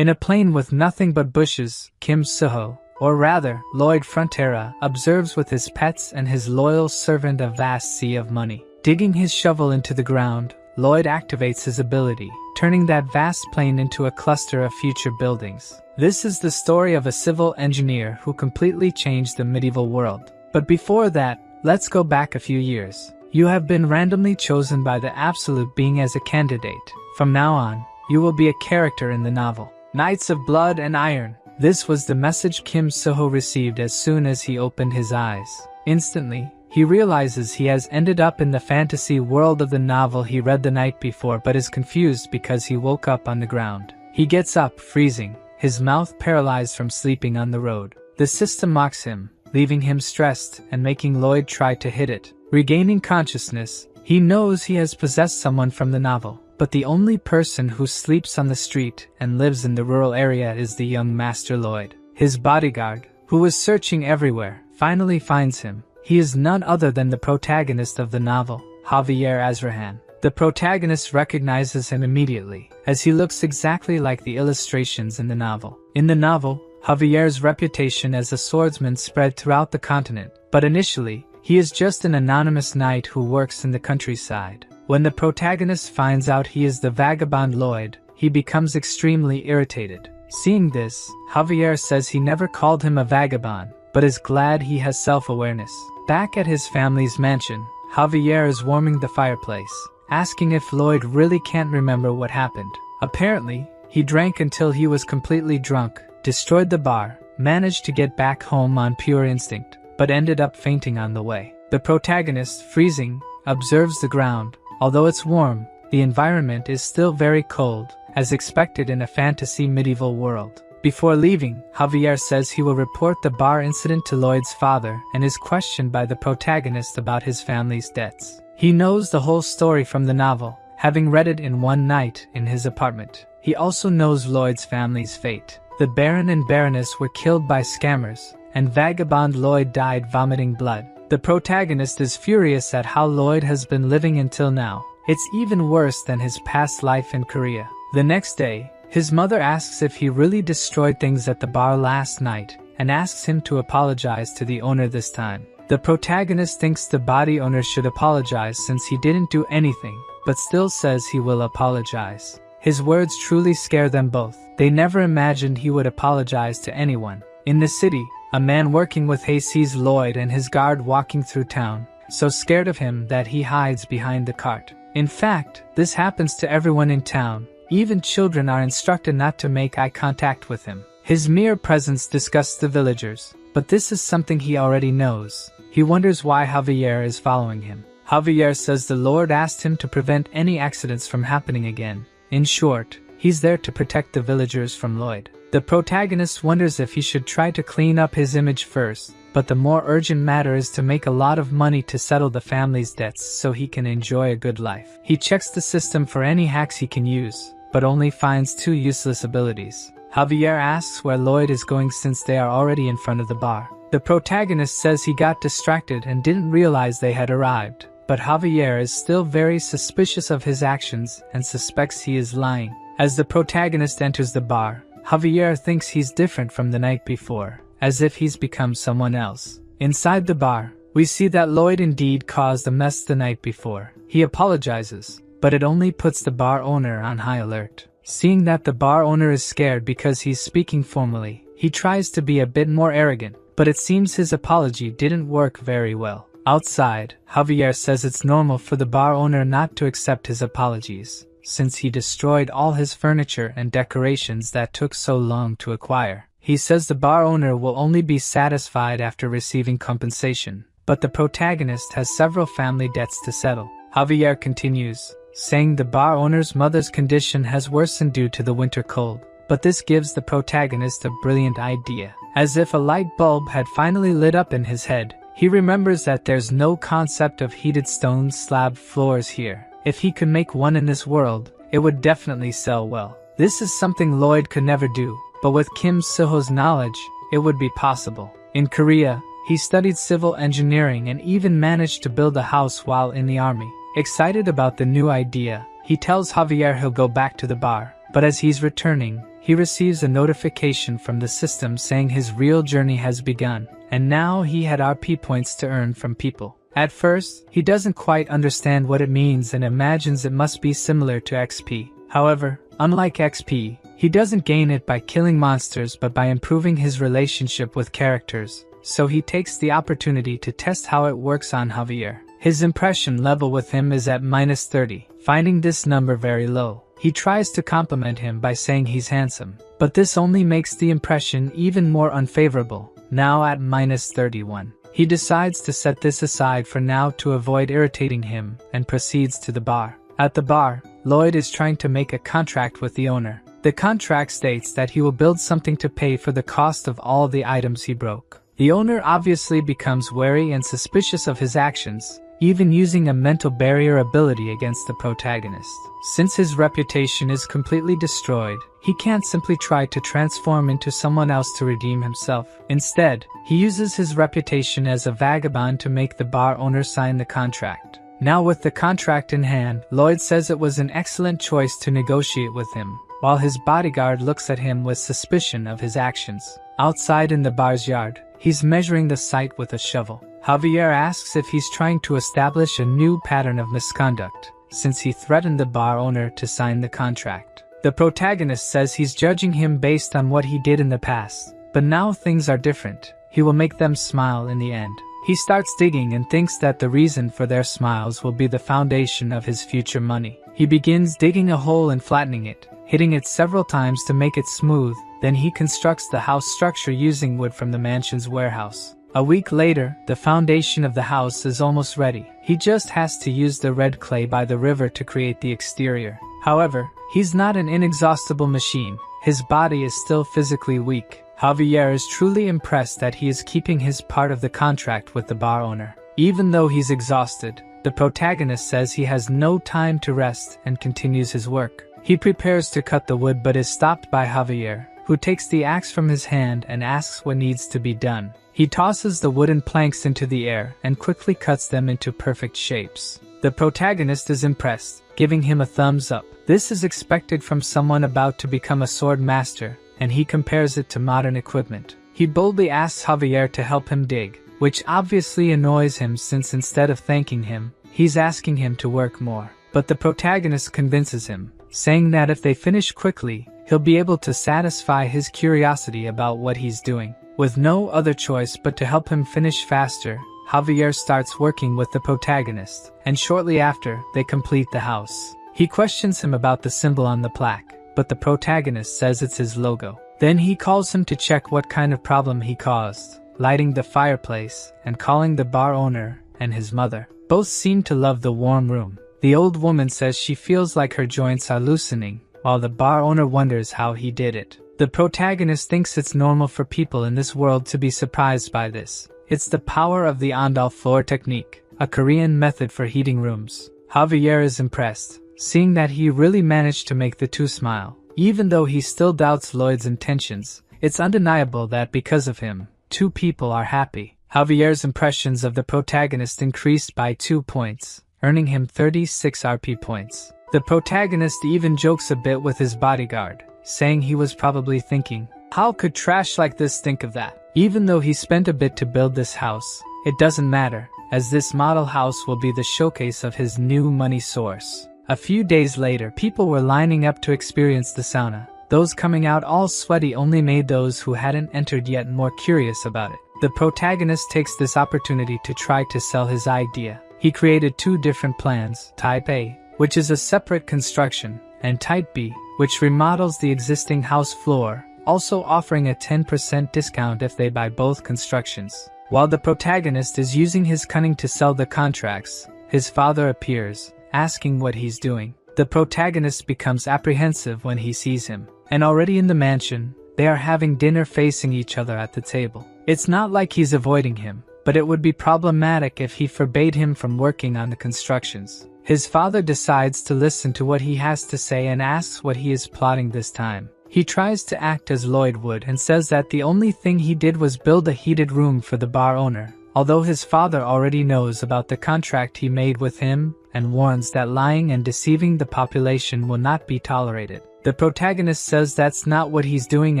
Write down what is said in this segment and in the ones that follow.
In a plain with nothing but bushes, Kim Suho, or rather, Lloyd Frontera, observes with his pets and his loyal servant a vast sea of money. Digging his shovel into the ground, Lloyd activates his ability, turning that vast plain into a cluster of future buildings. This is the story of a civil engineer who completely changed the medieval world. But before that, let's go back a few years. You have been randomly chosen by the Absolute Being as a candidate. From now on, you will be a character in the novel. Knights of Blood and Iron. This was the message Kim Suho received as soon as he opened his eyes. Instantly, he realizes he has ended up in the fantasy world of the novel he read the night before but is confused because he woke up on the ground. He gets up, freezing, his mouth paralyzed from sleeping on the road. The system mocks him, leaving him stressed and making Lloyd try to hit it. Regaining consciousness, he knows he has possessed someone from the novel. But the only person who sleeps on the street and lives in the rural area is the young Master Lloyd. His bodyguard, who was searching everywhere, finally finds him. He is none other than the protagonist of the novel, Javier Azrahan. The protagonist recognizes him immediately, as he looks exactly like the illustrations in the novel. In the novel, Javier's reputation as a swordsman spread throughout the continent, but initially, he is just an anonymous knight who works in the countryside. When the protagonist finds out he is the vagabond Lloyd, he becomes extremely irritated. Seeing this, Javier says he never called him a vagabond, but is glad he has self-awareness. Back at his family's mansion, Javier is warming the fireplace, asking if Lloyd really can't remember what happened. Apparently, he drank until he was completely drunk, destroyed the bar, managed to get back home on pure instinct, but ended up fainting on the way. The protagonist, freezing, observes the ground. Although it's warm, the environment is still very cold, as expected in a fantasy medieval world. Before leaving, Javier says he will report the bar incident to Lloyd's father and is questioned by the protagonist about his family's debts. He knows the whole story from the novel, having read it in one night in his apartment. He also knows Lloyd's family's fate. The Baron and Baroness were killed by scammers, and vagabond Lloyd died vomiting blood. The protagonist is furious at how Lloyd has been living until now. It's even worse than his past life in Korea. The next day, his mother asks if he really destroyed things at the bar last night, and asks him to apologize to the owner this time. The protagonist thinks the body owner should apologize since he didn't do anything, but still says he will apologize. His words truly scare them both. They never imagined he would apologize to anyone. In the city, a man working with hay sees Lloyd and his guard walking through town, so scared of him that he hides behind the cart. In fact, this happens to everyone in town. Even children are instructed not to make eye contact with him. His mere presence disgusts the villagers, but this is something he already knows. He wonders why Javier is following him. Javier says the Lord asked him to prevent any accidents from happening again. In short, he's there to protect the villagers from Lloyd. The protagonist wonders if he should try to clean up his image first, but the more urgent matter is to make a lot of money to settle the family's debts so he can enjoy a good life. He checks the system for any hacks he can use, but only finds 2 useless abilities. Javier asks where Lloyd is going since they are already in front of the bar. The protagonist says he got distracted and didn't realize they had arrived, but Javier is still very suspicious of his actions and suspects he is lying. As the protagonist enters the bar, Javier thinks he's different from the night before, as if he's become someone else. Inside the bar, we see that Lloyd indeed caused a mess the night before. He apologizes, but it only puts the bar owner on high alert. Seeing that the bar owner is scared because he's speaking formally, he tries to be a bit more arrogant, but it seems his apology didn't work very well. Outside, Javier says it's normal for the bar owner not to accept his apologies, since he destroyed all his furniture and decorations that took so long to acquire. He says the bar owner will only be satisfied after receiving compensation, but the protagonist has several family debts to settle. Javier continues, saying the bar owner's mother's condition has worsened due to the winter cold, but this gives the protagonist a brilliant idea. As if a light bulb had finally lit up in his head, he remembers that there's no concept of heated stone slab floors here. If he could make one in this world, it would definitely sell well. This is something Lloyd could never do, but with Kim Suho's knowledge, it would be possible. In Korea, he studied civil engineering and even managed to build a house while in the army. Excited about the new idea, he tells Javier he'll go back to the bar, but as he's returning, he receives a notification from the system saying his real journey has begun, and now he had RP points to earn from people. At first, he doesn't quite understand what it means and imagines it must be similar to XP. However, unlike XP, he doesn't gain it by killing monsters but by improving his relationship with characters, so he takes the opportunity to test how it works on Javier. His impression level with him is at -30, finding this number very low. He tries to compliment him by saying he's handsome, but this only makes the impression even more unfavorable, now at -31. He decides to set this aside for now to avoid irritating him and proceeds to the bar. At the bar, Lloyd is trying to make a contract with the owner. The contract states that he will build something to pay for the cost of all the items he broke. The owner obviously becomes wary and suspicious of his actions, even using a mental barrier ability against the protagonist. Since his reputation is completely destroyed, he can't simply try to transform into someone else to redeem himself. Instead, he uses his reputation as a vagabond to make the bar owner sign the contract. Now with the contract in hand, Lloyd says it was an excellent choice to negotiate with him, while his bodyguard looks at him with suspicion of his actions. Outside in the bar's yard, he's measuring the site with a shovel. Javier asks if he's trying to establish a new pattern of misconduct, since he threatened the bar owner to sign the contract. The protagonist says he's judging him based on what he did in the past, but now things are different. He will make them smile in the end. He starts digging and thinks that the reason for their smiles will be the foundation of his future money. He begins digging a hole and flattening it, hitting it several times to make it smooth. Then he constructs the house structure using wood from the mansion's warehouse. A week later, the foundation of the house is almost ready. He just has to use the red clay by the river to create the exterior. However, he's not an inexhaustible machine. His body is still physically weak. Javier is truly impressed that he is keeping his part of the contract with the bar owner. Even though he's exhausted, the protagonist says he has no time to rest and continues his work. He prepares to cut the wood but is stopped by Javier, who takes the axe from his hand and asks what needs to be done. He tosses the wooden planks into the air and quickly cuts them into perfect shapes. The protagonist is impressed, giving him a thumbs up. This is expected from someone about to become a sword master, and he compares it to modern equipment. He boldly asks Javier to help him dig, which obviously annoys him since instead of thanking him, he's asking him to work more. But the protagonist convinces him, saying that if they finish quickly, he'll be able to satisfy his curiosity about what he's doing. With no other choice but to help him finish faster, Javier starts working with the protagonist, and shortly after, they complete the house. He questions him about the symbol on the plaque, but the protagonist says it's his logo. Then he calls him to check what kind of problem he caused, lighting the fireplace and calling the bar owner and his mother. Both seem to love the warm room. The old woman says she feels like her joints are loosening, while the bar owner wonders how he did it. The protagonist thinks it's normal for people in this world to be surprised by this. It's the power of the Andal floor technique, a Korean method for heating rooms. Javier is impressed, seeing that he really managed to make the two smile. Even though he still doubts Lloyd's intentions, it's undeniable that because of him, two people are happy. Javier's impressions of the protagonist increased by 2 points, earning him 36 RP points. The protagonist even jokes a bit with his bodyguard, saying he was probably thinking, how could trash like this think of that? Even though he spent a bit to build this house, it doesn't matter, as this model house will be the showcase of his new money source. A few days later, people were lining up to experience the sauna. Those coming out all sweaty only made those who hadn't entered yet more curious about it. The protagonist takes this opportunity to try to sell his idea. He created 2 different plans, Type A, which is a separate construction, and Type B, which remodels the existing house floor, also offering a 10% discount if they buy both constructions. While the protagonist is using his cunning to sell the contracts, his father appears, asking what he's doing. The protagonist becomes apprehensive when he sees him, and already in the mansion, they are having dinner facing each other at the table. It's not like he's avoiding him, but it would be problematic if he forbade him from working on the constructions. His father decides to listen to what he has to say and asks what he is plotting this time. He tries to act as Lloyd would and says that the only thing he did was build a heated room for the bar owner, although his father already knows about the contract he made with him and warns that lying and deceiving the population will not be tolerated. The protagonist says that's not what he's doing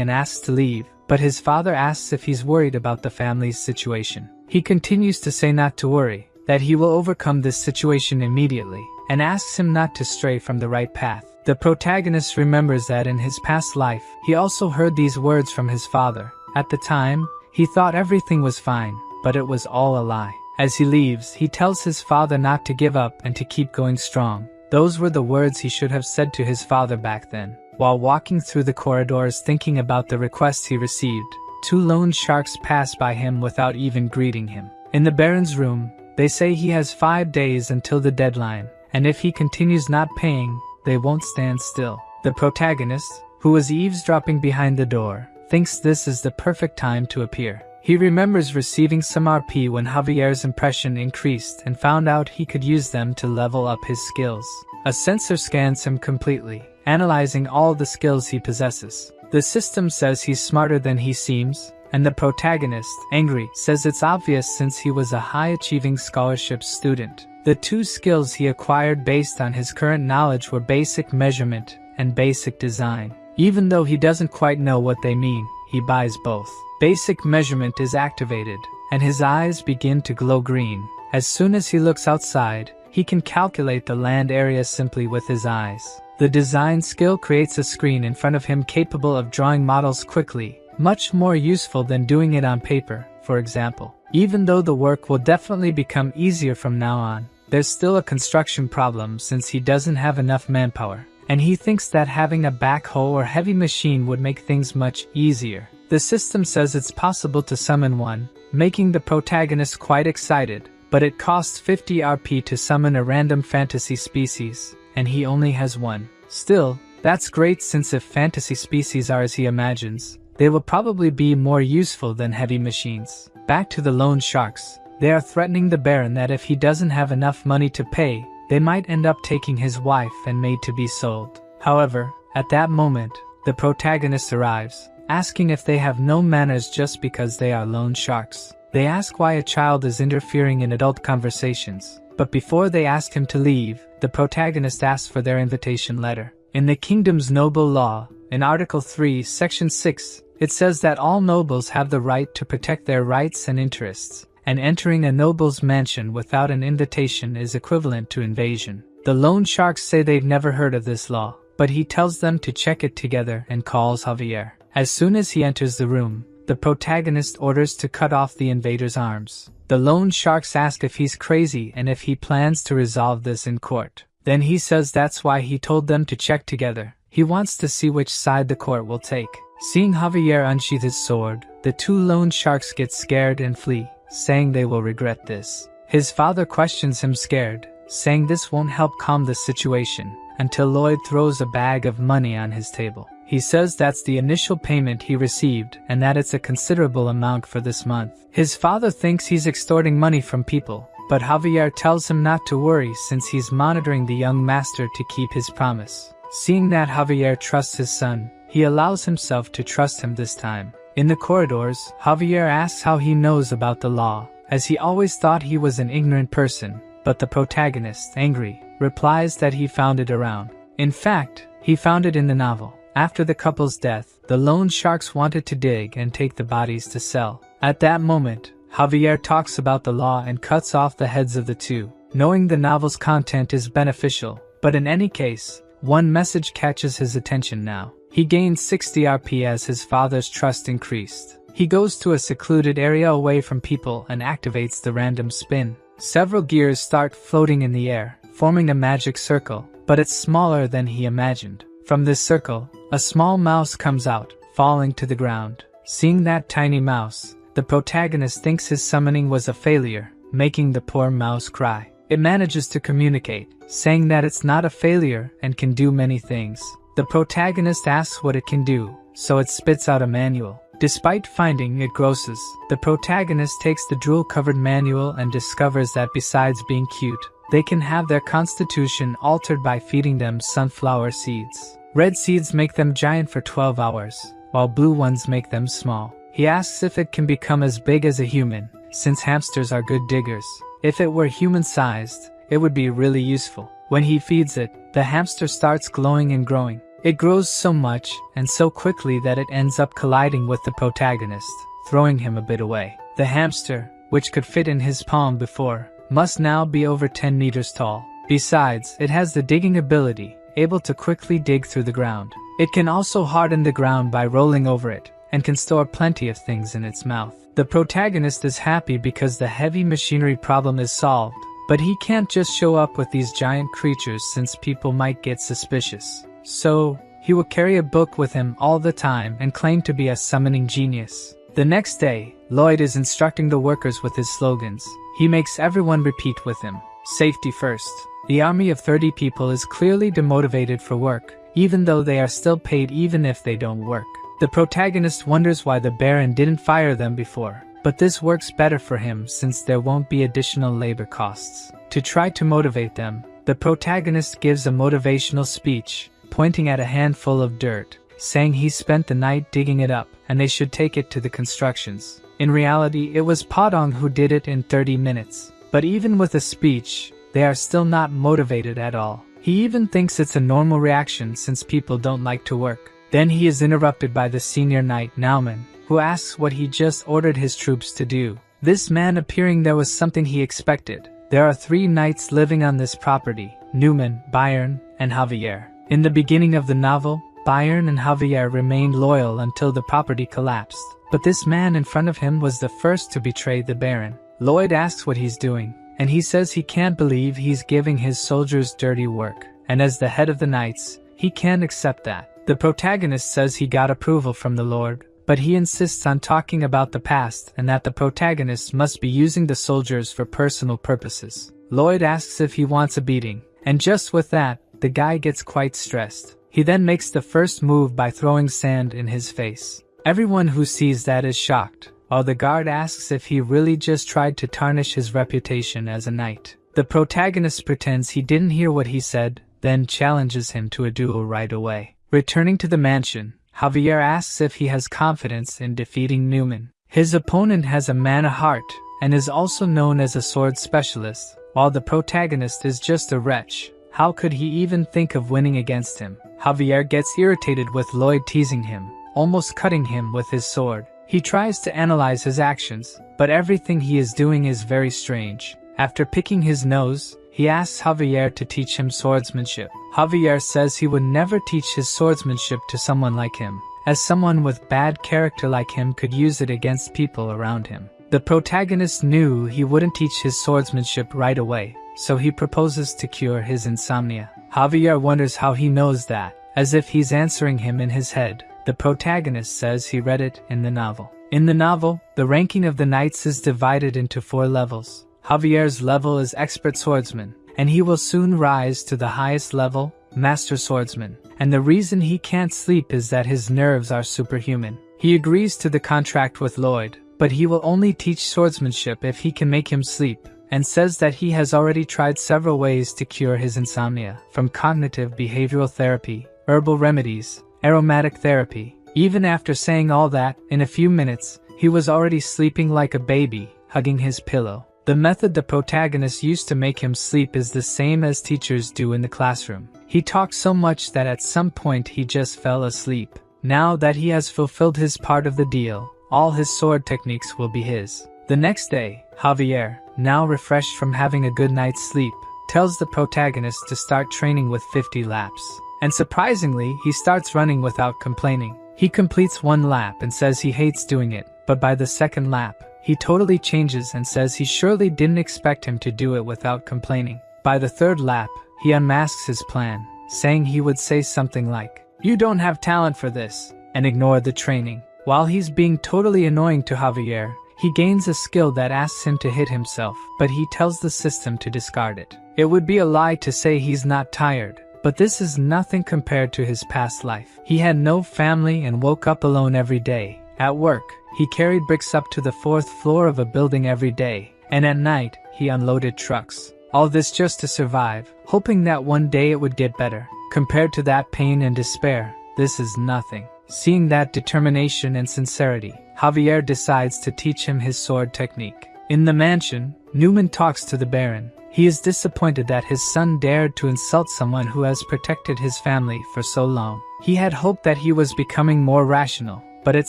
and asks to leave, but his father asks if he's worried about the family's situation. He continues to say not to worry, that he will overcome this situation immediately, and asks him not to stray from the right path. The protagonist remembers that in his past life, he also heard these words from his father. At the time, he thought everything was fine, but it was all a lie. As he leaves, he tells his father not to give up and to keep going strong. Those were the words he should have said to his father back then. While walking through the corridors thinking about the requests he received, 2 loan sharks pass by him without even greeting him. In the Baron's room, they say he has 5 days until the deadline, and if he continues not paying, they won't stand still. The protagonist, who was eavesdropping behind the door, thinks this is the perfect time to appear. He remembers receiving some RP when Javier's impression increased and found out he could use them to level up his skills. A sensor scans him completely, analyzing all the skills he possesses. The system says he's smarter than he seems, and the protagonist, angry, says it's obvious since he was a high-achieving scholarship student. The 2 skills he acquired based on his current knowledge were basic measurement and basic design. Even though he doesn't quite know what they mean, he buys both. Basic measurement is activated, and his eyes begin to glow green. As soon as he looks outside, he can calculate the land area simply with his eyes. The design skill creates a screen in front of him capable of drawing models quickly, much more useful than doing it on paper, for example. Even though the work will definitely become easier from now on, there's still a construction problem since he doesn't have enough manpower, and he thinks that having a backhoe or heavy machine would make things much easier. The system says it's possible to summon one, making the protagonist quite excited, but it costs 50 RP to summon a random fantasy species, and he only has one. Still, that's great since if fantasy species are as he imagines, they will probably be more useful than heavy machines. Back to the loan sharks. They are threatening the Baron that if he doesn't have enough money to pay, they might end up taking his wife and maid to be sold. However, at that moment, the protagonist arrives, asking if they have no manners just because they are loan sharks. They ask why a child is interfering in adult conversations, but before they ask him to leave, the protagonist asks for their invitation letter. In the kingdom's noble law, in Article 3, Section 6, it says that all nobles have the right to protect their rights and interests, and entering a noble's mansion without an invitation is equivalent to invasion. The loan sharks say they've never heard of this law, but he tells them to check it together and calls Javier. As soon as he enters the room, the protagonist orders to cut off the invader's arms. The loan sharks ask if he's crazy and if he plans to resolve this in court. Then he says that's why he told them to check together. He wants to see which side the court will take. Seeing Javier unsheath his sword, the 2 loan sharks get scared and flee, saying they will regret this. His father questions him scared, saying this won't help calm the situation, until Lloyd throws a bag of money on his table. He says that's the initial payment he received and that it's a considerable amount for this month. His father thinks he's extorting money from people, but Javier tells him not to worry since he's monitoring the young master to keep his promise. Seeing that Javier trusts his son, he allows himself to trust him this time. In the corridors, Javier asks how he knows about the law, as he always thought he was an ignorant person, but the protagonist, angry, replies that he found it around. In fact, he found it in the novel. After the couple's death, the loan sharks wanted to dig and take the bodies to sell. At that moment, Javier talks about the law and cuts off the heads of the 2, knowing the novel's content is beneficial, but in any case, one message catches his attention now. He gains 60 RP as his father's trust increased. He goes to a secluded area away from people and activates the random spin. Several gears start floating in the air, forming a magic circle, but it's smaller than he imagined. From this circle, a small mouse comes out, falling to the ground. Seeing that tiny mouse, the protagonist thinks his summoning was a failure, making the poor mouse cry. It manages to communicate, saying that it's not a failure and can do many things. The protagonist asks what it can do, so it spits out a manual. Despite finding it grosses, the protagonist takes the drool-covered manual and discovers that besides being cute, they can have their constitution altered by feeding them sunflower seeds. Red seeds make them giant for 12 hours, while blue ones make them small. He asks if it can become as big as a human, since hamsters are good diggers. If it were human-sized, it would be really useful. When he feeds it, the hamster starts glowing and growing. It grows so much and so quickly that it ends up colliding with the protagonist, throwing him a bit away. The hamster, which could fit in his palm before, must now be over 10 meters tall. Besides, it has the digging ability, able to quickly dig through the ground. It can also harden the ground by rolling over it, and can store plenty of things in its mouth. The protagonist is happy because the heavy machinery problem is solved, but he can't just show up with these giant creatures since people might get suspicious. So, he will carry a book with him all the time and claim to be a summoning genius. The next day, Lloyd is instructing the workers with his slogans. He makes everyone repeat with him, "Safety first." The army of 30 people is clearly demotivated for work, even though they are still paid even if they don't work. The protagonist wonders why the Baron didn't fire them before, but this works better for him since there won't be additional labor costs. To try to motivate them, the protagonist gives a motivational speech, pointing at a handful of dirt, saying he spent the night digging it up and they should take it to the constructions. In reality, it was Padong who did it in 30 minutes. But even with a speech, they are still not motivated at all. He even thinks it's a normal reaction since people don't like to work. Then he is interrupted by the senior knight Nauman, who asks what he just ordered his troops to do. This man appearing there was something he expected. There are 3 knights living on this property, Newman, Bayern, and Javier. In the beginning of the novel, Bayern and Javier remained loyal until the property collapsed. But this man in front of him was the first to betray the Baron. Lloyd asks what he's doing, and he says he can't believe he's giving his soldiers dirty work. And as the head of the knights, he can't accept that. The protagonist says he got approval from the Lord, but he insists on talking about the past and that the protagonist must be using the soldiers for personal purposes. Lloyd asks if he wants a beating, and just with that, the guy gets quite stressed. He then makes the first move by throwing sand in his face. Everyone who sees that is shocked, while the guard asks if he really just tried to tarnish his reputation as a knight. The protagonist pretends he didn't hear what he said, then challenges him to a duel right away. Returning to the mansion, Javier asks if he has confidence in defeating Newman. His opponent has a man of heart, and is also known as a sword specialist, while the protagonist is just a wretch. How could he even think of winning against him? Javier gets irritated with Lloyd teasing him, almost cutting him with his sword. He tries to analyze his actions, but everything he is doing is very strange. After picking his nose, he asks Javier to teach him swordsmanship. Javier says he would never teach his swordsmanship to someone like him, as someone with bad character like him could use it against people around him. The protagonist knew he wouldn't teach his swordsmanship right away, so he proposes to cure his insomnia. Javier wonders how he knows that, as if he's answering him in his head. The protagonist says he read it in the novel. In the novel, the ranking of the knights is divided into 4 levels. Javier's level is expert swordsman, and he will soon rise to the highest level, master swordsman. And the reason he can't sleep is that his nerves are superhuman. He agrees to the contract with Lloyd, but he will only teach swordsmanship if he can make him sleep, and says that he has already tried several ways to cure his insomnia, from cognitive behavioral therapy, herbal remedies, aromatic therapy. Even after saying all that, in a few minutes, he was already sleeping like a baby, hugging his pillow. The method the protagonist used to make him sleep is the same as teachers do in the classroom. He talked so much that at some point he just fell asleep. Now that he has fulfilled his part of the deal, all his sword techniques will be his. The next day, Javier, now refreshed from having a good night's sleep, tells the protagonist to start training with 50 laps. And surprisingly, he starts running without complaining. He completes 1 lap and says he hates doing it, but by the 2nd lap, he totally changes and says he surely didn't expect him to do it without complaining. By the 3rd lap, he unmasks his plan, saying he would say something like, "You don't have talent for this," and ignore the training. While he's being totally annoying to Javier, he gains a skill that asks him to hit himself, but he tells the system to discard it. It would be a lie to say he's not tired, but this is nothing compared to his past life. He had no family and woke up alone every day. At work, he carried bricks up to the 4th floor of a building every day, and at night, he unloaded trucks. All this just to survive, hoping that one day it would get better. Compared to that pain and despair, this is nothing. Seeing that determination and sincerity, Javier decides to teach him his sword technique. In the mansion, Newman talks to the Baron. He is disappointed that his son dared to insult someone who has protected his family for so long. He had hoped that he was becoming more rational, but it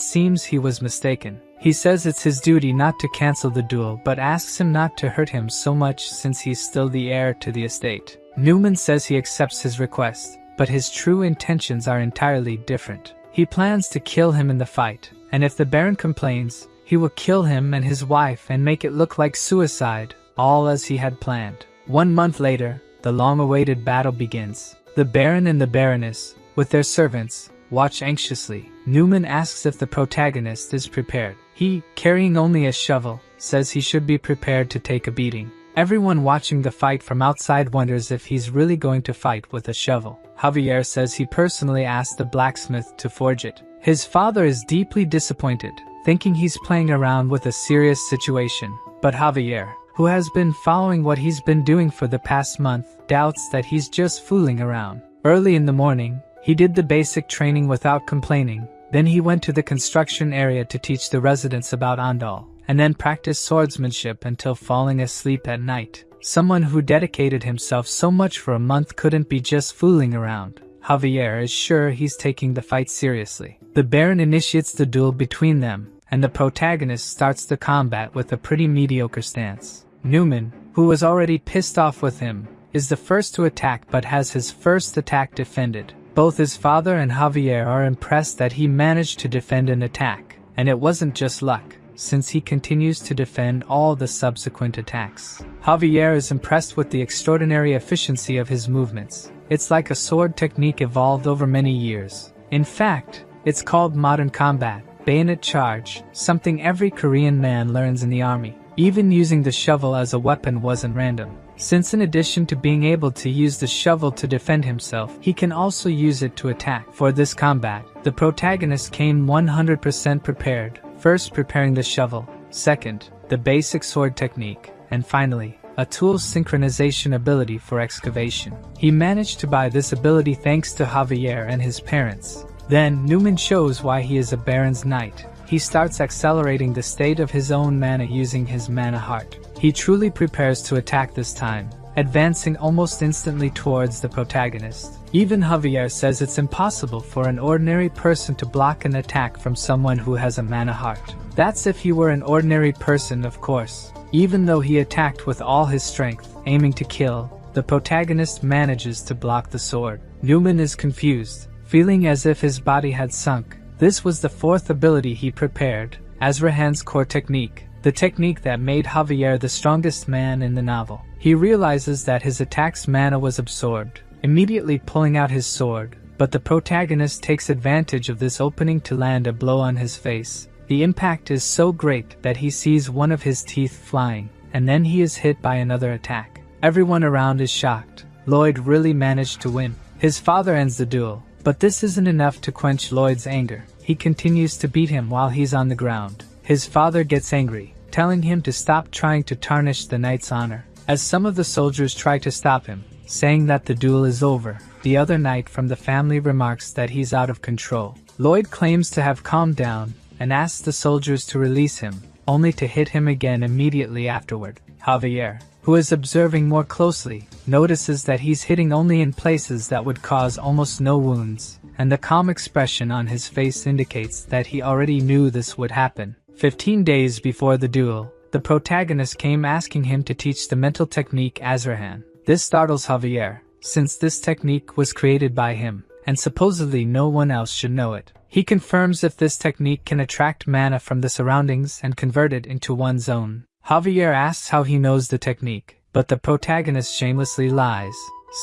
seems he was mistaken. He says it's his duty not to cancel the duel, but asks him not to hurt him so much since he's still the heir to the estate. Newman says he accepts his request, but his true intentions are entirely different. He plans to kill him in the fight, and if the Baron complains, he will kill him and his wife and make it look like suicide, all as he had planned. 1 month later, the long-awaited battle begins. The Baron and the Baroness, with their servants, watch anxiously. Newman asks if the protagonist is prepared. He, carrying only a shovel, says he should be prepared to take a beating. Everyone watching the fight from outside wonders if he's really going to fight with a shovel. Javier says he personally asked the blacksmith to forge it. His father is deeply disappointed, thinking he's playing around with a serious situation. But Javier, who has been following what he's been doing for the past month, doubts that he's just fooling around. Early in the morning, he did the basic training without complaining. Then he went to the construction area to teach the residents about Andal, and then practiced swordsmanship until falling asleep at night. Someone who dedicated himself so much for a month couldn't be just fooling around. Javier is sure he's taking the fight seriously. The Baron initiates the duel between them, and the protagonist starts the combat with a pretty mediocre stance. Newman, who was already pissed off with him, is the first to attack but has his first attack defended. Both his father and Javier are impressed that he managed to defend an attack, and it wasn't just luck, since he continues to defend all the subsequent attacks. Javier is impressed with the extraordinary efficiency of his movements. It's like a sword technique evolved over many years. In fact, it's called modern combat, bayonet charge, something every Korean man learns in the army. Even using the shovel as a weapon wasn't random, since in addition to being able to use the shovel to defend himself, he can also use it to attack. For this combat, the protagonist came 100% prepared, first preparing the shovel, second, the basic sword technique, and finally, a tool synchronization ability for excavation. He managed to buy this ability thanks to Javier and his parents. Then, Newman shows why he is a Baron's Knight. He starts accelerating the state of his own mana using his mana heart. He truly prepares to attack this time, advancing almost instantly towards the protagonist. Even Javier says it's impossible for an ordinary person to block an attack from someone who has a mana heart. That's if he were an ordinary person, of course. Even though he attacked with all his strength, aiming to kill, the protagonist manages to block the sword. Newman is confused, feeling as if his body had sunk. This was the fourth ability he prepared, Azrahan's core technique, the technique that made Javier the strongest man in the novel. He realizes that his attack's mana was absorbed, immediately pulling out his sword, but the protagonist takes advantage of this opening to land a blow on his face. The impact is so great that he sees one of his teeth flying, and then he is hit by another attack. Everyone around is shocked. Lloyd really managed to win. His father ends the duel, but this isn't enough to quench Lloyd's anger. He continues to beat him while he's on the ground. His father gets angry, telling him to stop trying to tarnish the knight's honor. As some of the soldiers try to stop him, saying that the duel is over, the other knight from the family remarks that he's out of control. Lloyd claims to have calmed down and asks the soldiers to release him, only to hit him again immediately afterward. Javier, who is observing more closely, notices that he's hitting only in places that would cause almost no wounds, and the calm expression on his face indicates that he already knew this would happen. 15 days before the duel, the protagonist came asking him to teach the mental technique Azrahan. This startles Javier, since this technique was created by him, and supposedly no one else should know it. He confirms if this technique can attract mana from the surroundings and convert it into one's own. Javier asks how he knows the technique, but the protagonist shamelessly lies,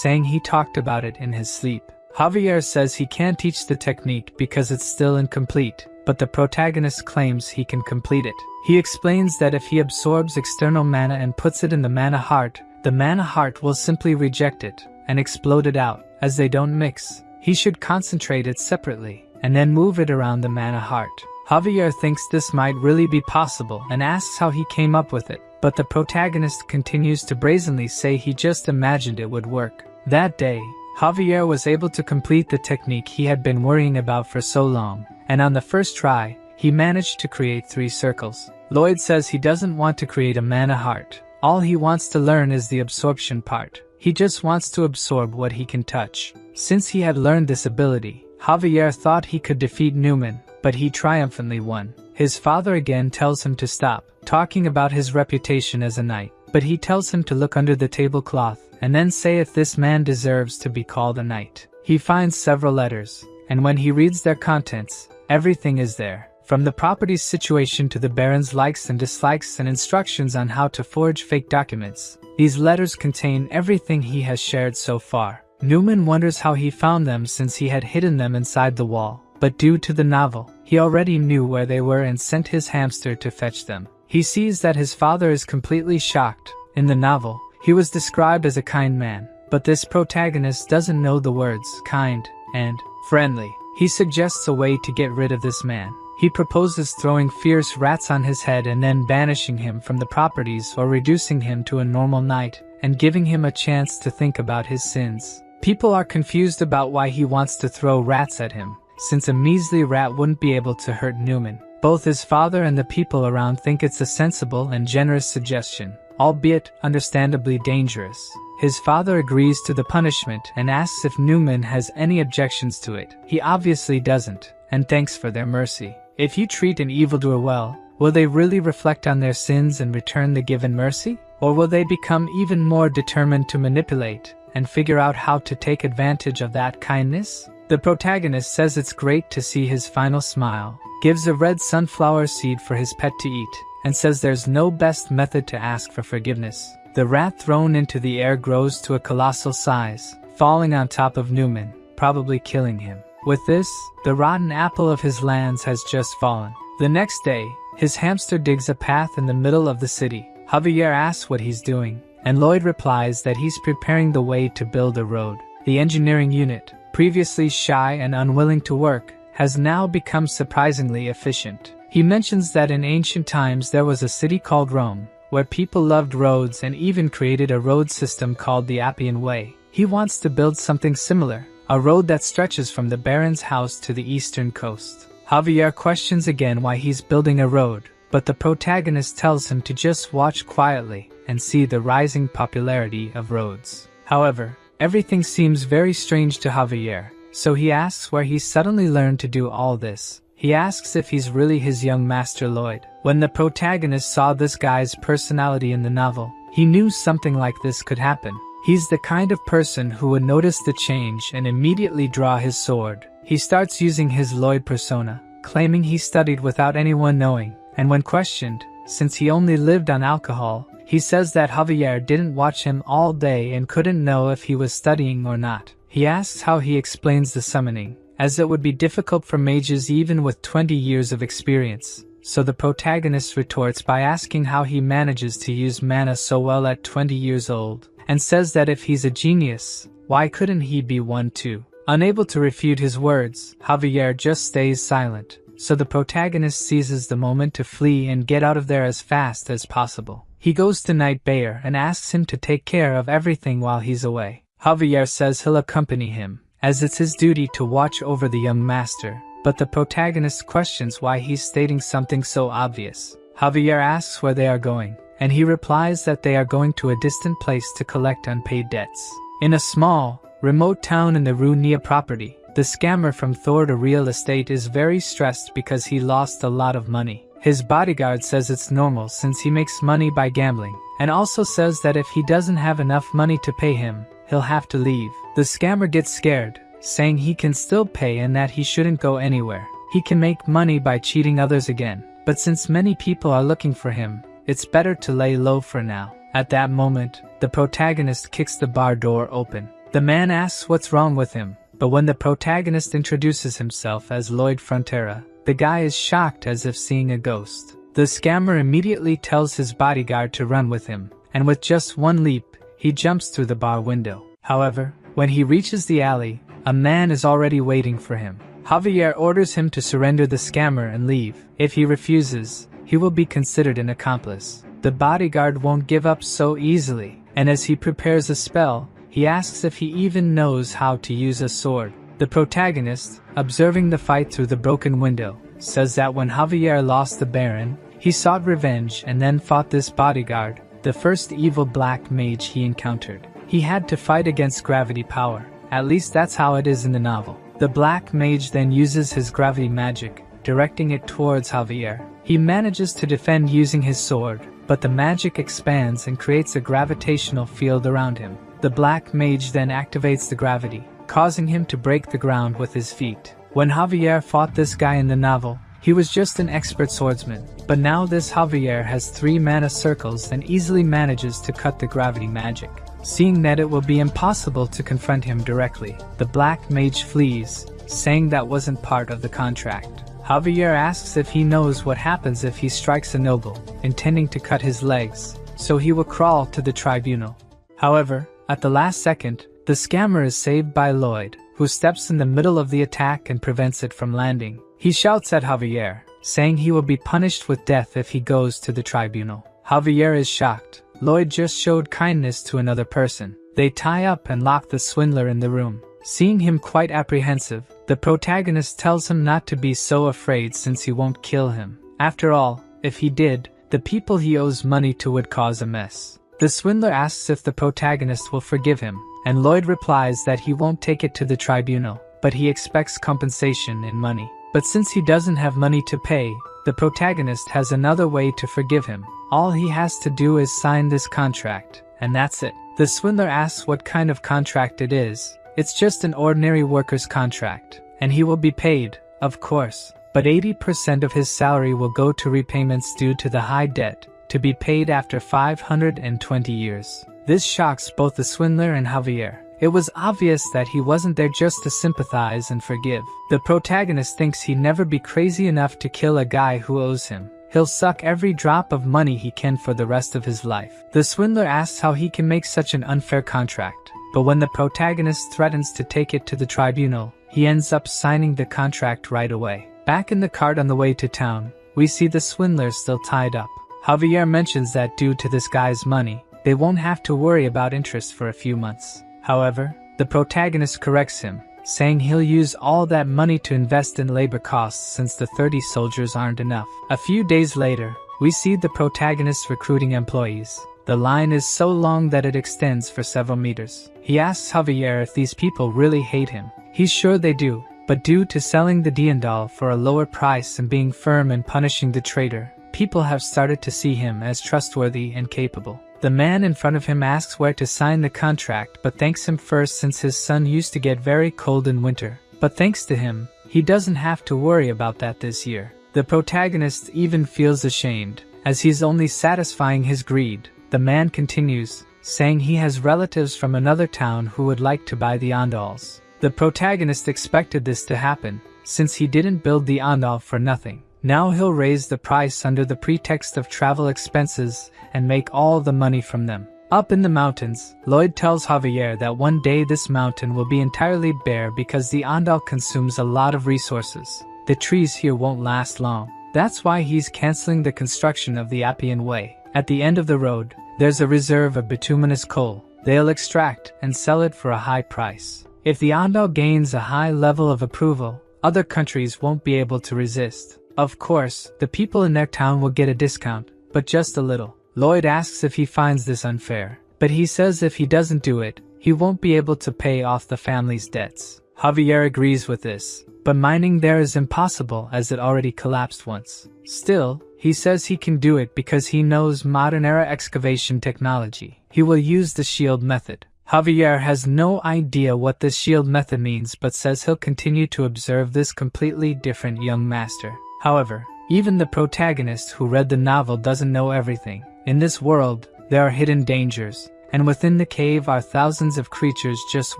saying he talked about it in his sleep. Javier says he can't teach the technique because it's still incomplete, but the protagonist claims he can complete it. He explains that if he absorbs external mana and puts it in the mana heart, the mana heart will simply reject it and explode it out, as they don't mix. He should concentrate it separately, and then move it around the mana heart. Javier thinks this might really be possible and asks how he came up with it, but the protagonist continues to brazenly say he just imagined it would work. That day, Javier was able to complete the technique he had been worrying about for so long, and on the first try, he managed to create 3 circles. Lloyd says he doesn't want to create a mana heart, All he wants to learn is the absorption part. He just wants to absorb what he can touch. Since he had learned this ability, Javier thought he could defeat Newman, but he triumphantly won. His father again tells him to stop talking about his reputation as a knight, but he tells him to look under the tablecloth and then say if this man deserves to be called a knight. He finds several letters, and when he reads their contents, everything is there. From the property's situation to the Baron's likes and dislikes and instructions on how to forge fake documents, these letters contain everything he has shared so far. Newman wonders how he found them since he had hidden them inside the wall, but due to the novel, he already knew where they were and sent his hamster to fetch them. He sees that his father is completely shocked. In the novel, he was described as a kind man, but this protagonist doesn't know the words kind and friendly. He suggests a way to get rid of this man. He proposes throwing fierce rats on his head and then banishing him from the properties or reducing him to a normal knight and giving him a chance to think about his sins. People are confused about why he wants to throw rats at him, since a measly rat wouldn't be able to hurt Newman. Both his father and the people around think it's a sensible and generous suggestion, albeit understandably dangerous. His father agrees to the punishment and asks if Newman has any objections to it. He obviously doesn't, and thanks for their mercy. If you treat an evildoer well, will they really reflect on their sins and return the given mercy? Or will they become even more determined to manipulate and figure out how to take advantage of that kindness? The protagonist says it's great to see his final smile, gives a red sunflower seed for his pet to eat, and says there's no best method to ask for forgiveness. The rat thrown into the air grows to a colossal size, falling on top of Newman, probably killing him. With this, the rotten apple of his lands has just fallen. The next day, his hamster digs a path in the middle of the city. Javier asks what he's doing, and Lloyd replies that he's preparing the way to build a road. The engineering unit, previously shy and unwilling to work, has now become surprisingly efficient. He mentions that in ancient times there was a city called Rome, where people loved roads and even created a road system called the Appian Way. He wants to build something similar, a road that stretches from the Baron's house to the eastern coast. Javier questions again why he's building a road, but the protagonist tells him to just watch quietly and see the rising popularity of roads. However, everything seems very strange to Javier, so he asks where he suddenly learned to do all this. He asks if he's really his young master Lloyd. When the protagonist saw this guy's personality in the novel, he knew something like this could happen. He's the kind of person who would notice the change and immediately draw his sword. He starts using his Lloyd persona, claiming he studied without anyone knowing, and when questioned, since he only lived on alcohol, he says that Javier didn't watch him all day and couldn't know if he was studying or not. He asks how he explains the summoning, as it would be difficult for mages even with 20 years of experience. So the protagonist retorts by asking how he manages to use mana so well at 20 years old, and says that if he's a genius, why couldn't he be one too? Unable to refute his words, Javier just stays silent, so the protagonist seizes the moment to flee and get out of there as fast as possible. He goes to Knight Bayer and asks him to take care of everything while he's away. Javier says he'll accompany him, as it's his duty to watch over the young master, but the protagonist questions why he's stating something so obvious. Javier asks where they are going, and he replies that they are going to a distant place to collect unpaid debts. In a small, remote town in the Runia property, the scammer from Thor to Real Estate is very stressed because he lost a lot of money. His bodyguard says it's normal since he makes money by gambling, and also says that if he doesn't have enough money to pay him, he'll have to leave. The scammer gets scared, saying he can still pay and that he shouldn't go anywhere. He can make money by cheating others again, but since many people are looking for him, it's better to lay low for now. At that moment, the protagonist kicks the bar door open. The man asks what's wrong with him, but when the protagonist introduces himself as Lloyd Frontera, the guy is shocked as if seeing a ghost. The scammer immediately tells his bodyguard to run with him, and with just one leap, he jumps through the bar window. However, when he reaches the alley, a man is already waiting for him. Javier orders him to surrender the scammer and leave. If he refuses, he will be considered an accomplice. The bodyguard won't give up so easily, and as he prepares a spell, he asks if he even knows how to use a sword. The protagonist, observing the fight through the broken window, says that when Javier lost the Baron, he sought revenge and then fought this bodyguard, the first evil black mage he encountered. He had to fight against gravity power. At least that's how it is in the novel. The black mage then uses his gravity magic, directing it towards Javier. He manages to defend using his sword, but the magic expands and creates a gravitational field around him. The black mage then activates the gravity, causing him to break the ground with his feet. When Javier fought this guy in the novel, he was just an expert swordsman, but now this Javier has 3 mana circles and easily manages to cut the gravity magic. Seeing that it will be impossible to confront him directly, the black mage flees, saying that wasn't part of the contract. Javier asks if he knows what happens if he strikes a noble, intending to cut his legs, so he will crawl to the tribunal. However, at the last second, the scammer is saved by Lloyd, who steps in the middle of the attack and prevents it from landing. He shouts at Javier, saying he will be punished with death if he goes to the tribunal. Javier is shocked. Lloyd just showed kindness to another person. They tie up and lock the swindler in the room. Seeing him quite apprehensive, the protagonist tells him not to be so afraid since he won't kill him. After all, if he did, the people he owes money to would cause a mess. The swindler asks if the protagonist will forgive him, and Lloyd replies that he won't take it to the tribunal, but he expects compensation in money. But since he doesn't have money to pay, the protagonist has another way to forgive him. All he has to do is sign this contract, and that's it. The swindler asks what kind of contract it is. It's just an ordinary worker's contract, and he will be paid, of course, but 80% of his salary will go to repayments due to the high debt, to be paid after 520 years. This shocks both the swindler and Javier. It was obvious that he wasn't there just to sympathize and forgive. The protagonist thinks he'd never be crazy enough to kill a guy who owes him. He'll suck every drop of money he can for the rest of his life. The swindler asks how he can make such an unfair contract, but when the protagonist threatens to take it to the tribunal, he ends up signing the contract right away. Back in the cart on the way to town, we see the swindler still tied up. Javier mentions that due to this guy's money, they won't have to worry about interest for a few months. However, the protagonist corrects him, saying he'll use all that money to invest in labor costs since the 30 soldiers aren't enough. A few days later, we see the protagonist recruiting employees. The line is so long that it extends for several meters. He asks Javier if these people really hate him. He's sure they do, but due to selling the Diandal for a lower price and being firm in punishing the traitor, people have started to see him as trustworthy and capable. The man in front of him asks where to sign the contract but thanks him first since his son used to get very cold in winter. But thanks to him, he doesn't have to worry about that this year. The protagonist even feels ashamed, as he's only satisfying his greed. The man continues, saying he has relatives from another town who would like to buy the Andals. The protagonist expected this to happen, since he didn't build the Andal for nothing. Now he'll raise the price under the pretext of travel expenses and make all the money from them. Up in the mountains, Lloyd tells Javier that one day this mountain will be entirely bare because the Andal consumes a lot of resources. The trees here won't last long. That's why he's canceling the construction of the Appian Way. At the end of the road, there's a reserve of bituminous coal. They'll extract and sell it for a high price. If the Andal gains a high level of approval, other countries won't be able to resist. Of course, the people in their town will get a discount, but just a little. Lloyd asks if he finds this unfair, but he says if he doesn't do it, he won't be able to pay off the family's debts. Javier agrees with this, but mining there is impossible as it already collapsed once. Still, he says he can do it because he knows modern-era excavation technology. He will use the shield method. Javier has no idea what this shield method means but says he'll continue to observe this completely different young master. However, even the protagonist who read the novel doesn't know everything. In this world, there are hidden dangers, and within the cave are thousands of creatures just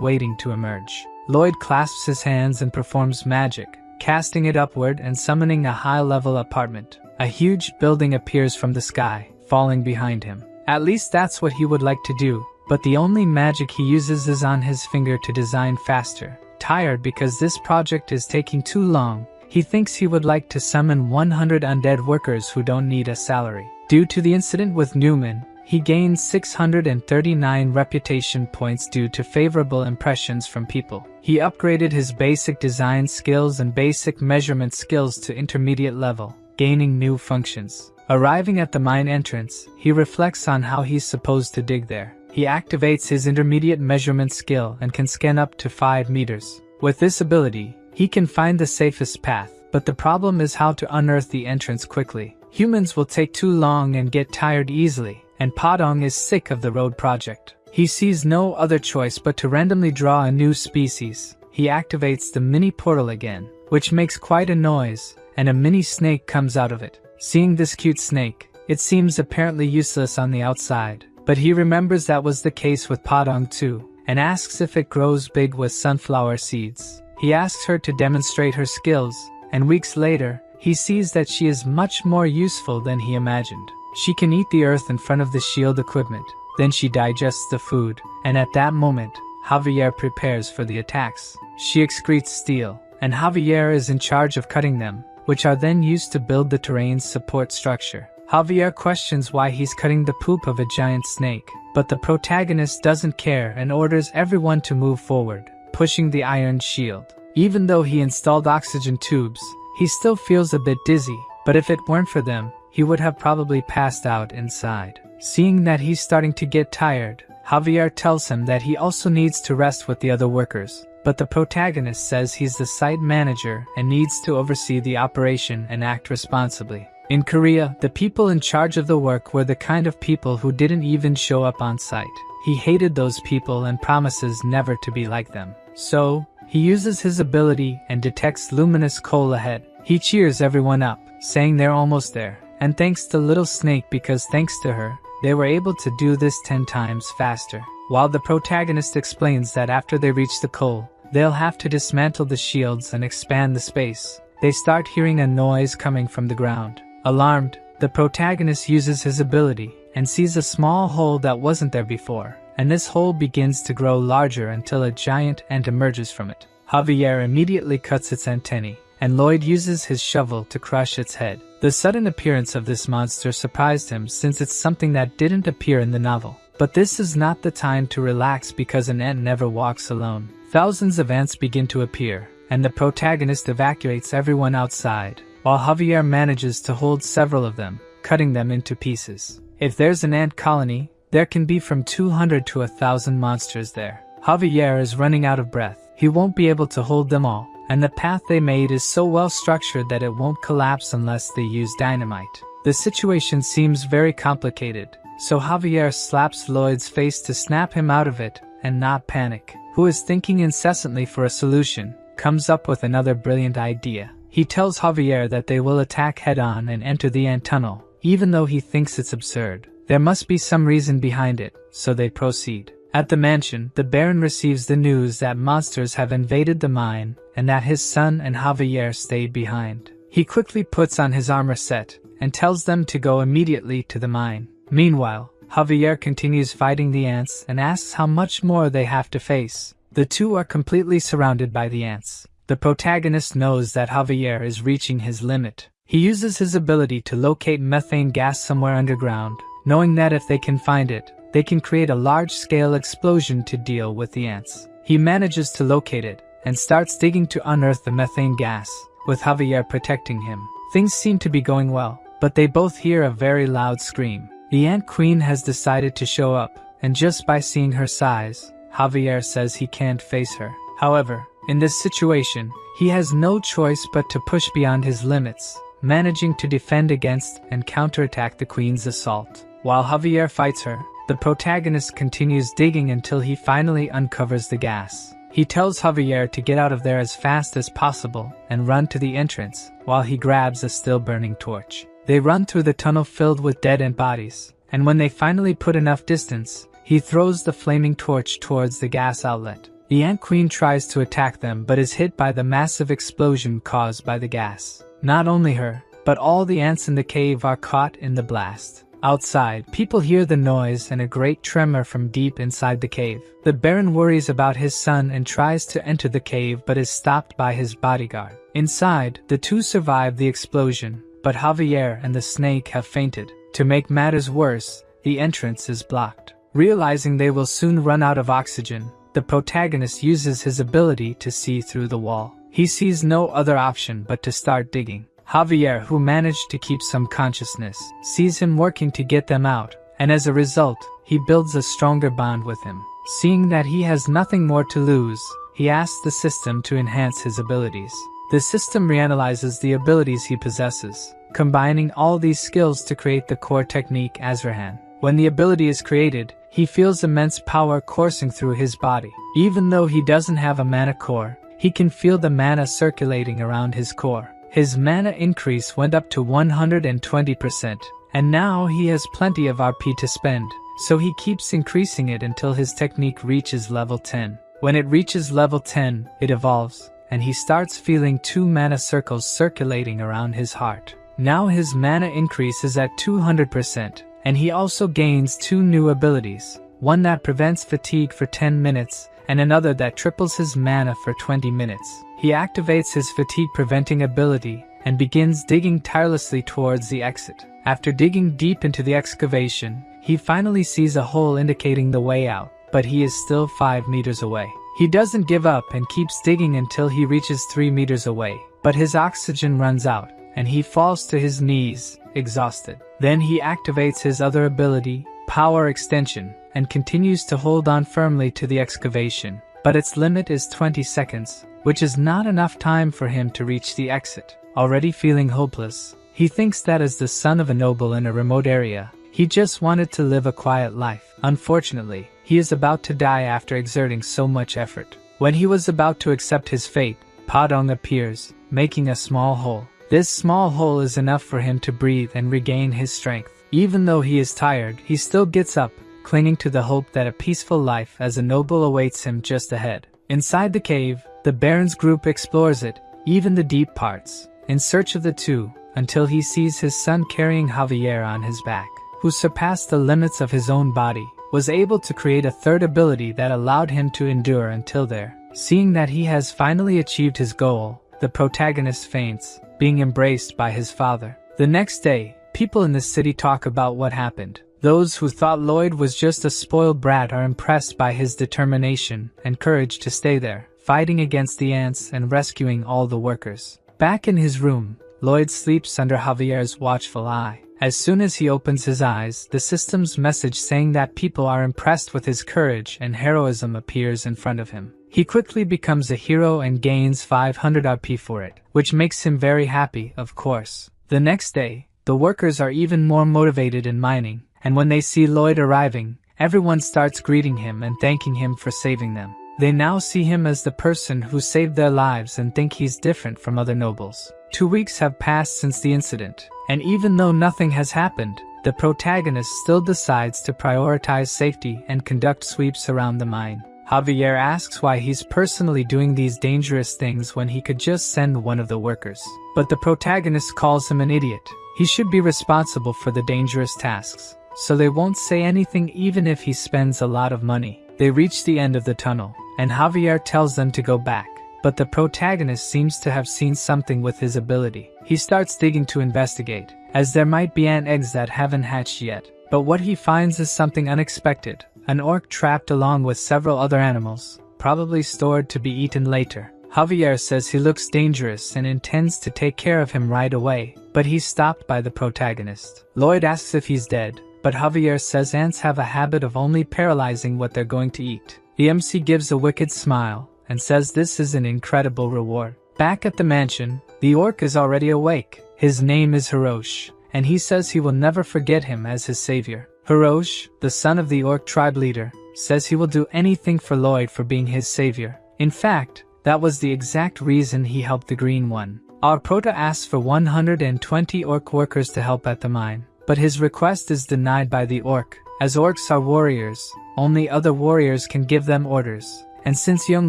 waiting to emerge. Lloyd clasps his hands and performs magic, casting it upward and summoning a high-level apartment. A huge building appears from the sky, falling behind him. At least that's what he would like to do, but the only magic he uses is on his finger to design faster. Tired because this project is taking too long, he thinks he would like to summon 100 undead workers who don't need a salary. Due to the incident with Newman, he gains 639 reputation points due to favorable impressions from people. He upgraded his basic design skills and basic measurement skills to intermediate level, gaining new functions. Arriving at the mine entrance, he reflects on how he's supposed to dig there. He activates his intermediate measurement skill and can scan up to 5 meters. With this ability, he can find the safest path, but the problem is how to unearth the entrance quickly. Humans will take too long and get tired easily, and Padong is sick of the road project. He sees no other choice but to randomly draw a new species. He activates the mini portal again, which makes quite a noise, and a mini snake comes out of it. Seeing this cute snake, it seems apparently useless on the outside, but he remembers that was the case with Padong too, and asks if it grows big with sunflower seeds. He asks her to demonstrate her skills, and weeks later, he sees that she is much more useful than he imagined. She can eat the earth in front of the shield equipment, then she digests the food, and at that moment, Javier prepares for the attacks. She excretes steel, and Javier is in charge of cutting them, which are then used to build the terrain's support structure. Javier questions why he's cutting the poop of a giant snake, but the protagonist doesn't care and orders everyone to move forward, pushing the iron shield. Even though he installed oxygen tubes, he still feels a bit dizzy, but if it weren't for them, he would have probably passed out inside. Seeing that he's starting to get tired, Javier tells him that he also needs to rest with the other workers, but the protagonist says he's the site manager and needs to oversee the operation and act responsibly. In Korea, the people in charge of the work were the kind of people who didn't even show up on site. He hated those people and promises never to be like them. So, he uses his ability and detects luminous coal ahead. He cheers everyone up, saying they're almost there, and thanks the little snake because thanks to her, they were able to do this 10 times faster. While the protagonist explains that after they reach the coal, they'll have to dismantle the shields and expand the space, they start hearing a noise coming from the ground. Alarmed, the protagonist uses his ability and sees a small hole that wasn't there before, and this hole begins to grow larger until a giant ant emerges from it. Javier immediately cuts its antennae, and Lloyd uses his shovel to crush its head. The sudden appearance of this monster surprised him since it's something that didn't appear in the novel. But this is not the time to relax because an ant never walks alone. Thousands of ants begin to appear, and the protagonist evacuates everyone outside, while Javier manages to hold several of them, cutting them into pieces. If there's an ant colony, there can be from 200 to 1,000 monsters there. Javier is running out of breath. He won't be able to hold them all, and the path they made is so well structured that it won't collapse unless they use dynamite. The situation seems very complicated, so Javier slaps Lloyd's face to snap him out of it and not panic, who is thinking incessantly for a solution, comes up with another brilliant idea. He tells Javier that they will attack head-on and enter the ant tunnel, even though he thinks it's absurd. There must be some reason behind it, so they proceed. At the mansion, the Baron receives the news that monsters have invaded the mine and that his son and Javier stayed behind. He quickly puts on his armor set and tells them to go immediately to the mine. Meanwhile, Javier continues fighting the ants and asks how much more they have to face. The two are completely surrounded by the ants. The protagonist knows that Javier is reaching his limit. He uses his ability to locate methane gas somewhere underground, knowing that if they can find it, they can create a large-scale explosion to deal with the ants. He manages to locate it and starts digging to unearth the methane gas, with Javier protecting him. Things seem to be going well, but they both hear a very loud scream. The Ant Queen has decided to show up, and just by seeing her size, Javier says he can't face her. However, in this situation, he has no choice but to push beyond his limits, managing to defend against and counterattack the Queen's assault. While Javier fights her, the protagonist continues digging until he finally uncovers the gas. He tells Javier to get out of there as fast as possible and run to the entrance, while he grabs a still-burning torch. They run through the tunnel filled with dead ant bodies, and when they finally put enough distance, he throws the flaming torch towards the gas outlet. The Ant Queen tries to attack them but is hit by the massive explosion caused by the gas. Not only her, but all the ants in the cave are caught in the blast. Outside, people hear the noise and a great tremor from deep inside the cave. The Baron worries about his son and tries to enter the cave but is stopped by his bodyguard. Inside, the two survive the explosion, but Javier and the snake have fainted. To make matters worse, the entrance is blocked. Realizing they will soon run out of oxygen, the protagonist uses his ability to see through the wall. He sees no other option but to start digging. Javier, who managed to keep some consciousness, sees him working to get them out, and as a result, he builds a stronger bond with him. Seeing that he has nothing more to lose, he asks the system to enhance his abilities. The system reanalyzes the abilities he possesses, combining all these skills to create the core technique Azrahan. When the ability is created, he feels immense power coursing through his body. Even though he doesn't have a mana core, he can feel the mana circulating around his core. His mana increase went up to 120%, and now he has plenty of RP to spend, so he keeps increasing it until his technique reaches level 10. When it reaches level 10, it evolves, and he starts feeling 2 mana circles circulating around his heart. Now his mana increase is at 200%, and he also gains 2 new abilities, one that prevents fatigue for 10 minutes, and another that triples his mana for 20 minutes. He activates his fatigue-preventing ability and begins digging tirelessly towards the exit. After digging deep into the excavation, he finally sees a hole indicating the way out, but he is still 5 meters away. He doesn't give up and keeps digging until he reaches 3 meters away, but his oxygen runs out, and he falls to his knees, exhausted. Then he activates his other ability, Power Extension, and continues to hold on firmly to the excavation, but its limit is 20 seconds, which is not enough time for him to reach the exit. Already feeling hopeless, he thinks that as the son of a noble in a remote area, he just wanted to live a quiet life. Unfortunately, he is about to die after exerting so much effort. When he was about to accept his fate, Padong appears, making a small hole. This small hole is enough for him to breathe and regain his strength. Even though he is tired, he still gets up, clinging to the hope that a peaceful life as a noble awaits him just ahead. Inside the cave, the Baron's group explores it, even the deep parts, in search of the two, until he sees his son carrying Javier on his back, who surpassed the limits of his own body, was able to create a third ability that allowed him to endure until there. Seeing that he has finally achieved his goal, the protagonist faints, being embraced by his father. The next day, people in the city talk about what happened. Those who thought Lloyd was just a spoiled brat are impressed by his determination and courage to stay there, fighting against the ants and rescuing all the workers. Back in his room, Lloyd sleeps under Javier's watchful eye. As soon as he opens his eyes, the system's message saying that people are impressed with his courage and heroism appears in front of him. He quickly becomes a hero and gains 500 RP for it, which makes him very happy, of course. The next day, the workers are even more motivated in mining, and when they see Lloyd arriving, everyone starts greeting him and thanking him for saving them. They now see him as the person who saved their lives and think he's different from other nobles. 2 weeks have passed since the incident, and even though nothing has happened, the protagonist still decides to prioritize safety and conduct sweeps around the mine. Javier asks why he's personally doing these dangerous things when he could just send one of the workers. But the protagonist calls him an idiot. He should be responsible for the dangerous tasks, so they won't say anything even if he spends a lot of money. They reach the end of the tunnel, and Javier tells them to go back. But the protagonist seems to have seen something with his ability. He starts digging to investigate, as there might be ant eggs that haven't hatched yet. But what he finds is something unexpected. An orc trapped along with several other animals, probably stored to be eaten later. Javier says he looks dangerous and intends to take care of him right away, but he's stopped by the protagonist. Lloyd asks if he's dead, but Javier says ants have a habit of only paralyzing what they're going to eat. The MC gives a wicked smile and says this is an incredible reward. Back at the mansion, the orc is already awake. His name is Hirosh, and he says he will never forget him as his savior. Hirosh, the son of the orc tribe leader, says he will do anything for Lloyd for being his savior. In fact, that was the exact reason he helped the Green One. Our prota asks for 120 orc workers to help at the mine, but his request is denied by the orc. As orcs are warriors, only other warriors can give them orders, and since young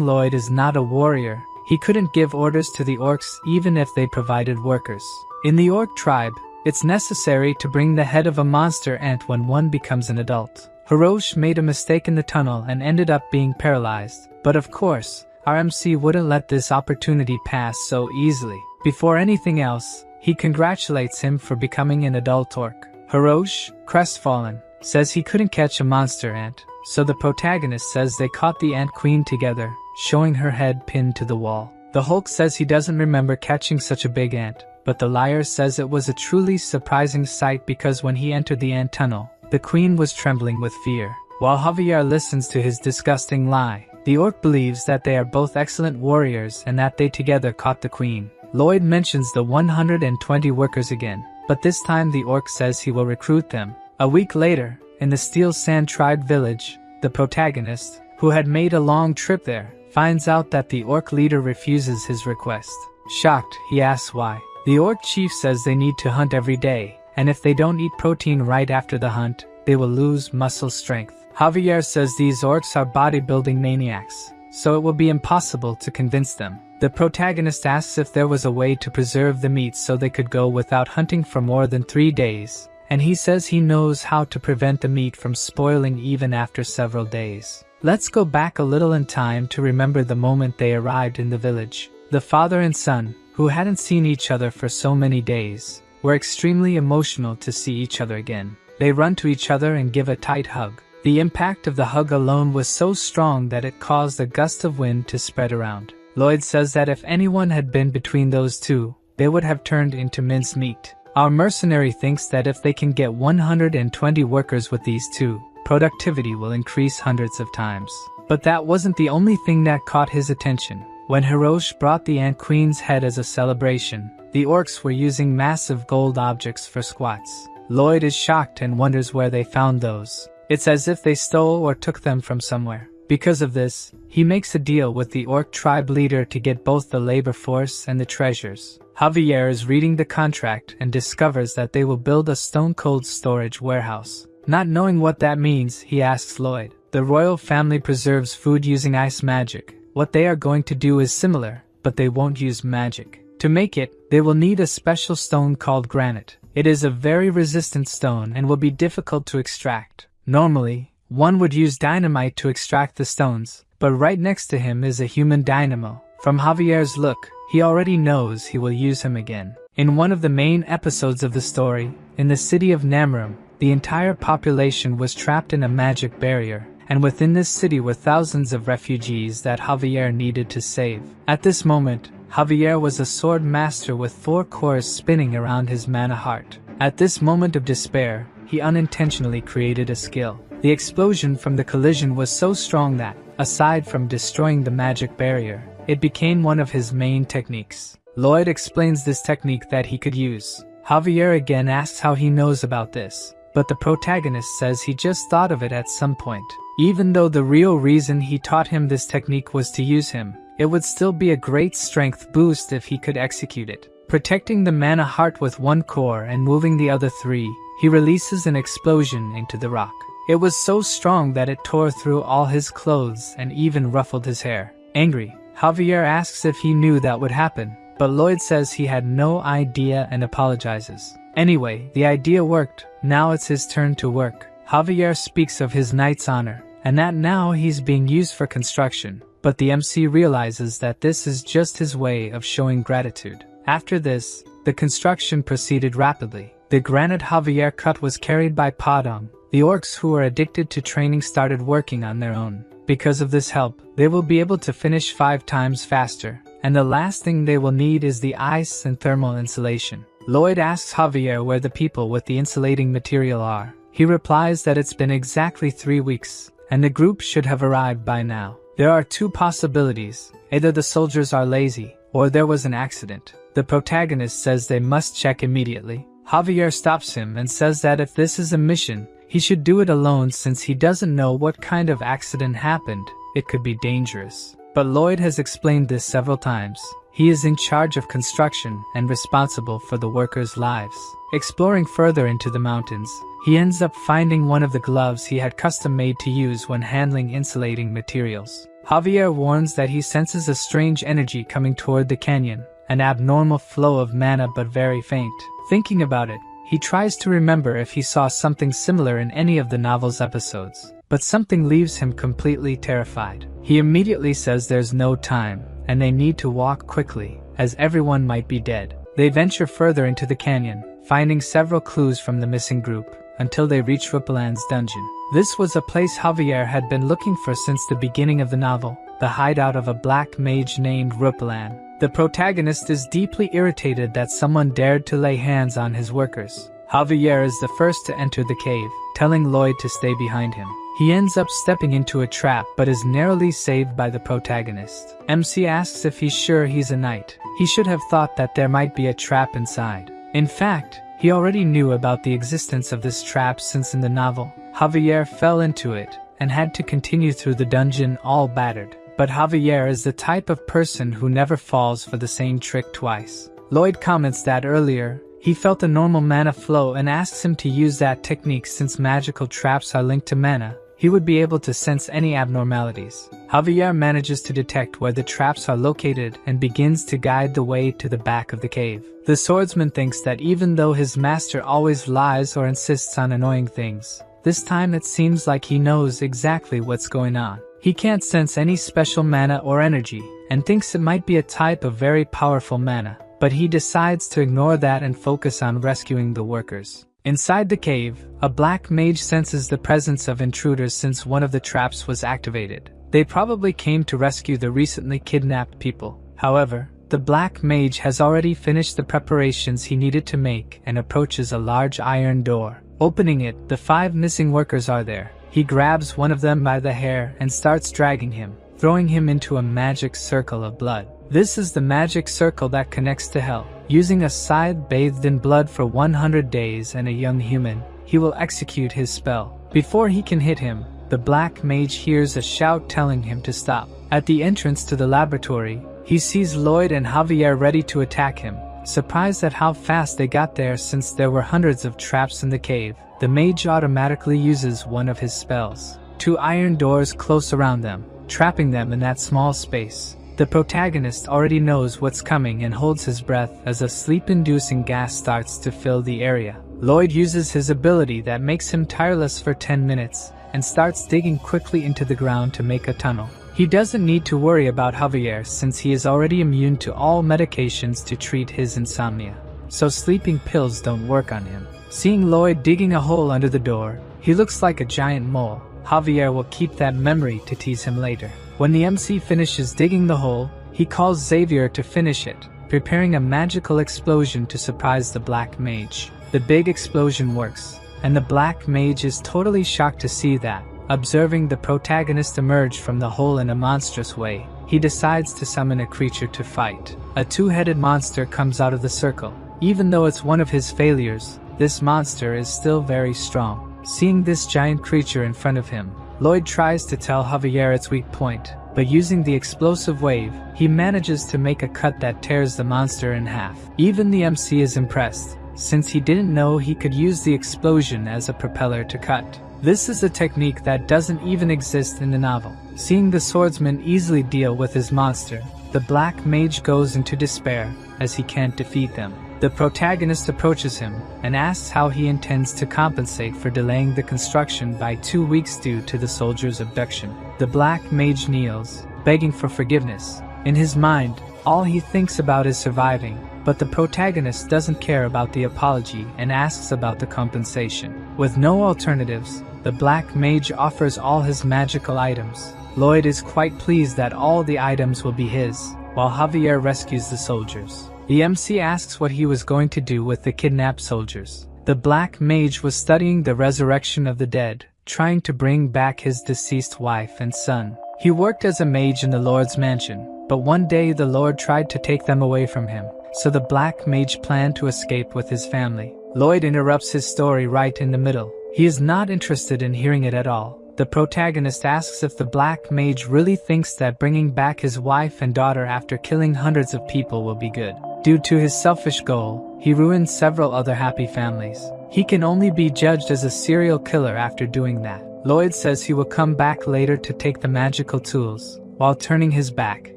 Lloyd is not a warrior, he couldn't give orders to the orcs even if they provided workers. In the orc tribe, it's necessary to bring the head of a monster ant when one becomes an adult. Hirosh made a mistake in the tunnel and ended up being paralyzed, but of course, our MC wouldn't let this opportunity pass so easily. Before anything else, he congratulates him for becoming an adult orc. Hirosh, crestfallen, says he couldn't catch a monster ant, so the protagonist says they caught the ant queen together, showing her head pinned to the wall. The Hulk says he doesn't remember catching such a big ant, but the liar says it was a truly surprising sight because when he entered the ant tunnel, the queen was trembling with fear. While Javier listens to his disgusting lie, the orc believes that they are both excellent warriors and that they together caught the queen. Lloyd mentions the 120 workers again, but this time the orc says he will recruit them. A week later, in the Steel Sand Tribe village, the protagonist, who had made a long trip there, finds out that the orc leader refuses his request. Shocked, he asks why. The orc chief says they need to hunt every day, and if they don't eat protein right after the hunt, they will lose muscle strength. Javier says these orcs are bodybuilding maniacs, so it will be impossible to convince them. The protagonist asks if there was a way to preserve the meat so they could go without hunting for more than 3 days, and he says he knows how to prevent the meat from spoiling even after several days. Let's go back a little in time to remember the moment they arrived in the village. The father and son, who hadn't seen each other for so many days, were extremely emotional to see each other again. They run to each other and give a tight hug. The impact of the hug alone was so strong that it caused a gust of wind to spread around. Lloyd says that if anyone had been between those two, they would have turned into mincemeat. Our mercenary thinks that if they can get 120 workers with these two, productivity will increase hundreds of times. But that wasn't the only thing that caught his attention. When Hirosh brought the Ant Queen's head as a celebration, the orcs were using massive gold objects for squats. Lloyd is shocked and wonders where they found those. It's as if they stole or took them from somewhere. Because of this, he makes a deal with the orc tribe leader to get both the labor force and the treasures. Javier is reading the contract and discovers that they will build a stone-cold storage warehouse. Not knowing what that means, he asks Lloyd. The royal family preserves food using ice magic. What they are going to do is similar, but they won't use magic. To make it, they will need a special stone called granite. It is a very resistant stone and will be difficult to extract. Normally, one would use dynamite to extract the stones, but right next to him is a human dynamo. From Javier's look, he already knows he will use him again. In one of the main episodes of the story, in the city of Namrum, the entire population was trapped in a magic barrier, and within this city were thousands of refugees that Javier needed to save. At this moment, Javier was a sword master with 4 cores spinning around his mana heart. At this moment of despair, he unintentionally created a skill. The explosion from the collision was so strong that, aside from destroying the magic barrier, it became one of his main techniques. Lloyd explains this technique that he could use. Javier again asks how he knows about this, but the protagonist says he just thought of it at some point. Even though the real reason he taught him this technique was to use him, it would still be a great strength boost if he could execute it. Protecting the mana heart with 1 core and moving the other 3, he releases an explosion into the rock. It was so strong that it tore through all his clothes and even ruffled his hair. Angry, Javier asks if he knew that would happen, but Lloyd says he had no idea and apologizes. Anyway, the idea worked. Now it's his turn to work. Javier speaks of his knight's honor, and that now he's being used for construction, but the MC realizes that this is just his way of showing gratitude. After this, the construction proceeded rapidly. The granite Javier cut was carried by Padang. The orcs who were addicted to training started working on their own. Because of this help, they will be able to finish 5 times faster, and the last thing they will need is the ice and thermal insulation. Lloyd asks Javier where the people with the insulating material are. He replies that it's been exactly 3 weeks, and the group should have arrived by now. There are 2 possibilities. Either the soldiers are lazy, or there was an accident. The protagonist says they must check immediately. Javier stops him and says that if this is a mission, he should do it alone since he doesn't know what kind of accident happened. It could be dangerous. But Lloyd has explained this several times. He is in charge of construction and responsible for the workers' lives. Exploring further into the mountains, he ends up finding one of the gloves he had custom made to use when handling insulating materials. Javier warns that he senses a strange energy coming toward the canyon, an abnormal flow of mana but very faint. Thinking about it, he tries to remember if he saw something similar in any of the novel's episodes, but something leaves him completely terrified. He immediately says there's no time, and they need to walk quickly, as everyone might be dead. They venture further into the canyon, finding several clues from the missing group, until they reach Rupalan's dungeon. This was a place Javier had been looking for since the beginning of the novel, the hideout of a black mage named Rupalan. The protagonist is deeply irritated that someone dared to lay hands on his workers. Javier is the first to enter the cave, telling Lloyd to stay behind him. He ends up stepping into a trap but is narrowly saved by the protagonist. MC asks if he's sure he's a knight. He should have thought that there might be a trap inside. In fact, he already knew about the existence of this trap since in the novel, Javier fell into it and had to continue through the dungeon all battered. But Javier is the type of person who never falls for the same trick twice. Lloyd comments that earlier, he felt a normal mana flow and asks him to use that technique since magical traps are linked to mana. He would be able to sense any abnormalities. Javier manages to detect where the traps are located and begins to guide the way to the back of the cave. The swordsman thinks that even though his master always lies or insists on annoying things, this time it seems like he knows exactly what's going on. He can't sense any special mana or energy, and thinks it might be a type of very powerful mana, but he decides to ignore that and focus on rescuing the workers. Inside the cave, a black mage senses the presence of intruders since one of the traps was activated. They probably came to rescue the recently kidnapped people. However, the black mage has already finished the preparations he needed to make and approaches a large iron door. Opening it, the 5 missing workers are there. He grabs one of them by the hair and starts dragging him, throwing him into a magic circle of blood. This is the magic circle that connects to hell. Using a scythe bathed in blood for 100 days and a young human, he will execute his spell. Before he can hit him, the black mage hears a shout telling him to stop. At the entrance to the laboratory, he sees Lloyd and Javier ready to attack him. Surprised at how fast they got there since there were hundreds of traps in the cave, the mage automatically uses one of his spells. 2 iron doors close around them, trapping them in that small space. The protagonist already knows what's coming and holds his breath as a sleep-inducing gas starts to fill the area. Lloyd uses his ability that makes him tireless for 10 minutes and starts digging quickly into the ground to make a tunnel. He doesn't need to worry about Javier since he is already immune to all medications to treat his insomnia, so sleeping pills don't work on him. Seeing Lloyd digging a hole under the door, he looks like a giant mole. Javier will keep that memory to tease him later. When the MC finishes digging the hole, he calls Xavier to finish it, preparing a magical explosion to surprise the black mage. The big explosion works, and the black mage is totally shocked to see that. Observing the protagonist emerge from the hole in a monstrous way, he decides to summon a creature to fight. A 2-headed monster comes out of the circle. Even though it's one of his failures, this monster is still very strong. Seeing this giant creature in front of him, Lloyd tries to tell Javier its weak point, but using the explosive wave, he manages to make a cut that tears the monster in half. Even the MC is impressed, since he didn't know he could use the explosion as a propeller to cut. This is a technique that doesn't even exist in the novel. Seeing the swordsman easily deal with his monster, the black mage goes into despair as he can't defeat them. The protagonist approaches him and asks how he intends to compensate for delaying the construction by 2 weeks due to the soldier's abduction. The black mage kneels, begging for forgiveness. In his mind, all he thinks about is surviving, but the protagonist doesn't care about the apology and asks about the compensation. With no alternatives, the black mage offers all his magical items. Lloyd is quite pleased that all the items will be his, while Javier rescues the soldiers. The MC asks what he was going to do with the kidnapped soldiers. The black mage was studying the resurrection of the dead, trying to bring back his deceased wife and son. He worked as a mage in the Lord's mansion, but one day the Lord tried to take them away from him, so the black mage planned to escape with his family. Lloyd interrupts his story right in the middle. He is not interested in hearing it at all. The protagonist asks if the black mage really thinks that bringing back his wife and daughter after killing hundreds of people will be good. Due to his selfish goal, he ruined several other happy families. He can only be judged as a serial killer after doing that. Lloyd says he will come back later to take the magical tools. While turning his back,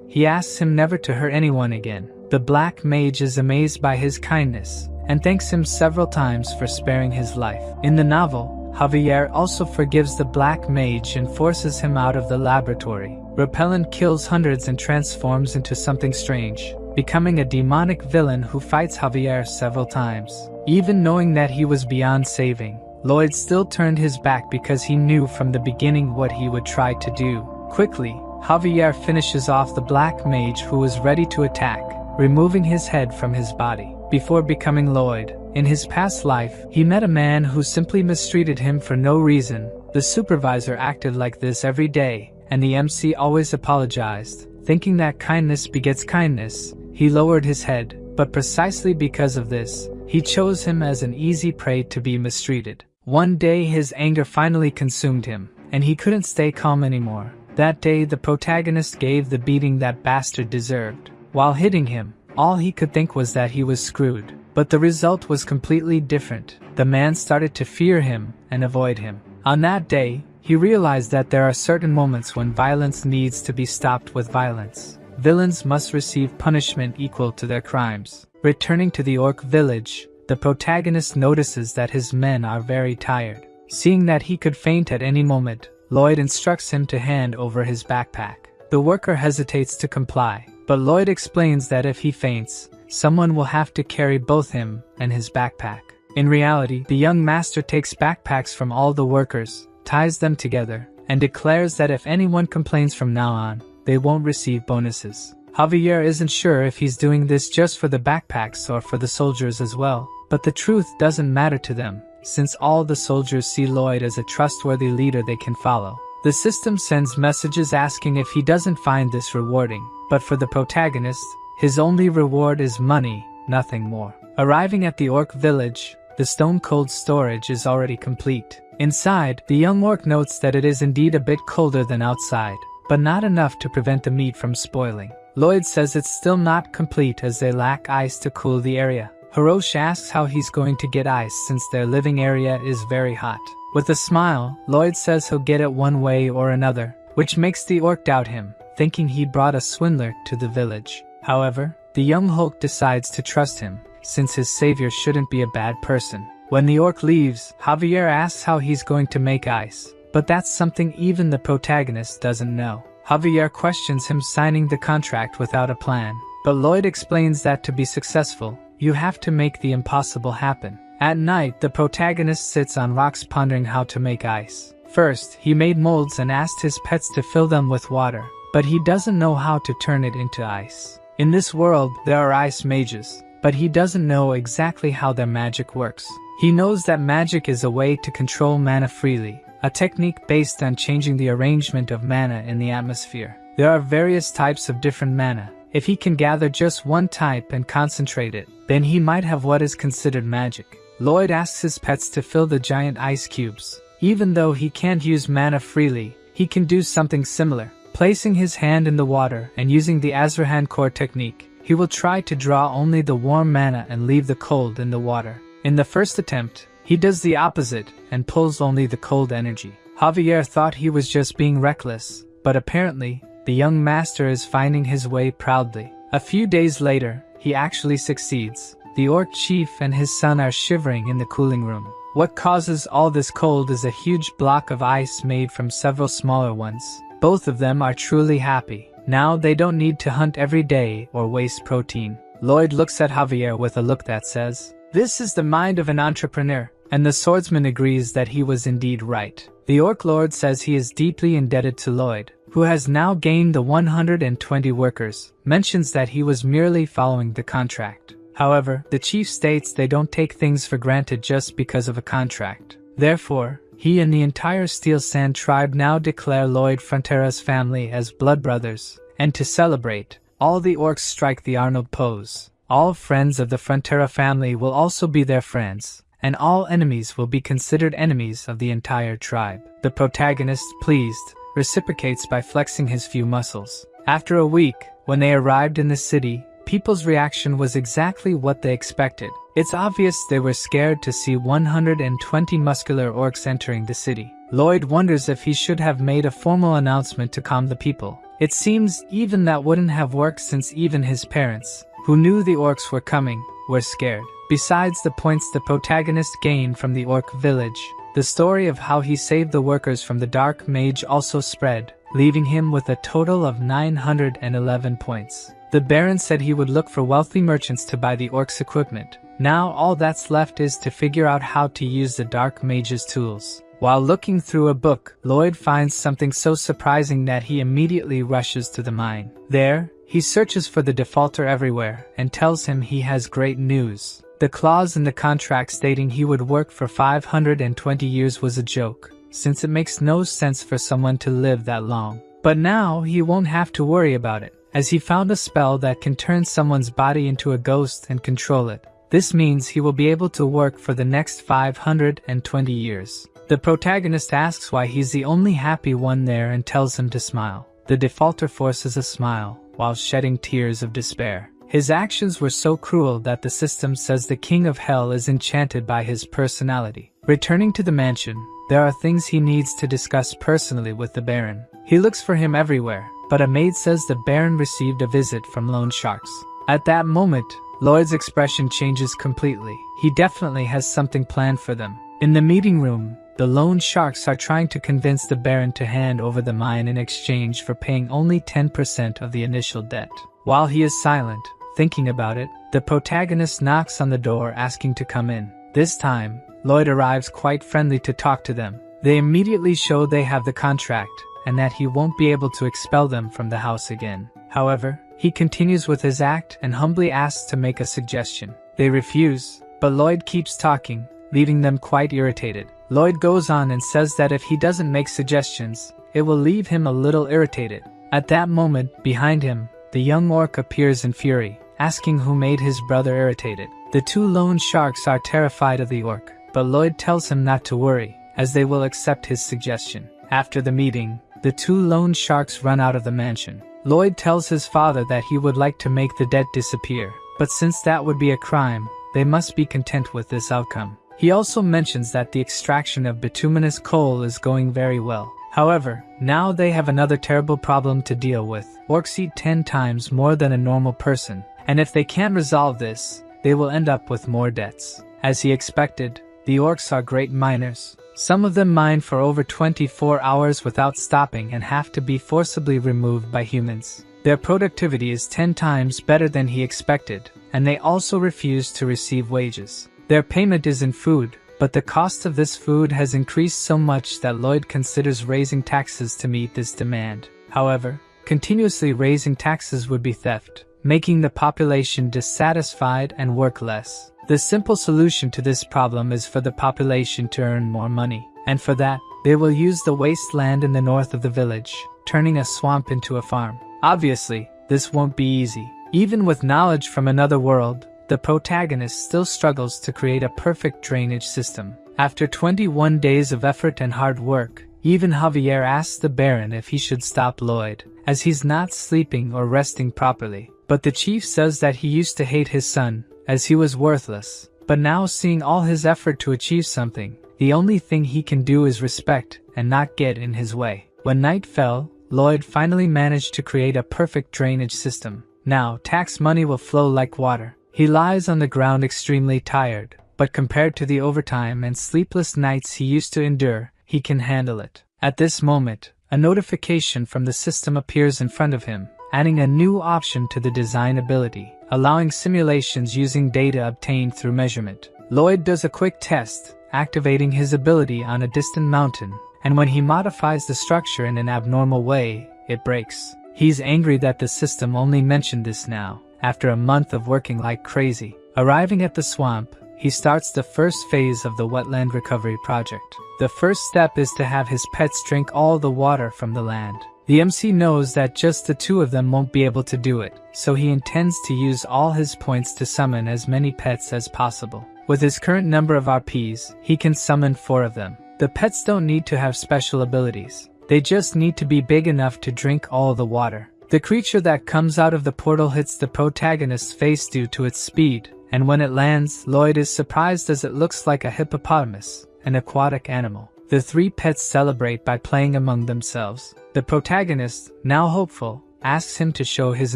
he asks him never to hurt anyone again. The black mage is amazed by his kindness and thanks him several times for sparing his life. In the novel, Javier also forgives the black mage and forces him out of the laboratory. Repellent kills hundreds and transforms into something strange, becoming a demonic villain who fights Javier several times. Even knowing that he was beyond saving, Lloyd still turned his back because he knew from the beginning what he would try to do. Quickly, Javier finishes off the black mage who was ready to attack, removing his head from his body. Before becoming Lloyd, in his past life, he met a man who simply mistreated him for no reason. The supervisor acted like this every day, and the MC always apologized. Thinking that kindness begets kindness, he lowered his head, but precisely because of this, he chose him as an easy prey to be mistreated. One day his anger finally consumed him, and he couldn't stay calm anymore. That day the protagonist gave the beating that bastard deserved. While hitting him, all he could think was that he was screwed. But the result was completely different. The man started to fear him and avoid him. On that day, he realized that there are certain moments when violence needs to be stopped with violence. Villains must receive punishment equal to their crimes. Returning to the orc village, the protagonist notices that his men are very tired. Seeing that he could faint at any moment, Lloyd instructs him to hand over his backpack. The worker hesitates to comply, but Lloyd explains that if he faints, someone will have to carry both him and his backpack. In reality, the young master takes backpacks from all the workers, ties them together, and declares that if anyone complains from now on, they won't receive bonuses. Javier isn't sure if he's doing this just for the backpacks or for the soldiers as well, but the truth doesn't matter to them, since all the soldiers see Lloyd as a trustworthy leader they can follow. The system sends messages asking if he doesn't find this rewarding, but for the protagonist, his only reward is money, nothing more. Arriving at the orc village, the stone-cold storage is already complete. Inside, the young orc notes that it is indeed a bit colder than outside, but not enough to prevent the meat from spoiling. Lloyd says it's still not complete as they lack ice to cool the area. Hirosh asks how he's going to get ice since their living area is very hot. With a smile, Lloyd says he'll get it one way or another, which makes the orc doubt him, thinking he brought a swindler to the village. However, the young Hulk decides to trust him, since his savior shouldn't be a bad person. When the orc leaves, Javier asks how he's going to make ice, but that's something even the protagonist doesn't know. Javier questions him signing the contract without a plan, but Lloyd explains that to be successful, you have to make the impossible happen. At night, the protagonist sits on rocks pondering how to make ice. First, he made molds and asked his pets to fill them with water, but he doesn't know how to turn it into ice. In this world, there are ice mages, but he doesn't know exactly how their magic works. He knows that magic is a way to control mana freely, a technique based on changing the arrangement of mana in the atmosphere. There are various types of different mana. If he can gather just one type and concentrate it, then he might have what is considered magic. Lloyd asks his pets to fill the giant ice cubes. Even though he can't use mana freely, he can do something similar. Placing his hand in the water and using the Azrahan core technique, he will try to draw only the warm mana and leave the cold in the water. In the first attempt, he does the opposite and pulls only the cold energy. Javier thought he was just being reckless, but apparently, the young master is finding his way proudly. A few days later, he actually succeeds. The orc chief and his son are shivering in the cooling room. What causes all this cold is a huge block of ice made from several smaller ones. Both of them are truly happy. Now they don't need to hunt every day or waste protein. Lloyd looks at Javier with a look that says, "This is the mind of an entrepreneur," and the swordsman agrees that he was indeed right. The orc lord says he is deeply indebted to Lloyd, who has now gained the 120 workers, mentions that he was merely following the contract. However, the chief states they don't take things for granted just because of a contract. Therefore, he and the entire Steel Sand tribe now declare Lloyd Frontera's family as blood brothers, and to celebrate, all the orcs strike the Arnold pose. All friends of the Frontera family will also be their friends, and all enemies will be considered enemies of the entire tribe. The protagonist, pleased, reciprocates by flexing his few muscles. After a week, when they arrived in the city, people's reaction was exactly what they expected. It's obvious they were scared to see 120 muscular orcs entering the city. Lloyd wonders if he should have made a formal announcement to calm the people. It seems even that wouldn't have worked since even his parents, who knew the orcs were coming, were scared. Besides the points the protagonist gained from the orc village, the story of how he saved the workers from the dark mage also spread, leaving him with a total of 911 points. The Baron said he would look for wealthy merchants to buy the orcs' equipment. Now all that's left is to figure out how to use the dark mage's tools. While looking through a book, Lloyd finds something so surprising that he immediately rushes to the mine. There, he searches for the defaulter everywhere and tells him he has great news. The clause in the contract stating he would work for 520 years was a joke, since it makes no sense for someone to live that long. But now he won't have to worry about it, as he found a spell that can turn someone's body into a ghost and control it. This means he will be able to work for the next 520 years. The protagonist asks why he's the only happy one there and tells him to smile. The defaulter forces a smile, while shedding tears of despair. His actions were so cruel that the system says the king of hell is enchanted by his personality. Returning to the mansion, there are things he needs to discuss personally with the Baron. He looks for him everywhere, but a maid says the Baron received a visit from loan sharks. At that moment, Lloyd's expression changes completely. He definitely has something planned for them. In the meeting room, the loan sharks are trying to convince the Baron to hand over the mine in exchange for paying only 10% of the initial debt. While he is silent, thinking about it, the protagonist knocks on the door asking to come in. This time, Lloyd arrives quite friendly to talk to them. They immediately show they have the contract, and that he won't be able to expel them from the house again. However, he continues with his act and humbly asks to make a suggestion. They refuse, but Lloyd keeps talking, leaving them quite irritated. Lloyd goes on and says that if he doesn't make suggestions, it will leave him a little irritated. At that moment, behind him, the young orc appears in fury, asking who made his brother irritated. The two loan sharks are terrified of the orc, but Lloyd tells him not to worry, as they will accept his suggestion. After the meeting, the two loan sharks run out of the mansion. Lloyd tells his father that he would like to make the debt disappear, but since that would be a crime, they must be content with this outcome. He also mentions that the extraction of bituminous coal is going very well. However, now they have another terrible problem to deal with. Orcs eat 10 times more than a normal person, and if they can't resolve this, they will end up with more debts. As he expected, the orcs are great miners. Some of them mine for over 24 hours without stopping and have to be forcibly removed by humans. Their productivity is 10 times better than he expected, and they also refuse to receive wages. Their payment is in food, but the cost of this food has increased so much that Lloyd considers raising taxes to meet this demand. However, continuously raising taxes would be theft, making the population dissatisfied and work less. The simple solution to this problem is for the population to earn more money, and for that, they will use the wasteland in the north of the village, turning a swamp into a farm. Obviously, this won't be easy. Even with knowledge from another world, the protagonist still struggles to create a perfect drainage system. After 21 days of effort and hard work, even Javier asks the Baron if he should stop Lloyd, as he's not sleeping or resting properly. But the chief says that he used to hate his son, as he was worthless. But now seeing all his effort to achieve something, the only thing he can do is respect and not get in his way. When night fell, Lloyd finally managed to create a perfect drainage system. Now, tax money will flow like water. He lies on the ground extremely tired, but compared to the overtime and sleepless nights he used to endure, he can handle it. At this moment, a notification from the system appears in front of him, adding a new option to the design ability, allowing simulations using data obtained through measurement. Lloyd does a quick test, activating his ability on a distant mountain, and when he modifies the structure in an abnormal way, it breaks. He's angry that the system only mentioned this now, after a month of working like crazy. Arriving at the swamp, he starts the first phase of the wetland recovery project. The first step is to have his pets drink all the water from the land. The MC knows that just the two of them won't be able to do it, so he intends to use all his points to summon as many pets as possible. With his current number of RPs, he can summon 4 of them. The pets don't need to have special abilities. They just need to be big enough to drink all the water. The creature that comes out of the portal hits the protagonist's face due to its speed, and when it lands, Lloyd is surprised as it looks like a hippopotamus, an aquatic animal. The 3 pets celebrate by playing among themselves. The protagonist, now hopeful, asks him to show his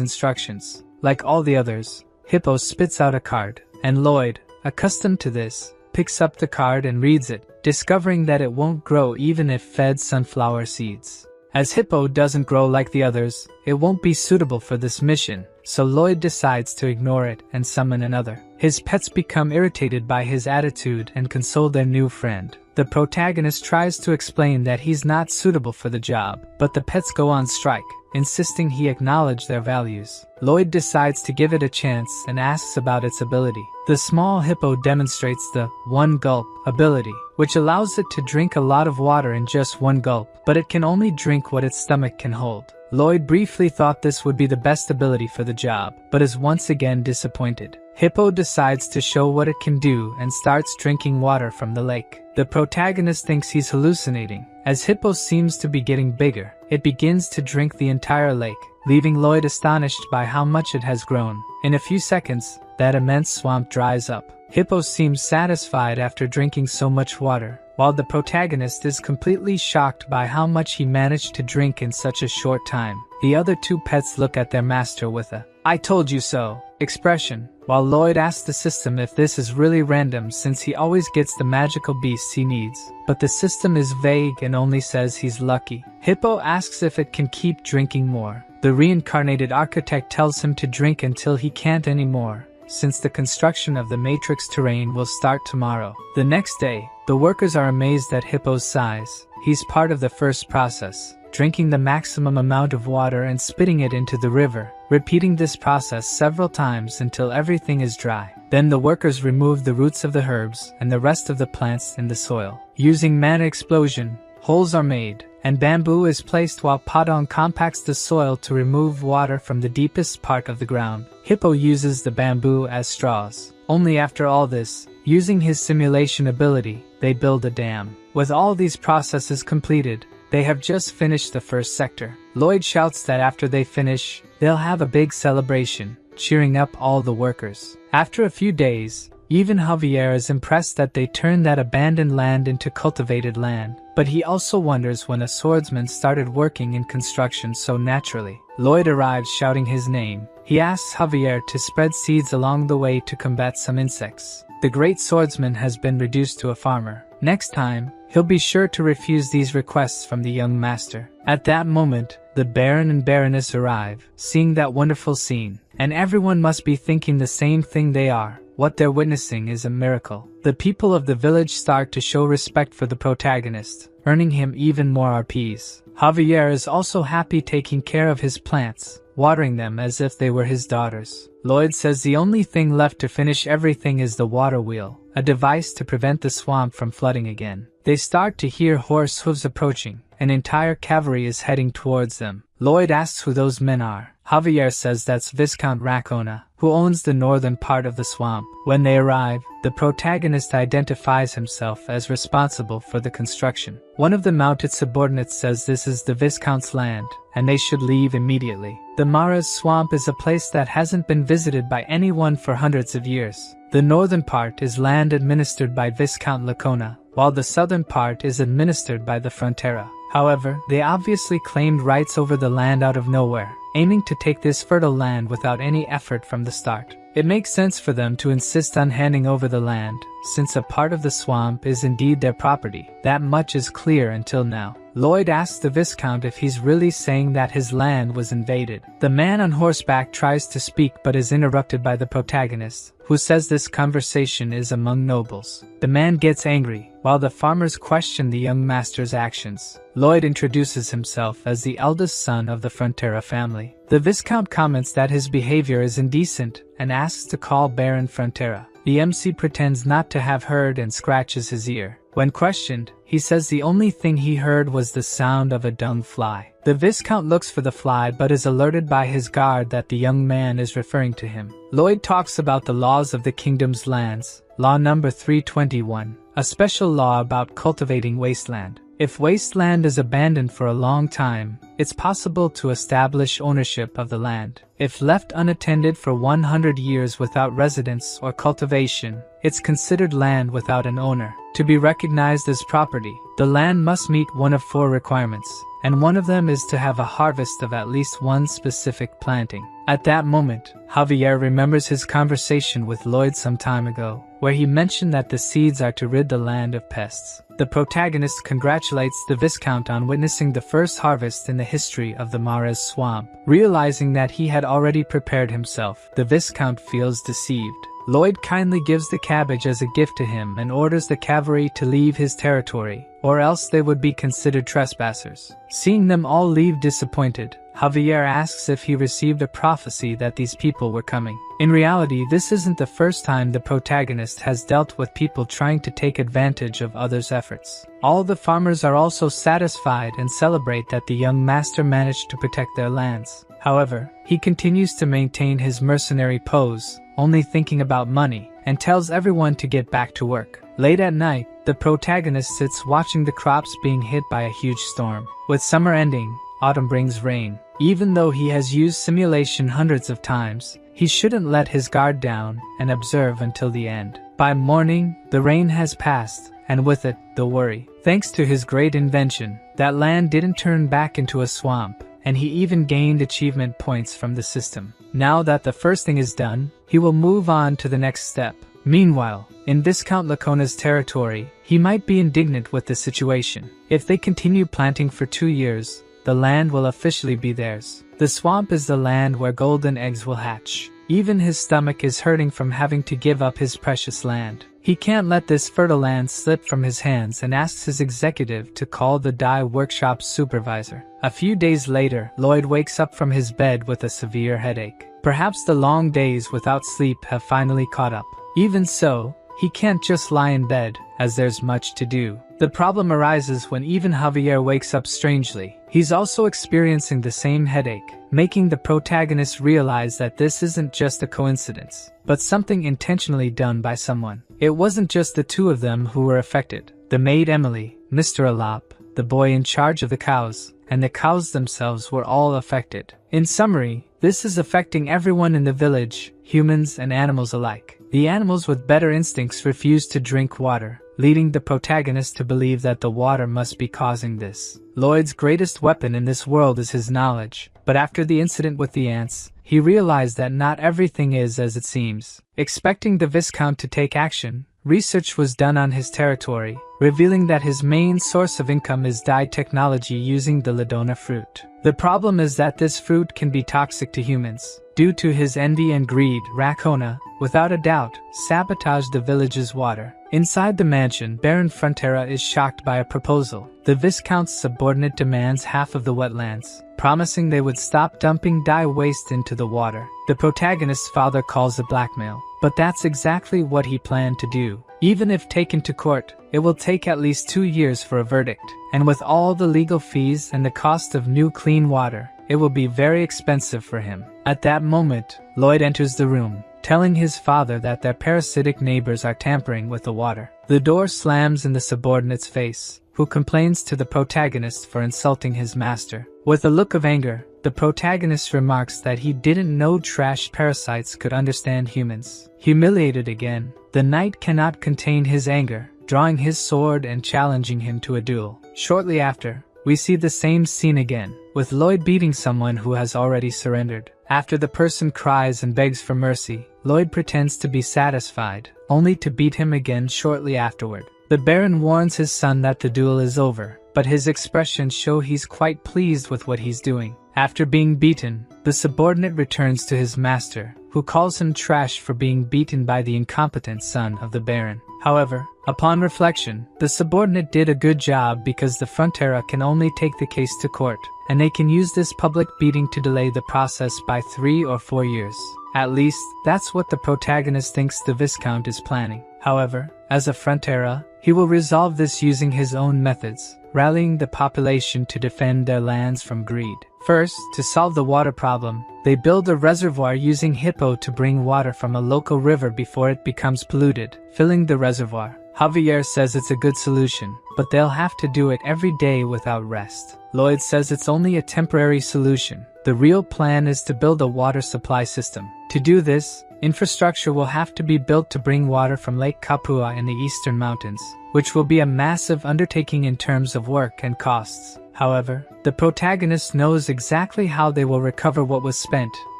instructions. Like all the others, Hippo spits out a card, and Lloyd, accustomed to this, picks up the card and reads it, discovering that it won't grow even if fed sunflower seeds. As Hippo doesn't grow like the others, it won't be suitable for this mission, so Lloyd decides to ignore it and summon another. His pets become irritated by his attitude and console their new friend. The The protagonist tries to explain that he's not suitable for the job, but the pets go on strike, insisting he acknowledge their values. Lloyd decides to give it a chance and asks about its ability. The small hippo demonstrates the one gulp ability, which allows it to drink a lot of water in just one gulp, but it can only drink what its stomach can hold. Lloyd briefly thought this would be the best ability for the job, but is once again disappointed. Hippo decides to show what it can do and starts drinking water from the lake. The protagonist thinks he's hallucinating. As Hippo seems to be getting bigger, it begins to drink the entire lake, leaving Lloyd astonished by how much it has grown. In a few seconds, that immense swamp dries up. Hippo seems satisfied after drinking so much water, while the protagonist is completely shocked by how much he managed to drink in such a short time. The other two pets look at their master with a "I told you so" expression, while Lloyd asks the system if this is really random since he always gets the magical beasts he needs, but the system is vague and only says he's lucky. Hippo asks if it can keep drinking more. The reincarnated architect tells him to drink until he can't anymore, since the construction of the Matrix terrain will start tomorrow. The next day, the workers are amazed at Hippo's size. He's part of the first process, drinking the maximum amount of water and spitting it into the river, repeating this process several times until everything is dry. Then the workers remove the roots of the herbs and the rest of the plants in the soil. Using mana explosion, holes are made, and bamboo is placed while Padong compacts the soil to remove water from the deepest part of the ground. Hippo uses the bamboo as straws. Only after all this, using his simulation ability, they build a dam. With all these processes completed, they have just finished the first sector. Lloyd shouts that after they finish, they'll have a big celebration, cheering up all the workers. After a few days, even Javier is impressed that they turned that abandoned land into cultivated land, but he also wonders when a swordsman started working in construction so naturally. Lloyd arrives shouting his name. He asks Javier to spread seeds along the way to combat some insects. The great swordsman has been reduced to a farmer. Next time, he'll be sure to refuse these requests from the young master. At that moment, the Baron and Baroness arrive, seeing that wonderful scene, and everyone must be thinking the same thing they are. What they're witnessing is a miracle. The people of the village start to show respect for the protagonist, earning him even more RPs. Javier is also happy taking care of his plants, watering them as if they were his daughters. Lloyd says the only thing left to finish everything is the water wheel, a device to prevent the swamp from flooding again. They start to hear horse hooves approaching. An entire cavalry is heading towards them. Lloyd asks who those men are. Javier says that's Viscount Racona, who owns the northern part of the swamp. When they arrive, the protagonist identifies himself as responsible for the construction. One of the mounted subordinates says this is the Viscount's land, and they should leave immediately. The Mara's swamp is a place that hasn't been visited by anyone for hundreds of years. The northern part is land administered by Viscount Lacona, while the southern part is administered by the Frontera. However, they obviously claimed rights over the land out of nowhere, aiming to take this fertile land without any effort from the start. It makes sense for them to insist on handing over the land, since a part of the swamp is indeed their property. That much is clear until now. Lloyd asks the Viscount if he's really saying that his land was invaded. The man on horseback tries to speak but is interrupted by the protagonist, who says this conversation is among nobles. The man gets angry, while the farmers question the young master's actions. Lloyd introduces himself as the eldest son of the Frontera family. The Viscount comments that his behavior is indecent and asks to call Baron Frontera. The MC pretends not to have heard and scratches his ear. When questioned, he says the only thing he heard was the sound of a dung fly. The Viscount looks for the fly but is alerted by his guard that the young man is referring to him. Lloyd talks about the laws of the kingdom's lands, Law number 321, a special law about cultivating wasteland. If wasteland is abandoned for a long time, it's possible to establish ownership of the land. If left unattended for 100 years without residence or cultivation, it's considered land without an owner. To be recognized as property, the land must meet one of 4 requirements, and one of them is to have a harvest of at least one specific planting. At that moment, Javier remembers his conversation with Lloyd some time ago, where he mentioned that the seeds are to rid the land of pests. The protagonist congratulates the Viscount on witnessing the first harvest in the history of the Mares swamp. Realizing that he had already prepared himself, the Viscount feels deceived. Lloyd kindly gives the cabbage as a gift to him and orders the cavalry to leave his territory, or else they would be considered trespassers. Seeing them all leave disappointed, Javier asks if he received a prophecy that these people were coming. In reality, this isn't the first time the protagonist has dealt with people trying to take advantage of others' efforts. All the farmers are also satisfied and celebrate that the young master managed to protect their lands. However, he continues to maintain his mercenary pose, only thinking about money, and tells everyone to get back to work. Late at night, the protagonist sits watching the crops being hit by a huge storm. With summer ending, autumn brings rain. Even though he has used simulation hundreds of times, he shouldn't let his guard down and observe until the end. By morning, the rain has passed, and with it, the worry. Thanks to his great invention, that land didn't turn back into a swamp, and he even gained achievement points from the system. Now that the first thing is done, he will move on to the next step. Meanwhile, in Viscount Lacona's territory, he might be indignant with the situation. If they continue planting for 2 years, the land will officially be theirs. The swamp is the land where golden eggs will hatch. Even his stomach is hurting from having to give up his precious land. He can't let this fertile land slip from his hands and asks his executive to call the dye workshop supervisor. A few days later, Lloyd wakes up from his bed with a severe headache. Perhaps the long days without sleep have finally caught up. Even so, he can't just lie in bed, as there's much to do. The problem arises when even Javier wakes up strangely. He's also experiencing the same headache, making the protagonist realize that this isn't just a coincidence, but something intentionally done by someone. It wasn't just the two of them who were affected. The maid Emily, Mr. Alap, the boy in charge of the cows, and the cows themselves were all affected. In summary, this is affecting everyone in the village, humans and animals alike. The animals with better instincts refuse to drink water, leading the protagonist to believe that the water must be causing this. Lloyd's greatest weapon in this world is his knowledge, but after the incident with the ants, he realized that not everything is as it seems. Expecting the Viscount to take action, research was done on his territory, revealing that his main source of income is dye technology using the Ladona fruit. The problem is that this fruit can be toxic to humans. Due to his envy and greed, Racona, without a doubt, sabotaged the village's water. Inside the mansion, Baron Frontera is shocked by a proposal. The Viscount's subordinate demands half of the wetlands, promising they would stop dumping dye waste into the water. The protagonist's father calls it blackmail, but that's exactly what he planned to do. Even if taken to court, it will take at least 2 years for a verdict, and with all the legal fees and the cost of new clean water, it will be very expensive for him. At that moment, Lloyd enters the room, telling his father that their parasitic neighbors are tampering with the water. The door slams in the subordinate's face, who complains to the protagonist for insulting his master. With a look of anger, the protagonist remarks that he didn't know trash parasites could understand humans. Humiliated again, the knight cannot contain his anger, drawing his sword and challenging him to a duel. Shortly after, we see the same scene again, with Lloyd beating someone who has already surrendered. After the person cries and begs for mercy, Lloyd pretends to be satisfied, only to beat him again shortly afterward. The Baron warns his son that the duel is over, but his expressions show he's quite pleased with what he's doing. After being beaten, the subordinate returns to his master, who calls him trash for being beaten by the incompetent son of the Baron. However, upon reflection, the subordinate did a good job because the Frontera can only take the case to court, and they can use this public beating to delay the process by 3 or 4 years. At least, that's what the protagonist thinks the Viscount is planning. However, as a Frontera, he will resolve this using his own methods, rallying the population to defend their lands from greed. First, to solve the water problem, they build a reservoir using hippo to bring water from a local river before it becomes polluted, filling the reservoir. Javier says it's a good solution, but they'll have to do it every day without rest. Lloyd says it's only a temporary solution. The real plan is to build a water supply system. To do this, infrastructure will have to be built to bring water from Lake Kapua in the eastern mountains, which will be a massive undertaking in terms of work and costs. However, the protagonist knows exactly how they will recover what was spent,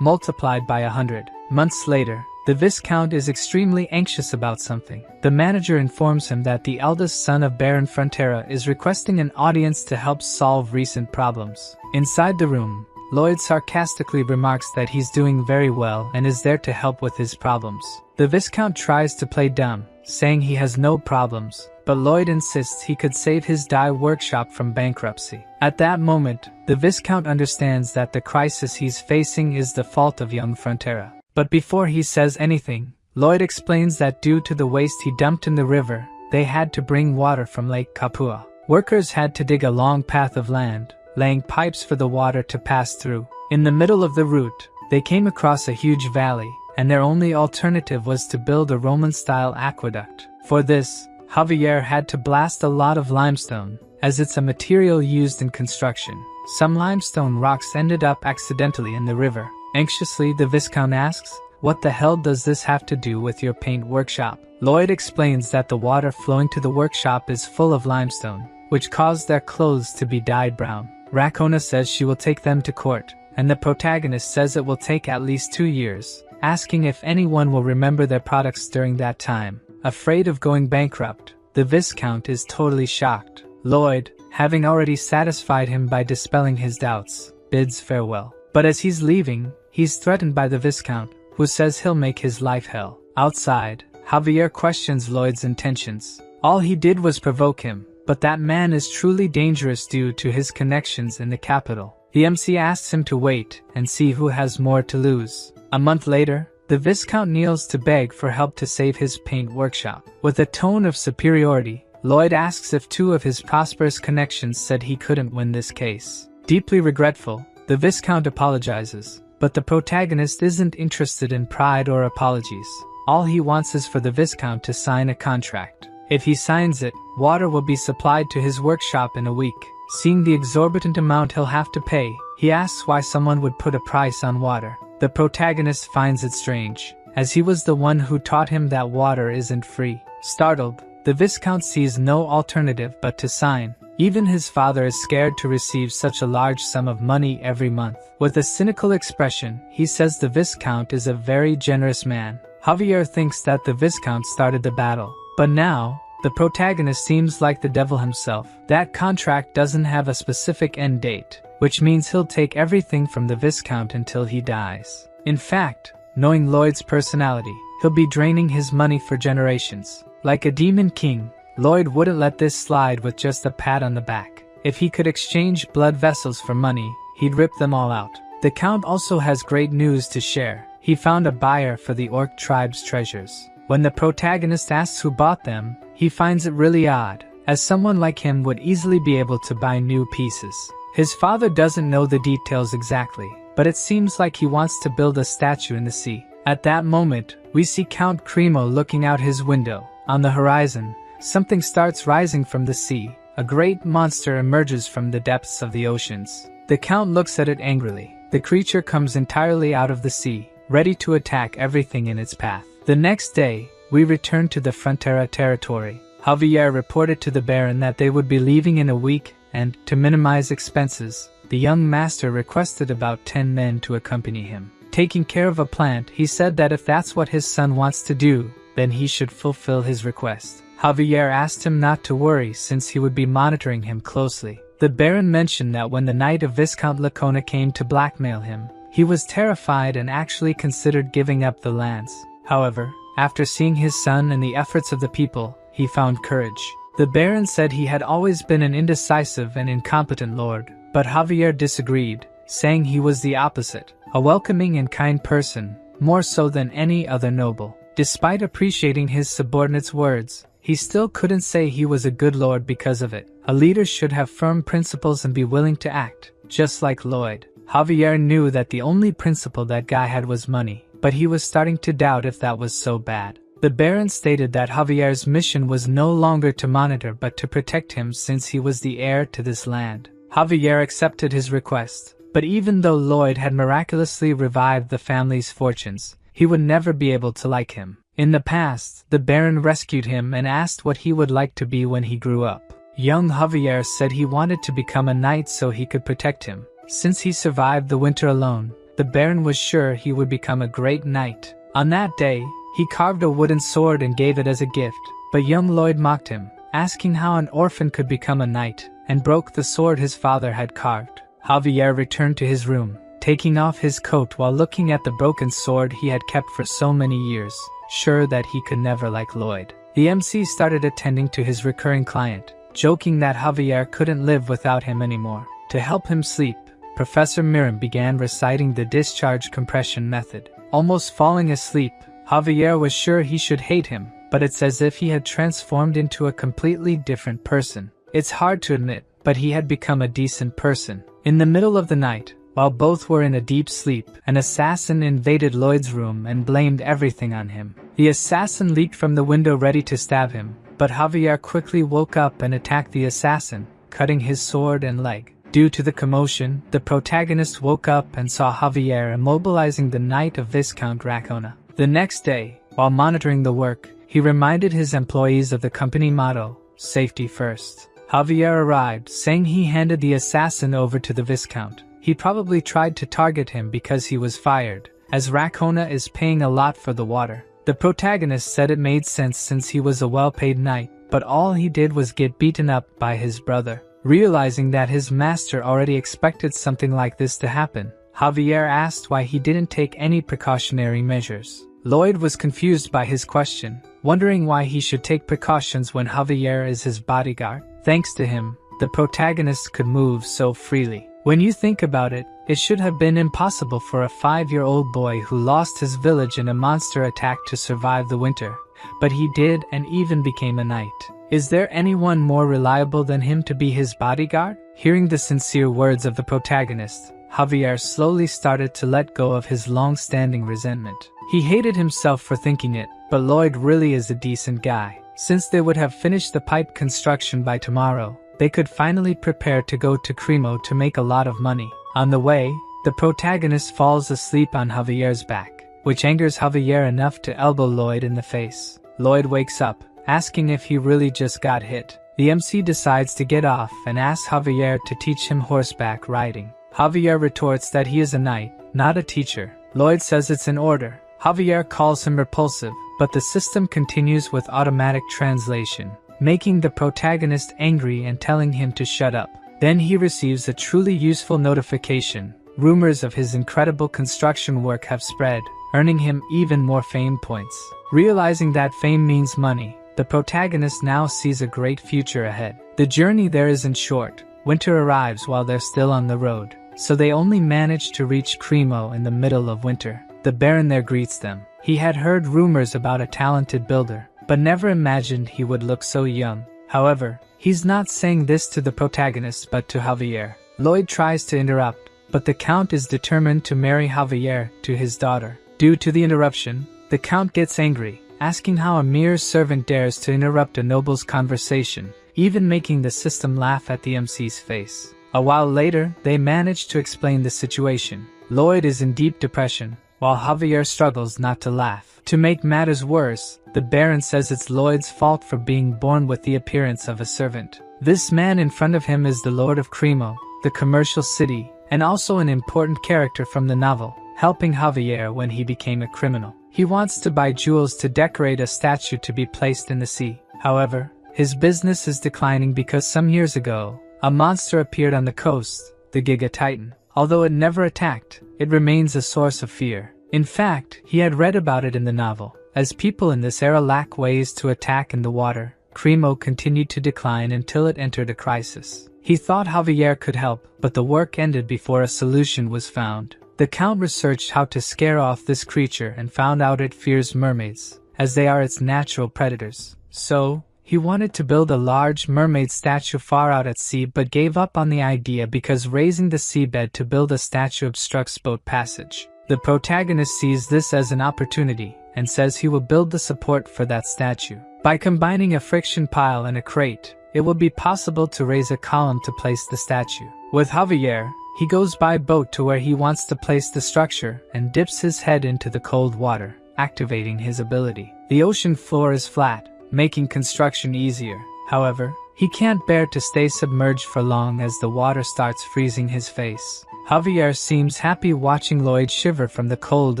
multiplied by 100. Months later, the Viscount is extremely anxious about something. The manager informs him that the eldest son of Baron Frontera is requesting an audience to help solve recent problems. Inside the room, Lloyd sarcastically remarks that he's doing very well and is there to help with his problems. The Viscount tries to play dumb, saying he has no problems, but Lloyd insists he could save his dye workshop from bankruptcy. At that moment, the Viscount understands that the crisis he's facing is the fault of young Frontera. But before he says anything, Lloyd explains that due to the waste he dumped in the river, they had to bring water from Lake Kapua. Workers had to dig a long path of land, laying pipes for the water to pass through. In the middle of the route, they came across a huge valley, and their only alternative was to build a Roman-style aqueduct. For this, Javier had to blast a lot of limestone, as it's a material used in construction. Some limestone rocks ended up accidentally in the river. Anxiously, the Viscount asks, "What the hell does this have to do with your paint workshop?" Lloyd explains that the water flowing to the workshop is full of limestone, which caused their clothes to be dyed brown. Rakona says she will take them to court, and the protagonist says it will take at least 2 years, asking if anyone will remember their products during that time. Afraid of going bankrupt, the Viscount is totally shocked. Lloyd, having already satisfied him by dispelling his doubts, bids farewell. But as he's leaving, he's threatened by the Viscount, who says he'll make his life hell. Outside, Javier questions Lloyd's intentions. All he did was provoke him, but that man is truly dangerous due to his connections in the capital. The MC asks him to wait and see who has more to lose. A month later, the Viscount kneels to beg for help to save his paint workshop. With a tone of superiority, Lloyd asks if 2 of his prosperous connections said he couldn't win this case. Deeply regretful, the Viscount apologizes, but the protagonist isn't interested in pride or apologies. All he wants is for the Viscount to sign a contract. If he signs it, water will be supplied to his workshop in a week. Seeing the exorbitant amount he'll have to pay, he asks why someone would put a price on water. The protagonist finds it strange, as he was the one who taught him that water isn't free. Startled, the Viscount sees no alternative but to sign. Even his father is scared to receive such a large sum of money every month. With a cynical expression, he says the Viscount is a very generous man. Javier thinks that the Viscount started the battle. But now, the protagonist seems like the devil himself. That contract doesn't have a specific end date, which means he'll take everything from the Viscount until he dies. In fact, knowing Lloyd's personality, he'll be draining his money for generations. Like a demon king, Lloyd wouldn't let this slide with just a pat on the back. If he could exchange blood vessels for money, he'd rip them all out. The Count also has great news to share. He found a buyer for the Orc tribe's treasures. When the protagonist asks who bought them, he finds it really odd, as someone like him would easily be able to buy new pieces. His father doesn't know the details exactly, but it seems like he wants to build a statue in the sea. At that moment, we see Count Cremo looking out his window. On the horizon, something starts rising from the sea. A great monster emerges from the depths of the oceans. The Count looks at it angrily. The creature comes entirely out of the sea, ready to attack everything in its path. The next day, we return to the Frontera territory. Javier reported to the Baron that they would be leaving in a week, and, to minimize expenses, the young master requested about 10 men to accompany him. Taking care of a plant, he said that if that's what his son wants to do, then he should fulfill his request. Javier asked him not to worry since he would be monitoring him closely. The Baron mentioned that when the night of Viscount Lacona came to blackmail him, he was terrified and actually considered giving up the lands. However, after seeing his son and the efforts of the people, he found courage. The Baron said he had always been an indecisive and incompetent lord, but Javier disagreed, saying he was the opposite, a welcoming and kind person, more so than any other noble. Despite appreciating his subordinate's words, he still couldn't say he was a good lord because of it. A leader should have firm principles and be willing to act, just like Lloyd. Javier knew that the only principle that guy had was money, but he was starting to doubt if that was so bad. The Baron stated that Javier's mission was no longer to monitor but to protect him since he was the heir to this land. Javier accepted his request, but even though Lloyd had miraculously revived the family's fortunes, he would never be able to like him. In the past, the Baron rescued him and asked what he would like to be when he grew up. Young Javier said he wanted to become a knight so he could protect him. Since he survived the winter alone, the Baron was sure he would become a great knight. On that day, he carved a wooden sword and gave it as a gift, but young Lloyd mocked him, asking how an orphan could become a knight, and broke the sword his father had carved. Javier returned to his room, taking off his coat while looking at the broken sword he had kept for so many years, sure that he could never like Lloyd. The MC started attending to his recurring client, joking that Javier couldn't live without him anymore. To help him sleep, Professor Miram began reciting the discharge compression method. Almost falling asleep, Javier was sure he should hate him, but it's as if he had transformed into a completely different person. It's hard to admit, but he had become a decent person. In the middle of the night, while both were in a deep sleep, an assassin invaded Lloyd's room and blamed everything on him. The assassin leaped from the window ready to stab him, but Javier quickly woke up and attacked the assassin, cutting his sword and leg. Due to the commotion, the protagonist woke up and saw Javier immobilizing the knight of Viscount Racona. The next day, while monitoring the work, he reminded his employees of the company motto, "Safety first." Javier arrived, saying he handed the assassin over to the Viscount. He probably tried to target him because he was fired, as Racona is paying a lot for the water. The protagonist said it made sense since he was a well-paid knight, but all he did was get beaten up by his brother. Realizing that his master already expected something like this to happen, Javier asked why he didn't take any precautionary measures. Lloyd was confused by his question, wondering why he should take precautions when Javier is his bodyguard. Thanks to him, the protagonist could move so freely. When you think about it, it should have been impossible for a 5-year-old boy who lost his village in a monster attack to survive the winter. But he did and even became a knight. Is there anyone more reliable than him to be his bodyguard? Hearing the sincere words of the protagonist, Javier slowly started to let go of his long-standing resentment. He hated himself for thinking it, but Lloyd really is a decent guy. Since they would have finished the pipe construction by tomorrow, they could finally prepare to go to Cremo to make a lot of money. On the way, the protagonist falls asleep on Javier's back, which angers Javier enough to elbow Lloyd in the face. Lloyd wakes up, asking if he really just got hit. The MC decides to get off and asks Javier to teach him horseback riding. Javier retorts that he is a knight, not a teacher. Lloyd says it's an order. Javier calls him repulsive, but the system continues with automatic translation, making the protagonist angry and telling him to shut up. Then he receives a truly useful notification. Rumors of his incredible construction work have spread, earning him even more fame points. Realizing that fame means money, the protagonist now sees a great future ahead. The journey there isn't short. Winter arrives while they're still on the road, so they only manage to reach Cremo in the middle of winter. The Baron there greets them. He had heard rumors about a talented builder, but never imagined he would look so young. However, he's not saying this to the protagonist but to Javier. Lloyd tries to interrupt, but the Count is determined to marry Javier to his daughter. Due to the interruption, the Count gets angry, asking how a mere servant dares to interrupt a noble's conversation, even making the system laugh at the MC's face. A while later, they manage to explain the situation. Lloyd is in deep depression, while Javier struggles not to laugh. To make matters worse, the Baron says it's Lloyd's fault for being born with the appearance of a servant. This man in front of him is the Lord of Cremo, the commercial city, and also an important character from the novel, helping Javier when he became a criminal. He wants to buy jewels to decorate a statue to be placed in the sea. However, his business is declining because some years ago, a monster appeared on the coast, the Giga Titan. Although it never attacked, it remains a source of fear. In fact, he had read about it in the novel. As people in this era lack ways to attack in the water, Cremo continued to decline until it entered a crisis. He thought Javier could help, but the work ended before a solution was found. The Count researched how to scare off this creature and found out it fears mermaids, as they are its natural predators. So, he wanted to build a large mermaid statue far out at sea but gave up on the idea because raising the seabed to build a statue obstructs boat passage. The protagonist sees this as an opportunity and says he will build the support for that statue. By combining a friction pile and a crate, it will be possible to raise a column to place the statue. With Javier, he goes by boat to where he wants to place the structure and dips his head into the cold water, activating his ability. The ocean floor is flat, making construction easier. However, he can't bear to stay submerged for long as the water starts freezing his face. Javier seems happy watching Lloyd shiver from the cold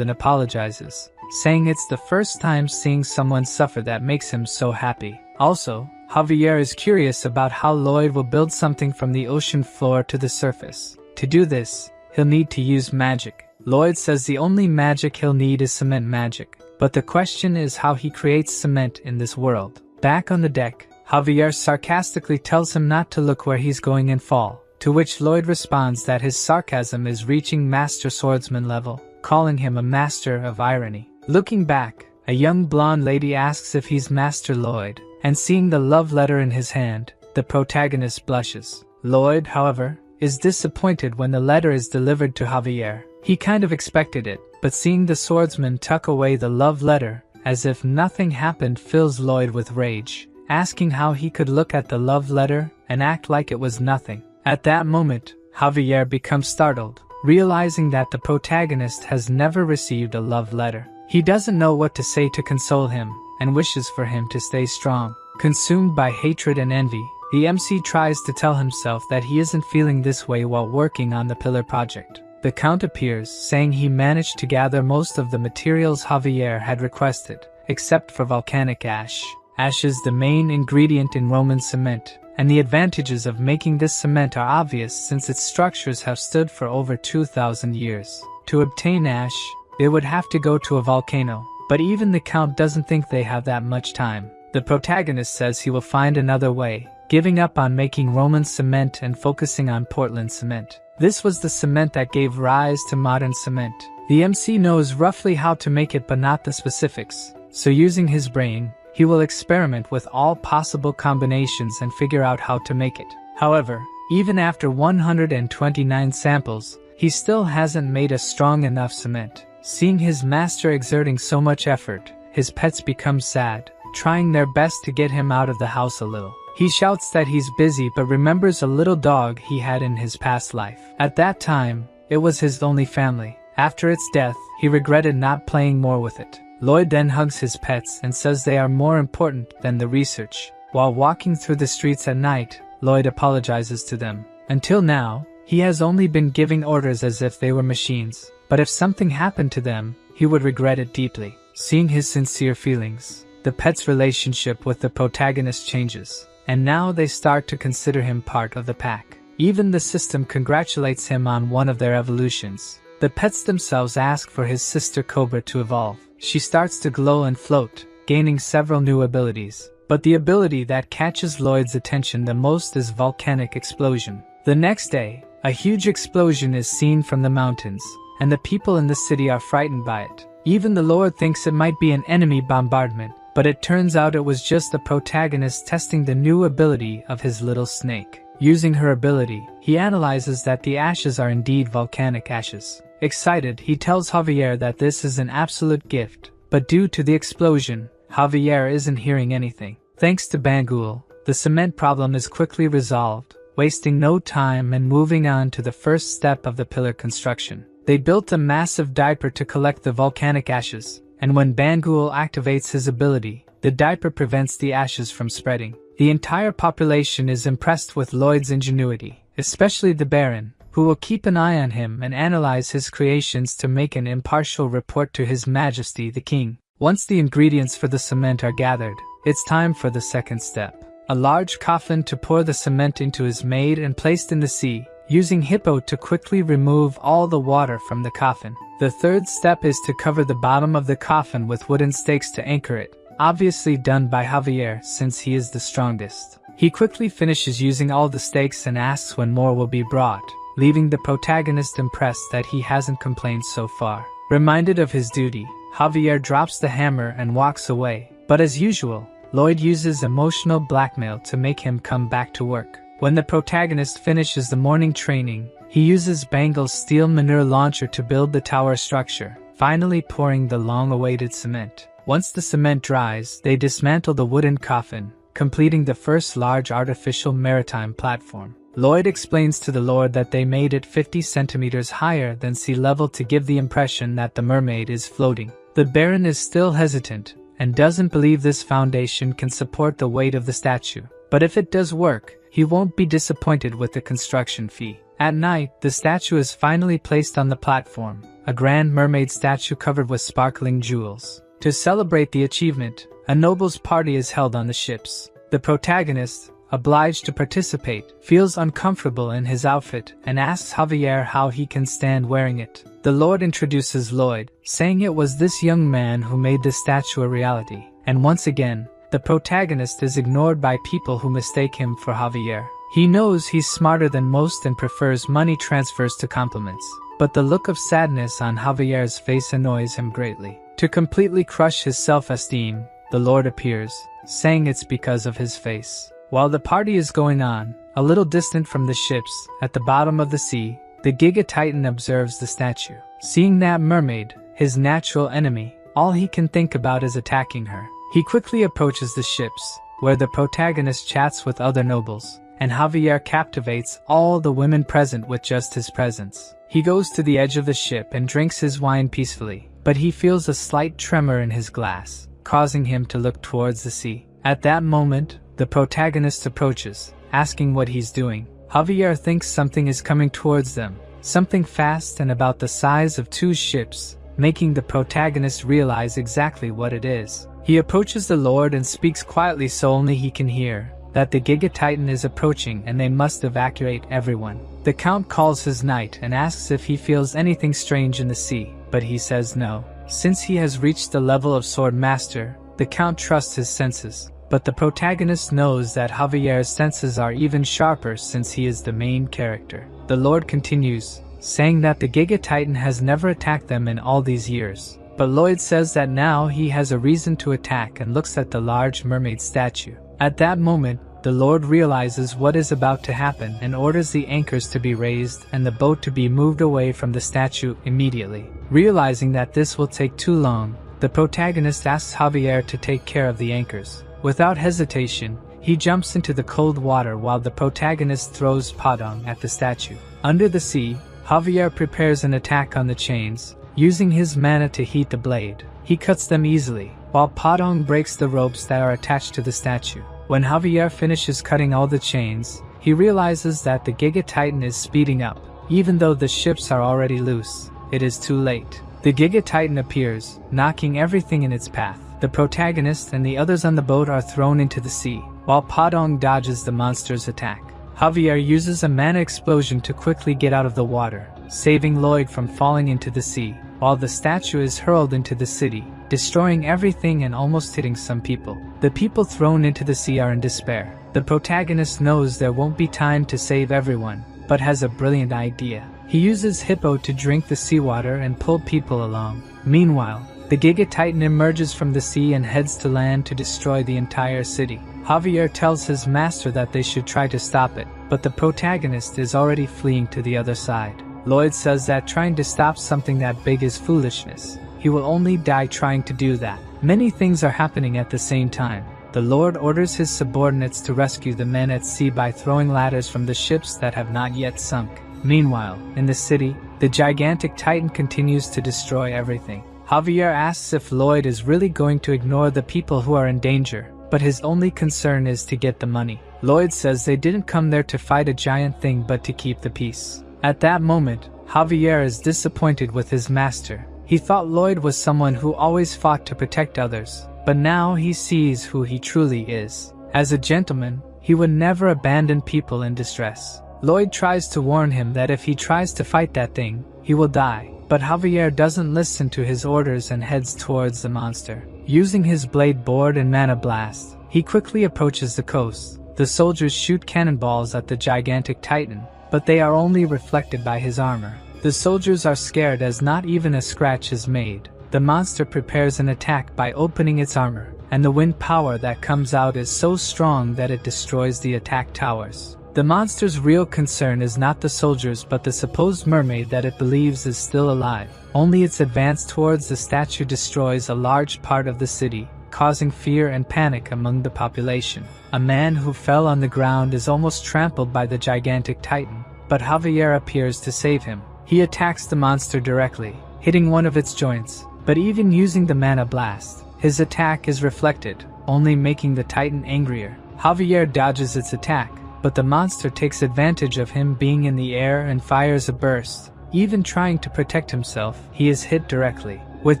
and apologizes, saying it's the first time seeing someone suffer that makes him so happy. Also, Javier is curious about how Lloyd will build something from the ocean floor to the surface. To do this, he'll need to use magic. Lloyd says the only magic he'll need is cement magic, but the question is how he creates cement in this world. Back on the deck, Javier sarcastically tells him not to look where he's going and fall, to which Lloyd responds that his sarcasm is reaching master swordsman level, calling him a master of irony. Looking back, a young blonde lady asks if he's Master Lloyd, and seeing the love letter in his hand, the protagonist blushes. Lloyd, however, is disappointed when the letter is delivered to Javier. He kind of expected it, but seeing the swordsman tuck away the love letter, as if nothing happened, fills Lloyd with rage, asking how he could look at the love letter and act like it was nothing. At that moment, Javier becomes startled, realizing that the protagonist has never received a love letter. He doesn't know what to say to console him, and wishes for him to stay strong. Consumed by hatred and envy, the MC tries to tell himself that he isn't feeling this way while working on the pillar project. The Count appears, saying he managed to gather most of the materials Javier had requested, except for volcanic ash. Ash is the main ingredient in Roman cement, and the advantages of making this cement are obvious since its structures have stood for over 2,000 years. To obtain ash, they would have to go to a volcano, but even the Count doesn't think they have that much time. The protagonist says he will find another way, giving up on making Roman cement and focusing on Portland cement. This was the cement that gave rise to modern cement. The MC knows roughly how to make it but not the specifics, so using his brain, he will experiment with all possible combinations and figure out how to make it. However, even after 129 samples, he still hasn't made a strong enough cement. Seeing his master exerting so much effort, his pets become sad, trying their best to get him out of the house a little. He shouts that he's busy but remembers a little dog he had in his past life. At that time, it was his only family. After its death, he regretted not playing more with it. Lloyd then hugs his pets and says they are more important than the research. While walking through the streets at night, Lloyd apologizes to them. Until now, he has only been giving orders as if they were machines, but if something happened to them, he would regret it deeply. Seeing his sincere feelings, the pet's relationship with the protagonist changes, and now they start to consider him part of the pack. Even the system congratulates him on one of their evolutions. The pets themselves ask for his sister Cobra to evolve. She starts to glow and float, gaining several new abilities. But the ability that catches Lloyd's attention the most is volcanic explosion. The next day, a huge explosion is seen from the mountains, and the people in the city are frightened by it. Even the Lord thinks it might be an enemy bombardment, but it turns out it was just the protagonist testing the new ability of his little snake. Using her ability, he analyzes that the ashes are indeed volcanic ashes. Excited, he tells Javier that this is an absolute gift, but due to the explosion, Javier isn't hearing anything. Thanks to Bangul, the cement problem is quickly resolved, wasting no time and moving on to the first step of the pillar construction. They built a massive diaper to collect the volcanic ashes, and when Bangul activates his ability, the diaper prevents the ashes from spreading. The entire population is impressed with Lloyd's ingenuity, especially the Baron, who will keep an eye on him and analyze his creations to make an impartial report to His Majesty the King. Once the ingredients for the cement are gathered, it's time for the second step. A large coffin to pour the cement into is made and placed in the sea, using Hippo to quickly remove all the water from the coffin. The third step is to cover the bottom of the coffin with wooden stakes to anchor it, obviously done by Javier since he is the strongest. He quickly finishes using all the stakes and asks when more will be brought, leaving the protagonist impressed that he hasn't complained so far. Reminded of his duty, Javier drops the hammer and walks away, but as usual, Lloyd uses emotional blackmail to make him come back to work. When the protagonist finishes the morning training, he uses Bangle's steel manure launcher to build the tower structure, finally pouring the long-awaited cement. Once the cement dries, they dismantle the wooden coffin, completing the first large artificial maritime platform. Lloyd explains to the Lord that they made it 50 centimeters higher than sea level to give the impression that the mermaid is floating. The Baron is still hesitant, and doesn't believe this foundation can support the weight of the statue. But if it does work, he won't be disappointed with the construction fee. At night, the statue is finally placed on the platform, a grand mermaid statue covered with sparkling jewels. To celebrate the achievement, a nobles' party is held on the ships. The protagonist, obliged to participate, feels uncomfortable in his outfit and asks Javier how he can stand wearing it. The Lord introduces Lloyd, saying it was this young man who made the statue a reality, and once again, the protagonist is ignored by people who mistake him for Javier. He knows he's smarter than most and prefers money transfers to compliments, but the look of sadness on Javier's face annoys him greatly. To completely crush his self-esteem, the Lord appears, saying it's because of his face. While the party is going on, a little distant from the ships, at the bottom of the sea, the Giga Titan observes the statue. Seeing that mermaid, his natural enemy, all he can think about is attacking her. He quickly approaches the ships, where the protagonist chats with other nobles, and Javier captivates all the women present with just his presence. He goes to the edge of the ship and drinks his wine peacefully, but he feels a slight tremor in his glass, causing him to look towards the sea. At that moment, the protagonist approaches, asking what he's doing. Javier thinks something is coming towards them, something fast and about the size of 2 ships, making the protagonist realize exactly what it is. He approaches the Lord and speaks quietly so only he can hear, that the Giga Titan is approaching and they must evacuate everyone. The Count calls his knight and asks if he feels anything strange in the sea, but he says no. Since he has reached the level of Sword Master, the Count trusts his senses, but the protagonist knows that Javier's senses are even sharper since he is the main character. The Lord continues, saying that the Giga Titan has never attacked them in all these years, but Lloyd says that now he has a reason to attack and looks at the large mermaid statue. At that moment, the Lord realizes what is about to happen and orders the anchors to be raised and the boat to be moved away from the statue immediately. Realizing that this will take too long, the protagonist asks Javier to take care of the anchors. Without hesitation, he jumps into the cold water while the protagonist throws Padang at the statue. Under the sea, Javier prepares an attack on the chains, using his mana to heat the blade. He cuts them easily, while Padang breaks the ropes that are attached to the statue. When Javier finishes cutting all the chains, he realizes that the Giga Titan is speeding up. Even though the ships are already loose, it is too late. The Giga Titan appears, knocking everything in its path. The protagonist and the others on the boat are thrown into the sea, while Padang dodges the monster's attack. Javier uses a mana explosion to quickly get out of the water, saving Lloyd from falling into the sea, while the statue is hurled into the city, destroying everything and almost hitting some people. The people thrown into the sea are in despair. The protagonist knows there won't be time to save everyone, but has a brilliant idea. He uses Hippo to drink the seawater and pull people along. Meanwhile, the Giga Titan emerges from the sea and heads to land to destroy the entire city. Javier tells his master that they should try to stop it, but the protagonist is already fleeing to the other side. Lloyd says that trying to stop something that big is foolishness. He will only die trying to do that. Many things are happening at the same time. The Lord orders his subordinates to rescue the men at sea by throwing ladders from the ships that have not yet sunk. Meanwhile, in the city, the gigantic Titan continues to destroy everything. Javier asks if Lloyd is really going to ignore the people who are in danger, but his only concern is to get the money. Lloyd says they didn't come there to fight a giant thing but to keep the peace. At that moment, Javier is disappointed with his master. He thought Lloyd was someone who always fought to protect others, but now he sees who he truly is. As a gentleman, he would never abandon people in distress. Lloyd tries to warn him that if he tries to fight that thing, he will die, but Javier doesn't listen to his orders and heads towards the monster. Using his blade board and mana blast, he quickly approaches the coast. The soldiers shoot cannonballs at the gigantic Titan, but they are only reflected by his armor. The soldiers are scared as not even a scratch is made. The monster prepares an attack by opening its armor, and the wind power that comes out is so strong that it destroys the attack towers. The monster's real concern is not the soldiers but the supposed mermaid that it believes is still alive. Only its advance towards the statue destroys a large part of the city, causing fear and panic among the population. A man who fell on the ground is almost trampled by the gigantic Titan, but Javier appears to save him. He attacks the monster directly, hitting one of its joints, but even using the mana blast, his attack is reflected, only making the Titan angrier. Javier dodges its attack, but the monster takes advantage of him being in the air and fires a burst. Even trying to protect himself, he is hit directly. With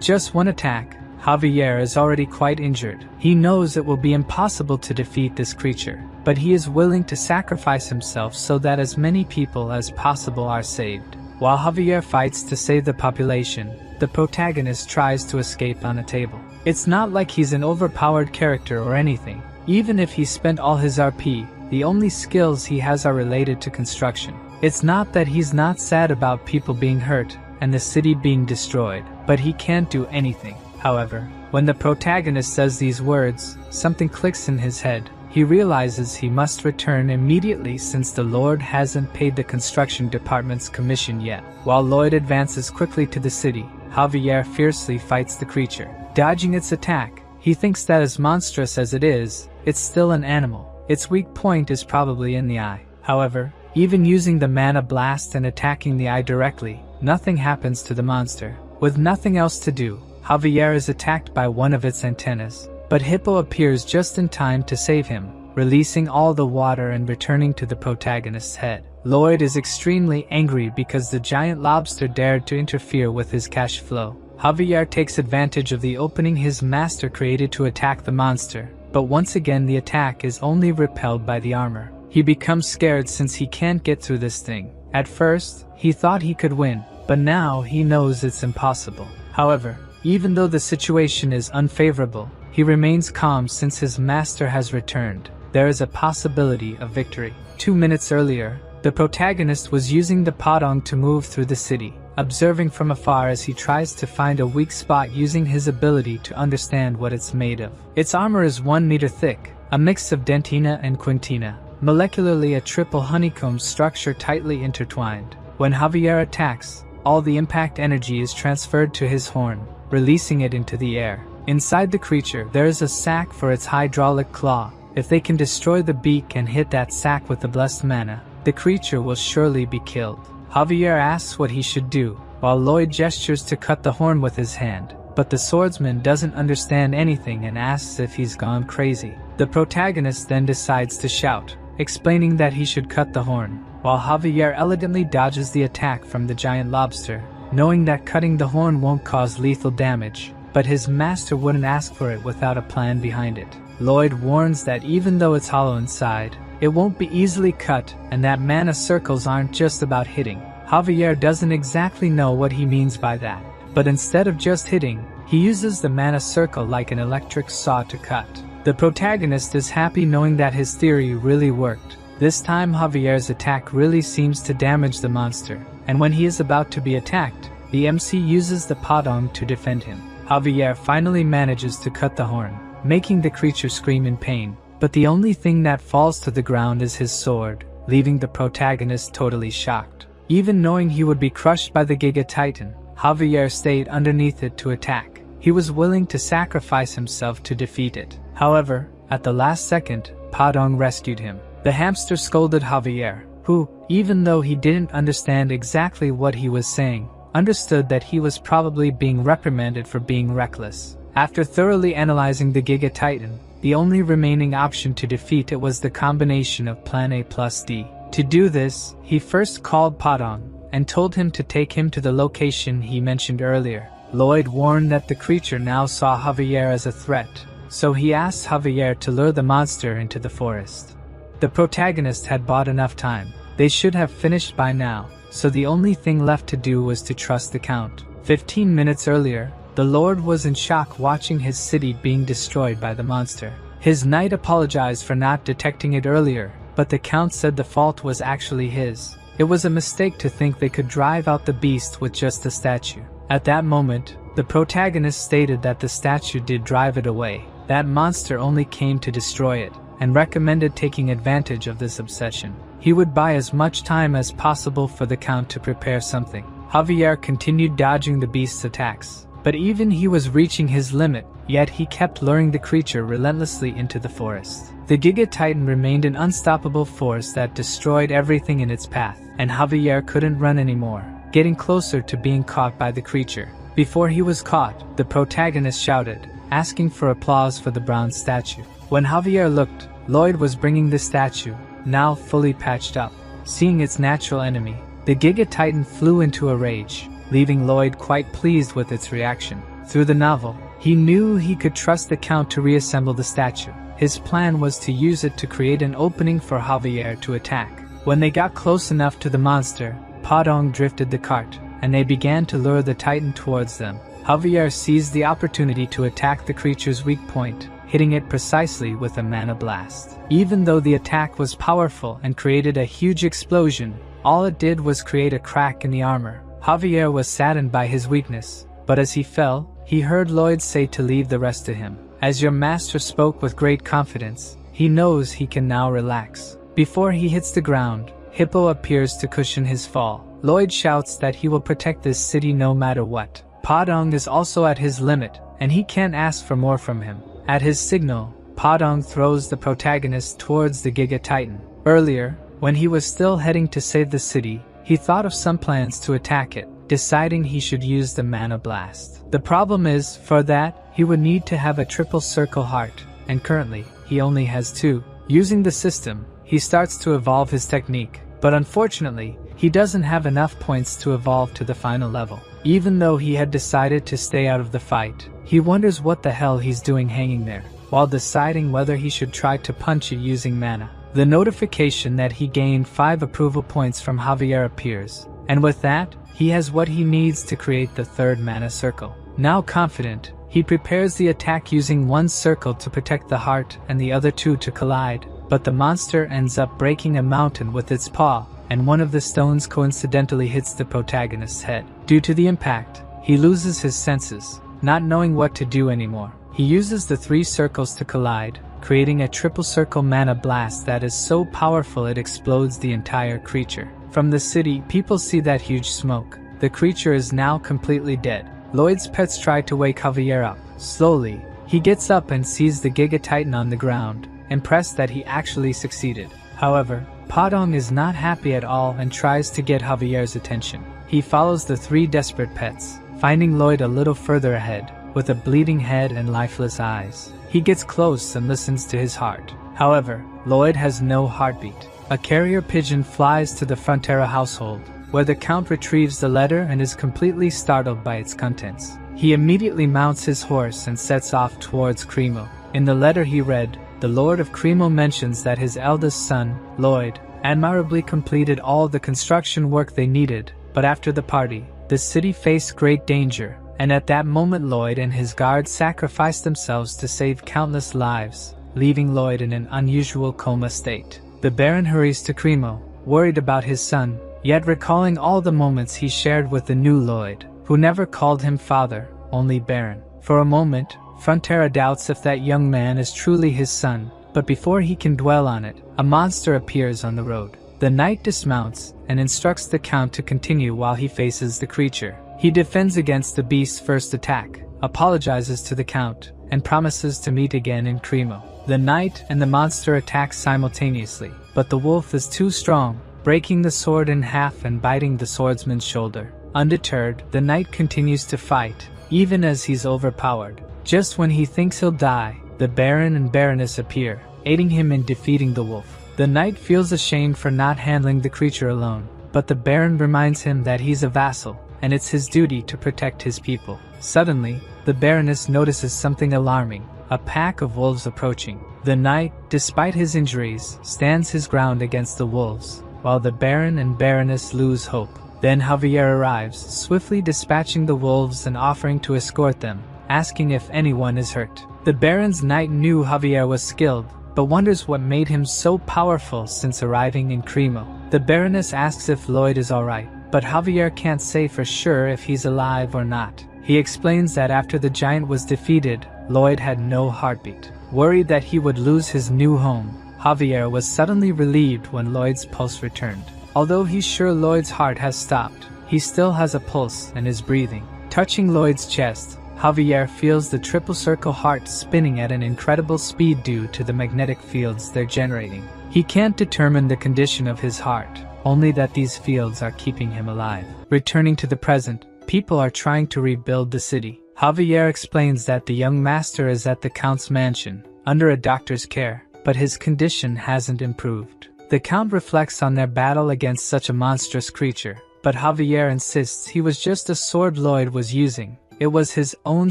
just one attack, Javier is already quite injured. He knows it will be impossible to defeat this creature, but he is willing to sacrifice himself so that as many people as possible are saved. While Javier fights to save the population, the protagonist tries to escape on a table. It's not like he's an overpowered character or anything. Even if he spent all his RP, the only skills he has are related to construction. It's not that he's not sad about people being hurt and the city being destroyed, but he can't do anything. However, when the protagonist says these words, something clicks in his head. He realizes he must return immediately since the Lord hasn't paid the construction department's commission yet. While Lloyd advances quickly to the city, Javier fiercely fights the creature. Dodging its attack, he thinks that as monstrous as it is, it's still an animal. Its weak point is probably in the eye. However, even using the mana blast and attacking the eye directly, nothing happens to the monster. With nothing else to do, Javier is attacked by one of its antennas, but Hippo appears just in time to save him, releasing all the water and returning to the protagonist's head. Lloyd is extremely angry because the giant lobster dared to interfere with his cash flow. Javier takes advantage of the opening his master created to attack the monster, but once again the attack is only repelled by the armor. He becomes scared since he can't get through this thing. At first, he thought he could win, but now he knows it's impossible. However, even though the situation is unfavorable, he remains calm since his master has returned. There is a possibility of victory. 2 minutes earlier, the protagonist was using the Padang to move through the city, observing from afar as he tries to find a weak spot using his ability to understand what it's made of. Its armor is 1 meter thick, a mix of dentina and quintina, molecularly a triple honeycomb structure tightly intertwined. When Javier attacks, all the impact energy is transferred to his horn, releasing it into the air. Inside the creature, there is a sac for its hydraulic claw. If they can destroy the beak and hit that sac with the blessed mana, the creature will surely be killed. Javier asks what he should do, while Lloyd gestures to cut the horn with his hand, but the swordsman doesn't understand anything and asks if he's gone crazy. The protagonist then decides to shout, explaining that he should cut the horn, while Javier elegantly dodges the attack from the giant lobster, knowing that cutting the horn won't cause lethal damage, but his master wouldn't ask for it without a plan behind it. Lloyd warns that even though it's hollow inside, it won't be easily cut and that mana circles aren't just about hitting. Javier doesn't exactly know what he means by that, but instead of just hitting, he uses the mana circle like an electric saw to cut. The protagonist is happy knowing that his theory really worked. This time Javier's attack really seems to damage the monster, and when he is about to be attacked, the MC uses the Padang to defend him. Javier finally manages to cut the horn, making the creature scream in pain, but the only thing that falls to the ground is his sword, leaving the protagonist totally shocked. Even knowing he would be crushed by the Giga Titan, Javier stayed underneath it to attack. He was willing to sacrifice himself to defeat it. However, at the last second, Padang rescued him. The hamster scolded Javier, who, even though he didn't understand exactly what he was saying, understood that he was probably being reprimanded for being reckless. After thoroughly analyzing the Giga Titan, the only remaining option to defeat it was the combination of Plan A plus D. To do this, he first called Padang and told him to take him to the location he mentioned earlier. Lloyd warned that the creature now saw Javier as a threat, so he asked Javier to lure the monster into the forest. The protagonist had bought enough time. They should have finished by now, so the only thing left to do was to trust the Count. 15 minutes earlier, the Lord was in shock watching his city being destroyed by the monster. His knight apologized for not detecting it earlier, but the Count said the fault was actually his. It was a mistake to think they could drive out the beast with just a statue. At that moment, the protagonist stated that the statue did drive it away. That monster only came to destroy it, and recommended taking advantage of this obsession. He would buy as much time as possible for the Count to prepare something. Javier continued dodging the beast's attacks, but even he was reaching his limit, yet he kept luring the creature relentlessly into the forest. The Giga Titan remained an unstoppable force that destroyed everything in its path, and Javier couldn't run anymore, getting closer to being caught by the creature. Before he was caught, the protagonist shouted, asking for applause for the bronze statue. When Javier looked, Lloyd was bringing the statue, now fully patched up. Seeing its natural enemy, the Giga Titan flew into a rage, leaving Lloyd quite pleased with its reaction. Through the novel, He knew he could trust the Count to reassemble the statue. His plan was to use it to create an opening for Javier to attack. When they got close enough to the monster, Padong drifted the cart, and they began to lure the Titan towards them. Javier seized the opportunity to attack the creature's weak point, hitting it precisely with a mana blast. Even though the attack was powerful and created a huge explosion, all it did was create a crack in the armor. Javier was saddened by his weakness, but as he fell, he heard Lloyd say to leave the rest to him. As your master spoke with great confidence, he knows he can now relax. Before he hits the ground, Hippo appears to cushion his fall. Lloyd shouts that he will protect this city no matter what. Padong is also at his limit, and he can't ask for more from him. At his signal, Padong throws the protagonist towards the Giga Titan. Earlier, when he was still heading to save the city, he thought of some plans to attack it, deciding he should use the mana blast. The problem is, for that, he would need to have a triple circle heart, and currently, he only has 2. Using the system, he starts to evolve his technique, but unfortunately, he doesn't have enough points to evolve to the final level. Even though he had decided to stay out of the fight, he wonders what the hell he's doing hanging there, while deciding whether he should try to punch it using mana. The notification that he gained 5 approval points from Javier appears, and with that, he has what he needs to create the 3rd mana circle. Now confident, he prepares the attack using 1 circle to protect the heart and the other 2 to collide, but the monster ends up breaking a mountain with its paw, and one of the stones coincidentally hits the protagonist's head. Due to the impact, he loses his senses, not knowing what to do anymore. He uses the 3 circles to collide, creating a triple circle mana blast that is so powerful it explodes the entire creature. From the city, people see that huge smoke. The creature is now completely dead. Lloyd's pets try to wake Javier up. Slowly, he gets up and sees the Giga Titan on the ground, impressed that he actually succeeded. However, Padong is not happy at all and tries to get Javier's attention. He follows the 3 desperate pets, finding Lloyd a little further ahead, with a bleeding head and lifeless eyes. He gets close and listens to his heart. However, Lloyd has no heartbeat. A carrier pigeon flies to the Frontera household, where the Count retrieves the letter and is completely startled by its contents. He immediately mounts his horse and sets off towards Cremo. In the letter he read, the Lord of Cremo mentions that his eldest son, Lloyd, admirably completed all the construction work they needed, but after the party, the city faced great danger, and at that moment Lloyd and his guards sacrificed themselves to save countless lives, leaving Lloyd in an unusual coma state. The Baron hurries to Cremo, worried about his son, yet recalling all the moments he shared with the new Lloyd, who never called him father, only Baron. For a moment, Frontera doubts if that young man is truly his son, but before he can dwell on it, a monster appears on the road. The knight dismounts and instructs the Count to continue while he faces the creature. He defends against the beast's first attack, apologizes to the Count, and promises to meet again in Cremo. The knight and the monster attack simultaneously, but the wolf is too strong, breaking the sword in half and biting the swordsman's shoulder. Undeterred, the knight continues to fight, even as he's overpowered. Just when he thinks he'll die, the Baron and Baroness appear, aiding him in defeating the wolf. The knight feels ashamed for not handling the creature alone, but the Baron reminds him that he's a vassal, and it's his duty to protect his people. Suddenly, the Baroness notices something alarming, a pack of wolves approaching. The knight, despite his injuries, stands his ground against the wolves, while the Baron and Baroness lose hope. Then Javier arrives, swiftly dispatching the wolves and offering to escort them, asking if anyone is hurt. The Baron's knight knew Javier was skilled, but wonders what made him so powerful since arriving in Cremo. The Baroness asks if Lloyd is alright, but Javier can't say for sure if he's alive or not. He explains that after the giant was defeated, Lloyd had no heartbeat. Worried that he would lose his new home, Javier was suddenly relieved when Lloyd's pulse returned. Although he's sure Lloyd's heart has stopped, he still has a pulse and is breathing. Touching Lloyd's chest, Javier feels the triple circle heart spinning at an incredible speed due to the magnetic fields they're generating. He can't determine the condition of his heart, only that these fields are keeping him alive. Returning to the present, people are trying to rebuild the city. Javier explains that the young master is at the Count's mansion, under a doctor's care, but his condition hasn't improved. The Count reflects on their battle against such a monstrous creature, but Javier insists he was just a sword Lloyd was using, it was his own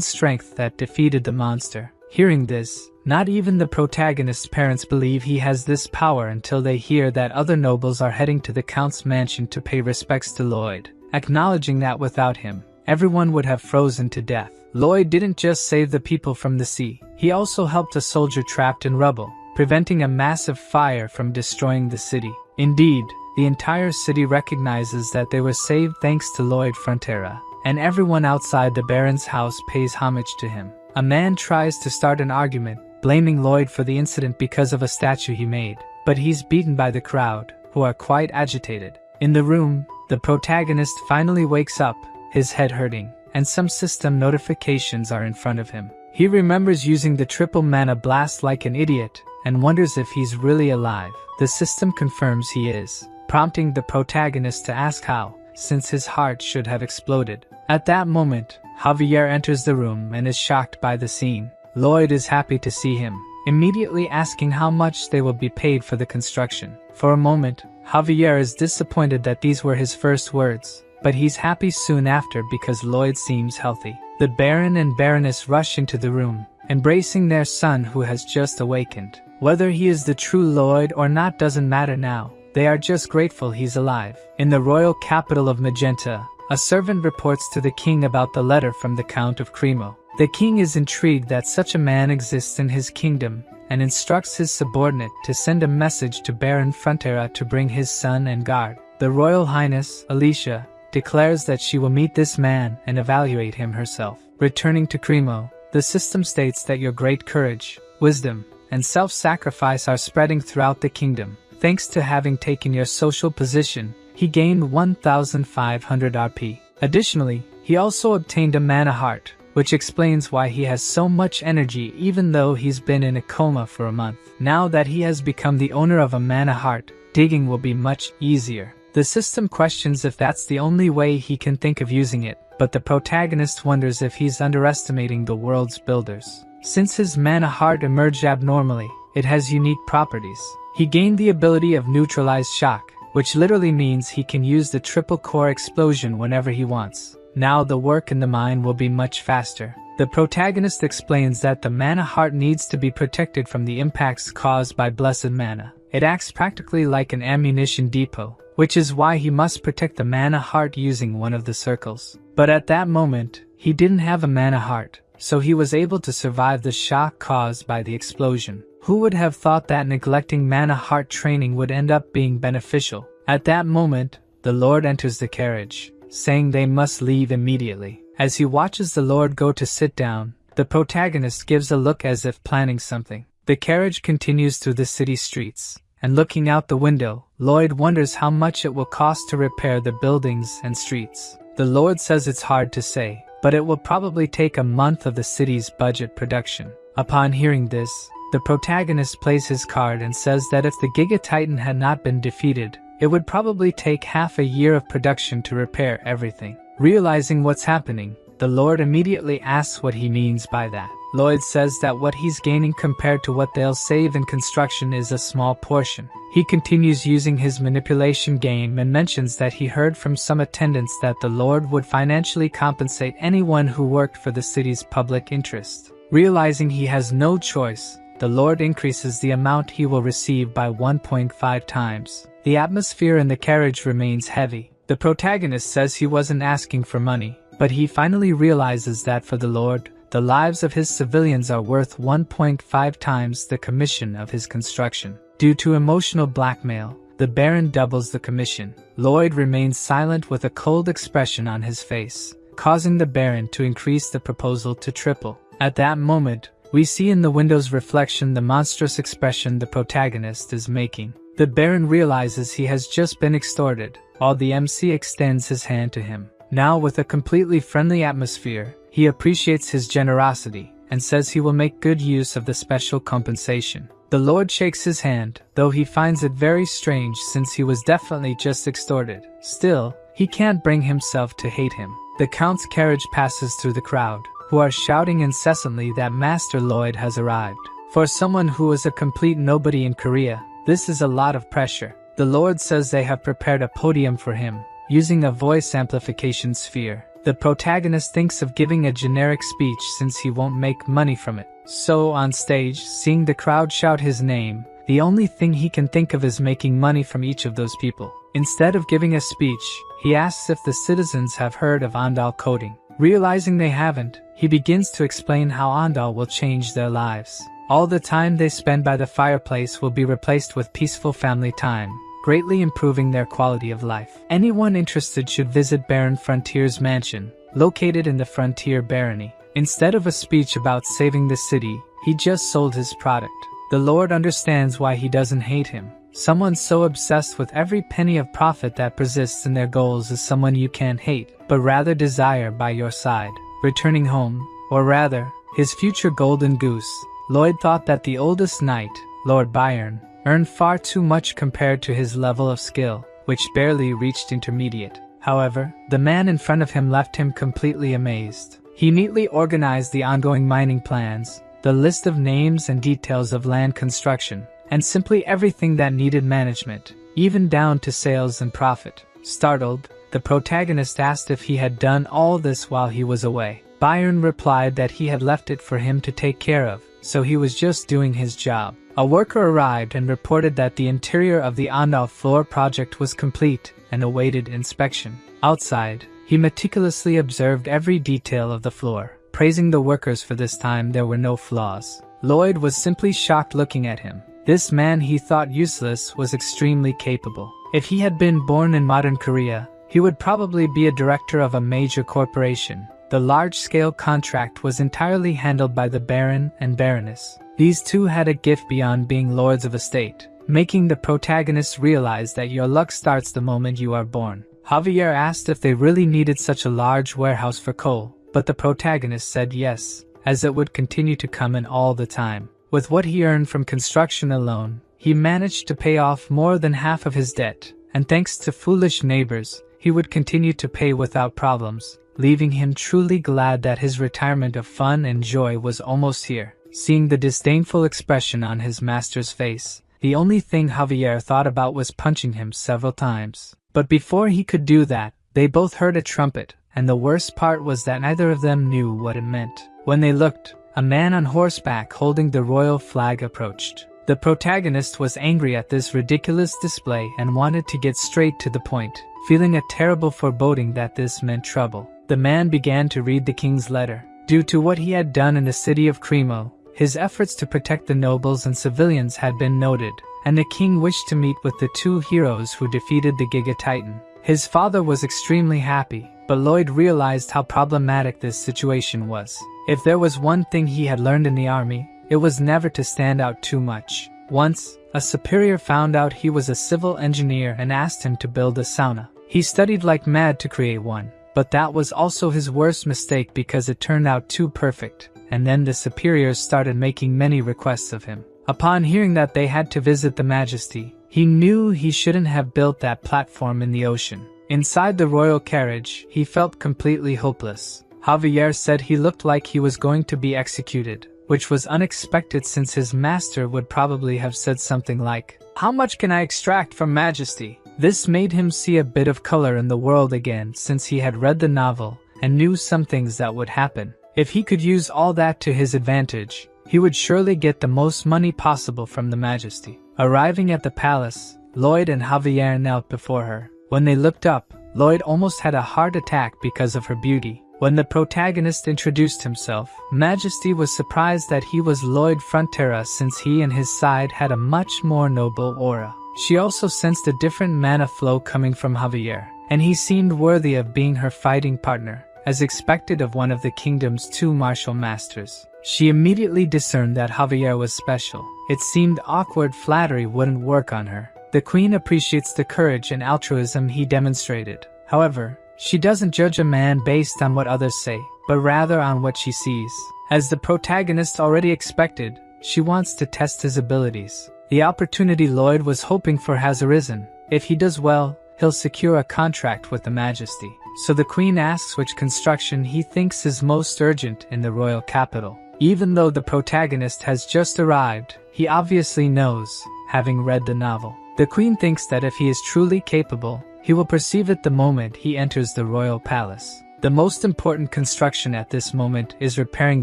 strength that defeated the monster. Hearing this, not even the protagonist's parents believe he has this power until they hear that other nobles are heading to the Count's mansion to pay respects to Lloyd, acknowledging that without him, everyone would have frozen to death. Lloyd didn't just save the people from the sea, he also helped a soldier trapped in rubble, preventing a massive fire from destroying the city. Indeed, the entire city recognizes that they were saved thanks to Lloyd Frontera, and everyone outside the Baron's house pays homage to him. A man tries to start an argument, blaming Lloyd for the incident because of a statue he made, but he's beaten by the crowd, who are quite agitated. In the room, the protagonist finally wakes up, his head hurting, and some system notifications are in front of him. He remembers using the triple mana blast like an idiot, and wonders if he's really alive. The system confirms he is, prompting the protagonist to ask how, since his heart should have exploded. At that moment, Javier enters the room and is shocked by the scene. Lloyd is happy to see him, immediately asking how much they will be paid for the construction. For a moment, Javier is disappointed that these were his first words, but he's happy soon after because Lloyd seems healthy. The Baron and Baroness rush into the room, embracing their son who has just awakened. Whether he is the true Lloyd or not doesn't matter now, they are just grateful he's alive. In the royal capital of Magenta, a servant reports to the king about the letter from the Count of Cremo. The king is intrigued that such a man exists in his kingdom, and instructs his subordinate to send a message to Baron Frontera to bring his son and guard. The Royal Highness, Alicia, declares that she will meet this man and evaluate him herself. Returning to Cremo, the system states that your great courage, wisdom, and self-sacrifice are spreading throughout the kingdom. Thanks to having taken your social position, he gained 1,500 RP. Additionally, he also obtained a mana heart, which explains why he has so much energy even though he's been in a coma for a month. Now that he has become the owner of a mana heart, digging will be much easier. The system questions if that's the only way he can think of using it, but the protagonist wonders if he's underestimating the world's builders. Since his mana heart emerged abnormally, it has unique properties. He gained the ability of neutralized shock, which literally means he can use the triple core explosion whenever he wants. Now the work in the mine will be much faster. The protagonist explains that the mana heart needs to be protected from the impacts caused by blessed mana. It acts practically like an ammunition depot, which is why he must protect the mana heart using one of the circles. But at that moment, he didn't have a mana heart, so he was able to survive the shock caused by the explosion. Who would have thought that neglecting mana heart training would end up being beneficial? At that moment, the Lord enters the carriage, saying they must leave immediately. As he watches the Lord go to sit down, the protagonist gives a look as if planning something. The carriage continues through the city streets, and looking out the window, Lloyd wonders how much it will cost to repair the buildings and streets. The Lord says it's hard to say, but it will probably take a month of the city's budget production. Upon hearing this, the protagonist plays his card and says that if the Giga Titan had not been defeated, it would probably take half a year of production to repair everything. Realizing what's happening, the Lord immediately asks what he means by that. Lloyd says that what he's gaining compared to what they'll save in construction is a small portion. He continues using his manipulation game and mentions that he heard from some attendants that the Lord would financially compensate anyone who worked for the city's public interest. Realizing he has no choice, the Lord increases the amount he will receive by 1.5 times. The atmosphere in the carriage remains heavy. The protagonist says he wasn't asking for money, but he finally realizes that for the Lord, the lives of his civilians are worth 1.5 times the commission of his construction. Due to emotional blackmail, the Baron doubles the commission. Lloyd remains silent with a cold expression on his face, causing the Baron to increase the proposal to triple. At that moment, we see in the window's reflection the monstrous expression the protagonist is making. The Baron realizes he has just been extorted, while the MC extends his hand to him. Now with a completely friendly atmosphere, he appreciates his generosity, and says he will make good use of the special compensation. The Lord shakes his hand, though he finds it very strange since he was definitely just extorted. Still, he can't bring himself to hate him. The Count's carriage passes through the crowd, who are shouting incessantly that Master Lloyd has arrived. For someone who is a complete nobody in Korea, this is a lot of pressure. The Lord says they have prepared a podium for him, using a voice amplification sphere. The protagonist thinks of giving a generic speech since he won't make money from it. So on stage, seeing the crowd shout his name, the only thing he can think of is making money from each of those people. Instead of giving a speech, he asks if the citizens have heard of Andal coding. Realizing they haven't, he begins to explain how Andal will change their lives. All the time they spend by the fireplace will be replaced with peaceful family time, greatly improving their quality of life. Anyone interested should visit Baron Frontier's mansion, located in the Frontier Barony. Instead of a speech about saving the city, he just sold his product. The Lord understands why he doesn't hate him. Someone so obsessed with every penny of profit that persists in their goals is someone you can't hate, but rather desire by your side. Returning home, or rather, his future golden goose, Lloyd thought that the oldest knight, Lord Byron, earned far too much compared to his level of skill, which barely reached intermediate. However, the man in front of him left him completely amazed. He neatly organized the ongoing mining plans, the list of names and details of land construction, and simply everything that needed management, even down to sales and profit. Startled, the protagonist asked if he had done all this while he was away. Byron replied that he had left it for him to take care of, so he was just doing his job. A worker arrived and reported that the interior of the Andal floor project was complete and awaited inspection. Outside, he meticulously observed every detail of the floor, praising the workers for this time there were no flaws. Lloyd was simply shocked looking at him. This man he thought useless was extremely capable. If he had been born in modern Korea, he would probably be a director of a major corporation. The large-scale contract was entirely handled by the Baron and Baroness. These two had a gift beyond being lords of a state, making the protagonist realize that your luck starts the moment you are born. Javier asked if they really needed such a large warehouse for coal, but the protagonist said yes, as it would continue to come in all the time. With what he earned from construction alone, he managed to pay off more than half of his debt, and thanks to foolish neighbors, he would continue to pay without problems, leaving him truly glad that his retirement of fun and joy was almost here. Seeing the disdainful expression on his master's face, the only thing Javier thought about was punching him several times. But before he could do that, they both heard a trumpet, and the worst part was that neither of them knew what it meant. When they looked, a man on horseback holding the royal flag approached. The protagonist was angry at this ridiculous display and wanted to get straight to the point, feeling a terrible foreboding that this meant trouble. The man began to read the king's letter. Due to what he had done in the city of Cremo, his efforts to protect the nobles and civilians had been noted, and the king wished to meet with the two heroes who defeated the Giga Titan. His father was extremely happy, but Lloyd realized how problematic this situation was. If there was one thing he had learned in the army, it was never to stand out too much. Once, a superior found out he was a civil engineer and asked him to build a sauna. He studied like mad to create one, but that was also his worst mistake because it turned out too perfect, and then the superiors started making many requests of him. Upon hearing that they had to visit the Majesty, he knew he shouldn't have built that platform in the ocean. Inside the royal carriage, he felt completely hopeless. Javier said he looked like he was going to be executed, which was unexpected since his master would probably have said something like, "How much can I extract from Majesty?" This made him see a bit of color in the world again since he had read the novel and knew some things that would happen. If he could use all that to his advantage, he would surely get the most money possible from the Majesty. Arriving at the palace, Lloyd and Javier knelt before her. When they looked up, Lloyd almost had a heart attack because of her beauty. When the protagonist introduced himself, Majesty was surprised that he was Lloyd Frontera since he and his side had a much more noble aura. She also sensed a different mana flow coming from Javier, and he seemed worthy of being her fighting partner, as expected of one of the kingdom's two martial masters. She immediately discerned that Javier was special. It seemed awkward flattery wouldn't work on her. The queen appreciates the courage and altruism he demonstrated. However, she doesn't judge a man based on what others say, but rather on what she sees. As the protagonist already expected, she wants to test his abilities. The opportunity Lloyd was hoping for has arisen. If he does well, he'll secure a contract with the Majesty. So the queen asks which construction he thinks is most urgent in the royal capital. Even though the protagonist has just arrived, he obviously knows, having read the novel. The queen thinks that if he is truly capable, he will perceive it the moment he enters the royal palace. The most important construction at this moment is repairing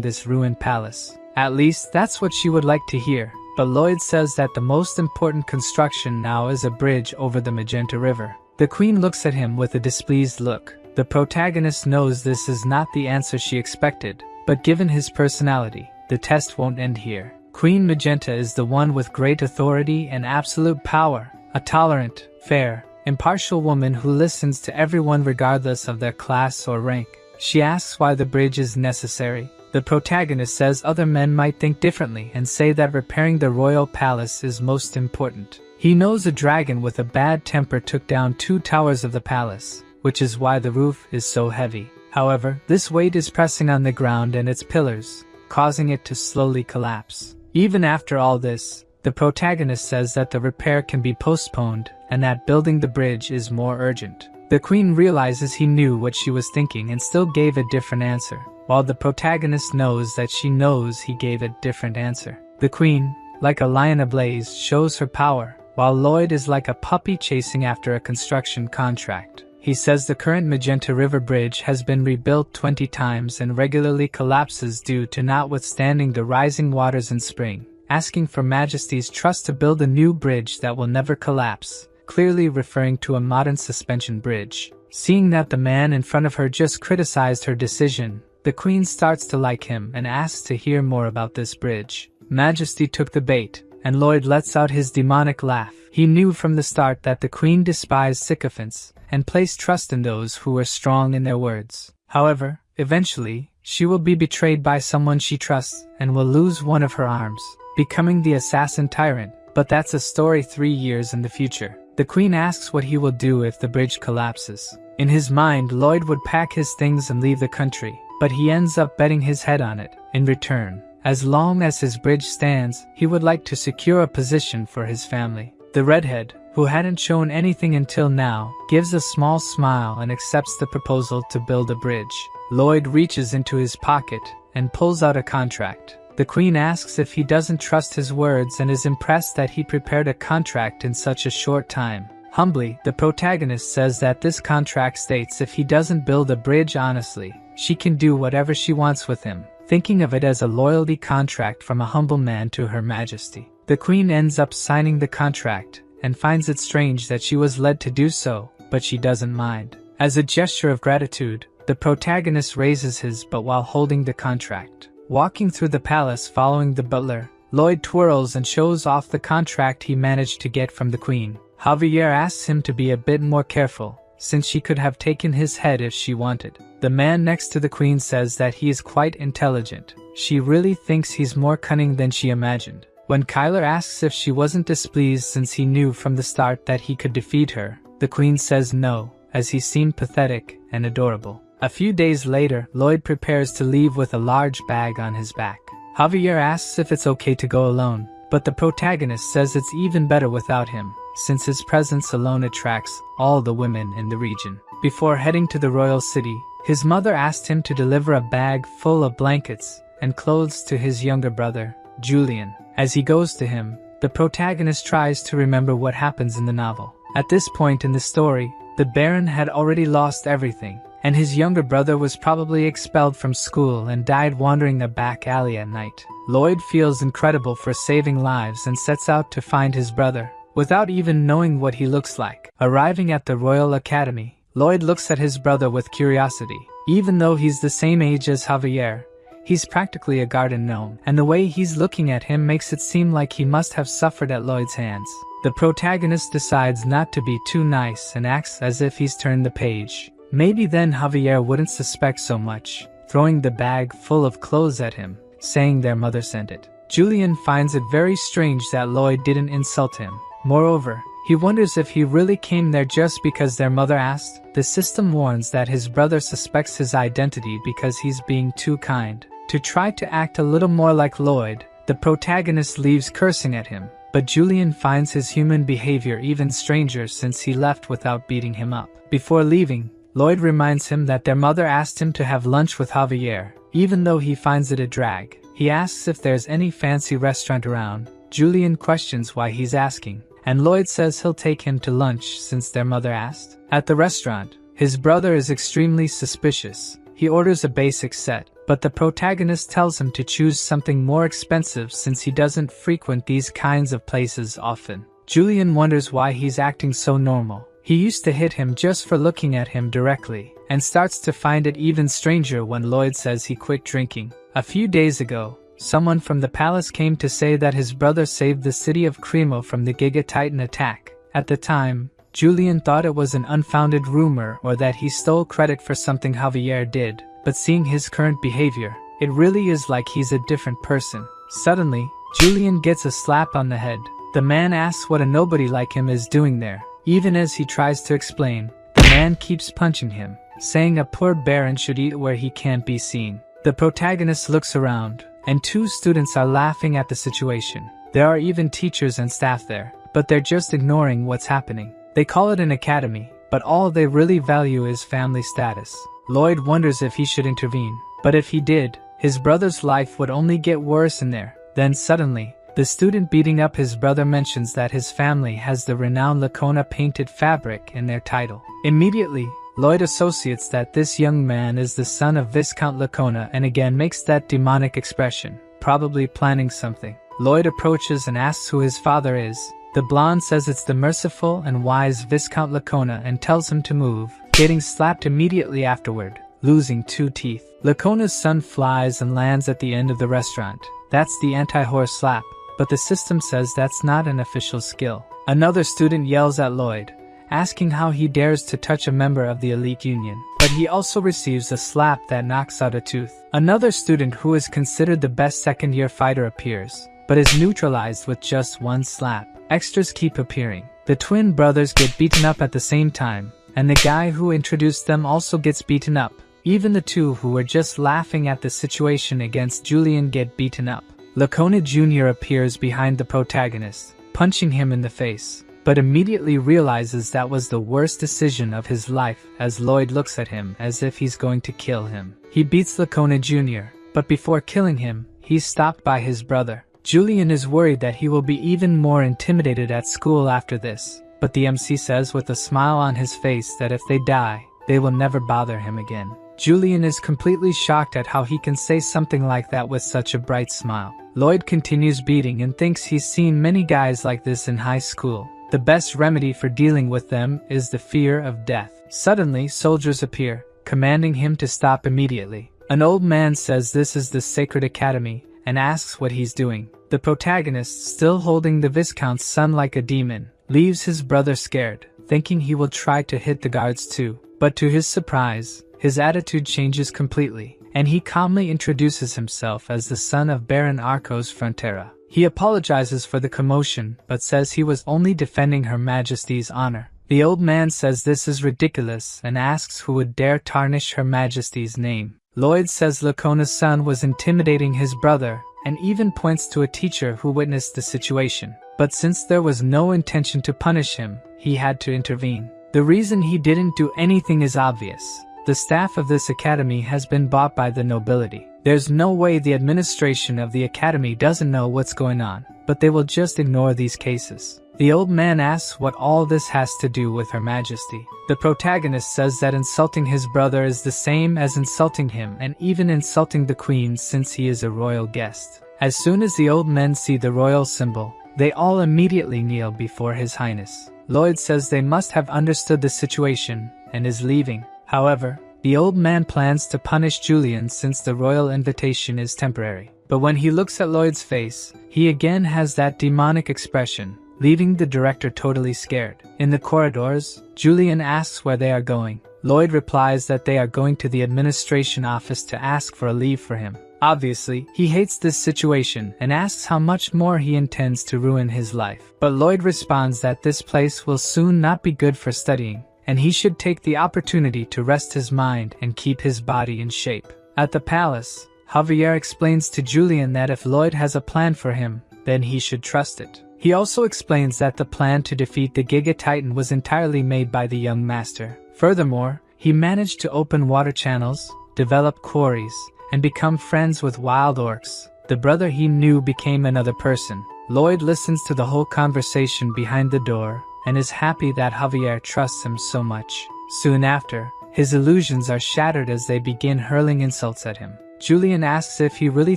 this ruined palace. At least that's what she would like to hear, but Lloyd says that the most important construction now is a bridge over the Magenta River. The Queen looks at him with a displeased look. The protagonist knows this is not the answer she expected, but given his personality, the test won't end here. Queen Magenta is the one with great authority and absolute power, a tolerant, fair, impartial woman who listens to everyone regardless of their class or rank. She asks why the bridge is necessary. The protagonist says other men might think differently and say that repairing the royal palace is most important. He knows a dragon with a bad temper took down 2 towers of the palace, which is why the roof is so heavy. However, this weight is pressing on the ground and its pillars, causing it to slowly collapse. Even after all this, the protagonist says that the repair can be postponed and that building the bridge is more urgent. The Queen realizes he knew what she was thinking and still gave a different answer, while the protagonist knows that she knows he gave a different answer. The Queen, like a lion ablaze, shows her power, while Lloyd is like a puppy chasing after a construction contract. He says the current Magenta River Bridge has been rebuilt 20 times and regularly collapses due to not withstanding the rising waters in spring, asking for Majesty's trust to build a new bridge that will never collapse, clearly referring to a modern suspension bridge. Seeing that the man in front of her just criticized her decision, the Queen starts to like him and asks to hear more about this bridge. Majesty took the bait, and Lloyd lets out his demonic laugh. He knew from the start that the Queen despised sycophants and placed trust in those who were strong in their words. However, eventually, she will be betrayed by someone she trusts and will lose one of her arms, becoming the assassin tyrant, but that's a story 3 years in the future. The Queen asks what he will do if the bridge collapses. In his mind, Lloyd would pack his things and leave the country, but he ends up betting his head on it. In return, as long as his bridge stands, he would like to secure a position for his family. The redhead, who hadn't shown anything until now, gives a small smile and accepts the proposal to build a bridge. Lloyd reaches into his pocket and pulls out a contract. The Queen asks if he doesn't trust his words and is impressed that he prepared a contract in such a short time. Humbly, the protagonist says that this contract states if he doesn't build a bridge honestly, she can do whatever she wants with him, thinking of it as a loyalty contract from a humble man to Her Majesty. The Queen ends up signing the contract and finds it strange that she was led to do so, but she doesn't mind. As a gesture of gratitude, the protagonist raises his but while holding the contract. Walking through the palace following the butler, Lloyd twirls and shows off the contract he managed to get from the Queen. Javier asks him to be a bit more careful, since she could have taken his head if she wanted. The man next to the Queen says that he is quite intelligent. She really thinks he's more cunning than she imagined. When Kyler asks if she wasn't displeased since he knew from the start that he could defeat her, the Queen says no, as he seemed pathetic and adorable. A few days later, Lloyd prepares to leave with a large bag on his back. Javier asks if it's okay to go alone, but the protagonist says it's even better without him, since his presence alone attracts all the women in the region. Before heading to the royal city, his mother asked him to deliver a bag full of blankets and clothes to his younger brother, Julian. As he goes to him, the protagonist tries to remember what happens in the novel. At this point in the story, the Baron had already lost everything, and his younger brother was probably expelled from school and died wandering a back alley at night. Lloyd feels incredible for saving lives and sets out to find his brother, without even knowing what he looks like. Arriving at the Royal Academy, Lloyd looks at his brother with curiosity. Even though he's the same age as Javier, he's practically a garden gnome, and the way he's looking at him makes it seem like he must have suffered at Lloyd's hands. The protagonist decides not to be too nice and acts as if he's turned the page. Maybe then Javier wouldn't suspect so much, throwing the bag full of clothes at him, saying their mother sent it. Julian finds it very strange that Lloyd didn't insult him. Moreover, he wonders if he really came there just because their mother asked. The system warns that his brother suspects his identity because he's being too kind. To try to act a little more like Lloyd, the protagonist leaves cursing at him, but Julian finds his human behavior even stranger since he left without beating him up. Before leaving, Lloyd reminds him that their mother asked him to have lunch with Javier, even though he finds it a drag. He asks if there's any fancy restaurant around. Julian questions why he's asking, and Lloyd says he'll take him to lunch since their mother asked. At the restaurant, His brother is extremely suspicious. He orders a basic set, but the protagonist tells him to choose something more expensive since he doesn't frequent these kinds of places often. Julian wonders why he's acting so normal. He used to hit him just for looking at him directly, and starts to find it even stranger when Lloyd says he quit drinking. A few days ago, someone from the palace came to say that his brother saved the city of Cremo from the Giga Titan attack. At the time, Julian thought it was an unfounded rumor or that he stole credit for something Javier did, but seeing his current behavior, it really is like he's a different person. Suddenly, Julian gets a slap on the head. The man asks what a nobody like him is doing there. Even as he tries to explain, the man keeps punching him, saying a poor Baron should eat where he can't be seen. The protagonist looks around, and two students are laughing at the situation. There are even teachers and staff there, but they're just ignoring what's happening. They call it an academy, but all they really value is family status. Lloyd wonders if he should intervene, but if he did, his brother's life would only get worse in there. Then suddenly, the student beating up his brother mentions that his family has the renowned Lacona painted fabric in their title. Immediately, Lloyd associates that this young man is the son of Viscount Lacona and again makes that demonic expression, probably planning something. Lloyd approaches and asks who his father is. The blonde says it's the merciful and wise Viscount Lacona and tells him to move, getting slapped immediately afterward, losing 2 teeth. Lacona's son flies and lands at the end of the restaurant. That's the anti-horse slap, but the system says that's not an official skill. Another student yells at Lloyd, asking how he dares to touch a member of the elite union, but he also receives a slap that knocks out a tooth. Another student who is considered the best second-year fighter appears, but is neutralized with just 1 slap. Extras keep appearing. The twin brothers get beaten up at the same time, and the guy who introduced them also gets beaten up. Even the two who were just laughing at the situation against Julian get beaten up. Lacona Jr. appears behind the protagonist, punching him in the face, but immediately realizes that was the worst decision of his life as Lloyd looks at him as if he's going to kill him. He beats Lacona Jr., but before killing him, he's stopped by his brother. Julian is worried that he will be even more intimidated at school after this, but the MC says with a smile on his face that if they die, they will never bother him again. Julian is completely shocked at how he can say something like that with such a bright smile. Lloyd continues beating and thinks he's seen many guys like this in high school. The best remedy for dealing with them is the fear of death. Suddenly, soldiers appear, commanding him to stop immediately. An old man says this is the Sacred Academy and asks what he's doing. The protagonist, still holding the Viscount's son like a demon, leaves his brother scared, thinking he will try to hit the guards too. But to his surprise, his attitude changes completely, and he calmly introduces himself as the son of Baron Arcos Frontera. He apologizes for the commotion, but says he was only defending Her Majesty's honor. The old man says this is ridiculous and asks who would dare tarnish Her Majesty's name. Lloyd says Lacona's son was intimidating his brother, and even points to a teacher who witnessed the situation. But since there was no intention to punish him, he had to intervene. The reason he didn't do anything is obvious. The staff of this academy has been bought by the nobility. There's no way the administration of the academy doesn't know what's going on, but they will just ignore these cases. The old man asks what all this has to do with Her Majesty. The protagonist says that insulting his brother is the same as insulting him and even insulting the queen since he is a royal guest. As soon as the old men see the royal symbol, they all immediately kneel before His Highness. Lloyd says they must have understood the situation and is leaving. However, the old man plans to punish Julian since the royal invitation is temporary. But when he looks at Lloyd's face, he again has that demonic expression, leaving the director totally scared. In the corridors, Julian asks where they are going. Lloyd replies that they are going to the administration office to ask for a leave for him. Obviously, he hates this situation and asks how much more he intends to ruin his life. But Lloyd responds that this place will soon not be good for studying, and he should take the opportunity to rest his mind and keep his body in shape. At the palace, Javier explains to Julian that if Lloyd has a plan for him, then he should trust it. He also explains that the plan to defeat the Giga Titan was entirely made by the young master. Furthermore, he managed to open water channels, develop quarries, and become friends with wild orcs. The brother he knew became another person. Lloyd listens to the whole conversation behind the door and is happy that Javier trusts him so much. Soon after, his illusions are shattered as they begin hurling insults at him. Julian asks if he really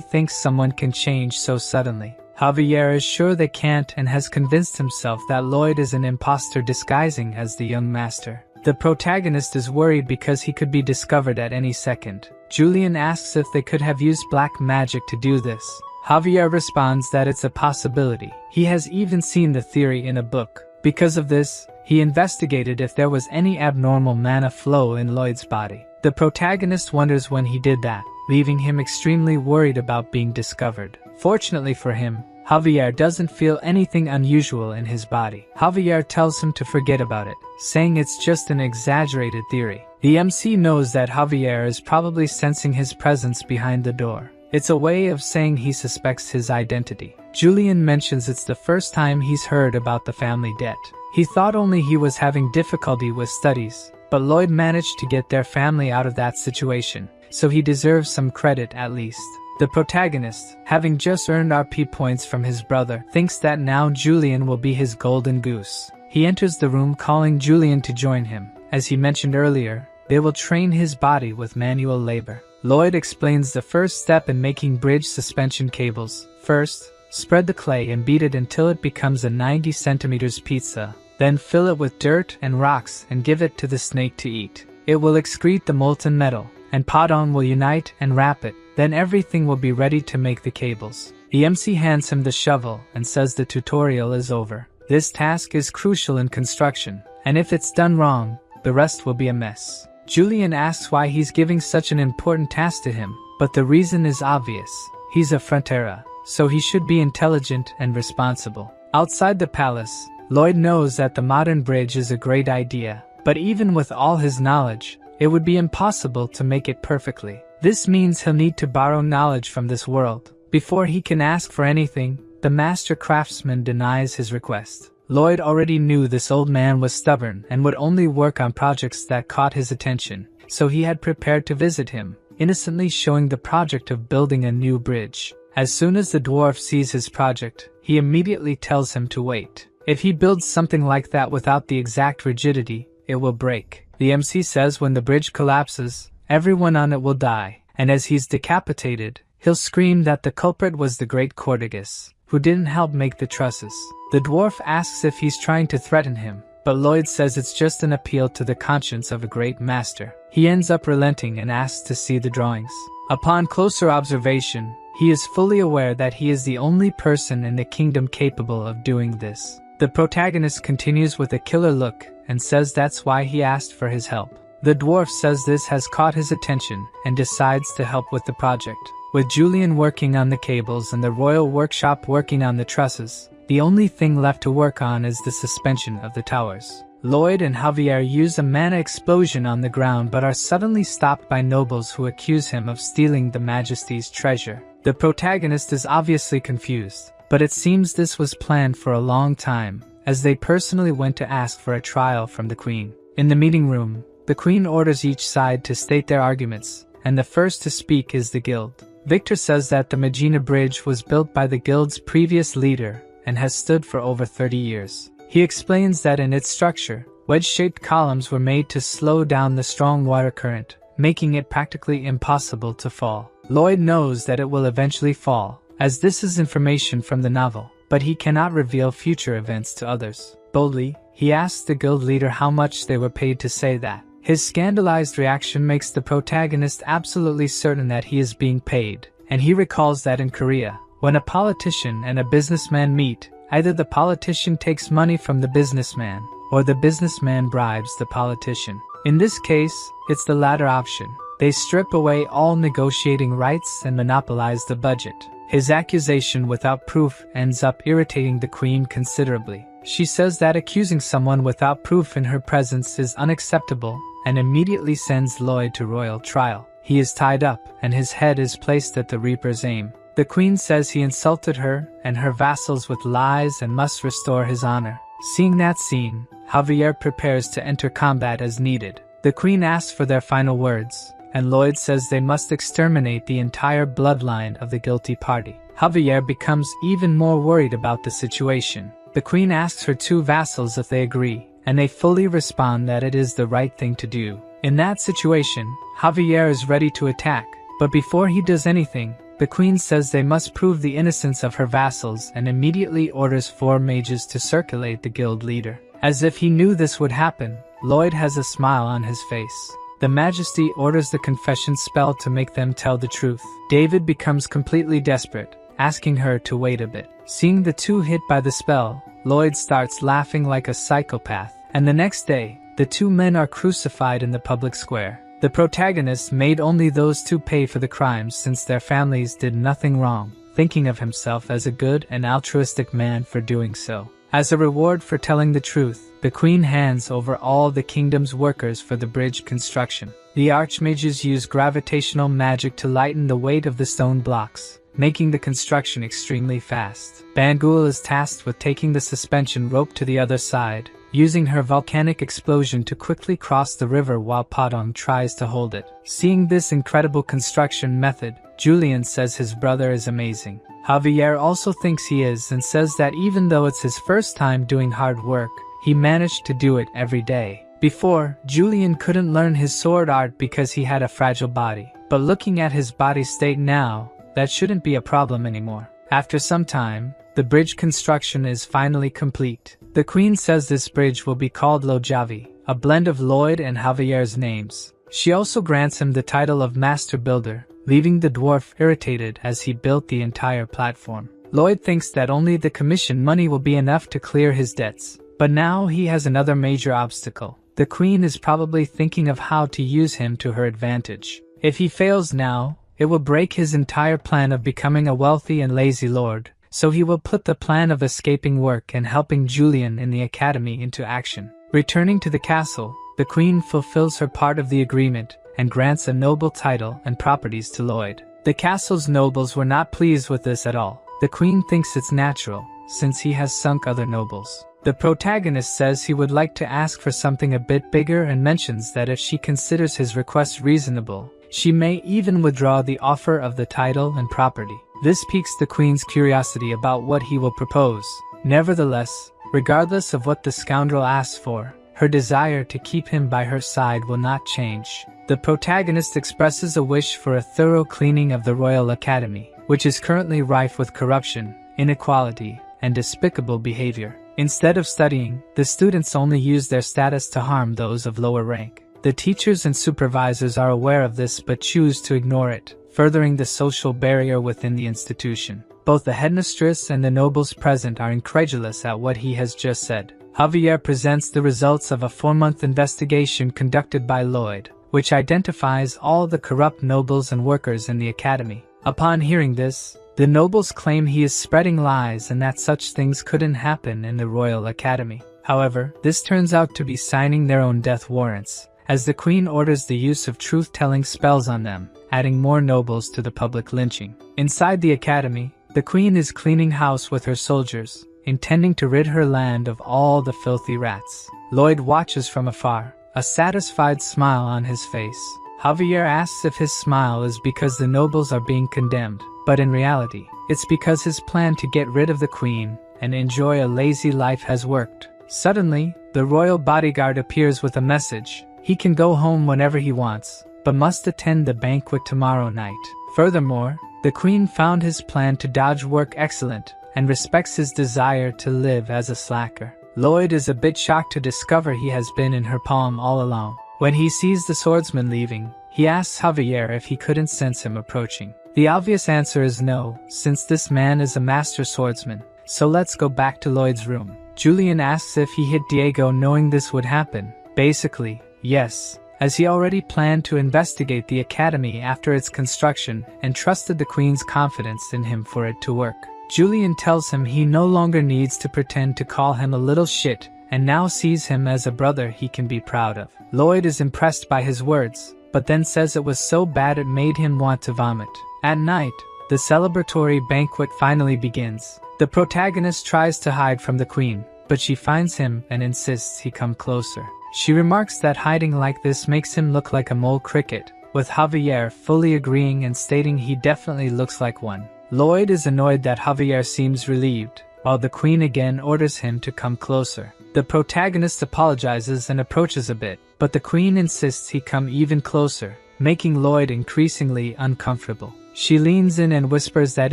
thinks someone can change so suddenly. Javier is sure they can't and has convinced himself that Lloyd is an imposter disguising as the young master. The protagonist is worried because he could be discovered at any second. Julian asks if they could have used black magic to do this. Javier responds that it's a possibility. He has even seen the theory in a book. Because of this, he investigated if there was any abnormal mana flow in Lloyd's body. The protagonist wonders when he did that, leaving him extremely worried about being discovered. Fortunately for him, Javier doesn't feel anything unusual in his body. Javier tells him to forget about it, saying it's just an exaggerated theory. The MC knows that Javier is probably sensing his presence behind the door. It's a way of saying he suspects his identity. Julian mentions it's the first time he's heard about the family debt. He thought only he was having difficulty with studies, but Lloyd managed to get their family out of that situation, so he deserves some credit at least. The protagonist, having just earned RP points from his brother, thinks that now Julian will be his golden goose. He enters the room calling Julian to join him. As he mentioned earlier, they will train his body with manual labor. Lloyd explains the first step in making bridge suspension cables. First, spread the clay and beat it until it becomes a 90 centimeters pizza. Then fill it with dirt and rocks and give it to the snake to eat. It will excrete the molten metal, and Padon will unite and wrap it. Then everything will be ready to make the cables. The MC hands him the shovel and says the tutorial is over. This task is crucial in construction, and if it's done wrong, the rest will be a mess. Julian asks why he's giving such an important task to him, but the reason is obvious. He's a Frontera, so he should be intelligent and responsible. Outside the palace, Lloyd knows that the modern bridge is a great idea, but even with all his knowledge, it would be impossible to make it perfectly. This means he'll need to borrow knowledge from this world. Before he can ask for anything, the master craftsman denies his request. Lloyd already knew this old man was stubborn and would only work on projects that caught his attention, so he had prepared to visit him, innocently showing the project of building a new bridge. As soon as the dwarf sees his project, he immediately tells him to wait. If he builds something like that without the exact rigidity, it will break. The MC says when the bridge collapses, everyone on it will die, and as he's decapitated, he'll scream that the culprit was the great Cortigus, who didn't help make the trusses. The dwarf asks if he's trying to threaten him, but Lloyd says it's just an appeal to the conscience of a great master. He ends up relenting and asks to see the drawings. Upon closer observation, he is fully aware that he is the only person in the kingdom capable of doing this. The protagonist continues with a killer look and says that's why he asked for his help. The dwarf says this has caught his attention and decides to help with the project. With Julian working on the cables and the royal workshop working on the trusses, the only thing left to work on is the suspension of the towers. Lloyd and Javier use a mana explosion on the ground but are suddenly stopped by nobles who accuse him of stealing the Majesty's treasure. The protagonist is obviously confused, but it seems this was planned for a long time, as they personally went to ask for a trial from the Queen. In the meeting room, the Queen orders each side to state their arguments, and the first to speak is the Guild. Victor says that the Magina Bridge was built by the Guild's previous leader and has stood for over 30 years. He explains that in its structure, wedge-shaped columns were made to slow down the strong water current, making it practically impossible to fall. Lloyd knows that it will eventually fall, as this is information from the novel, but he cannot reveal future events to others. Boldly, he asks the guild leader how much they were paid to say that. His scandalized reaction makes the protagonist absolutely certain that he is being paid, and he recalls that in Korea, when a politician and a businessman meet, either the politician takes money from the businessman, or the businessman bribes the politician. In this case, it's the latter option. They strip away all negotiating rights and monopolize the budget. His accusation without proof ends up irritating the Queen considerably. She says that accusing someone without proof in her presence is unacceptable, and immediately sends Lloyd to royal trial. He is tied up, and his head is placed at the Reaper's aim. The Queen says he insulted her and her vassals with lies and must restore his honor. Seeing that scene, Javier prepares to enter combat as needed. The Queen asks for their final words, and Lloyd says they must exterminate the entire bloodline of the guilty party. Javier becomes even more worried about the situation. The Queen asks her two vassals if they agree, and they fully respond that it is the right thing to do. In that situation, Javier is ready to attack, but before he does anything, the queen says they must prove the innocence of her vassals and immediately orders 4 mages to circulate the guild leader. As if he knew this would happen, Lloyd has a smile on his face. The Majesty orders the confession spell to make them tell the truth. David becomes completely desperate, asking her to wait a bit. Seeing the two hit by the spell, Lloyd starts laughing like a psychopath, and the next day, the 2 men are crucified in the public square. The protagonist made only those 2 pay for the crimes since their families did nothing wrong, thinking of himself as a good and altruistic man for doing so. As a reward for telling the truth, the queen hands over all the kingdom's workers for the bridge construction. The archmages use gravitational magic to lighten the weight of the stone blocks, making the construction extremely fast. Bangul is tasked with taking the suspension rope to the other side, using her volcanic explosion to quickly cross the river while Padong tries to hold it. Seeing this incredible construction method, Julian says his brother is amazing. Javier also thinks he is and says that even though it's his first time doing hard work, he managed to do it every day. Before, Julian couldn't learn his sword art because he had a fragile body, but looking at his body state now, that shouldn't be a problem anymore. After some time, the bridge construction is finally complete. The queen says this bridge will be called Lojavi, a blend of Lloyd and Javier's names. She also grants him the title of Master Builder, leaving the dwarf irritated as he built the entire platform. Lloyd thinks that only the commission money will be enough to clear his debts, but now he has another major obstacle. The queen is probably thinking of how to use him to her advantage. If he fails now, it will break his entire plan of becoming a wealthy and lazy lord, so he will put the plan of escaping work and helping Julian in the academy into action. Returning to the castle, the queen fulfills her part of the agreement and grants a noble title and properties to Lloyd. The castle's nobles were not pleased with this at all. The queen thinks it's natural, since he has sunk other nobles. The protagonist says he would like to ask for something a bit bigger and mentions that if she considers his request reasonable, she may even withdraw the offer of the title and property. This piques the queen's curiosity about what he will propose. Nevertheless, regardless of what the scoundrel asks for, her desire to keep him by her side will not change. The protagonist expresses a wish for a thorough cleaning of the Royal Academy, which is currently rife with corruption, inequality, and despicable behavior. Instead of studying, the students only use their status to harm those of lower rank. The teachers and supervisors are aware of this but choose to ignore it, furthering the social barrier within the institution. Both the headmistress and the nobles present are incredulous at what he has just said. Javier presents the results of a 4-month investigation conducted by Lloyd, which identifies all the corrupt nobles and workers in the academy. Upon hearing this, the nobles claim he is spreading lies and that such things couldn't happen in the Royal Academy. However, this turns out to be signing their own death warrants, as the queen orders the use of truth-telling spells on them, adding more nobles to the public lynching. Inside the academy, the queen is cleaning house with her soldiers, intending to rid her land of all the filthy rats. Lloyd watches from afar, a satisfied smile on his face. Javier asks if his smile is because the nobles are being condemned, but in reality, it's because his plan to get rid of the queen and enjoy a lazy life has worked. Suddenly, the royal bodyguard appears with a message. He can go home whenever he wants, but must attend the banquet tomorrow night. Furthermore, the queen found his plan to dodge work excellent and respects his desire to live as a slacker. Lloyd is a bit shocked to discover he has been in her palm all along. When he sees the swordsman leaving, he asks Javier if he couldn't sense him approaching. The obvious answer is no, since this man is a master swordsman. So let's go back to Lloyd's room. Julian asks if he hit Diego knowing this would happen. Basically, yes, as he already planned to investigate the academy after its construction and trusted the queen's confidence in him for it to work. Julian tells him he no longer needs to pretend to call him a little shit and now sees him as a brother he can be proud of. Lloyd is impressed by his words, but then says it was so bad it made him want to vomit. At night, the celebratory banquet finally begins. The protagonist tries to hide from the queen, but she finds him and insists he come closer. She remarks that hiding like this makes him look like a mole cricket, with Javier fully agreeing and stating he definitely looks like one. Lloyd is annoyed that Javier seems relieved, while the queen again orders him to come closer. The protagonist apologizes and approaches a bit, but the queen insists he come even closer, making Lloyd increasingly uncomfortable. She leans in and whispers that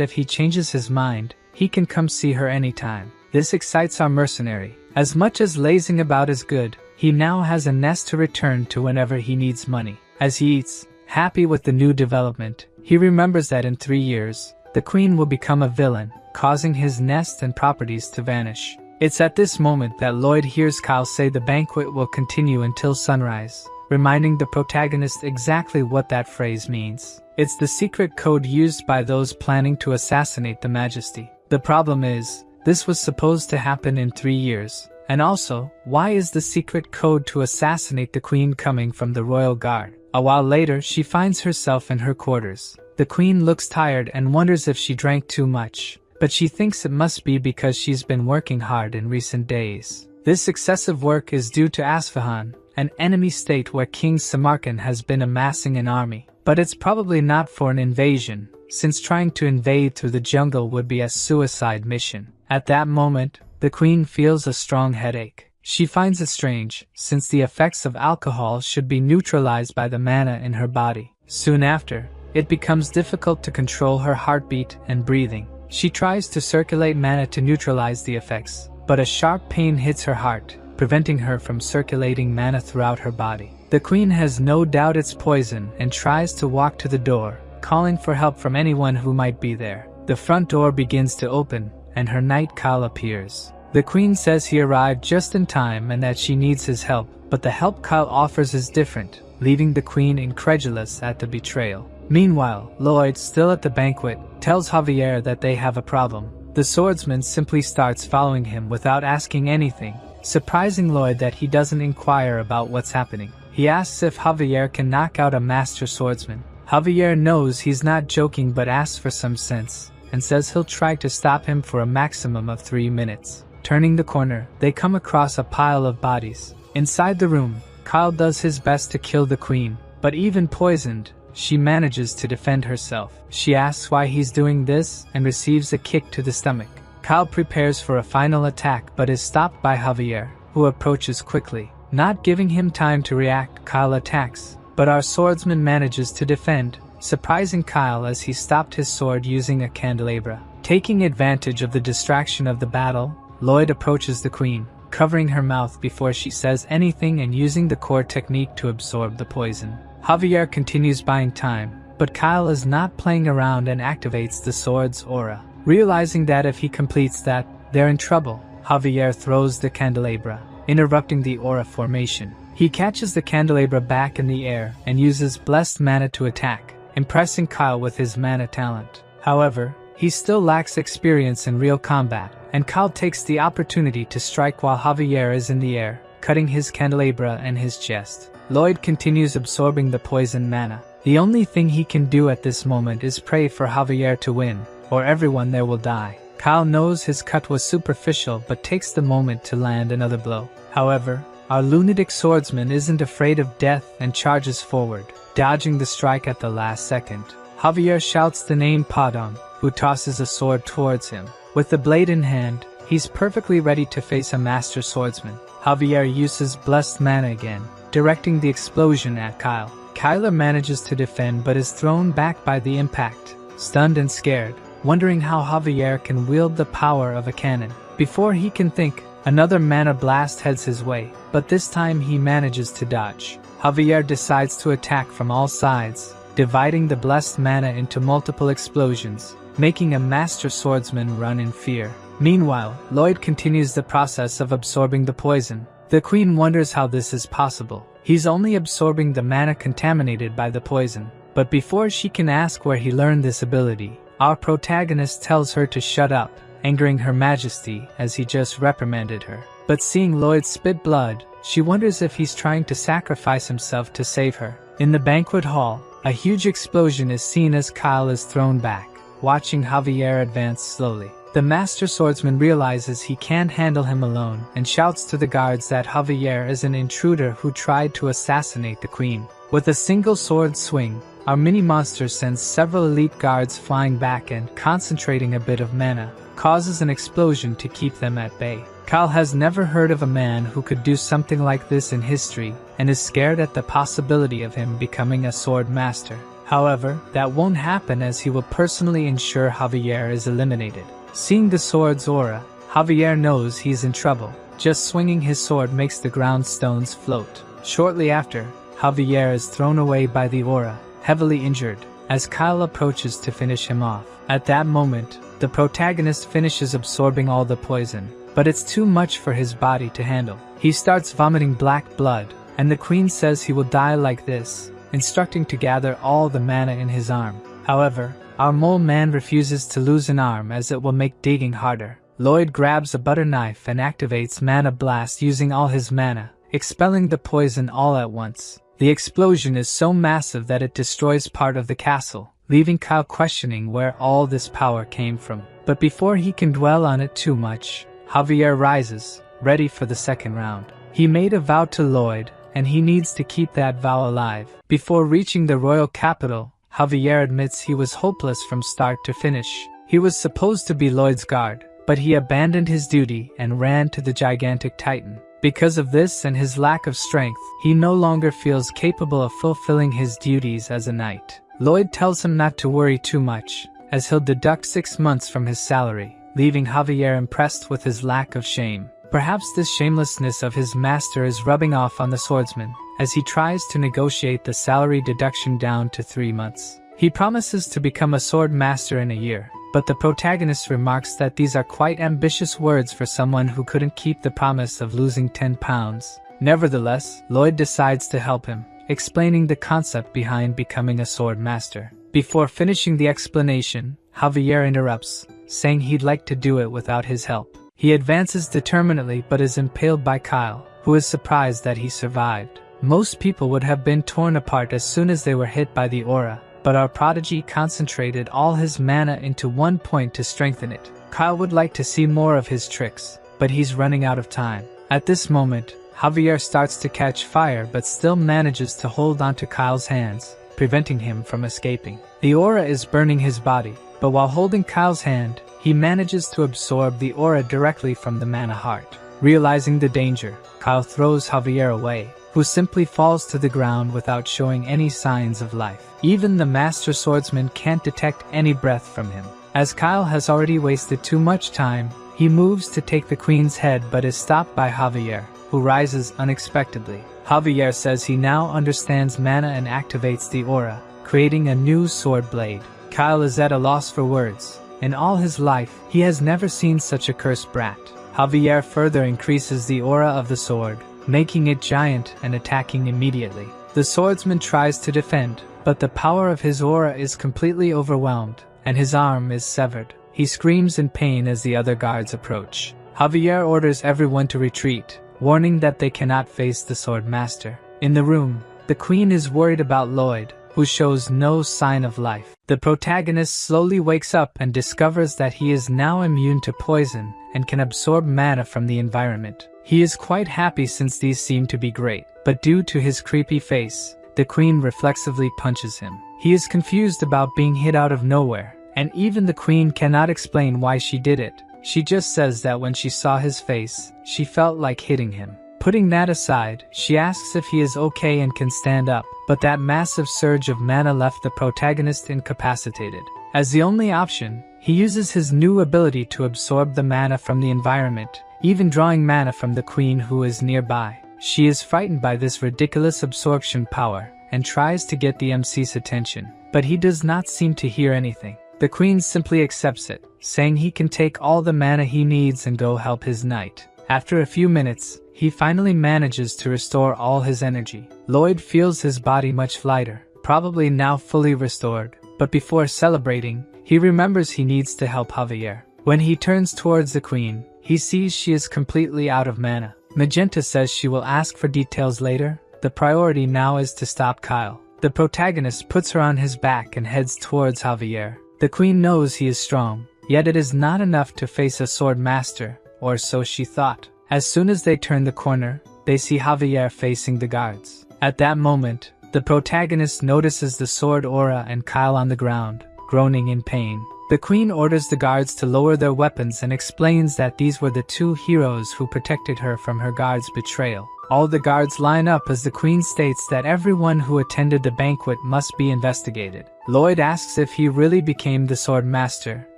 if he changes his mind, he can come see her anytime. This excites our mercenary. As much as lazing about is good, he now has a nest to return to whenever he needs money. As he eats, happy with the new development, he remembers that in 3 years, the queen will become a villain, causing his nest and properties to vanish. It's at this moment that Lloyd hears Kyle say the banquet will continue until sunrise, reminding the protagonist exactly what that phrase means. It's the secret code used by those planning to assassinate the Majesty. The problem is, this was supposed to happen in 3 years. And also, why is the secret code to assassinate the queen coming from the royal guard? A while later, she finds herself in her quarters. The queen looks tired and wonders if she drank too much, but she thinks it must be because she's been working hard in recent days. This excessive work is due to Asfahan, an enemy state where King Samarkand has been amassing an army. But it's probably not for an invasion, since trying to invade through the jungle would be a suicide mission. At that moment, the queen feels a strong headache. She finds it strange, since the effects of alcohol should be neutralized by the mana in her body. Soon after, it becomes difficult to control her heartbeat and breathing. She tries to circulate mana to neutralize the effects, but a sharp pain hits her heart, preventing her from circulating mana throughout her body. The queen has no doubt it's poison and tries to walk to the door, calling for help from anyone who might be there. The front door begins to open, and her knight Kyle appears. The queen says he arrived just in time and that she needs his help, but the help Kyle offers is different, leaving the queen incredulous at the betrayal. Meanwhile, Lloyd, still at the banquet, tells Javier that they have a problem. The swordsman simply starts following him without asking anything, surprising Lloyd that he doesn't inquire about what's happening. He asks if Javier can knock out a master swordsman. Javier knows he's not joking but asks for some sense, and says he'll try to stop him for a maximum of 3 minutes. Turning the corner, they come across a pile of bodies. Inside the room, Kyle does his best to kill the queen, but even poisoned, she manages to defend herself. She asks why he's doing this and receives a kick to the stomach. Kyle prepares for a final attack but is stopped by Javier, who approaches quickly. Not giving him time to react, Kyle attacks, but our swordsman manages to defend, surprising Kyle as he stopped his sword using a candelabra. Taking advantage of the distraction of the battle, Lloyd approaches the queen, covering her mouth before she says anything and using the core technique to absorb the poison. Javier continues buying time, but Kyle is not playing around and activates the sword's aura. Realizing that if he completes that, they're in trouble, Javier throws the candelabra, interrupting the aura formation. He catches the candelabra back in the air and uses blessed mana to attack, impressing Kyle with his mana talent. However, he still lacks experience in real combat, and Kyle takes the opportunity to strike while Javier is in the air, cutting his candelabra and his chest. Lloyd continues absorbing the poison mana. The only thing he can do at this moment is pray for Javier to win, or everyone there will die. Kyle knows his cut was superficial but takes the moment to land another blow. However, our lunatic swordsman isn't afraid of death and charges forward, dodging the strike at the last second. Javier shouts the name Padon, who tosses a sword towards him. With the blade in hand, he's perfectly ready to face a master swordsman. Javier uses blessed mana again, directing the explosion at Kyle. Kyler manages to defend but is thrown back by the impact, stunned and scared, wondering how Javier can wield the power of a cannon. Before he can think, another mana blast heads his way, but this time he manages to dodge. Javier decides to attack from all sides, dividing the blessed mana into multiple explosions, making a master swordsman run in fear. Meanwhile, Lloyd continues the process of absorbing the poison. The queen wonders how this is possible. He's only absorbing the mana contaminated by the poison. But before she can ask where he learned this ability, our protagonist tells her to shut up, angering Her Majesty as he just reprimanded her. But seeing Lloyd spit blood, she wonders if he's trying to sacrifice himself to save her. In the banquet hall, a huge explosion is seen as Kyle is thrown back, watching Javier advance slowly. The master swordsman realizes he can't handle him alone and shouts to the guards that Javier is an intruder who tried to assassinate the queen. With a single sword swing, our mini-monster sends several elite guards flying back and, concentrating a bit of mana, causes an explosion to keep them at bay. Kyle has never heard of a man who could do something like this in history, and is scared at the possibility of him becoming a sword master. However, that won't happen as he will personally ensure Javier is eliminated. Seeing the sword's aura, Javier knows he's in trouble. Just swinging his sword makes the ground stones float. Shortly after, Javier is thrown away by the aura, heavily injured, as Kyle approaches to finish him off. At that moment, the protagonist finishes absorbing all the poison, but it's too much for his body to handle. He starts vomiting black blood, and the queen says he will die like this, instructing to gather all the mana in his arm. However, our mole man refuses to lose an arm as it will make digging harder. Lloyd grabs a butter knife and activates Mana Blast using all his mana, expelling the poison all at once. The explosion is so massive that it destroys part of the castle, leaving Kyle questioning where all this power came from. But before he can dwell on it too much, Javier rises, ready for the second round. He made a vow to Lloyd, and he needs to keep that vow alive. Before reaching the royal capital, Javier admits he was hopeless from start to finish. He was supposed to be Lloyd's guard, but he abandoned his duty and ran to the gigantic Titan. Because of this and his lack of strength, he no longer feels capable of fulfilling his duties as a knight. Lloyd tells him not to worry too much, as he'll deduct 6 months from his salary, leaving Javier impressed with his lack of shame. Perhaps this shamelessness of his master is rubbing off on the swordsman, as he tries to negotiate the salary deduction down to 3 months. He promises to become a sword master in a year, but the protagonist remarks that these are quite ambitious words for someone who couldn't keep the promise of losing 10 pounds. Nevertheless, Lloyd decides to help him, explaining the concept behind becoming a sword master. Before finishing the explanation, Javier interrupts, saying he'd like to do it without his help. He advances determinedly but is impaled by Kyle, who is surprised that he survived. Most people would have been torn apart as soon as they were hit by the aura, but our prodigy concentrated all his mana into one point to strengthen it. Kyle would like to see more of his tricks, but he's running out of time. At this moment, Javier starts to catch fire but still manages to hold onto Kyle's hands, preventing him from escaping. The aura is burning his body, but while holding Kyle's hand, he manages to absorb the aura directly from the mana heart. Realizing the danger, Kyle throws Javier away, who simply falls to the ground without showing any signs of life. Even the master swordsman can't detect any breath from him. As Kyle has already wasted too much time, he moves to take the queen's head but is stopped by Javier, who rises unexpectedly. Javier says he now understands mana and activates the aura, creating a new sword blade. Kyle is at a loss for words. In all his life, he has never seen such a cursed brat. Javier further increases the aura of the sword, making it giant and attacking immediately. The swordsman tries to defend, but the power of his aura is completely overwhelmed, and his arm is severed. He screams in pain as the other guards approach. Javier orders everyone to retreat, warning that they cannot face the sword master. In the room, the queen is worried about Lloyd, who shows no sign of life. The protagonist slowly wakes up and discovers that he is now immune to poison and can absorb mana from the environment. He is quite happy since these seem to be great, but due to his creepy face, the queen reflexively punches him. He is confused about being hit out of nowhere, and even the queen cannot explain why she did it. She just says that when she saw his face, she felt like hitting him. Putting that aside, she asks if he is okay and can stand up, but that massive surge of mana left the protagonist incapacitated. As the only option, he uses his new ability to absorb the mana from the environment, even drawing mana from the queen who is nearby. She is frightened by this ridiculous absorption power, and tries to get the MC's attention, but he does not seem to hear anything. The queen simply accepts it, saying he can take all the mana he needs and go help his knight. After a few minutes, he finally manages to restore all his energy. Lloyd feels his body much lighter, probably now fully restored, but before celebrating, he remembers he needs to help Javier. When he turns towards the queen, he sees she is completely out of mana. Magenta says she will ask for details later. The priority now is to stop Kyle. The protagonist puts her on his back and heads towards Javier. The queen knows he is strong, yet it is not enough to face a sword master, or so she thought. As soon as they turn the corner, they see Javier facing the guards. At that moment, The protagonist notices the sword aura and Kyle on the ground, groaning in pain. The queen orders the guards to lower their weapons and explains that these were the two heroes who protected her from her guards' betrayal. All the guards line up as the queen states that everyone who attended the banquet must be investigated. Lloyd asks if he really became the sword master.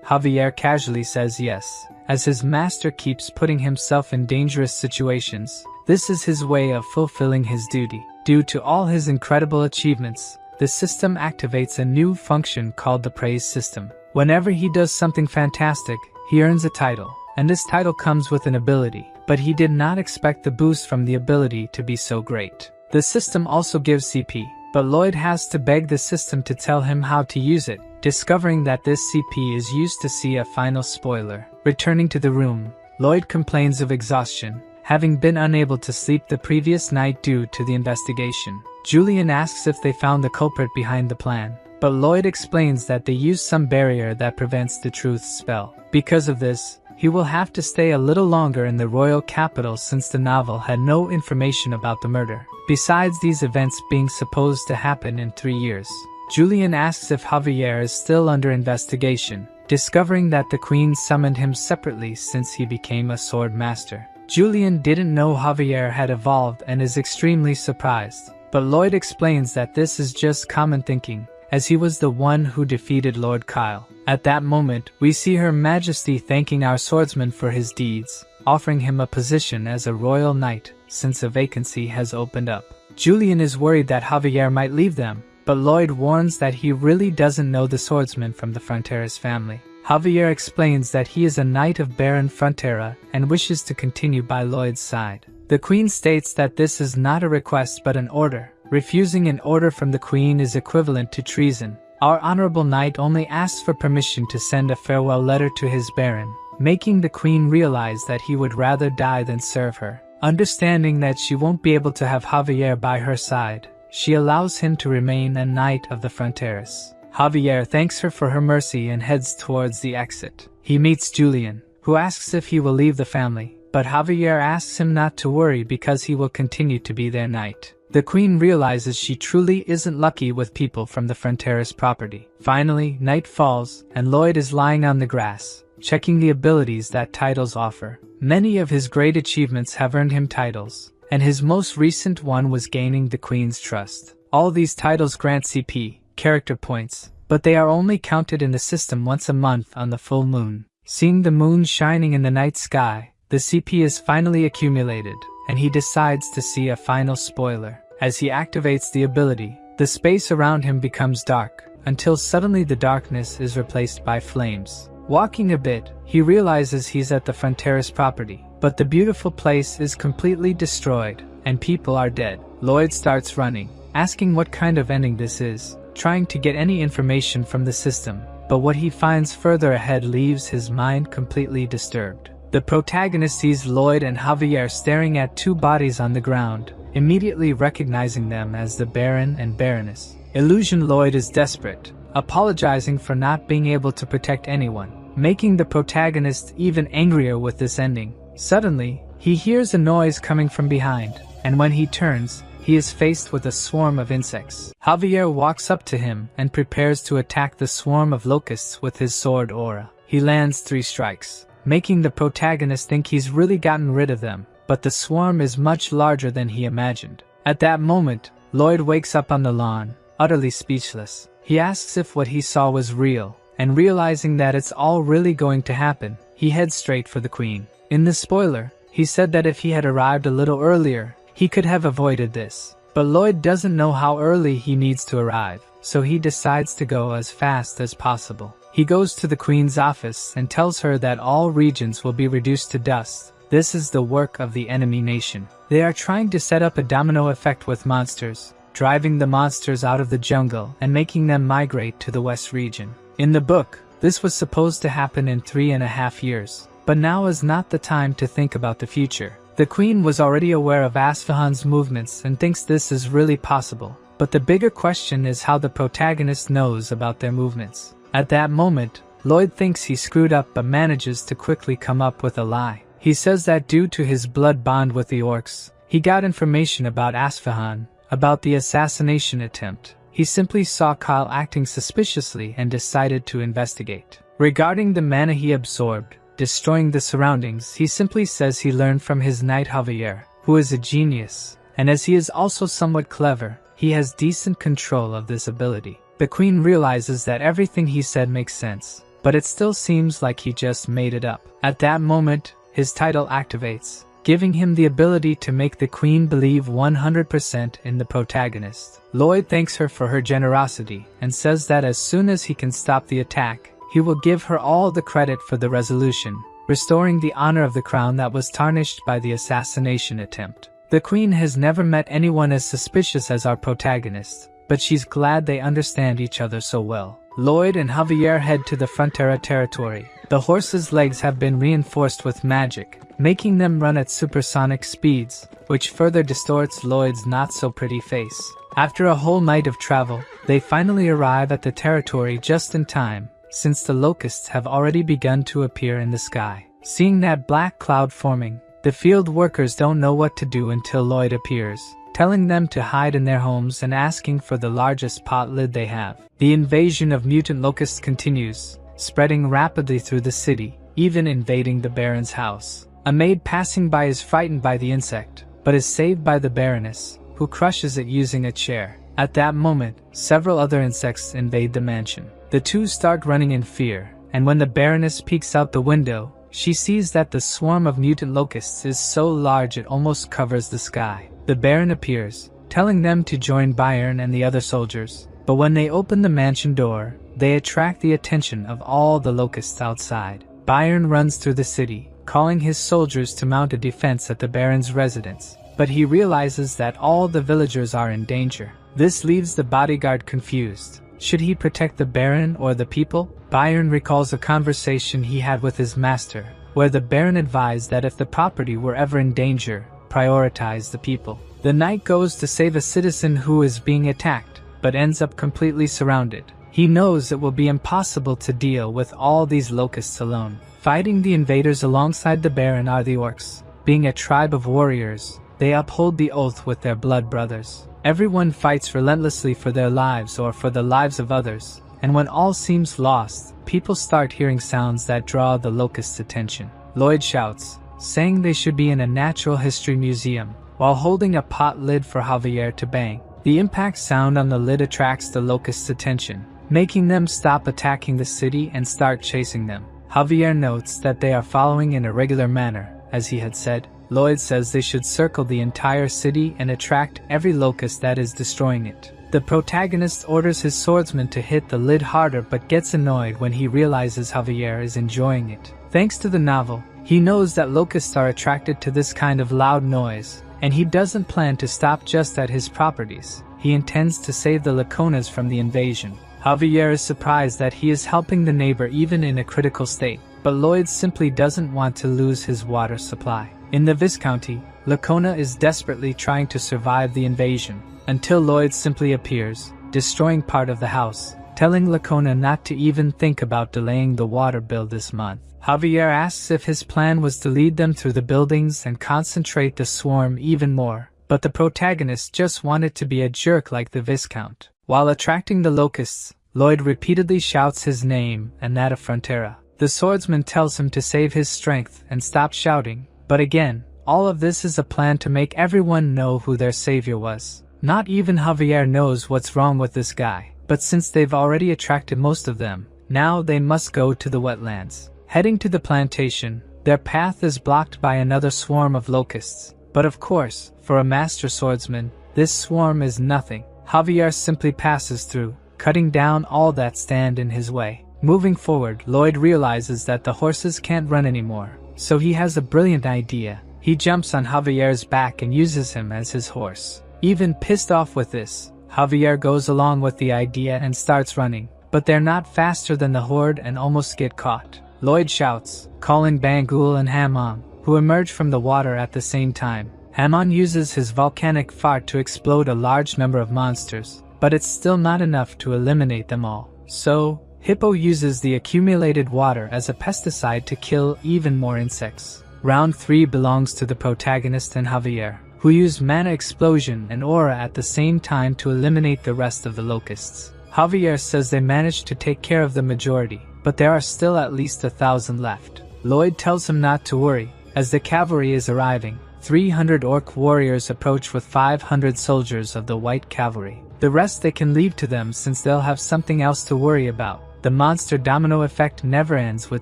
Javier casually says yes, as his master keeps putting himself in dangerous situations. This is his way of fulfilling his duty. Due to all his incredible achievements, the system activates a new function called the praise system. Whenever he does something fantastic, he earns a title, and this title comes with an ability, but he did not expect the boost from the ability to be so great. The system also gives CP, but Lloyd has to beg the system to tell him how to use it, discovering that this CP is used to see a final spoiler. Returning to the room, Lloyd complains of exhaustion, having been unable to sleep the previous night due to the investigation. Julian asks if they found the culprit behind the plan, but Lloyd explains that they used some barrier that prevents the truth spell. Because of this, he will have to stay a little longer in the royal capital since the novel had no information about the murder, besides these events being supposed to happen in 3 years. Julian asks if Javier is still under investigation, discovering that the queen summoned him separately since he became a sword master. Julian didn't know Javier had evolved and is extremely surprised, but Lloyd explains that this is just common thinking, as he was the one who defeated Lord Kyle. At that moment, we see Her Majesty thanking our swordsman for his deeds, offering him a position as a royal knight, since a vacancy has opened up. Julian is worried that Javier might leave them, but Lloyd warns that he really doesn't know the swordsman from the Frontera's family. Javier explains that he is a knight of Baron Frontera and wishes to continue by Lloyd's side. The queen states that this is not a request but an order. Refusing an order from the queen is equivalent to treason. Our honorable knight only asks for permission to send a farewell letter to his baron, making the queen realize that he would rather die than serve her. Understanding that she won't be able to have Javier by her side, she allows him to remain a knight of the Fronteras. Javier thanks her for her mercy and heads towards the exit. He meets Julian, who asks if he will leave the family, but Javier asks him not to worry because he will continue to be their knight. The queen realizes she truly isn't lucky with people from the Frontera's property. Finally, night falls, and Lloyd is lying on the grass, checking the abilities that titles offer. Many of his great achievements have earned him titles, and his most recent one was gaining the queen's trust. All these titles grant CP, character points, but they are only counted in the system once a month on the full moon. Seeing the moon shining in the night sky, the CP is finally accumulated, and he decides to see a final spoiler. As he activates the ability, the space around him becomes dark, until suddenly the darkness is replaced by flames. Walking a bit, he realizes he's at the Frontera's property, but the beautiful place is completely destroyed, and people are dead. Lloyd starts running, asking what kind of ending this is, trying to get any information from the system, but what he finds further ahead leaves his mind completely disturbed. The protagonist sees Lloyd and Javier staring at two bodies on the ground, immediately recognizing them as the Baron and Baroness. Illusion Lloyd is desperate, apologizing for not being able to protect anyone, making the protagonist even angrier with this ending. Suddenly, he hears a noise coming from behind, and when he turns, he is faced with a swarm of insects. Javier walks up to him and prepares to attack the swarm of locusts with his sword aura. He lands 3 strikes, making the protagonist think he's really gotten rid of them, but the swarm is much larger than he imagined. At that moment, Lloyd wakes up on the lawn, utterly speechless. He asks if what he saw was real, and realizing that it's all really going to happen, he heads straight for the queen. In the spoiler, he said that if he had arrived a little earlier, he could have avoided this. But Lloyd doesn't know how early he needs to arrive, so he decides to go as fast as possible. He goes to the queen's office and tells her that all regions will be reduced to dust. This is the work of the enemy nation. They are trying to set up a domino effect with monsters, driving the monsters out of the jungle and making them migrate to the west region. In the book, this was supposed to happen in 3.5 years, but now is not the time to think about the future. The queen was already aware of Asfahan's movements and thinks this is really possible, but the bigger question is how the protagonist knows about their movements. At that moment, Lloyd thinks he screwed up but manages to quickly come up with a lie. He says that due to his blood bond with the orcs, he got information about Asfahan, about the assassination attempt. He simply saw Kyle acting suspiciously and decided to investigate. Regarding the mana he absorbed, destroying the surroundings, he simply says he learned from his knight Javier, who is a genius, and as he is also somewhat clever, he has decent control of this ability. The queen realizes that everything he said makes sense, but it still seems like he just made it up. At that moment, his title activates, giving him the ability to make the queen believe 100% in the protagonist. Lloyd thanks her for her generosity and says that as soon as he can stop the attack, he will give her all the credit for the resolution, restoring the honor of the crown that was tarnished by the assassination attempt. The queen has never met anyone as suspicious as our protagonist, but she's glad they understand each other so well. Lloyd and Javier head to the Frontera territory. The horses' legs have been reinforced with magic, making them run at supersonic speeds, which further distorts Lloyd's not-so-pretty face. After a whole night of travel, they finally arrive at the territory just in time, since the locusts have already begun to appear in the sky. Seeing that black cloud forming, the field workers don't know what to do until Lloyd appears, telling them to hide in their homes and asking for the largest pot lid they have. The invasion of mutant locusts continues, spreading rapidly through the city, even invading the Baron's house. A maid passing by is frightened by the insect, but is saved by the Baroness, who crushes it using a chair. At that moment, several other insects invade the mansion. The two start running in fear, and when the Baroness peeks out the window, she sees that the swarm of mutant locusts is so large it almost covers the sky. The Baron appears, telling them to join Byron and the other soldiers, but when they open the mansion door, they attract the attention of all the locusts outside. Byron runs through the city, calling his soldiers to mount a defense at the Baron's residence, but he realizes that all the villagers are in danger. This leaves the bodyguard confused. Should he protect the Baron or the people? Byron recalls a conversation he had with his master, where the Baron advised that if the property were ever in danger, prioritize the people. The knight goes to save a citizen who is being attacked, but ends up completely surrounded. He knows it will be impossible to deal with all these locusts alone. Fighting the invaders alongside the Baron are the orcs. Being a tribe of warriors, they uphold the oath with their blood brothers. Everyone fights relentlessly for their lives or for the lives of others, and when all seems lost, people start hearing sounds that draw the locusts' attention. Lloyd shouts, saying they should be in a natural history museum, while holding a pot lid for Javier to bang. The impact sound on the lid attracts the locusts' attention, making them stop attacking the city and start chasing them. Javier notes that they are following in a regular manner, as he had said. Lloyd says they should circle the entire city and attract every locust that is destroying it. The protagonist orders his swordsman to hit the lid harder but gets annoyed when he realizes Javier is enjoying it. Thanks to the novel, he knows that locusts are attracted to this kind of loud noise, and he doesn't plan to stop just at his properties. He intends to save the Laconas from the invasion. Javier is surprised that he is helping the neighbor even in a critical state, but Lloyd simply doesn't want to lose his water supply. In the Viscounty, Lacona is desperately trying to survive the invasion, until Lloyd simply appears, destroying part of the house, telling Lacona not to even think about delaying the water bill this month. Javier asks if his plan was to lead them through the buildings and concentrate the swarm even more, but the protagonist just wanted to be a jerk like the Viscount. While attracting the locusts, Lloyd repeatedly shouts his name and that of Frontera. The swordsman tells him to save his strength and stop shouting, but again, all of this is a plan to make everyone know who their savior was. Not even Javier knows what's wrong with this guy, but since they've already attracted most of them, now they must go to the wetlands. Heading to the plantation, their path is blocked by another swarm of locusts, but of course, for a master swordsman, this swarm is nothing. Javier simply passes through, cutting down all that stand in his way. Moving forward, Lloyd realizes that the horses can't run anymore, so he has a brilliant idea. He jumps on Javier's back and uses him as his horse. Even pissed off with this, Javier goes along with the idea and starts running, but they're not faster than the horde and almost get caught. Lloyd shouts, calling Bangul and Hammon, who emerge from the water at the same time. Hammon uses his volcanic fart to explode a large number of monsters, but it's still not enough to eliminate them all. So, Hippo uses the accumulated water as a pesticide to kill even more insects. Round 3 belongs to the protagonist and Javier, who who used mana explosion and aura at the same time to eliminate the rest of the locusts. Javier says they managed to take care of the majority, but there are still at least 1,000 left. Lloyd tells him not to worry, as the cavalry is arriving. 300 orc warriors approach with 500 soldiers of the white cavalry. The rest they can leave to them since they'll have something else to worry about. The monster domino effect never ends with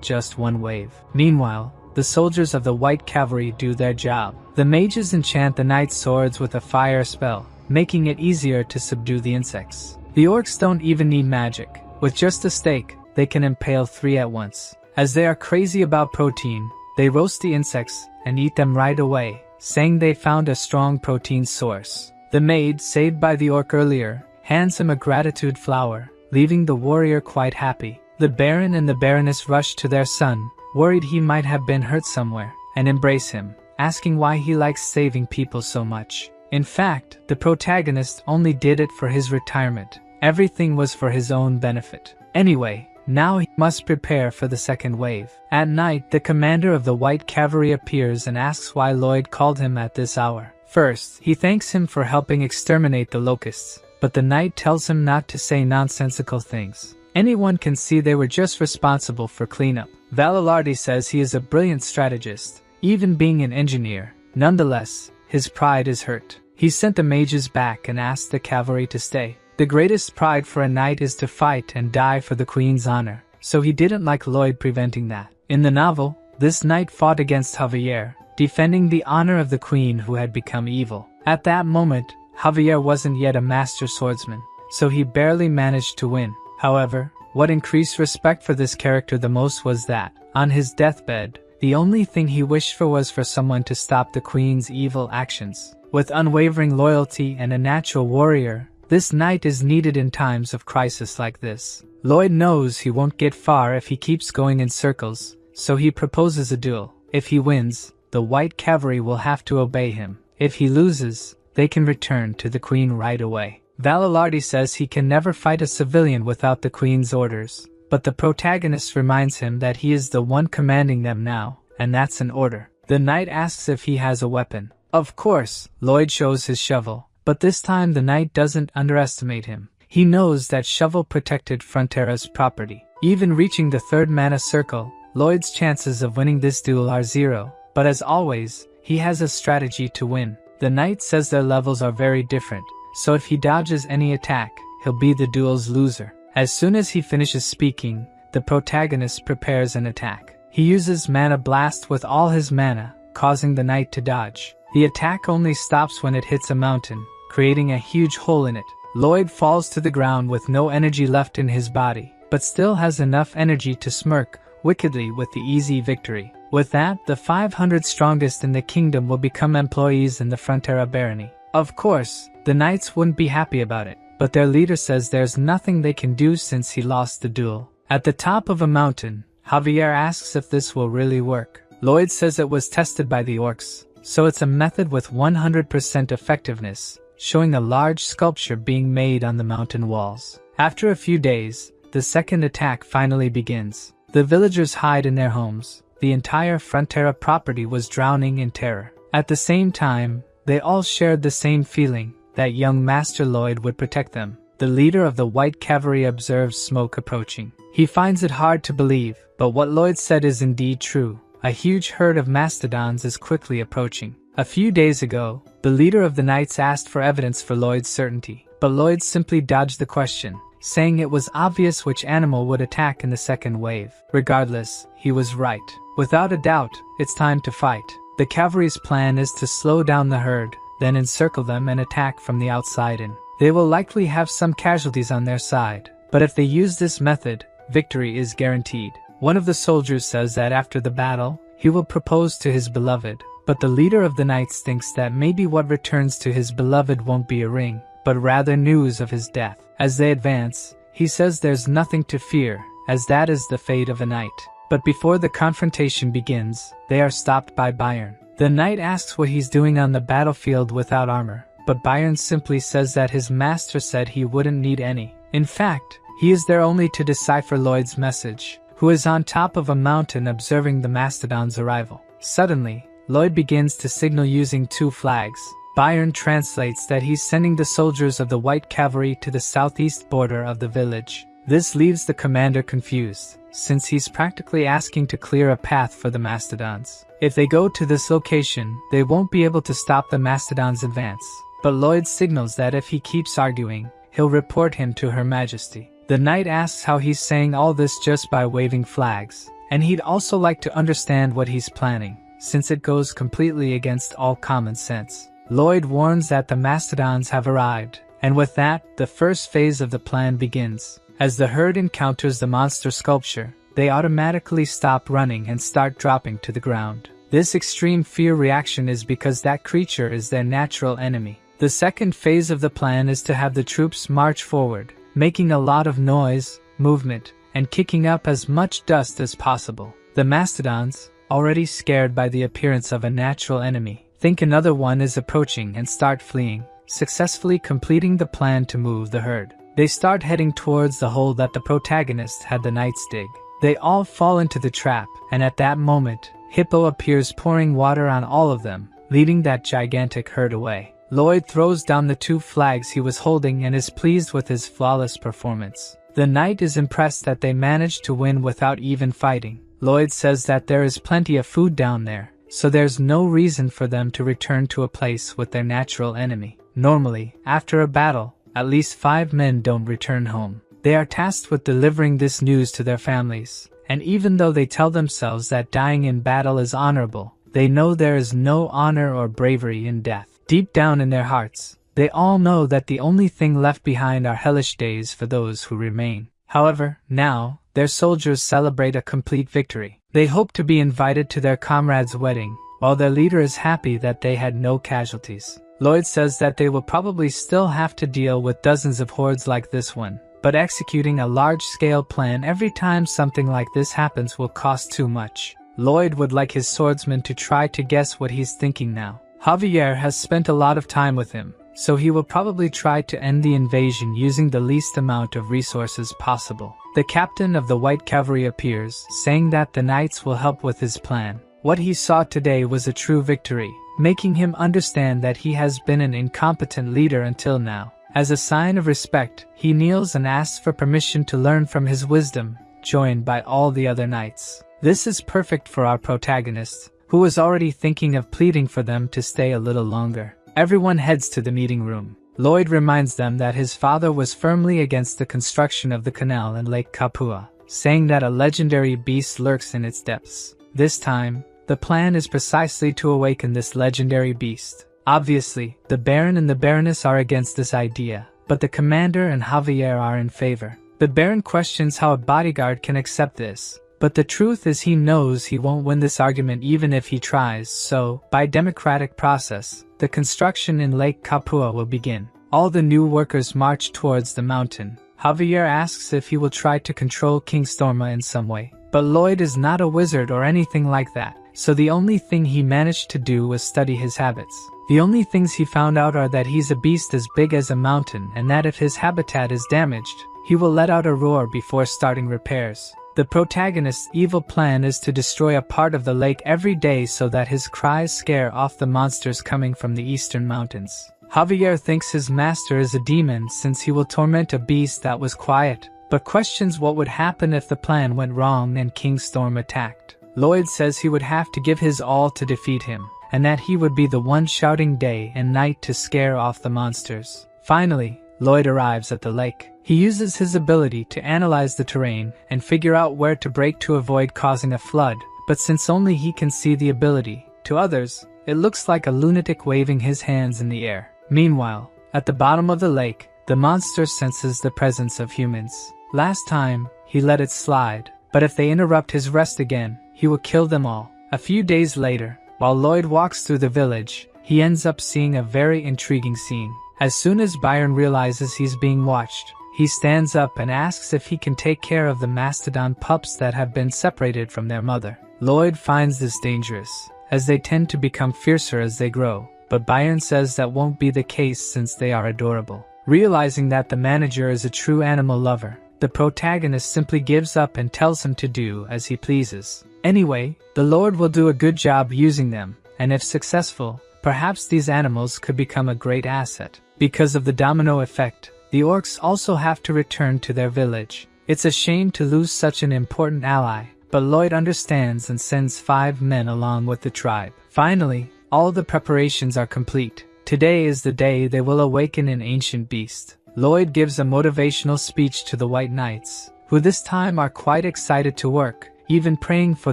just one wave. Meanwhile, the soldiers of the white cavalry do their job. The mages enchant the knight's swords with a fire spell, making it easier to subdue the insects. The orcs don't even need magic. With just a stake, they can impale 3 at once. As they are crazy about protein, they roast the insects and eat them right away, saying they found a strong protein source. The maid, saved by the orc earlier, hands him a gratitude flower, leaving the warrior quite happy. The baron and the baroness rush to their son, worried he might have been hurt somewhere, and embrace him, asking why he likes saving people so much. In fact, the protagonist only did it for his retirement. Everything was for his own benefit. Anyway, now he must prepare for the second wave. At night, the commander of the white cavalry appears and asks why Lloyd called him at this hour. First, he thanks him for helping exterminate the locusts, but the knight tells him not to say nonsensical things. Anyone can see they were just responsible for cleanup. Valalardi says he is a brilliant strategist, even being an engineer. Nonetheless, his pride is hurt. He sent the mages back and asked the cavalry to stay. The greatest pride for a knight is to fight and die for the queen's honor, so he didn't like Lloyd preventing that. In the novel, this knight fought against Javier, defending the honor of the queen who had become evil. At that moment, Javier wasn't yet a master swordsman, so he barely managed to win. However, what increased respect for this character the most was that, on his deathbed, the only thing he wished for was for someone to stop the queen's evil actions. With unwavering loyalty and a natural warrior, this knight is needed in times of crisis like this. Lloyd knows he won't get far if he keeps going in circles, so he proposes a duel. If he wins, the white cavalry will have to obey him. If he loses, they can return to the queen right away. Valalardi says he can never fight a civilian without the queen's orders, but the protagonist reminds him that he is the one commanding them now, and that's an order. The knight asks if he has a weapon. Of course, Lloyd shows his shovel, but this time the knight doesn't underestimate him. He knows that shovel protected Frontera's property. Even reaching the 3rd mana circle, Lloyd's chances of winning this duel are 0, but as always, he has a strategy to win. The knight says their levels are very different, so if he dodges any attack, he'll be the duel's loser. As soon as he finishes speaking, the protagonist prepares an attack. He uses Mana Blast with all his mana, causing the knight to dodge. The attack only stops when it hits a mountain, creating a huge hole in it. Lloyd falls to the ground with no energy left in his body, but still has enough energy to smirk wickedly with the easy victory. With that, the 500 strongest in the kingdom will become employees in the Frontera barony. Of course, the knights wouldn't be happy about it, but their leader says there's nothing they can do since he lost the duel. At the top of a mountain, Javier asks if this will really work. Lloyd says it was tested by the orcs, so it's a method with 100% effectiveness, showing a large sculpture being made on the mountain walls. After a few days, the second attack finally begins. The villagers hide in their homes. The entire Frontera property was drowning in terror. At the same time, they all shared the same feeling, that young Master Lloyd would protect them. The leader of the white cavalry observes smoke approaching. He finds it hard to believe, but what Lloyd said is indeed true. A huge herd of mastodons is quickly approaching. A few days ago, the leader of the knights asked for evidence for Lloyd's certainty, but Lloyd simply dodged the question, saying it was obvious which animal would attack in the second wave. Regardless, he was right. Without a doubt, it's time to fight. The cavalry's plan is to slow down the herd, then encircle them and attack from the outside in. They will likely have some casualties on their side, but if they use this method, victory is guaranteed. One of the soldiers says that after the battle, he will propose to his beloved, but the leader of the knights thinks that maybe what returns to his beloved won't be a ring, but rather news of his death. As they advance, he says there's nothing to fear, as that is the fate of a knight. But before the confrontation begins, they are stopped by Bayern. The knight asks what he's doing on the battlefield without armor, but Bayern simply says that his master said he wouldn't need any. In fact, he is there only to decipher Lloyd's message, who is on top of a mountain observing the mastodon's arrival. Suddenly, Lloyd begins to signal using 2 flags. Byron translates that he's sending the soldiers of the White Cavalry to the southeast border of the village. This leaves the commander confused, since he's practically asking to clear a path for the mastodons. If they go to this location, they won't be able to stop the mastodons' advance. But Lloyd signals that if he keeps arguing, he'll report him to Her Majesty. The knight asks how he's saying all this just by waving flags, and he'd also like to understand what he's planning, since it goes completely against all common sense. Lloyd warns that the mastodons have arrived, and with that, the first phase of the plan begins. As the herd encounters the monster sculpture, they automatically stop running and start dropping to the ground. This extreme fear reaction is because that creature is their natural enemy. The second phase of the plan is to have the troops march forward, making a lot of noise, movement, and kicking up as much dust as possible. The mastodons, already scared by the appearance of a natural enemy, think another one is approaching and start fleeing, successfully completing the plan to move the herd. They start heading towards the hole that the protagonist had the knights dig. They all fall into the trap, and at that moment, Hippo appears pouring water on all of them, leading that gigantic herd away. Lloyd throws down the 2 flags he was holding and is pleased with his flawless performance. The knight is impressed that they managed to win without even fighting. Lloyd says that there is plenty of food down there, so there's no reason for them to return to a place with their natural enemy. Normally, after a battle, at least 5 men don't return home. They are tasked with delivering this news to their families, and even though they tell themselves that dying in battle is honorable, they know there is no honor or bravery in death. Deep down in their hearts, they all know that the only thing left behind are hellish days for those who remain. However, now, their soldiers celebrate a complete victory. They hope to be invited to their comrade's wedding, while their leader is happy that they had no casualties. Lloyd says that they will probably still have to deal with dozens of hordes like this one, but executing a large-scale plan every time something like this happens will cost too much. Lloyd would like his swordsman to try to guess what he's thinking now. Javier has spent a lot of time with him, so he will probably try to end the invasion using the least amount of resources possible. The captain of the White Cavalry appears, saying that the knights will help with his plan. What he saw today was a true victory, making him understand that he has been an incompetent leader until now. As a sign of respect, he kneels and asks for permission to learn from his wisdom, joined by all the other knights. This is perfect for our protagonist, who was already thinking of pleading for them to stay a little longer. Everyone heads to the meeting room. Lloyd reminds them that his father was firmly against the construction of the canal in Lake Kapua, saying that a legendary beast lurks in its depths. This time, the plan is precisely to awaken this legendary beast. Obviously, the Baron and the Baroness are against this idea, but the commander and Javier are in favor. The Baron questions how a bodyguard can accept this, but the truth is he knows he won't win this argument even if he tries, so, by democratic process, the construction in Lake Kapua will begin. All the new workers march towards the mountain. Javier asks if he will try to control King Storma in some way, but Lloyd is not a wizard or anything like that, so the only thing he managed to do was study his habits. The only things he found out are that he's a beast as big as a mountain and that if his habitat is damaged, he will let out a roar before starting repairs. The protagonist's evil plan is to destroy a part of the lake every day so that his cries scare off the monsters coming from the eastern mountains. Javier thinks his master is a demon since he will torment a beast that was quiet, but questions what would happen if the plan went wrong and King Storm attacked. Lloyd says he would have to give his all to defeat him, and that he would be the one shouting day and night to scare off the monsters. Finally, Lloyd arrives at the lake. He uses his ability to analyze the terrain and figure out where to break to avoid causing a flood, but since only he can see the ability, to others, it looks like a lunatic waving his hands in the air. Meanwhile, at the bottom of the lake, the monster senses the presence of humans. Last time, he let it slide, but if they interrupt his rest again, he will kill them all. A few days later, while Lloyd walks through the village, he ends up seeing a very intriguing scene. As soon as Byron realizes he's being watched, he stands up and asks if he can take care of the mastodon pups that have been separated from their mother. Lloyd finds this dangerous, as they tend to become fiercer as they grow, but Byron says that won't be the case since they are adorable. Realizing that the manager is a true animal lover, the protagonist simply gives up and tells him to do as he pleases. Anyway, the Lord will do a good job using them, and if successful, Perhaps these animals could become a great asset. Because of the domino effect, the orcs also have to return to their village. It's a shame to lose such an important ally, but Lloyd understands and sends 5 men along with the tribe. Finally, all the preparations are complete. Today is the day they will awaken an ancient beast. Lloyd gives a motivational speech to the White Knights, who this time are quite excited to work, even praying for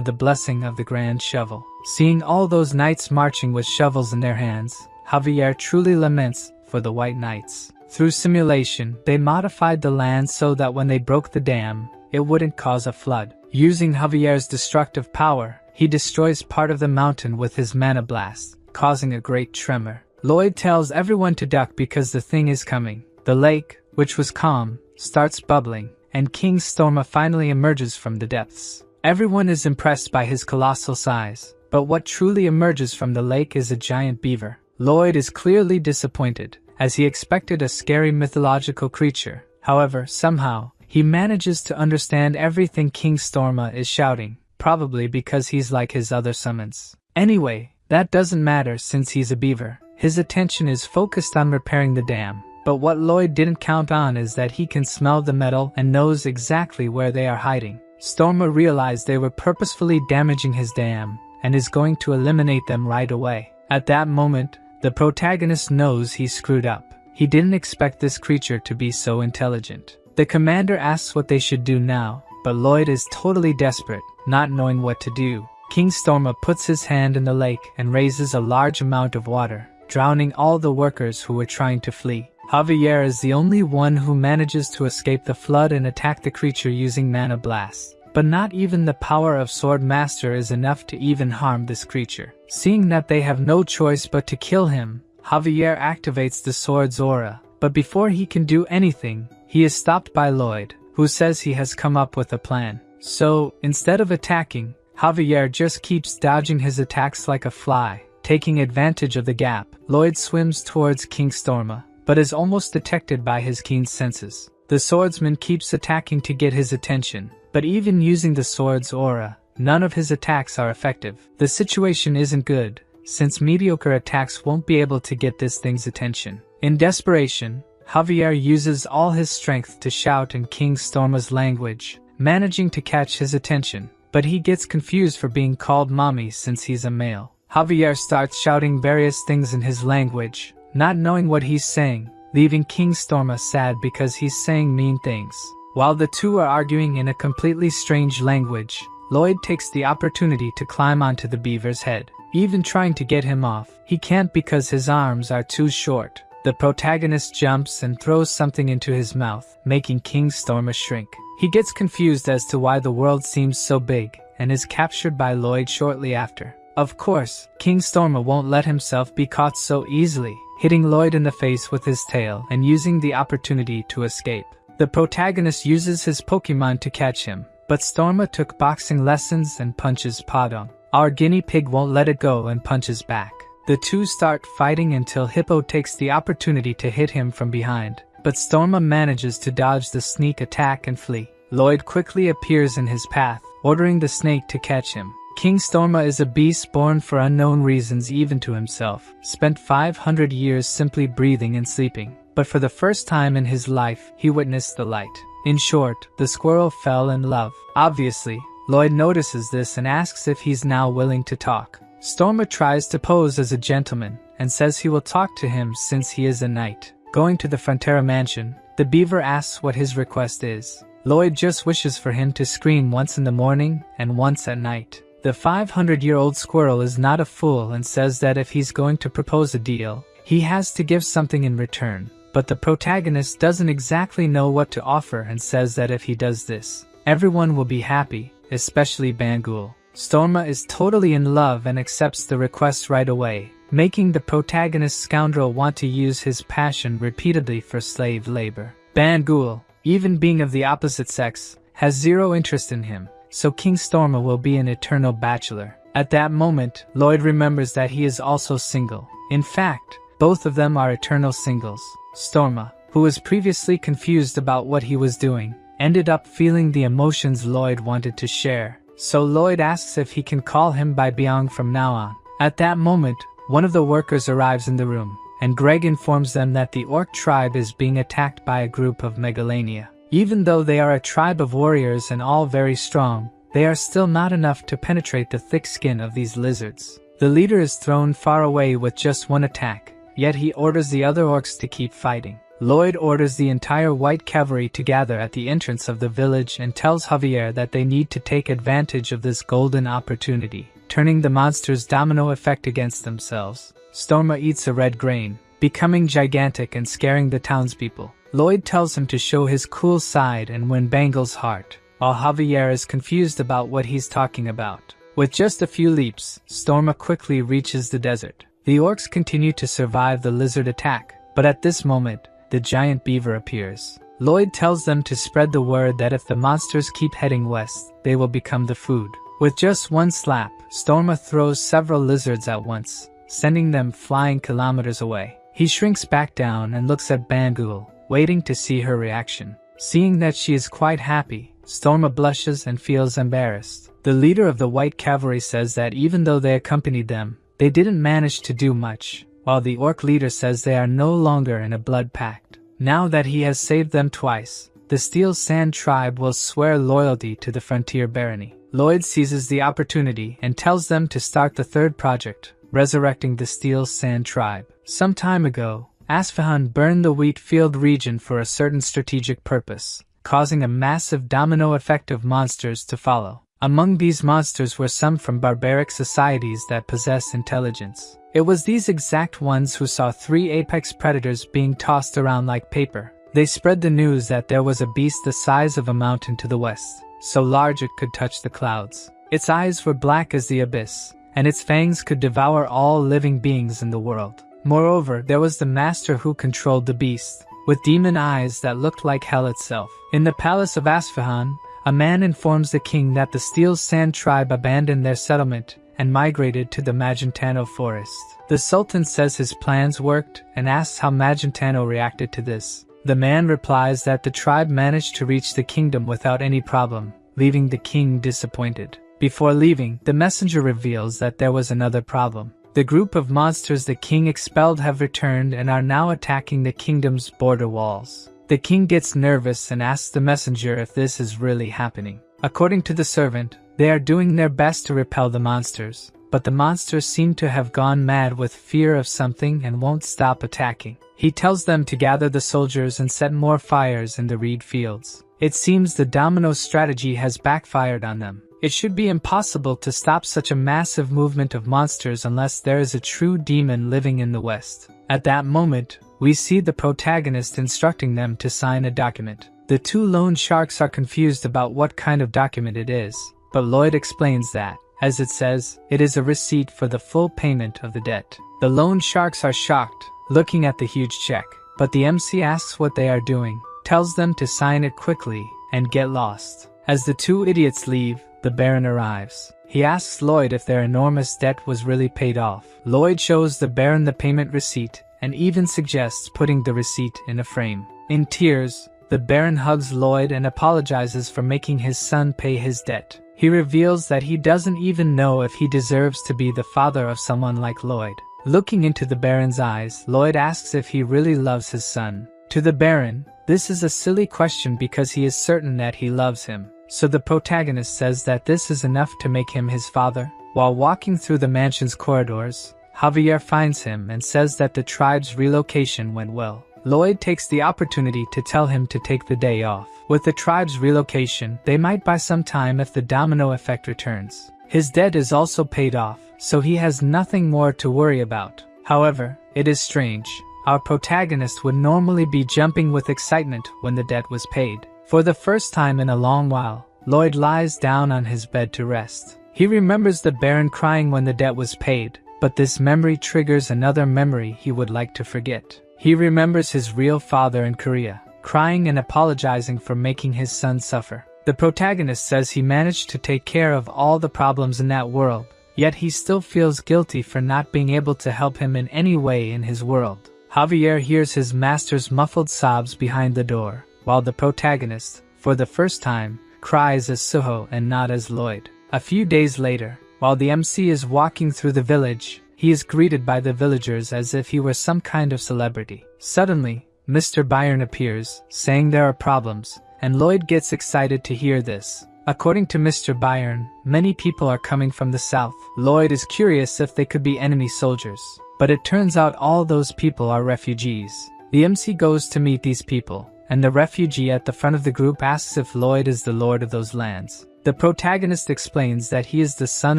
the blessing of the Grand Shovel. Seeing all those knights marching with shovels in their hands, Javier truly laments for the White Knights. Through simulation, they modified the land so that when they broke the dam, it wouldn't cause a flood. Using Javier's destructive power, he destroys part of the mountain with his mana blast, causing a great tremor. Lloyd tells everyone to duck because the thing is coming. The lake, which was calm, starts bubbling, and King Storma finally emerges from the depths. Everyone is impressed by his colossal size, but what truly emerges from the lake is a giant beaver. Lloyd is clearly disappointed, as he expected a scary mythological creature. However, somehow, he manages to understand everything King Storma is shouting, probably because he's like his other summons. Anyway, that doesn't matter since he's a beaver. His attention is focused on repairing the dam, but what Lloyd didn't count on is that he can smell the metal and knows exactly where they are hiding. Storma realized they were purposefully damaging his dam, and is going to eliminate them right away. At that moment, the protagonist knows he screwed up. He didn't expect this creature to be so intelligent. The commander asks what they should do now, but Lloyd is totally desperate, not knowing what to do. King Storma puts his hand in the lake and raises a large amount of water, drowning all the workers who were trying to flee. Javier is the only one who manages to escape the flood and attack the creature using mana blast. But not even the power of Sword Master is enough to even harm this creature. Seeing that they have no choice but to kill him, Javier activates the sword's aura. But before he can do anything, he is stopped by Lloyd, who says he has come up with a plan. So, instead of attacking, Javier just keeps dodging his attacks like a fly. Taking advantage of the gap, Lloyd swims towards King Storma, but is almost detected by his keen senses. The swordsman keeps attacking to get his attention, but even using the sword's aura, none of his attacks are effective. The situation isn't good, since mediocre attacks won't be able to get this thing's attention. In desperation, Javier uses all his strength to shout in King Storma's language, managing to catch his attention, but he gets confused for being called mommy since he's a male. Javier starts shouting various things in his language, not knowing what he's saying, leaving King Storma sad because he's saying mean things. While the two are arguing in a completely strange language, Lloyd takes the opportunity to climb onto the beaver's head. Even trying to get him off, he can't because his arms are too short. The protagonist jumps and throws something into his mouth, making King Storma shrink. He gets confused as to why the world seems so big, and is captured by Lloyd shortly after. Of course, King Storma won't let himself be caught so easily, hitting Lloyd in the face with his tail and using the opportunity to escape. The protagonist uses his Pokemon to catch him, but Storma took boxing lessons and punches Padong. Our guinea pig won't let it go and punches back. The two start fighting until Hippo takes the opportunity to hit him from behind, but Storma manages to dodge the sneak attack and flee. Lloyd quickly appears in his path, ordering the snake to catch him. King Storma is a beast born for unknown reasons even to himself, spent 500 years simply breathing and sleeping, but for the first time in his life, he witnessed the light. In short, the squirrel fell in love. Obviously, Lloyd notices this and asks if he's now willing to talk. Storma tries to pose as a gentleman, and says he will talk to him since he is a knight. Going to the Frontera mansion, the beaver asks what his request is. Lloyd just wishes for him to scream once in the morning and once at night. The 500-year-old squirrel is not a fool and says that if he's going to propose a deal, he has to give something in return. But the protagonist doesn't exactly know what to offer and says that if he does this, everyone will be happy, especially Bangul. Storma is totally in love and accepts the request right away, making the protagonist scoundrel want to use his passion repeatedly for slave labor. Bangul, even being of the opposite sex, has zero interest in him, so King Storma will be an eternal bachelor. At that moment, Lloyd remembers that he is also single. In fact, both of them are eternal singles. Storma, who was previously confused about what he was doing, ended up feeling the emotions Lloyd wanted to share. So Lloyd asks if he can call him by Byung from now on. At that moment, One of the workers arrives in the room, and Greg informs them that the orc tribe is being attacked by a group of megalania. Even though they are a tribe of warriors and all very strong, they are still not enough to penetrate the thick skin of these lizards. The leader is thrown far away with just one attack, yet he orders the other orcs to keep fighting. Lloyd orders the entire white cavalry to gather at the entrance of the village and tells Javier that they need to take advantage of this golden opportunity, turning the monster's domino effect against themselves. Storma eats a red grain, becoming gigantic and scaring the townspeople. Lloyd tells him to show his cool side and win Bangle's heart, while Javier is confused about what he's talking about. With just a few leaps, Storma quickly reaches the desert. The orcs continue to survive the lizard attack, but at this moment, the giant beaver appears. Lloyd tells them to spread the word that if the monsters keep heading west, they will become the food. With just one slap, Storma throws several lizards at once, sending them flying kilometers away. He shrinks back down and looks at Bangle, waiting to see her reaction. Seeing that she is quite happy, Storma blushes and feels embarrassed. The leader of the White Cavalry says that even though they accompanied them, they didn't manage to do much, while the orc leader says they are no longer in a blood pact. Now that he has saved them twice, the Steel Sand tribe will swear loyalty to the Frontier Barony. Lloyd seizes the opportunity and tells them to start the third project, resurrecting the Steel Sand tribe. Some time ago, Asfahan burned the wheat field region for a certain strategic purpose, causing a massive domino effect of monsters to follow. Among these monsters were some from barbaric societies that possess intelligence. It was these exact ones who saw 3 apex predators being tossed around like paper. They spread the news that there was a beast the size of a mountain to the west, so large it could touch the clouds. Its eyes were black as the abyss, and its fangs could devour all living beings in the world. Moreover, there was the master who controlled the beast, with demon eyes that looked like hell itself. In the palace of Asfahan, a man informs the king that the Steel Sand tribe abandoned their settlement and migrated to the Magentano forest. The Sultan says his plans worked and asks how Magentano reacted to this. The man replies that the tribe managed to reach the kingdom without any problem, leaving the king disappointed. Before leaving, the messenger reveals that there was another problem. The group of monsters the king expelled have returned and are now attacking the kingdom's border walls. The king gets nervous and asks the messenger if this is really happening. According to the servant, they are doing their best to repel the monsters, but the monsters seem to have gone mad with fear of something and won't stop attacking. He tells them to gather the soldiers and set more fires in the reed fields. It seems the domino strategy has backfired on them. It should be impossible to stop such a massive movement of monsters unless there is a true demon living in the West. At that moment, we see the protagonist instructing them to sign a document. The 2 loan sharks are confused about what kind of document it is, but Lloyd explains that, as it says, it is a receipt for the full payment of the debt. The loan sharks are shocked, looking at the huge check, but the MC asks what they are doing, tells them to sign it quickly, and get lost. As the 2 idiots leave, the Baron arrives. He asks Lloyd if their enormous debt was really paid off. Lloyd shows the Baron the payment receipt, and even suggests putting the receipt in a frame. In tears, the Baron hugs Lloyd and apologizes for making his son pay his debt. He reveals that he doesn't even know if he deserves to be the father of someone like Lloyd. Looking into the Baron's eyes, Lloyd asks if he really loves his son. To the Baron, this is a silly question because he is certain that he loves him. So the protagonist says that this is enough to make him his father. While walking through the mansion's corridors, Javier finds him and says that the tribe's relocation went well. Lloyd takes the opportunity to tell him to take the day off. With the tribe's relocation, they might buy some time if the domino effect returns. His debt is also paid off, so he has nothing more to worry about. However, it is strange. Our protagonist would normally be jumping with excitement when the debt was paid. For the first time in a long while, Lloyd lies down on his bed to rest. He remembers the Baron crying when the debt was paid, but this memory triggers another memory he would like to forget. He remembers his real father in Korea, crying and apologizing for making his son suffer. The protagonist says he managed to take care of all the problems in that world, yet he still feels guilty for not being able to help him in any way in his world. Javier hears his master's muffled sobs behind the door, while the protagonist, for the first time, cries as Suho and not as Lloyd. A few days later, while the MC is walking through the village, he is greeted by the villagers as if he were some kind of celebrity. Suddenly, Mr. Byron appears, saying there are problems, and Lloyd gets excited to hear this. According to Mr. Byron, many people are coming from the south. Lloyd is curious if they could be enemy soldiers, but it turns out all those people are refugees. The MC goes to meet these people, and the refugee at the front of the group asks if Lloyd is the lord of those lands. The protagonist explains that he is the son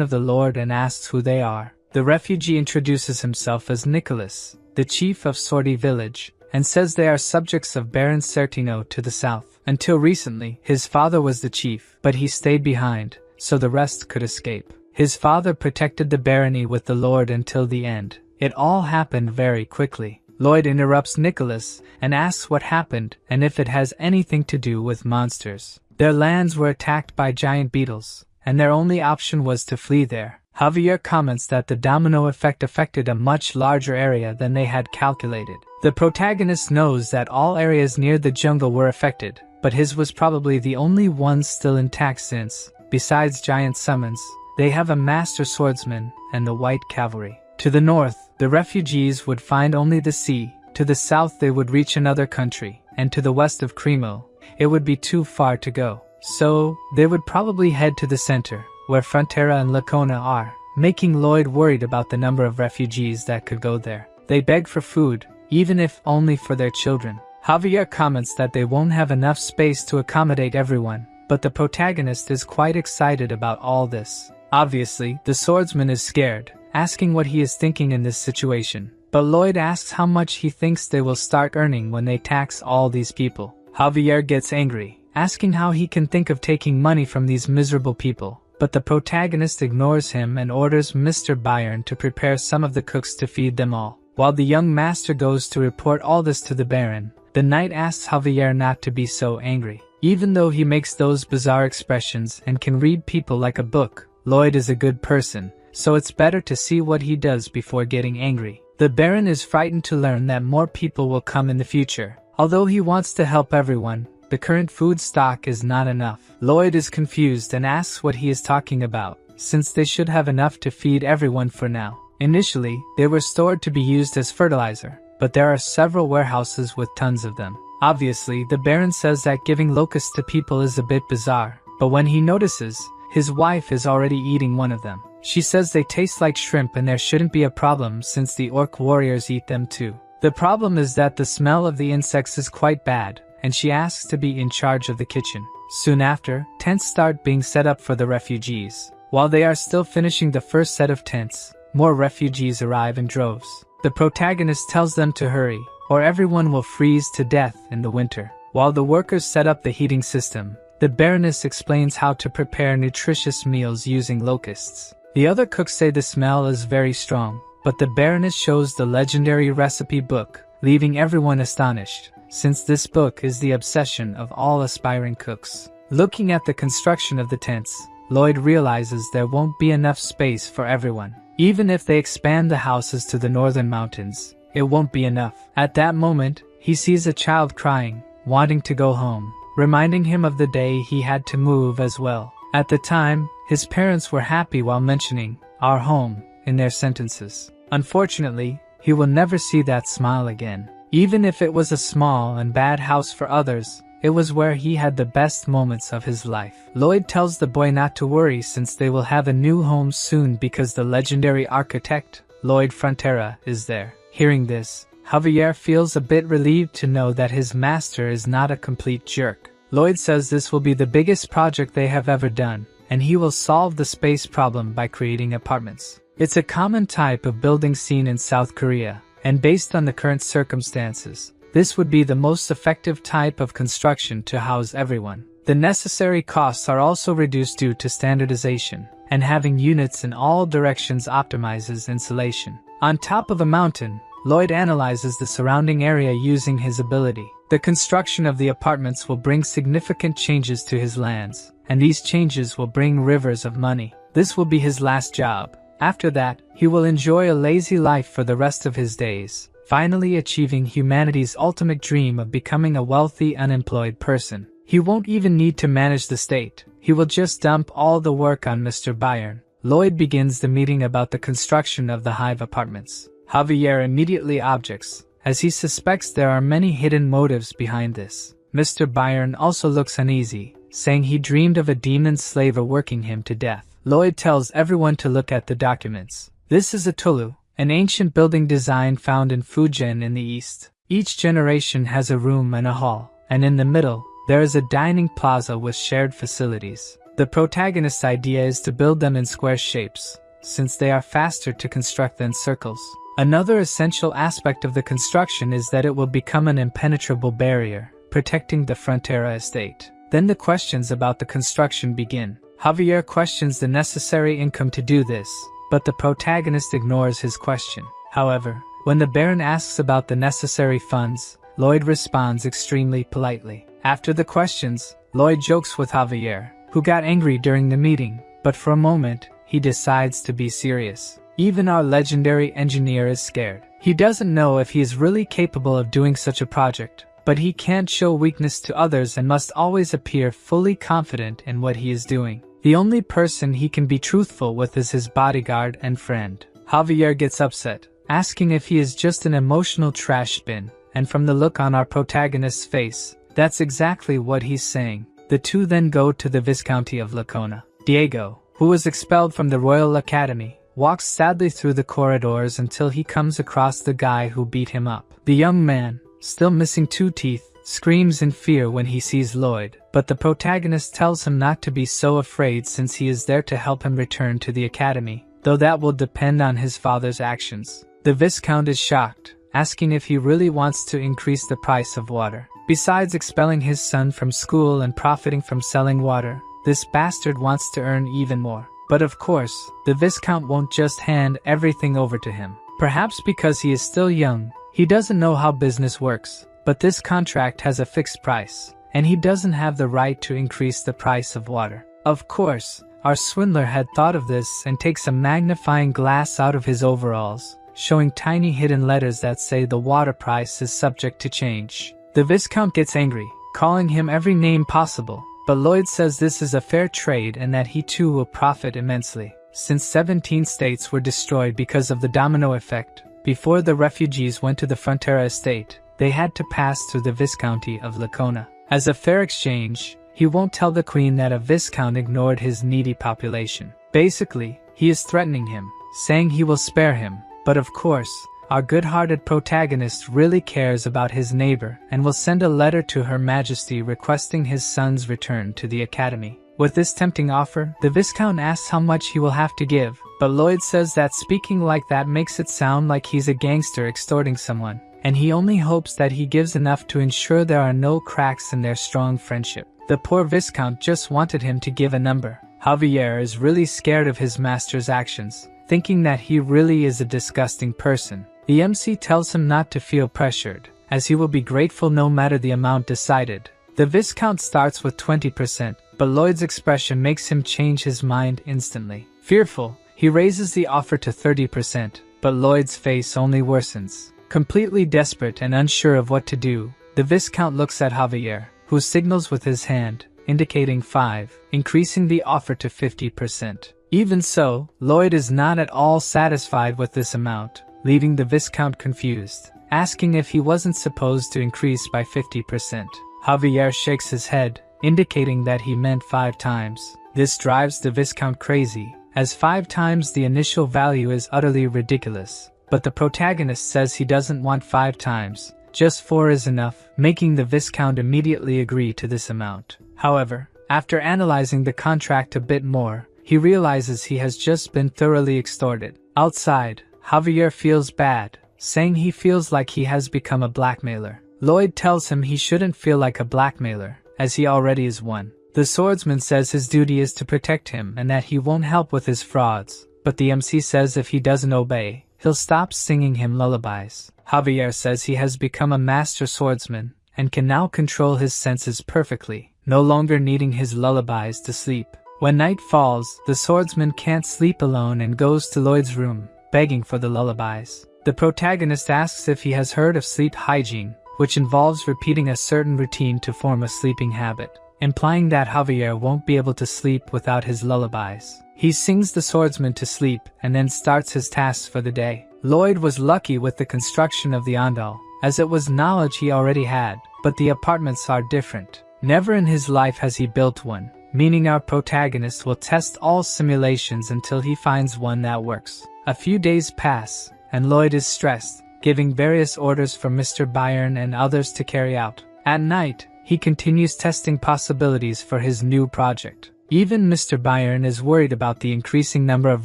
of the lord and asks who they are. The refugee introduces himself as Nicholas, the chief of Sortie village, and says they are subjects of Baron Certino to the south. Until recently, his father was the chief, but he stayed behind, so the rest could escape. His father protected the barony with the lord until the end. It all happened very quickly. Lloyd interrupts Nicholas and asks what happened and if it has anything to do with monsters. Their lands were attacked by giant beetles, and their only option was to flee there. Javier comments that the domino effect affected a much larger area than they had calculated. The protagonist knows that all areas near the jungle were affected, but his was probably the only one still intact since, besides giant summons, they have a master swordsman and the white cavalry. To the north, the refugees would find only the sea, to the south they would reach another country, and to the west of Cremo, it would be too far to go. So, they would probably head to the center, where Frontera and Lacona are, making Lloyd worried about the number of refugees that could go there. They beg for food, even if only for their children. Javier comments that they won't have enough space to accommodate everyone, but the protagonist is quite excited about all this. Obviously, the swordsman is scared, asking what he is thinking in this situation, but Lloyd asks how much he thinks they will start earning when they tax all these people. Javier gets angry, asking how he can think of taking money from these miserable people, but the protagonist ignores him and orders Mr. Byron to prepare some of the cooks to feed them all. While the young master goes to report all this to the Baron, the knight asks Javier not to be so angry. Even though he makes those bizarre expressions and can read people like a book, Lloyd is a good person, so it's better to see what he does before getting angry. The Baron is frightened to learn that more people will come in the future. Although he wants to help everyone, the current food stock is not enough. Lloyd is confused and asks what he is talking about, since they should have enough to feed everyone for now. Initially, they were stored to be used as fertilizer, but there are several warehouses with tons of them. Obviously, the Baron says that giving locusts to people is a bit bizarre, but when he notices, his wife is already eating one of them. She says they taste like shrimp and there shouldn't be a problem since the orc warriors eat them too. The problem is that the smell of the insects is quite bad, and she asks to be in charge of the kitchen. Soon after, tents start being set up for the refugees. While they are still finishing the first set of tents, more refugees arrive in droves. The protagonist tells them to hurry, or everyone will freeze to death in the winter. While the workers set up the heating system, the Baroness explains how to prepare nutritious meals using locusts. The other cooks say the smell is very strong, but the Baroness shows the legendary recipe book, leaving everyone astonished, since this book is the obsession of all aspiring cooks. Looking at the construction of the tents, Lloyd realizes there won't be enough space for everyone. Even if they expand the houses to the northern mountains, it won't be enough. At that moment, he sees a child crying, wanting to go home, reminding him of the day he had to move as well. At the time, his parents were happy while mentioning "our home" in their sentences. Unfortunately, he will never see that smile again. Even if it was a small and bad house for others, it was where he had the best moments of his life. Lloyd tells the boy not to worry since they will have a new home soon because the legendary architect, Lloyd Frontera, is there. Hearing this, Javier feels a bit relieved to know that his master is not a complete jerk. Lloyd says this will be the biggest project they have ever done, and he will solve the space problem by creating apartments. It's a common type of building seen in South Korea, and based on the current circumstances, this would be the most effective type of construction to house everyone. The necessary costs are also reduced due to standardization, and having units in all directions optimizes insulation. On top of a mountain, Lloyd analyzes the surrounding area using his ability. The construction of the apartments will bring significant changes to his lands, and these changes will bring rivers of money. This will be his last job. After that, he will enjoy a lazy life for the rest of his days, finally achieving humanity's ultimate dream of becoming a wealthy, unemployed person. He won't even need to manage the state. He will just dump all the work on Mr. Byron. Lloyd begins the meeting about the construction of the Hive apartments. Javier immediately objects, as he suspects there are many hidden motives behind this. Mr. Byron also looks uneasy, saying he dreamed of a demon slaver working him to death. Lloyd tells everyone to look at the documents. This is a tulu, an ancient building design found in Fujian in the east. Each generation has a room and a hall, and in the middle, there is a dining plaza with shared facilities. The protagonist's idea is to build them in square shapes, since they are faster to construct than circles. Another essential aspect of the construction is that it will become an impenetrable barrier, protecting the Frontera estate. Then the questions about the construction begin. Javier questions the necessary income to do this, but the protagonist ignores his question. However, when the Baron asks about the necessary funds, Lloyd responds extremely politely. After the questions, Lloyd jokes with Javier, who got angry during the meeting, but for a moment, he decides to be serious. Even our legendary engineer is scared. He doesn't know if he is really capable of doing such a project, but he can't show weakness to others and must always appear fully confident in what he is doing. The only person he can be truthful with is his bodyguard and friend. Javier gets upset, asking if he is just an emotional trash bin, and from the look on our protagonist's face, that's exactly what he's saying. The two then go to the Viscounty of Lacona. Diego, who was expelled from the Royal Academy, walks sadly through the corridors until he comes across the guy who beat him up. The young man, still missing 2 teeth, screams in fear when he sees Lloyd, but the protagonist tells him not to be so afraid since he is there to help him return to the academy, though that will depend on his father's actions. The Viscount is shocked, asking if he really wants to increase the price of water. Besides expelling his son from school and profiting from selling water, this bastard wants to earn even more. But of course, the Viscount won't just hand everything over to him. Perhaps because he is still young, he doesn't know how business works, but this contract has a fixed price, and he doesn't have the right to increase the price of water. Of course, our swindler had thought of this and takes a magnifying glass out of his overalls, showing tiny hidden letters that say the water price is subject to change. The Viscount gets angry, calling him every name possible, but Lloyd says this is a fair trade and that he too will profit immensely. Since 17 states were destroyed because of the domino effect, before the refugees went to the Frontera estate, they had to pass through the Viscounty of Lacona. As a fair exchange, he won't tell the Queen that a Viscount ignored his needy population. Basically, he is threatening him, saying he will spare him, but of course, our good-hearted protagonist really cares about his neighbor and will send a letter to Her Majesty requesting his son's return to the academy. With this tempting offer, the Viscount asks how much he will have to give, but Lloyd says that speaking like that makes it sound like he's a gangster extorting someone, and he only hopes that he gives enough to ensure there are no cracks in their strong friendship. The poor Viscount just wanted him to give a number. Javier is really scared of his master's actions, thinking that he really is a disgusting person. The MC tells him not to feel pressured, as he will be grateful no matter the amount decided. The Viscount starts with 20%, but Lloyd's expression makes him change his mind instantly. Fearful, he raises the offer to 30%, but Lloyd's face only worsens. Completely desperate and unsure of what to do, the Viscount looks at Javier, who signals with his hand, indicating 5, increasing the offer to 50%. Even so, Lloyd is not at all satisfied with this amount, leaving the Viscount confused, asking if he wasn't supposed to increase by 50%. Javier shakes his head, indicating that he meant 5 times. This drives the Viscount crazy, as 5 times the initial value is utterly ridiculous. But the protagonist says he doesn't want 5 times, just 4 is enough, making the Viscount immediately agree to this amount. However, after analyzing the contract a bit more, he realizes he has just been thoroughly extorted. Outside, Javier feels bad, saying he feels like he has become a blackmailer. Lloyd tells him he shouldn't feel like a blackmailer, as he already is one. The swordsman says his duty is to protect him and that he won't help with his frauds, but the MC says if he doesn't obey, he'll stop singing him lullabies. Javier says he has become a master swordsman and can now control his senses perfectly, no longer needing his lullabies to sleep. When night falls, the swordsman can't sleep alone and goes to Lloyd's room, begging for the lullabies. The protagonist asks if he has heard of sleep hygiene, which involves repeating a certain routine to form a sleeping habit. implying that Javier won't be able to sleep without his lullabies. He sings the swordsman to sleep and then starts his tasks for the day. Lloyd was lucky with the construction of the Andal, as it was knowledge he already had, but the apartments are different. Never in his life has he built one, meaning our protagonist will test all simulations until he finds one that works. A few days pass, and Lloyd is stressed, giving various orders for Mr. Byron and others to carry out. At night, he continues testing possibilities for his new project. Even Mr. Byron is worried about the increasing number of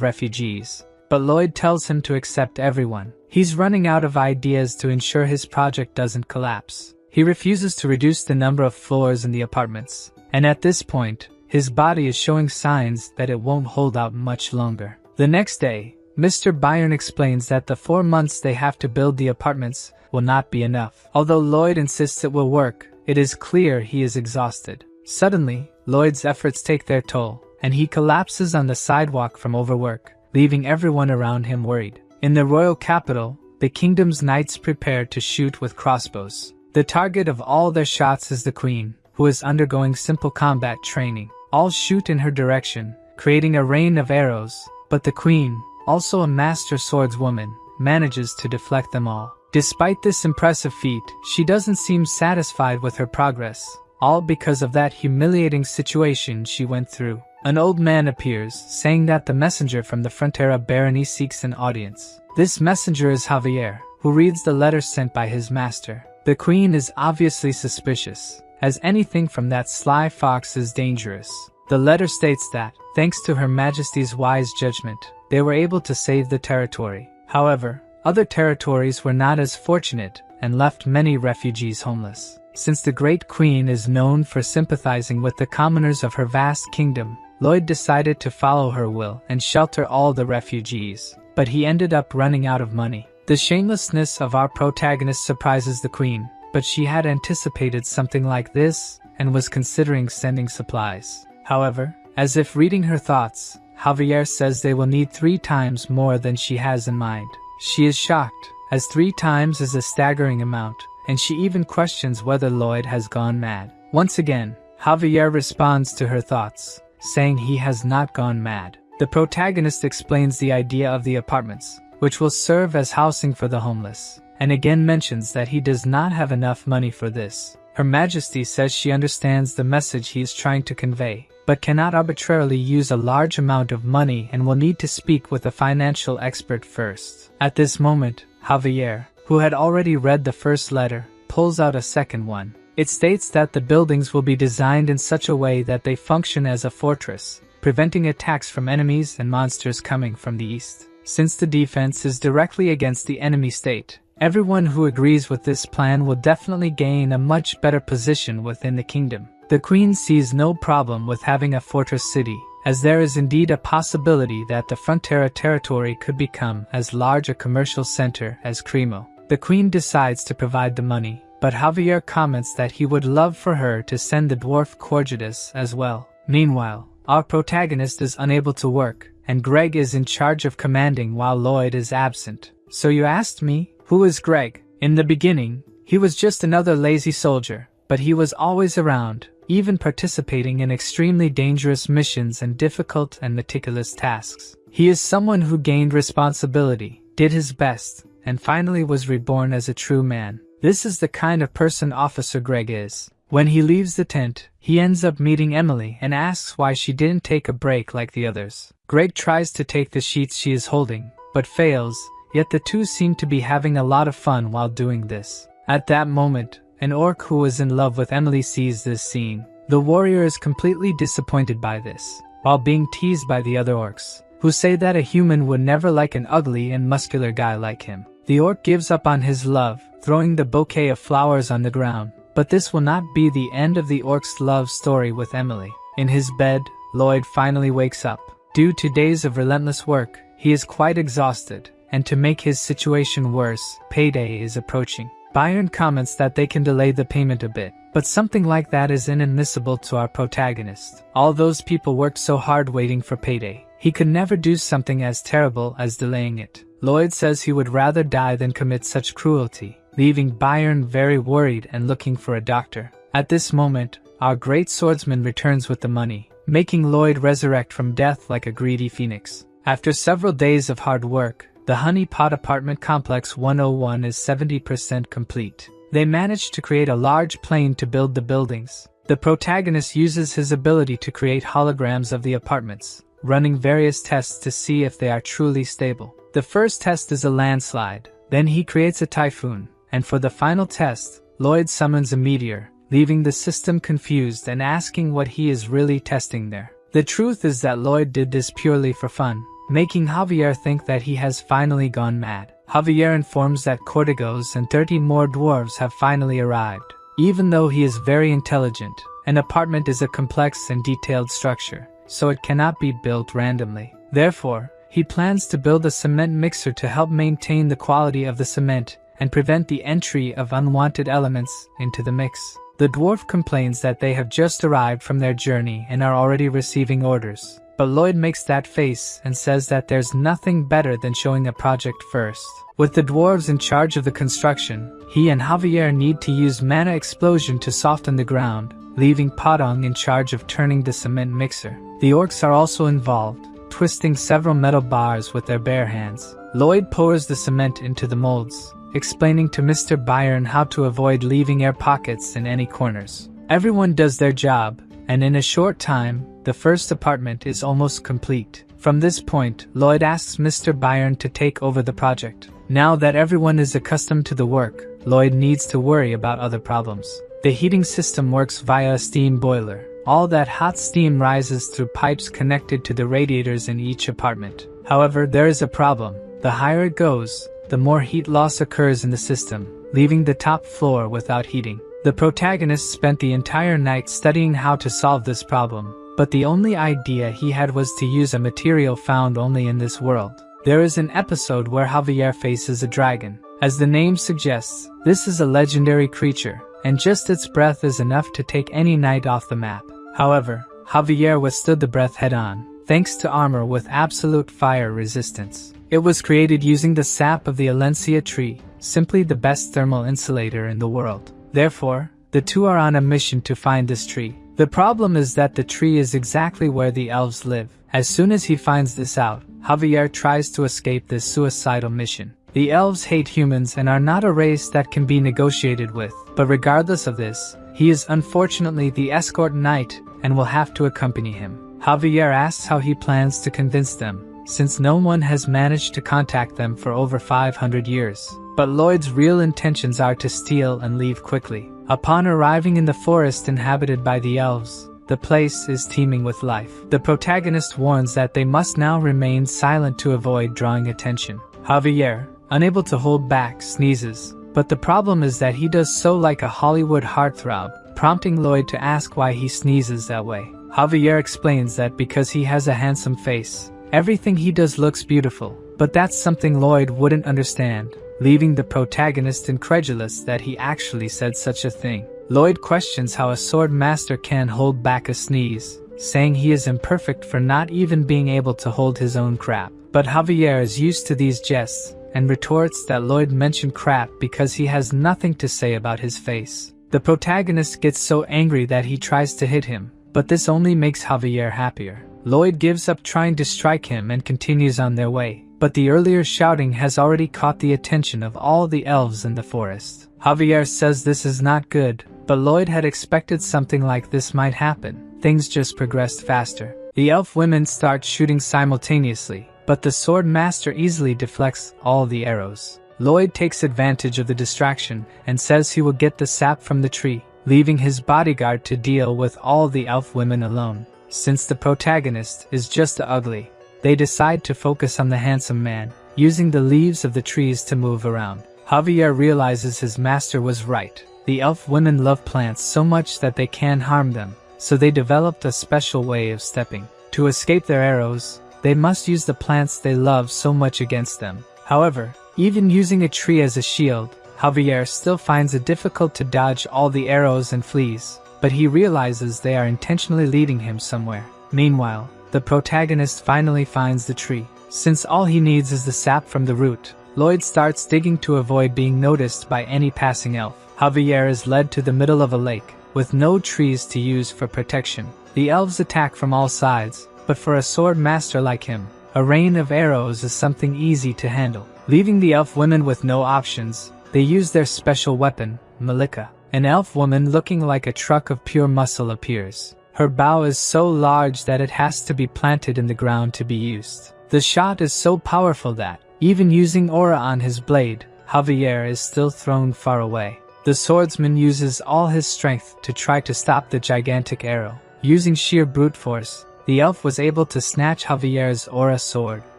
refugees, but Lloyd tells him to accept everyone. He's running out of ideas to ensure his project doesn't collapse. He refuses to reduce the number of floors in the apartments, and at this point, his body is showing signs that it won't hold out much longer. The next day, Mr. Byron explains that the 4 months they have to build the apartments will not be enough. Although Lloyd insists it will work, it is clear he is exhausted. Suddenly, Lloyd's efforts take their toll, and he collapses on the sidewalk from overwork, leaving everyone around him worried. In the royal capital, the kingdom's knights prepare to shoot with crossbows. The target of all their shots is the queen, who is undergoing simple combat training. All shoot in her direction, creating a rain of arrows, but the queen, also a master swordswoman, manages to deflect them all. Despite this impressive feat, she doesn't seem satisfied with her progress, all because of that humiliating situation she went through. An old man appears, saying that the messenger from the Frontera barony seeks an audience. This messenger is Javier, who reads the letter sent by his master. The queen is obviously suspicious, as anything from that sly fox is dangerous. The letter states that, thanks to Her Majesty's wise judgment, they were able to save the territory. However, other territories were not as fortunate and left many refugees homeless. Since the Great Queen is known for sympathizing with the commoners of her vast kingdom, Lloyd decided to follow her will and shelter all the refugees, but he ended up running out of money. The shamelessness of our protagonist surprises the Queen, but she had anticipated something like this and was considering sending supplies. However, as if reading her thoughts, Javier says they will need 3 times more than she has in mind. She is shocked, as 3 times is a staggering amount, and she even questions whether Lloyd has gone mad. Once again, Javier responds to her thoughts, saying he has not gone mad. The protagonist explains the idea of the apartments, which will serve as housing for the homeless, and again mentions that he does not have enough money for this. Her Majesty says she understands the message he is trying to convey, but cannot arbitrarily use a large amount of money and will need to speak with a financial expert first. At this moment, Javier, who had already read the first letter, pulls out a second one. It states that the buildings will be designed in such a way that they function as a fortress, preventing attacks from enemies and monsters coming from the east. Since the defense is directly against the enemy state, everyone who agrees with this plan will definitely gain a much better position within the kingdom. The Queen sees no problem with having a fortress city, as there is indeed a possibility that the Frontera territory could become as large a commercial center as Cremo. The Queen decides to provide the money, but Javier comments that he would love for her to send the dwarf Corjudas as well. Meanwhile, our protagonist is unable to work, and Greg is in charge of commanding while Lloyd is absent. So you asked me, who is Greg? In the beginning, he was just another lazy soldier, but he was always around, even participating in extremely dangerous missions and difficult and meticulous tasks. He is someone who gained responsibility, did his best, and finally was reborn as a true man. This is the kind of person Officer Greg is. When he leaves the tent, he ends up meeting Emily and asks why she didn't take a break like the others. Greg tries to take the sheets she is holding, but fails, yet the two seem to be having a lot of fun while doing this. At that moment, an orc who is in love with Emily sees this scene. The warrior is completely disappointed by this, while being teased by the other orcs, who say that a human would never like an ugly and muscular guy like him. The orc gives up on his love, throwing the bouquet of flowers on the ground. But this will not be the end of the orc's love story with Emily. In his bed, Lloyd finally wakes up. Due to days of relentless work, he is quite exhausted, and to make his situation worse, payday is approaching. Byron comments that they can delay the payment a bit, but something like that is inadmissible to our protagonist. All those people worked so hard waiting for payday. He could never do something as terrible as delaying it. Lloyd says he would rather die than commit such cruelty, leaving Byron very worried and looking for a doctor. At this moment, our great swordsman returns with the money, making Lloyd resurrect from death like a greedy phoenix. After several days of hard work, the Honey Pot Apartment Complex 101 is 70% complete. They managed to create a large plane to build the buildings. The protagonist uses his ability to create holograms of the apartments, running various tests to see if they are truly stable. The first test is a landslide, then he creates a typhoon, and for the final test, Lloyd summons a meteor, leaving the system confused and asking what he is really testing there. The truth is that Lloyd did this purely for fun, making Javier think that he has finally gone mad. Javier informs that Cortigos and 30 more dwarves have finally arrived. Even though he is very intelligent, an apartment is a complex and detailed structure, so it cannot be built randomly. Therefore, he plans to build a cement mixer to help maintain the quality of the cement and prevent the entry of unwanted elements into the mix. The dwarf complains that they have just arrived from their journey and are already receiving orders. But Lloyd makes that face and says that there's nothing better than showing a project first. With the dwarves in charge of the construction, he and Javier need to use mana explosion to soften the ground, leaving Padong in charge of turning the cement mixer. The orcs are also involved, twisting several metal bars with their bare hands. Lloyd pours the cement into the molds, explaining to Mr. Byron how to avoid leaving air pockets in any corners. Everyone does their job, and in a short time, the first apartment is almost complete. From this point, Lloyd asks Mr. Byron to take over the project. Now that everyone is accustomed to the work, Lloyd needs to worry about other problems. The heating system works via a steam boiler. All that hot steam rises through pipes connected to the radiators in each apartment. However, there is a problem. The higher it goes, the more heat loss occurs in the system, leaving the top floor without heating. The protagonist spent the entire night studying how to solve this problem, but the only idea he had was to use a material found only in this world. There is an episode where Javier faces a dragon. As the name suggests, this is a legendary creature, and just its breath is enough to take any knight off the map. However, Javier withstood the breath head-on, thanks to armor with absolute fire resistance. It was created using the sap of the Alencia tree, simply the best thermal insulator in the world. Therefore, the two are on a mission to find this tree. The problem is that the tree is exactly where the elves live. As soon as he finds this out, Javier tries to escape this suicidal mission. The elves hate humans and are not a race that can be negotiated with, but regardless of this, he is unfortunately the escort knight and will have to accompany him. Javier asks how he plans to convince them, since no one has managed to contact them for over 500 years. But Lloyd's real intentions are to steal and leave quickly. Upon arriving in the forest inhabited by the elves, the place is teeming with life. The protagonist warns that they must now remain silent to avoid drawing attention. Javier, unable to hold back, sneezes, but the problem is that he does so like a Hollywood heartthrob, prompting Lloyd to ask why he sneezes that way. Javier explains that because he has a handsome face, everything he does looks beautiful, but that's something Lloyd wouldn't understand, leaving the protagonist incredulous that he actually said such a thing. Lloyd questions how a sword master can hold back a sneeze, saying he is imperfect for not even being able to hold his own crap. But Javier is used to these jests, and retorts that Lloyd mentioned crap because he has nothing to say about his face. The protagonist gets so angry that he tries to hit him, but this only makes Javier happier. Lloyd gives up trying to strike him and continues on their way, but the earlier shouting has already caught the attention of all the elves in the forest. Javier says this is not good, but Lloyd had expected something like this might happen. Things just progressed faster. The elf women start shooting simultaneously, but the sword master easily deflects all the arrows. Lloyd takes advantage of the distraction and says he will get the sap from the tree, leaving his bodyguard to deal with all the elf women alone. Since the protagonist is just ugly, they decide to focus on the handsome man, using the leaves of the trees to move around. Javier realizes his master was right. The elf women love plants so much that they can harm them, so they developed a special way of stepping. To escape their arrows, they must use the plants they love so much against them. However, even using a tree as a shield, Javier still finds it difficult to dodge all the arrows and fleas, but he realizes they are intentionally leading him somewhere. Meanwhile, the protagonist finally finds the tree. Since all he needs is the sap from the root, Lloyd starts digging to avoid being noticed by any passing elf. Javier is led to the middle of a lake, with no trees to use for protection. The elves attack from all sides, but for a sword master like him, a rain of arrows is something easy to handle. Leaving the elf women with no options, they use their special weapon, Malika. An elf woman looking like a truck of pure muscle appears. Her bow is so large that it has to be planted in the ground to be used. The shot is so powerful that, even using aura on his blade, Javier is still thrown far away. The swordsman uses all his strength to try to stop the gigantic arrow. Using sheer brute force, the elf was able to snatch Javier's aura sword.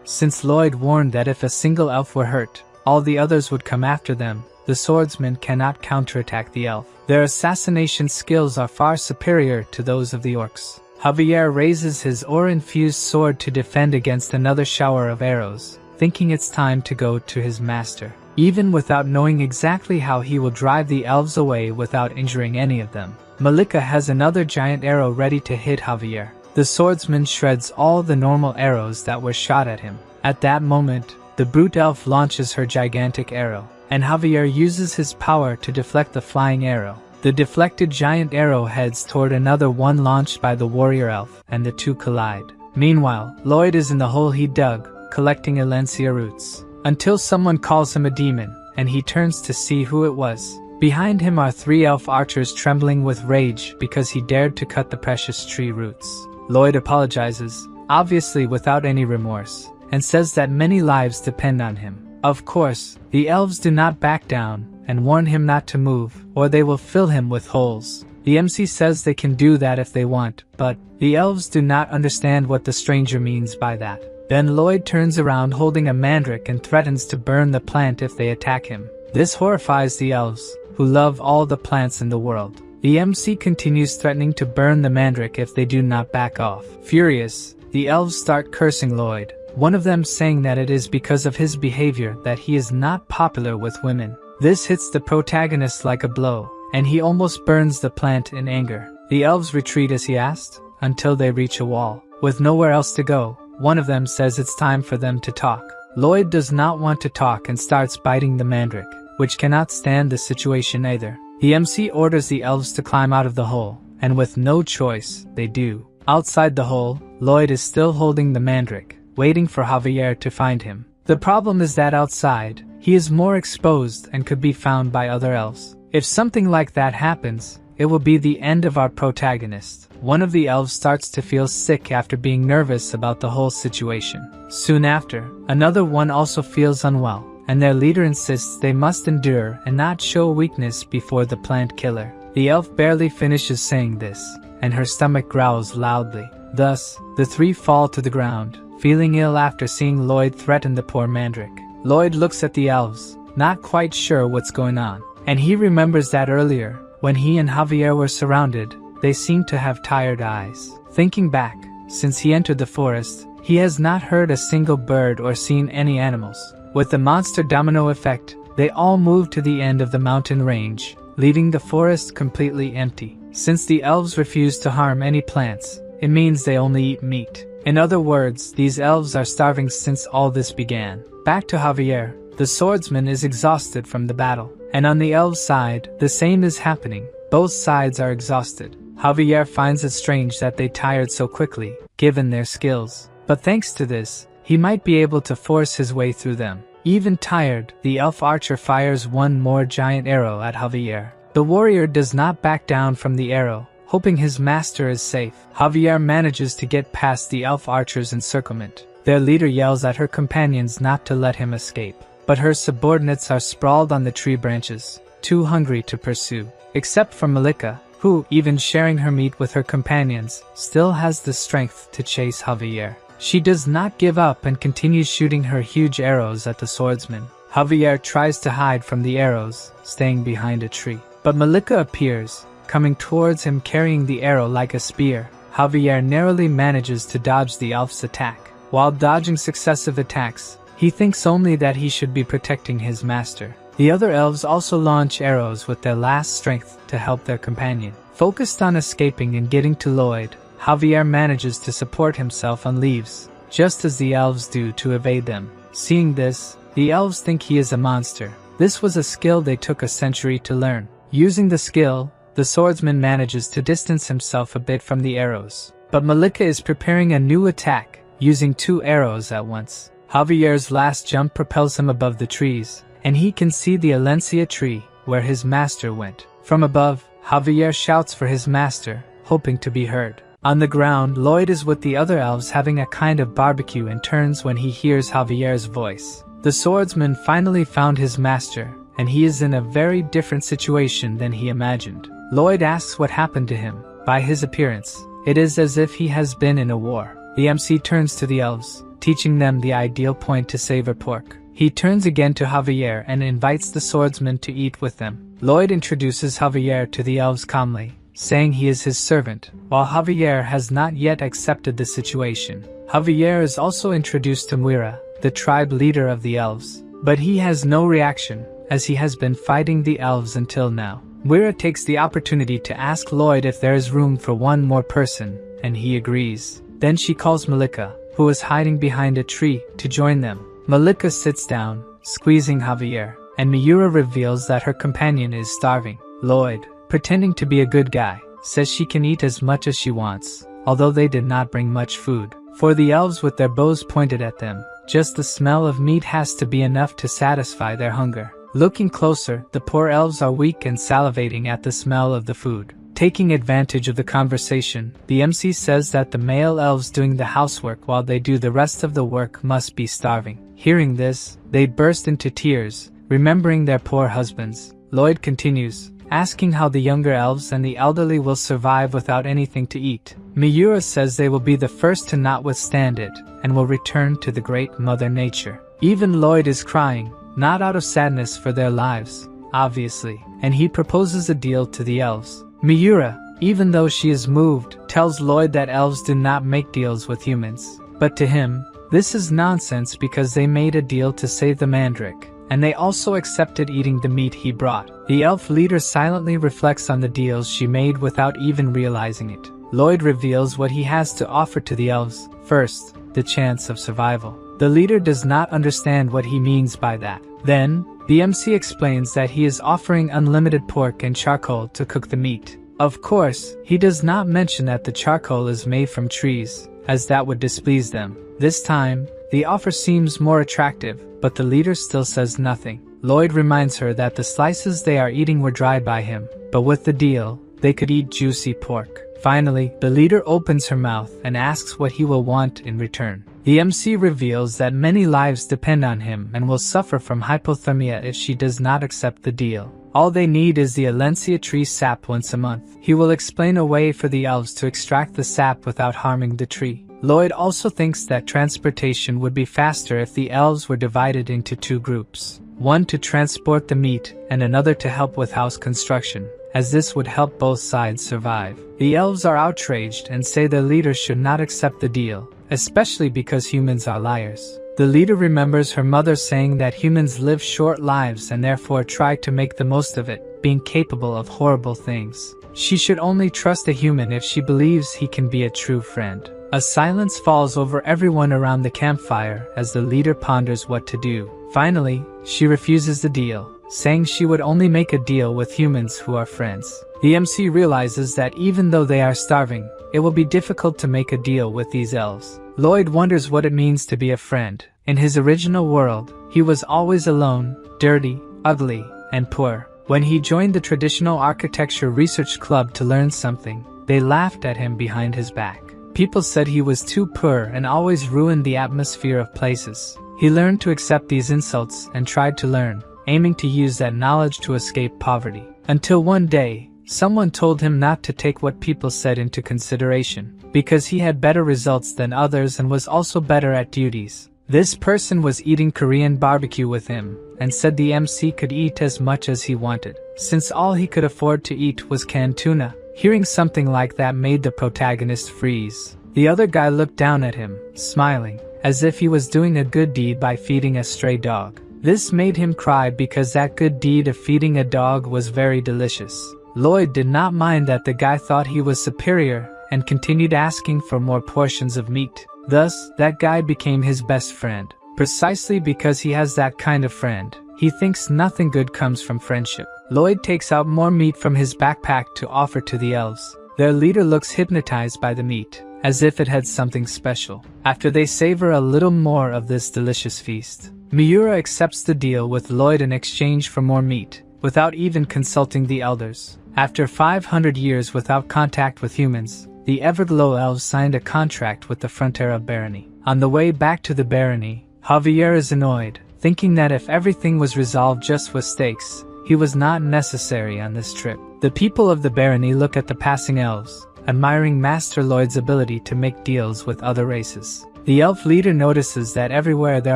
Since Lloyd warned that if a single elf were hurt, all the others would come after them, the swordsman cannot counterattack the elf. Their assassination skills are far superior to those of the orcs. Javier raises his aura-infused sword to defend against another shower of arrows, thinking it's time to go to his master. Even without knowing exactly how he will drive the elves away without injuring any of them, Malika has another giant arrow ready to hit Javier. The swordsman shreds all the normal arrows that were shot at him. At that moment, the brute elf launches her gigantic arrow, and Javier uses his power to deflect the flying arrow. The deflected giant arrow heads toward another one launched by the warrior elf, and the two collide. Meanwhile, Lloyd is in the hole he dug, collecting Elancia roots, until someone calls him a demon, and he turns to see who it was. Behind him are 3 elf archers trembling with rage because he dared to cut the precious tree roots. Lloyd apologizes, obviously without any remorse, and says that many lives depend on him. Of course, the elves do not back down and warn him not to move, or they will fill him with holes. The MC says they can do that if they want, but the elves do not understand what the stranger means by that. Then Lloyd turns around holding a mandrake and threatens to burn the plant if they attack him. This horrifies the elves, who love all the plants in the world. The MC continues threatening to burn the mandrake if they do not back off. Furious, the elves start cursing Lloyd, one of them saying that it is because of his behavior that he is not popular with women. This hits the protagonist like a blow, and he almost burns the plant in anger. The elves retreat as he asked, until they reach a wall. With nowhere else to go, one of them says it's time for them to talk. Lloyd does not want to talk and starts biting the mandrake, which cannot stand the situation either. The MC orders the elves to climb out of the hole, and with no choice, they do. Outside the hole, Lloyd is still holding the mandrake, waiting for Javier to find him. The problem is that outside, he is more exposed and could be found by other elves. If something like that happens, it will be the end of our protagonist. One of the elves starts to feel sick after being nervous about the whole situation. Soon after, another one also feels unwell, and their leader insists they must endure and not show weakness before the plant killer. The elf barely finishes saying this, and her stomach growls loudly. Thus, the 3 fall to the ground, feeling ill after seeing Lloyd threaten the poor mandrake. Lloyd looks at the elves, not quite sure what's going on, and he remembers that earlier, when he and Javier were surrounded, they seemed to have tired eyes. Thinking back, since he entered the forest, he has not heard a single bird or seen any animals. With the monster domino effect, they all move to the end of the mountain range, leaving the forest completely empty. Since the elves refuse to harm any plants, it means they only eat meat. In other words, these elves are starving since all this began. Back to Javier, the swordsman is exhausted from the battle, and on the elves' side, the same is happening. Both sides are exhausted. Javier finds it strange that they tired so quickly, given their skills. But thanks to this, he might be able to force his way through them. Even tired, the elf archer fires one more giant arrow at Javier. The warrior does not back down from the arrow, hoping his master is safe. Javier manages to get past the elf archer's encirclement. Their leader yells at her companions not to let him escape, but her subordinates are sprawled on the tree branches, too hungry to pursue. Except for Malika, who, even sharing her meat with her companions, still has the strength to chase Javier. She does not give up and continues shooting her huge arrows at the swordsman. Javier tries to hide from the arrows, staying behind a tree. But Malika appears, coming towards him carrying the arrow like a spear. Javier narrowly manages to dodge the elf's attack. While dodging successive attacks, he thinks only that he should be protecting his master. The other elves also launch arrows with their last strength to help their companion. Focused on escaping and getting to Lloyd, Javier manages to support himself on leaves, just as the elves do to evade them. Seeing this, the elves think he is a monster. This was a skill they took a century to learn. Using the skill, the swordsman manages to distance himself a bit from the arrows. But Malika is preparing a new attack, using 2 arrows at once. Javier's last jump propels him above the trees, and he can see the Alencia tree, where his master went. From above, Javier shouts for his master, hoping to be heard. On the ground, Lloyd is with the other elves having a kind of barbecue and turns when he hears Javier's voice. The swordsman finally found his master, and he is in a very different situation than he imagined. Lloyd asks what happened to him. By his appearance, it is as if he has been in a war. The MC turns to the elves, teaching them the ideal point to savor pork. He turns again to Javier and invites the swordsman to eat with them. Lloyd introduces Javier to the elves calmly, saying he is his servant, while Javier has not yet accepted the situation. Javier is also introduced to Muira, the tribe leader of the elves, but he has no reaction, as he has been fighting the elves until now. Muira takes the opportunity to ask Lloyd if there is room for one more person, and he agrees. Then she calls Malika, who is hiding behind a tree, to join them. Malika sits down, squeezing Javier, and Miura reveals that her companion is starving. Lloyd, pretending to be a good guy, says she can eat as much as she wants, although they did not bring much food. For the elves with their bows pointed at them, just the smell of meat has to be enough to satisfy their hunger. Looking closer, the poor elves are weak and salivating at the smell of the food. Taking advantage of the conversation, the MC says that the male elves doing the housework while they do the rest of the work must be starving. Hearing this, they burst into tears, remembering their poor husbands. Lloyd continues, asking how the younger elves and the elderly will survive without anything to eat. Miura says they will be the first to not withstand it, and will return to the great Mother Nature. Even Lloyd is crying, not out of sadness for their lives, obviously, and he proposes a deal to the elves. Miura, even though she is moved, tells Lloyd that elves do not make deals with humans. But to him, this is nonsense because they made a deal to save the mandrake, and they also accepted eating the meat he brought. The elf leader silently reflects on the deals she made without even realizing it. Lloyd reveals what he has to offer to the elves. First, the chance of survival. The leader does not understand what he means by that. Then, the MC explains that he is offering unlimited pork and charcoal to cook the meat. Of course, he does not mention that the charcoal is made from trees, as that would displease them. This time, the offer seems more attractive, but the leader still says nothing. Lloyd reminds her that the slices they are eating were dried by him, but with the deal, they could eat juicy pork. Finally, the leader opens her mouth and asks what he will want in return. The MC reveals that many lives depend on him and will suffer from hypothermia if she does not accept the deal. All they need is the Alencia tree sap once a month. He will explain a way for the elves to extract the sap without harming the tree. Lloyd also thinks that transportation would be faster if the elves were divided into 2 groups. One to transport the meat and another to help with house construction, as this would help both sides survive. The elves are outraged and say their leader should not accept the deal, especially because humans are liars. The leader remembers her mother saying that humans live short lives and therefore try to make the most of it, being capable of horrible things. She should only trust a human if she believes he can be a true friend. A silence falls over everyone around the campfire as the leader ponders what to do. Finally, she refuses the deal, saying she would only make a deal with humans who are friends. The MC realizes that even though they are starving, it will be difficult to make a deal with these elves. Lloyd wonders what it means to be a friend. In his original world, he was always alone, dirty, ugly, and poor. When he joined the Traditional Architecture Research Club to learn something, they laughed at him behind his back. People said he was too poor and always ruined the atmosphere of places. He learned to accept these insults and tried to learn, aiming to use that knowledge to escape poverty. Until one day, someone told him not to take what people said into consideration, because he had better results than others and was also better at duties. This person was eating Korean barbecue with him, and said the MC could eat as much as he wanted, since all he could afford to eat was canned tuna. Hearing something like that made the protagonist freeze. The other guy looked down at him, smiling, as if he was doing a good deed by feeding a stray dog. This made him cry because that good deed of feeding a dog was very delicious. Lloyd did not mind that the guy thought he was superior and continued asking for more portions of meat. Thus, that guy became his best friend. Precisely because he has that kind of friend, he thinks nothing good comes from friendship. Lloyd takes out more meat from his backpack to offer to the elves. Their leader looks hypnotized by the meat, as if it had something special. After they savor a little more of this delicious feast, Miura accepts the deal with Lloyd in exchange for more meat, without even consulting the elders. After 500 years without contact with humans, the Everglow elves signed a contract with the Frontera barony. On the way back to the barony, Javier is annoyed, thinking that if everything was resolved just with stakes, he was not necessary on this trip. The people of the barony look at the passing elves, admiring Master Lloyd's ability to make deals with other races. The elf leader notices that everywhere there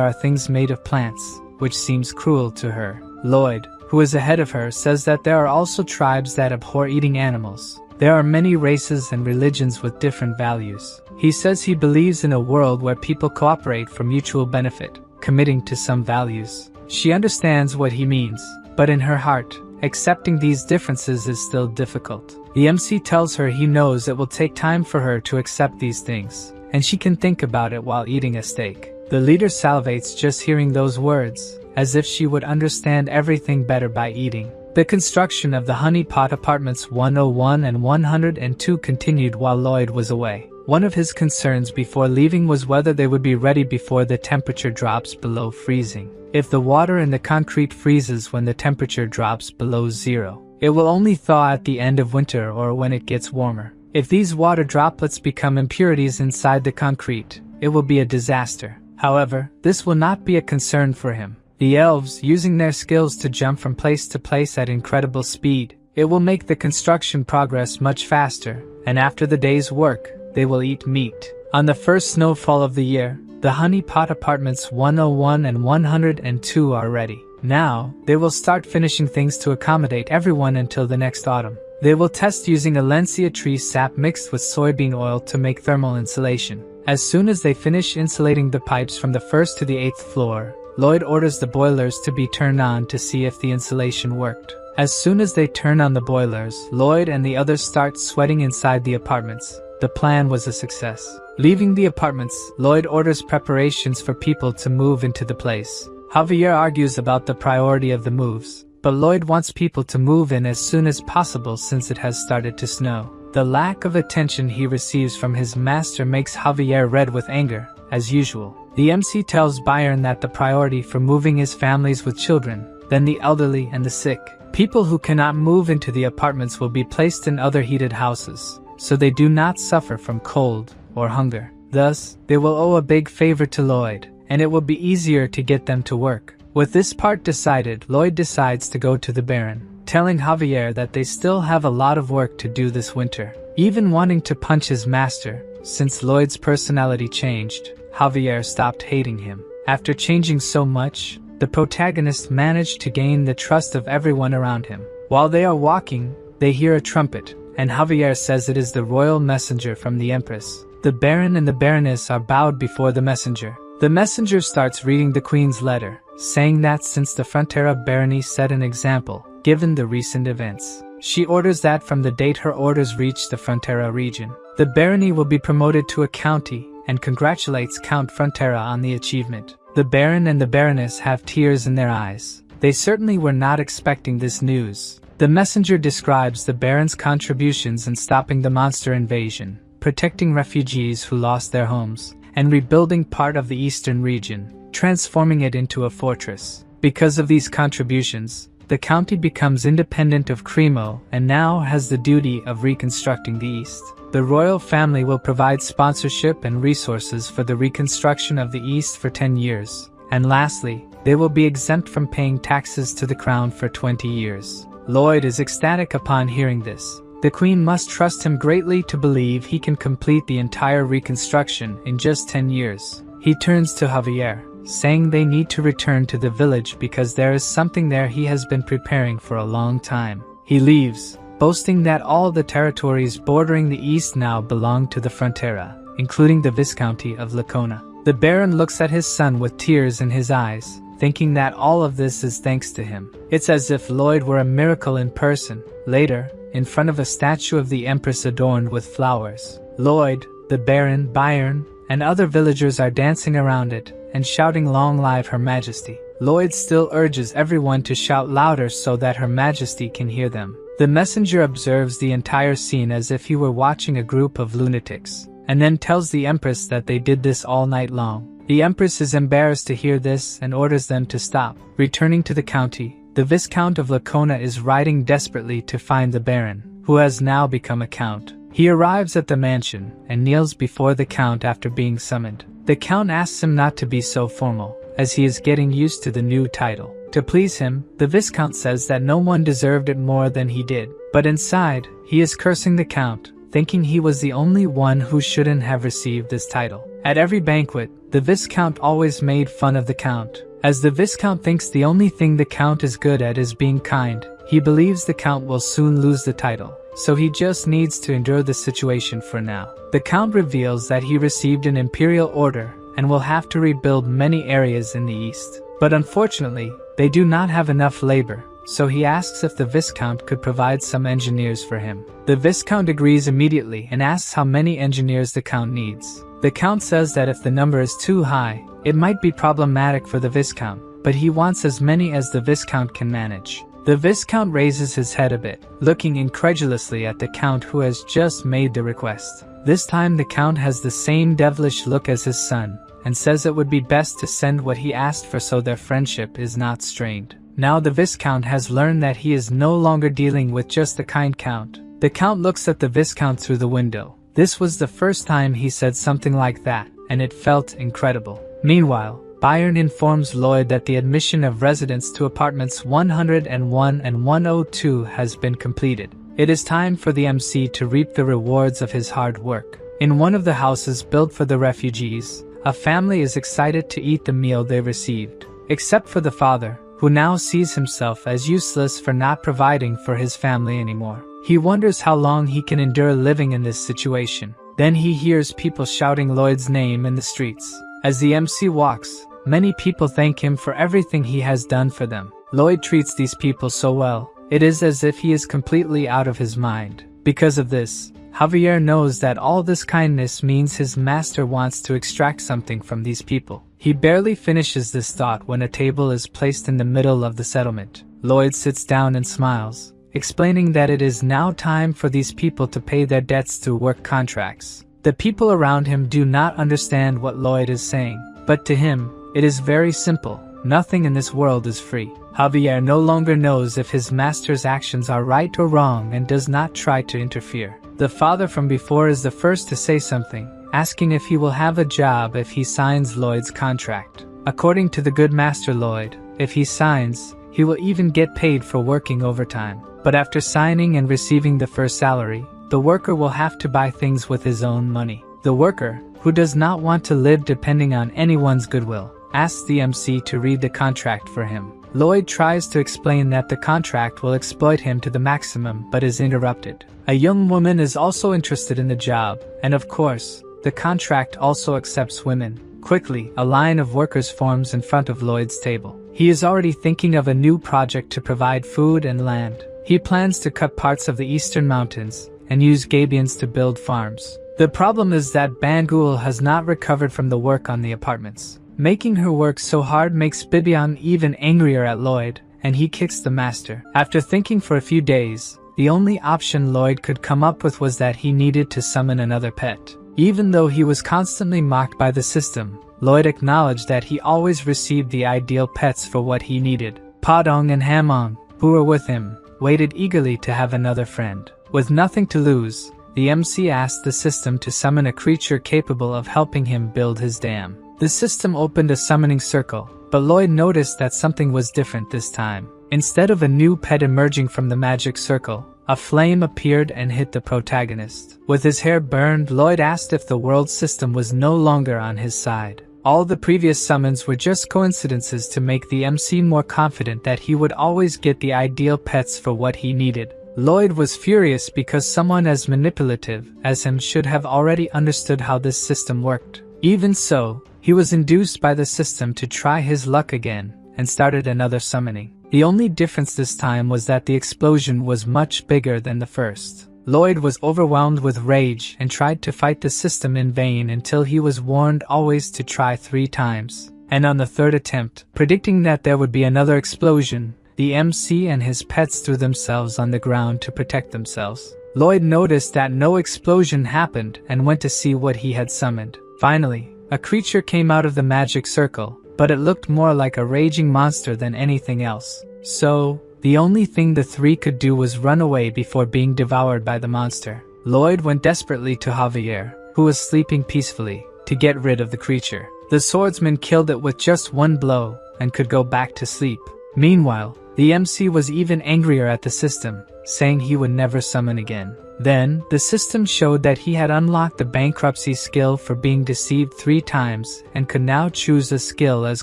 are things made of plants, which seems cruel to her. Lloyd, who is ahead of her, says that there are also tribes that abhor eating animals. There are many races and religions with different values. He says he believes in a world where people cooperate for mutual benefit, committing to some values. She understands what he means, but in her heart, accepting these differences is still difficult. The MC tells her he knows it will take time for her to accept these things, and she can think about it while eating a steak. The leader salivates just hearing those words, as if she would understand everything better by eating. The construction of the Honey Pot Apartments 101 and 102 continued while Lloyd was away. One of his concerns before leaving was whether they would be ready before the temperature drops below freezing. If the water in the concrete freezes when the temperature drops below zero, it will only thaw at the end of winter or when it gets warmer. If these water droplets become impurities inside the concrete, it will be a disaster. However, this will not be a concern for him. The elves, using their skills to jump from place to place at incredible speed, it will make the construction progress much faster, and after the day's work, they will eat meat. On the first snowfall of the year, the Honey Pot Apartments 101 and 102 are ready. Now, they will start finishing things to accommodate everyone until the next autumn. They will test using Alencia tree sap mixed with soybean oil to make thermal insulation. As soon as they finish insulating the pipes from the first to the 8th floor, Lloyd orders the boilers to be turned on to see if the insulation worked. As soon as they turn on the boilers, Lloyd and the others start sweating inside the apartments. The plan was a success. Leaving the apartments, Lloyd orders preparations for people to move into the place. Javier argues about the priority of the moves, but Lloyd wants people to move in as soon as possible since it has started to snow. The lack of attention he receives from his master makes Javier red with anger, as usual. The MC tells Byron that the priority for moving is families with children, then the elderly and the sick. People who cannot move into the apartments will be placed in other heated houses, so they do not suffer from cold or hunger. Thus, they will owe a big favor to Lloyd, and it will be easier to get them to work. With this part decided, Lloyd decides to go to the Baron, telling Javier that they still have a lot of work to do this winter. Even wanting to punch his master, since Lloyd's personality changed, Javier stopped hating him. After changing so much, the protagonist managed to gain the trust of everyone around him. While they are walking, they hear a trumpet, and Javier says it is the royal messenger from the Empress. The Baron and the Baroness are bowed before the messenger. The messenger starts reading the Queen's letter, saying that since the Frontera barony set an example, given the recent events, she orders that from the date her orders reach the Frontera region, the barony will be promoted to a county, and congratulates Count Frontera on the achievement. The Baron and the Baroness have tears in their eyes. They certainly were not expecting this news. The messenger describes the Baron's contributions in stopping the monster invasion, protecting refugees who lost their homes, and rebuilding part of the eastern region, transforming it into a fortress. Because of these contributions, the county becomes independent of Cremo and now has the duty of reconstructing the east. The royal family will provide sponsorship and resources for the reconstruction of the East for 10 years. And lastly, they will be exempt from paying taxes to the crown for 20 years. Lloyd is ecstatic upon hearing this. The Queen must trust him greatly to believe he can complete the entire reconstruction in just 10 years. He turns to Javier, saying they need to return to the village because there is something there he has been preparing for a long time. He leaves, boasting that all the territories bordering the east now belong to the Frontera, including the Viscounty of Lacona. The Baron looks at his son with tears in his eyes, thinking that all of this is thanks to him. It's as if Lloyd were a miracle in person. Later, in front of a statue of the Empress adorned with flowers, Lloyd, the Baron, Byron, and other villagers are dancing around it and shouting "Long live Her Majesty." Lloyd still urges everyone to shout louder so that Her Majesty can hear them. The messenger observes the entire scene as if he were watching a group of lunatics, and then tells the Empress that they did this all night long. The Empress is embarrassed to hear this and orders them to stop. Returning to the county, the Viscount of Lacona is riding desperately to find the Baron, who has now become a count. He arrives at the mansion and kneels before the Count after being summoned. The Count asks him not to be so formal, as he is getting used to the new title. To please him, the Viscount says that no one deserved it more than he did, but inside, he is cursing the Count, thinking he was the only one who shouldn't have received this title. At every banquet, the Viscount always made fun of the Count. As the Viscount thinks the only thing the Count is good at is being kind, he believes the Count will soon lose the title, so he just needs to endure the situation for now. The Count reveals that he received an imperial order and will have to rebuild many areas in the east. But unfortunately, they do not have enough labor, so he asks if the Viscount could provide some engineers for him. The Viscount agrees immediately and asks how many engineers the Count needs. The Count says that if the number is too high, it might be problematic for the Viscount, but he wants as many as the Viscount can manage. The Viscount raises his head a bit, looking incredulously at the Count who has just made the request. This time the Count has the same devilish look as his son, and says it would be best to send what he asked for so their friendship is not strained. Now the Viscount has learned that he is no longer dealing with just a kind Count. The Count looks at the Viscount through the window. This was the first time he said something like that, and it felt incredible. Meanwhile, Bayern informs Lloyd that the admission of residents to apartments 101 and 102 has been completed. It is time for the MC to reap the rewards of his hard work. In one of the houses built for the refugees, a family is excited to eat the meal they received, except for the father, who now sees himself as useless for not providing for his family anymore. He wonders how long he can endure living in this situation. Then he hears people shouting Lloyd's name in the streets. As the MC walks, many people thank him for everything he has done for them. Lloyd treats these people so well, it is as if he is completely out of his mind. Because of this, Javier knows that all this kindness means his master wants to extract something from these people. He barely finishes this thought when a table is placed in the middle of the settlement. Lloyd sits down and smiles, explaining that it is now time for these people to pay their debts through work contracts. The people around him do not understand what Lloyd is saying, but to him, it is very simple. Nothing in this world is free. Javier no longer knows if his master's actions are right or wrong and does not try to interfere. The father from before is the first to say something, asking if he will have a job if he signs Lloyd's contract. According to the good master Lloyd, if he signs, he will even get paid for working overtime. But after signing and receiving the first salary, the worker will have to buy things with his own money. The worker, who does not want to live depending on anyone's goodwill, asks the MC to read the contract for him. Lloyd tries to explain that the contract will exploit him to the maximum but is interrupted. A young woman is also interested in the job, and of course, the contract also accepts women. Quickly, a line of workers forms in front of Lloyd's table. He is already thinking of a new project to provide food and land. He plans to cut parts of the eastern mountains and use Gabians to build farms. The problem is that Bangul has not recovered from the work on the apartments. Making her work so hard makes Bibian even angrier at Lloyd, and he kicks the master. After thinking for a few days, the only option Lloyd could come up with was that he needed to summon another pet. Even though he was constantly mocked by the system, Lloyd acknowledged that he always received the ideal pets for what he needed. Padong and Hamong, who were with him, waited eagerly to have another friend. With nothing to lose, the MC asked the system to summon a creature capable of helping him build his dam. The system opened a summoning circle, but Lloyd noticed that something was different this time. Instead of a new pet emerging from the magic circle, a flame appeared and hit the protagonist. With his hair burned, Lloyd asked if the world system was no longer on his side. All the previous summons were just coincidences to make the MC more confident that he would always get the ideal pets for what he needed. Lloyd was furious because someone as manipulative as him should have already understood how this system worked. Even so, he was induced by the system to try his luck again, and started another summoning. The only difference this time was that the explosion was much bigger than the first. Lloyd was overwhelmed with rage and tried to fight the system in vain until he was warned always to try 3 times. and on the third attempt, predicting that there would be another explosion, the MC and his pets threw themselves on the ground to protect themselves. Lloyd noticed that no explosion happened and went to see what he had summoned. Finally, a creature came out of the magic circle, but it looked more like a raging monster than anything else. So, the only thing the three could do was run away before being devoured by the monster. Lloyd went desperately to Javier, who was sleeping peacefully, to get rid of the creature. The swordsman killed it with just one blow and could go back to sleep. Meanwhile, the MC was even angrier at the system, saying he would never summon again. Then, the system showed that he had unlocked the bankruptcy skill for being deceived 3 times and could now choose a skill as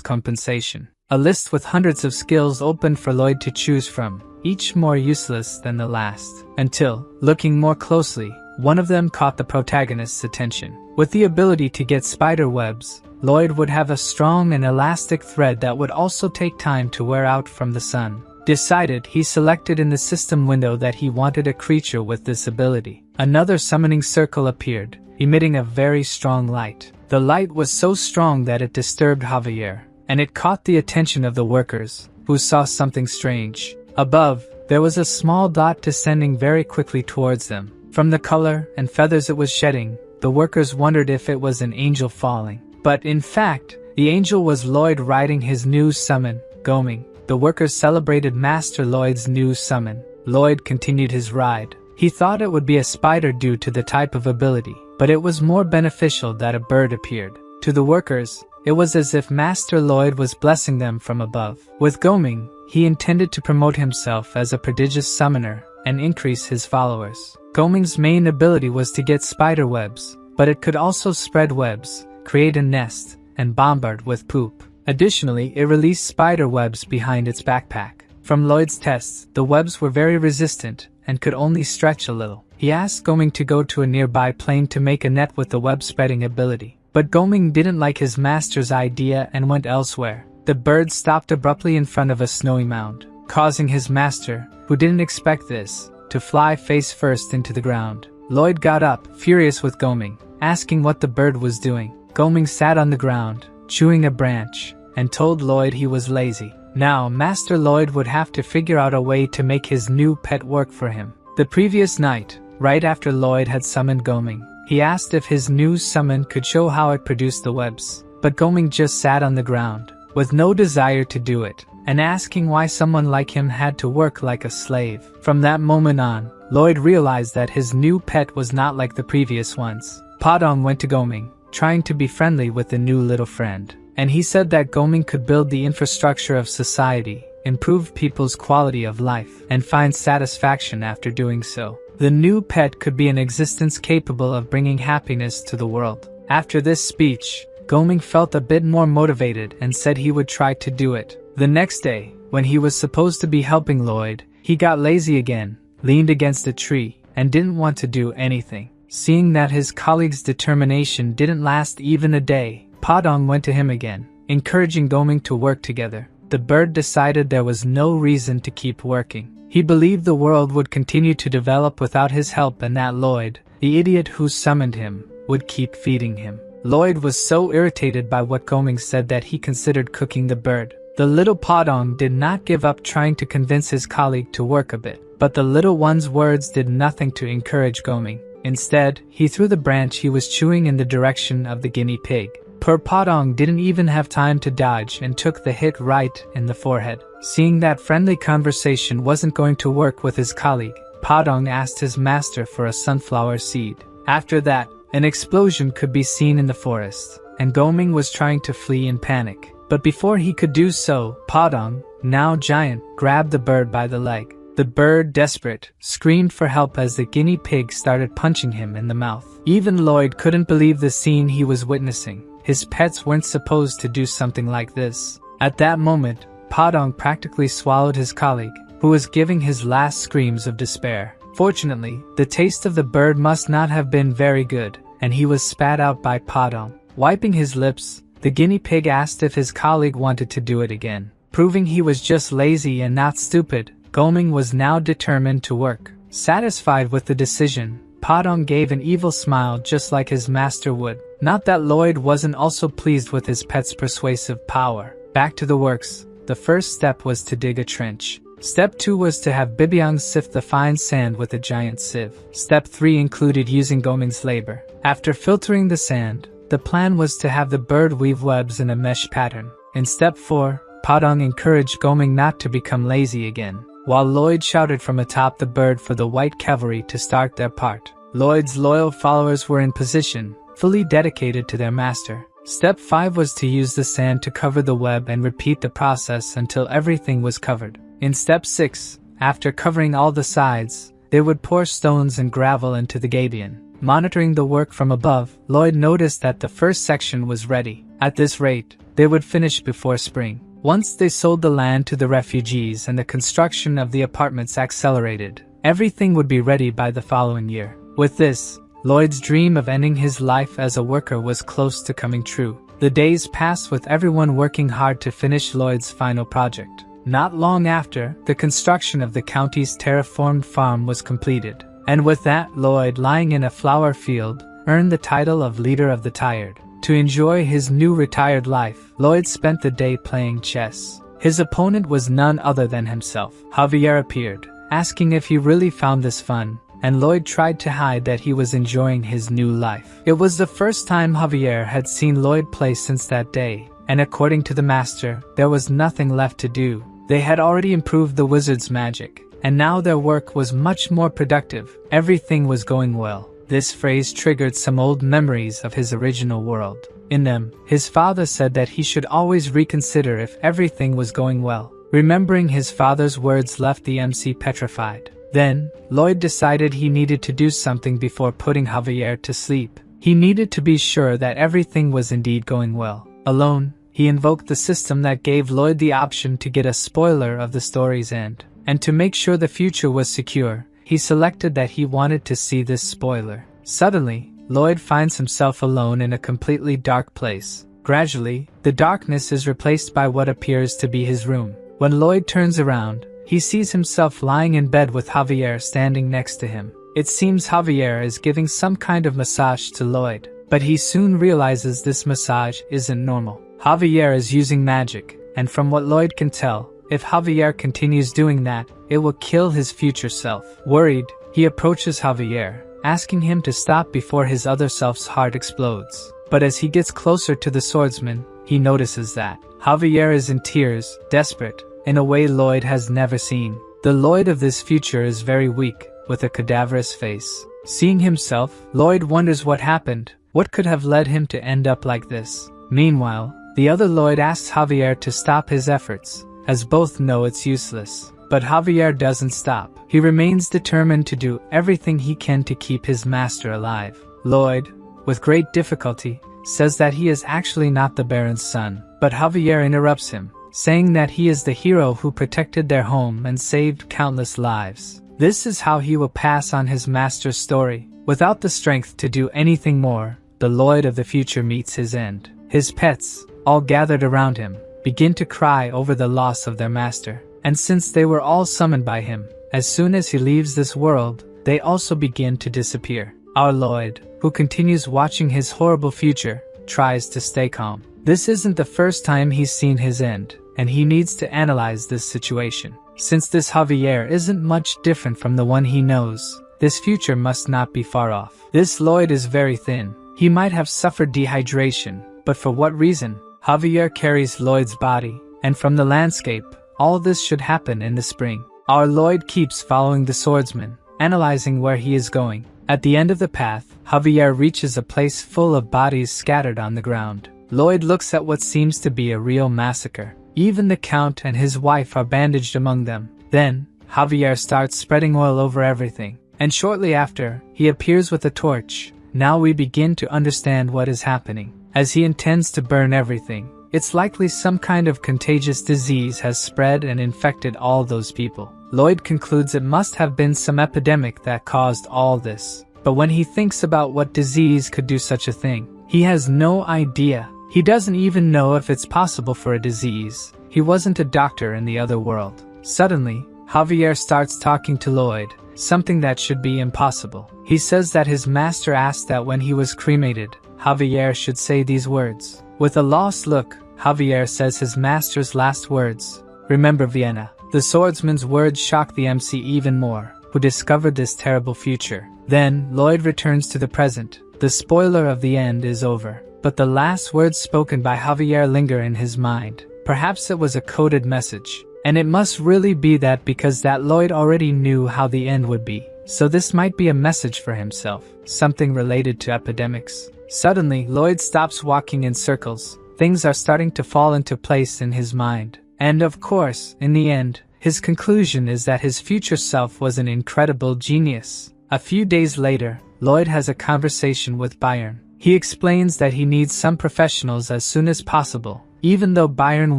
compensation. A list with hundreds of skills opened for Lloyd to choose from, each more useless than the last. Until, looking more closely, one of them caught the protagonist's attention. With the ability to get spider webs, Lloyd would have a strong and elastic thread that would also take time to wear out from the sun. Decided, he selected in the system window that he wanted a creature with this ability. Another summoning circle appeared, emitting a very strong light. The light was so strong that it disturbed Javier, and it caught the attention of the workers, who saw something strange. Above, there was a small dot descending very quickly towards them. From the color and feathers it was shedding, the workers wondered if it was an angel falling. But in fact, the angel was Lloyd riding his new summon, Goming. The workers celebrated Master Lloyd's new summon. Lloyd continued his ride. He thought it would be a spider due to the type of ability, but it was more beneficial that a bird appeared. To the workers, it was as if Master Lloyd was blessing them from above. With Goming, he intended to promote himself as a prodigious summoner and increase his followers. Goming's main ability was to get spider webs, but it could also spread webs, create a nest, and bombard with poop. Additionally, it released spider webs behind its backpack. From Lloyd's tests, the webs were very resistant and could only stretch a little. He asked Goming to go to a nearby plane to make a net with the web-spreading ability. But Goming didn't like his master's idea and went elsewhere. The bird stopped abruptly in front of a snowy mound, causing his master, who didn't expect this, to fly face first into the ground. Lloyd got up, furious with Goming, asking what the bird was doing. Goming sat on the ground, chewing a branch, and told Lloyd he was lazy. Now, Master Lloyd would have to figure out a way to make his new pet work for him. The previous night, right after Lloyd had summoned Goming, he asked if his new summon could show how it produced the webs. But Goming just sat on the ground, with no desire to do it, and asking why someone like him had to work like a slave. From that moment on, Lloyd realized that his new pet was not like the previous ones. Padong went to Goming, trying to be friendly with the new little friend. And he said that Goming could build the infrastructure of society, improve people's quality of life, and find satisfaction after doing so. The new pet could be an existence capable of bringing happiness to the world. After this speech, Goming felt a bit more motivated and said he would try to do it. The next day, when he was supposed to be helping Lloyd, he got lazy again, leaned against a tree, and didn't want to do anything. Seeing that his colleague's determination didn't last even a day, Padong went to him again, encouraging Goming to work together. The bird decided there was no reason to keep working. He believed the world would continue to develop without his help and that Lloyd, the idiot who summoned him, would keep feeding him. Lloyd was so irritated by what Goming said that he considered cooking the bird. The little Padong did not give up trying to convince his colleague to work a bit, but the little one's words did nothing to encourage Goming. Instead, he threw the branch he was chewing in the direction of the guinea pig. Poor Padong didn't even have time to dodge and took the hit right in the forehead. Seeing that friendly conversation wasn't going to work with his colleague, Padong asked his master for a sunflower seed. After that, an explosion could be seen in the forest, and Goming was trying to flee in panic. But before he could do so, Padong, now giant, grabbed the bird by the leg. The bird, desperate, screamed for help as the guinea pig started punching him in the mouth. Even Lloyd couldn't believe the scene he was witnessing. His pets weren't supposed to do something like this. At that moment, Padong practically swallowed his colleague, who was giving his last screams of despair. Fortunately, the taste of the bird must not have been very good, and he was spat out by Padong. Wiping his lips, the guinea pig asked if his colleague wanted to do it again. Proving he was just lazy and not stupid, Goming was now determined to work. Satisfied with the decision, Padong gave an evil smile just like his master would. Not that Lloyd wasn't also pleased with his pet's persuasive power. Back to the works. The first step was to dig a trench. Step 2 was to have Bibyang sift the fine sand with a giant sieve. Step 3 included using Goming's labor. After filtering the sand, the plan was to have the bird weave webs in a mesh pattern. In step 4, Padong encouraged Goming not to become lazy again, while Lloyd shouted from atop the bird for the white cavalry to start their part. Lloyd's loyal followers were in position, fully dedicated to their master. Step 5 was to use the sand to cover the web and repeat the process until everything was covered. In step 6, after covering all the sides, they would pour stones and gravel into the gabion. Monitoring the work from above, Lloyd noticed that the first section was ready. At this rate, they would finish before spring. Once they sold the land to the refugees and the construction of the apartments accelerated, everything would be ready by the following year. With this, Lloyd's dream of ending his life as a worker was close to coming true. The days passed with everyone working hard to finish Lloyd's final project. Not long after, the construction of the county's terraformed farm was completed. And with that, Lloyd, lying in a flower field, earned the title of Leader of the Tired. To enjoy his new retired life, Lloyd spent the day playing chess. His opponent was none other than himself. Javier appeared, asking if he really found this fun, and Lloyd tried to hide that he was enjoying his new life. It was the first time Javier had seen Lloyd play since that day, and according to the master, there was nothing left to do. They had already improved the wizard's magic, and now their work was much more productive. Everything was going well. This phrase triggered some old memories of his original world. In them, his father said that he should always reconsider if everything was going well. Remembering his father's words left the MC petrified. Then, Lloyd decided he needed to do something before putting Javier to sleep. He needed to be sure that everything was indeed going well. Alone, he invoked the system that gave Lloyd the option to get a spoiler of the story's end. And to make sure the future was secure, he selected that he wanted to see this spoiler. Suddenly, Lloyd finds himself alone in a completely dark place. Gradually, the darkness is replaced by what appears to be his room. When Lloyd turns around, he sees himself lying in bed with Javier standing next to him. It seems Javier is giving some kind of massage to Lloyd, but he soon realizes this massage isn't normal. Javier is using magic, and from what Lloyd can tell, if Javier continues doing that, it will kill his future self. Worried, he approaches Javier, asking him to stop before his other self's heart explodes. But as he gets closer to the swordsman, he notices that Javier is in tears, desperate, in a way Lloyd has never seen. The Lloyd of this future is very weak, with a cadaverous face. Seeing himself, Lloyd wonders what happened, what could have led him to end up like this. Meanwhile, the other Lloyd asks Javier to stop his efforts, as both know it's useless. But Javier doesn't stop. He remains determined to do everything he can to keep his master alive. Lloyd, with great difficulty, says that he is actually not the Baron's son, but Javier interrupts him, saying that he is the hero who protected their home and saved countless lives. This is how he will pass on his master's story. Without the strength to do anything more, the Lloyd of the future meets his end. His pets, all gathered around him, begin to cry over the loss of their master. And since they were all summoned by him, as soon as he leaves this world, they also begin to disappear. Our Lloyd, who continues watching his horrible future, tries to stay calm. This isn't the first time he's seen his end, and he needs to analyze this situation. Since this Javier isn't much different from the one he knows, this future must not be far off. This Lloyd is very thin. He might have suffered dehydration, but for what reason? Javier carries Lloyd's body, and from the landscape, all this should happen in the spring. Our Lloyd keeps following the swordsman, analyzing where he is going. At the end of the path, Javier reaches a place full of bodies scattered on the ground. Lloyd looks at what seems to be a real massacre. Even the Count and his wife are bandaged among them. Then, Javier starts spreading oil over everything, and shortly after, he appears with a torch. Now we begin to understand what is happening. As he intends to burn everything, it's likely some kind of contagious disease has spread and infected all those people. Lloyd concludes it must have been some epidemic that caused all this. But when he thinks about what disease could do such a thing, he has no idea. He doesn't even know if it's possible for a disease. He wasn't a doctor in the other world. Suddenly, Javier starts talking to Lloyd, something that should be impossible. He says that his master asked that when he was cremated, Javier should say these words. With a lost look, Javier says his master's last words. Remember Vienna. The swordsman's words shock the MC even more, who discovered this terrible future. Then, Lloyd returns to the present. The spoiler of the end is over, but the last words spoken by Javier linger in his mind. Perhaps it was a coded message. And it must really be that because that Lloyd already knew how the end would be. So this might be a message for himself, something related to epidemics. Suddenly, Lloyd stops walking in circles. Things are starting to fall into place in his mind. And of course, in the end, his conclusion is that his future self was an incredible genius. A few days later, Lloyd has a conversation with Byron. He explains that he needs some professionals as soon as possible, even though Byron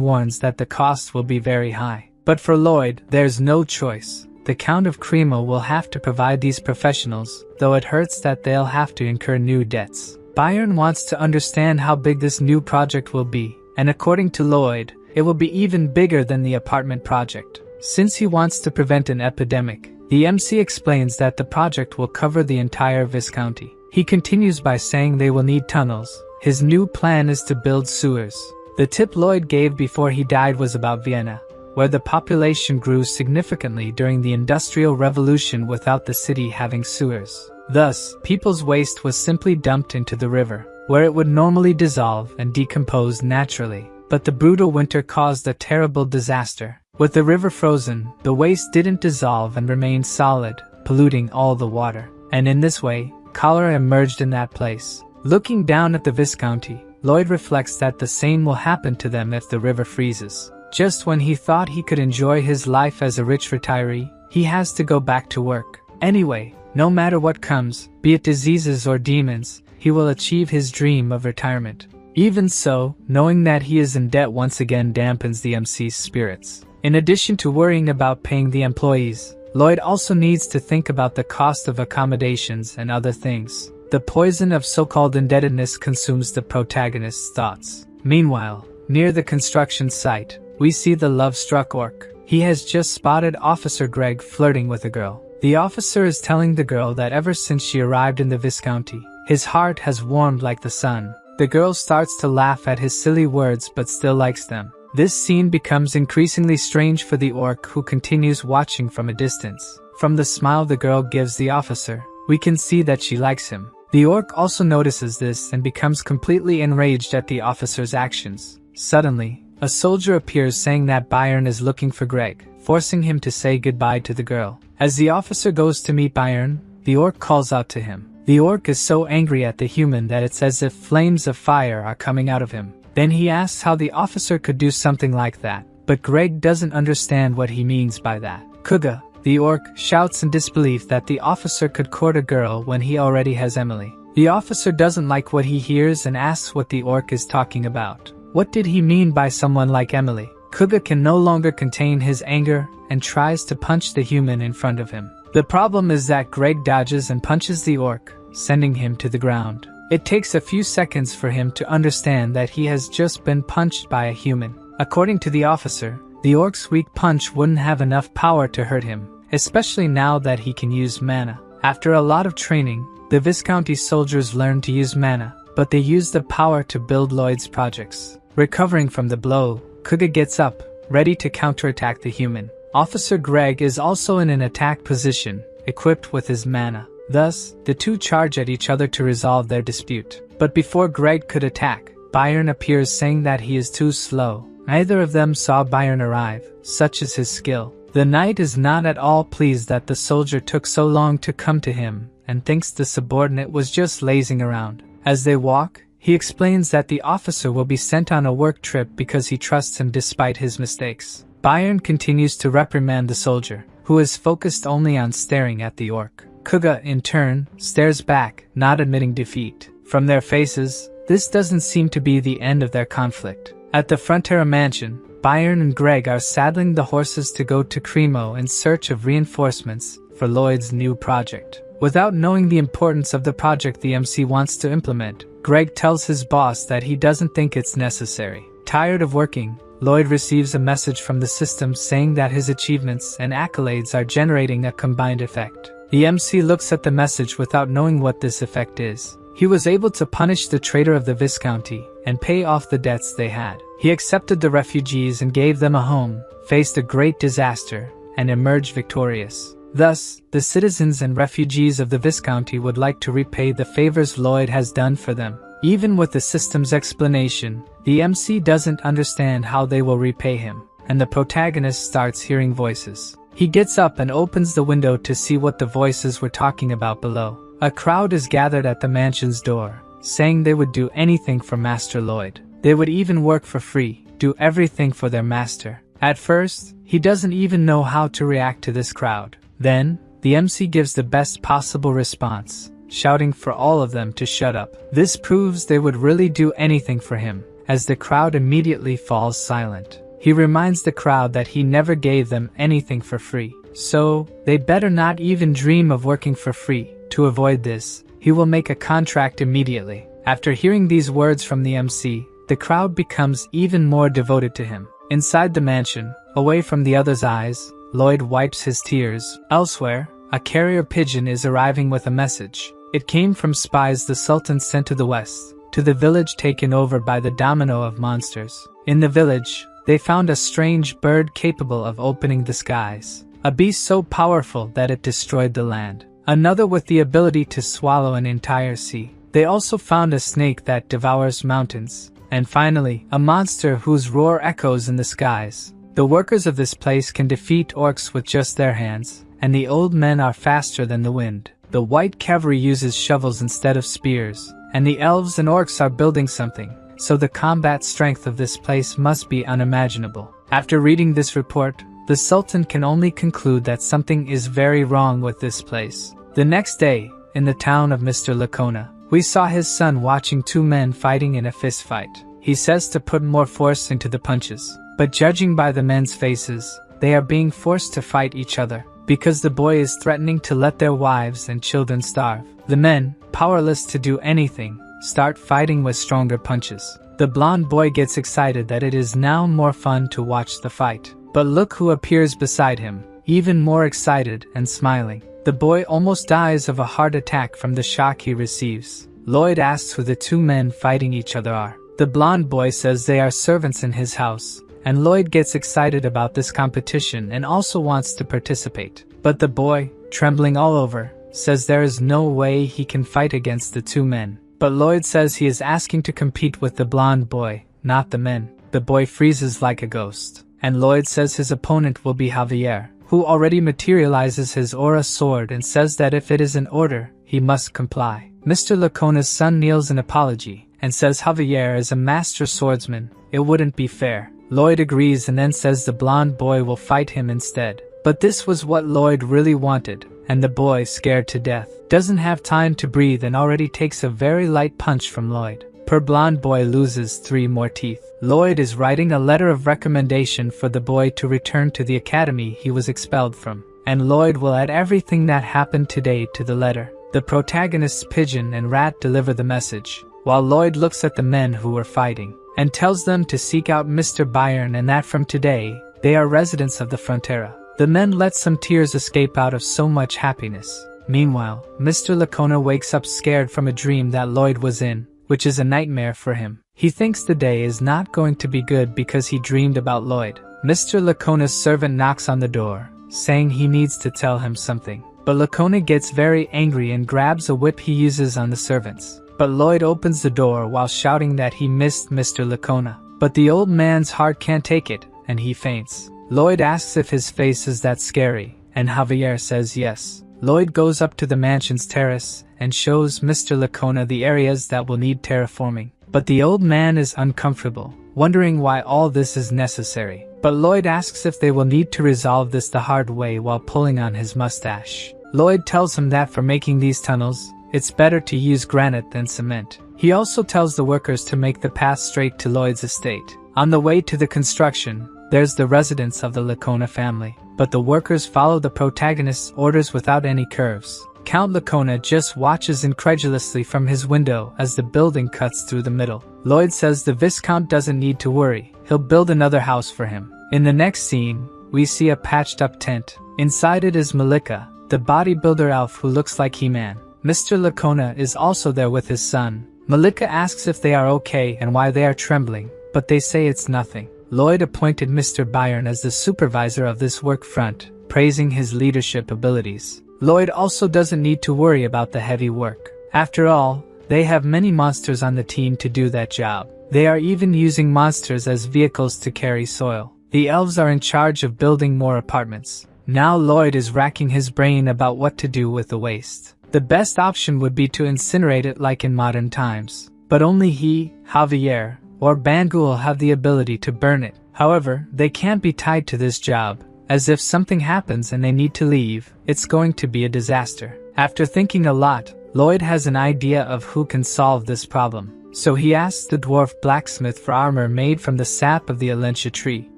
warns that the cost will be very high. But for Lloyd, there's no choice. The Count of Cremo will have to provide these professionals, though it hurts that they'll have to incur new debts. Byron wants to understand how big this new project will be, and according to Lloyd, it will be even bigger than the apartment project. Since he wants to prevent an epidemic, the MC explains that the project will cover the entire Viscounty. He continues by saying they will need tunnels. His new plan is to build sewers. The tip Lloyd gave before he died was about Vienna, where the population grew significantly during the Industrial Revolution without the city having sewers. Thus, people's waste was simply dumped into the river, where it would normally dissolve and decompose naturally. But the brutal winter caused a terrible disaster. With the river frozen, the waste didn't dissolve and remained solid, polluting all the water. And in this way, cholera emerged in that place. Looking down at the Viscounty, Lloyd reflects that the same will happen to them if the river freezes. Just when he thought he could enjoy his life as a rich retiree, he has to go back to work. Anyway, no matter what comes, be it diseases or demons, he will achieve his dream of retirement. Even so, knowing that he is in debt once again dampens the MC's spirits. In addition to worrying about paying the employees, Lloyd also needs to think about the cost of accommodations and other things. The poison of so-called indebtedness consumes the protagonist's thoughts. Meanwhile, near the construction site, we see the love-struck orc. He has just spotted Officer Greg flirting with a girl. The officer is telling the girl that ever since she arrived in the Viscounty, his heart has warmed like the sun. The girl starts to laugh at his silly words but still likes them. This scene becomes increasingly strange for the orc, who continues watching from a distance. From the smile the girl gives the officer, we can see that she likes him. The orc also notices this and becomes completely enraged at the officer's actions. Suddenly, a soldier appears saying that Byron is looking for Greg, forcing him to say goodbye to the girl. As the officer goes to meet Byron, the orc calls out to him. The orc is so angry at the human that it's as if flames of fire are coming out of him. Then he asks how the officer could do something like that, but Greg doesn't understand what he means by that. Kuga, the orc, shouts in disbelief that the officer could court a girl when he already has Emily. The officer doesn't like what he hears and asks what the orc is talking about. What did he mean by someone like Emily? Kuga can no longer contain his anger and tries to punch the human in front of him. The problem is that Greg dodges and punches the orc, sending him to the ground. It takes a few seconds for him to understand that he has just been punched by a human. According to the officer, the orc's weak punch wouldn't have enough power to hurt him, especially now that he can use mana. After a lot of training, the Viscounty soldiers learned to use mana, but they used the power to build Lloyd's projects. Recovering from the blow, Kuga gets up, ready to counterattack the human. Officer Greg is also in an attack position, equipped with his mana. Thus, the two charge at each other to resolve their dispute. But before Greg could attack, Byron appears saying that he is too slow. Neither of them saw Byron arrive, such is his skill. The knight is not at all pleased that the soldier took so long to come to him, and thinks the subordinate was just lazing around. As they walk, he explains that the officer will be sent on a work trip because he trusts him despite his mistakes. Byron continues to reprimand the soldier, who is focused only on staring at the orc. Kuga, in turn, stares back, not admitting defeat. From their faces, this doesn't seem to be the end of their conflict. At the Frontera mansion, Byron and Greg are saddling the horses to go to Cremo in search of reinforcements for Lloyd's new project. Without knowing the importance of the project the MC wants to implement, Greg tells his boss that he doesn't think it's necessary. Tired of working, Lloyd receives a message from the system saying that his achievements and accolades are generating a combined effect. The MC looks at the message without knowing what this effect is. he was able to punish the traitor of the Viscounty and pay off the debts they had. He accepted the refugees and gave them a home, faced a great disaster, and emerged victorious. Thus, the citizens and refugees of the Viscounty would like to repay the favors Lloyd has done for them. Even with the system's explanation, the MC doesn't understand how they will repay him, and the protagonist starts hearing voices. He gets up and opens the window to see what the voices were talking about below. A crowd is gathered at the mansion's door, saying they would do anything for Master Lloyd. They would even work for free, do everything for their master. At first, he doesn't even know how to react to this crowd. Then, the MC gives the best possible response, shouting for all of them to shut up. This proves they would really do anything for him, as the crowd immediately falls silent. He reminds the crowd that he never gave them anything for free, so they better not even dream of working for free. To avoid this, he will make a contract immediately. After hearing these words from the MC, the crowd becomes even more devoted to him. Inside the mansion, away from the others' eyes, Lloyd wipes his tears. Elsewhere, a carrier pigeon is arriving with a message. It came from spies the Sultan sent to the west, to the village taken over by the domino of monsters. In the village, they found a strange bird capable of opening the skies, a beast so powerful that it destroyed the land, another with the ability to swallow an entire sea. They also found a snake that devours mountains, and finally, a monster whose roar echoes in the skies. The workers of this place can defeat orcs with just their hands, and the old men are faster than the wind. The white cavalry uses shovels instead of spears, and the elves and orcs are building something, so the combat strength of this place must be unimaginable. After reading this report, the Sultan can only conclude that something is very wrong with this place. The next day, in the town of Mr. Lacona, we saw his son watching two men fighting in a fist fight. He says to put more force into the punches, but judging by the men's faces, they are being forced to fight each other, because the boy is threatening to let their wives and children starve. The men, powerless to do anything, start fighting with stronger punches. The blonde boy gets excited that it is now more fun to watch the fight. But look who appears beside him, even more excited and smiling. The boy almost dies of a heart attack from the shock he receives. Lloyd asks who the two men fighting each other are. The blonde boy says they are servants in his house, and Lloyd gets excited about this competition and also wants to participate. But the boy, trembling all over, says there is no way he can fight against the two men. But Lloyd says he is asking to compete with the blonde boy, not the men. The boy freezes like a ghost, and Lloyd says his opponent will be Javier, who already materializes his aura sword and says that if it is an order, he must comply. Mr. Lacona's son kneels in apology, and says Javier is a master swordsman. It wouldn't be fair. Lloyd agrees and then says the blonde boy will fight him instead. But this was what Lloyd really wanted, and the boy, scared to death, doesn't have time to breathe and already takes a very light punch from Lloyd. Poor blonde boy loses 3 more teeth. Lloyd is writing a letter of recommendation for the boy to return to the academy he was expelled from, and Lloyd will add everything that happened today to the letter. The protagonists Pigeon and Rat deliver the message, while Lloyd looks at the men who were fighting, and tells them to seek out Mr. Byron and that from today, they are residents of the Frontera. The men let some tears escape out of so much happiness. Meanwhile, Mr. Lacona wakes up scared from a dream that Lloyd was in, which is a nightmare for him. He thinks the day is not going to be good because he dreamed about Lloyd. Mr. Lacona's servant knocks on the door, saying he needs to tell him something. But Lacona gets very angry and grabs a whip he uses on the servants. But Lloyd opens the door while shouting that he missed Mr. Lacona. But the old man's heart can't take it, and he faints. Lloyd asks if his face is that scary, and Javier says yes. Lloyd goes up to the mansion's terrace and shows Mr. Lacona the areas that will need terraforming. But the old man is uncomfortable, wondering why all this is necessary. But Lloyd asks if they will need to resolve this the hard way while pulling on his mustache. Lloyd tells him that for making these tunnels, it's better to use granite than cement. He also tells the workers to make the path straight to Lloyd's estate. On the way to the construction, there's the residence of the Lacona family, but the workers follow the protagonist's orders without any curves. Count Lacona just watches incredulously from his window as the building cuts through the middle. Lloyd says the Viscount doesn't need to worry, he'll build another house for him. In the next scene, we see a patched up tent. Inside it is Malika, the bodybuilder elf who looks like He-Man. Mr. Lacona is also there with his son. Malika asks if they are okay and why they are trembling, but they say it's nothing. Lloyd appointed Mr. Byron as the supervisor of this work front, praising his leadership abilities. Lloyd also doesn't need to worry about the heavy work. After all, they have many monsters on the team to do that job. They are even using monsters as vehicles to carry soil. The elves are in charge of building more apartments. Now Lloyd is racking his brain about what to do with the waste. The best option would be to incinerate it like in modern times. But only he, Javier, or Bangul have the ability to burn it. However, they can't be tied to this job, as if something happens and they need to leave, it's going to be a disaster. After thinking a lot, Lloyd has an idea of who can solve this problem. So he asks the dwarf blacksmith for armor made from the sap of the Alentia tree.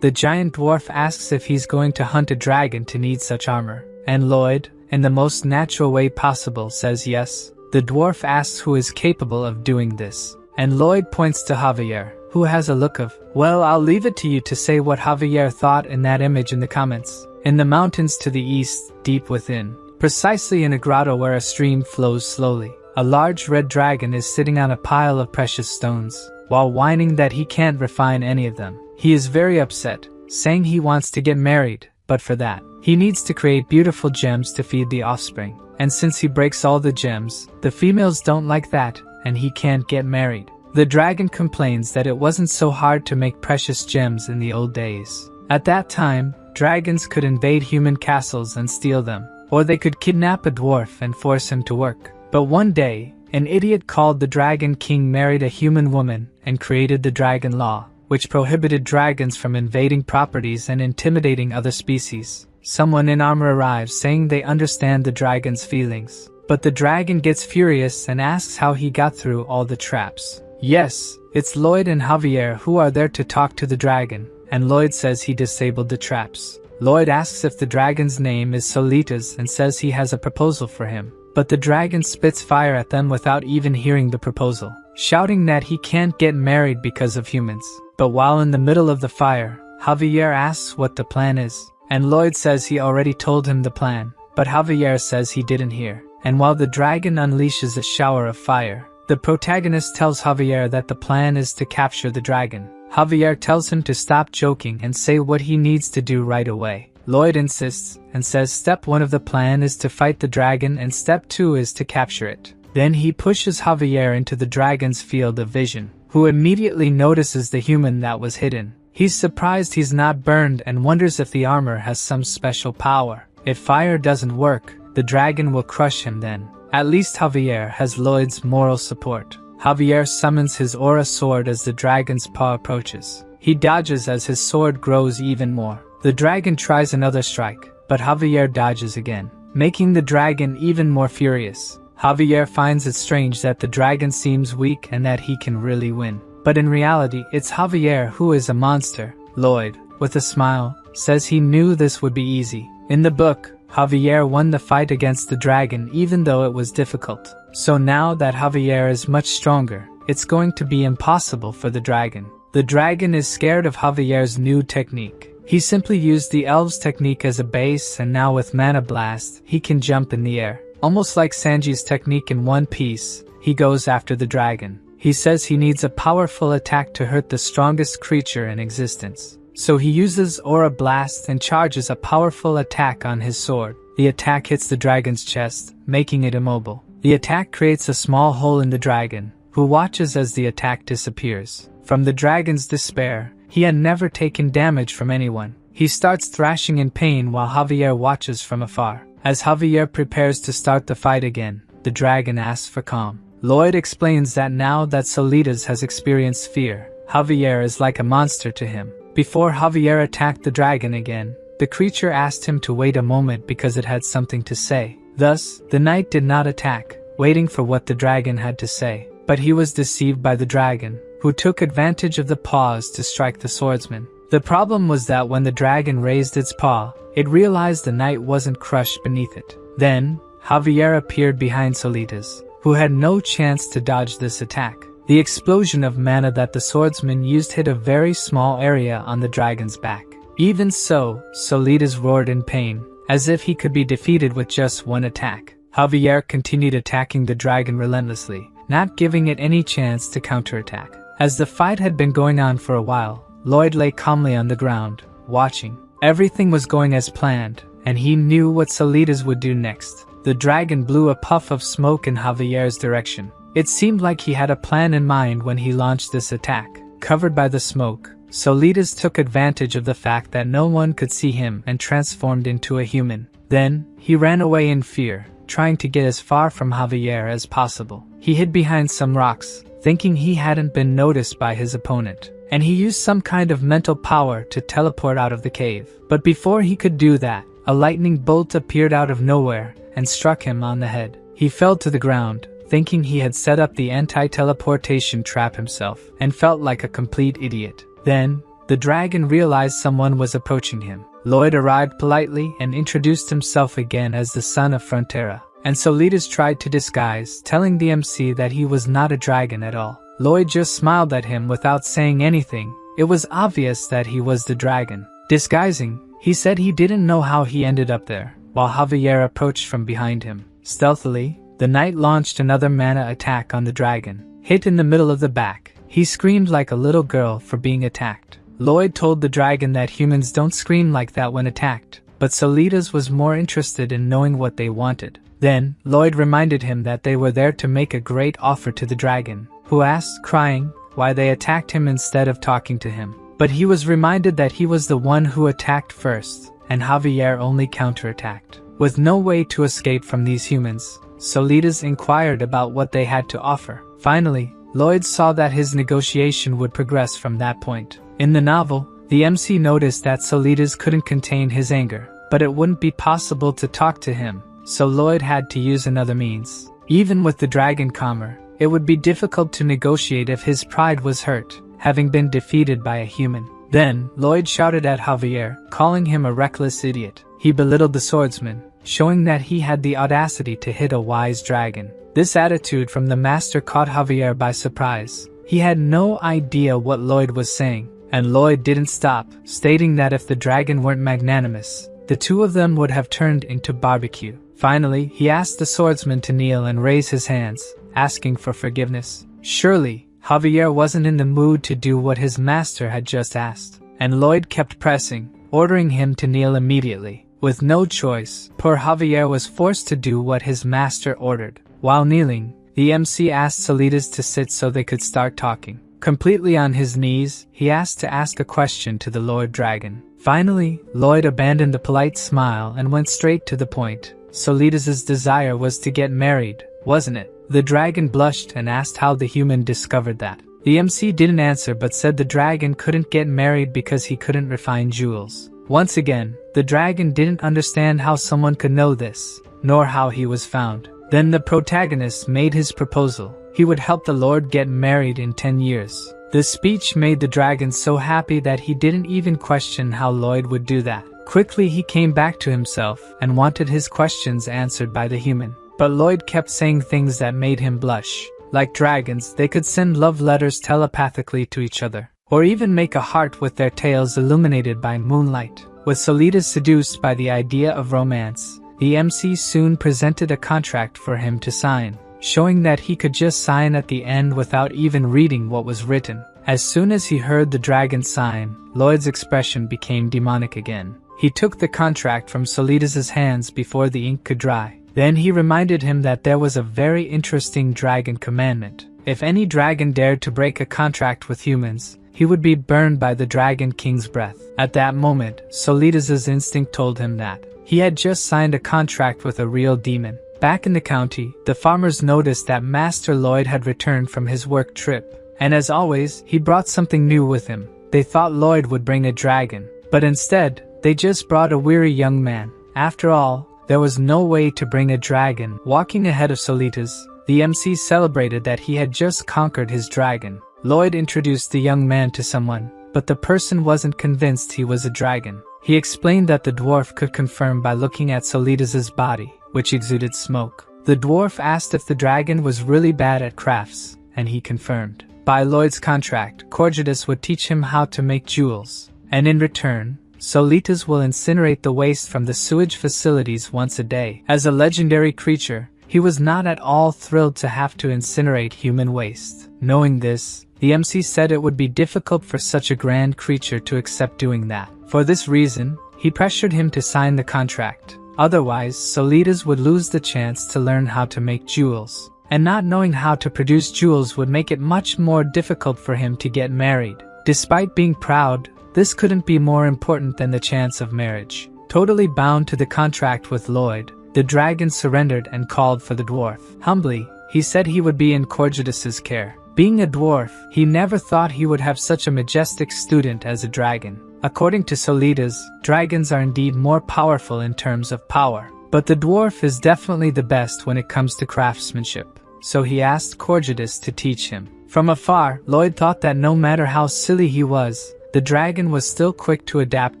The giant dwarf asks if he's going to hunt a dragon to need such armor, and Lloyd, in the most natural way possible, says yes. The dwarf asks who is capable of doing this, and Lloyd points to Javier, who has a look of, well, I'll leave it to you to say what Javier thought in that image in the comments. In the mountains to the east, deep within, precisely in a grotto where a stream flows slowly, a large red dragon is sitting on a pile of precious stones, while whining that he can't refine any of them. He is very upset, saying he wants to get married, but for that, he needs to create beautiful gems to feed the offspring. And since he breaks all the gems, the females don't like that, and he can't get married. The dragon complains that it wasn't so hard to make precious gems in the old days. At that time, dragons could invade human castles and steal them, or they could kidnap a dwarf and force him to work. But one day, an idiot called the Dragon King married a human woman and created the Dragon Law, which prohibited dragons from invading properties and intimidating other species. Someone in armor arrives saying they understand the dragon's feelings, but the dragon gets furious and asks how he got through all the traps. Yes, it's Lloyd and Javier who are there to talk to the dragon, and Lloyd says he disabled the traps. Lloyd asks if the dragon's name is Solitas and says he has a proposal for him, but the dragon spits fire at them without even hearing the proposal, shouting that he can't get married because of humans. But while in the middle of the fire, Javier asks what the plan is, and Lloyd says he already told him the plan, but Javier says he didn't hear. And while the dragon unleashes a shower of fire, the protagonist tells Javier that the plan is to capture the dragon. Javier tells him to stop joking and say what he needs to do right away. Lloyd insists and says step 1 of the plan is to fight the dragon and step 2 is to capture it. Then he pushes Javier into the dragon's field of vision, who immediately notices the human that was hidden. He's surprised he's not burned and wonders if the armor has some special power. If fire doesn't work, the dragon will crush him then. At least Javier has Lloyd's moral support. Javier summons his aura sword as the dragon's paw approaches. He dodges as his sword grows even more. The dragon tries another strike, but Javier dodges again, making the dragon even more furious. Javier finds it strange that the dragon seems weak and that he can really win. But in reality, it's Javier who is a monster. Lloyd, with a smile, says he knew this would be easy. In the book, Javier won the fight against the dragon even though it was difficult. So now that Javier is much stronger, it's going to be impossible for the dragon. The dragon is scared of Javier's new technique. He simply used the elves' technique as a base, and now with Mana Blast, he can jump in the air. Almost like Sanji's technique in One Piece, he goes after the dragon. He says he needs a powerful attack to hurt the strongest creature in existence. So he uses Aura Blast and charges a powerful attack on his sword. The attack hits the dragon's chest, making it immobile. The attack creates a small hole in the dragon, who watches as the attack disappears. From the dragon's despair, he had never taken damage from anyone. He starts thrashing in pain while Javier watches from afar. As Javier prepares to start the fight again, the dragon asks for calm. Lloyd explains that now that Solitas has experienced fear, Javier is like a monster to him. Before Javier attacked the dragon again, the creature asked him to wait a moment because it had something to say. Thus, the knight did not attack, waiting for what the dragon had to say. But he was deceived by the dragon, who took advantage of the pause to strike the swordsman. The problem was that when the dragon raised its paw, it realized the knight wasn't crushed beneath it. Then, Javier appeared behind Solitas, who had no chance to dodge this attack. The explosion of mana that the swordsman used hit a very small area on the dragon's back. Even so, Solitas roared in pain, as if he could be defeated with just one attack. Javier continued attacking the dragon relentlessly, not giving it any chance to counterattack. As the fight had been going on for a while, Lloyd lay calmly on the ground, watching. Everything was going as planned, and he knew what Solitas would do next. The dragon blew a puff of smoke in Javier's direction. It seemed like he had a plan in mind when he launched this attack. Covered by the smoke, Solitas took advantage of the fact that no one could see him and transformed into a human. Then, he ran away in fear, trying to get as far from Javier as possible. He hid behind some rocks, thinking he hadn't been noticed by his opponent, and he used some kind of mental power to teleport out of the cave. But before he could do that, a lightning bolt appeared out of nowhere and struck him on the head. He fell to the ground, thinking he had set up the anti-teleportation trap himself, and felt like a complete idiot. Then, the dragon realized someone was approaching him. Lloyd arrived politely and introduced himself again as the son of Frontera, and Solitas tried to disguise, telling the MC that he was not a dragon at all. Lloyd just smiled at him without saying anything. It was obvious that he was the dragon. Disguising, he said he didn't know how he ended up there, while Javier approached from behind him. Stealthily, the knight launched another mana attack on the dragon. Hit in the middle of the back, he screamed like a little girl for being attacked. Lloyd told the dragon that humans don't scream like that when attacked, but Solitas was more interested in knowing what they wanted. Then, Lloyd reminded him that they were there to make a great offer to the dragon, who asked, crying, why they attacked him instead of talking to him. But he was reminded that he was the one who attacked first, and Javier only counterattacked. With no way to escape from these humans, Solitas inquired about what they had to offer. Finally, Lloyd saw that his negotiation would progress from that point. In the novel, the MC noticed that Solitas couldn't contain his anger, but it wouldn't be possible to talk to him, so Lloyd had to use another means. Even with the dragon calmer, it would be difficult to negotiate if his pride was hurt, having been defeated by a human. Then, Lloyd shouted at Javier, calling him a reckless idiot. He belittled the swordsman, showing that he had the audacity to hit a wise dragon. This attitude from the master caught Javier by surprise. He had no idea what Lloyd was saying, and Lloyd didn't stop, stating that if the dragon weren't magnanimous, the two of them would have turned into barbecue. Finally, he asked the swordsman to kneel and raise his hands, asking for forgiveness. Surely, Javier wasn't in the mood to do what his master had just asked, and Lloyd kept pressing, ordering him to kneel immediately. With no choice, poor Javier was forced to do what his master ordered. While kneeling, the MC asked Solitas to sit so they could start talking. Completely on his knees, he asked to ask a question to the Lord Dragon. Finally, Lloyd abandoned the polite smile and went straight to the point. Solitas' desire was to get married, wasn't it? The dragon blushed and asked how the human discovered that. The MC didn't answer but said the dragon couldn't get married because he couldn't refine jewels. Once again, the dragon didn't understand how someone could know this, nor how he was found. Then the protagonist made his proposal. He would help the Lord get married in 10 years. This speech made the dragon so happy that he didn't even question how Lloyd would do that. Quickly he came back to himself and wanted his questions answered by the human. But Lloyd kept saying things that made him blush. Like dragons, they could send love letters telepathically to each other, or even make a heart with their tails illuminated by moonlight. With Solitas seduced by the idea of romance, the MC soon presented a contract for him to sign, showing that he could just sign at the end without even reading what was written. As soon as he heard the dragon sign, Lloyd's expression became demonic again. He took the contract from Solitas' hands before the ink could dry. Then he reminded him that there was a very interesting dragon commandment. If any dragon dared to break a contract with humans, he would be burned by the Dragon King's breath. At that moment, Solitas' instinct told him that he had just signed a contract with a real demon. Back in the county, the farmers noticed that Master Lloyd had returned from his work trip, and as always, he brought something new with him. They thought Lloyd would bring a dragon, but instead, they just brought a weary young man. After all, there was no way to bring a dragon. Walking ahead of Solitas, the MC celebrated that he had just conquered his dragon. Lloyd introduced the young man to someone, but the person wasn't convinced he was a dragon. He explained that the dwarf could confirm by looking at Solitas' body, which exuded smoke. The dwarf asked if the dragon was really bad at crafts, and he confirmed. By Lloyd's contract, Corgidus would teach him how to make jewels, and in return, Solitas will incinerate the waste from the sewage facilities once a day. As a legendary creature, he was not at all thrilled to have to incinerate human waste. Knowing this, the MC said it would be difficult for such a grand creature to accept doing that. For this reason, he pressured him to sign the contract. Otherwise, Solitas would lose the chance to learn how to make jewels. And not knowing how to produce jewels would make it much more difficult for him to get married. Despite being proud, this couldn't be more important than the chance of marriage. Totally bound to the contract with Lloyd, the dragon surrendered and called for the dwarf. Humbly, he said he would be in Corjutus's care. Being a dwarf, he never thought he would have such a majestic student as a dragon. According to Solitas, dragons are indeed more powerful in terms of power. But the dwarf is definitely the best when it comes to craftsmanship. So he asked Corjutus to teach him. From afar, Lloyd thought that no matter how silly he was, the dragon was still quick to adapt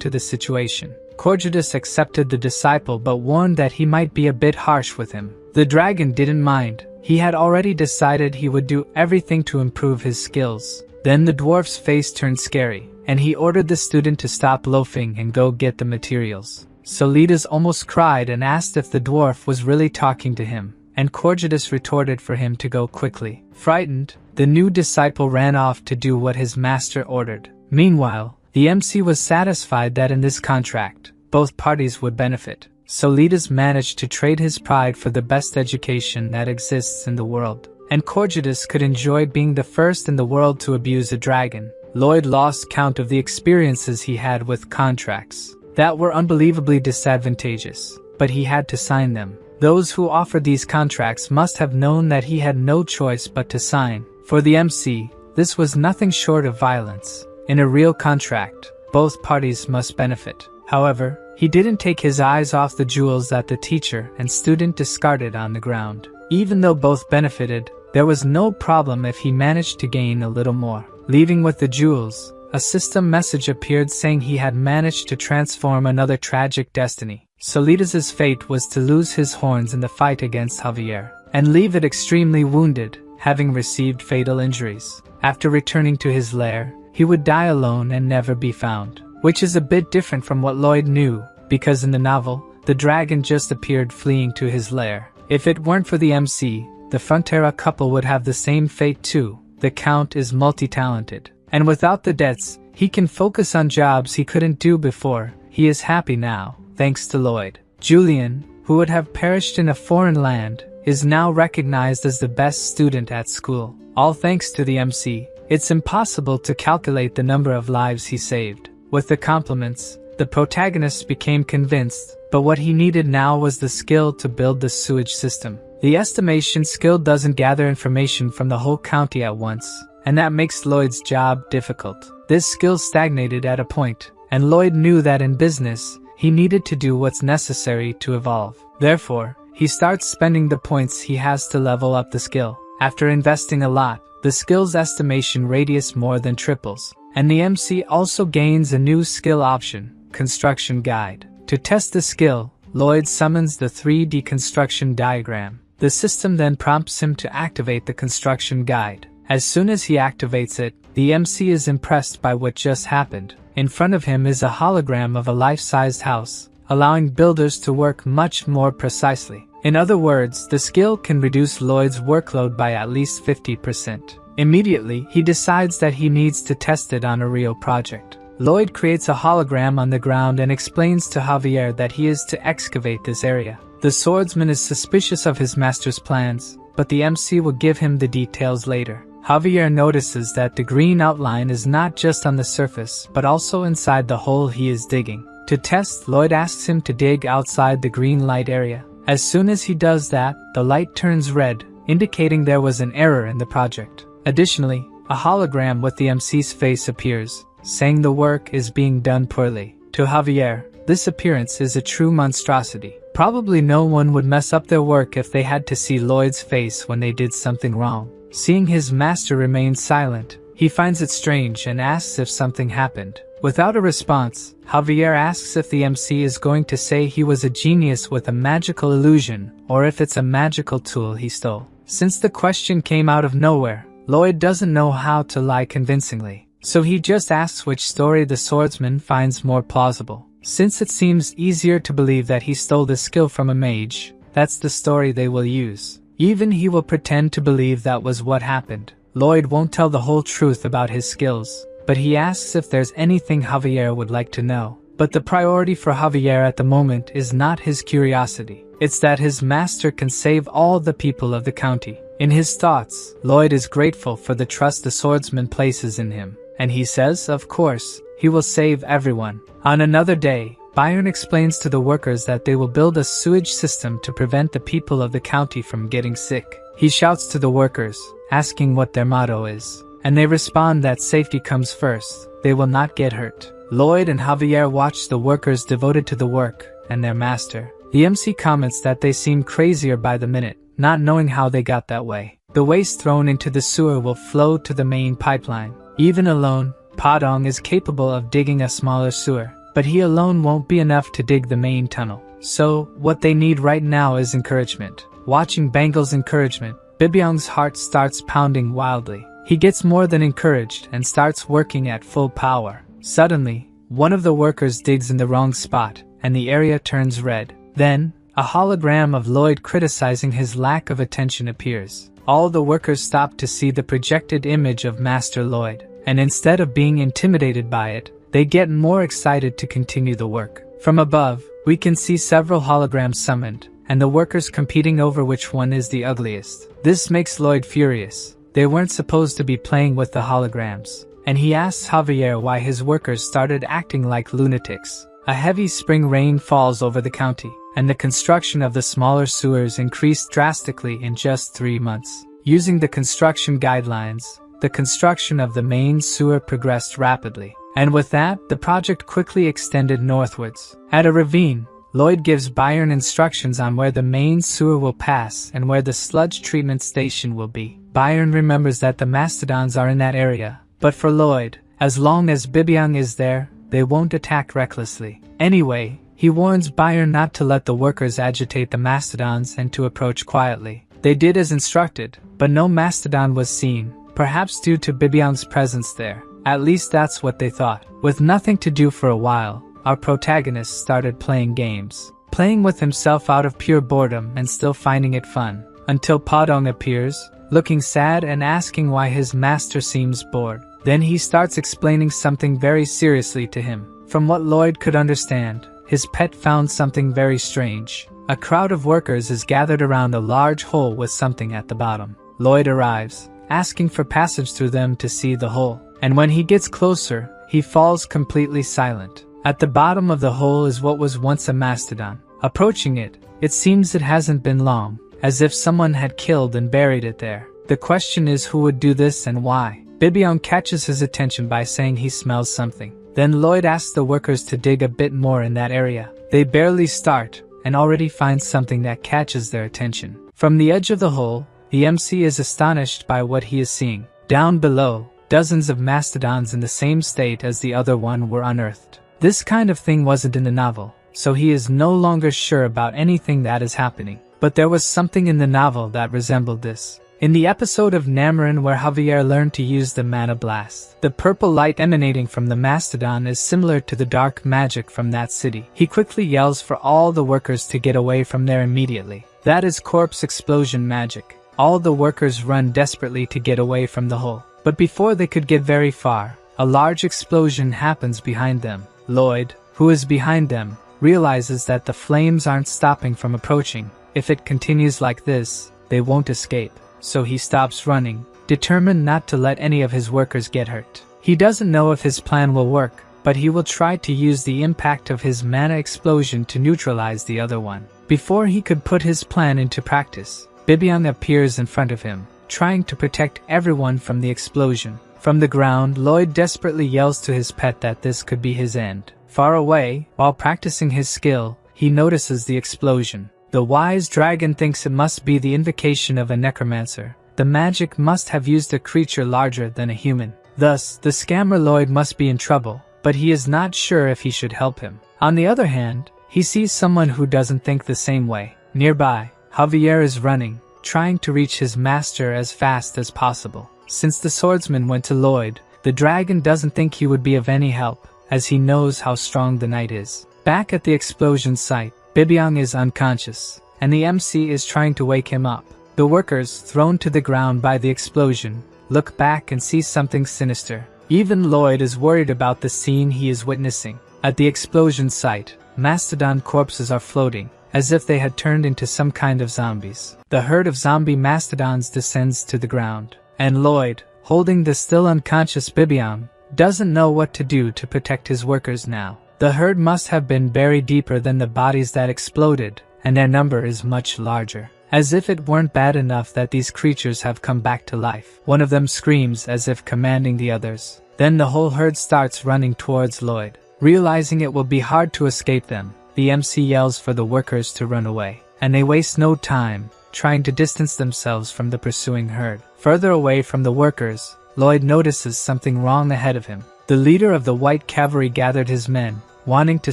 to the situation. Corjutus accepted the disciple but warned that he might be a bit harsh with him. The dragon didn't mind. He had already decided he would do everything to improve his skills. Then the dwarf's face turned scary, and he ordered the student to stop loafing and go get the materials. Solitas almost cried and asked if the dwarf was really talking to him, and Corjutus retorted for him to go quickly. Frightened, the new disciple ran off to do what his master ordered. Meanwhile, the MC was satisfied that in this contract, both parties would benefit. Solitas managed to trade his pride for the best education that exists in the world, and Corjutus could enjoy being the first in the world to abuse a dragon. Lloyd lost count of the experiences he had with contracts that were unbelievably disadvantageous, but he had to sign them. Those who offered these contracts must have known that he had no choice but to sign. For the MC, this was nothing short of violence. In a real contract, both parties must benefit. However, he didn't take his eyes off the jewels that the teacher and student discarded on the ground. Even though both benefited, there was no problem if he managed to gain a little more. Leaving with the jewels, a system message appeared saying he had managed to transform another tragic destiny. Solitas' fate was to lose his horns in the fight against Javier, and leave it extremely wounded, having received fatal injuries. After returning to his lair, he would die alone and never be found. Which is a bit different from what Lloyd knew, because in the novel, the dragon just appeared fleeing to his lair. If it weren't for the MC, the Frontera couple would have the same fate too. The Count is multi-talented, and without the debts, he can focus on jobs he couldn't do before. He is happy now, thanks to Lloyd. Julian, who would have perished in a foreign land, is now recognized as the best student at school. All thanks to the MC. It's impossible to calculate the number of lives he saved. With the compliments, the protagonist became convinced, but what he needed now was the skill to build the sewage system. The estimation skill doesn't gather information from the whole county at once, and that makes Lloyd's job difficult. This skill stagnated at a point, and Lloyd knew that in business, he needed to do what's necessary to evolve. Therefore, he starts spending the points he has to level up the skill. After investing a lot, the skill's estimation radius more than triples, and the MC also gains a new skill option, Construction Guide. To test the skill, Lloyd summons the 3D construction diagram. The system then prompts him to activate the construction guide. As soon as he activates it, the MC is impressed by what just happened. In front of him is a hologram of a life-sized house, allowing builders to work much more precisely. In other words, the skill can reduce Lloyd's workload by at least 50%. Immediately, he decides that he needs to test it on a real project. Lloyd creates a hologram on the ground and explains to Javier that he is to excavate this area. The swordsman is suspicious of his master's plans, but the MC will give him the details later. Javier notices that the green outline is not just on the surface, but also inside the hole he is digging. To test, Lloyd asks him to dig outside the green light area. As soon as he does that, the light turns red, indicating there was an error in the project. Additionally, a hologram with the MC's face appears, saying the work is being done poorly. To Javier, this appearance is a true monstrosity. Probably no one would mess up their work if they had to see Lloyd's face when they did something wrong. Seeing his master remain silent, he finds it strange and asks if something happened. Without a response, Javier asks if the MC is going to say he was a genius with a magical illusion, or if it's a magical tool he stole. Since the question came out of nowhere, Lloyd doesn't know how to lie convincingly. So he just asks which story the swordsman finds more plausible. Since it seems easier to believe that he stole the skill from a mage, that's the story they will use. Even he will pretend to believe that was what happened. Lloyd won't tell the whole truth about his skills, but he asks if there's anything Javier would like to know. But the priority for Javier at the moment is not his curiosity. It's that his master can save all the people of the county. In his thoughts, Lloyd is grateful for the trust the swordsman places in him, and he says, of course, he will save everyone. On another day, Byron explains to the workers that they will build a sewage system to prevent the people of the county from getting sick. He shouts to the workers, asking what their motto is, and they respond that safety comes first. They will not get hurt. Lloyd and Javier watch the workers devoted to the work and their master. The MC comments that they seem crazier by the minute, not knowing how they got that way. The waste thrown into the sewer will flow to the main pipeline. Even alone, Padong is capable of digging a smaller sewer, but he alone won't be enough to dig the main tunnel. So, what they need right now is encouragement. Watching Bangle's encouragement, Bibyong's heart starts pounding wildly. He gets more than encouraged and starts working at full power. Suddenly, one of the workers digs in the wrong spot, and the area turns red. Then, a hologram of Lloyd criticizing his lack of attention appears. All the workers stop to see the projected image of Master Lloyd, and instead of being intimidated by it, they get more excited to continue the work. From above, we can see several holograms summoned, and the workers competing over which one is the ugliest. This makes Lloyd furious. They weren't supposed to be playing with the holograms. And he asks Javier why his workers started acting like lunatics. A heavy spring rain falls over the county, and the construction of the smaller sewers increased drastically in just 3 months. Using the construction guidelines, the construction of the main sewer progressed rapidly. And with that, the project quickly extended northwards. At a ravine, Lloyd gives Byron instructions on where the main sewer will pass and where the sludge treatment station will be. Byron remembers that the mastodons are in that area. But for Lloyd, as long as Bibyong is there, they won't attack recklessly. Anyway, he warns Byron not to let the workers agitate the mastodons and to approach quietly. They did as instructed, but no mastodon was seen, perhaps due to Bibyong's presence there. At least that's what they thought. With nothing to do for a while, our protagonist started playing games. Playing with himself out of pure boredom and still finding it fun. Until Padong appears, looking sad and asking why his master seems bored. Then he starts explaining something very seriously to him. From what Lloyd could understand, his pet found something very strange. A crowd of workers is gathered around a large hole with something at the bottom. Lloyd arrives, asking for passage through them to see the hole. And when he gets closer, he falls completely silent. At the bottom of the hole is what was once a mastodon. Approaching it, it seems it hasn't been long, as if someone had killed and buried it there. The question is who would do this and why. Bibyong catches his attention by saying he smells something. Then Lloyd asks the workers to dig a bit more in that area. They barely start, and already find something that catches their attention. From the edge of the hole, the MC is astonished by what he is seeing. Down below, dozens of mastodons in the same state as the other one were unearthed. This kind of thing wasn't in the novel, so he is no longer sure about anything that is happening. But there was something in the novel that resembled this. In the episode of Namarin where Javier learned to use the mana blast, the purple light emanating from the mastodon is similar to the dark magic from that city. He quickly yells for all the workers to get away from there immediately. That is corpse explosion magic. All the workers run desperately to get away from the hole. But before they could get very far, a large explosion happens behind them. Lloyd, who is behind them, realizes that the flames aren't stopping from approaching. If it continues like this, they won't escape. So he stops running, determined not to let any of his workers get hurt. He doesn't know if his plan will work, but he will try to use the impact of his mana explosion to neutralize the other one. Before he could put his plan into practice, Bibyong appears in front of him, trying to protect everyone from the explosion. From the ground, Lloyd desperately yells to his pet that this could be his end. Far away, while practicing his skill, he notices the explosion. The wise dragon thinks it must be the invocation of a necromancer. The magic must have used a creature larger than a human. Thus, the scammer Lloyd must be in trouble, but he is not sure if he should help him. On the other hand, he sees someone who doesn't think the same way. Nearby, Javier is running, trying to reach his master as fast as possible. Since the swordsman went to Lloyd, The dragon doesn't think he would be of any help, as he knows how strong the knight is. Back at the explosion site, Bibyong is unconscious, and the MC is trying to wake him up. The workers, thrown to the ground by the explosion, look back and see something sinister. Even Lloyd is worried about the scene he is witnessing. At the explosion site, mastodon corpses are floating, as if they had turned into some kind of zombies. The herd of zombie mastodons descends to the ground, and Lloyd, holding the still unconscious Bibyong, doesn't know what to do to protect his workers now. The herd must have been buried deeper than the bodies that exploded, and their number is much larger. As if it weren't bad enough that these creatures have come back to life. One of them screams as if commanding the others. Then the whole herd starts running towards Lloyd. Realizing it will be hard to escape them, the MC yells for the workers to run away, and they waste no time trying to distance themselves from the pursuing herd. Further away from the workers, Lloyd notices something wrong ahead of him. The leader of the white cavalry gathered his men, wanting to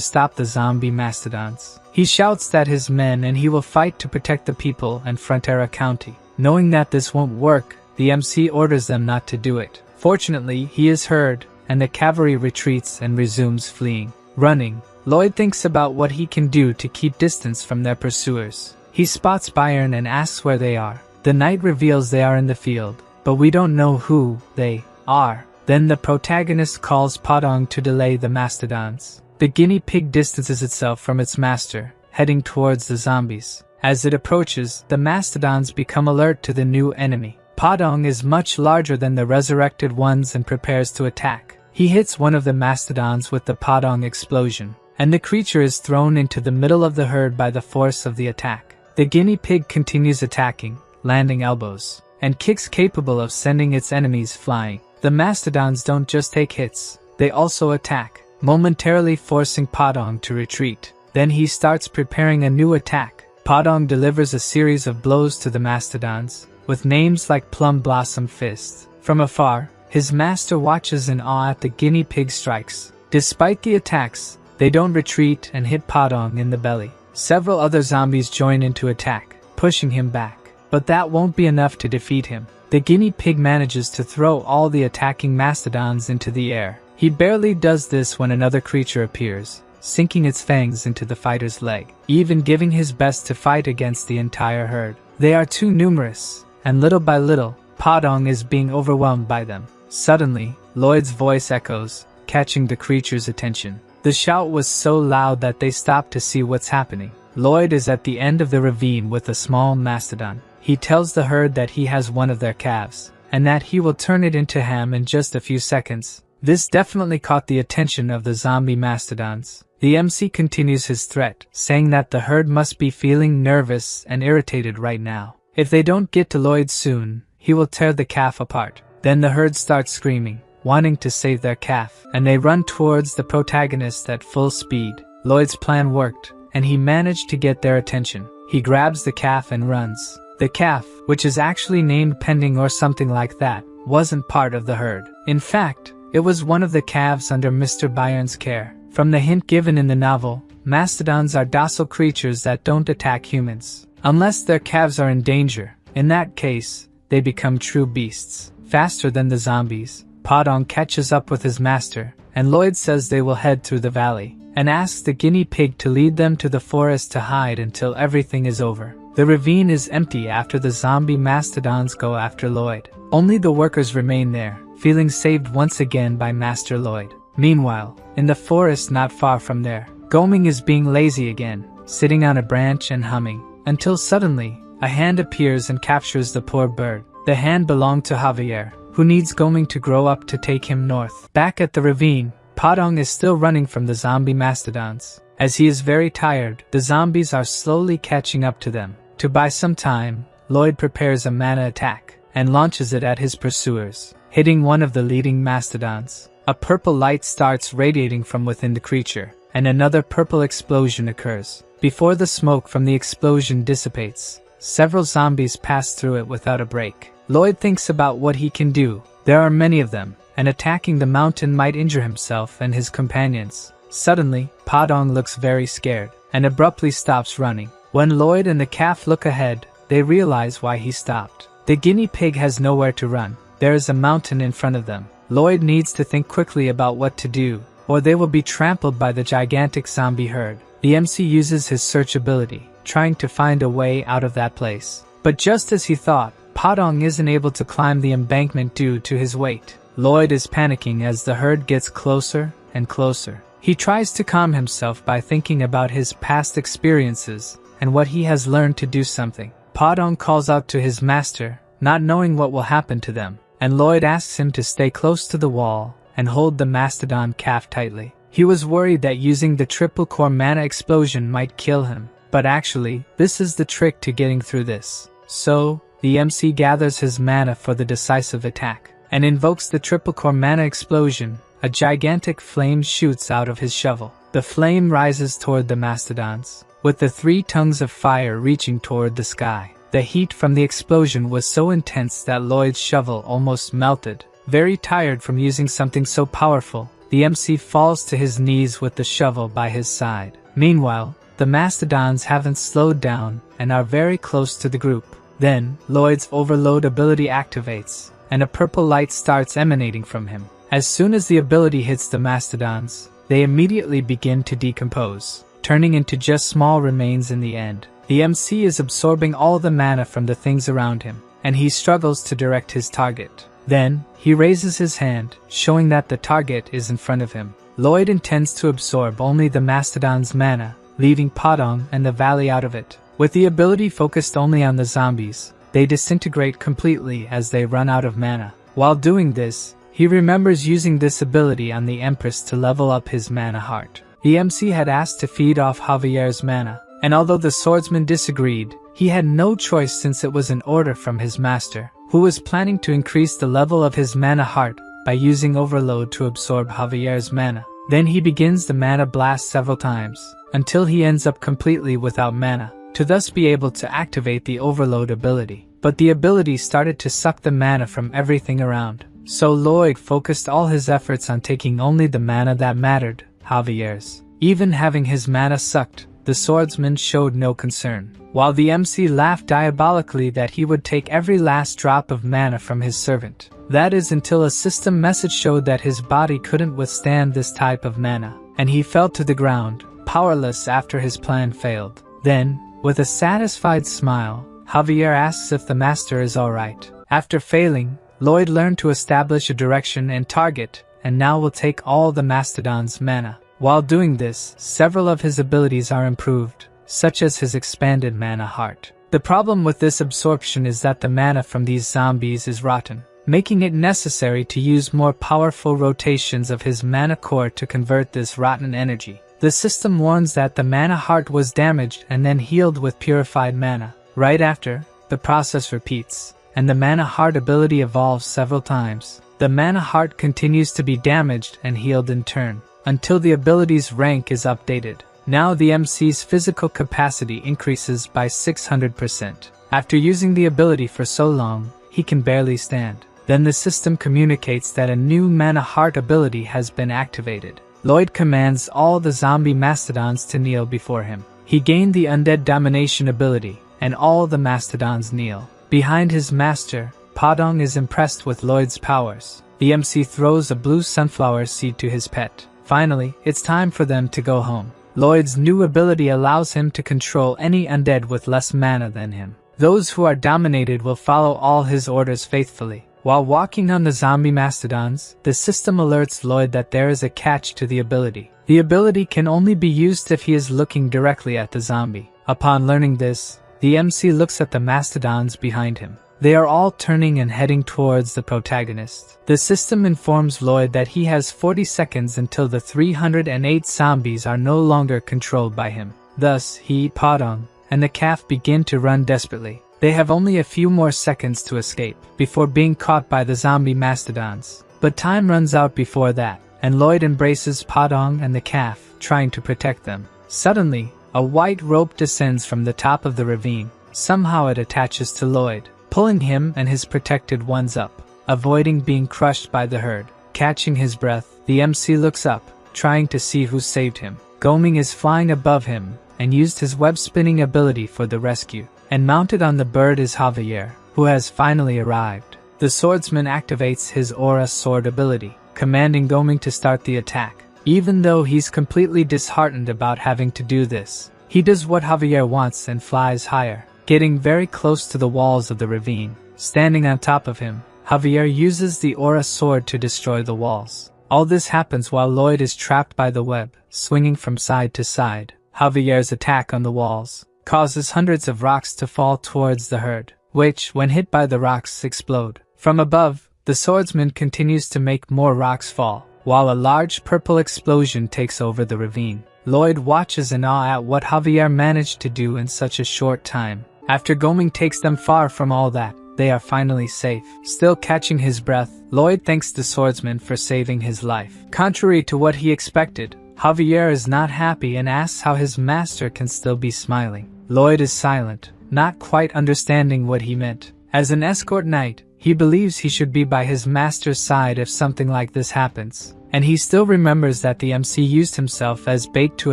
stop the zombie mastodons. He shouts that his men and he will fight to protect the people and Frontera County. Knowing that this won't work, the MC orders them not to do it. Fortunately, he is heard, and the cavalry retreats and resumes fleeing. Running, Lloyd thinks about what he can do to keep distance from their pursuers. He spots Byron and asks where they are. The knight reveals they are in the field, but we don't know who they are. Then the protagonist calls Podong to delay the mastodons. The guinea pig distances itself from its master, heading towards the zombies. As it approaches, the mastodons become alert to the new enemy. Podong is much larger than the resurrected ones and prepares to attack. He hits one of the mastodons with the Podong explosion, and the creature is thrown into the middle of the herd by the force of the attack. The guinea pig continues attacking, landing elbows and kicks capable of sending its enemies flying. The mastodons don't just take hits, they also attack, momentarily forcing Podong to retreat. Then he starts preparing a new attack. Podong delivers a series of blows to the mastodons, with names like Plum Blossom Fist. From afar, his master watches in awe at the guinea pig strikes. Despite the attacks, they don't retreat and hit Podong in the belly. Several other zombies join in to attack, pushing him back. But that won't be enough to defeat him. The guinea pig manages to throw all the attacking mastodons into the air. He barely does this when another creature appears, sinking its fangs into the fighter's leg, even giving his best to fight against the entire herd. They are too numerous, and little by little, Podong is being overwhelmed by them. Suddenly, Lloyd's voice echoes, catching the creature's attention. The shout was so loud that they stop to see what's happening. Lloyd is at the end of the ravine with a small mastodon. He tells the herd that he has one of their calves, and that he will turn it into ham in just a few seconds. This definitely caught the attention of the zombie mastodons. The MC continues his threat, saying that the herd must be feeling nervous and irritated right now. If they don't get to Lloyd soon, he will tear the calf apart. Then the herd starts screaming, wanting to save their calf, and they run towards the protagonist at full speed. Lloyd's plan worked, and he managed to get their attention. He grabs the calf and runs. The calf, which is actually named Pending or something like that, wasn't part of the herd. In fact, it was one of the calves under Mr. Byron's care. From the hint given in the novel, mastodons are docile creatures that don't attack humans, unless their calves are in danger. In that case, they become true beasts. Faster than the zombies, Podong catches up with his master, and Lloyd says they will head through the valley, and asks the guinea pig to lead them to the forest to hide until everything is over. The ravine is empty after the zombie mastodons go after Lloyd. Only the workers remain there, feeling saved once again by Master Lloyd. Meanwhile, in the forest not far from there, Goming is being lazy again, sitting on a branch and humming, until suddenly, a hand appears and captures the poor bird. The hand belonged to Javier, who needs Goming to grow up to take him north. Back at the ravine, Podong is still running from the zombie mastodons. As he is very tired, the zombies are slowly catching up to them. To buy some time, Lloyd prepares a mana attack, and launches it at his pursuers, hitting one of the leading mastodons. A purple light starts radiating from within the creature, and another purple explosion occurs. Before the smoke from the explosion dissipates, several zombies pass through it without a break. Lloyd thinks about what he can do. There are many of them, and attacking the mountain might injure himself and his companions. Suddenly, Podong looks very scared, and abruptly stops running. When Lloyd and the calf look ahead, they realize why he stopped. The guinea pig has nowhere to run. There is a mountain in front of them, Lloyd needs to think quickly about what to do, or they will be trampled by the gigantic zombie herd. The MC uses his search ability, trying to find a way out of that place. But just as he thought, Padong isn't able to climb the embankment due to his weight. Lloyd is panicking as the herd gets closer and closer. He tries to calm himself by thinking about his past experiences and what he has learned to do something. Padong calls out to his master, not knowing what will happen to them, and Lloyd asks him to stay close to the wall and hold the mastodon calf tightly. He was worried that using the triple core mana explosion might kill him, but actually, this is the trick to getting through this. So, the MC gathers his mana for the decisive attack, and invokes the triple core mana explosion. A gigantic flame shoots out of his shovel. The flame rises toward the mastodons, with the 3 tongues of fire reaching toward the sky. The heat from the explosion was so intense that Lloyd's shovel almost melted. Very tired from using something so powerful, the MC falls to his knees with the shovel by his side. Meanwhile, the mastodons haven't slowed down and are very close to the group. Then, Lloyd's overload ability activates, and a purple light starts emanating from him. As soon as the ability hits the mastodons, they immediately begin to decompose, turning into just small remains in the end. The MC is absorbing all the mana from the things around him, and he struggles to direct his target. Then, he raises his hand, showing that the target is in front of him. Lloyd intends to absorb only the mastodon's mana, leaving Padong and the valley out of it. With the ability focused only on the zombies, they disintegrate completely as they run out of mana. While doing this, he remembers using this ability on the Empress to level up his mana heart. The MC had asked to feed off Javier's mana, and although the swordsman disagreed, he had no choice since it was an order from his master, who was planning to increase the level of his mana heart by using overload to absorb Javier's mana. Then he begins the mana blast several times, until he ends up completely without mana, to thus be able to activate the overload ability. But the ability started to suck the mana from everything around. So Lloyd focused all his efforts on taking only the mana that mattered, Javier's. Even having his mana sucked, the swordsman showed no concern, while the MC laughed diabolically that he would take every last drop of mana from his servant. That is until a system message showed that his body couldn't withstand this type of mana, and he fell to the ground, powerless after his plan failed. Then, with a satisfied smile, Javier asks if the master is alright. After failing, Lloyd learned to establish a direction and target, and now will take all the mastodon's mana. While doing this, several of his abilities are improved, such as his expanded mana heart. The problem with this absorption is that the mana from these zombies is rotten, making it necessary to use more powerful rotations of his mana core to convert this rotten energy. The system warns that the mana heart was damaged and then healed with purified mana. Right after, the process repeats, and the mana heart ability evolves several times. The mana heart continues to be damaged and healed in turn, until the ability's rank is updated. Now the MC's physical capacity increases by 600%. After using the ability for so long, he can barely stand. Then the system communicates that a new mana heart ability has been activated. Lloyd commands all the zombie mastodons to kneel before him. He gained the undead domination ability, and all the mastodons kneel. Behind his master, Padong is impressed with Lloyd's powers. The MC throws a blue sunflower seed to his pet. Finally, it's time for them to go home. Lloyd's new ability allows him to control any undead with less mana than him. Those who are dominated will follow all his orders faithfully. While walking on the zombie mastodons, the system alerts Lloyd that there is a catch to the ability. The ability can only be used if he is looking directly at the zombie. Upon learning this, the MC looks at the mastodons behind him. They are all turning and heading towards the protagonist. The system informs Lloyd that he has 40 seconds until the 308 zombies are no longer controlled by him. Thus, he, Padong, and the calf begin to run desperately. They have only a few more seconds to escape, before being caught by the zombie mastodons. But time runs out before that, and Lloyd embraces Padong and the calf, trying to protect them. Suddenly, a white rope descends from the top of the ravine. Somehow it attaches to Lloyd, pulling him and his protected ones up, avoiding being crushed by the herd. Catching his breath, the MC looks up, trying to see who saved him. Goming is flying above him, and used his web-spinning ability for the rescue. And mounted on the bird is Javier, who has finally arrived. the swordsman activates his aura sword ability, commanding Goming to start the attack. Even though he's completely disheartened about having to do this, he does what Javier wants and flies higher, getting very close to the walls of the ravine. Standing on top of him, Javier uses the aura sword to destroy the walls. All this happens while Lloyd is trapped by the web, swinging from side to side. Javier's attack on the walls causes hundreds of rocks to fall towards the herd, which, when hit by the rocks, explode. From above, the swordsman continues to make more rocks fall, while a large purple explosion takes over the ravine. Lloyd watches in awe at what Javier managed to do in such a short time. After Goming takes them far from all that, they are finally safe. Still catching his breath, Lloyd thanks the swordsman for saving his life. Contrary to what he expected, Javier is not happy and asks how his master can still be smiling. Lloyd is silent, not quite understanding what he meant. As an escort knight, he believes he should be by his master's side if something like this happens. And he still remembers that the MC used himself as bait to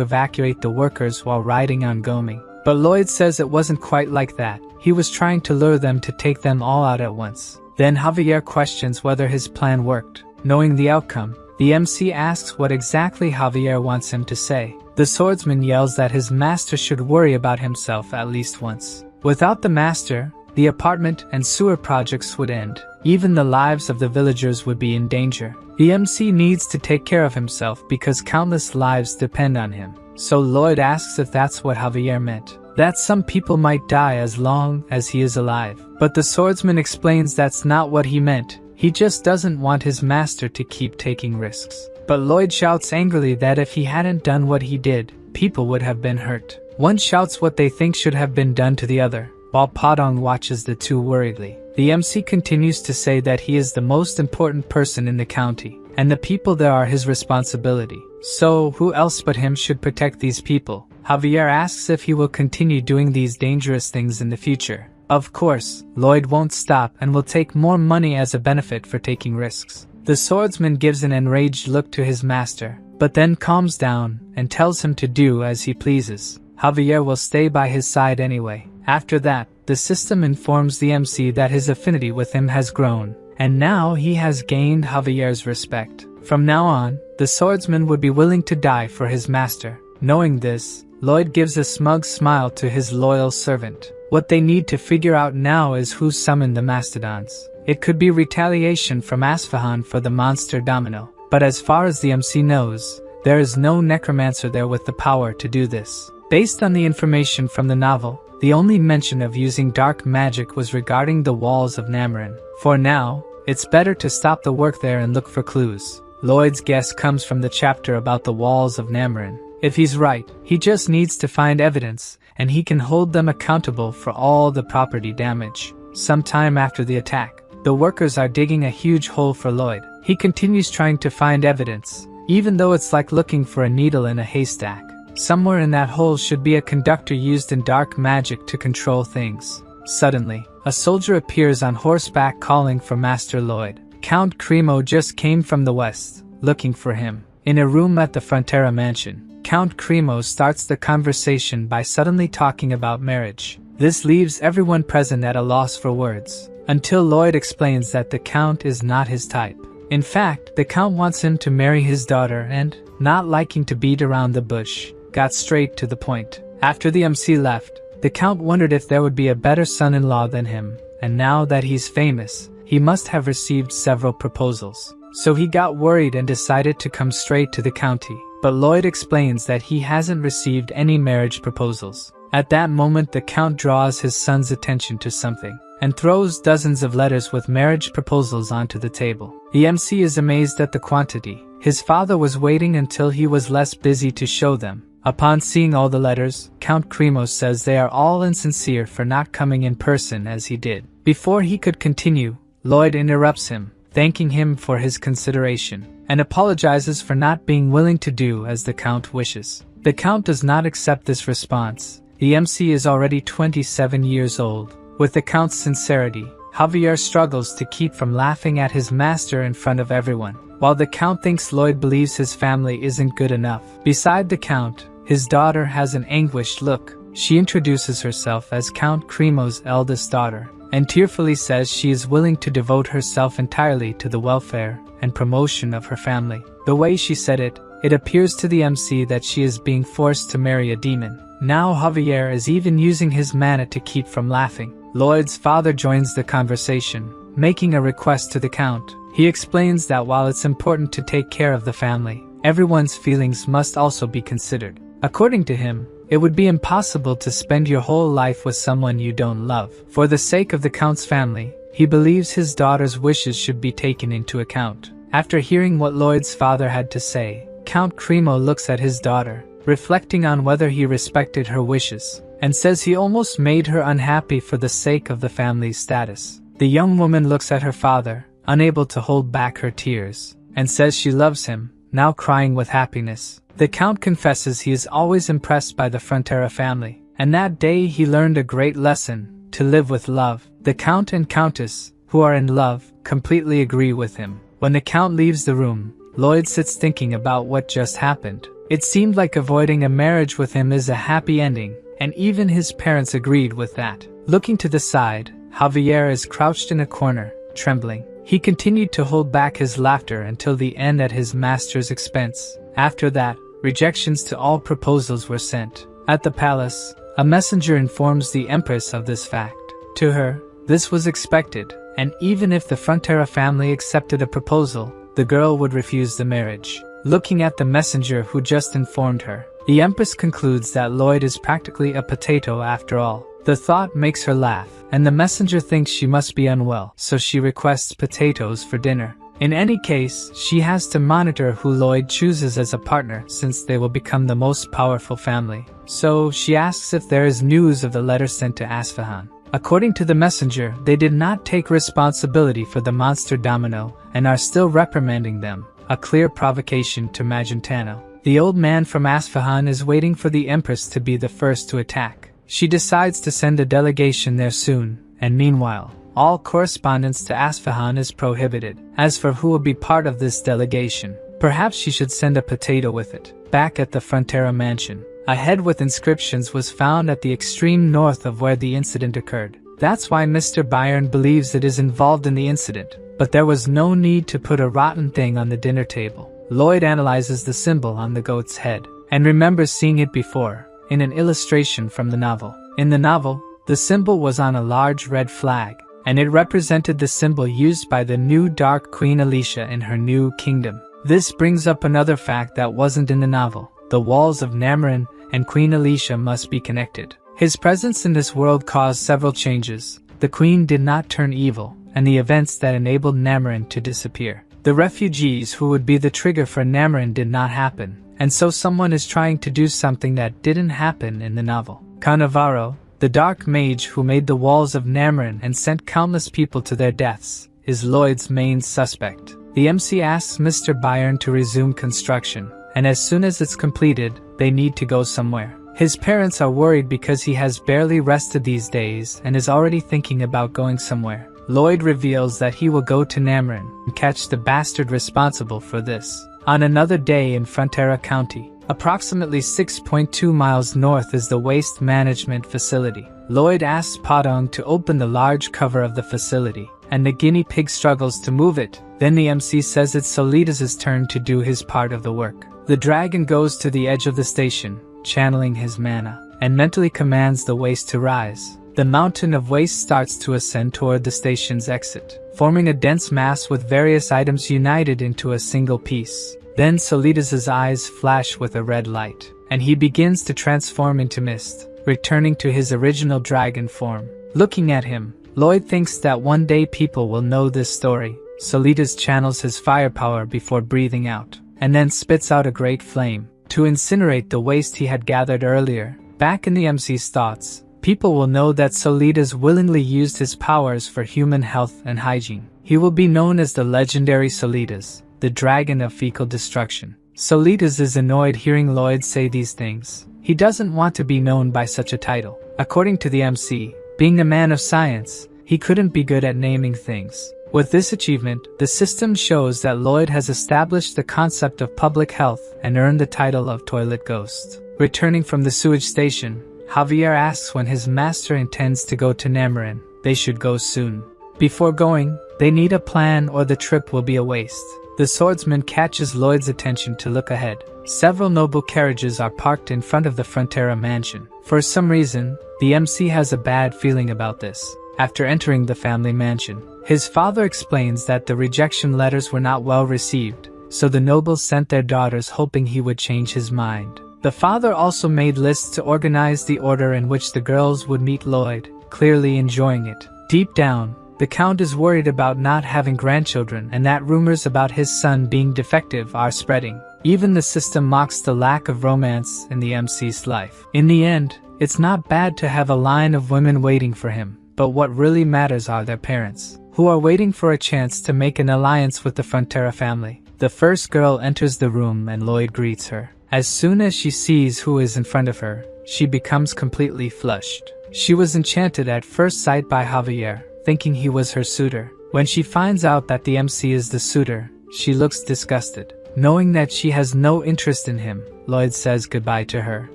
evacuate the workers while riding on Goming. But Lloyd says it wasn't quite like that. He was trying to lure them to take them all out at once. Then Javier questions whether his plan worked. Knowing the outcome, the MC asks what exactly Javier wants him to say. The swordsman yells that his master should worry about himself at least once. Without the master, the apartment and sewer projects would end. Even the lives of the villagers would be in danger. The MC needs to take care of himself because countless lives depend on him. So Lloyd asks if that's what Javier meant. That some people might die as long as he is alive. But the swordsman explains that's not what he meant. He just doesn't want his master to keep taking risks. But Lloyd shouts angrily that if he hadn't done what he did, people would have been hurt. One shouts what they think should have been done to the other, while Padong watches the two worriedly. The MC continues to say that he is the most important person in the county, and the people there are his responsibility. So, who else but him should protect these people? Javier asks if he will continue doing these dangerous things in the future. Of course, Lloyd won't stop and will take more money as a benefit for taking risks. The swordsman gives an enraged look to his master, but then calms down and tells him to do as he pleases. Javier will stay by his side anyway. After that, the system informs the MC that his affinity with him has grown, and now he has gained Javier's respect. From now on, the swordsman would be willing to die for his master. Knowing this, Lloyd gives a smug smile to his loyal servant. What they need to figure out now is who summoned the mastodons. It could be retaliation from Asfahan for the monster Domino, but as far as the MC knows, there is no necromancer there with the power to do this. Based on the information from the novel, the only mention of using dark magic was regarding the walls of Namarin. For now, it's better to stop the work there and look for clues. Lloyd's guess comes from the chapter about the walls of Namarin. If he's right, he just needs to find evidence, and he can hold them accountable for all the property damage. Sometime after the attack, the workers are digging a huge hole for Lloyd. He continues trying to find evidence, even though it's like looking for a needle in a haystack. Somewhere in that hole should be a conductor used in dark magic to control things. Suddenly, a soldier appears on horseback calling for Master Lloyd. Count Cremo just came from the west, looking for him. In a room at the Frontera mansion, Count Cremo starts the conversation by suddenly talking about marriage. This leaves everyone present at a loss for words, until Lloyd explains that the Count is not his type. In fact, the Count wants him to marry his daughter and, not liking to beat around the bush, got straight to the point. After the MC left, the Count wondered if there would be a better son-in-law than him, and now that he's famous, he must have received several proposals. So he got worried and decided to come straight to the county. But Lloyd explains that he hasn't received any marriage proposals. At that moment, the Count draws his son's attention to something, and throws dozens of letters with marriage proposals onto the table. The MC is amazed at the quantity. His father was waiting until he was less busy to show them. Upon seeing all the letters, Count Cremo says they are all insincere for not coming in person as he did. Before he could continue, Lloyd interrupts him, thanking him for his consideration, and apologizes for not being willing to do as the Count wishes. The Count does not accept this response. The MC is already 27 years old. With the Count's sincerity, Javier struggles to keep from laughing at his master in front of everyone, while the Count thinks Lloyd believes his family isn't good enough. Beside the Count, his daughter has an anguished look. She introduces herself as Count Cremo's eldest daughter, and tearfully says she is willing to devote herself entirely to the welfare and promotion of her family. The way she said it, it appears to the MC that she is being forced to marry a demon. Now Javier is even using his mana to keep from laughing. Lloyd's father joins the conversation, making a request to the Count. He explains that while it's important to take care of the family, everyone's feelings must also be considered. According to him, it would be impossible to spend your whole life with someone you don't love. For the sake of the Count's family, he believes his daughter's wishes should be taken into account. After hearing what Lloyd's father had to say, Count Cremo looks at his daughter, reflecting on whether he respected her wishes, and says he almost made her unhappy for the sake of the family's status. The young woman looks at her father, unable to hold back her tears, and says she loves him, now crying with happiness. The Count confesses he is always impressed by the Frontera family, and that day he learned a great lesson, to live with love. The Count and Countess, who are in love, completely agree with him. When the Count leaves the room, Lloyd sits thinking about what just happened. It seemed like avoiding a marriage with him is a happy ending, and even his parents agreed with that. Looking to the side, Javier is crouched in a corner, trembling. He continued to hold back his laughter until the end at his master's expense. After that, rejections to all proposals were sent. At the palace, a messenger informs the Empress of this fact. To her, this was expected, and even if the Frontera family accepted a proposal, the girl would refuse the marriage. Looking at the messenger who just informed her, the Empress concludes that Lloyd is practically a potato after all. The thought makes her laugh, and the messenger thinks she must be unwell, so she requests potatoes for dinner. In any case, she has to monitor who Lloyd chooses as a partner since they will become the most powerful family. So she asks if there is news of the letter sent to Asfahan. According to the messenger, they did not take responsibility for the monster domino and are still reprimanding them, a clear provocation to Magentano. The old man from Asfahan is waiting for the Empress to be the first to attack. She decides to send a delegation there soon, and meanwhile, all correspondence to Asfahan is prohibited. As for who will be part of this delegation, perhaps she should send a potato with it. Back at the Frontera mansion, a head with inscriptions was found at the extreme north of where the incident occurred. That's why Mr. Byron believes it is involved in the incident, but there was no need to put a rotten thing on the dinner table. Lloyd analyzes the symbol on the goat's head, and remembers seeing it before, in an illustration from the novel. In the novel, the symbol was on a large red flag, and it represented the symbol used by the new Dark Queen Alicia in her new kingdom. This brings up another fact that wasn't in the novel. The walls of Namarin and Queen Alicia must be connected. His presence in this world caused several changes. The queen did not turn evil, and the events that enabled Namarin to disappear. The refugees who would be the trigger for Namarin did not happen, and so someone is trying to do something that didn't happen in the novel. Cannavaro, the dark mage who made the walls of Namarin and sent countless people to their deaths, is Lloyd's main suspect. The MC asks Mr. Byron to resume construction, and as soon as it's completed, they need to go somewhere. His parents are worried because he has barely rested these days and is already thinking about going somewhere. Lloyd reveals that he will go to Namarin and catch the bastard responsible for this. On another day in Frontera County, approximately 6.2 miles north is the Waste Management Facility. Lloyd asks Padong to open the large cover of the facility, and the guinea pig struggles to move it. Then the MC says it's Solidas' turn to do his part of the work. The dragon goes to the edge of the station, channeling his mana, and mentally commands the waste to rise. The mountain of waste starts to ascend toward the station's exit, forming a dense mass with various items united into a single piece. Then Solidas' eyes flash with a red light, and he begins to transform into mist, returning to his original dragon form. Looking at him, Lloyd thinks that one day people will know this story. Solidas channels his firepower before breathing out, and then spits out a great flame to incinerate the waste he had gathered earlier. Back in the MC's thoughts, people will know that Solidas willingly used his powers for human health and hygiene. He will be known as the legendary Solidas, the dragon of fecal destruction. Solidas is annoyed hearing Lloyd say these things. He doesn't want to be known by such a title. According to the MC, being a man of science, he couldn't be good at naming things. With this achievement, the system shows that Lloyd has established the concept of public health and earned the title of Toilet Ghost. Returning from the sewage station, Javier asks when his master intends to go to Namarin. they should go soon. Before going, they need a plan or the trip will be a waste. The swordsman catches Lloyd's attention to look ahead. Several noble carriages are parked in front of the Frontera mansion. For some reason, the MC has a bad feeling about this. After entering the family mansion, his father explains that the rejection letters were not well received, so the nobles sent their daughters hoping he would change his mind. The father also made lists to organize the order in which the girls would meet Lloyd, clearly enjoying it. Deep down, the Count is worried about not having grandchildren and that rumors about his son being defective are spreading. Even the system mocks the lack of romance in the MC's life. In the end, it's not bad to have a line of women waiting for him, but what really matters are their parents, who are waiting for a chance to make an alliance with the Frontera family. The first girl enters the room and Lloyd greets her. As soon as she sees who is in front of her, she becomes completely flushed. She was enchanted at first sight by Javier, thinking he was her suitor. When she finds out that the MC is the suitor, she looks disgusted. Knowing that she has no interest in him, Lloyd says goodbye to her.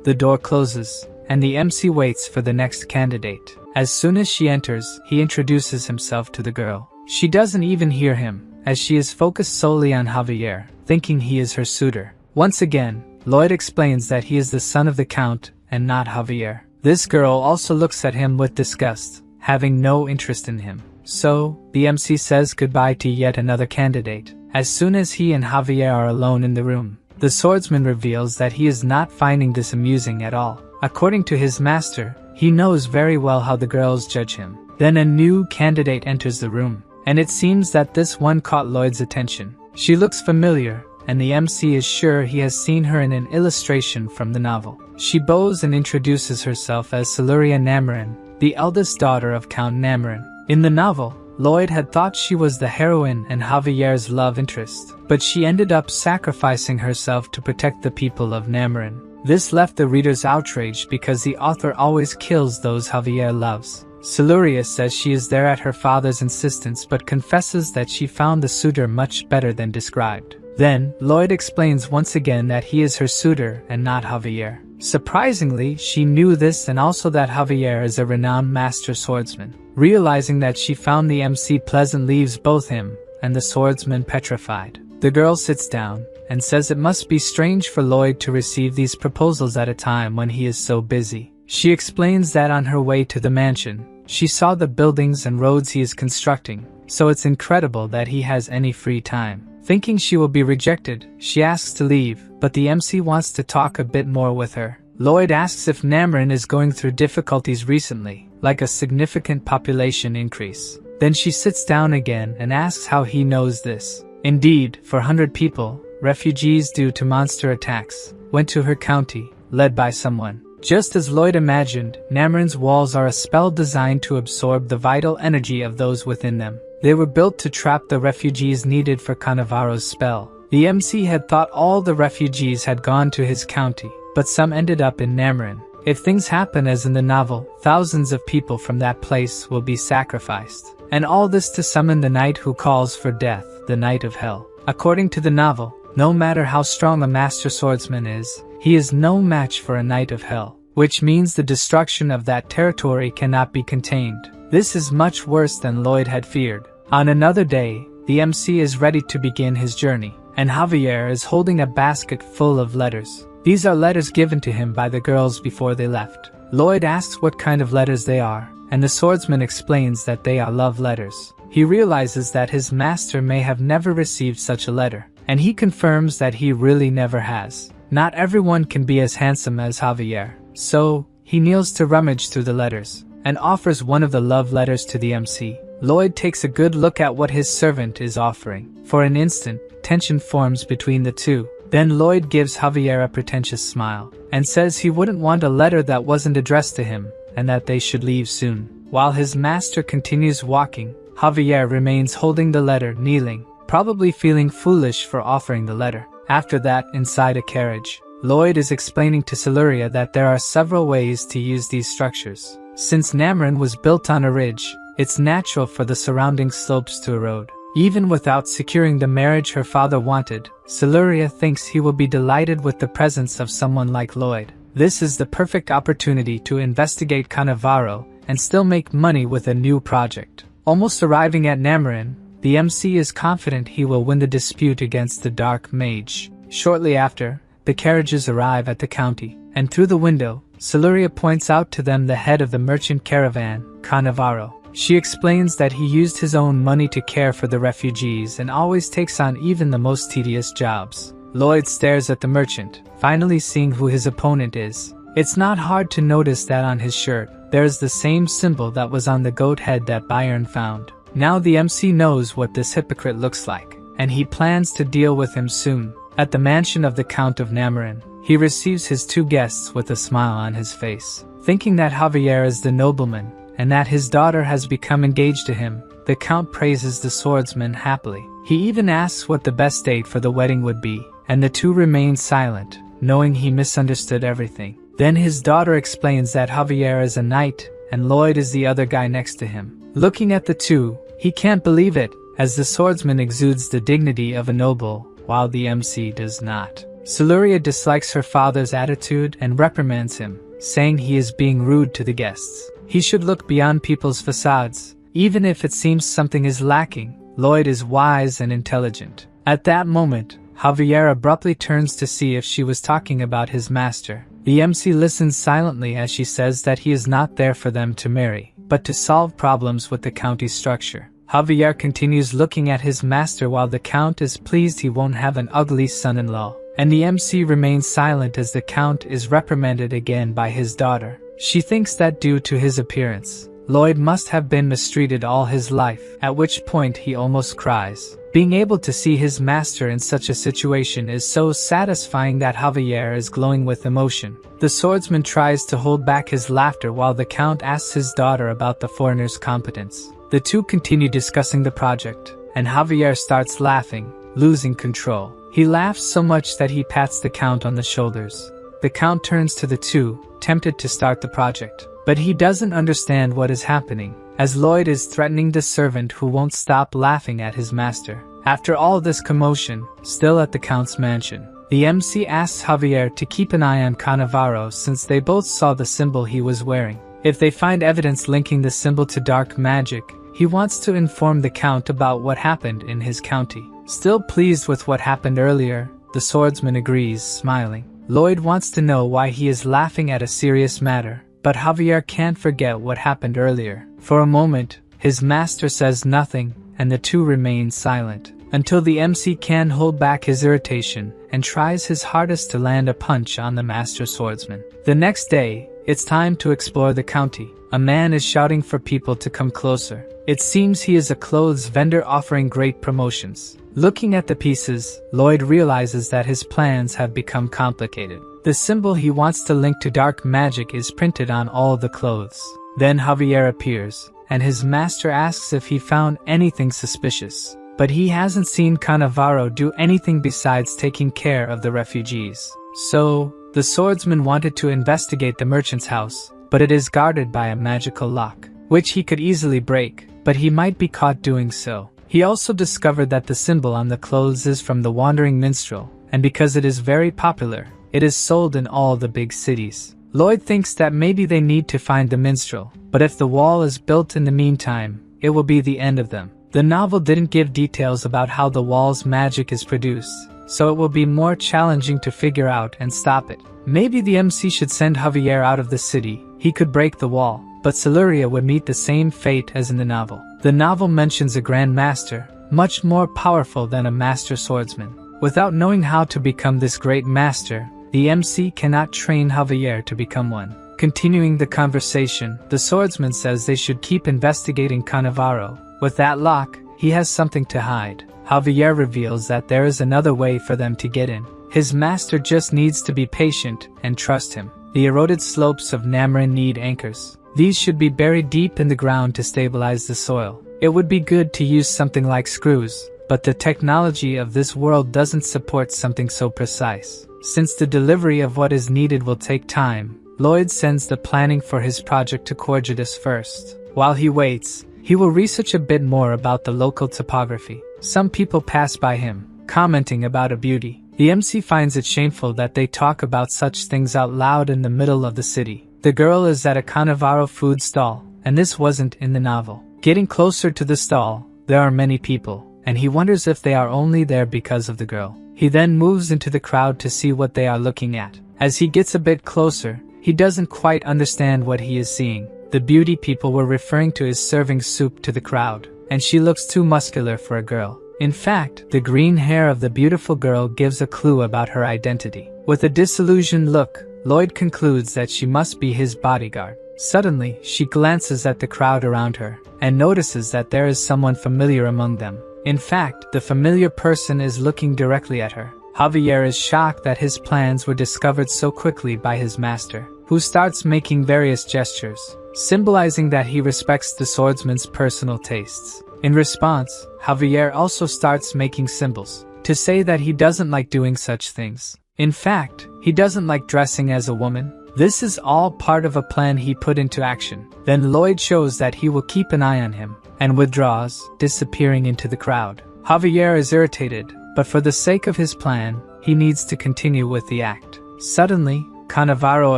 The door closes, and the MC waits for the next candidate. As soon as she enters, he introduces himself to the girl. She doesn't even hear him, as she is focused solely on Javier, thinking he is her suitor. Once again, Lloyd explains that he is the son of the Count and not Javier. This girl also looks at him with disgust, having no interest in him. So, the MC says goodbye to yet another candidate. As soon as he and Javier are alone in the room, the swordsman reveals that he is not finding this amusing at all. According to his master, he knows very well how the girls judge him. Then a new candidate enters the room, and it seems that this one caught Lloyd's attention. She looks familiar, and the MC is sure he has seen her in an illustration from the novel. She bows and introduces herself as Siluria Namarin, the eldest daughter of Count Namarin. In the novel, Lloyd had thought she was the heroine and Javier's love interest, but she ended up sacrificing herself to protect the people of Namarin. This left the readers outraged because the author always kills those Javier loves. Siluria says she is there at her father's insistence but confesses that she found the suitor much better than described. Then, Lloyd explains once again that he is her suitor and not Javier. Surprisingly, she knew this and also that Javier is a renowned master swordsman. Realizing that she found the MC pleasant leaves both him and the swordsman petrified. The girl sits down and says it must be strange for Lloyd to receive these proposals at a time when he is so busy. She explains that on her way to the mansion, she saw the buildings and roads he is constructing, so it's incredible that he has any free time. Thinking she will be rejected, she asks to leave, but the MC wants to talk a bit more with her. Lloyd asks if Namarin is going through difficulties recently, like a significant population increase. Then she sits down again and asks how he knows this. Indeed, 400 people, refugees due to monster attacks, went to her county, led by someone. Just as Lloyd imagined, Namarin's walls are a spell designed to absorb the vital energy of those within them. They were built to trap the refugees needed for Cannavaro's spell. The MC had thought all the refugees had gone to his county, but some ended up in Namarin. If things happen as in the novel, thousands of people from that place will be sacrificed. And all this to summon the knight who calls for death, the Knight of Hell. According to the novel, no matter how strong a master swordsman is, he is no match for a Knight of Hell, which means the destruction of that territory cannot be contained. This is much worse than Lloyd had feared. On another day, the MC is ready to begin his journey, and Javier is holding a basket full of letters. These are letters given to him by the girls before they left. Lloyd asks what kind of letters they are, and the swordsman explains that they are love letters. He realizes that his master may have never received such a letter, and he confirms that he really never has. Not everyone can be as handsome as Javier, so he kneels to rummage through the letters, and offers one of the love letters to the MC. Lloyd takes a good look at what his servant is offering. For an instant, tension forms between the two. Then Lloyd gives Javier a pretentious smile, and says he wouldn't want a letter that wasn't addressed to him, and that they should leave soon. While his master continues walking, Javier remains holding the letter, kneeling, probably feeling foolish for offering the letter. After that, inside a carriage, Lloyd is explaining to Siluria that there are several ways to use these structures. Since Namarin was built on a ridge, it's natural for the surrounding slopes to erode. Even without securing the marriage her father wanted, Siluria thinks he will be delighted with the presence of someone like Lloyd. This is the perfect opportunity to investigate Cannavaro and still make money with a new project. Almost arriving at Namarin, the MC is confident he will win the dispute against the Dark Mage. Shortly after, the carriages arrive at the county, and through the window, Siluria points out to them the head of the merchant caravan, Cannavaro. She explains that he used his own money to care for the refugees and always takes on even the most tedious jobs. Lloyd stares at the merchant, finally seeing who his opponent is. It's not hard to notice that on his shirt, there's the same symbol that was on the goat head that Byron found. Now the MC knows what this hypocrite looks like, and he plans to deal with him soon. At the mansion of the Count of Namarin, he receives his two guests with a smile on his face. Thinking that Javier is the nobleman, and that his daughter has become engaged to him, the Count praises the swordsman happily. He even asks what the best date for the wedding would be, and the two remain silent, knowing he misunderstood everything. Then his daughter explains that Javier is a knight, and Lloyd is the other guy next to him. Looking at the two, he can't believe it, as the swordsman exudes the dignity of a noble, while the MC does not. Siluria dislikes her father's attitude and reprimands him, saying he is being rude to the guests. He should look beyond people's facades, even if it seems something is lacking. Lloyd is wise and intelligent. At that moment, Javier abruptly turns to see if she was talking about his master. The MC listens silently as she says that he is not there for them to marry, but to solve problems with the county structure. Javier continues looking at his master while the Count is pleased he won't have an ugly son-in-law, and the MC remains silent as the Count is reprimanded again by his daughter. She thinks that due to his appearance, Lloyd must have been mistreated all his life, at which point he almost cries. Being able to see his master in such a situation is so satisfying that Javier is glowing with emotion. The swordsman tries to hold back his laughter while the Count asks his daughter about the foreigner's competence. The two continue discussing the project, and Javier starts laughing, losing control. He laughs so much that he pats the Count on the shoulders. The Count turns to the two, tempted to start the project, but he doesn't understand what is happening, as Lloyd is threatening the servant who won't stop laughing at his master. After all this commotion, still at the Count's mansion, the MC asks Javier to keep an eye on Cannavaro since they both saw the symbol he was wearing. If they find evidence linking the symbol to dark magic, he wants to inform the Count about what happened in his county. Still pleased with what happened earlier, the swordsman agrees, smiling. Lloyd wants to know why he is laughing at a serious matter, but Javier can't forget what happened earlier. For a moment, his master says nothing, and the two remain silent, until the MC can hold back his irritation and tries his hardest to land a punch on the master swordsman. The next day, it's time to explore the county. A man is shouting for people to come closer. It seems he is a clothes vendor offering great promotions. Looking at the pieces, Lloyd realizes that his plans have become complicated. The symbol he wants to link to dark magic is printed on all the clothes. Then Javier appears, and his master asks if he found anything suspicious. But he hasn't seen Cannavaro do anything besides taking care of the refugees. So, the swordsman wanted to investigate the merchant's house, but it is guarded by a magical lock, which he could easily break, but he might be caught doing so. He also discovered that the symbol on the clothes is from the Wandering Minstrel, and because it is very popular, it is sold in all the big cities. Lloyd thinks that maybe they need to find the minstrel, but if the wall is built in the meantime, it will be the end of them. The novel didn't give details about how the wall's magic is produced, so it will be more challenging to figure out and stop it. Maybe the MC should send Javier out of the city. He could break the wall, but Siluria would meet the same fate as in the novel. The novel mentions a Grand Master, much more powerful than a Master Swordsman. Without knowing how to become this great master, the MC cannot train Javier to become one. Continuing the conversation, the swordsman says they should keep investigating Cannavaro. With that lock, he has something to hide. Javier reveals that there is another way for them to get in. His master just needs to be patient and trust him. The eroded slopes of Namarin need anchors. These should be buried deep in the ground to stabilize the soil. It would be good to use something like screws, but the technology of this world doesn't support something so precise. Since the delivery of what is needed will take time, Lloyd sends the planning for his project to Corgidus first. While he waits, he will research a bit more about the local topography. Some people pass by him, commenting about a beauty. The MC finds it shameful that they talk about such things out loud in the middle of the city. The girl is at a Cannavaro food stall, and this wasn't in the novel. Getting closer to the stall, there are many people, and he wonders if they are only there because of the girl. He then moves into the crowd to see what they are looking at. As he gets a bit closer, he doesn't quite understand what he is seeing. The beauty people were referring to his serving soup to the crowd, and she looks too muscular for a girl. In fact, the green hair of the beautiful girl gives a clue about her identity. With a disillusioned look, Lloyd concludes that she must be his bodyguard. Suddenly, she glances at the crowd around her, and notices that there is someone familiar among them. In fact, the familiar person is looking directly at her. Javier is shocked that his plans were discovered so quickly by his master, who starts making various gestures, symbolizing that he respects the swordsman's personal tastes. In response, Javier also starts making symbols, to say that he doesn't like doing such things. In fact, he doesn't like dressing as a woman. This is all part of a plan he put into action. Then Lloyd shows that he will keep an eye on him, and withdraws, disappearing into the crowd. Javier is irritated, but for the sake of his plan, he needs to continue with the act. Suddenly, Cannavaro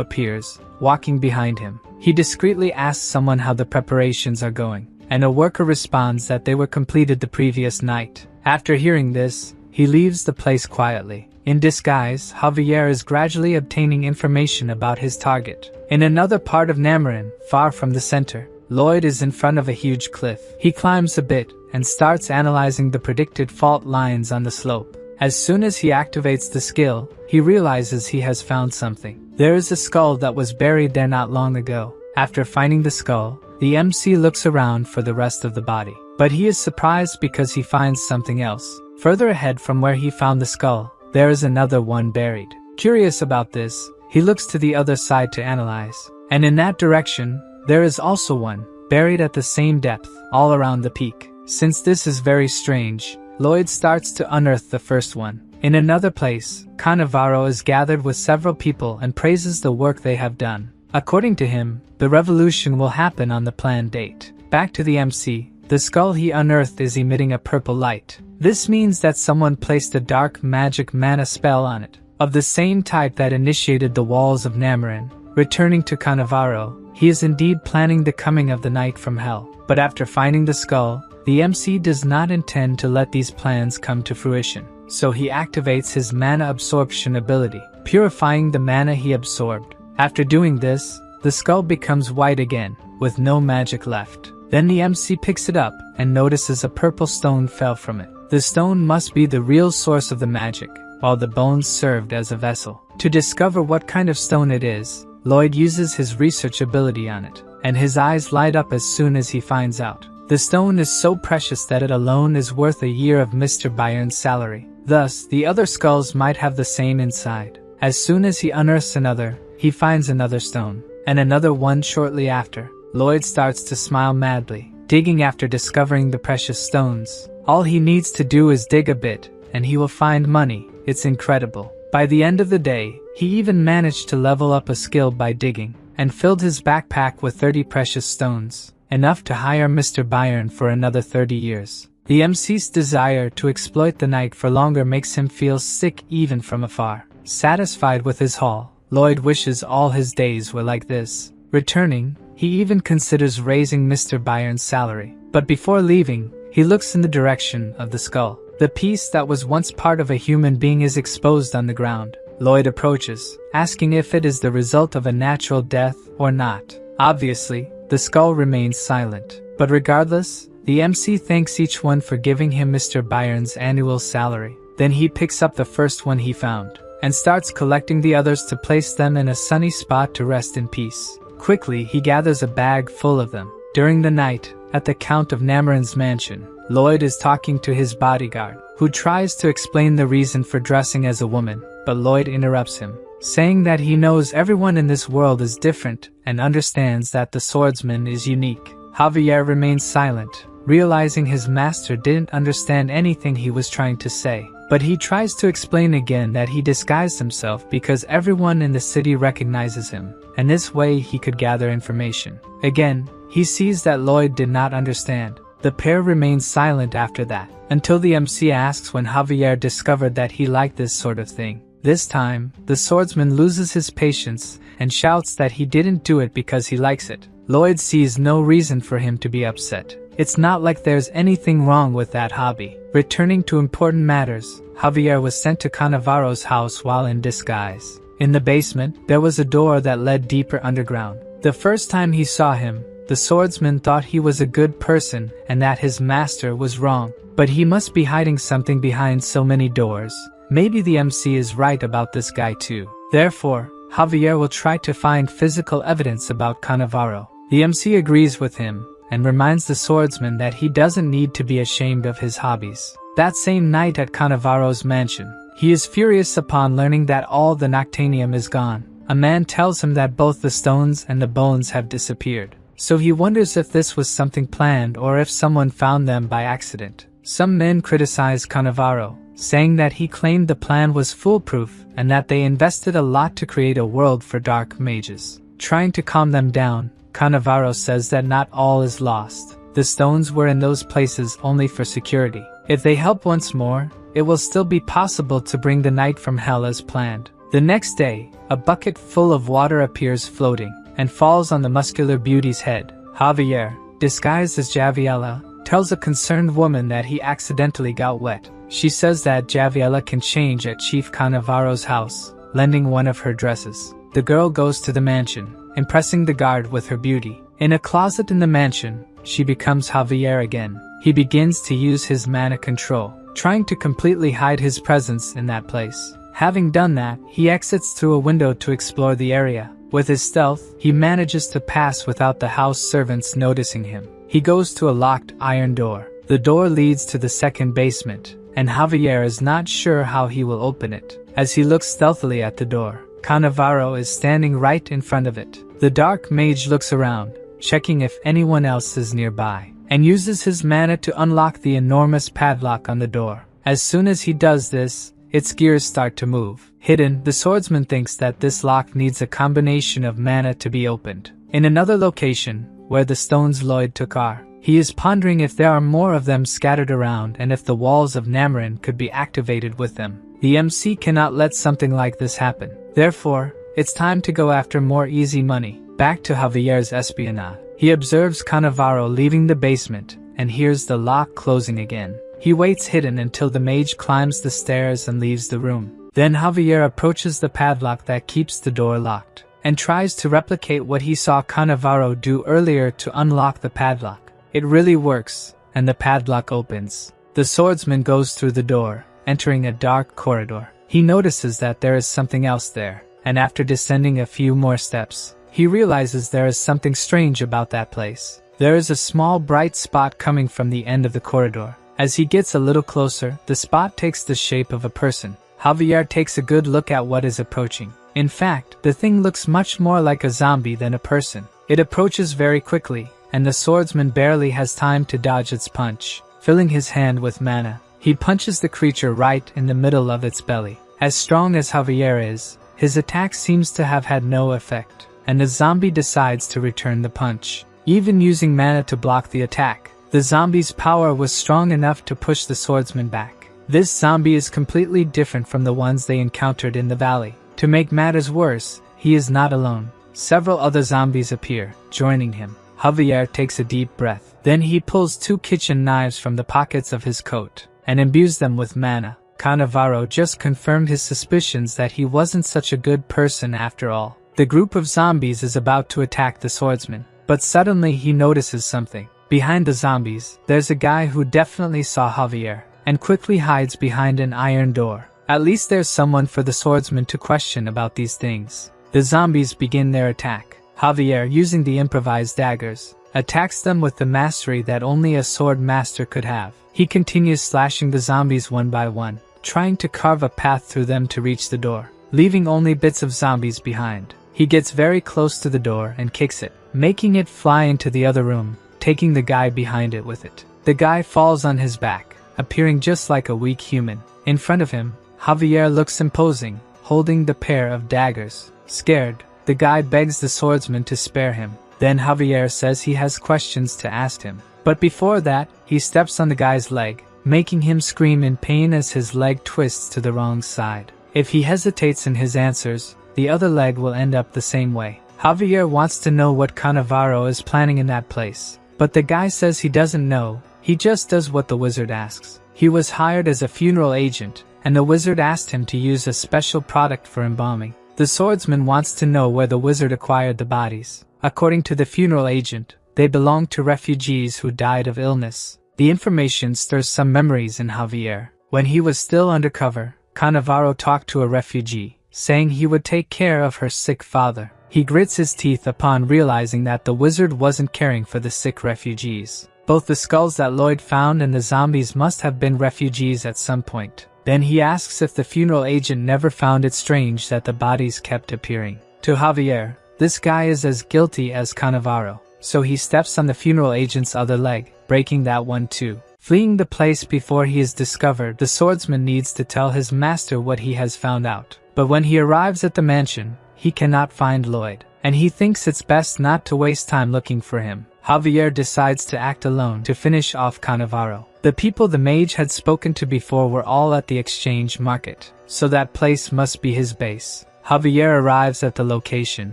appears, walking behind him. He discreetly asks someone how the preparations are going, and a worker responds that they were completed the previous night. After hearing this, he leaves the place quietly. In disguise, Javier is gradually obtaining information about his target. In another part of Namarin, far from the center, Lloyd is in front of a huge cliff. He climbs a bit, and starts analyzing the predicted fault lines on the slope. As soon as he activates the skill, he realizes he has found something. There is a skull that was buried there not long ago. After finding the skull, the MC looks around for the rest of the body. But he is surprised because he finds something else. Further ahead from where he found the skull, there is another one buried. Curious about this, he looks to the other side to analyze. And in that direction, there is also one, buried at the same depth, all around the peak. Since this is very strange, Lloyd starts to unearth the first one. In another place, Cannavaro is gathered with several people and praises the work they have done. According to him, the revolution will happen on the planned date. Back to the MC, the skull he unearthed is emitting a purple light. This means that someone placed a dark magic mana spell on it, of the same type that initiated the walls of Namarin. Returning to Cannavaro, he is indeed planning the coming of the night from hell. But after finding the skull, the MC does not intend to let these plans come to fruition. So he activates his mana absorption ability, purifying the mana he absorbed. After doing this, the skull becomes white again, with no magic left. Then the MC picks it up, and notices a purple stone fell from it. The stone must be the real source of the magic, while the bones served as a vessel. To discover what kind of stone it is, Lloyd uses his research ability on it, and his eyes light up as soon as he finds out. The stone is so precious that it alone is worth a year of Mr. Byron's salary. Thus, the other skulls might have the same inside. As soon as he unearths another, he finds another stone, and another one shortly after. Lloyd starts to smile madly, digging after discovering the precious stones. All he needs to do is dig a bit, and he will find money. It's incredible. By the end of the day, he even managed to level up a skill by digging, and filled his backpack with 30 precious stones, enough to hire Mr. Byron for another 30 years. The MC's desire to exploit the night for longer makes him feel sick even from afar. Satisfied with his haul, Lloyd wishes all his days were like this. Returning, he even considers raising Mr. Byron's salary. But before leaving, he looks in the direction of the skull. The piece that was once part of a human being is exposed on the ground. Lloyd approaches, asking if it is the result of a natural death or not. Obviously, the skull remains silent. But regardless, the MC thanks each one for giving him Mr. Byron's annual salary. Then he picks up the first one he found, and starts collecting the others to place them in a sunny spot to rest in peace. Quickly, he gathers a bag full of them. During the night, at the Count of Namarin's mansion, Lloyd is talking to his bodyguard, who tries to explain the reason for dressing as a woman, but Lloyd interrupts him, saying that he knows everyone in this world is different and understands that the swordsman is unique. Javier remains silent, realizing his master didn't understand anything he was trying to say. But he tries to explain again that he disguised himself because everyone in the city recognizes him, and this way he could gather information. Again, he sees that Lloyd did not understand. The pair remains silent after that, until the MC asks when Javier discovered that he liked this sort of thing. This time, the swordsman loses his patience and shouts that he didn't do it because he likes it. Lloyd sees no reason for him to be upset. It's not like there's anything wrong with that hobby. Returning to important matters, Javier was sent to Cannavaro's house while in disguise. In the basement, there was a door that led deeper underground. The first time he saw him, the swordsman thought he was a good person and that his master was wrong. But he must be hiding something behind so many doors. Maybe the MC is right about this guy too. Therefore, Javier will try to find physical evidence about Cannavaro. The MC agrees with him and reminds the swordsman that he doesn't need to be ashamed of his hobbies. That same night at Cannavaro's mansion, he is furious upon learning that all the Noctanium is gone. A man tells him that both the stones and the bones have disappeared. So he wonders if this was something planned or if someone found them by accident. Some men criticize Cannavaro, saying that he claimed the plan was foolproof and that they invested a lot to create a world for dark mages. Trying to calm them down, Cannavaro says that not all is lost. The stones were in those places only for security. If they help once more, it will still be possible to bring the knight from hell as planned. The next day, a bucket full of water appears floating and falls on the muscular beauty's head. Javier, disguised as Javiella, tells a concerned woman that he accidentally got wet. She says that Javiella can change at Chief Cannavaro's house, lending one of her dresses. The girl goes to the mansion, impressing the guard with her beauty. In a closet in the mansion, she becomes Javier again. He begins to use his mana control, trying to completely hide his presence in that place. Having done that, he exits through a window to explore the area. With his stealth, he manages to pass without the house servants noticing him. He goes to a locked iron door. The door leads to the second basement, and Javier is not sure how he will open it. As he looks stealthily at the door, Cannavaro is standing right in front of it. The dark mage looks around, checking if anyone else is nearby, and uses his mana to unlock the enormous padlock on the door. As soon as he does this, its gears start to move. Hidden, the swordsman thinks that this lock needs a combination of mana to be opened. In another location, where the stones Lloyd took are, he is pondering if there are more of them scattered around and if the walls of Namarin could be activated with them. The MC cannot let something like this happen. Therefore, it's time to go after more easy money. Back to Javier's espionage. He observes Cannavaro leaving the basement and hears the lock closing again. He waits hidden until the mage climbs the stairs and leaves the room. Then Javier approaches the padlock that keeps the door locked and tries to replicate what he saw Cannavaro do earlier to unlock the padlock. It really works, and the padlock opens. The swordsman goes through the door, entering a dark corridor. He notices that there is something else there, and after descending a few more steps, he realizes there is something strange about that place. There is a small bright spot coming from the end of the corridor. As he gets a little closer, the spot takes the shape of a person. Javier takes a good look at what is approaching. In fact, the thing looks much more like a zombie than a person. It approaches very quickly, and the swordsman barely has time to dodge its punch. Filling his hand with mana, he punches the creature right in the middle of its belly. As strong as Javier is, his attack seems to have had no effect, and the zombie decides to return the punch. Even using mana to block the attack, the zombie's power was strong enough to push the swordsman back. This zombie is completely different from the ones they encountered in the valley. To make matters worse, he is not alone. Several other zombies appear, joining him. Javier takes a deep breath. Then he pulls 2 kitchen knives from the pockets of his coat and imbues them with mana. Cannavaro just confirmed his suspicions that he wasn't such a good person after all. The group of zombies is about to attack the swordsman, but suddenly he notices something. Behind the zombies, there's a guy who definitely saw Javier, and quickly hides behind an iron door. At least there's someone for the swordsman to question about these things. The zombies begin their attack. Javier, using the improvised daggers, attacks them with the mastery that only a sword master could have. He continues slashing the zombies one by one, trying to carve a path through them to reach the door, leaving only bits of zombies behind. He gets very close to the door and kicks it, making it fly into the other room, taking the guy behind it with it. The guy falls on his back, appearing just like a weak human. In front of him, Javier looks imposing, holding the pair of daggers. Scared, the guy begs the swordsman to spare him. Then Javier says he has questions to ask him. But before that, he steps on the guy's leg, making him scream in pain as his leg twists to the wrong side. If he hesitates in his answers, the other leg will end up the same way. Javier wants to know what Cannavaro is planning in that place, but the guy says he doesn't know, he just does what the wizard asks. He was hired as a funeral agent, and the wizard asked him to use a special product for embalming. The swordsman wants to know where the wizard acquired the bodies. According to the funeral agent, they belonged to refugees who died of illness. The information stirs some memories in Javier. When he was still undercover, Cannavaro talked to a refugee, saying he would take care of her sick father. He grits his teeth upon realizing that the wizard wasn't caring for the sick refugees. Both the skulls that Lloyd found and the zombies must have been refugees at some point. Then he asks if the funeral agent never found it strange that the bodies kept appearing. To Javier, this guy is as guilty as Cannavaro, so he steps on the funeral agent's other leg, breaking that one too. Fleeing the place before he is discovered, the swordsman needs to tell his master what he has found out. But when he arrives at the mansion, he cannot find Lloyd, and he thinks it's best not to waste time looking for him. Javier decides to act alone to finish off Cannavaro. The people the mage had spoken to before were all at the exchange market, so that place must be his base. Javier arrives at the location,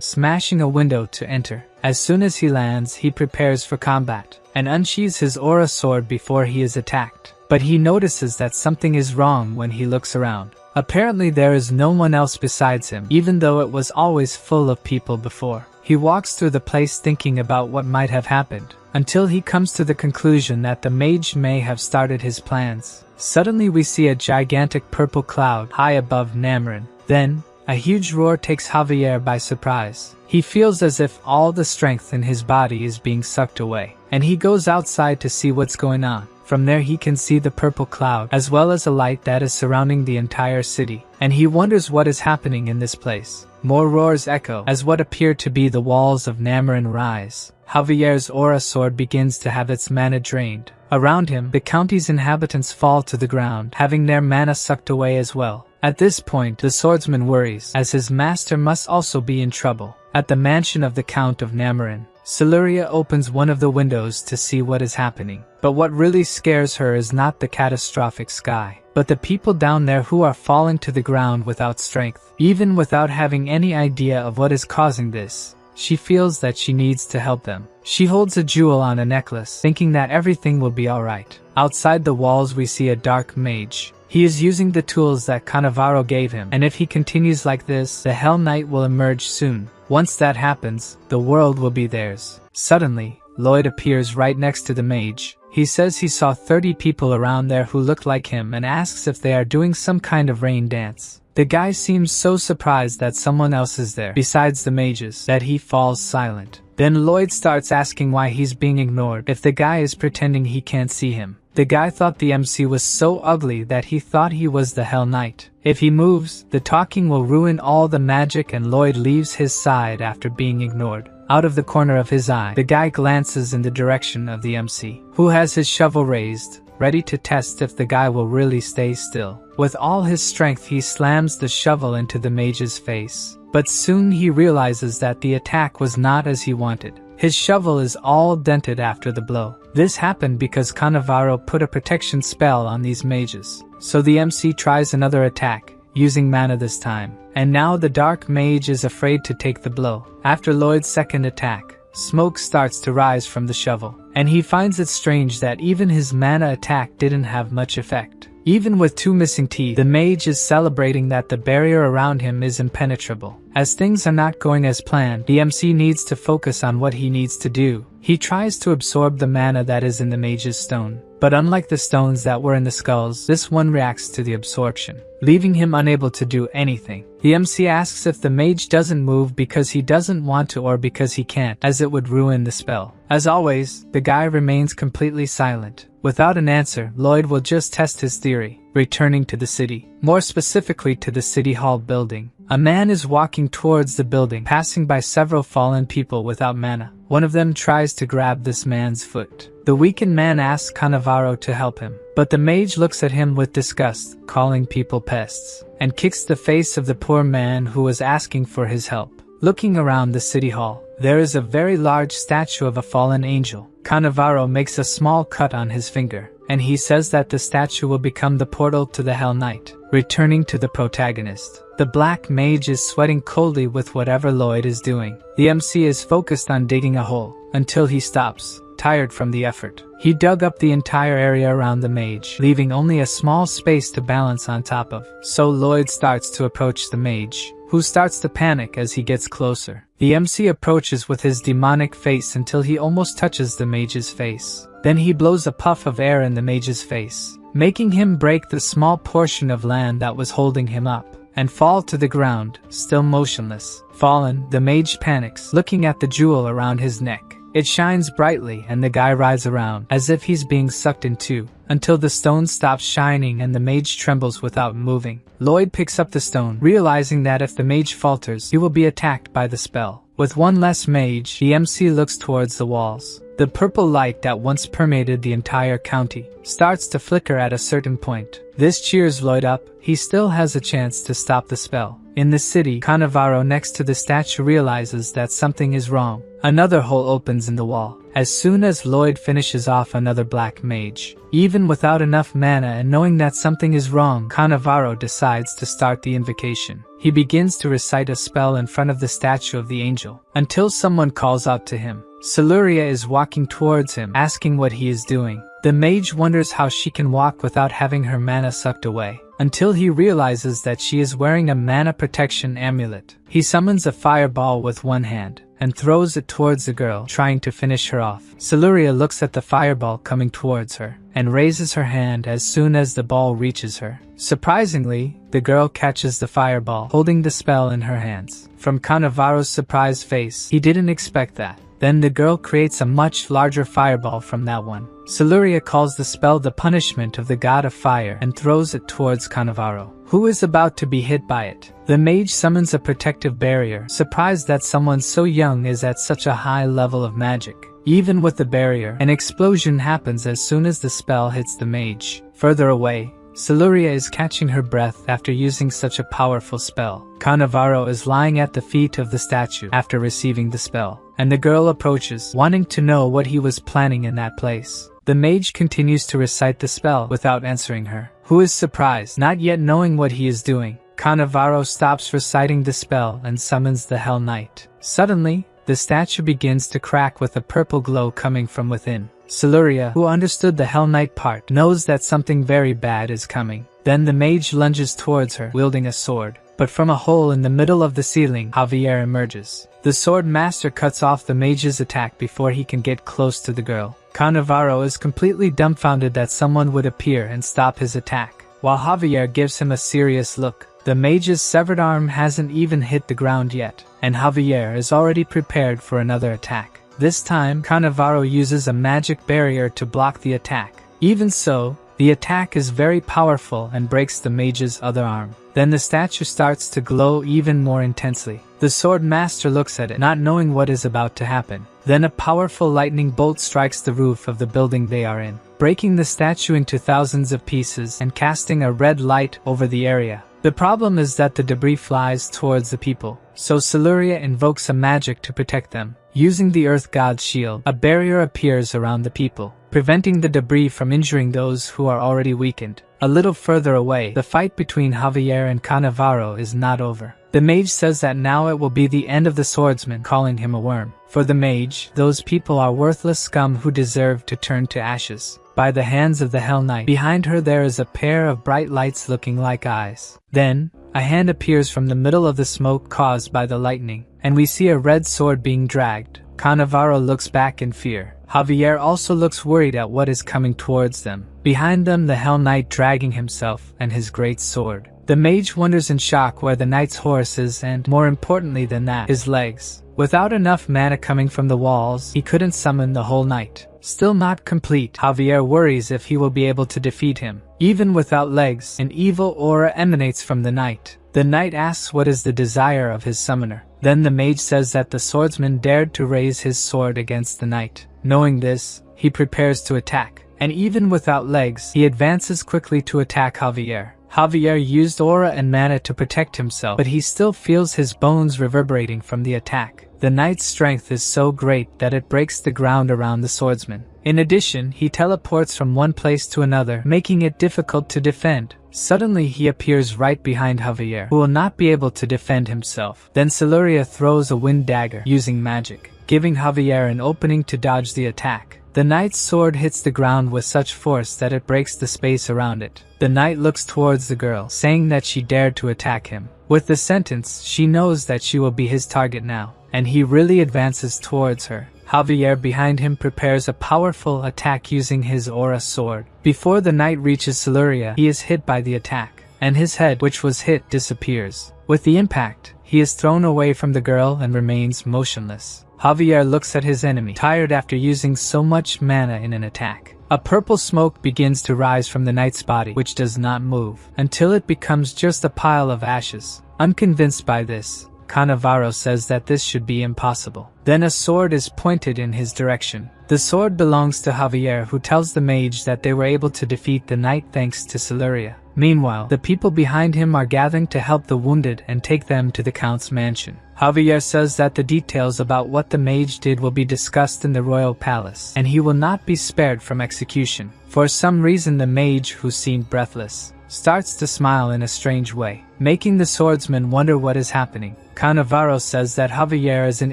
smashing a window to enter. As soon as he lands, he prepares for combat, and unsheathes his aura sword before he is attacked. But he notices that something is wrong when he looks around. Apparently there is no one else besides him, even though it was always full of people before. He walks through the place thinking about what might have happened, until he comes to the conclusion that the mage may have started his plans. Suddenly we see a gigantic purple cloud high above Nameron. Then, a huge roar takes Javier by surprise. He feels as if all the strength in his body is being sucked away, and he goes outside to see what's going on. From there he can see the purple cloud, as well as a light that is surrounding the entire city, and he wonders what is happening in this place. More roars echo as what appear to be the walls of Nameron rise. Javier's aura sword begins to have its mana drained. Around him, the county's inhabitants fall to the ground, having their mana sucked away as well. At this point, the swordsman worries, as his master must also be in trouble. At the mansion of the Count of Nameron, Siluria opens one of the windows to see what is happening. But what really scares her is not the catastrophic sky, but the people down there who are falling to the ground without strength. Even without having any idea of what is causing this, she feels that she needs to help them. She holds a jewel on a necklace, thinking that everything will be alright. Outside the walls we see a dark mage. He is using the tools that Cannavaro gave him, and if he continues like this, the Hell Knight will emerge soon. Once that happens, the world will be theirs. Suddenly, Lloyd appears right next to the mage. He says he saw 30 people around there who look like him and asks if they are doing some kind of rain dance. The guy seems so surprised that someone else is there, besides the mages, that he falls silent. Then Lloyd starts asking why he's being ignored if the guy is pretending he can't see him. The guy thought the MC was so ugly that he thought he was the Hell Knight. If he moves, the talking will ruin all the magic, and Lloyd leaves his side after being ignored. Out of the corner of his eye, the guy glances in the direction of the MC, who has his shovel raised, ready to test if the guy will really stay still. With all his strength he slams the shovel into the mage's face. But soon he realizes that the attack was not as he wanted. His shovel is all dented after the blow. This happened because Cannavaro put a protection spell on these mages. So the MC tries another attack, using mana this time. And now the dark mage is afraid to take the blow. After Lloyd's second attack, smoke starts to rise from the shovel, and he finds it strange that even his mana attack didn't have much effect. Even with 2 missing teeth, the mage is celebrating that the barrier around him is impenetrable. As things are not going as planned, the MC needs to focus on what he needs to do. He tries to absorb the mana that is in the mage's stone. But unlike the stones that were in the skulls, this one reacts to the absorption, leaving him unable to do anything. The MC asks if the mage doesn't move because he doesn't want to or because he can't, as it would ruin the spell. As always, the guy remains completely silent. Without an answer, Lloyd will just test his theory, returning to the city, more specifically to the City Hall building. A man is walking towards the building, passing by several fallen people without mana. One of them tries to grab this man's foot. The weakened man asks Cannavaro to help him, but the mage looks at him with disgust, calling people pests, and kicks the face of the poor man who was asking for his help. Looking around the city hall, there is a very large statue of a fallen angel. Cannavaro makes a small cut on his finger, and he says that the statue will become the portal to the Hell Knight. Returning to the protagonist, the black mage is sweating coldly with whatever Lloyd is doing. The MC is focused on digging a hole, until he stops, tired from the effort. He dug up the entire area around the mage, leaving only a small space to balance on top of. So Lloyd starts to approach the mage, who starts to panic as he gets closer. The MC approaches with his demonic face until he almost touches the mage's face. Then he blows a puff of air in the mage's face, making him break the small portion of land that was holding him up, and fall to the ground, still motionless. Fallen, the mage panics, looking at the jewel around his neck. It shines brightly and the guy rides around, as if he's being sucked into, until the stone stops shining and the mage trembles without moving. Lloyd picks up the stone, realizing that if the mage falters, he will be attacked by the spell. With one less mage, the MC looks towards the walls. The purple light that once permeated the entire county starts to flicker at a certain point. This cheers Lloyd up. He still has a chance to stop the spell. In the city, Cannavaro next to the statue realizes that something is wrong. Another hole opens in the wall. As soon as Lloyd finishes off another black mage, even without enough mana and knowing that something is wrong, Cannavaro decides to start the invocation. He begins to recite a spell in front of the statue of the angel, until someone calls out to him. Siluria is walking towards him, asking what he is doing. The mage wonders how she can walk without having her mana sucked away, until he realizes that she is wearing a mana protection amulet. He summons a fireball with one hand, and throws it towards the girl, trying to finish her off. Siluria looks at the fireball coming towards her, and raises her hand as soon as the ball reaches her. Surprisingly, the girl catches the fireball, holding the spell in her hands. From Cannavaro's surprised face, he didn't expect that. Then the girl creates a much larger fireball from that one. Siluria calls the spell the punishment of the god of fire and throws it towards Cannavaro, who is about to be hit by it. The mage summons a protective barrier, surprised that someone so young is at such a high level of magic. Even with the barrier, an explosion happens as soon as the spell hits the mage. Further away, Siluria is catching her breath after using such a powerful spell. Cannavaro is lying at the feet of the statue after receiving the spell, and the girl approaches, wanting to know what he was planning in that place. The mage continues to recite the spell without answering her, who is surprised, not yet knowing what he is doing. Cannavaro stops reciting the spell and summons the Hell Knight. Suddenly, the statue begins to crack with a purple glow coming from within. Siluria, who understood the Hell Knight part, knows that something very bad is coming. Then the mage lunges towards her, wielding a sword. But from a hole in the middle of the ceiling, Javier emerges. The sword master cuts off the mage's attack before he can get close to the girl. Cannavaro is completely dumbfounded that someone would appear and stop his attack, while Javier gives him a serious look. The mage's severed arm hasn't even hit the ground yet, and Javier is already prepared for another attack. This time, Cannavaro uses a magic barrier to block the attack. Even so, the attack is very powerful and breaks the mage's other arm. Then the statue starts to glow even more intensely. The sword master looks at it, not knowing what is about to happen. Then a powerful lightning bolt strikes the roof of the building they are in, breaking the statue into thousands of pieces and casting a red light over the area. The problem is that the debris flies towards the people, so Siluria invokes a magic to protect them. Using the Earth God's shield, a barrier appears around the people, preventing the debris from injuring those who are already weakened. A little further away, the fight between Javier and Cannavaro is not over. The mage says that now it will be the end of the swordsman, calling him a worm. For the mage, those people are worthless scum who deserve to turn to ashes by the hands of the Hell Knight. Behind her there is a pair of bright lights looking like eyes. Then, a hand appears from the middle of the smoke caused by the lightning, and we see a red sword being dragged. Cannavaro looks back in fear. Javier also looks worried at what is coming towards them. Behind them, the Hell Knight dragging himself and his great sword. The mage wonders in shock where the knight's horse is and, more importantly than that, his legs. Without enough mana coming from the walls, he couldn't summon the whole knight. Still not complete, Javier worries if he will be able to defeat him. Even without legs, an evil aura emanates from the knight. The knight asks what is the desire of his summoner. Then the mage says that the swordsman dared to raise his sword against the knight. Knowing this, he prepares to attack, and even without legs, he advances quickly to attack Javier. Javier used aura and mana to protect himself, but he still feels his bones reverberating from the attack. The knight's strength is so great that it breaks the ground around the swordsman. In addition, he teleports from one place to another, making it difficult to defend. Suddenly he appears right behind Javier, who will not be able to defend himself. Then Siluria throws a wind dagger using magic, giving Javier an opening to dodge the attack. The knight's sword hits the ground with such force that it breaks the space around it. The knight looks towards the girl, saying that she dared to attack him. With the sentence, she knows that she will be his target now, and he really advances towards her. Javier behind him prepares a powerful attack using his aura sword. Before the knight reaches Siluria, he is hit by the attack, and his head, which was hit, disappears. With the impact, he is thrown away from the girl and remains motionless. Javier looks at his enemy, tired after using so much mana in an attack. A purple smoke begins to rise from the knight's body, which does not move, until it becomes just a pile of ashes. Unconvinced by this, Cannavaro says that this should be impossible. Then a sword is pointed in his direction. The sword belongs to Javier, who tells the mage that they were able to defeat the knight thanks to Siluria. Meanwhile, the people behind him are gathering to help the wounded and take them to the count's mansion. Javier says that the details about what the mage did will be discussed in the royal palace, and he will not be spared from execution. For some reason, the mage, who seemed breathless, starts to smile in a strange way, making the swordsman wonder what is happening. Cannavaro says that Javier is an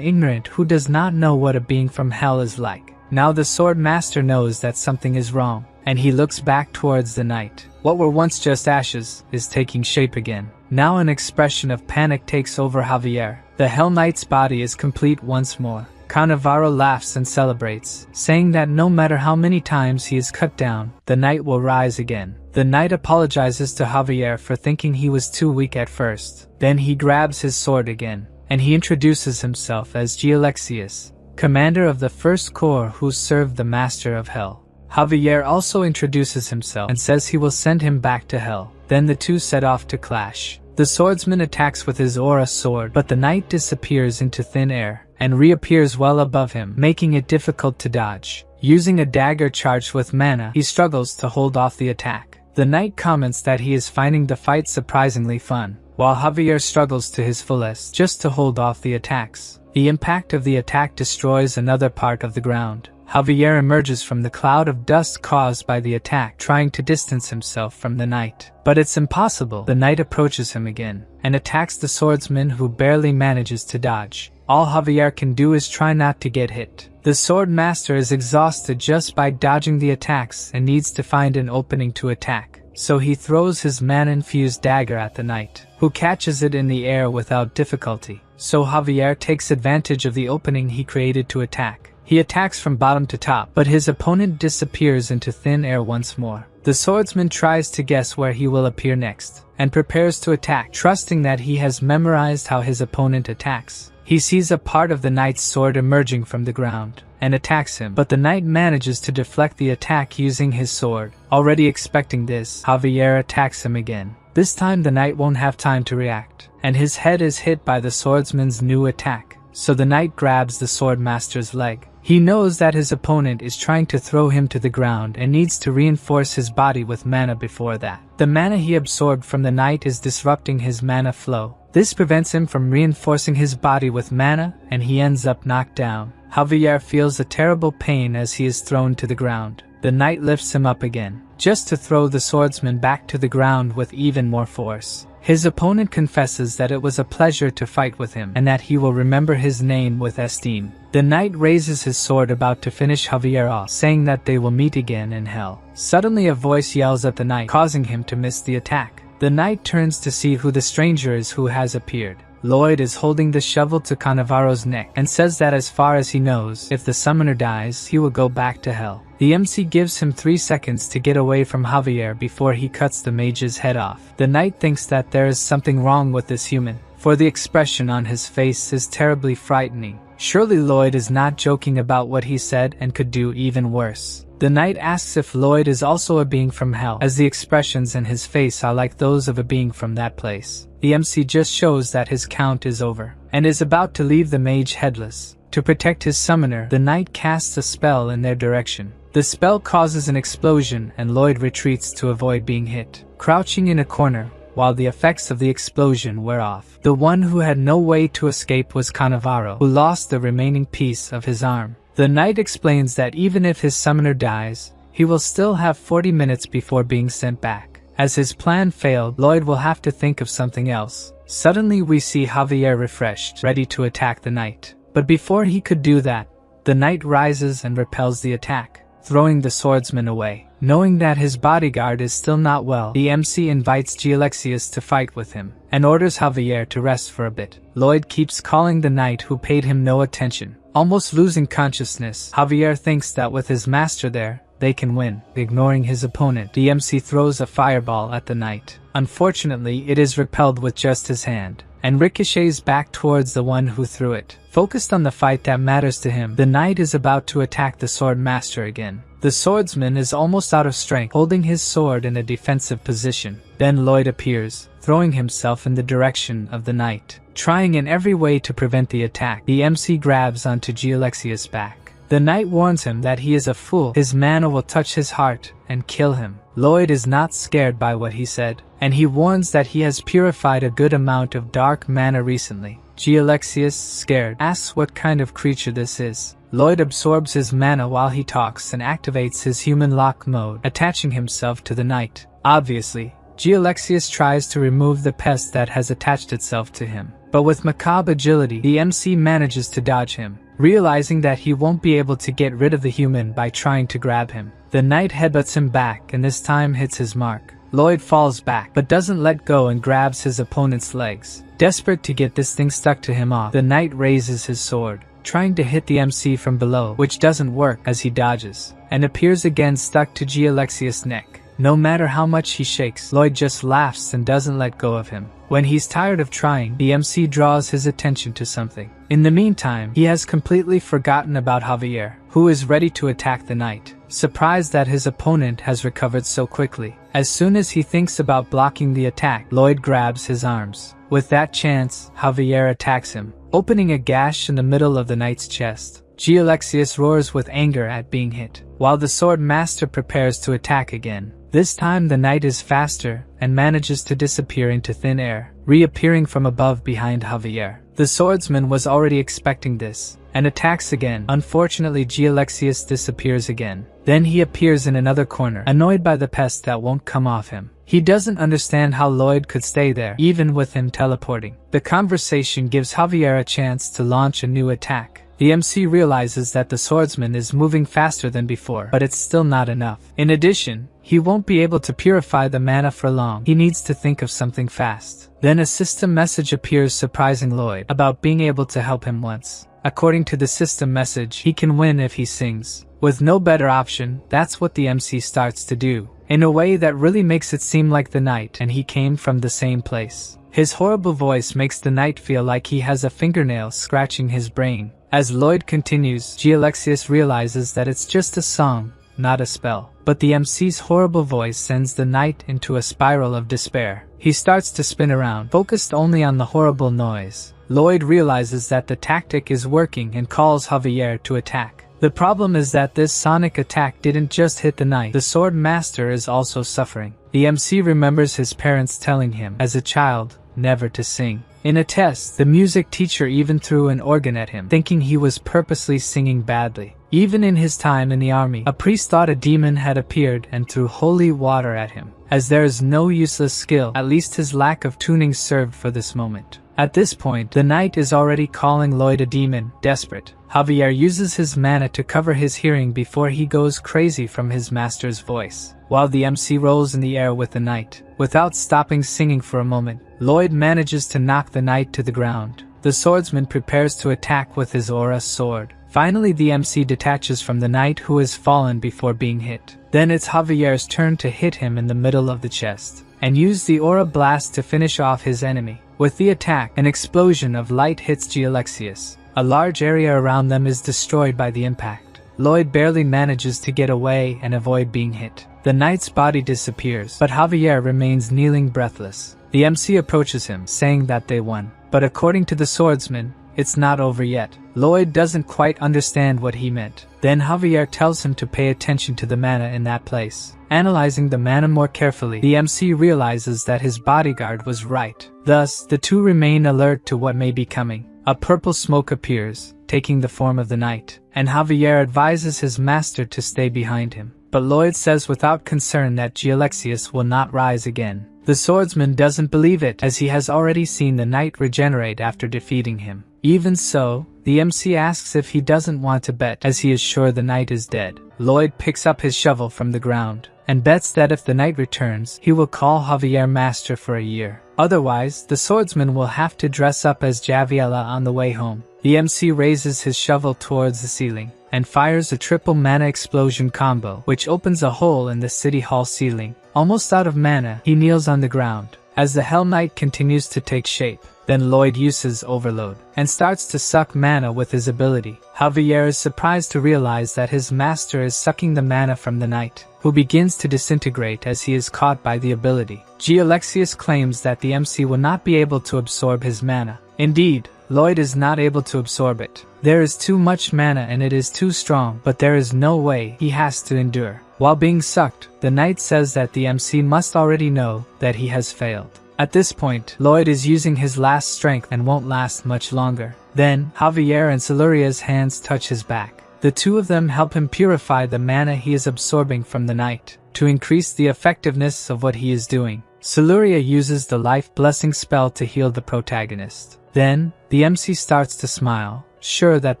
ignorant who does not know what a being from hell is like. Now the sword master knows that something is wrong, and he looks back towards the knight. What were once just ashes is taking shape again. Now an expression of panic takes over Javier. The Hell Knight's body is complete once more. Cannavaro laughs and celebrates, saying that no matter how many times he is cut down, the knight will rise again. The knight apologizes to Javier for thinking he was too weak at first. Then he grabs his sword again, and he introduces himself as Gialexius, commander of the First Corps who served the Master of Hell. Javier also introduces himself and says he will send him back to hell. Then the two set off to clash. The swordsman attacks with his aura sword, but the knight disappears into thin air and reappears well above him, making it difficult to dodge. Using a dagger charged with mana, he struggles to hold off the attack. The knight comments that he is finding the fight surprisingly fun, while Javier struggles to his fullest just to hold off the attacks. The impact of the attack destroys another part of the ground. Javier emerges from the cloud of dust caused by the attack, trying to distance himself from the knight. But it's impossible. The knight approaches him again and attacks the swordsman, who barely manages to dodge. All Javier can do is try not to get hit. The sword master is exhausted just by dodging the attacks and needs to find an opening to attack. So he throws his mana-infused dagger at the knight, who catches it in the air without difficulty. So Javier takes advantage of the opening he created to attack. He attacks from bottom to top, but his opponent disappears into thin air once more. The swordsman tries to guess where he will appear next, and prepares to attack, trusting that he has memorized how his opponent attacks. He sees a part of the knight's sword emerging from the ground, and attacks him, but the knight manages to deflect the attack using his sword. Already expecting this, Javier attacks him again. This time the knight won't have time to react, and his head is hit by the swordsman's new attack. So the knight grabs the swordmaster's leg. He knows that his opponent is trying to throw him to the ground and needs to reinforce his body with mana before that. The mana he absorbed from the knight is disrupting his mana flow. This prevents him from reinforcing his body with mana, and he ends up knocked down. Javier feels a terrible pain as he is thrown to the ground. The knight lifts him up again, just to throw the swordsman back to the ground with even more force. His opponent confesses that it was a pleasure to fight with him, and that he will remember his name with esteem. The knight raises his sword about to finish Javier off, saying that they will meet again in hell. Suddenly a voice yells at the knight, causing him to miss the attack. The knight turns to see who the stranger is who has appeared. Lloyd is holding the shovel to Cannavaro's neck and says that as far as he knows, if the summoner dies, he will go back to hell. The MC gives him 3 seconds to get away from Javier before he cuts the mage's head off. The knight thinks that there is something wrong with this human, for the expression on his face is terribly frightening. Surely Lloyd is not joking about what he said and could do even worse. The knight asks if Lloyd is also a being from hell, as the expressions in his face are like those of a being from that place. The MC just shows that his count is over, and is about to leave the mage headless. To protect his summoner, the knight casts a spell in their direction. The spell causes an explosion, and Lloyd retreats to avoid being hit, crouching in a corner while the effects of the explosion wear off. The one who had no way to escape was Cannavaro, who lost the remaining piece of his arm. The knight explains that even if his summoner dies, he will still have 40 minutes before being sent back. As his plan failed, Lloyd will have to think of something else. Suddenly we see Javier refreshed, ready to attack the knight. But before he could do that, the knight rises and repels the attack, throwing the swordsman away. Knowing that his bodyguard is still not well, the MC invites Gialexius to fight with him, and orders Javier to rest for a bit. Lloyd keeps calling the knight who paid him no attention. Almost losing consciousness, Javier thinks that with his master there, they can win. Ignoring his opponent, the MC throws a fireball at the knight. Unfortunately, it is repelled with just his hand, and ricochets back towards the one who threw it. Focused on the fight that matters to him, the knight is about to attack the sword master again. The swordsman is almost out of strength, holding his sword in a defensive position. Then Lloyd appears, throwing himself in the direction of the knight, trying in every way to prevent the attack. The MC grabs onto Gialexius' back. The knight warns him that he is a fool, his mana will touch his heart and kill him. Lloyd is not scared by what he said, and he warns that he has purified a good amount of dark mana recently. Gialexius, scared, asks what kind of creature this is. Lloyd absorbs his mana while he talks and activates his human lock mode, attaching himself to the knight. Obviously, Gialexius tries to remove the pest that has attached itself to him, but with macabre agility, the MC manages to dodge him. Realizing that he won't be able to get rid of the human by trying to grab him, the knight headbutts him back and this time hits his mark. Lloyd falls back, but doesn't let go and grabs his opponent's legs. Desperate to get this thing stuck to him off, the knight raises his sword, trying to hit the MC from below, which doesn't work as he dodges, and appears again stuck to Gialexius' neck. No matter how much he shakes, Lloyd just laughs and doesn't let go of him. When he's tired of trying, the MC draws his attention to something. In the meantime, he has completely forgotten about Javier, who is ready to attack the knight, surprised that his opponent has recovered so quickly. As soon as he thinks about blocking the attack, Lloyd grabs his arms. With that chance, Javier attacks him, opening a gash in the middle of the knight's chest. Gialexius roars with anger at being hit, while the sword master prepares to attack again. This time the knight is faster and manages to disappear into thin air, reappearing from above behind Javier. The swordsman was already expecting this, and attacks again. Unfortunately, Gialexius disappears again. Then he appears in another corner, annoyed by the pest that won't come off him. He doesn't understand how Lloyd could stay there, even with him teleporting. The conversation gives Javier a chance to launch a new attack. The MC realizes that the swordsman is moving faster than before, but it's still not enough. In addition, he won't be able to purify the mana for long. He needs to think of something fast. Then a system message appears surprising Lloyd about being able to help him once. According to the system message, he can win if he sings. With no better option, that's what the MC starts to do, in a way that really makes it seem like the knight and he came from the same place. His horrible voice makes the knight feel like he has a fingernail scratching his brain. As Lloyd continues, Gialexius realizes that it's just a song, not a spell. But the MC's horrible voice sends the knight into a spiral of despair. He starts to spin around, focused only on the horrible noise. Lloyd realizes that the tactic is working and calls Javier to attack. The problem is that this sonic attack didn't just hit the knight, the sword master is also suffering. The MC remembers his parents telling him, as a child, never to sing. In a test, the music teacher even threw an organ at him, thinking he was purposely singing badly. Even in his time in the army, a priest thought a demon had appeared and threw holy water at him. As there is no useless skill, at least his lack of tuning served for this moment. At this point, the knight is already calling Lloyd a demon, desperate. Javier uses his mana to cover his hearing before he goes crazy from his master's voice, while the MC rolls in the air with the knight. Without stopping singing for a moment, Lloyd manages to knock the knight to the ground. The swordsman prepares to attack with his aura sword. Finally, the MC detaches from the knight who has fallen before being hit. Then it's Javier's turn to hit him in the middle of the chest, and use the aura blast to finish off his enemy. With the attack, an explosion of light hits Gialexius. A large area around them is destroyed by the impact. Lloyd barely manages to get away and avoid being hit. The knight's body disappears, but Javier remains kneeling breathless. The MC approaches him, saying that they won. But according to the swordsman, it's not over yet. Lloyd doesn't quite understand what he meant. Then Javier tells him to pay attention to the mana in that place. Analyzing the mana more carefully, the MC realizes that his bodyguard was right. Thus, the two remain alert to what may be coming. A purple smoke appears, taking the form of the knight, and Javier advises his master to stay behind him. But Lloyd says without concern that Gialexius will not rise again. The swordsman doesn't believe it, as he has already seen the knight regenerate after defeating him. Even so, the MC asks if he doesn't want to bet, as he is sure the knight is dead. Lloyd picks up his shovel from the ground, and bets that if the knight returns, he will call Javier master for a year. Otherwise, the swordsman will have to dress up as Javiella on the way home. The MC raises his shovel towards the ceiling, and fires a triple mana explosion combo, which opens a hole in the city hall ceiling. Almost out of mana, he kneels on the ground, as the Hell Knight continues to take shape. Then Lloyd uses Overload, and starts to suck mana with his ability. Javier is surprised to realize that his master is sucking the mana from the knight, who begins to disintegrate as he is caught by the ability. Gialexius claims that the MC will not be able to absorb his mana. Indeed, Lloyd is not able to absorb it. There is too much mana and it is too strong, but there is no way, he has to endure. While being sucked, the knight says that the MC must already know that he has failed. At this point, Lloyd is using his last strength and won't last much longer. Then, Javier and Siluria's hands touch his back. The two of them help him purify the mana he is absorbing from the knight, to increase the effectiveness of what he is doing. Siluria uses the Life Blessing spell to heal the protagonist. Then, the MC starts to smile, sure that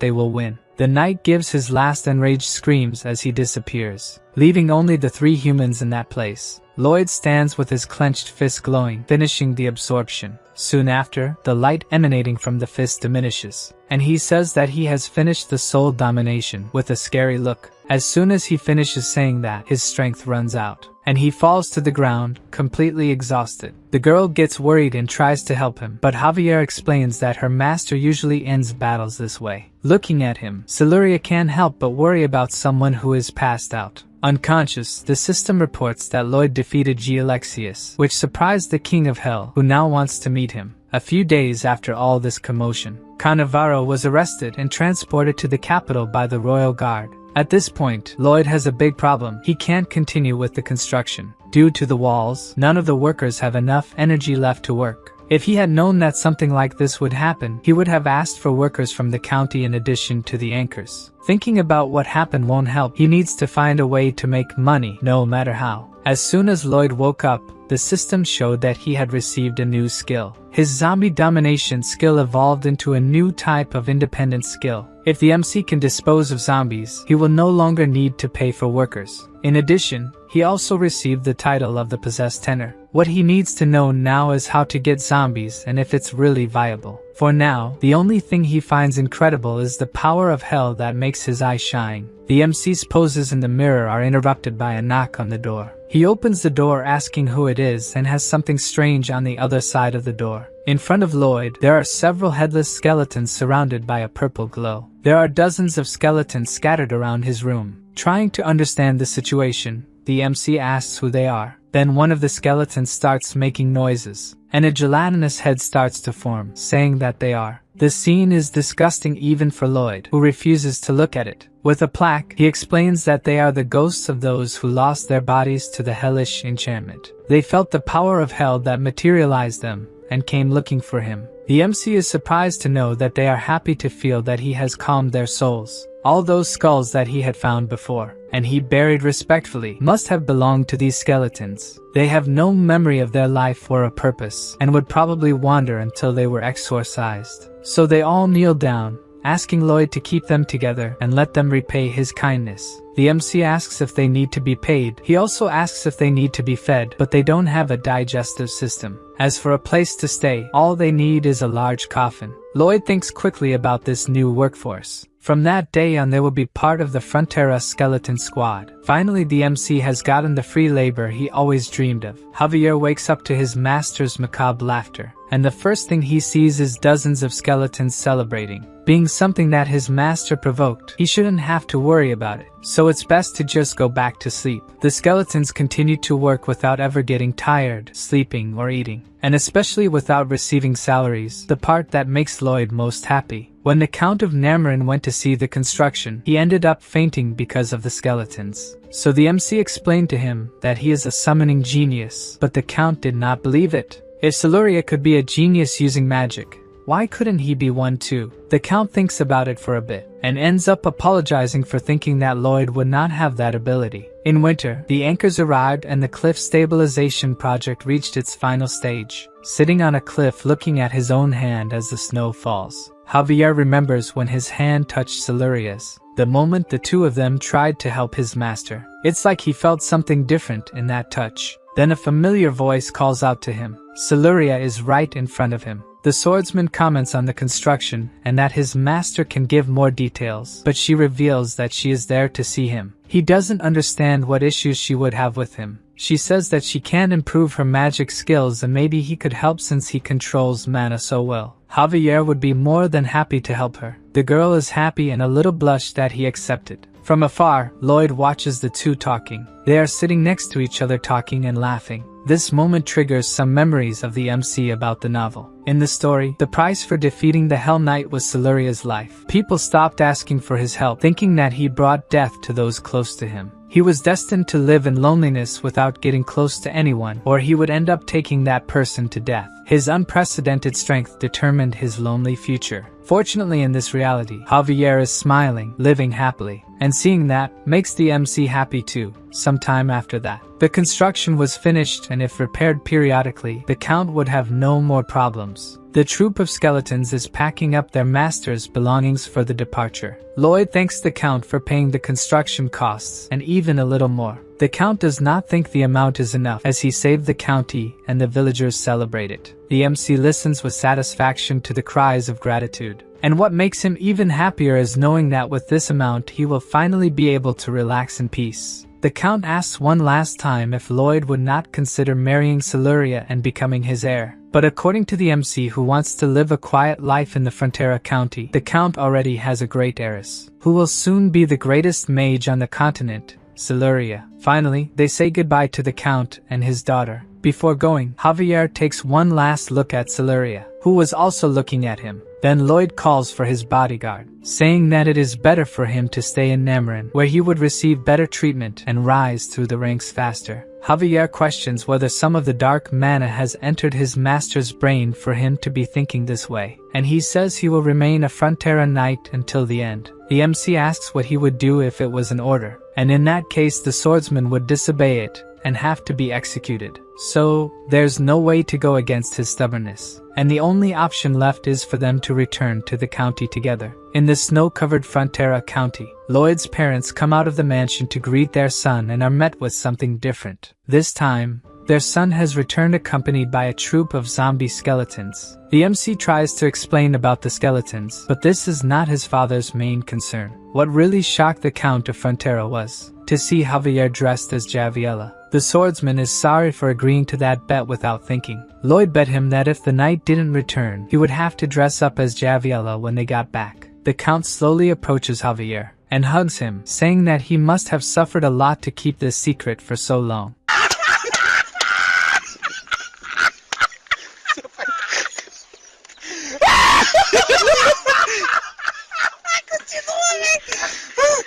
they will win. The knight gives his last enraged screams as he disappears, leaving only the three humans in that place. Lloyd stands with his clenched fist glowing, finishing the absorption. Soon after, the light emanating from the fist diminishes, and he says that he has finished the soul domination with a scary look. As soon as he finishes saying that, his strength runs out, and he falls to the ground, completely exhausted. The girl gets worried and tries to help him, but Javier explains that her master usually ends battles this way. Looking at him, Siluria can't help but worry about someone who is passed out. Unconscious, the system reports that Lloyd defeated Gialexius, which surprised the King of Hell, who now wants to meet him. A few days after all this commotion, Cannavaro was arrested and transported to the capital by the Royal Guard. At this point, Lloyd has a big problem. He can't continue with the construction. Due to the walls, none of the workers have enough energy left to work. If he had known that something like this would happen, he would have asked for workers from the county in addition to the anchors. Thinking about what happened won't help. He needs to find a way to make money, no matter how. As soon as Lloyd woke up, the system showed that he had received a new skill. His zombie domination skill evolved into a new type of independent skill. If the MC can dispose of zombies, he will no longer need to pay for workers. In addition, he also received the title of the Possessed Tenor. What he needs to know now is how to get zombies and if it's really viable. For now, the only thing he finds incredible is the power of hell that makes his eyes shine. The MC's poses in the mirror are interrupted by a knock on the door. He opens the door asking who it is and has something strange on the other side of the door. In front of Lloyd, there are several headless skeletons surrounded by a purple glow. There are dozens of skeletons scattered around his room. Trying to understand the situation, the MC asks who they are. Then one of the skeletons starts making noises, and a gelatinous head starts to form, saying that they are. The scene is disgusting even for Lloyd, who refuses to look at it. With a plaque, he explains that they are the ghosts of those who lost their bodies to the hellish enchantment. They felt the power of hell that materialized them, and came looking for him. The MC is surprised to know that they are happy to feel that he has calmed their souls. All those skulls that he had found before, and he buried respectfully, must have belonged to these skeletons. They have no memory of their life or a purpose, and would probably wander until they were exorcised. So they all kneel down, asking Lloyd to keep them together and let them repay his kindness. The MC asks if they need to be paid. He also asks if they need to be fed, but they don't have a digestive system. As for a place to stay, all they need is a large coffin. Lloyd thinks quickly about this new workforce. From that day on, they will be part of the Frontera skeleton squad. Finally, the MC has gotten the free labor he always dreamed of. Javier wakes up to his master's macabre laughter, and the first thing he sees is dozens of skeletons celebrating. Being something that his master provoked, he shouldn't have to worry about it, so it's best to just go back to sleep. The skeletons continue to work without ever getting tired, sleeping, or eating, and especially without receiving salaries, the part that makes Lloyd most happy. When the Count of Namarin went to see the construction, he ended up fainting because of the skeletons. So the MC explained to him that he is a summoning genius, but the Count did not believe it. If Siluria could be a genius using magic, Why couldn't he be one too? The Count thinks about it for a bit, and ends up apologizing for thinking that Lloyd would not have that ability. In winter, the anchors arrived and the cliff stabilization project reached its final stage. Sitting on a cliff looking at his own hand as the snow falls, Javier remembers when his hand touched Siluria's, the moment the two of them tried to help his master. It's like he felt something different in that touch. Then a familiar voice calls out to him. Siluria is right in front of him. The swordsman comments on the construction and that his master can give more details, but she reveals that she is there to see him. He doesn't understand what issues she would have with him. She says that she can improve her magic skills and maybe he could help since he controls mana so well. Javier would be more than happy to help her. The girl is happy and a little blushed that he accepted. From afar, Lloyd watches the two talking. They are sitting next to each other talking and laughing. This moment triggers some memories of the MC about the novel. In the story, the price for defeating the Hell Knight was Siluria's life. People stopped asking for his help, thinking that he brought death to those close to him. He was destined to live in loneliness without getting close to anyone, or he would end up taking that person to death. His unprecedented strength determined his lonely future. Fortunately, in this reality, Javier is smiling, living happily, and seeing that makes the MC happy too. Sometime after that, the construction was finished, and if repaired periodically, the Count would have no more problems. The troop of skeletons is packing up their master's belongings for the departure. Lloyd thanks the Count for paying the construction costs, and even a little more. The Count does not think the amount is enough, as he saved the county and the villagers celebrate it. The MC listens with satisfaction to the cries of gratitude. And what makes him even happier is knowing that with this amount he will finally be able to relax in peace. The Count asks one last time if Lloyd would not consider marrying Siluria and becoming his heir. But according to the MC, who wants to live a quiet life in the Frontera County, the Count already has a great heiress, who will soon be the greatest mage on the continent, Siluria. Finally, they say goodbye to the Count and his daughter. Before going, Javier takes one last look at Siluria, who was also looking at him. Then Lloyd calls for his bodyguard, saying that it is better for him to stay in Namran, where he would receive better treatment and rise through the ranks faster. Javier questions whether some of the dark mana has entered his master's brain for him to be thinking this way, and he says he will remain a Frontera knight until the end. The MC asks what he would do if it was an order, and in that case the swordsman would disobey it and have to be executed. So, there's no way to go against his stubbornness, and the only option left is for them to return to the county together. In the snow-covered Frontera County, Lloyd's parents come out of the mansion to greet their son and are met with something different. This time, their son has returned accompanied by a troop of zombie skeletons. The MC tries to explain about the skeletons, but this is not his father's main concern. What really shocked the Count of Frontera was to see Javier dressed as Javiella. The swordsman is sorry for agreeing to that bet without thinking. Lloyd bet him that if the knight didn't return, he would have to dress up as Javiella when they got back. The Count slowly approaches Javier and hugs him, saying that he must have suffered a lot to keep this secret for so long.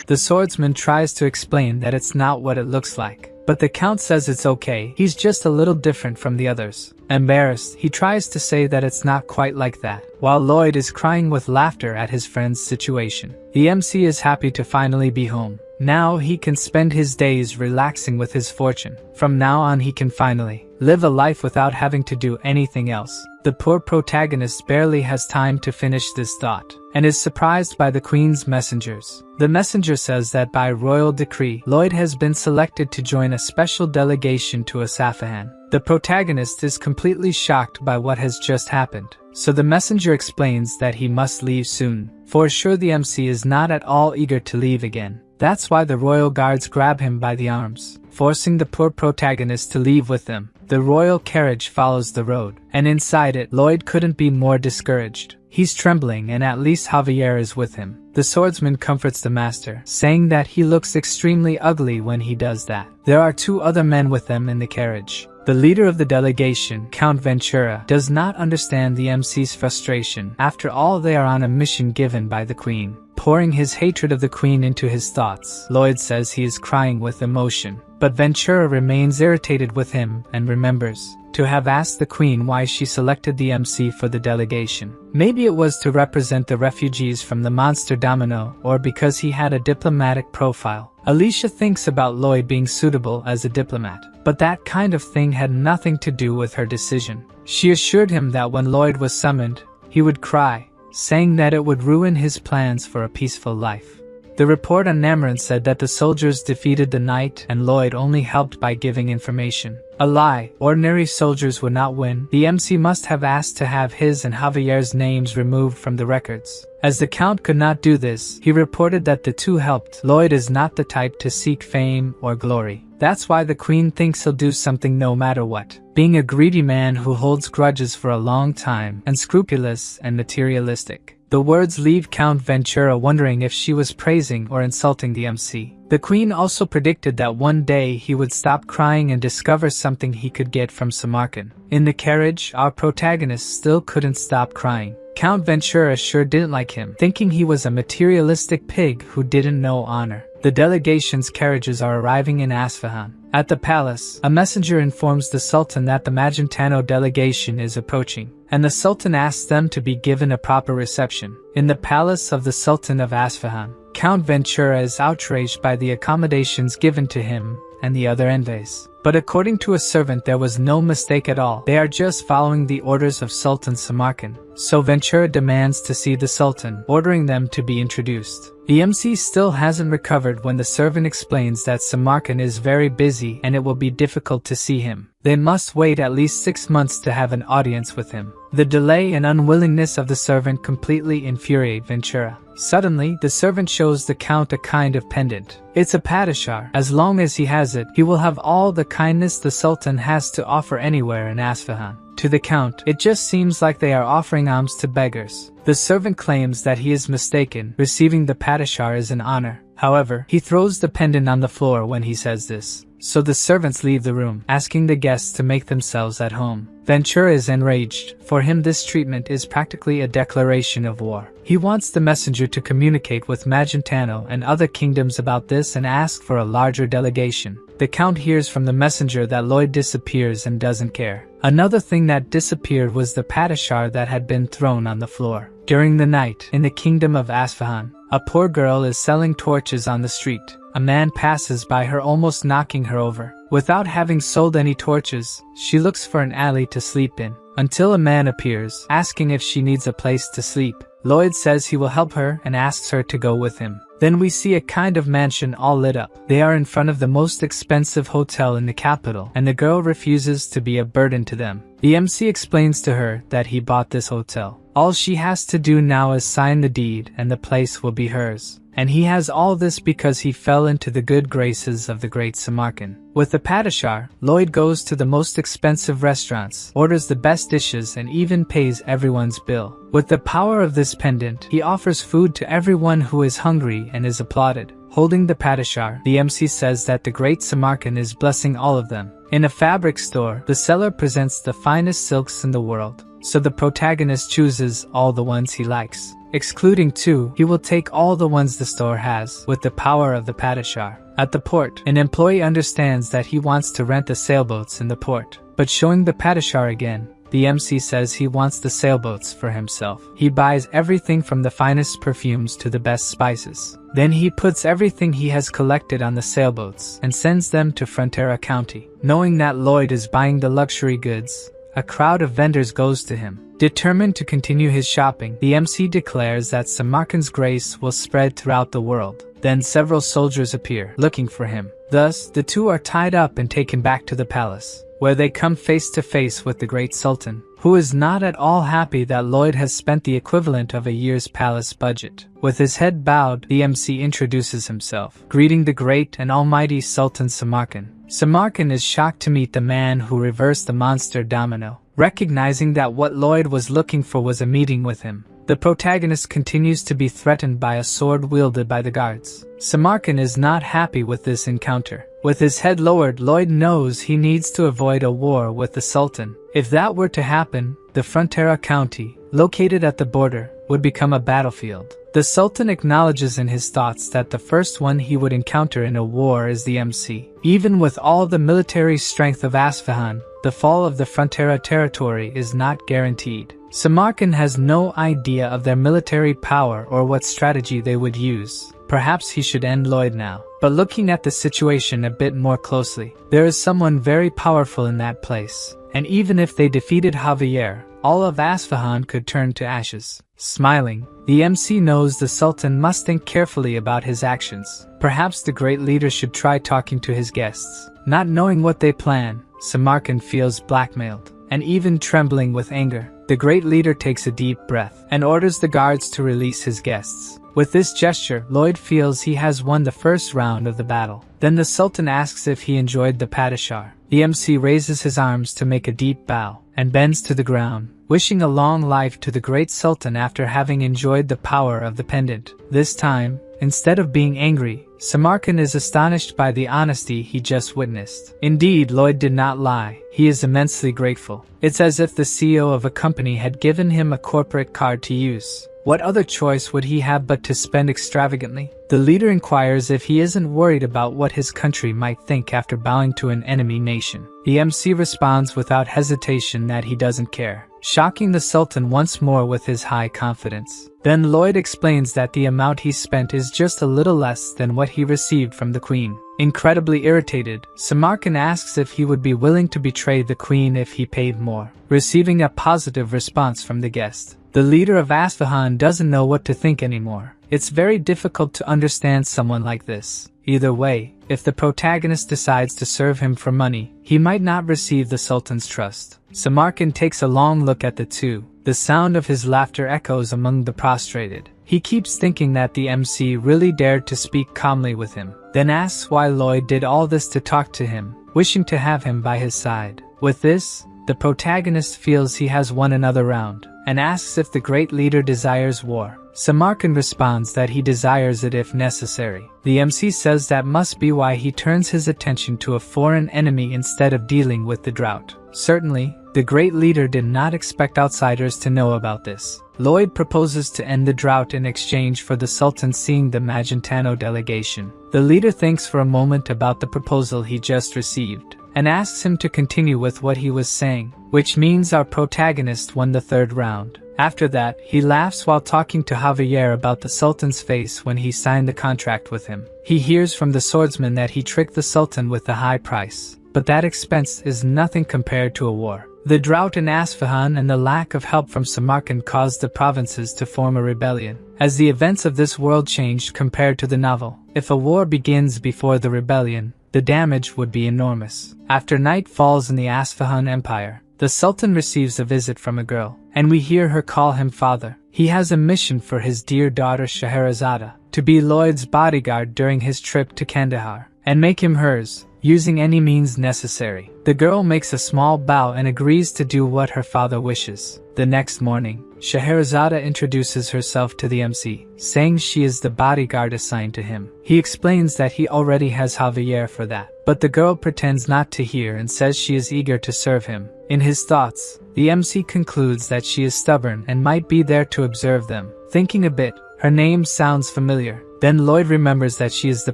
The swordsman tries to explain that it's not what it looks like, but the Count says it's okay, he's just a little different from the others. Embarrassed, he tries to say that it's not quite like that, while Lloyd is crying with laughter at his friend's situation. The MC is happy to finally be home. Now he can spend his days relaxing with his fortune. From now on he can finally live a life without having to do anything else. The poor protagonist barely has time to finish this thought, and is surprised by the Queen's messengers. The messenger says that by royal decree, Lloyd has been selected to join a special delegation to Asafahan. The protagonist is completely shocked by what has just happened, so the messenger explains that he must leave soon. For sure the MC is not at all eager to leave again. That's why the royal guards grab him by the arms, forcing the poor protagonist to leave with them. The royal carriage follows the road, and inside it, Lloyd couldn't be more discouraged. He's trembling, and at least Javier is with him. The swordsman comforts the master, saying that he looks extremely ugly when he does that. There are two other men with them in the carriage. The leader of the delegation, Count Ventura, does not understand the MC's frustration. After all, they are on a mission given by the Queen. pouring his hatred of the queen into his thoughts. Lloyd says he is crying with emotion, but Ventura remains irritated with him and remembers to have asked the queen why she selected the MC for the delegation. Maybe it was to represent the refugees from the monster domino, or because he had a diplomatic profile. Alicia thinks about Lloyd being suitable as a diplomat, but that kind of thing had nothing to do with her decision. She assured him that when Lloyd was summoned, he would cry, saying that it would ruin his plans for a peaceful life. The report on Namaran said that the soldiers defeated the knight and Lloyd only helped by giving information. A lie. Ordinary soldiers would not win. The MC must have asked to have his and Javier's names removed from the records. As the Count could not do this, he reported that the two helped. Lloyd is not the type to seek fame or glory. That's why the queen thinks he'll do something no matter what. Being a greedy man who holds grudges for a long time, unscrupulous and materialistic. The words leave Count Ventura wondering if she was praising or insulting the MC. The queen also predicted that one day he would stop crying and discover something he could get from Samarkand. In the carriage, our protagonist still couldn't stop crying. Count Ventura sure didn't like him, thinking he was a materialistic pig who didn't know honor. The delegation's carriages are arriving in Isfahan. At the palace, a messenger informs the Sultan that the Magentano delegation is approaching, and the Sultan asks them to be given a proper reception. In the palace of the Sultan of Isfahan, Count Ventura is outraged by the accommodations given to him and the other envoys. But according to a servant, there was no mistake at all. They are just following the orders of Sultan Samarkand. So Ventura demands to see the Sultan, ordering them to be introduced. The MC still hasn't recovered when the servant explains that Samarkand is very busy and it will be difficult to see him. They must wait at least 6 months to have an audience with him. The delay and unwillingness of the servant completely infuriate Ventura. Suddenly, the servant shows the Count a kind of pendant. It's a padishar. As long as he has it, he will have all the kindness the Sultan has to offer anywhere in Isfahan. To the Count, it just seems like they are offering alms to beggars. The servant claims that he is mistaken. Receiving the padishar is an honor. However, he throws the pendant on the floor when he says this. So the servants leave the room, asking the guests to make themselves at home. Ventura is enraged. For him, this treatment is practically a declaration of war. He wants the messenger to communicate with Magentano and other kingdoms about this and ask for a larger delegation. The Count hears from the messenger that Lloyd disappears and doesn't care. Another thing that disappeared was the padishar that had been thrown on the floor. During the night, in the kingdom of Isfahan, a poor girl is selling torches on the street. A man passes by her, almost knocking her over. Without having sold any torches, she looks for an alley to sleep in, until a man appears, asking if she needs a place to sleep. Lloyd says he will help her and asks her to go with him. Then we see a kind of mansion all lit up. They are in front of the most expensive hotel in the capital, and the girl refuses to be a burden to them. The MC explains to her that he bought this hotel. All she has to do now is sign the deed and the place will be hers. And he has all this because he fell into the good graces of the great Samarkand. With the padishar, Lloyd goes to the most expensive restaurants, orders the best dishes, and even pays everyone's bill. With the power of this pendant, he offers food to everyone who is hungry and is applauded. Holding the padishar, the MC says that the great Samarkand is blessing all of them. In a fabric store, the seller presents the finest silks in the world, so the protagonist chooses all the ones he likes. Excluding 2, he will take all the ones the store has, with the power of the padishar. At the port, an employee understands that he wants to rent the sailboats in the port, but showing the padishar again, the MC says he wants the sailboats for himself. He buys everything from the finest perfumes to the best spices. Then he puts everything he has collected on the sailboats and sends them to Frontera County. Knowing that Lloyd is buying the luxury goods, a crowd of vendors goes to him. Determined to continue his shopping, the MC declares that Samarkand's grace will spread throughout the world. Then several soldiers appear, looking for him. Thus, the two are tied up and taken back to the palace, where they come face to face with the great Sultan, who is not at all happy that Lloyd has spent the equivalent of a year's palace budget. With his head bowed, the MC introduces himself, greeting the great and almighty Sultan Samarkand. Samarkand is shocked to meet the man who reversed the monster domino. Recognizing that what Lloyd was looking for was a meeting with him, the protagonist continues to be threatened by a sword wielded by the guards. Samarkand is not happy with this encounter. With his head lowered, Lloyd knows he needs to avoid a war with the Sultan. If that were to happen, the Frontera county, located at the border, would become a battlefield. The Sultan acknowledges in his thoughts that the first one he would encounter in a war is the MC. Even with all the military strength of Isfahan, the fall of the Frontera territory is not guaranteed. Samarkand has no idea of their military power or what strategy they would use. Perhaps he should end Lloyd now. But looking at the situation a bit more closely, there is someone very powerful in that place. And even if they defeated Javier, all of Isfahan could turn to ashes. Smiling, the MC knows the Sultan must think carefully about his actions. Perhaps the great leader should try talking to his guests. Not knowing what they plan, Samarkand feels blackmailed, and even trembling with anger. The great leader takes a deep breath and orders the guards to release his guests. With this gesture, Lloyd feels he has won the first round of the battle. Then the Sultan asks if he enjoyed the padishah. The MC raises his arms to make a deep bow and bends to the ground, wishing a long life to the great Sultan after having enjoyed the power of the pendant. This time, instead of being angry, Samarkand is astonished by the honesty he just witnessed. Indeed, Lloyd did not lie. He is immensely grateful. It's as if the CEO of a company had given him a corporate card to use. What other choice would he have but to spend extravagantly? The leader inquires if he isn't worried about what his country might think after bowing to an enemy nation. The MC responds without hesitation that he doesn't care, shocking the Sultan once more with his high confidence. Then Lloyd explains that the amount he spent is just a little less than what he received from the Queen. Incredibly irritated, Samarkand asks if he would be willing to betray the Queen if he paid more, receiving a positive response from the guest. The leader of Isfahan doesn't know what to think anymore. It's very difficult to understand someone like this. Either way, if the protagonist decides to serve him for money, he might not receive the Sultan's trust. Samarkand takes a long look at the two. The sound of his laughter echoes among the prostrated. He keeps thinking that the MC really dared to speak calmly with him, then asks why Lloyd did all this to talk to him, wishing to have him by his side. With this, the protagonist feels he has won another round, and asks if the great leader desires war. Samarkand responds that he desires it if necessary. The MC says that must be why he turns his attention to a foreign enemy instead of dealing with the drought. Certainly, the great leader did not expect outsiders to know about this. Lloyd proposes to end the drought in exchange for the Sultan seeing the Magentano delegation. The leader thinks for a moment about the proposal he just received, and asks him to continue with what he was saying, which means our protagonist won the third round. After that, he laughs while talking to Javier about the Sultan's face when he signed the contract with him. He hears from the swordsman that he tricked the Sultan with a high price, but that expense is nothing compared to a war. The drought in Isfahan and the lack of help from Samarkand caused the provinces to form a rebellion. As the events of this world changed compared to the novel, if a war begins before the rebellion, the damage would be enormous. After night falls in the Isfahan Empire, the Sultan receives a visit from a girl, and we hear her call him father. He has a mission for his dear daughter Scheherazade, to be Lloyd's bodyguard during his trip to Kandahar, and make him hers, using any means necessary. The girl makes a small bow and agrees to do what her father wishes. The next morning, Scheherazade introduces herself to the MC, saying she is the bodyguard assigned to him. He explains that he already has Javier for that, but the girl pretends not to hear and says she is eager to serve him. In his thoughts, the MC concludes that she is stubborn and might be there to observe them. Thinking a bit, her name sounds familiar. Then Lloyd remembers that she is the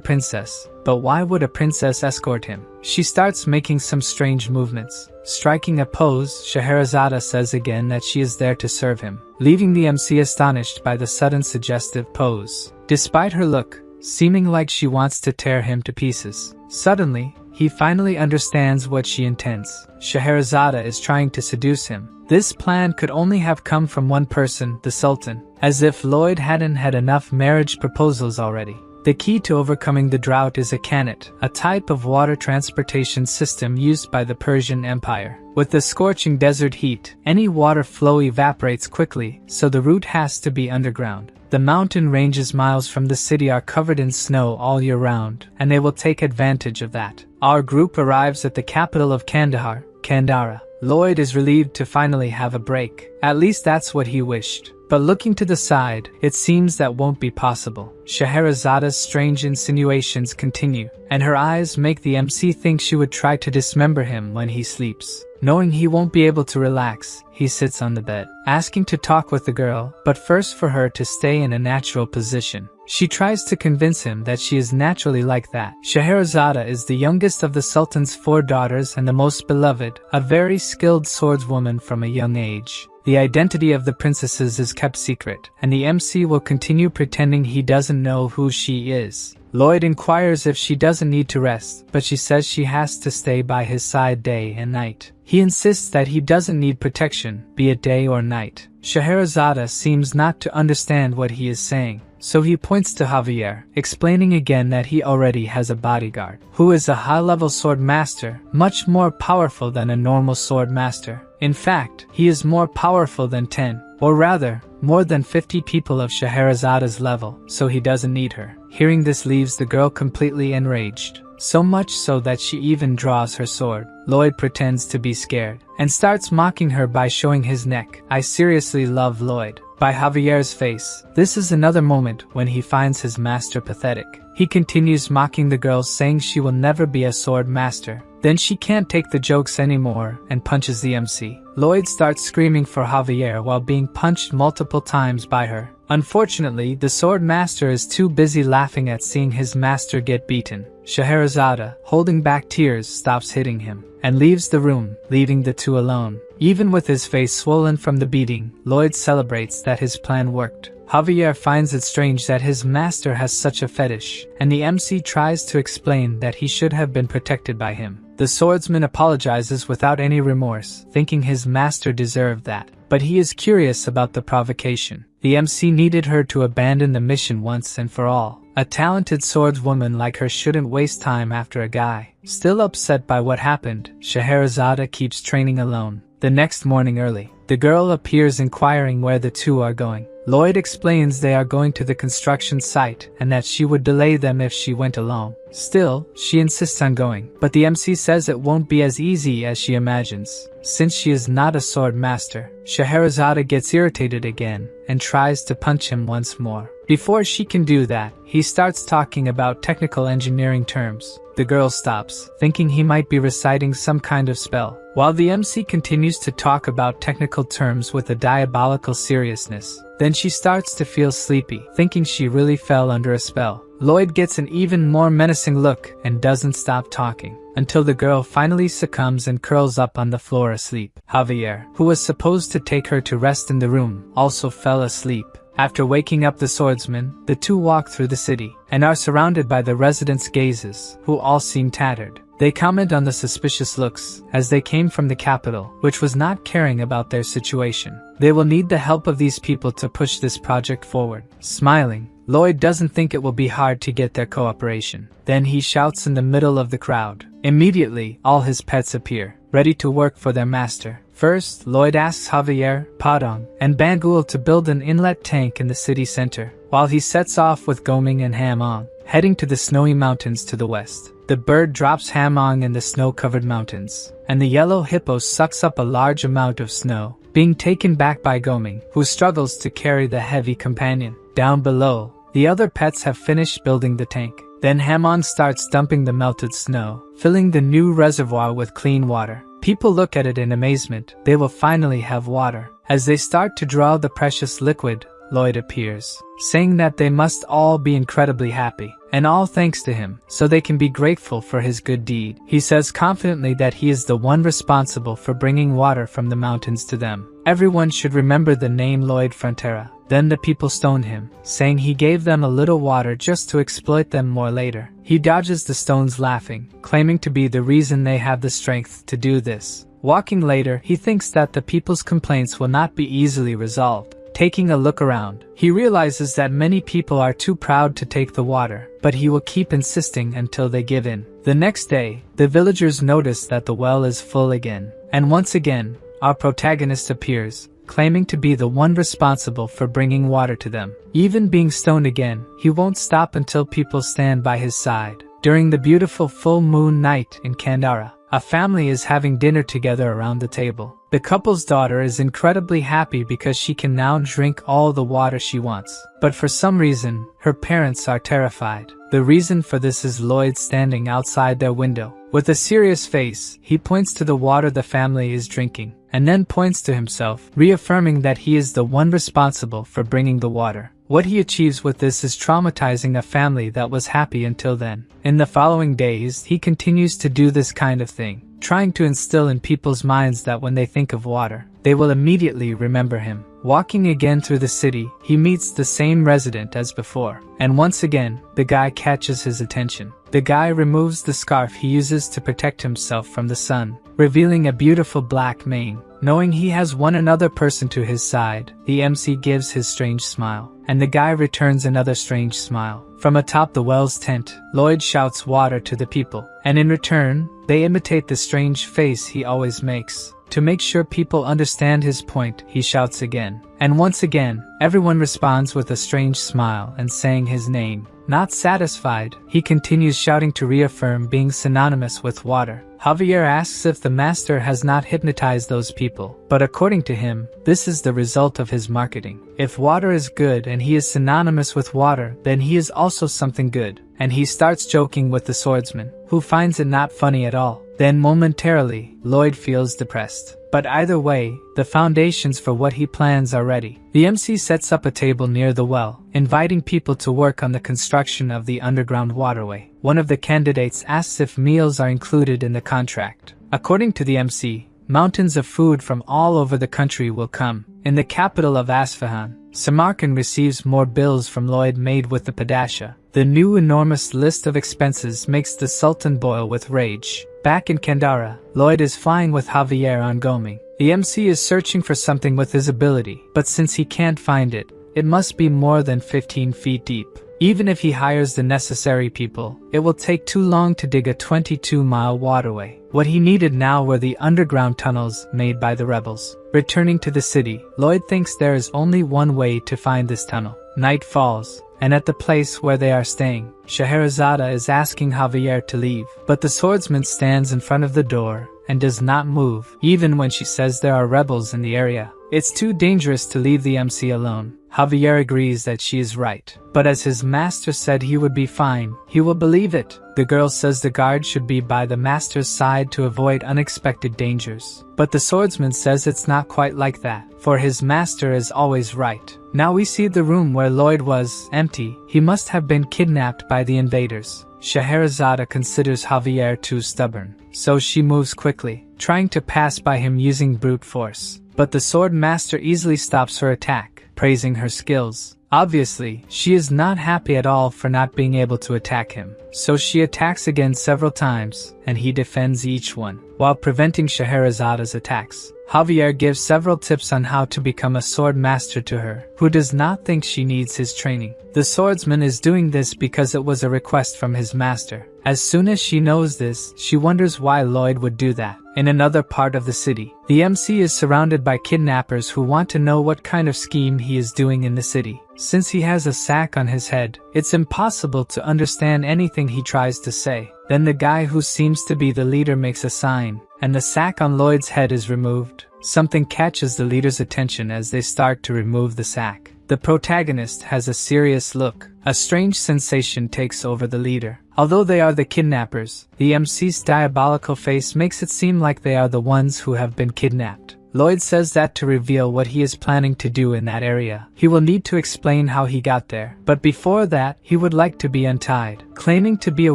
princess. But why would a princess escort him? She starts making some strange movements. Striking a pose, Scheherazade says again that she is there to serve him, leaving the MC astonished by the sudden suggestive pose. Despite her look, seeming like she wants to tear him to pieces, suddenly, he finally understands what she intends. Scheherazade is trying to seduce him. This plan could only have come from one person, the Sultan, as if Lloyd hadn't had enough marriage proposals already. The key to overcoming the drought is a kanat, a type of water transportation system used by the Persian Empire. With the scorching desert heat, any water flow evaporates quickly, so the route has to be underground. The mountain ranges miles from the city are covered in snow all year round, and they will take advantage of that. Our group arrives at the capital of Kandahar, Kandara. Lloyd is relieved to finally have a break. At least that's what he wished. but looking to the side, it seems that won't be possible. Scheherazada's strange insinuations continue, and her eyes make the MC think she would try to dismember him when he sleeps. Knowing he won't be able to relax, he sits on the bed, asking to talk with the girl, but first for her to stay in a natural position. She tries to convince him that she is naturally like that. Scheherazada is the youngest of the Sultan's 4 daughters and the most beloved, a very skilled swordswoman from a young age. The identity of the princesses is kept secret, and the MC will continue pretending he doesn't know who she is. Lloyd inquires if she doesn't need to rest, but she says she has to stay by his side day and night. He insists that he doesn't need protection, be it day or night. Scheherazada seems not to understand what he is saying, so he points to Javier, explaining again that he already has a bodyguard, who is a high-level sword master, much more powerful than a normal sword master. In fact, he is more powerful than 10, or rather, more than 50 people of Scheherazada's level, so he doesn't need her. Hearing this leaves the girl completely enraged, so much so that she even draws her sword. Lloyd pretends to be scared, and starts mocking her by showing his neck. I seriously love Lloyd. By Javier's face, this is another moment when he finds his master pathetic. He continues mocking the girl, saying she will never be a sword master. Then she can't take the jokes anymore and punches the MC. Lloyd starts screaming for Javier while being punched multiple times by her. Unfortunately, the sword master is too busy laughing at seeing his master get beaten. Scheherazada, holding back tears, stops hitting him and leaves the room, leaving the two alone. Even with his face swollen from the beating, Lloyd celebrates that his plan worked. Javier finds it strange that his master has such a fetish, and the MC tries to explain that he should have been protected by him. The swordsman apologizes without any remorse, thinking his master deserved that, but he is curious about the provocation. The MC needed her to abandon the mission once and for all. A talented swordswoman like her shouldn't waste time after a guy. Still upset by what happened, Scheherazada keeps training alone. The next morning early, the girl appears inquiring where the two are going. Lloyd explains they are going to the construction site and that she would delay them if she went alone. Still, she insists on going, but the MC says it won't be as easy as she imagines, since she is not a sword master. Scheherazada gets irritated again and tries to punch him once more. Before she can do that, he starts talking about technical engineering terms. The girl stops, thinking he might be reciting some kind of spell, while the MC continues to talk about technical terms with a diabolical seriousness. Then she starts to feel sleepy, thinking she really fell under a spell. Lloyd gets an even more menacing look and doesn't stop talking, until the girl finally succumbs and curls up on the floor asleep. Javier, who was supposed to take her to rest in the room, also fell asleep. After waking up the swordsman, the two walk through the city, and are surrounded by the residents' gazes, who all seem tattered. They comment on the suspicious looks, as they came from the capital, which was not caring about their situation. They will need the help of these people to push this project forward. Smiling, Lloyd doesn't think it will be hard to get their cooperation. Then he shouts in the middle of the crowd. Immediately, all his pets appear, ready to work for their master. First, Lloyd asks Javier, Padong, and Bangul to build an inlet tank in the city center, while he sets off with Goming and Hamong, heading to the snowy mountains to the west. The bird drops Hamong in the snow-covered mountains, and the yellow hippo sucks up a large amount of snow, being taken back by Goming, who struggles to carry the heavy companion. Down below, the other pets have finished building the tank. Then Hamon starts dumping the melted snow, filling the new reservoir with clean water. People look at it in amazement. They will finally have water. As they start to draw the precious liquid, Lloyd appears, saying that they must all be incredibly happy, and all thanks to him, so they can be grateful for his good deed. He says confidently that he is the one responsible for bringing water from the mountains to them. Everyone should remember the name Lloyd Frontera. Then the people stone him, saying he gave them a little water just to exploit them more later. He dodges the stones laughing, claiming to be the reason they have the strength to do this. Walking later, he thinks that the people's complaints will not be easily resolved. Taking a look around, he realizes that many people are too proud to take the water, but he will keep insisting until they give in. The next day, the villagers notice that the well is full again, and once again, our protagonist appears, claiming to be the one responsible for bringing water to them. Even being stoned again, he won't stop until people stand by his side. During the beautiful full moon night in Kandara, a family is having dinner together around the table. The couple's daughter is incredibly happy because she can now drink all the water she wants. But for some reason, her parents are terrified. The reason for this is Lloyd standing outside their window. With a serious face, he points to the water the family is drinking, and then points to himself, reaffirming that he is the one responsible for bringing the water. What he achieves with this is traumatizing a family that was happy until then. In the following days, he continues to do this kind of thing, trying to instill in people's minds that when they think of water, they will immediately remember him. Walking again through the city, he meets the same resident as before, and once again, the guy catches his attention. The guy removes the scarf he uses to protect himself from the sun, revealing a beautiful black mane. Knowing he has one another person to his side, the MC gives his strange smile, and the guy returns another strange smile. From atop the well's tent, Lloyd shouts water to the people, and in return, they imitate the strange face he always makes. To make sure people understand his point, he shouts again. And once again, everyone responds with a strange smile and saying his name. Not satisfied, he continues shouting to reaffirm being synonymous with water. Javier asks if the master has not hypnotized those people, but according to him, this is the result of his marketing. If water is good and he is synonymous with water, then he is also something good. And he starts joking with the swordsman, who finds it not funny at all. Then momentarily, Lloyd feels depressed. But either way, the foundations for what he plans are ready. The MC sets up a table near the well, inviting people to work on the construction of the underground waterway. One of the candidates asks if meals are included in the contract. According to the MC, mountains of food from all over the country will come. In the capital of Isfahan, Samarkand receives more bills from Lloyd made with the Padasha. The new enormous list of expenses makes the Sultan boil with rage. Back in Kandahar, Lloyd is flying with Javier on Goming. The MC is searching for something with his ability, but since he can't find it, it must be more than 15 feet deep. Even if he hires the necessary people, it will take too long to dig a 22-mile waterway. What he needed now were the underground tunnels made by the rebels. Returning to the city, Lloyd thinks there is only one way to find this tunnel. Night falls, and at the place where they are staying, Scheherazade is asking Javier to leave, but the swordsman stands in front of the door and does not move, even when she says there are rebels in the area. It's too dangerous to leave the MC alone. Javier agrees that she is right, but as his master said he would be fine, he will believe it. The girl says the guard should be by the master's side to avoid unexpected dangers. But the swordsman says it's not quite like that, for his master is always right. Now we see the room where Lloyd was empty. He must have been kidnapped by the invaders. Scheherazade considers Javier too stubborn, so she moves quickly, trying to pass by him using brute force. But the sword master easily stops her attack, praising her skills. Obviously, she is not happy at all for not being able to attack him, so she attacks again several times, and he defends each one, while preventing Scheherazade's attacks. Javier gives several tips on how to become a sword master to her, who does not think she needs his training. The swordsman is doing this because it was a request from his master. As soon as she knows this, she wonders why Lloyd would do that. In another part of the city, the MC is surrounded by kidnappers who want to know what kind of scheme he is doing in the city. Since he has a sack on his head, it's impossible to understand anything he tries to say. Then the guy who seems to be the leader makes a sign, and the sack on Lloyd's head is removed. Something catches the leader's attention as they start to remove the sack. The protagonist has a serious look. A strange sensation takes over the leader. Although they are the kidnappers, the MC's diabolical face makes it seem like they are the ones who have been kidnapped. Lloyd says that to reveal what he is planning to do in that area, he will need to explain how he got there. But before that, he would like to be untied. Claiming to be a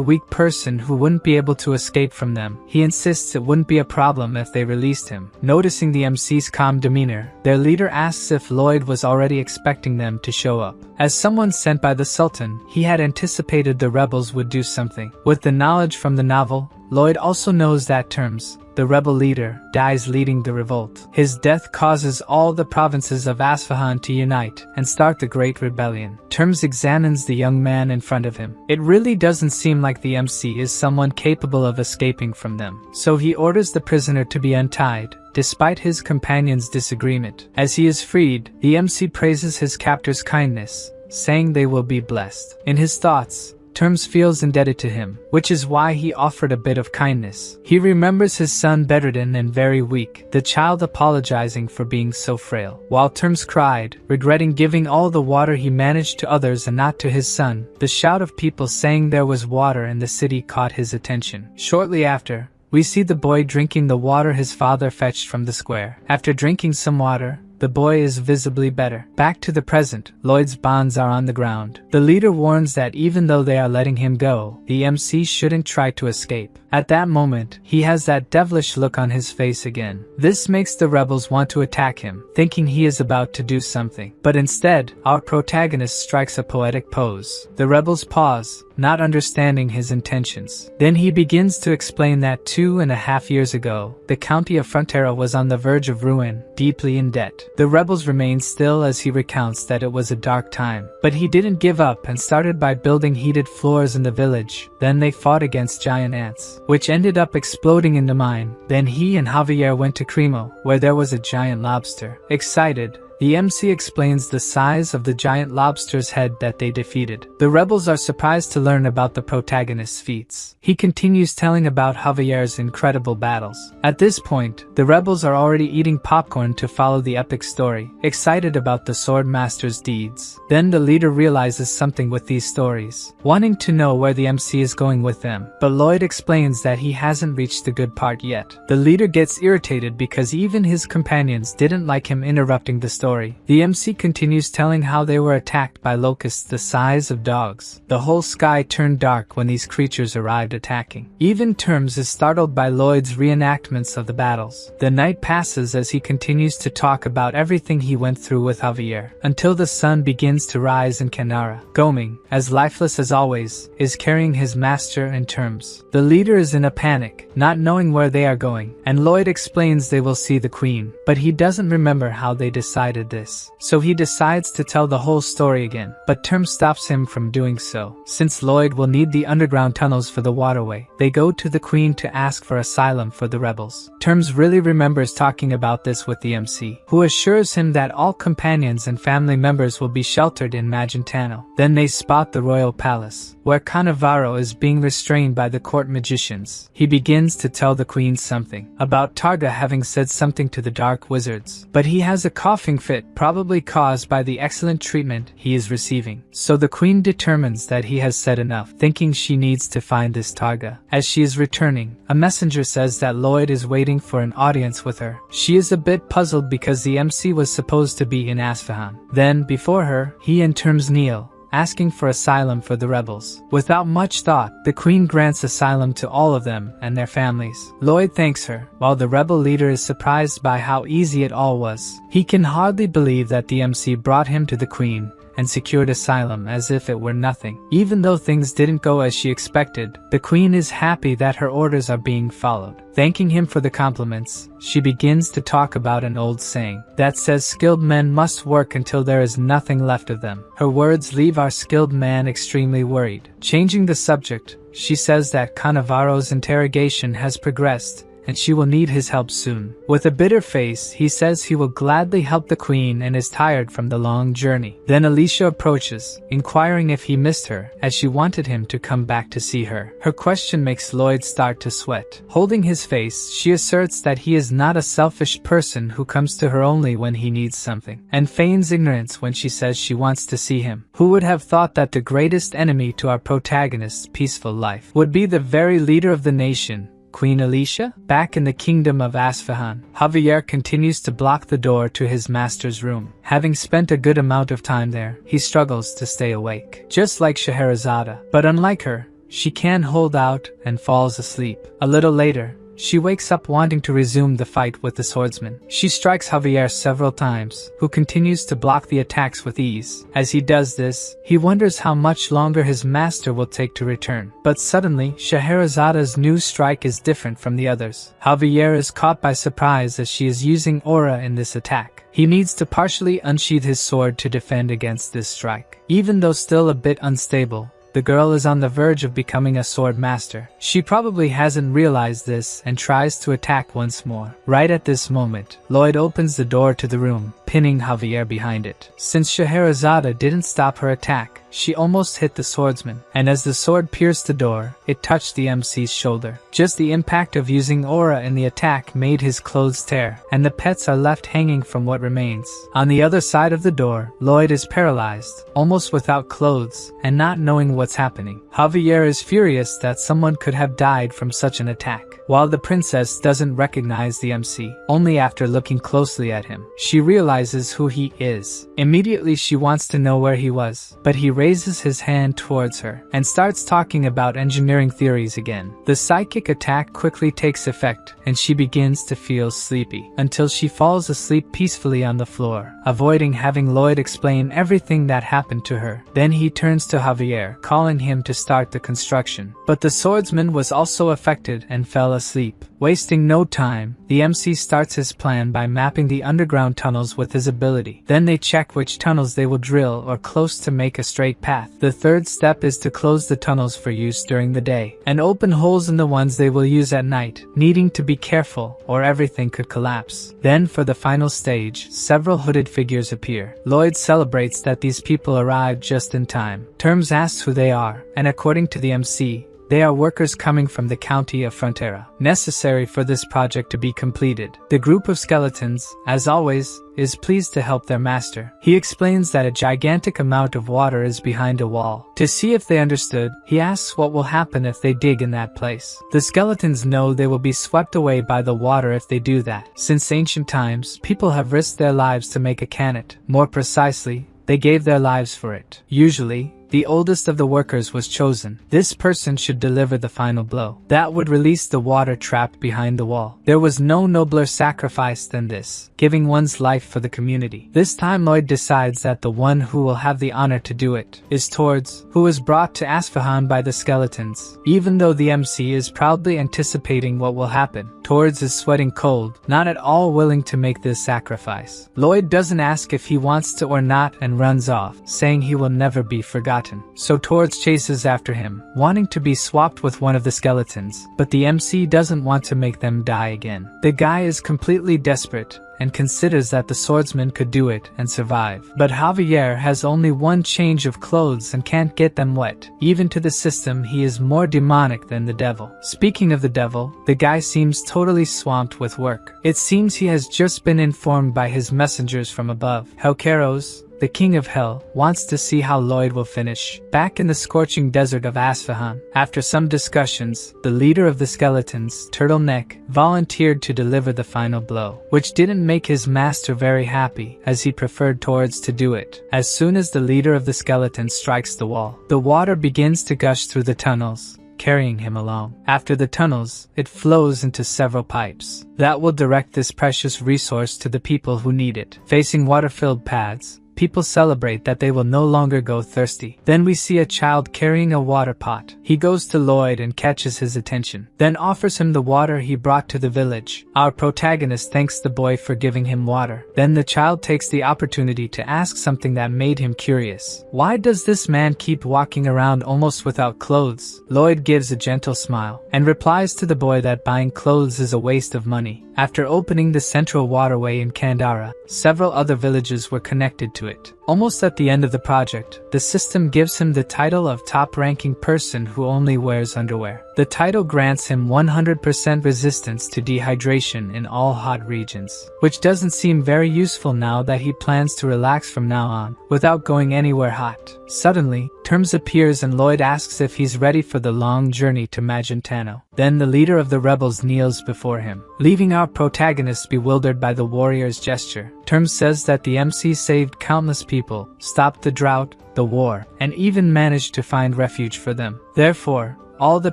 weak person who wouldn't be able to escape from them, he insists it wouldn't be a problem if they released him. Noticing the MC's calm demeanor, their leader asks if Lloyd was already expecting them to show up. As someone sent by the Sultan, he had anticipated the rebels would do something. With the knowledge from the novel, Lloyd also knows that Terms, the rebel leader, dies leading the revolt. His death causes all the provinces of Isfahan to unite and start the Great Rebellion. Terms examines the young man in front of him. It really doesn't seem like the MC is someone capable of escaping from them, so he orders the prisoner to be untied, despite his companion's disagreement. As he is freed, the MC praises his captor's kindness, saying they will be blessed. In his thoughts, Terms feels indebted to him, which is why he offered a bit of kindness. He remembers his son bedridden and very weak, the child apologizing for being so frail. While Terms cried, regretting giving all the water he managed to others and not to his son, the shout of people saying there was water in the city caught his attention. Shortly after, we see the boy drinking the water his father fetched from the square. After drinking some water, the boy is visibly better. Back to the present, Lloyd's bonds are on the ground. The leader warns that even though they are letting him go, the MC shouldn't try to escape. At that moment, he has that devilish look on his face again. This makes the rebels want to attack him, thinking he is about to do something. But instead, our protagonist strikes a poetic pose. The rebels pause, not understanding his intentions. Then he begins to explain that 2.5 years ago, the county of Frontera was on the verge of ruin, deeply in debt. The rebels remain still as he recounts that it was a dark time. But he didn't give up and started by building heated floors in the village. Then they fought against giant ants, which ended up exploding in the mine. Then he and Javier went to Cremo, where there was a giant lobster. Excited, the MC explains the size of the giant lobster's head that they defeated. The rebels are surprised to learn about the protagonist's feats. He continues telling about Javier's incredible battles. At this point, the rebels are already eating popcorn to follow the epic story, excited about the sword master's deeds. Then the leader realizes something with these stories, wanting to know where the MC is going with them. But Lloyd explains that he hasn't reached the good part yet. The leader gets irritated because even his companions didn't like him interrupting the story. The MC continues telling how they were attacked by locusts the size of dogs. The whole sky turned dark when these creatures arrived attacking. Even Terms is startled by Lloyd's reenactments of the battles. The night passes as he continues to talk about everything he went through with Javier, until the sun begins to rise in Canara. Goming, as lifeless as always, is carrying his master and Terms. The leader is in a panic, not knowing where they are going, and Lloyd explains they will see the queen, but he doesn't remember how they decided this. So he decides to tell the whole story again, but Terms stops him from doing so. Since Lloyd will need the underground tunnels for the waterway, they go to the queen to ask for asylum for the rebels. Terms really remembers talking about this with the MC, who assures him that all companions and family members will be sheltered in Magentano. Then they spot the royal palace, where Cannavaro is being restrained by the court magicians. He begins to tell the queen something about Targa having said something to the dark wizards, but he has a coughing fit, probably caused by the excellent treatment he is receiving. So the queen determines that he has said enough, thinking she needs to find this Targa. As she is returning, a messenger says that Lloyd is waiting for an audience with her. She is a bit puzzled because the MC was supposed to be in Asfahan. Then, before her, he and Terms kneel, asking for asylum for the rebels. Without much thought, the queen grants asylum to all of them and their families. Lloyd thanks her, while the rebel leader is surprised by how easy it all was. He can hardly believe that the MC brought him to the queen and secured asylum as if it were nothing. Even though things didn't go as she expected, the queen is happy that her orders are being followed. Thanking him for the compliments, she begins to talk about an old saying that says skilled men must work until there is nothing left of them. Her words leave our skilled man extremely worried. Changing the subject, she says that Cannavaro's interrogation has progressed and she will need his help soon. With a bitter face, he says he will gladly help the queen and is tired from the long journey. Then Alicia approaches, inquiring if he missed her, as she wanted him to come back to see her. Her question makes Lloyd start to sweat. Holding his face, she asserts that he is not a selfish person who comes to her only when he needs something, and feigns ignorance when she says she wants to see him. Who would have thought that the greatest enemy to our protagonist's peaceful life would be the very leader of the nation, Queen Alicia? Back in the kingdom of Asfahan, Javier continues to block the door to his master's room. Having spent a good amount of time there, he struggles to stay awake. Just like Scheherazade, but unlike her, she can hold out and falls asleep. A little later, she wakes up wanting to resume the fight with the swordsman. She strikes Javier several times, who continues to block the attacks with ease. As he does this, he wonders how much longer his master will take to return. But suddenly, Scheherazade's new strike is different from the others. Javier is caught by surprise as she is using aura in this attack. He needs to partially unsheath his sword to defend against this strike. Even though still a bit unstable, the girl is on the verge of becoming a sword master. She probably hasn't realized this and tries to attack once more. Right at this moment, Lloyd opens the door to the room, pinning Javier behind it. Since Scheherazade didn't stop her attack, she almost hit the swordsman, and as the sword pierced the door, it touched the MC's shoulder. Just the impact of using aura in the attack made his clothes tear, and the pets are left hanging from what remains. On the other side of the door, Lloyd is paralyzed, almost without clothes, and not knowing what's happening. Javier is furious that someone could have died from such an attack, while the princess doesn't recognize the MC. Only after looking closely at him, she realizes who he is. Immediately she wants to know where he was, but he raises his hand towards her and starts talking about engineering theories again. The psychic attack quickly takes effect and she begins to feel sleepy until she falls asleep peacefully on the floor, avoiding having Lloyd explain everything that happened to her. Then he turns to Javier, calling him to start the construction. But the swordsman was also affected and fell asleep. Wasting no time, the MC starts his plan by mapping the underground tunnels with his ability. Then they check which tunnels they will drill or close to make a straight path. The third step is to close the tunnels for use during the day, and open holes in the ones they will use at night, needing to be careful or everything could collapse. Then for the final stage, several hooded figures appear. Lloyd celebrates that these people arrived just in time. Terms asks who they are, and according to the MC, they are workers coming from the county of Frontera, necessary for this project to be completed. The group of skeletons, as always, is pleased to help their master. He explains that a gigantic amount of water is behind a wall. To see if they understood, he asks what will happen if they dig in that place. The skeletons know they will be swept away by the water if they do that. Since ancient times, people have risked their lives to make a canet. More precisely, they gave their lives for it. Usually, the oldest of the workers was chosen. This person should deliver the final blow. That would release the water trapped behind the wall. There was no nobler sacrifice than this, giving one's life for the community. This time Lloyd decides that the one who will have the honor to do it is Tords, who was brought to Asfahan by the skeletons. Even though the MC is proudly anticipating what will happen, Tords is sweating cold, not at all willing to make this sacrifice. Lloyd doesn't ask if he wants to or not and runs off, saying he will never be forgotten. So Tords chases after him, wanting to be swapped with one of the skeletons, but the MC doesn't want to make them die again. The guy is completely desperate and considers that the swordsman could do it and survive. But Javier has only one change of clothes and can't get them wet. Even to the system, he is more demonic than the devil. Speaking of the devil, the guy seems totally swamped with work. It seems he has just been informed by his messengers from above. Helkeros, the king of hell, wants to see how Lloyd will finish. Back in the scorching desert of Asfahan, after some discussions, the leader of the skeletons, Turtleneck, volunteered to deliver the final blow, which didn't make his master very happy, as he preferred Tords to do it. As soon as the leader of the skeletons strikes the wall, the water begins to gush through the tunnels, carrying him along. After the tunnels, it flows into several pipes that will direct this precious resource to the people who need it. Facing water-filled paths, people celebrate that they will no longer go thirsty. Then we see a child carrying a water pot. He goes to Lloyd and catches his attention, then offers him the water he brought to the village. Our protagonist thanks the boy for giving him water. Then the child takes the opportunity to ask something that made him curious. Why does this man keep walking around almost without clothes? Lloyd gives a gentle smile and replies to the boy that buying clothes is a waste of money. After opening the central waterway in Kandara, several other villages were connected to it. Almost at the end of the project, the system gives him the title of top-ranking person who only wears underwear. The title grants him 100% resistance to dehydration in all hot regions, which doesn't seem very useful now that he plans to relax from now on, without going anywhere hot. Suddenly, Terms appears and Lloyd asks if he's ready for the long journey to Magentano. Then the leader of the rebels kneels before him, leaving our protagonist bewildered by the warrior's gesture. Terms says that the MC saved countless people, stopped the drought, the war, and even managed to find refuge for them. Therefore, all the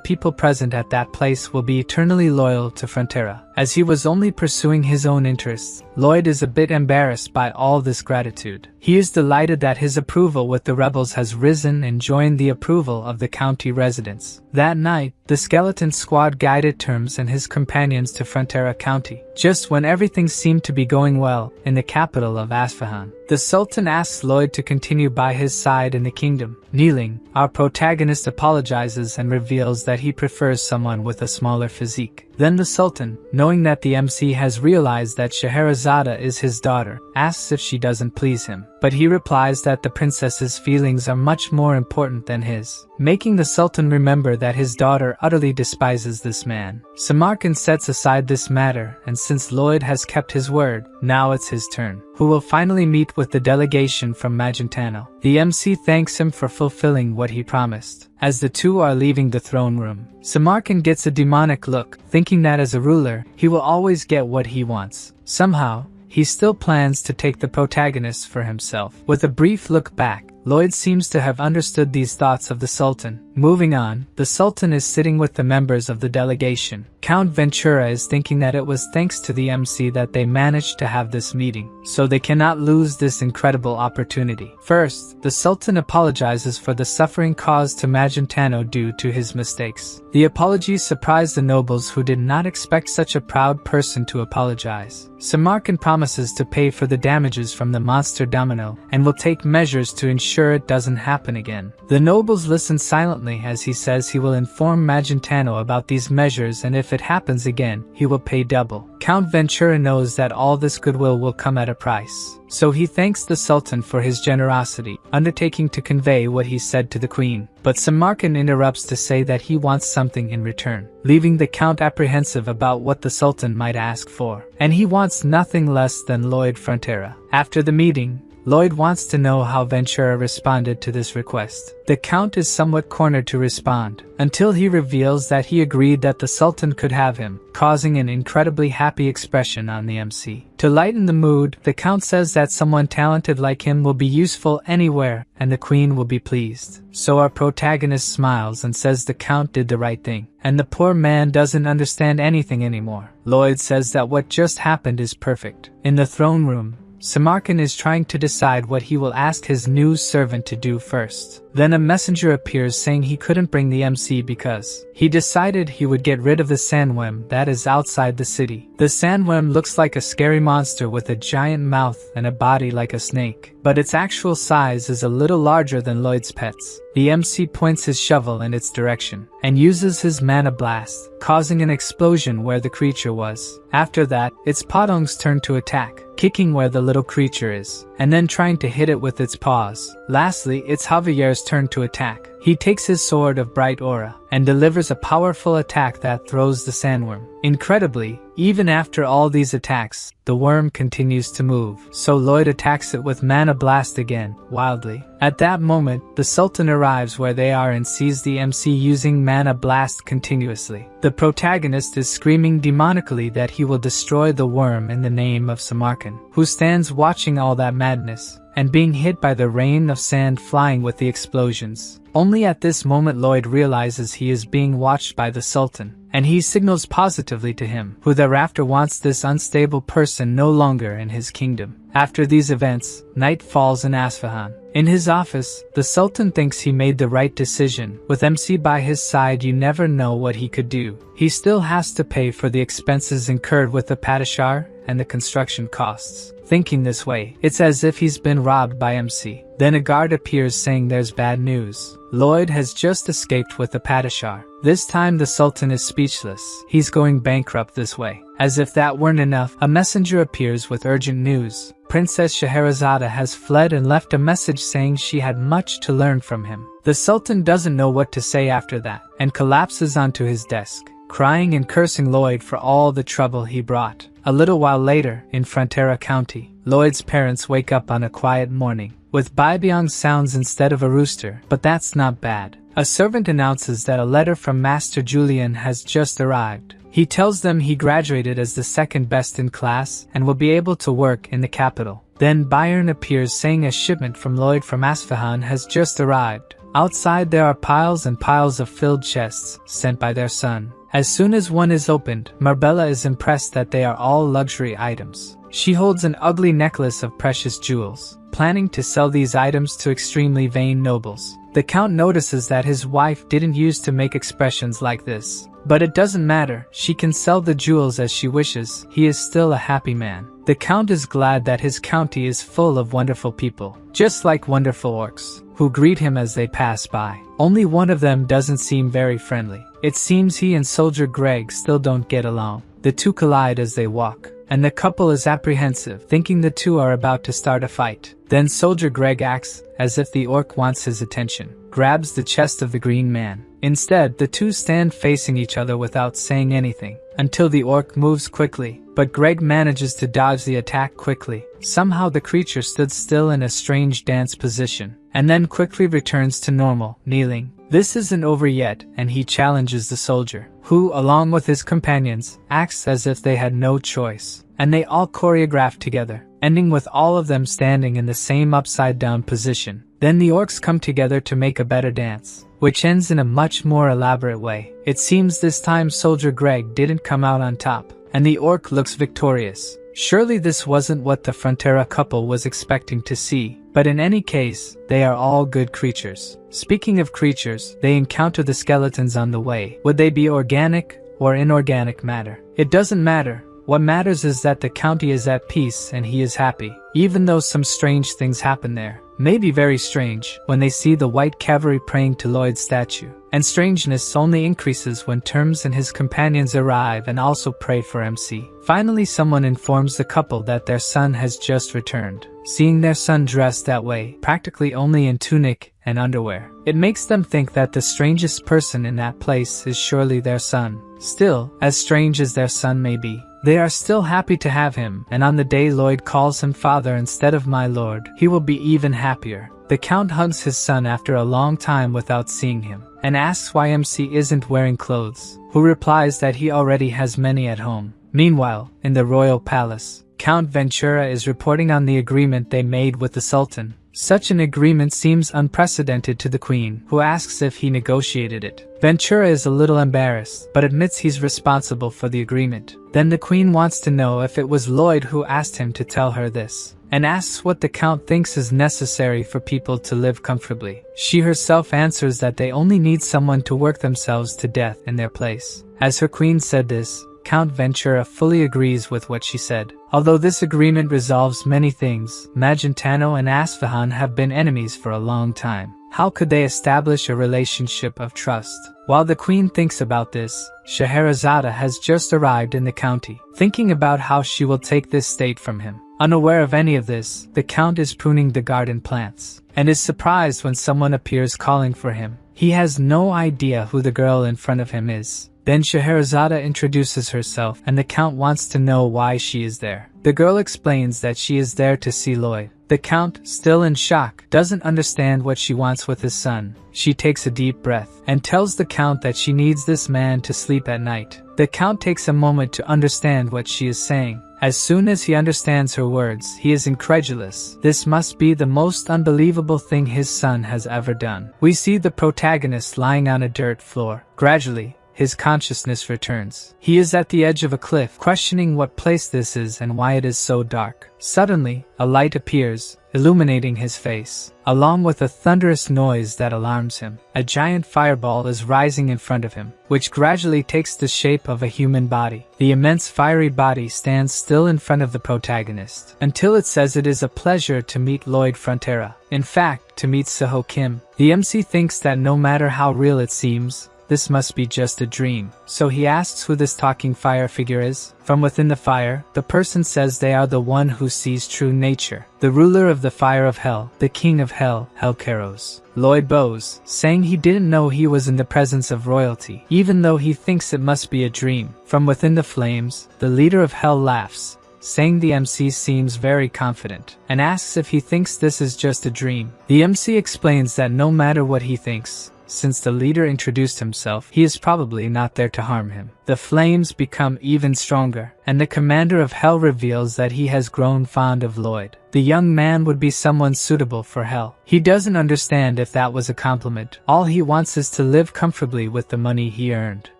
people present at that place will be eternally loyal to Frontera. As he was only pursuing his own interests, Lloyd is a bit embarrassed by all this gratitude. He is delighted that his approval with the rebels has risen and joined the approval of the county residents. That night, the skeleton squad guided Terms and his companions to Frontera County, just when everything seemed to be going well in the capital of Asfahan. The Sultan asks Lloyd to continue by his side in the kingdom. Kneeling, our protagonist apologizes and reveals that he prefers someone with a smaller physique. Then the Sultan, knowing that the MC has realized that Scheherazade is his daughter, asks if she doesn't please him, but he replies that the princess's feelings are much more important than his, making the Sultan remember that his daughter utterly despises this man. Samarkand sets aside this matter, and since Lloyd has kept his word, now it's his turn, who will finally meet with the delegation from Magentano. The MC thanks him for fulfilling what he promised. As the two are leaving the throne room, Samarkand gets a demonic look, thinking that as a ruler, he will always get what he wants. Somehow, he still plans to take the protagonist for himself. With a brief look back, Lloyd seems to have understood these thoughts of the Sultan. Moving on, the Sultan is sitting with the members of the delegation. Count Ventura is thinking that it was thanks to the MC that they managed to have this meeting, so they cannot lose this incredible opportunity. First, the Sultan apologizes for the suffering caused to Magentano due to his mistakes. The apologies surprised the nobles who did not expect such a proud person to apologize. Samarkand promises to pay for the damages from the monster domino and will take measures to ensure it doesn't happen again. The nobles listen silently as he says he will inform Magentano about these measures, and if it happens again, he will pay double. Count Ventura knows that all this goodwill will come at a price, so he thanks the Sultan for his generosity, undertaking to convey what he said to the Queen. But Samarkand interrupts to say that he wants something in return, leaving the Count apprehensive about what the Sultan might ask for. And he wants nothing less than Lloyd Frontera. After the meeting, Lloyd wants to know how Ventura responded to this request. The Count is somewhat cornered to respond, until he reveals that he agreed that the Sultan could have him, causing an incredibly happy expression on the MC. To lighten the mood, the Count says that someone talented like him will be useful anywhere, and the Queen will be pleased. So our protagonist smiles and says the Count did the right thing, and the poor man doesn't understand anything anymore. Lloyd says that what just happened is perfect. In the throne room, Samarkand is trying to decide what he will ask his new servant to do first. Then a messenger appears saying he couldn't bring the MC because he decided he would get rid of the sandworm that is outside the city. The sandworm looks like a scary monster with a giant mouth and a body like a snake, but its actual size is a little larger than Lloyd's pets. The MC points his shovel in its direction and uses his mana blast, causing an explosion where the creature was. After that, its Podong's turn to attack, kicking where the little creature is, and then trying to hit it with its paws. Lastly, it's Javier's turn to attack. He takes his sword of bright aura and delivers a powerful attack that throws the sandworm. Incredibly, even after all these attacks, the worm continues to move, so Lloyd attacks it with Mana Blast again, wildly. At that moment, the Sultan arrives where they are and sees the MC using Mana Blast continuously. The protagonist is screaming demonically that he will destroy the worm in the name of Samarkand, who stands watching all that madness, and being hit by the rain of sand flying with the explosions. Only at this moment Lloyd realizes he is being watched by the Sultan, and he signals positively to him, who thereafter wants this unstable person no longer in his kingdom. After these events, night falls in Isfahan. In his office, the Sultan thinks he made the right decision. With MC by his side, you never know what he could do. He still has to pay for the expenses incurred with the Padishar and the construction costs. Thinking this way, it's as if he's been robbed by MC. Then a guard appears saying there's bad news. Lloyd has just escaped with the Padishar. This time the Sultan is speechless. He's going bankrupt this way. As if that weren't enough, a messenger appears with urgent news. Princess Scheherazade has fled and left a message saying she had much to learn from him. The Sultan doesn't know what to say after that, and collapses onto his desk, crying and cursing Lloyd for all the trouble he brought. A little while later, in Frontera County, Lloyd's parents wake up on a quiet morning, with Bibyong sounds instead of a rooster, but that's not bad. A servant announces that a letter from Master Julian has just arrived. He tells them he graduated as the second best in class and will be able to work in the capital. Then Bayern appears saying a shipment from Lloyd from Isfahan has just arrived. Outside there are piles and piles of filled chests sent by their son. As soon as one is opened, Marbella is impressed that they are all luxury items. She holds an ugly necklace of precious jewels, planning to sell these items to extremely vain nobles. The Count notices that his wife didn't used to make expressions like this. But it doesn't matter, she can sell the jewels as she wishes, he is still a happy man. The Count is glad that his county is full of wonderful people, just like wonderful orcs, who greet him as they pass by. Only one of them doesn't seem very friendly. It seems he and Soldier Greg still don't get along. The two collide as they walk, and the couple is apprehensive, thinking the two are about to start a fight. Then Soldier Greg acts as if the orc wants his attention, grabs the chest of the green man. Instead, the two stand facing each other without saying anything, until the orc moves quickly, but Greg manages to dodge the attack quickly. Somehow the creature stood still in a strange dance position, and then quickly returns to normal, kneeling. This isn't over yet, and he challenges the soldier, who, along with his companions, acts as if they had no choice, and they all choreograph together, ending with all of them standing in the same upside-down position. Then the orcs come together to make a better dance, which ends in a much more elaborate way. It seems this time Soldier Greg didn't come out on top, and the orc looks victorious. Surely this wasn't what the Frontera couple was expecting to see, but in any case, they are all good creatures. Speaking of creatures, they encounter the skeletons on the way. Would they be organic or inorganic matter? It doesn't matter. What matters is that the county is at peace and he is happy, even though some strange things happen there. Maybe very strange when they see the white cavalry praying to Lloyd's statue. And strangeness only increases when Terms and his companions arrive and also pray for MC. Finally, someone informs the couple that their son has just returned. Seeing their son dressed that way, practically only in tunic and underwear, it makes them think that the strangest person in that place is surely their son. Still, as strange as their son may be, they are still happy to have him, and on the day Lloyd calls him father instead of my lord, he will be even happier. The Count hugs his son after a long time without seeing him, and asks why MC isn't wearing clothes, who replies that he already has many at home. Meanwhile, in the royal palace, Count Ventura is reporting on the agreement they made with the Sultan. Such an agreement seems unprecedented to the Queen, who asks if he negotiated it. Ventura is a little embarrassed, but admits he's responsible for the agreement. Then the Queen wants to know if it was Lloyd who asked him to tell her this, and asks what the Count thinks is necessary for people to live comfortably. She herself answers that they only need someone to work themselves to death in their place. As her Queen said this, Count Ventura fully agrees with what she said. Although this agreement resolves many things, Magentano and Asfahan have been enemies for a long time. How could they establish a relationship of trust? While the Queen thinks about this, Scheherazade has just arrived in the county, thinking about how she will take this state from him. Unaware of any of this, the Count is pruning the garden plants, and is surprised when someone appears calling for him. He has no idea who the girl in front of him is. Then Scheherazade introduces herself, and the Count wants to know why she is there. The girl explains that she is there to see Lloyd. The Count, still in shock, doesn't understand what she wants with his son. She takes a deep breath, and tells the Count that she needs this man to sleep at night. The Count takes a moment to understand what she is saying. As soon as he understands her words, he is incredulous. This must be the most unbelievable thing his son has ever done. We see the protagonist lying on a dirt floor. Gradually, his consciousness returns. He is at the edge of a cliff, questioning what place this is and why it is so dark. Suddenly, a light appears, illuminating his face, along with a thunderous noise that alarms him. A giant fireball is rising in front of him, which gradually takes the shape of a human body. The immense fiery body stands still in front of the protagonist, until it says it is a pleasure to meet Lloyd Frontera. In fact, to meet Suho Kim. The MC thinks that no matter how real it seems, this must be just a dream. So he asks who this talking fire figure is. From within the fire, the person says they are the one who sees true nature, the ruler of the fire of hell, the king of hell, Helkeros. Lloyd bows, saying he didn't know he was in the presence of royalty, even though he thinks it must be a dream. From within the flames, the leader of hell laughs, saying the MC seems very confident, and asks if he thinks this is just a dream. The MC explains that no matter what he thinks, since the leader introduced himself, he is probably not there to harm him. The flames become even stronger, and the commander of hell reveals that he has grown fond of Lloyd. The young man would be someone suitable for hell. He doesn't understand if that was a compliment. All he wants is to live comfortably with the money he earned.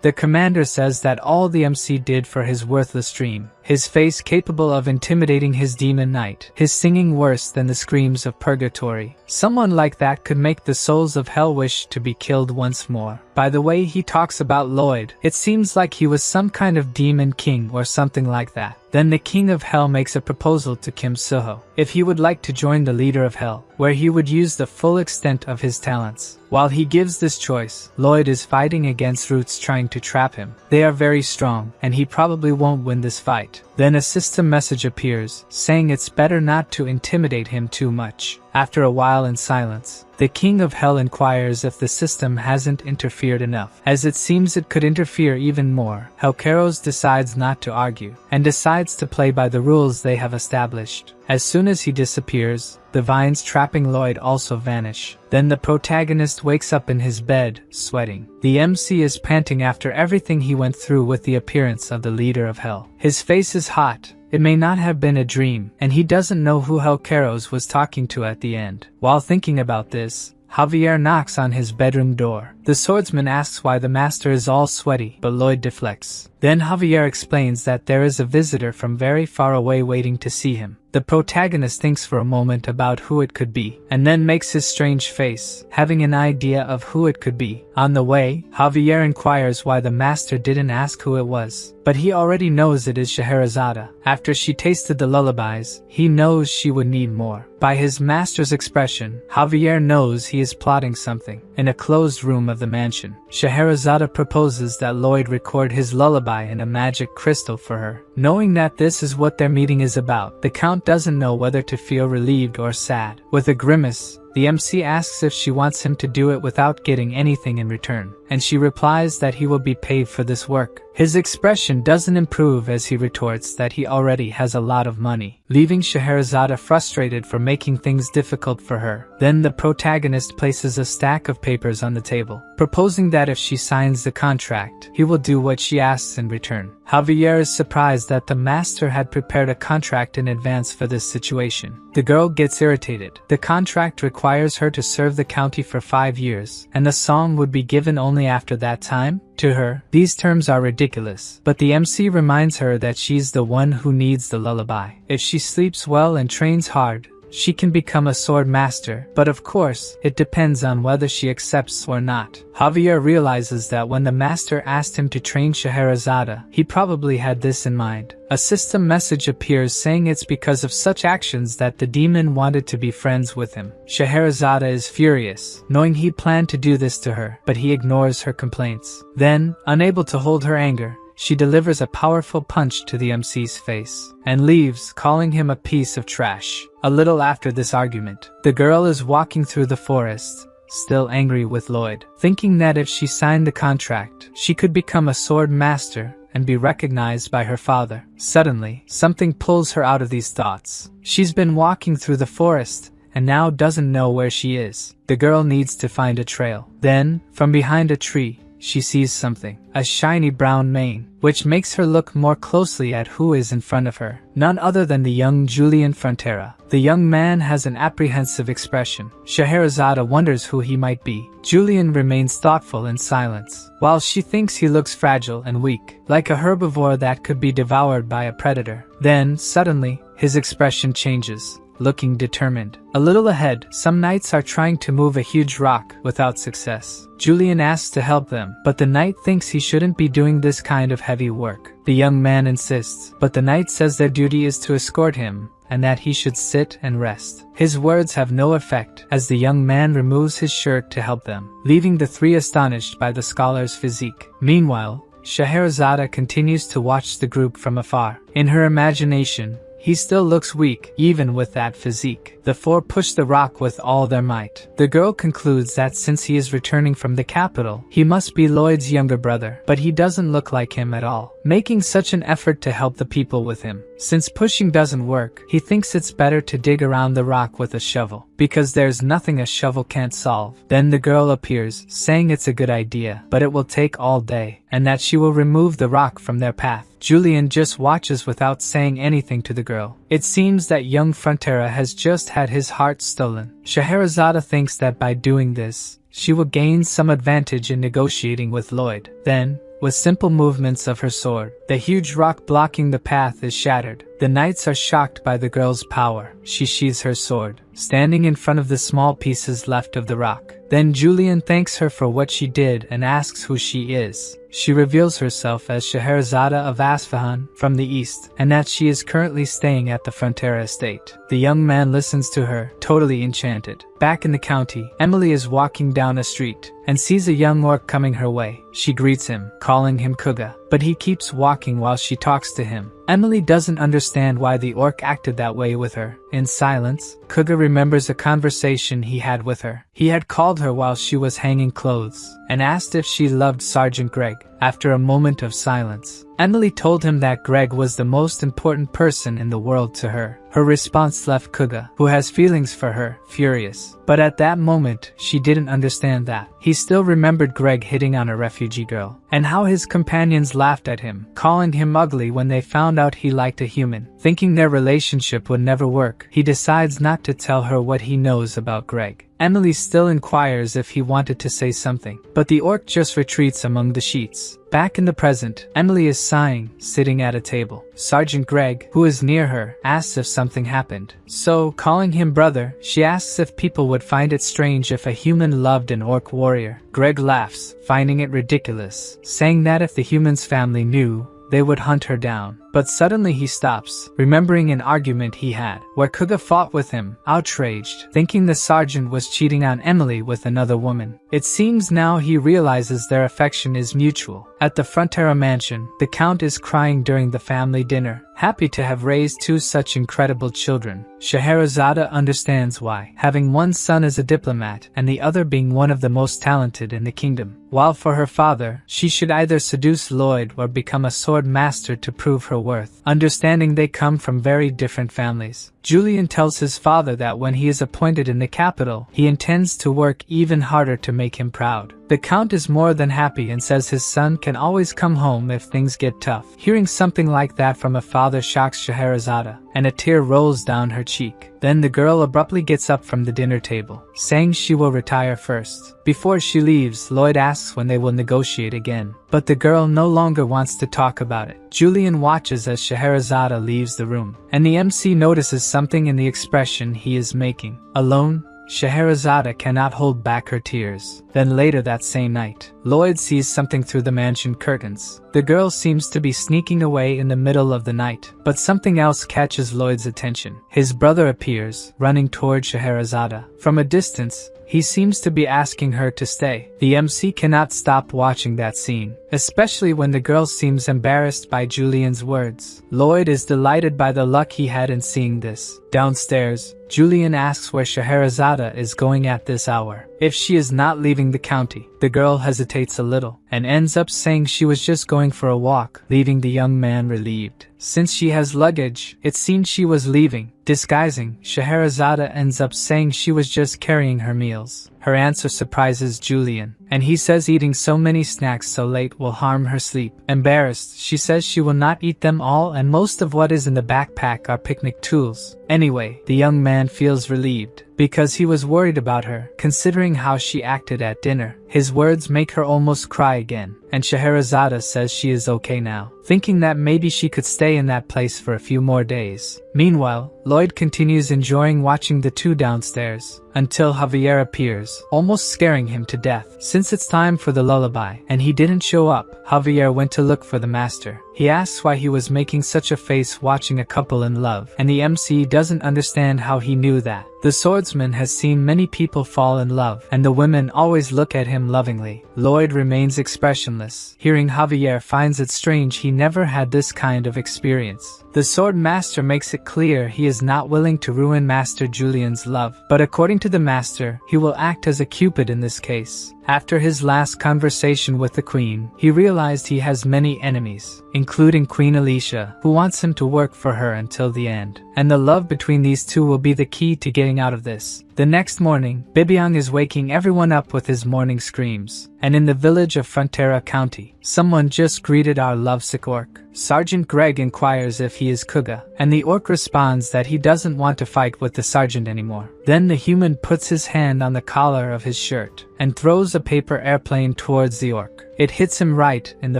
The commander says that all the MC did for his worthless dream, his face capable of intimidating his demon knight, his singing worse than the screams of purgatory. Someone like that could make the souls of hell wish to be killed once more. By the way he talks about Lloyd, it seems like he was some kind of demon king or something like that. Then the king of hell makes a proposal to Kim Suho if he would like to join the leader of hell, where he would use the full extent of his talents. While he gives this choice, Lloyd is fighting against Roots trying to trap him. They are very strong, and he probably won't win this fight. Then a system message appears, saying it's better not to intimidate him too much. After a while in silence, the king of hell inquires if the system hasn't interfered enough, as it seems it could interfere even more. Hellcaros decides not to argue, and decides to play by the rules they have established. As soon as he disappears, the vines trapping Lloyd also vanish. Then the protagonist wakes up in his bed, sweating. The MC is panting after everything he went through with the appearance of the leader of hell. His face is hot. It may not have been a dream, and he doesn't know who Hellcaros was talking to at the end. While thinking about this, Javier knocks on his bedroom door. The swordsman asks why the master is all sweaty, but Lloyd deflects. Then Javier explains that there is a visitor from very far away waiting to see him. The protagonist thinks for a moment about who it could be, and then makes his strange face, having an idea of who it could be. On the way, Javier inquires why the master didn't ask who it was, but he already knows it is Scheherazade. After she tasted the lullabies, he knows she would need more. By his master's expression, Javier knows he is plotting something. In a closed room of the mansion, Scheherazade proposes that Lloyd record his lullaby in a magic crystal for her. Knowing that this is what their meeting is about, the count doesn't know whether to feel relieved or sad. With a grimace, the MC asks if she wants him to do it without getting anything in return, and she replies that he will be paid for this work. His expression doesn't improve as he retorts that he already has a lot of money, leaving Scheherazade frustrated for making things difficult for her. Then the protagonist places a stack of papers on the table, proposing that if she signs the contract, he will do what she asks in return. Javier is surprised that the master had prepared a contract in advance for this situation. The girl gets irritated. The contract requires her to serve the county for 5 years, and the song would be given only after that time. To her, these terms are ridiculous, but the MC reminds her that she's the one who needs the lullaby. If she sleeps well and trains hard, she can become a sword master, but of course, it depends on whether she accepts or not. Javier realizes that when the master asked him to train Scheherazade, he probably had this in mind. A system message appears saying it's because of such actions that the demon wanted to be friends with him. Scheherazade is furious, knowing he planned to do this to her, but he ignores her complaints. Then, unable to hold her anger, she delivers a powerful punch to the MC's face, and leaves, calling him a piece of trash. A little after this argument, the girl is walking through the forest, still angry with Lloyd, thinking that if she signed the contract, she could become a sword master and be recognized by her father. Suddenly, something pulls her out of these thoughts. She's been walking through the forest, and now doesn't know where she is. The girl needs to find a trail. Then, from behind a tree, she sees something, a shiny brown mane, which makes her look more closely at who is in front of her. None other than the young Lloyd Frontera. The young man has an apprehensive expression. Scheherazade wonders who he might be. Julian remains thoughtful in silence, while she thinks he looks fragile and weak, like a herbivore that could be devoured by a predator. Then, suddenly, his expression changes, looking determined. A little ahead, some knights are trying to move a huge rock without success. Julian asks to help them, but the knight thinks he shouldn't be doing this kind of heavy work. The young man insists, but the knight says their duty is to escort him, and that he should sit and rest. His words have no effect, as the young man removes his shirt to help them, leaving the three astonished by the scholar's physique. Meanwhile, Scheherazade continues to watch the group from afar. In her imagination, he still looks weak, even with that physique. The four push the rock with all their might. The girl concludes that since he is returning from the capital, he must be Lloyd's younger brother, but he doesn't look like him at all, making such an effort to help the people with him. Since pushing doesn't work, he thinks it's better to dig around the rock with a shovel, because there's nothing a shovel can't solve. Then the girl appears, saying it's a good idea, but it will take all day, and that she will remove the rock from their path. Julian just watches without saying anything to the girl. It seems that young Frontera has just had his heart stolen. Scheherazade thinks that by doing this, she will gain some advantage in negotiating with Lloyd. Then, with simple movements of her sword, the huge rock blocking the path is shattered. The knights are shocked by the girl's power. She sheathes her sword, standing in front of the small pieces left of the rock. Then Julian thanks her for what she did and asks who she is. She reveals herself as Scheherazade of Isfahan from the east, and that she is currently staying at the Frontera estate. The young man listens to her, totally enchanted. Back in the county, Emily is walking down a street and sees a young orc coming her way. She greets him, calling him Kuga, but he keeps walking while she talks to him. Emily doesn't understand why the orc acted that way with her. In silence, Kuga remembers a conversation he had with her. He had called her while she was hanging clothes and asked if she loved Sergeant Greg. After a moment of silence, Emily told him that Greg was the most important person in the world to her. Her response left Kuga, who has feelings for her, furious. But at that moment, she didn't understand that. He still remembered Greg hitting on a refugee girl, and how his companions laughed at him, calling him ugly when they found out he liked a human. Thinking their relationship would never work, he decides not to tell her what he knows about Greg. Emily still inquires if he wanted to say something, but the orc just retreats among the sheets. Back in the present, Emily is sighing, sitting at a table. Sergeant Greg, who is near her, asks if something happened. So, calling him brother, she asks if people would find it strange if a human loved an orc warrior. Greg laughs, finding it ridiculous, saying that if the human's family knew, they would hunt her down. But suddenly he stops, remembering an argument he had, where Kuga fought with him, outraged, thinking the sergeant was cheating on Emily with another woman. It seems now he realizes their affection is mutual. At the Frontera mansion, the count is crying during the family dinner, happy to have raised two such incredible children. Scheherazade understands why, having one son as a diplomat and the other being one of the most talented in the kingdom. While for her father, she should either seduce Lloyd or become a sword master to prove her worth, understanding they come from very different families. Julian tells his father that when he is appointed in the capital, he intends to work even harder to make him proud. The count is more than happy and says his son can always come home if things get tough. Hearing something like that from a father shocks Scheherazade, and a tear rolls down her cheek. Then the girl abruptly gets up from the dinner table, saying she will retire first. Before she leaves, Lloyd asks when they will negotiate again, but the girl no longer wants to talk about it. Julian watches as Scheherazade leaves the room, and the MC notices something in the expression he is making. Alone, Scheherazade cannot hold back her tears. Then later that same night, Lloyd sees something through the mansion curtains. The girl seems to be sneaking away in the middle of the night, but something else catches Lloyd's attention. His brother appears, running toward Scheherazade. From a distance, he seems to be asking her to stay. The MC cannot stop watching that scene, especially when the girl seems embarrassed by Julian's words. Lloyd is delighted by the luck he had in seeing this. Downstairs, Julian asks where Scheherazade is going at this hour. If she is not leaving the county, the girl hesitates a little, and ends up saying she was just going for a walk, leaving the young man relieved. Since she has luggage, it seems she was leaving. Disguising, Scheherazade ends up saying she was just carrying her meals. Her answer surprises Julian, and he says eating so many snacks so late will harm her sleep. Embarrassed, she says she will not eat them all and most of what is in the backpack are picnic tools. Anyway, the young man feels relieved, because he was worried about her, considering how she acted at dinner. His words make her almost cry again, and Scheherazade says she is okay now, thinking that maybe she could stay in that place for a few more days. Meanwhile, Lloyd continues enjoying watching the two downstairs, until Javier appears, almost scaring him to death. Since it's time for the lullaby, and he didn't show up, Javier went to look for the master. He asks why he was making such a face watching a couple in love, and the MC doesn't understand how he knew that. The swordsman has seen many people fall in love, and the women always look at him lovingly. Lloyd remains expressionless. Hearing Javier finds it strange he never had this kind of experience. The sword master makes it clear he is not willing to ruin Master Julian's love, but according to the master, he will act as a cupid in this case. After his last conversation with the queen, he realized he has many enemies, including Queen Alicia, who wants him to work for her until the end. And the love between these two will be the key to getting out of this. The next morning, Bibiang is waking everyone up with his morning screams. And in the village of Frontera County, someone just greeted our lovesick orc. Sergeant Greg inquires if he is Kuga, and the orc responds that he doesn't want to fight with the sergeant anymore. Then the human puts his hand on the collar of his shirt and throws a paper airplane towards the orc. It hits him right in the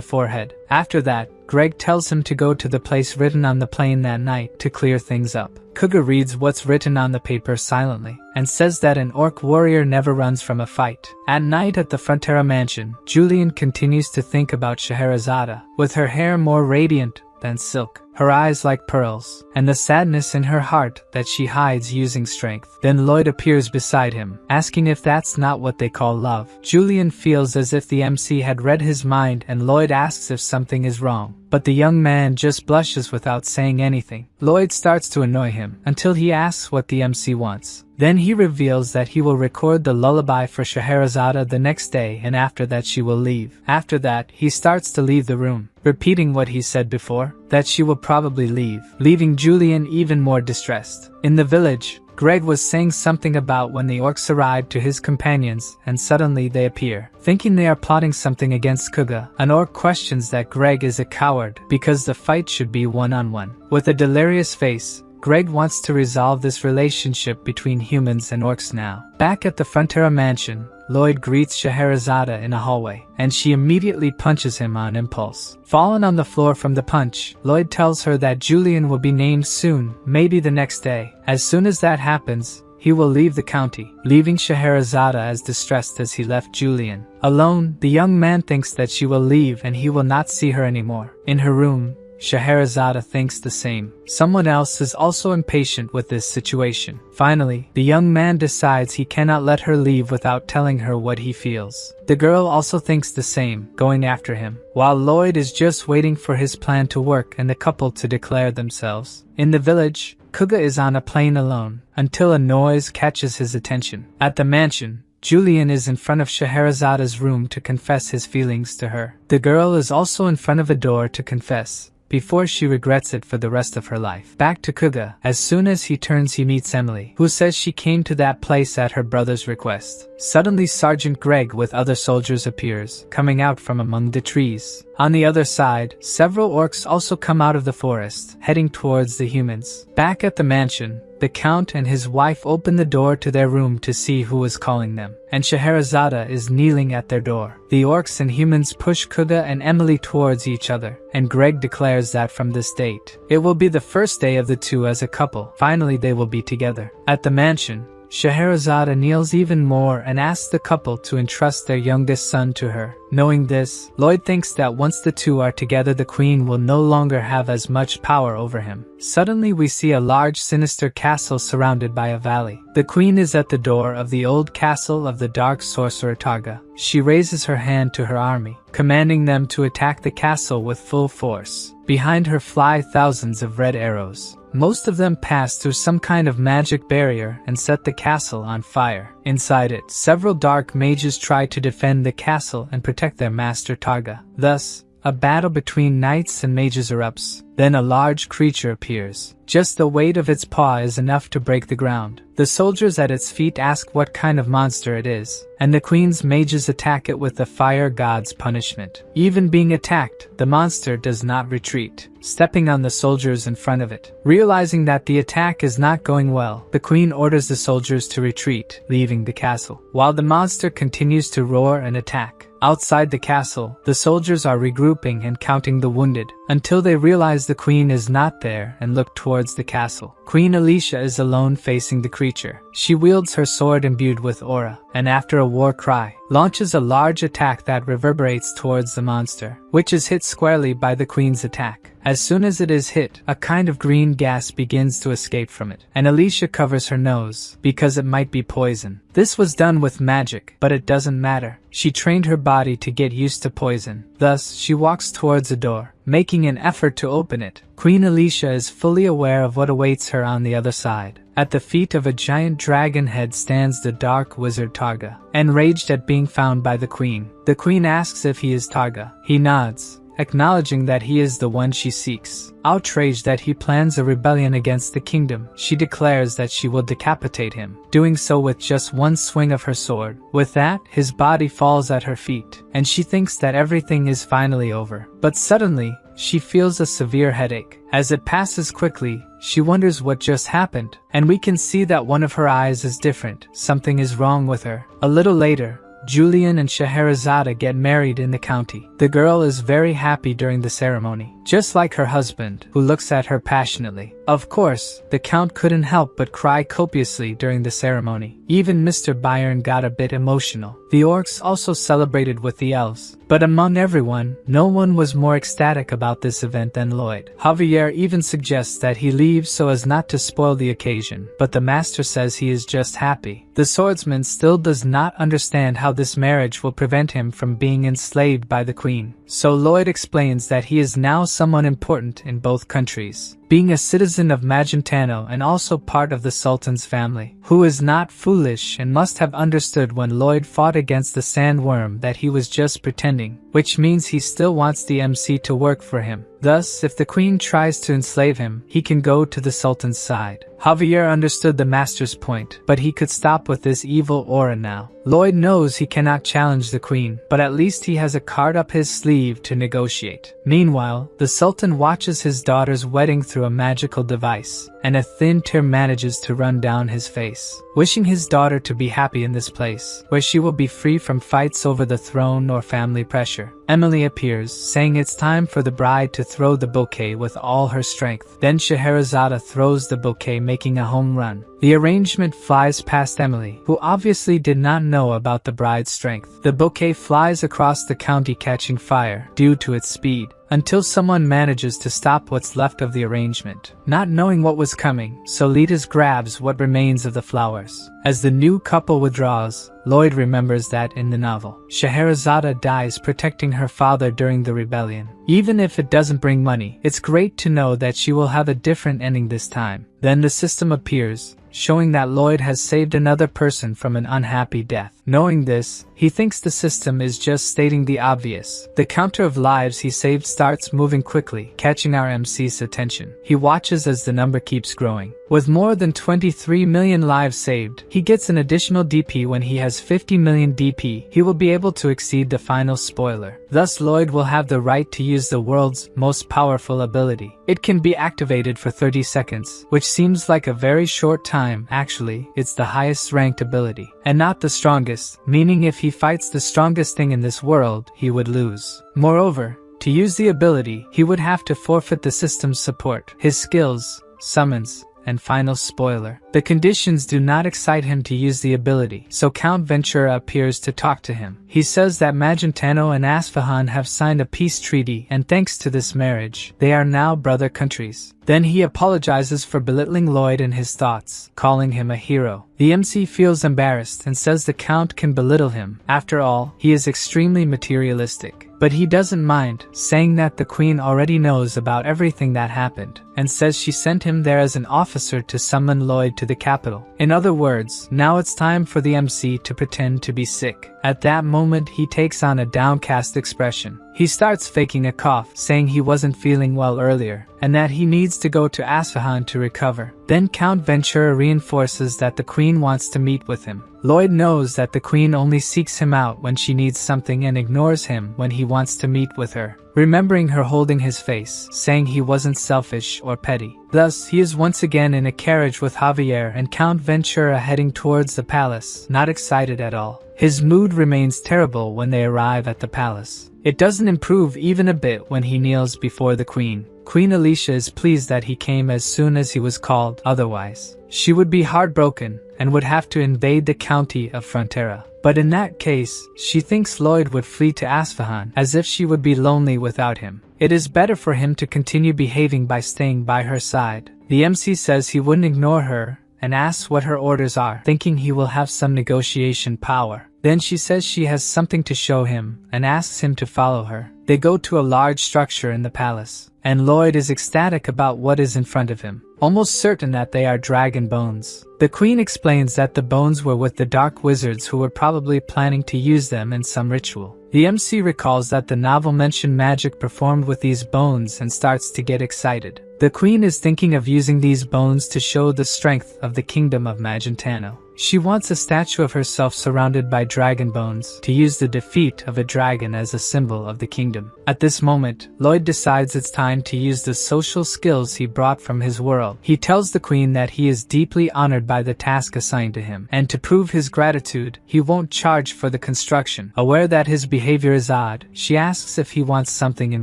forehead. After that, Greg tells him to go to the place written on the plane that night to clear things up. Kuga reads what's written on the paper silently and says that an orc warrior never runs from a fight. At night at the Frontera mansion, Julian continues to think about Scheherazade, with her hair more radiant than silk, her eyes like pearls, and the sadness in her heart that she hides using strength. Then Lloyd appears beside him, asking if that's not what they call love. Julian feels as if the MC had read his mind, and Lloyd asks if something is wrong, but the young man just blushes without saying anything. Lloyd starts to annoy him until he asks what the MC wants. Then he reveals that he will record the lullaby for Scheherazade the next day, and after that she will leave. After that, he starts to leave the room, repeating what he said before, that she will probably leave, leaving Julian even more distressed. In the village, Greg was saying something about when the orcs arrived to his companions and suddenly they appear. Thinking they are plotting something against Kuga, an orc questions that Greg is a coward because the fight should be one-on-one. With a delirious face, Greg wants to resolve this relationship between humans and orcs now. Back at the Frontera mansion, Lloyd greets Scheherazade in a hallway, and she immediately punches him on impulse. Fallen on the floor from the punch, Lloyd tells her that Julian will be named soon, maybe the next day. As soon as that happens, he will leave the county, leaving Scheherazade as distressed as he left Julian. Alone, the young man thinks that she will leave and he will not see her anymore. In her room, Scheherazade thinks the same. Someone else is also impatient with this situation. Finally, the young man decides he cannot let her leave without telling her what he feels. The girl also thinks the same, going after him, while Lloyd is just waiting for his plan to work and the couple to declare themselves. In the village, Kuga is on a plane alone, until a noise catches his attention. At the mansion, Julian is in front of Scheherazade's room to confess his feelings to her. The girl is also in front of a door to confess, before she regrets it for the rest of her life. Back to Kuga. As soon as he turns, he meets Emily, who says she came to that place at her brother's request. Suddenly Sergeant Greg with other soldiers appears, coming out from among the trees. On the other side, several orcs also come out of the forest, heading towards the humans. Back at the mansion, the Count and his wife open the door to their room to see who is calling them, and Scheherazade is kneeling at their door. The orcs and humans push Kuga and Emily towards each other, and Greg declares that from this date, it will be the first day of the two as a couple. Finally, they will be together. At the mansion, Scheherazade kneels even more and asks the couple to entrust their youngest son to her. Knowing this, Lloyd thinks that once the two are together, the queen will no longer have as much power over him. Suddenly we see a large sinister castle surrounded by a valley. The queen is at the door of the old castle of the dark sorcerer Targa. She raises her hand to her army, commanding them to attack the castle with full force. Behind her fly thousands of red arrows. Most of them pass through some kind of magic barrier and set the castle on fire. Inside it, several dark mages try to defend the castle and protect their master Targa. Thus, a battle between knights and mages erupts. Then a large creature appears. Just the weight of its paw is enough to break the ground. The soldiers at its feet ask what kind of monster it is, and the queen's mages attack it with the fire god's punishment. Even being attacked, the monster does not retreat, stepping on the soldiers in front of it. Realizing that the attack is not going well, the queen orders the soldiers to retreat, leaving the castle, while the monster continues to roar and attack. Outside the castle, the soldiers are regrouping and counting the wounded, until they realize the queen is not there and look towards the castle. Queen Alicia is alone facing the creature. She wields her sword imbued with aura, and after a war cry, launches a large attack that reverberates towards the monster, which is hit squarely by the queen's attack. As soon as it is hit, a kind of green gas begins to escape from it, and Alicia covers her nose, because it might be poison. This was done with magic, but it doesn't matter. She trained her body to get used to poison. Thus, she walks towards a door, making an effort to open it. Queen Alicia is fully aware of what awaits her on the other side. At the feet of a giant dragon head stands the dark wizard Targa, enraged at being found by the queen. The queen asks if he is Targa. He nods, acknowledging that he is the one she seeks. Outraged that he plans a rebellion against the kingdom, she declares that she will decapitate him, doing so with just one swing of her sword. With that, his body falls at her feet, and she thinks that everything is finally over. But suddenly, she feels a severe headache. As it passes quickly, she wonders what just happened, and we can see that one of her eyes is different. Something is wrong with her. A little later, Julian and Scheherazade get married in the county. The girl is very happy during the ceremony, just like her husband, who looks at her passionately. Of course, the count couldn't help but cry copiously during the ceremony. Even Mr. Byron got a bit emotional. The orcs also celebrated with the elves, but among everyone, no one was more ecstatic about this event than Lloyd. Javier even suggests that he leaves so as not to spoil the occasion, but the master says he is just happy. The swordsman still does not understand how this marriage will prevent him from being enslaved by the queen. So Lloyd explains that he is now someone important in both countries, being a citizen of Magentano and also part of the Sultan's family, who is not foolish and must have understood when Lloyd fought against the sandworm that he was just pretending, which means he still wants the MC to work for him. Thus, if the queen tries to enslave him, he can go to the Sultan's side. Javier understood the master's point, but he could stop with this evil aura now. Lloyd knows he cannot challenge the queen, but at least he has a card up his sleeve to negotiate. Meanwhile, the Sultan watches his daughter's wedding through a magical device, and a thin tear manages to run down his face, wishing his daughter to be happy in this place, where she will be free from fights over the throne or family pressure. Emily appears, saying it's time for the bride to throw the bouquet with all her strength. Then Scheherazade throws the bouquet, making a home run. The arrangement flies past Emily, who obviously did not know about the bride's strength. The bouquet flies across the county, catching fire due to its speed, until someone manages to stop what's left of the arrangement. Not knowing what was coming, Solitas grabs what remains of the flowers. As the new couple withdraws, Lloyd remembers that in the novel, Scheherazade dies protecting her father during the rebellion. Even if it doesn't bring money, it's great to know that she will have a different ending this time. Then the system appears, showing that Lloyd has saved another person from an unhappy death. Knowing this, he thinks the system is just stating the obvious. The counter of lives he saved starts moving quickly, catching our MC's attention. He watches as the number keeps growing. With more than 23 million lives saved, he gets an additional DP. When he has 50 million DP, he will be able to exceed the final spoiler. Thus, Lloyd will have the right to use the world's most powerful ability. It can be activated for 30 seconds, which seems like a very short time. Actually, it's the highest ranked ability, and not the strongest, meaning if he fights the strongest thing in this world, he would lose. Moreover, to use the ability, he would have to forfeit the system's support, his skills, summons, and final spoiler. The conditions do not excite him to use the ability, so Count Ventura appears to talk to him. He says that Magentano and Asfahan have signed a peace treaty, and thanks to this marriage, they are now brother countries. Then he apologizes for belittling Lloyd in his thoughts, calling him a hero. The MC feels embarrassed and says the Count can belittle him. After all, he is extremely materialistic. But he doesn't mind, saying that the queen already knows about everything that happened, and says she sent him there as an officer to summon Lloyd to the capital. In other words, now it's time for the MC to pretend to be sick. At that moment, he takes on a downcast expression. He starts faking a cough, saying he wasn't feeling well earlier, and that he needs to go to Asfahan to recover. Then Count Ventura reinforces that the queen wants to meet with him. Lloyd knows that the queen only seeks him out when she needs something and ignores him when he wants to meet with her, remembering her holding his face, saying he wasn't selfish or petty. Thus, he is once again in a carriage with Javier and Count Ventura heading towards the palace, not excited at all. His mood remains terrible when they arrive at the palace. It doesn't improve even a bit when he kneels before the queen. Queen Alicia is pleased that he came as soon as he was called, otherwise she would be heartbroken and would have to invade the county of Frontera. But in that case, she thinks Lloyd would flee to Asfahan, as if she would be lonely without him. It is better for him to continue behaving by staying by her side. The MC says he wouldn't ignore her and asks what her orders are, thinking he will have some negotiation power. Then she says she has something to show him and asks him to follow her. They go to a large structure in the palace, and Lloyd is ecstatic about what is in front of him. almost certain that they are dragon bones. The queen explains that the bones were with the dark wizards who were probably planning to use them in some ritual. The MC recalls that the novel mentioned magic performed with these bones and starts to get excited. The queen is thinking of using these bones to show the strength of the kingdom of Magentano. She wants a statue of herself surrounded by dragon bones to use the defeat of a dragon as a symbol of the kingdom. At this moment, Lloyd decides it's time to use the social skills he brought from his world. He tells the queen that he is deeply honored by the task assigned to him, and to prove his gratitude, he won't charge for the construction. Aware that his behavior is odd, she asks if he wants something in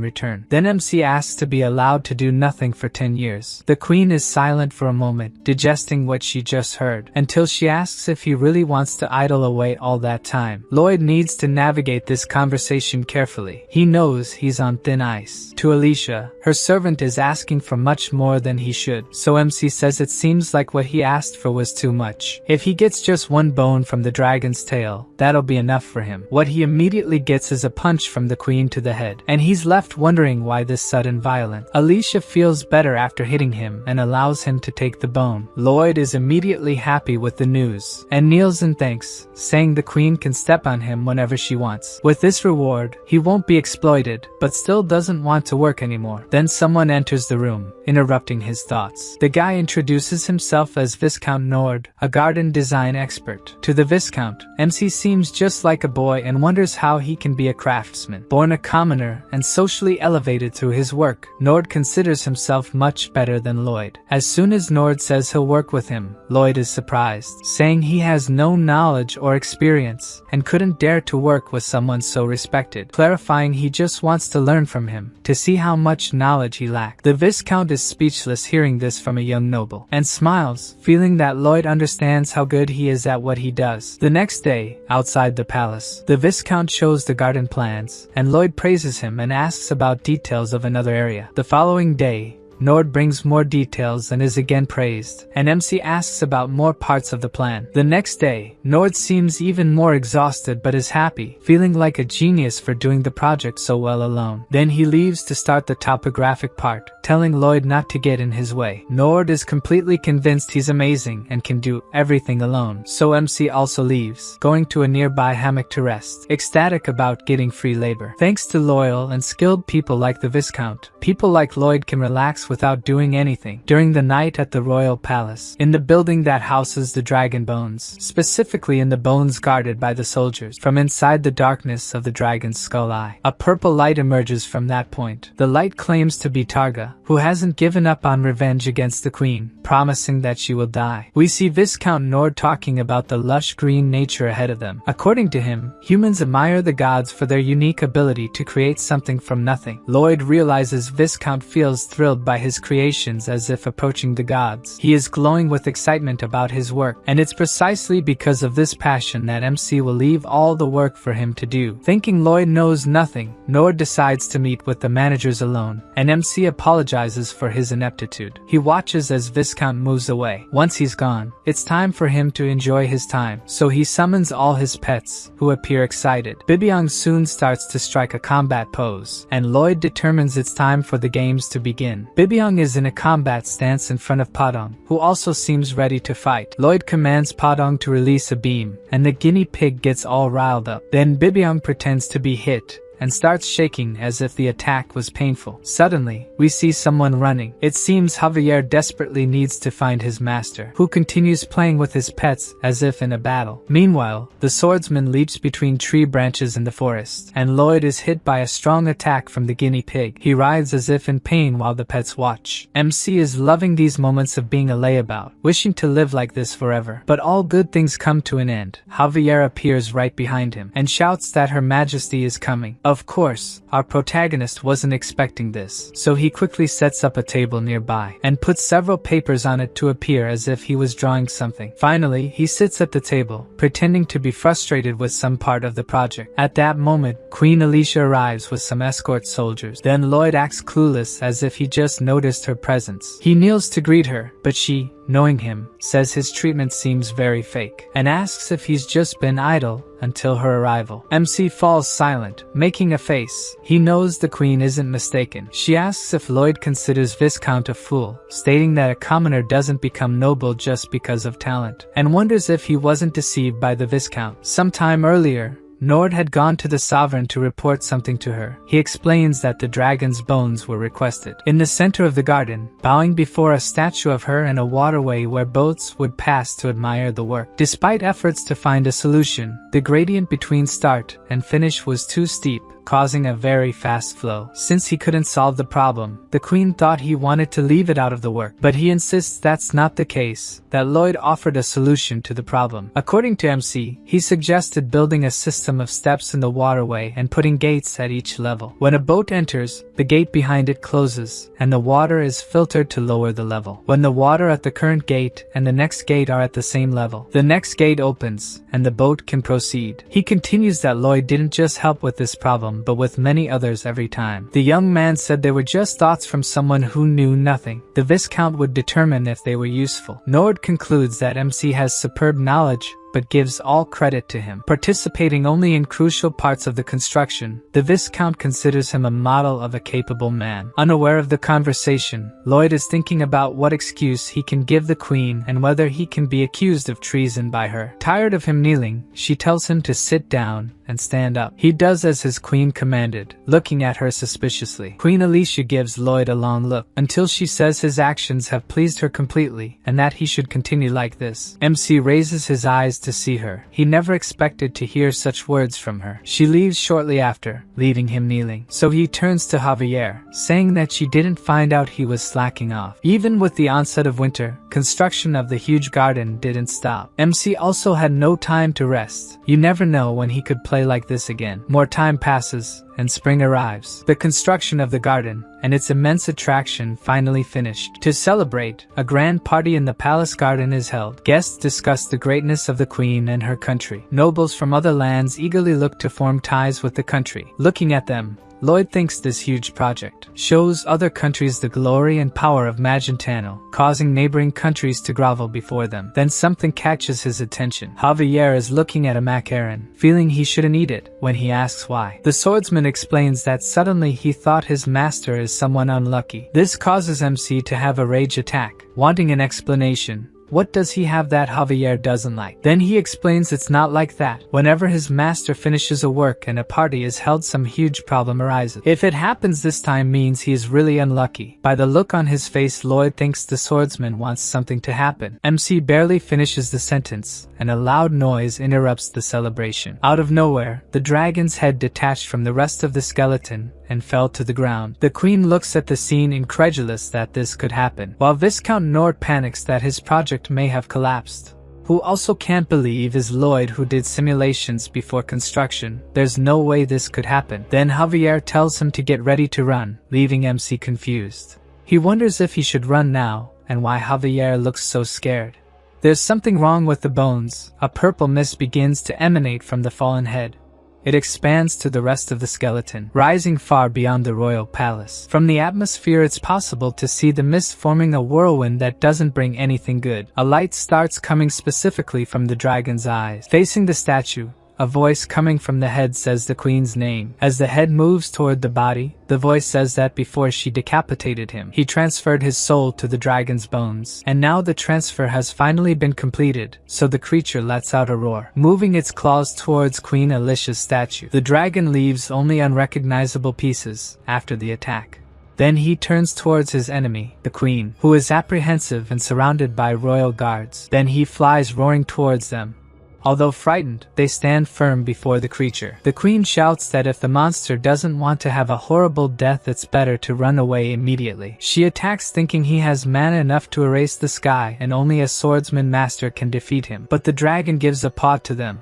return. Then MC asks to be allowed to do nothing for 10 years. The queen is silent for a moment, digesting what she just heard, until she asks if he really wants to idle away all that time. Lloyd needs to navigate this conversation carefully. He knows he's on thin ice. To Alicia, her servant is asking for much more than he should, so MC says it seems like what he asked for was too much. If he gets just one bone from the dragon's tail, that'll be enough for him. What he immediately gets is a punch from the queen to the head, and he's left wondering why this sudden violence. Alicia feels better after hitting him and allows him to take the bone. Lloyd is immediately happy with the news and kneels in thanks, saying the queen can step on him whenever she wants. With this reward, he won't be exploited, but still doesn't want to work anymore. Then someone enters the room, interrupting his thoughts. The guy introduces himself as Viscount Nord, a garden design expert. To the Viscount, MC seems just like a boy and wonders how he can be a craftsman. Born a commoner and socially elevated through his work, Nord considers himself much better than Lloyd. As soon as Nord says he'll work with him, Lloyd is surprised, saying he has no knowledge or experience and couldn't dare to work with someone so respected, clarifying he just wants to learn from him to see how much knowledge he lacked. The Viscount is speechless hearing this from a young noble, and smiles, feeling that Lloyd understands how good he is at what he does. The next day, outside the palace, the Viscount shows the garden plans, and Lloyd praises him and asks about details of another area. The following day, Nord brings more details and is again praised, and MC asks about more parts of the plan. The next day, Nord seems even more exhausted but is happy, feeling like a genius for doing the project so well alone. Then he leaves to start the topographic part, telling Lloyd not to get in his way. Nord is completely convinced he's amazing and can do everything alone, so MC also leaves, going to a nearby hammock to rest, ecstatic about getting free labor. Thanks to loyal and skilled people like the Viscount, people like Lloyd can relax without doing anything. During the night at the royal palace, in the building that houses the dragon bones, specifically in the bones guarded by the soldiers, from inside the darkness of the dragon's skull eye, a purple light emerges from that point. The light claims to be Targa, who hasn't given up on revenge against the queen, promising that she will die. We see Viscount Nord talking about the lush green nature ahead of them. According to him, humans admire the gods for their unique ability to create something from nothing. Lloyd realizes Viscount feels thrilled by his creations as if approaching the gods. He is glowing with excitement about his work, and it's precisely because of this passion that MC will leave all the work for him to do. Thinking Lloyd knows nothing, Nord decides to meet with the managers alone, and MC apologizes for his ineptitude. He watches as Viscount moves away. Once he's gone, it's time for him to enjoy his time, so he summons all his pets, who appear excited. Bibyong soon starts to strike a combat pose, and Lloyd determines it's time for the games to begin. Bibyong is in a combat stance in front of Padong, who also seems ready to fight. Lloyd commands Padong to release a beam, and the guinea pig gets all riled up. Then Bibyong pretends to be hit, and starts shaking as if the attack was painful. Suddenly, we see someone running. It seems Javier desperately needs to find his master, who continues playing with his pets as if in a battle. Meanwhile, the swordsman leaps between tree branches in the forest, and Lloyd is hit by a strong attack from the guinea pig. He writhes as if in pain while the pets watch. MC is loving these moments of being a layabout, wishing to live like this forever. But all good things come to an end. Javier appears right behind him, and shouts that Her Majesty is coming. Of course, our protagonist wasn't expecting this, so he quickly sets up a table nearby, and puts several papers on it to appear as if he was drawing something. Finally, he sits at the table, pretending to be frustrated with some part of the project. At that moment, Queen Alicia arrives with some escort soldiers. Then Lloyd acts clueless as if he just noticed her presence. He kneels to greet her, but she, knowing him, says his treatment seems very fake, and asks if he's just been idle until her arrival. MC falls silent, making a face. He knows the queen isn't mistaken. She asks if Lloyd considers Viscount a fool, stating that a commoner doesn't become noble just because of talent, and wonders if he wasn't deceived by the Viscount. Sometime earlier, Nord had gone to the sovereign to report something to her. He explains that the dragon's bones were requested. In the center of the garden, bowing before a statue of her and a waterway where boats would pass to admire the work. Despite efforts to find a solution, the gradient between start and finish was too steep, causing a very fast flow. Since he couldn't solve the problem, the queen thought he wanted to leave it out of the work, but he insists that's not the case, that Lloyd offered a solution to the problem. According to MC, he suggested building a system of steps in the waterway and putting gates at each level. When a boat enters, the gate behind it closes, and the water is filtered to lower the level. When the water at the current gate and the next gate are at the same level, the next gate opens, and the boat can proceed. He continues that Lloyd didn't just help with this problem, but with many others every time. The young man said they were just thoughts from someone who knew nothing. The Viscount would determine if they were useful. Nord concludes that MC has superb knowledge, but gives all credit to him. Participating only in crucial parts of the construction, the Viscount considers him a model of a capable man. Unaware of the conversation, Lloyd is thinking about what excuse he can give the queen and whether he can be accused of treason by her. Tired of him kneeling, she tells him to sit down and stand up. He does as his queen commanded, looking at her suspiciously. Queen Alicia gives Lloyd a long look, until she says his actions have pleased her completely, and that he should continue like this. MC raises his eyes to see her. He never expected to hear such words from her. She leaves shortly after, leaving him kneeling. So he turns to Javier, saying that she didn't find out he was slacking off. Even with the onset of winter, construction of the huge garden didn't stop. MC also had no time to rest. You never know when he could play like this again. More time passes, and spring arrives. The construction of the garden and its immense attraction finally finished. To celebrate, a grand party in the palace garden is held. Guests discuss the greatness of the queen and her country. Nobles from other lands eagerly look to form ties with the country. Looking at them, Lloyd thinks this huge project shows other countries the glory and power of Magentano, causing neighboring countries to grovel before them. Then something catches his attention. Javier is looking at a macaron, feeling he shouldn't eat it, when he asks why. The swordsman explains that suddenly he thought his master is someone unlucky. This causes MC to have a rage attack, wanting an explanation. What does he have that Javier doesn't like? Then he explains it's not like that. Whenever his master finishes a work and a party is held, some huge problem arises. If it happens this time means he is really unlucky. By the look on his face, Lloyd thinks the swordsman wants something to happen. MC barely finishes the sentence, and a loud noise interrupts the celebration. Out of nowhere, the dragon's head detached from the rest of the skeleton and fell to the ground. The queen looks at the scene, incredulous that this could happen, while Viscount Nord panics that his project may have collapsed. Who also can't believe is Lloyd, who did simulations before construction. There's no way this could happen. Then Javier tells him to get ready to run, leaving MC confused. He wonders if he should run now, and why Javier looks so scared. There's something wrong with the bones. A purple mist begins to emanate from the fallen head. It expands to the rest of the skeleton, rising far beyond the royal palace. From the atmosphere, it's possible to see the mist forming a whirlwind that doesn't bring anything good. A light starts coming specifically from the dragon's eyes. Facing the statue, a voice coming from the head says the queen's name. As the head moves toward the body, the voice says that before she decapitated him, he transferred his soul to the dragon's bones. And now the transfer has finally been completed, so the creature lets out a roar, moving its claws towards Queen Alicia's statue. The dragon leaves only unrecognizable pieces after the attack. Then he turns towards his enemy, the queen, who is apprehensive and surrounded by royal guards. Then he flies roaring towards them. Although frightened, they stand firm before the creature. The queen shouts that if the monster doesn't want to have a horrible death, it's better to run away immediately. She attacks, thinking he has mana enough to erase the sky and only a swordsman master can defeat him. But the dragon gives a paw to them.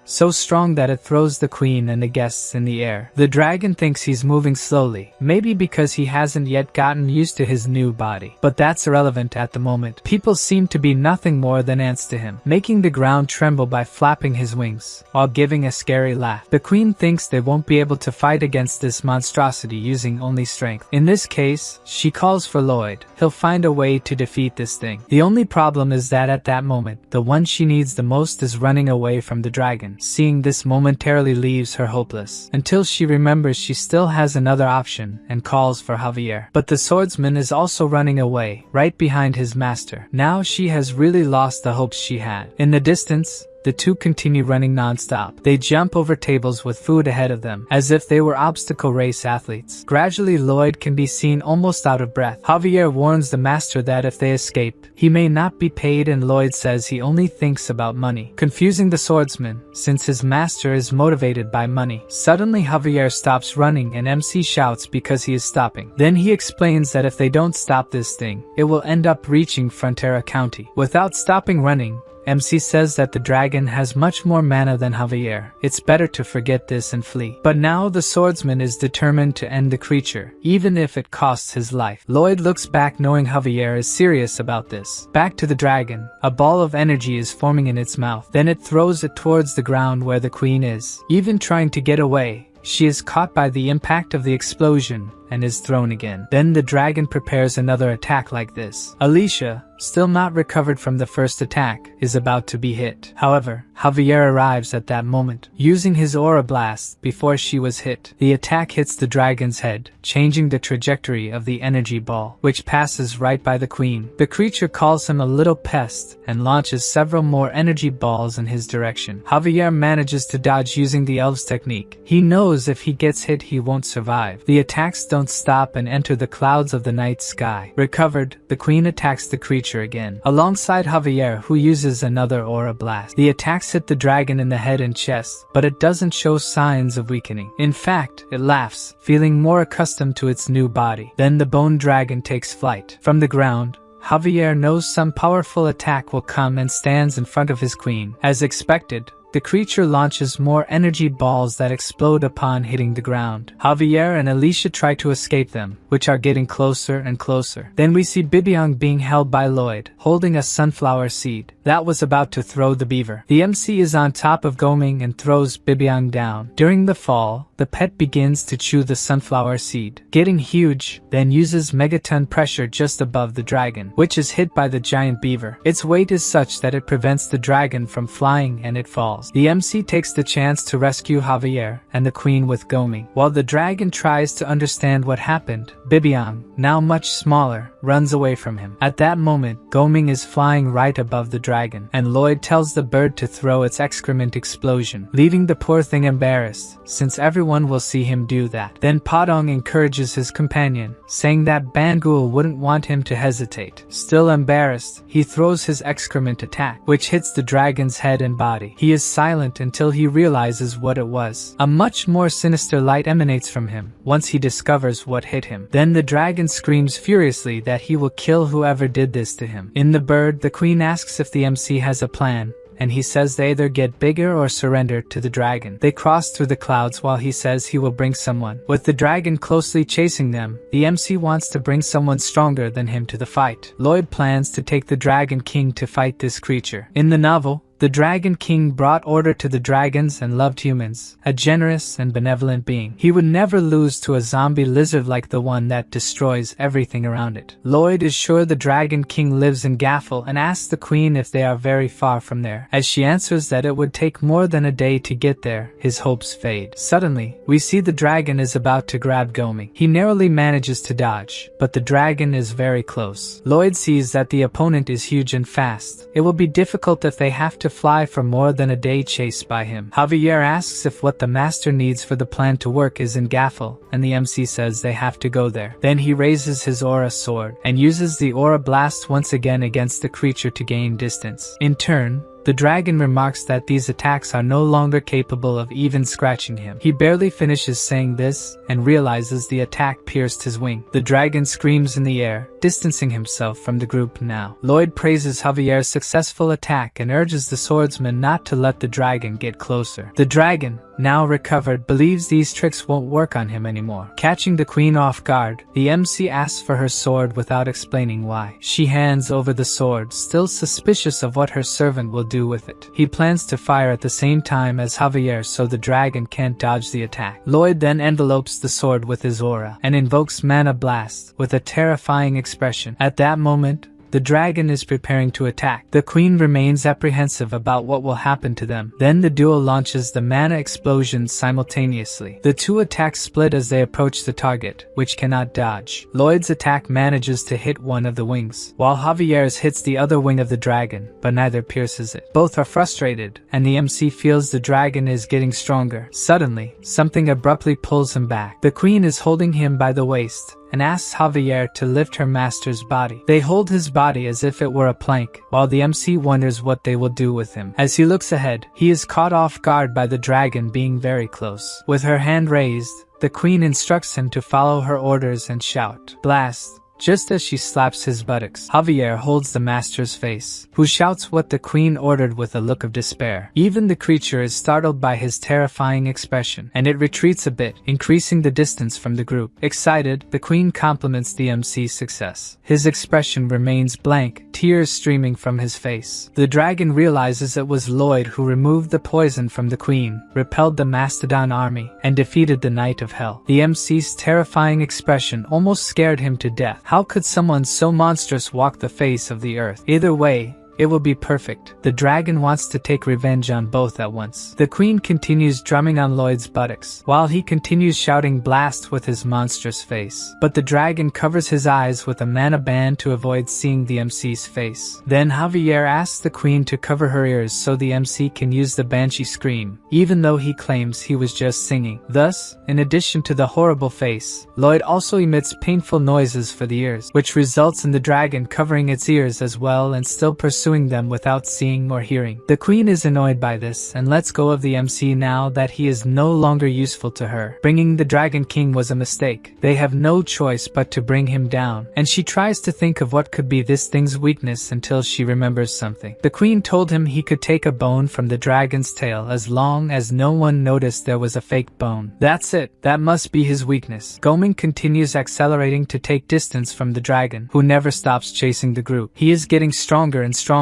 so strong that it throws the queen and the guests in the air. The dragon thinks he's moving slowly, maybe because he hasn't yet gotten used to his new body. But that's irrelevant at the moment. People seem to be nothing more than ants to him, making the ground tremble by flapping his wings, while giving a scary laugh. The queen thinks they won't be able to fight against this monstrosity using only strength. In this case, she calls for Lloyd. He'll find a way to defeat this thing. The only problem is that at that moment, the one she needs the most is running away from the dragon. Seeing this momentarily leaves her hopeless, until she remembers she still has another option and calls for Javier. But the swordsman is also running away, right behind his master. Now she has really lost the hopes she had. In the distance, the two continue running non-stop. They jump over tables with food ahead of them, as if they were obstacle race athletes. Gradually, Lloyd can be seen almost out of breath. Javier warns the master that if they escape, he may not be paid, and Lloyd says he only thinks about money, confusing the swordsman, since his master is motivated by money. Suddenly, Javier stops running and MC shouts because he is stopping. Then he explains that if they don't stop this thing, it will end up reaching Frontera County. Without stopping running, MC says that the dragon has much more mana than Javier. It's better to forget this and flee. But now the swordsman is determined to end the creature, even if it costs his life. Lloyd looks back knowing Javier is serious about this. Back to the dragon, a ball of energy is forming in its mouth. Then it throws it towards the ground where the queen is. Even trying to get away, she is caught by the impact of the explosion and is thrown again. Then the dragon prepares another attack like this. Alicia, still not recovered from the first attack, is about to be hit. However, Javier arrives at that moment, using his aura blast before she was hit. The attack hits the dragon's head, changing the trajectory of the energy ball, which passes right by the queen. The creature calls him a little pest and launches several more energy balls in his direction. Javier manages to dodge using the elves technique. He knows if he gets hit he won't survive. The attacks don't stop and enter the clouds of the night sky. Recovered, the queen attacks the creature again, alongside Javier, who uses another aura blast. The attacks hit the dragon in the head and chest, but it doesn't show signs of weakening. In fact, it laughs, feeling more accustomed to its new body. Then the bone dragon takes flight. From the ground, Javier knows some powerful attack will come and stands in front of his queen. As expected, the creature launches more energy balls that explode upon hitting the ground. Javier and Alicia try to escape them, which are getting closer and closer. Then we see Bibiang being held by Lloyd, holding a sunflower seed that was about to throw the beaver. The MC is on top of Goming and throws Bibiang down. During the fall, the pet begins to chew the sunflower seed, getting huge, then uses megaton pressure just above the dragon, which is hit by the giant beaver. Its weight is such that it prevents the dragon from flying and it falls. The MC takes the chance to rescue Javier and the queen with Goming. While the dragon tries to understand what happened, Bibiang, now much smaller, runs away from him. At that moment, Goming is flying right above the dragon, and Lloyd tells the bird to throw its excrement explosion, leaving the poor thing embarrassed, since everyone will see him do that. Then Padong encourages his companion, saying that Bangul wouldn't want him to hesitate. Still embarrassed, he throws his excrement attack, which hits the dragon's head and body. He is silent until he realizes what it was. A much more sinister light emanates from him once he discovers what hit him. Then the dragon screams furiously that he will kill whoever did this to him. In the bird, the queen asks if the MC has a plan, and he says they either get bigger or surrender to the dragon. They cross through the clouds while he says he will bring someone. With the dragon closely chasing them, the MC wants to bring someone stronger than him to the fight. Lloyd plans to take the Dragon King to fight this creature. In the novel, the Dragon King brought order to the dragons and loved humans, a generous and benevolent being. He would never lose to a zombie lizard like the one that destroys everything around it. Lloyd is sure the Dragon King lives in Gaffel and asks the queen if they are very far from there. As she answers that it would take more than a day to get there, his hopes fade. Suddenly, we see the dragon is about to grab Goming. He narrowly manages to dodge, but the dragon is very close. Lloyd sees that the opponent is huge and fast. It will be difficult if they have to fly for more than a day chased by him. Javier asks if what the master needs for the plan to work is in Gaffel, and the MC says they have to go there. Then he raises his aura sword and uses the aura blast once again against the creature to gain distance. In turn, The dragon remarks that these attacks are no longer capable of even scratching him. He barely finishes saying this and realizes the attack pierced his wing. The dragon screams in the air, distancing himself from the group now. Lloyd praises Javier's successful attack and urges the swordsman not to let the dragon get closer. The dragon, now recovered, believes these tricks won't work on him anymore. Catching the queen off guard, the MC asks for her sword without explaining why. She hands over the sword, still suspicious of what her servant will do with it. He plans to fire at the same time as Javier so the dragon can't dodge the attack. Lloyd then envelopes the sword with his aura and invokes Mana Blast with a terrifying expression. At that moment, the dragon is preparing to attack. The queen remains apprehensive about what will happen to them. Then the duo launches the mana explosions simultaneously. The two attacks split as they approach the target, which cannot dodge. Lloyd's attack manages to hit one of the wings, while Javier's hits the other wing of the dragon, but neither pierces it. Both are frustrated, and the MC feels the dragon is getting stronger. Suddenly, something abruptly pulls him back. The queen is holding him by the waist and asks Javier to lift her master's body. They hold his body as if it were a plank, while the MC wonders what they will do with him. As he looks ahead, he is caught off guard by the dragon being very close. With her hand raised, the queen instructs him to follow her orders and shout, "Blast!" Just as she slaps his buttocks, Javier holds the master's face, who shouts what the queen ordered with a look of despair. Even the creature is startled by his terrifying expression, and it retreats a bit, increasing the distance from the group. Excited, the queen compliments the MC's success. His expression remains blank, tears streaming from his face. The dragon realizes it was Lloyd who removed the poison from the queen, repelled the mastodon army, and defeated the Knight of Hell. The MC's terrifying expression almost scared him to death. How could someone so monstrous walk the face of the earth? Either way, it will be perfect. The dragon wants to take revenge on both at once. The queen continues drumming on Lloyd's buttocks, while he continues shouting "Blast" with his monstrous face. But the dragon covers his eyes with a mana band to avoid seeing the MC's face. Then Javier asks the queen to cover her ears so the MC can use the banshee scream, even though he claims he was just singing. Thus, in addition to the horrible face, Lloyd also emits painful noises for the ears, which results in the dragon covering its ears as well and still pursuing them without seeing or hearing. The queen is annoyed by this and lets go of the MC now that he is no longer useful to her. Bringing the Dragon King was a mistake. They have no choice but to bring him down, and she tries to think of what could be this thing's weakness until she remembers something. The queen told him he could take a bone from the dragon's tail as long as no one noticed there was a fake bone. That's it. That must be his weakness. Goming continues accelerating to take distance from the dragon, who never stops chasing the group. He is getting stronger and stronger,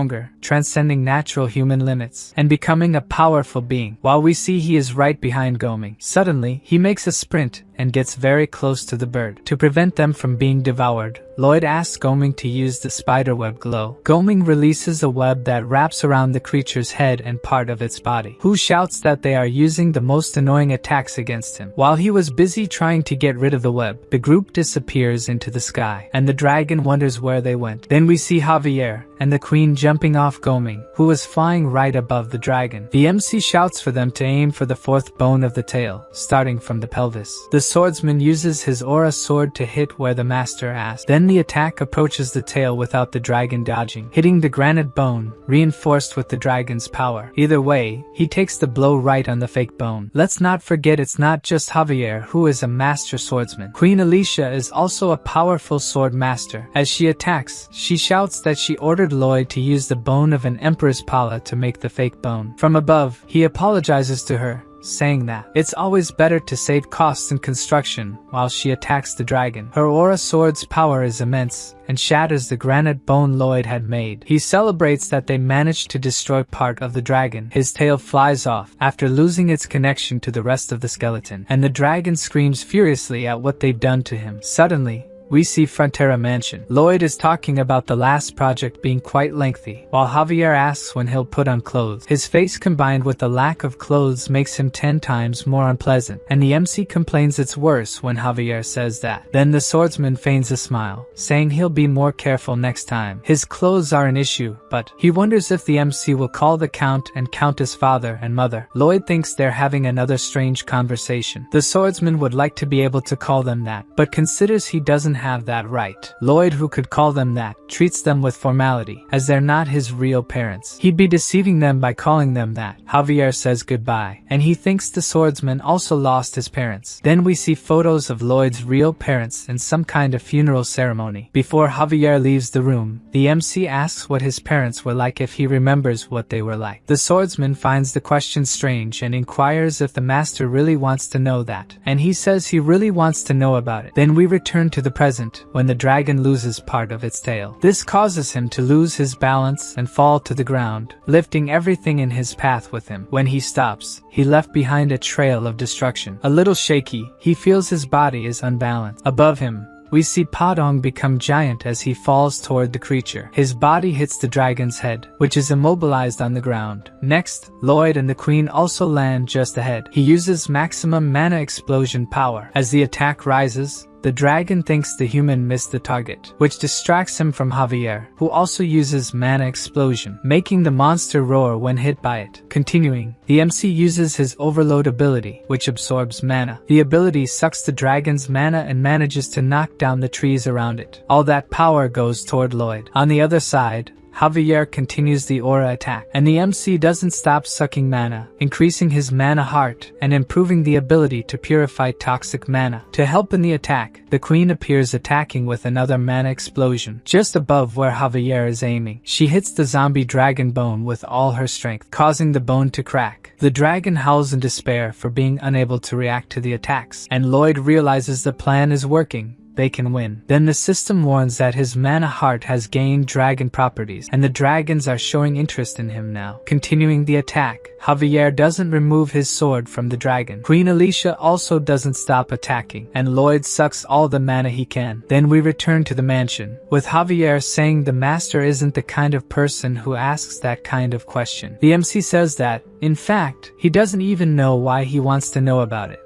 transcending natural human limits, and becoming a powerful being, while we see he is right behind Goming. Suddenly, he makes a sprint and gets very close to the bird. To prevent them from being devoured, Lloyd asks Goming to use the spiderweb glow. Goming releases a web that wraps around the creature's head and part of its body, who shouts that they are using the most annoying attacks against him. While he was busy trying to get rid of the web, the group disappears into the sky, and the dragon wonders where they went. Then we see Javier and the queen jumping off Goming, who was flying right above the dragon. The MC shouts for them to aim for the fourth bone of the tail, starting from the pelvis. The swordsman uses his aura sword to hit where the master asked. Then the attack approaches the tail without the dragon dodging, hitting the granite bone, reinforced with the dragon's power. Either way, he takes the blow right on the fake bone. Let's not forget it's not just Javier who is a master swordsman. Queen Alicia is also a powerful sword master. As she attacks, she shouts that she ordered Lloyd to use the bone of an empress Pala to make the fake bone. From above, he apologizes to her, saying that it's always better to save costs in construction while she attacks the dragon. Her aura sword's power is immense and shatters the granite bone Lloyd had made. He celebrates that they managed to destroy part of the dragon. His tail flies off after losing its connection to the rest of the skeleton, and the dragon screams furiously at what they've done to him. Suddenly, we see Frontera Mansion. Lloyd is talking about the last project being quite lengthy, while Javier asks when he'll put on clothes. His face combined with the lack of clothes makes him 10 times more unpleasant, and the MC complains it's worse when Javier says that. Then the swordsman feigns a smile, saying he'll be more careful next time. His clothes are an issue, but he wonders if the MC will call the Count and Countess father and mother. Lloyd thinks they're having another strange conversation. The swordsman would like to be able to call them that, but considers he doesn't have that right. Lloyd, who could call them that, treats them with formality, as they're not his real parents. He'd be deceiving them by calling them that. Javier says goodbye, and he thinks the swordsman also lost his parents. Then we see photos of Lloyd's real parents in some kind of funeral ceremony. Before Javier leaves the room, the MC asks what his parents were like if he remembers what they were like. The swordsman finds the question strange and inquires if the master really wants to know that, and he says he really wants to know about it. Then we return to the present, when the dragon loses part of its tail. This causes him to lose his balance and fall to the ground, lifting everything in his path with him. When he stops, he left behind a trail of destruction. A little shaky, he feels his body is unbalanced. Above him, we see Padong become giant as he falls toward the creature. His body hits the dragon's head, which is immobilized on the ground. Next, Lloyd and the queen also land just ahead. He uses maximum mana explosion power. As the attack rises, the dragon thinks the human missed the target, which distracts him from Javier, who also uses mana explosion, making the monster roar when hit by it. Continuing, the MC uses his overload ability, which absorbs mana. The ability sucks the dragon's mana and manages to knock down the trees around it. All that power goes toward Lloyd. On the other side, Javier continues the aura attack, and the MC doesn't stop sucking mana, increasing his mana heart and improving the ability to purify toxic mana. To help in the attack, the queen appears attacking with another mana explosion, just above where Javier is aiming. She hits the zombie dragon bone with all her strength, causing the bone to crack. The dragon howls in despair for being unable to react to the attacks, and Lloyd realizes the plan is working. They can win. Then the system warns that his mana heart has gained dragon properties, and the dragons are showing interest in him now. Continuing the attack, Javier doesn't remove his sword from the dragon. Queen Alicia also doesn't stop attacking, and Lloyd sucks all the mana he can. Then we return to the mansion, with Javier saying the master isn't the kind of person who asks that kind of question. The MC says that, in fact, he doesn't even know why he wants to know about it.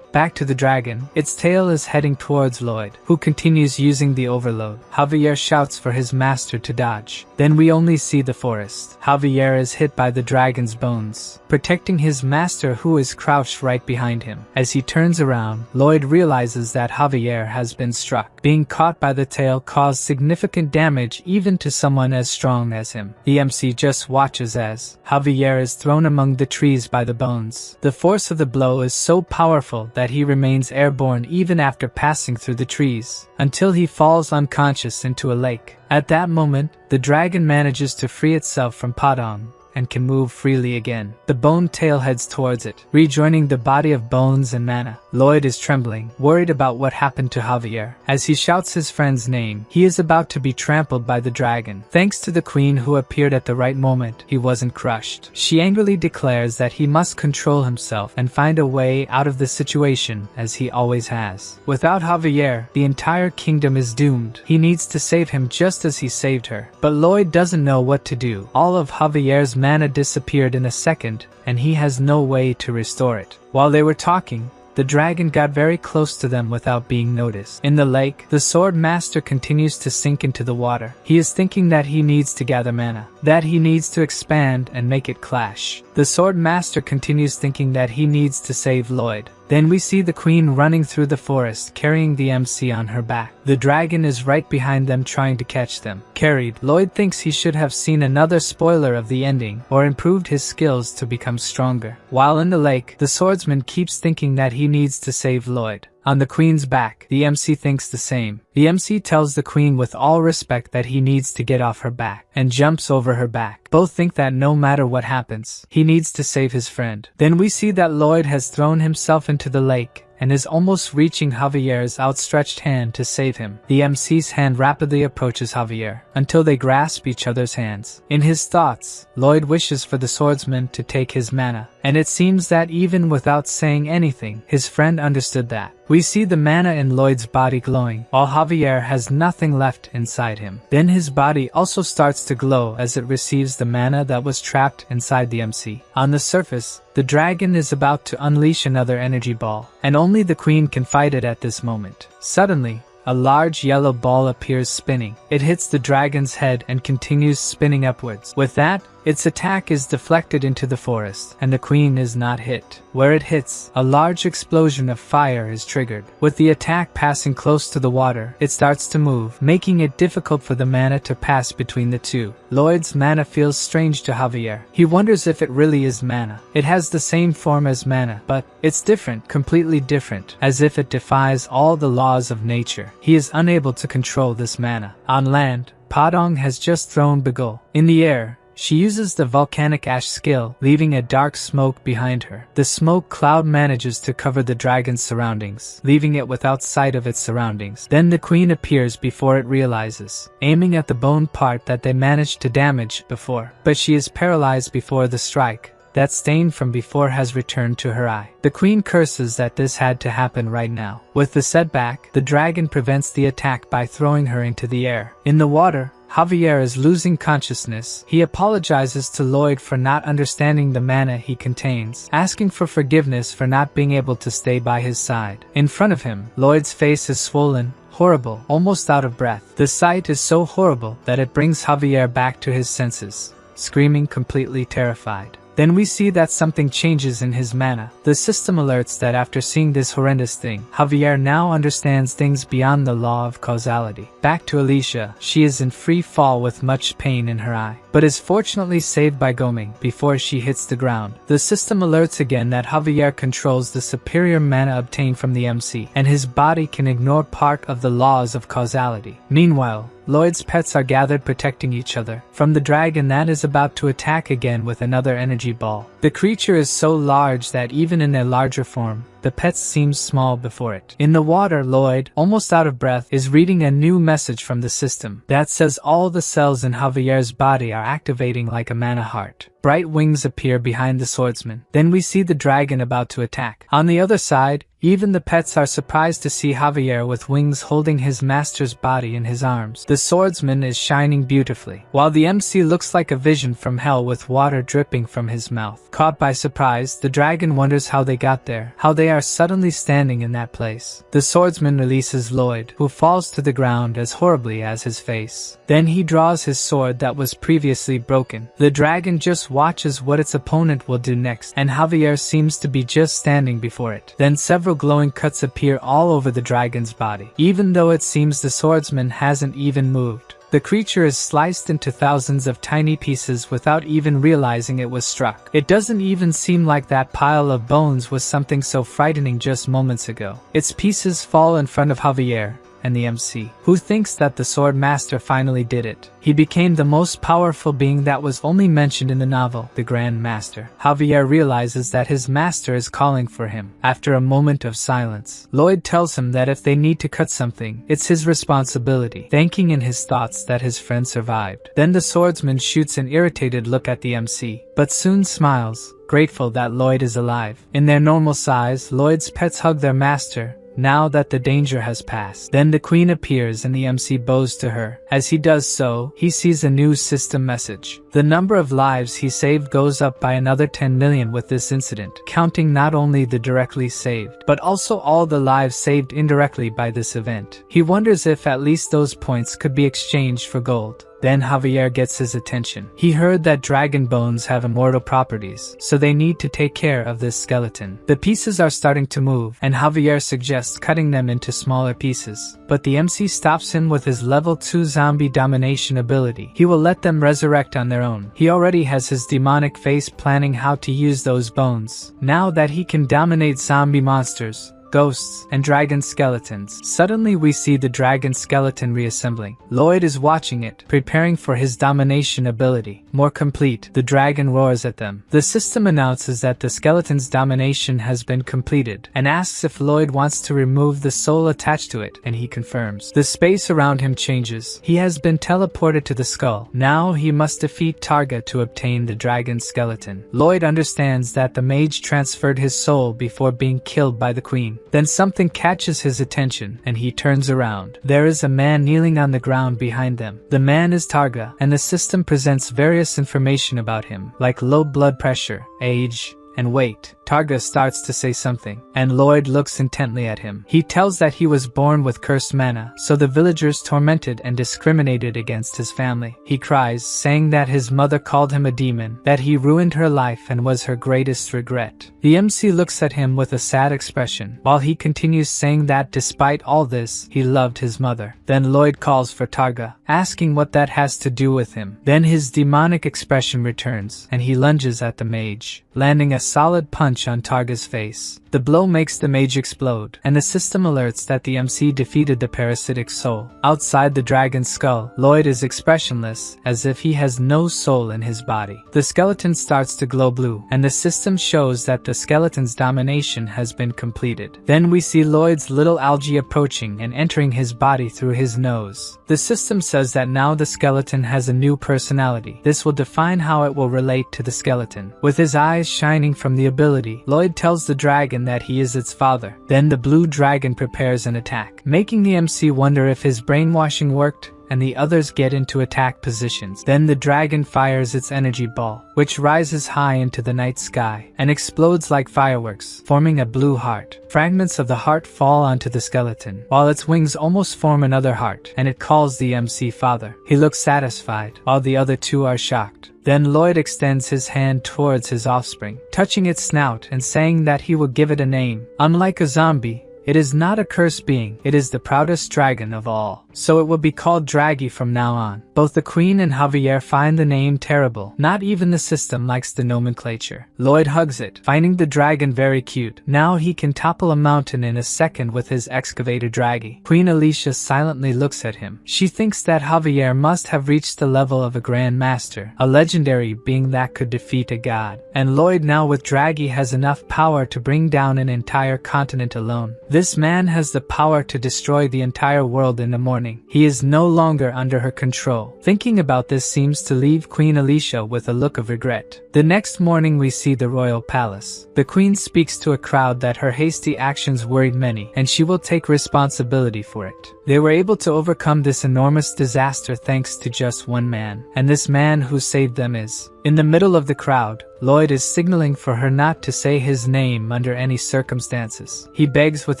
Back to the dragon, its tail is heading towards Lloyd, who continues using the overload. Javier shouts for his master to dodge. Then we only see the forest. Javier is hit by the dragon's bones, protecting his master who is crouched right behind him. As he turns around, Lloyd realizes that Javier has been struck. Being caught by the tail caused significant damage even to someone as strong as him. The MC just watches as Javier is thrown among the trees by the bones. The force of the blow is so powerful that he remains airborne even after passing through the trees, until he falls unconscious into a lake. At that moment, the dragon manages to free itself from Padong and can move freely again. The bone tail heads towards it, rejoining the body of bones and mana. Lloyd is trembling, worried about what happened to Javier. As he shouts his friend's name, he is about to be trampled by the dragon. Thanks to the queen who appeared at the right moment, he wasn't crushed. She angrily declares that he must control himself and find a way out of the situation, as he always has. Without Javier, the entire kingdom is doomed. He needs to save him just as he saved her. But Lloyd doesn't know what to do. All of Javier's mana disappeared in a second, and he has no way to restore it. While they were talking, the dragon got very close to them without being noticed. In the lake, the sword master continues to sink into the water. He is thinking that he needs to gather mana, that he needs to expand and make it clash. The sword master continues thinking that he needs to save Lloyd. Then we see the queen running through the forest, carrying the MC on her back. The dragon is right behind them trying to catch them. Carried, Lloyd thinks he should have seen another spoiler of the ending, or improved his skills to become stronger. While in the lake, the swordsman keeps thinking that he needs to save Lloyd. On the queen's back, the MC thinks the same. The MC tells the queen with all respect that he needs to get off her back, and jumps over her back. Both think that no matter what happens, he needs to save his friend. Then we see that Lloyd has thrown himself into the lake, and is almost reaching Javier's outstretched hand to save him. The MC's hand rapidly approaches Javier, until they grasp each other's hands. In his thoughts, Lloyd wishes for the swordsman to take his mana, and it seems that even without saying anything, his friend understood that. We see the mana in Lloyd's body glowing, while Javier has nothing left inside him. Then his body also starts to glow as it receives the mana that was trapped inside the MC. On the surface, the dragon is about to unleash another energy ball, and only the queen can fight it at this moment. Suddenly, a large yellow ball appears spinning. It hits the dragon's head and continues spinning upwards. With that, Its attack is deflected into the forest, and the queen is not hit. Where it hits, a large explosion of fire is triggered. With the attack passing close to the water, it starts to move, making it difficult for the mana to pass between the two. Lloyd's mana feels strange to Javier. He wonders if it really is mana. It has the same form as mana, but it's different, completely different, as if it defies all the laws of nature. He is unable to control this mana. On land, Padong has just thrown Bagul. In the air, she uses the volcanic ash skill, leaving a dark smoke behind her. The smoke cloud manages to cover the dragon's surroundings, leaving it without sight of its surroundings. Then the queen appears before it realizes, aiming at the bone part that they managed to damage before. But she is paralyzed before the strike. That stain from before has returned to her eye. The queen curses that this had to happen right now. With the setback, the dragon prevents the attack by throwing her into the air. In the water, Javier is losing consciousness. He apologizes to Lloyd for not understanding the mana he contains, asking for forgiveness for not being able to stay by his side. In front of him, Lloyd's face is swollen, horrible, almost out of breath. The sight is so horrible that it brings Javier back to his senses, screaming completely terrified. Then we see that something changes in his mana. The system alerts that after seeing this horrendous thing, Javier now understands things beyond the law of causality. Back to Alicia, she is in free fall with much pain in her eye, but is fortunately saved by Goming before she hits the ground. The system alerts again that Javier controls the superior mana obtained from the MC, and his body can ignore part of the laws of causality. Meanwhile, Lloyd's pets are gathered protecting each other from the dragon that is about to attack again with another energy ball. The creature is so large that even in their larger form, the pets seem small before it. In the water, Lloyd, almost out of breath, is reading a new message from the system that says all the cells in Javier's body are activating like a mana heart. Bright wings appear behind the swordsman. Then we see the dragon about to attack. On the other side, even the pets are surprised to see Javier with wings holding his master's body in his arms. The swordsman is shining beautifully, while the MC looks like a vision from hell with water dripping from his mouth. Caught by surprise, the dragon wonders how they got there, how they are suddenly standing in that place. The swordsman releases Lloyd, who falls to the ground as horribly as his face. Then he draws his sword that was previously broken. The dragon just watches what its opponent will do next, and Javier seems to be just standing before it. Then several glowing cuts appear all over the dragon's body, even though it seems the swordsman hasn't even moved. The creature is sliced into thousands of tiny pieces without even realizing it was struck. It doesn't even seem like that pile of bones was something so frightening just moments ago. Its pieces fall in front of Javier and the MC, who thinks that the sword master finally did it. He became the most powerful being that was only mentioned in the novel, the Grand Master. Javier realizes that his master is calling for him. After a moment of silence, Lloyd tells him that if they need to cut something, it's his responsibility, thanking in his thoughts that his friend survived. Then the swordsman shoots an irritated look at the MC, but soon smiles, grateful that Lloyd is alive. In their normal size, Lloyd's pets hug their master, now that the danger has passed. Then the queen appears and the MC bows to her. As he does so, he sees a new system message. The number of lives he saved goes up by another 10 million with this incident, counting not only the directly saved, but also all the lives saved indirectly by this event. He wonders if at least those points could be exchanged for gold. Then Javier gets his attention. He heard that dragon bones have immortal properties, so they need to take care of this skeleton. The pieces are starting to move, and Javier suggests cutting them into smaller pieces. But the MC stops him with his level 2 zombie domination ability. He will let them resurrect on their own. He already has his demonic face planning how to use those bones, now that he can dominate zombie monsters, ghosts, and dragon skeletons. Suddenly we see the dragon skeleton reassembling. Lloyd is watching it, preparing for his domination ability. More complete, the dragon roars at them. The system announces that the skeleton's domination has been completed, and asks if Lloyd wants to remove the soul attached to it, and he confirms. The space around him changes. He has been teleported to the skull. Now he must defeat Targa to obtain the dragon skeleton. Lloyd understands that the mage transferred his soul before being killed by the queen. Then something catches his attention, and he turns around. There is a man kneeling on the ground behind them. The man is Targa, and the system presents various information about him, like low blood pressure, age, and wait. Targa starts to say something, and Lloyd looks intently at him. He tells that he was born with cursed mana, so the villagers tormented and discriminated against his family. He cries, saying that his mother called him a demon, that he ruined her life and was her greatest regret. The MC looks at him with a sad expression, while he continues saying that despite all this, he loved his mother. Then Lloyd calls for Targa, asking what that has to do with him. Then his demonic expression returns, and he lunges at the mage, landing a solid punch on Targa's face. The blow makes the mage explode, and the system alerts that the MC defeated the parasitic soul. Outside the dragon's skull, Lloyd is expressionless, as if he has no soul in his body. The skeleton starts to glow blue, and the system shows that the skeleton's domination has been completed. Then we see Lloyd's little algae approaching and entering his body through his nose. The system says that now the skeleton has a new personality. This will define how it will relate to the skeleton. With his eyes shining from the ability, Lloyd tells the dragon that he is its father. Then the blue dragon prepares an attack, making the MC wonder if his brainwashing worked, and the others get into attack positions. Then the dragon fires its energy ball, which rises high into the night sky and explodes like fireworks, forming a blue heart. Fragments of the heart fall onto the skeleton, while its wings almost form another heart, and it calls the MC father. He looks satisfied, while the other two are shocked. Then Lloyd extends his hand towards his offspring, touching its snout and saying that he will give it a name. Unlike a zombie, it is not a cursed being, it is the proudest dragon of all. So it will be called Draggy from now on. Both the Queen and Javier find the name terrible. Not even the system likes the nomenclature. Lloyd hugs it, finding the dragon very cute. Now he can topple a mountain in a second with his excavator Draggy. Queen Alicia silently looks at him. She thinks that Javier must have reached the level of a Grand Master, a legendary being that could defeat a god. And Lloyd now with Draggy has enough power to bring down an entire continent alone. This man has the power to destroy the entire world in the morning. He is no longer under her control. Thinking about this seems to leave Queen Alicia with a look of regret. The next morning we see the royal palace. The queen speaks to a crowd that her hasty actions worried many, and she will take responsibility for it. They were able to overcome this enormous disaster thanks to just one man, and this man who saved them is. In the middle of the crowd, Lloyd is signaling for her not to say his name under any circumstances. He begs with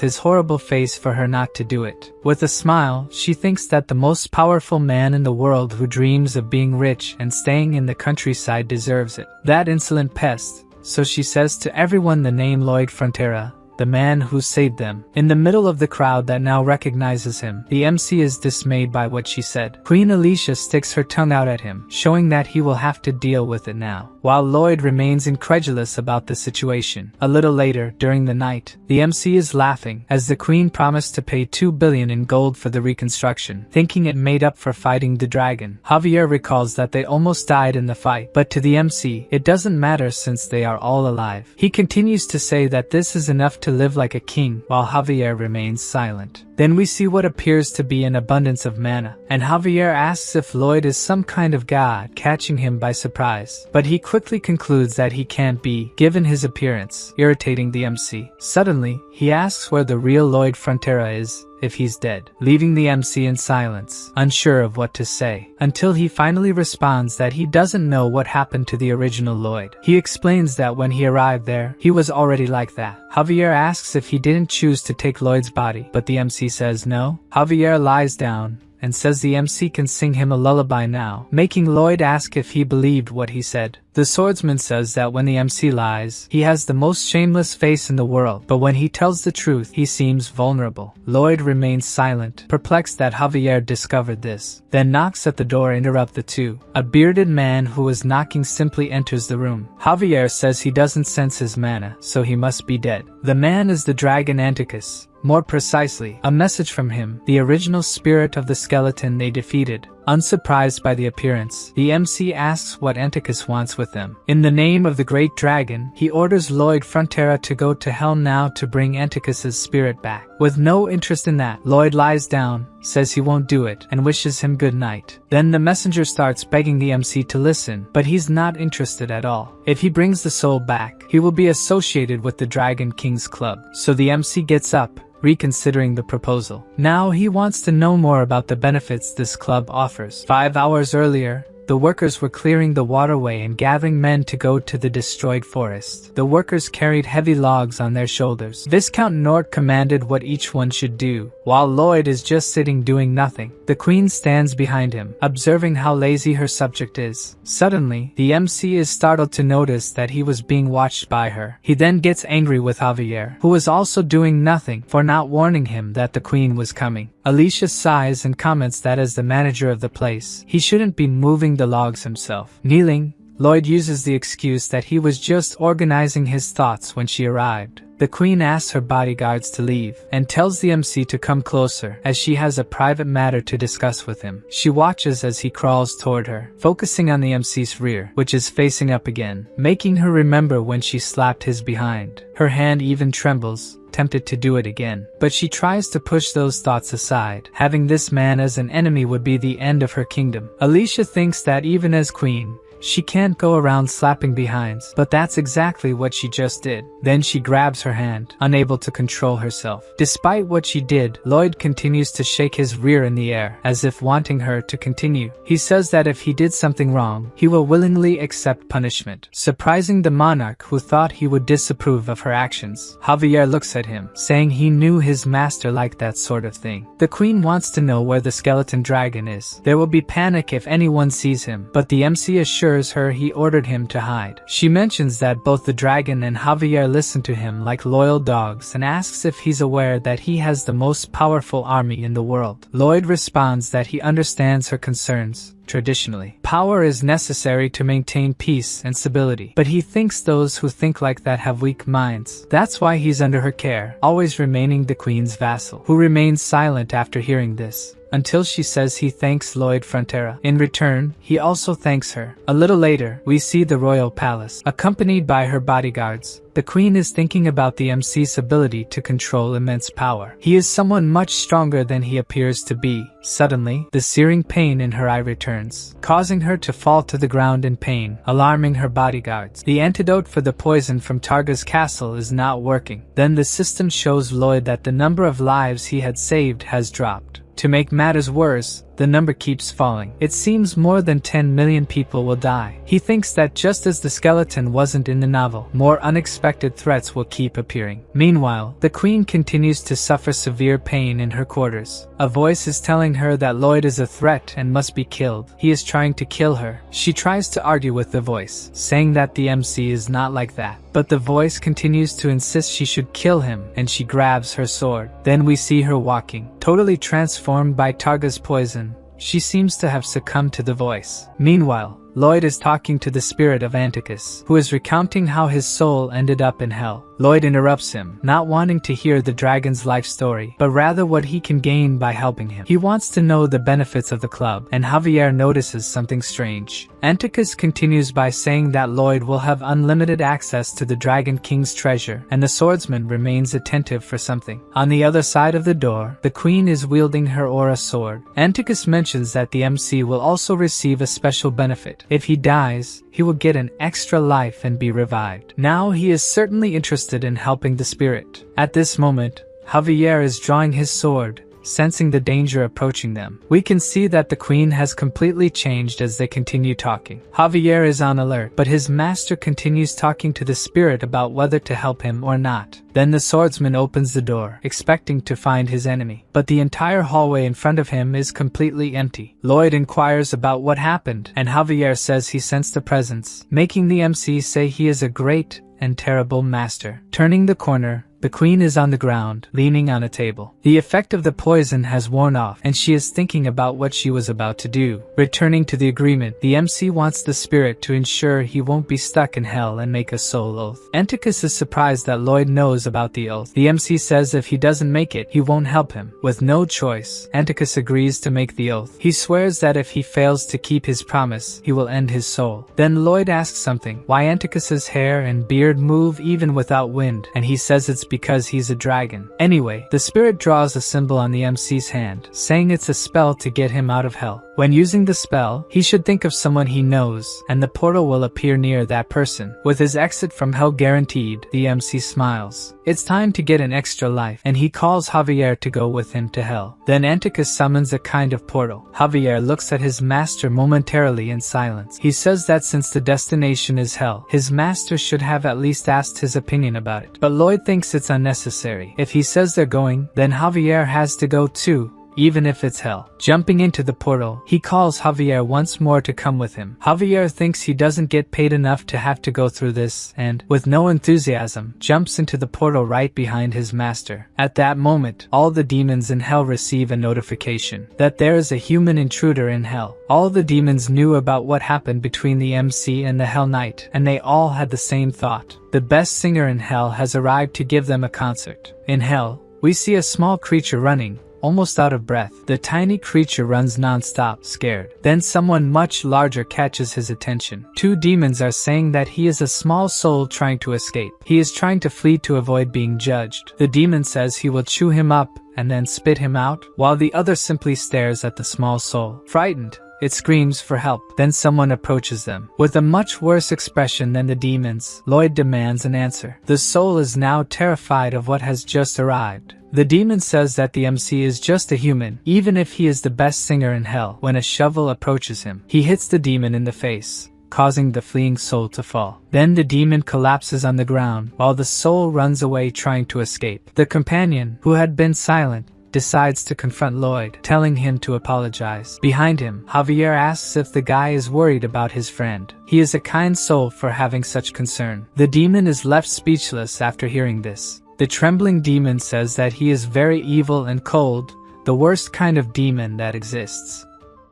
his horrible face for her not to do it. With a smile, she thinks that the most powerful man in the world who dreams of being rich and staying in the countryside deserves it. That insolent pest. So she says to everyone the name Lloyd Frontera, the man who saved them. In the middle of the crowd that now recognizes him, the MC is dismayed by what she said. Queen Alicia sticks her tongue out at him, showing that he will have to deal with it now, while Lloyd remains incredulous about the situation. A little later, during the night, the MC is laughing, as the queen promised to pay 2 billion in gold for the reconstruction, thinking it made up for fighting the dragon. Javier recalls that they almost died in the fight, but to the MC, it doesn't matter since they are all alive. He continues to say that this is enough to live like a king, while Javier remains silent. Then we see what appears to be an abundance of mana, and Javier asks if Lloyd is some kind of god, catching him by surprise. But he quickly concludes that he can't be, given his appearance, irritating the MC. Suddenly, he asks where the real Lloyd Frontera is, if he's dead, leaving the MC in silence, unsure of what to say, until he finally responds that he doesn't know what happened to the original Lloyd. He explains that when he arrived there, he was already like that. Javier asks if he didn't choose to take Lloyd's body, but the MC says no. Javier lies down and says the MC can sing him a lullaby now, making Lloyd ask if he believed what he said. The swordsman says that when the MC lies, he has the most shameless face in the world, but when he tells the truth, he seems vulnerable. Lloyd remains silent, perplexed that Javier discovered this, then knocks at the door, interrupt the two. A bearded man who was knocking simply enters the room. Javier says he doesn't sense his mana, so he must be dead. The man is the dragon Anticus. More precisely, a message from him, the original spirit of the skeleton they defeated. Unsurprised by the appearance, the MC asks what Anticus wants with them. In the name of the great dragon, he orders Lloyd Frontera to go to hell now to bring Anticus's spirit back. With no interest in that, Lloyd lies down, says he won't do it, and wishes him good night. Then the messenger starts begging the MC to listen, but he's not interested at all. If he brings the soul back, he will be associated with the Dragon King's Club. So the MC gets up, reconsidering the proposal. Now he wants to know more about the benefits this club offers. 5 hours earlier, The workers were clearing the waterway and gathering men to go to the destroyed forest. The workers carried heavy logs on their shoulders. Viscount Nort commanded what each one should do, while Lloyd is just sitting doing nothing. The queen stands behind him, observing how lazy her subject is. Suddenly, the MC is startled to notice that he was being watched by her. He then gets angry with Javier, who was also doing nothing, for not warning him that the queen was coming. Alicia sighs and comments that as the manager of the place, he shouldn't be moving the logs himself. Kneeling, Lloyd uses the excuse that he was just organizing his thoughts when she arrived. The queen asks her bodyguards to leave and tells the MC to come closer as she has a private matter to discuss with him. She watches as he crawls toward her, focusing on the MC's rear, which is facing up again, making her remember when she slapped his behind. Her hand even trembles, tempted to do it again, but she tries to push those thoughts aside. Having this man as an enemy would be the end of her kingdom. Alicia thinks that even as queen, she can't go around slapping behinds, but that's exactly what she just did. Then she grabs her hand, unable to control herself. Despite what she did, Lloyd continues to shake his rear in the air, as if wanting her to continue. He says that if he did something wrong, he will willingly accept punishment, surprising the monarch who thought he would disapprove of her actions. Javier looks at him, saying he knew his master liked that sort of thing. The queen wants to know where the skeleton dragon is. There will be panic if anyone sees him, but the MC assures her he ordered him to hide. She mentions that both the dragon and Javier listen to him like loyal dogs and asks if he's aware that he has the most powerful army in the world. Lloyd responds that he understands her concerns. Traditionally, power is necessary to maintain peace and stability, but he thinks those who think like that have weak minds. That's why he's under her care, always remaining the queen's vassal, who remains silent after hearing this, until she says he thanks Lloyd Frontera. In return, he also thanks her. A little later, we see the royal palace, accompanied by her bodyguards. The queen is thinking about the MC's ability to control immense power. He is someone much stronger than he appears to be. Suddenly, the searing pain in her eye returns, causing her to fall to the ground in pain, alarming her bodyguards. The antidote for the poison from Targa's castle is not working. Then the system shows Lloyd that the number of lives he had saved has dropped. To make matters worse, the number keeps falling. It seems more than 10 million people will die. He thinks that just as the skeleton wasn't in the novel, more unexpected threats will keep appearing. Meanwhile, the queen continues to suffer severe pain in her quarters. A voice is telling her that Lloyd is a threat and must be killed. He is trying to kill her. She tries to argue with the voice, saying that the MC is not like that. But the voice continues to insist she should kill him, and she grabs her sword. Then we see her walking, totally transformed by Targa's poison. She seems to have succumbed to the voice. Meanwhile, Lloyd is talking to the spirit of Anticus, who is recounting how his soul ended up in hell. Lloyd interrupts him, not wanting to hear the dragon's life story, but rather what he can gain by helping him. He wants to know the benefits of the club, and Javier notices something strange. Anticus continues by saying that Lloyd will have unlimited access to the Dragon King's treasure, and the swordsman remains attentive for something. On the other side of the door, the queen is wielding her aura sword. Anticus mentions that the MC will also receive a special benefit. If he dies, he will get an extra life and be revived. Now he is certainly interested in helping the spirit. At this moment, Javier is drawing his sword, sensing the danger approaching them. We can see that the queen has completely changed as they continue talking. Javier is on alert, but his master continues talking to the spirit about whether to help him or not. Then the swordsman opens the door, expecting to find his enemy, but the entire hallway in front of him is completely empty. Lloyd inquires about what happened, and Javier says he sensed a presence, making the MC say he is a great and terrible master. Turning the corner, the queen is on the ground, leaning on a table. The effect of the poison has worn off, and she is thinking about what she was about to do. Returning to the agreement, the MC wants the spirit to ensure he won't be stuck in hell and make a soul oath. Anticus is surprised that Lloyd knows about the oath. The MC says if he doesn't make it, he won't help him. With no choice, Anticus agrees to make the oath. He swears that if he fails to keep his promise, he will end his soul. Then Lloyd asks something, why Anticus's hair and beard move even without wind, and he says it's because he's a dragon. Anyway, the spirit draws a symbol on the MC's hand, saying it's a spell to get him out of hell. When using the spell, he should think of someone he knows, and the portal will appear near that person. With his exit from hell guaranteed, the MC smiles. It's time to get an extra life, and he calls Javier to go with him to hell. Then Anticus summons a kind of portal. Javier looks at his master momentarily in silence. He says that since the destination is hell, his master should have at least asked his opinion about it. But Lloyd thinks it's unnecessary. If he says they're going, then Javier has to go too, even if it's hell. Jumping into the portal, he calls Javier once more to come with him. Javier thinks he doesn't get paid enough to have to go through this, and, with no enthusiasm, jumps into the portal right behind his master. At that moment, all the demons in hell receive a notification that there is a human intruder in hell. All the demons knew about what happened between the MC and the Hell Knight, and they all had the same thought. The best singer in hell has arrived to give them a concert. In hell, we see a small creature running, almost out of breath. The tiny creature runs non-stop, scared. Then someone much larger catches his attention. Two demons are saying that he is a small soul trying to escape. He is trying to flee to avoid being judged. The demon says he will chew him up and then spit him out, while the other simply stares at the small soul. Frightened, it screams for help. Then someone approaches them. With a much worse expression than the demons, Lloyd demands an answer. The soul is now terrified of what has just arrived. The demon says that the MC is just a human, even if he is the best singer in hell. When a shovel approaches him, he hits the demon in the face, causing the fleeing soul to fall. Then the demon collapses on the ground, while the soul runs away trying to escape. The companion, who had been silent, decides to confront Lloyd, telling him to apologize. Behind him, Javier asks if the guy is worried about his friend. He is a kind soul for having such concern. The demon is left speechless after hearing this. The trembling demon says that he is very evil and cold, the worst kind of demon that exists.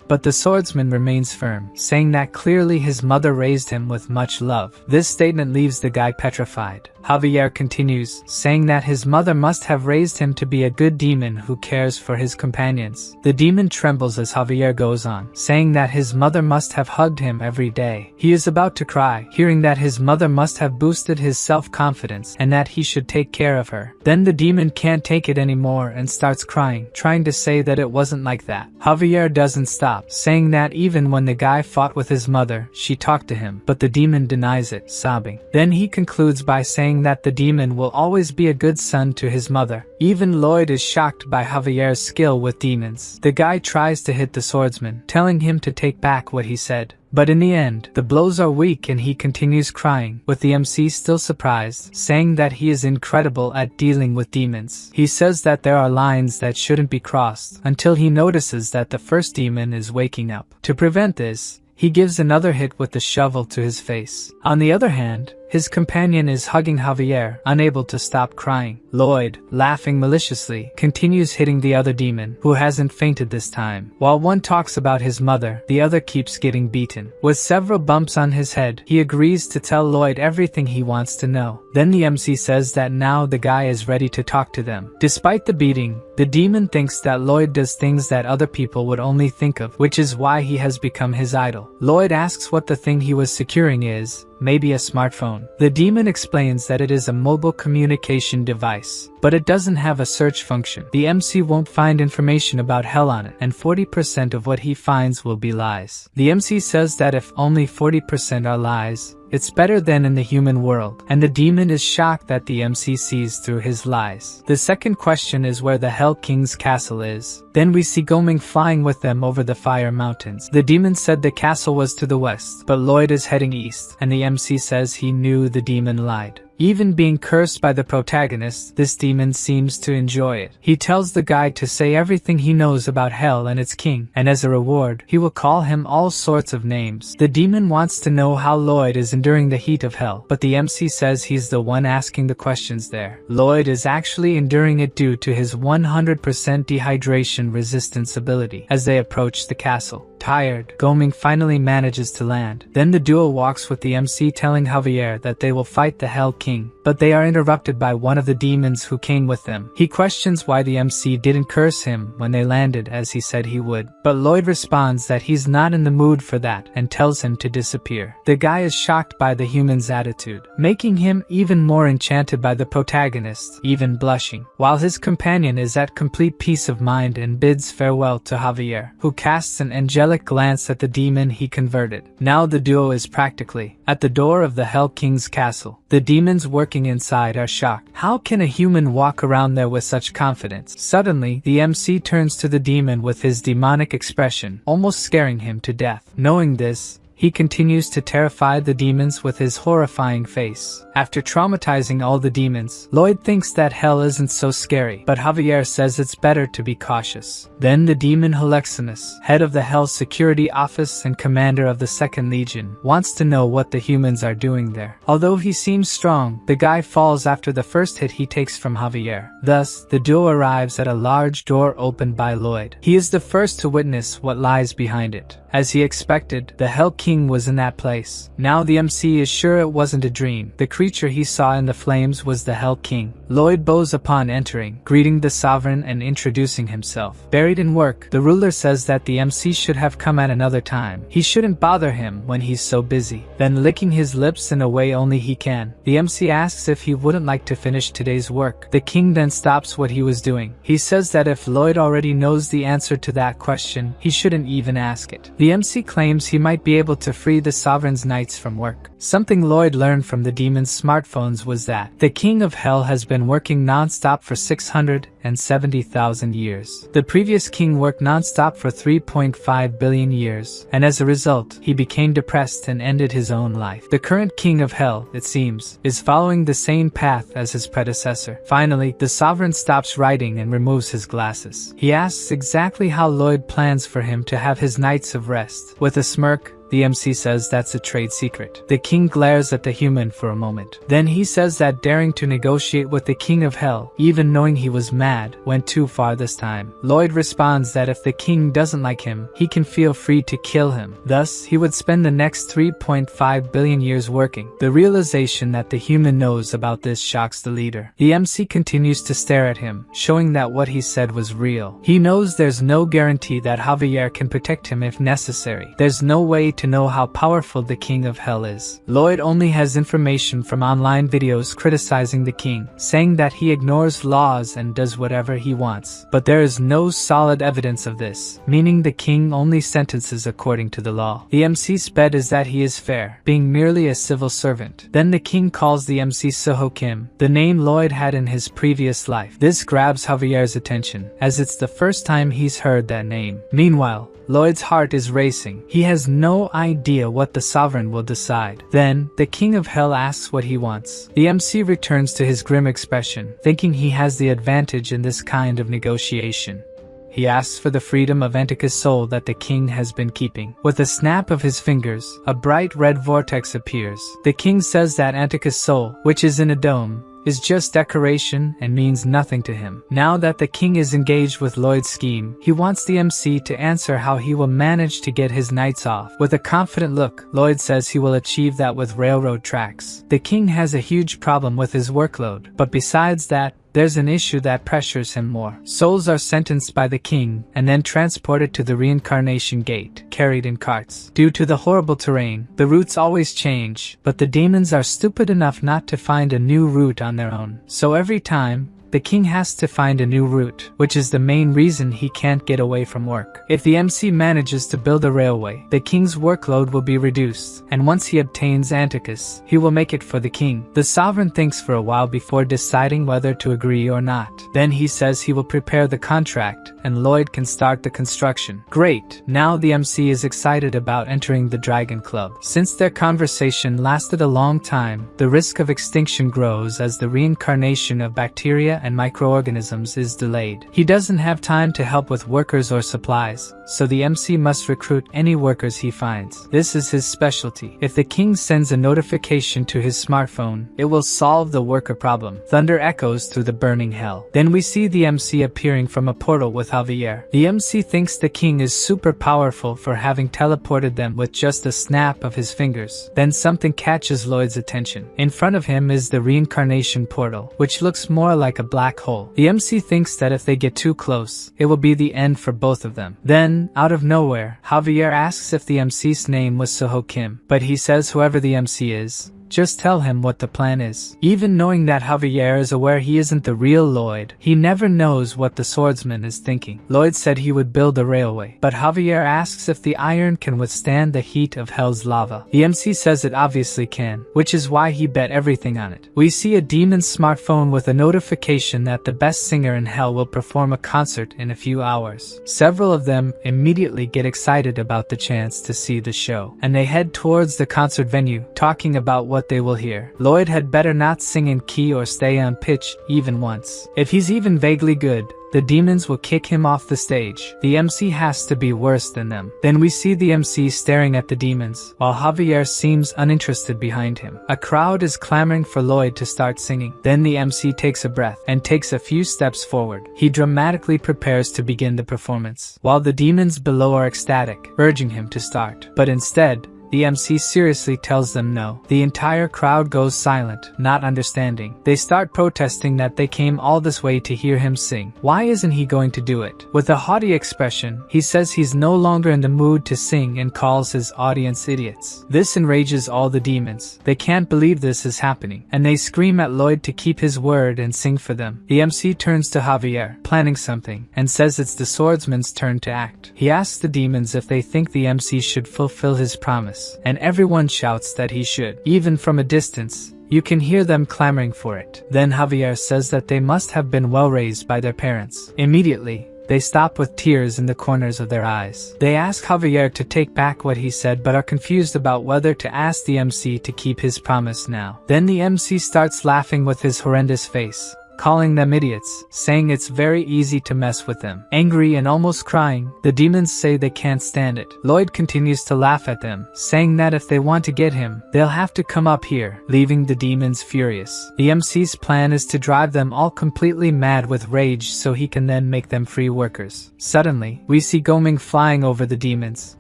But the swordsman remains firm, saying that clearly his mother raised him with much love. This statement leaves the guy petrified. Javier continues, saying that his mother must have raised him to be a good demon who cares for his companions. The demon trembles as Javier goes on, saying that his mother must have hugged him every day. He is about to cry, hearing that his mother must have boosted his self-confidence and that he should take care of her. Then the demon can't take it anymore and starts crying, trying to say that it wasn't like that. Javier doesn't stop, saying that even when the guy fought with his mother, she talked to him, but the demon denies it, sobbing. Then he concludes by saying that the demon will always be a good son to his mother. Even Lloyd is shocked by Javier's skill with demons. The guy tries to hit the swordsman, telling him to take back what he said. But in the end, the blows are weak and he continues crying, with the MC still surprised, saying that he is incredible at dealing with demons. He says that there are lines that shouldn't be crossed, until he notices that the first demon is waking up. To prevent this, he gives another hit with the shovel to his face. On the other hand, his companion is hugging Javier, unable to stop crying. Lloyd, laughing maliciously, continues hitting the other demon, who hasn't fainted this time. While one talks about his mother, the other keeps getting beaten. With several bumps on his head, he agrees to tell Lloyd everything he wants to know. Then the MC says that now the guy is ready to talk to them. Despite the beating, the demon thinks that Lloyd does things that other people would only think of, which is why he has become his idol. Lloyd asks what the thing he was securing is, maybe a smartphone. The demon explains that it is a mobile communication device, but it doesn't have a search function. The MC won't find information about hell on it, and 40% of what he finds will be lies. The MC says that if only 40% are lies, it's better than in the human world, and the demon is shocked that the MC sees through his lies. The second question is where the Hell King's castle is. Then we see Goming flying with them over the fire mountains. The demon said the castle was to the west, but Lloyd is heading east, and the MC says he knew the demon lied. Even being cursed by the protagonist, this demon seems to enjoy it. He tells the guy to say everything he knows about hell and its king, and as a reward, he will call him all sorts of names. The demon wants to know how Lloyd is enduring the heat of hell, but the MC says he's the one asking the questions there. Lloyd is actually enduring it due to his 100% dehydration resistance ability. As they approach the castle, Tired, Goming finally manages to land. Then the duo walks with the MC, telling Javier that they will fight the Hell King, but they are interrupted by one of the demons who came with them. He questions why the MC didn't curse him when they landed as he said he would, but Lloyd responds that he's not in the mood for that and tells him to disappear. The guy is shocked by the human's attitude, making him even more enchanted by the protagonist, even blushing, while his companion is at complete peace of mind and bids farewell to Javier, who casts an angelic glance at the demon he converted. Now the duo is practically at the door of the Hell King's castle. The demons working inside are shocked. How can a human walk around there with such confidence? Suddenly, the MC turns to the demon with his demonic expression, almost scaring him to death. Knowing this, he continues to terrify the demons with his horrifying face. After traumatizing all the demons, Lloyd thinks that hell isn't so scary, but Javier says it's better to be cautious. Then the demon Helexinus, head of the Hell Security Office and commander of the 2nd Legion, wants to know what the humans are doing there. Although he seems strong, the guy falls after the first hit he takes from Javier. Thus, the duo arrives at a large door opened by Lloyd. He is the first to witness what lies behind it. As he expected, the Hell King was in that place. Now the MC is sure it wasn't a dream. The creature he saw in the flames was the Hell King. Lloyd bows upon entering, greeting the sovereign and introducing himself. Buried in work, the ruler says that the MC should have come at another time. He shouldn't bother him when he's so busy. Then licking his lips in a way only he can, the MC asks if he wouldn't like to finish today's work. The king then stops what he was doing. He says that if Lloyd already knows the answer to that question, he shouldn't even ask it. The MC claims he might be able to free the sovereign's knights from work. Something Lloyd learned from the demon's smartphones was that the King of Hell has been working non-stop for 670,000 years. The previous king worked non-stop for 3.5 billion years, and as a result, he became depressed and ended his own life. The current King of Hell, it seems, is following the same path as his predecessor. Finally, the sovereign stops writing and removes his glasses. He asks exactly how Lloyd plans for him to have his nights of rest. With a smirk, the MC says that's a trade secret. The king glares at the human for a moment. Then he says that daring to negotiate with the King of Hell, even knowing he was mad, went too far this time. Lloyd responds that if the king doesn't like him, he can feel free to kill him. Thus, he would spend the next 3.5 billion years working. The realization that the human knows about this shocks the leader. The MC continues to stare at him, showing that what he said was real. He knows there's no guarantee that Javier can protect him if necessary. There's no way to know how powerful the King of Hell is. Lloyd only has information from online videos criticizing the king, saying that he ignores laws and does whatever he wants. But there is no solid evidence of this, meaning the king only sentences according to the law. The MC's bet is that he is fair, being merely a civil servant. Then the king calls the MC Suho Kim, the name Lloyd had in his previous life. This grabs Javier's attention, as it's the first time he's heard that name. Meanwhile, Lloyd's heart is racing. He has no idea what the sovereign will decide. Then, the King of Hell asks what he wants. The MC returns to his grim expression, thinking he has the advantage in this kind of negotiation. He asks for the freedom of Antika's soul that the king has been keeping. With a snap of his fingers, a bright red vortex appears. The king says that Antika's soul, which is in a dome, is just decoration and means nothing to him. Now that the king is engaged with Lloyd's scheme, he wants the MC to answer how he will manage to get his nights off. With a confident look, Lloyd says he will achieve that with railroad tracks. The king has a huge problem with his workload, but besides that, there's an issue that pressures him more. Souls are sentenced by the king and then transported to the reincarnation gate, carried in carts. Due to the horrible terrain, the routes always change, but the demons are stupid enough not to find a new route on their own. So every time, the king has to find a new route, which is the main reason he can't get away from work. If the MC manages to build a railway, the king's workload will be reduced, and once he obtains Anticus, he will make it for the king. The sovereign thinks for a while before deciding whether to agree or not. Then he says he will prepare the contract, and Lloyd can start the construction. Great! Now the MC is excited about entering the Dragon Club. Since their conversation lasted a long time, the risk of extinction grows as the reincarnation of bacteria and microorganisms is delayed. He doesn't have time to help with workers or supplies, so the MC must recruit any workers he finds. This is his specialty. If the king sends a notification to his smartphone, it will solve the worker problem. Thunder echoes through the burning hell. Then we see the MC appearing from a portal with with Javier. The MC thinks the king is super powerful for having teleported them with just a snap of his fingers. Then something catches Lloyd's attention. In front of him is the reincarnation portal, which looks more like a black hole. The MC thinks that if they get too close, it will be the end for both of them. Then, out of nowhere, Javier asks if the MC's name was Suho Kim, but he says whoever the MC is, just tell him what the plan is. Even knowing that Javier is aware he isn't the real Lloyd, he never knows what the swordsman is thinking. Lloyd said he would build a railway, but Javier asks if the iron can withstand the heat of hell's lava. The MC says it obviously can, which is why he bet everything on it. We see a demon's smartphone with a notification that the best singer in hell will perform a concert in a few hours. Several of them immediately get excited about the chance to see the show, and they head towards the concert venue, talking about what they will hear. Lloyd had better not sing in key or stay on pitch even once. If he's even vaguely good, the demons will kick him off the stage. The MC has to be worse than them. Then we see the MC staring at the demons, while Javier seems uninterested behind him. A crowd is clamoring for Lloyd to start singing. Then the MC takes a breath and takes a few steps forward. He dramatically prepares to begin the performance, while the demons below are ecstatic, urging him to start. But instead, the MC seriously tells them no. The entire crowd goes silent, not understanding. They start protesting that they came all this way to hear him sing. Why isn't he going to do it? With a haughty expression, he says he's no longer in the mood to sing and calls his audience idiots. This enrages all the demons. They can't believe this is happening, and they scream at Lloyd to keep his word and sing for them. The MC turns to Javier, planning something, and says it's the swordsman's turn to act. He asks the demons if they think the MC should fulfill his promise, and everyone shouts that he should. Even from a distance, you can hear them clamoring for it. Then Javier says that they must have been well raised by their parents. Immediately, they stop with tears in the corners of their eyes. They ask Javier to take back what he said but are confused about whether to ask the MC to keep his promise now. Then the MC starts laughing with his horrendous face, calling them idiots, saying it's very easy to mess with them. Angry and almost crying, the demons say they can't stand it. Lloyd continues to laugh at them, saying that if they want to get him, they'll have to come up here, leaving the demons furious. The MC's plan is to drive them all completely mad with rage so he can then make them free workers. Suddenly, we see Goming flying over the demons.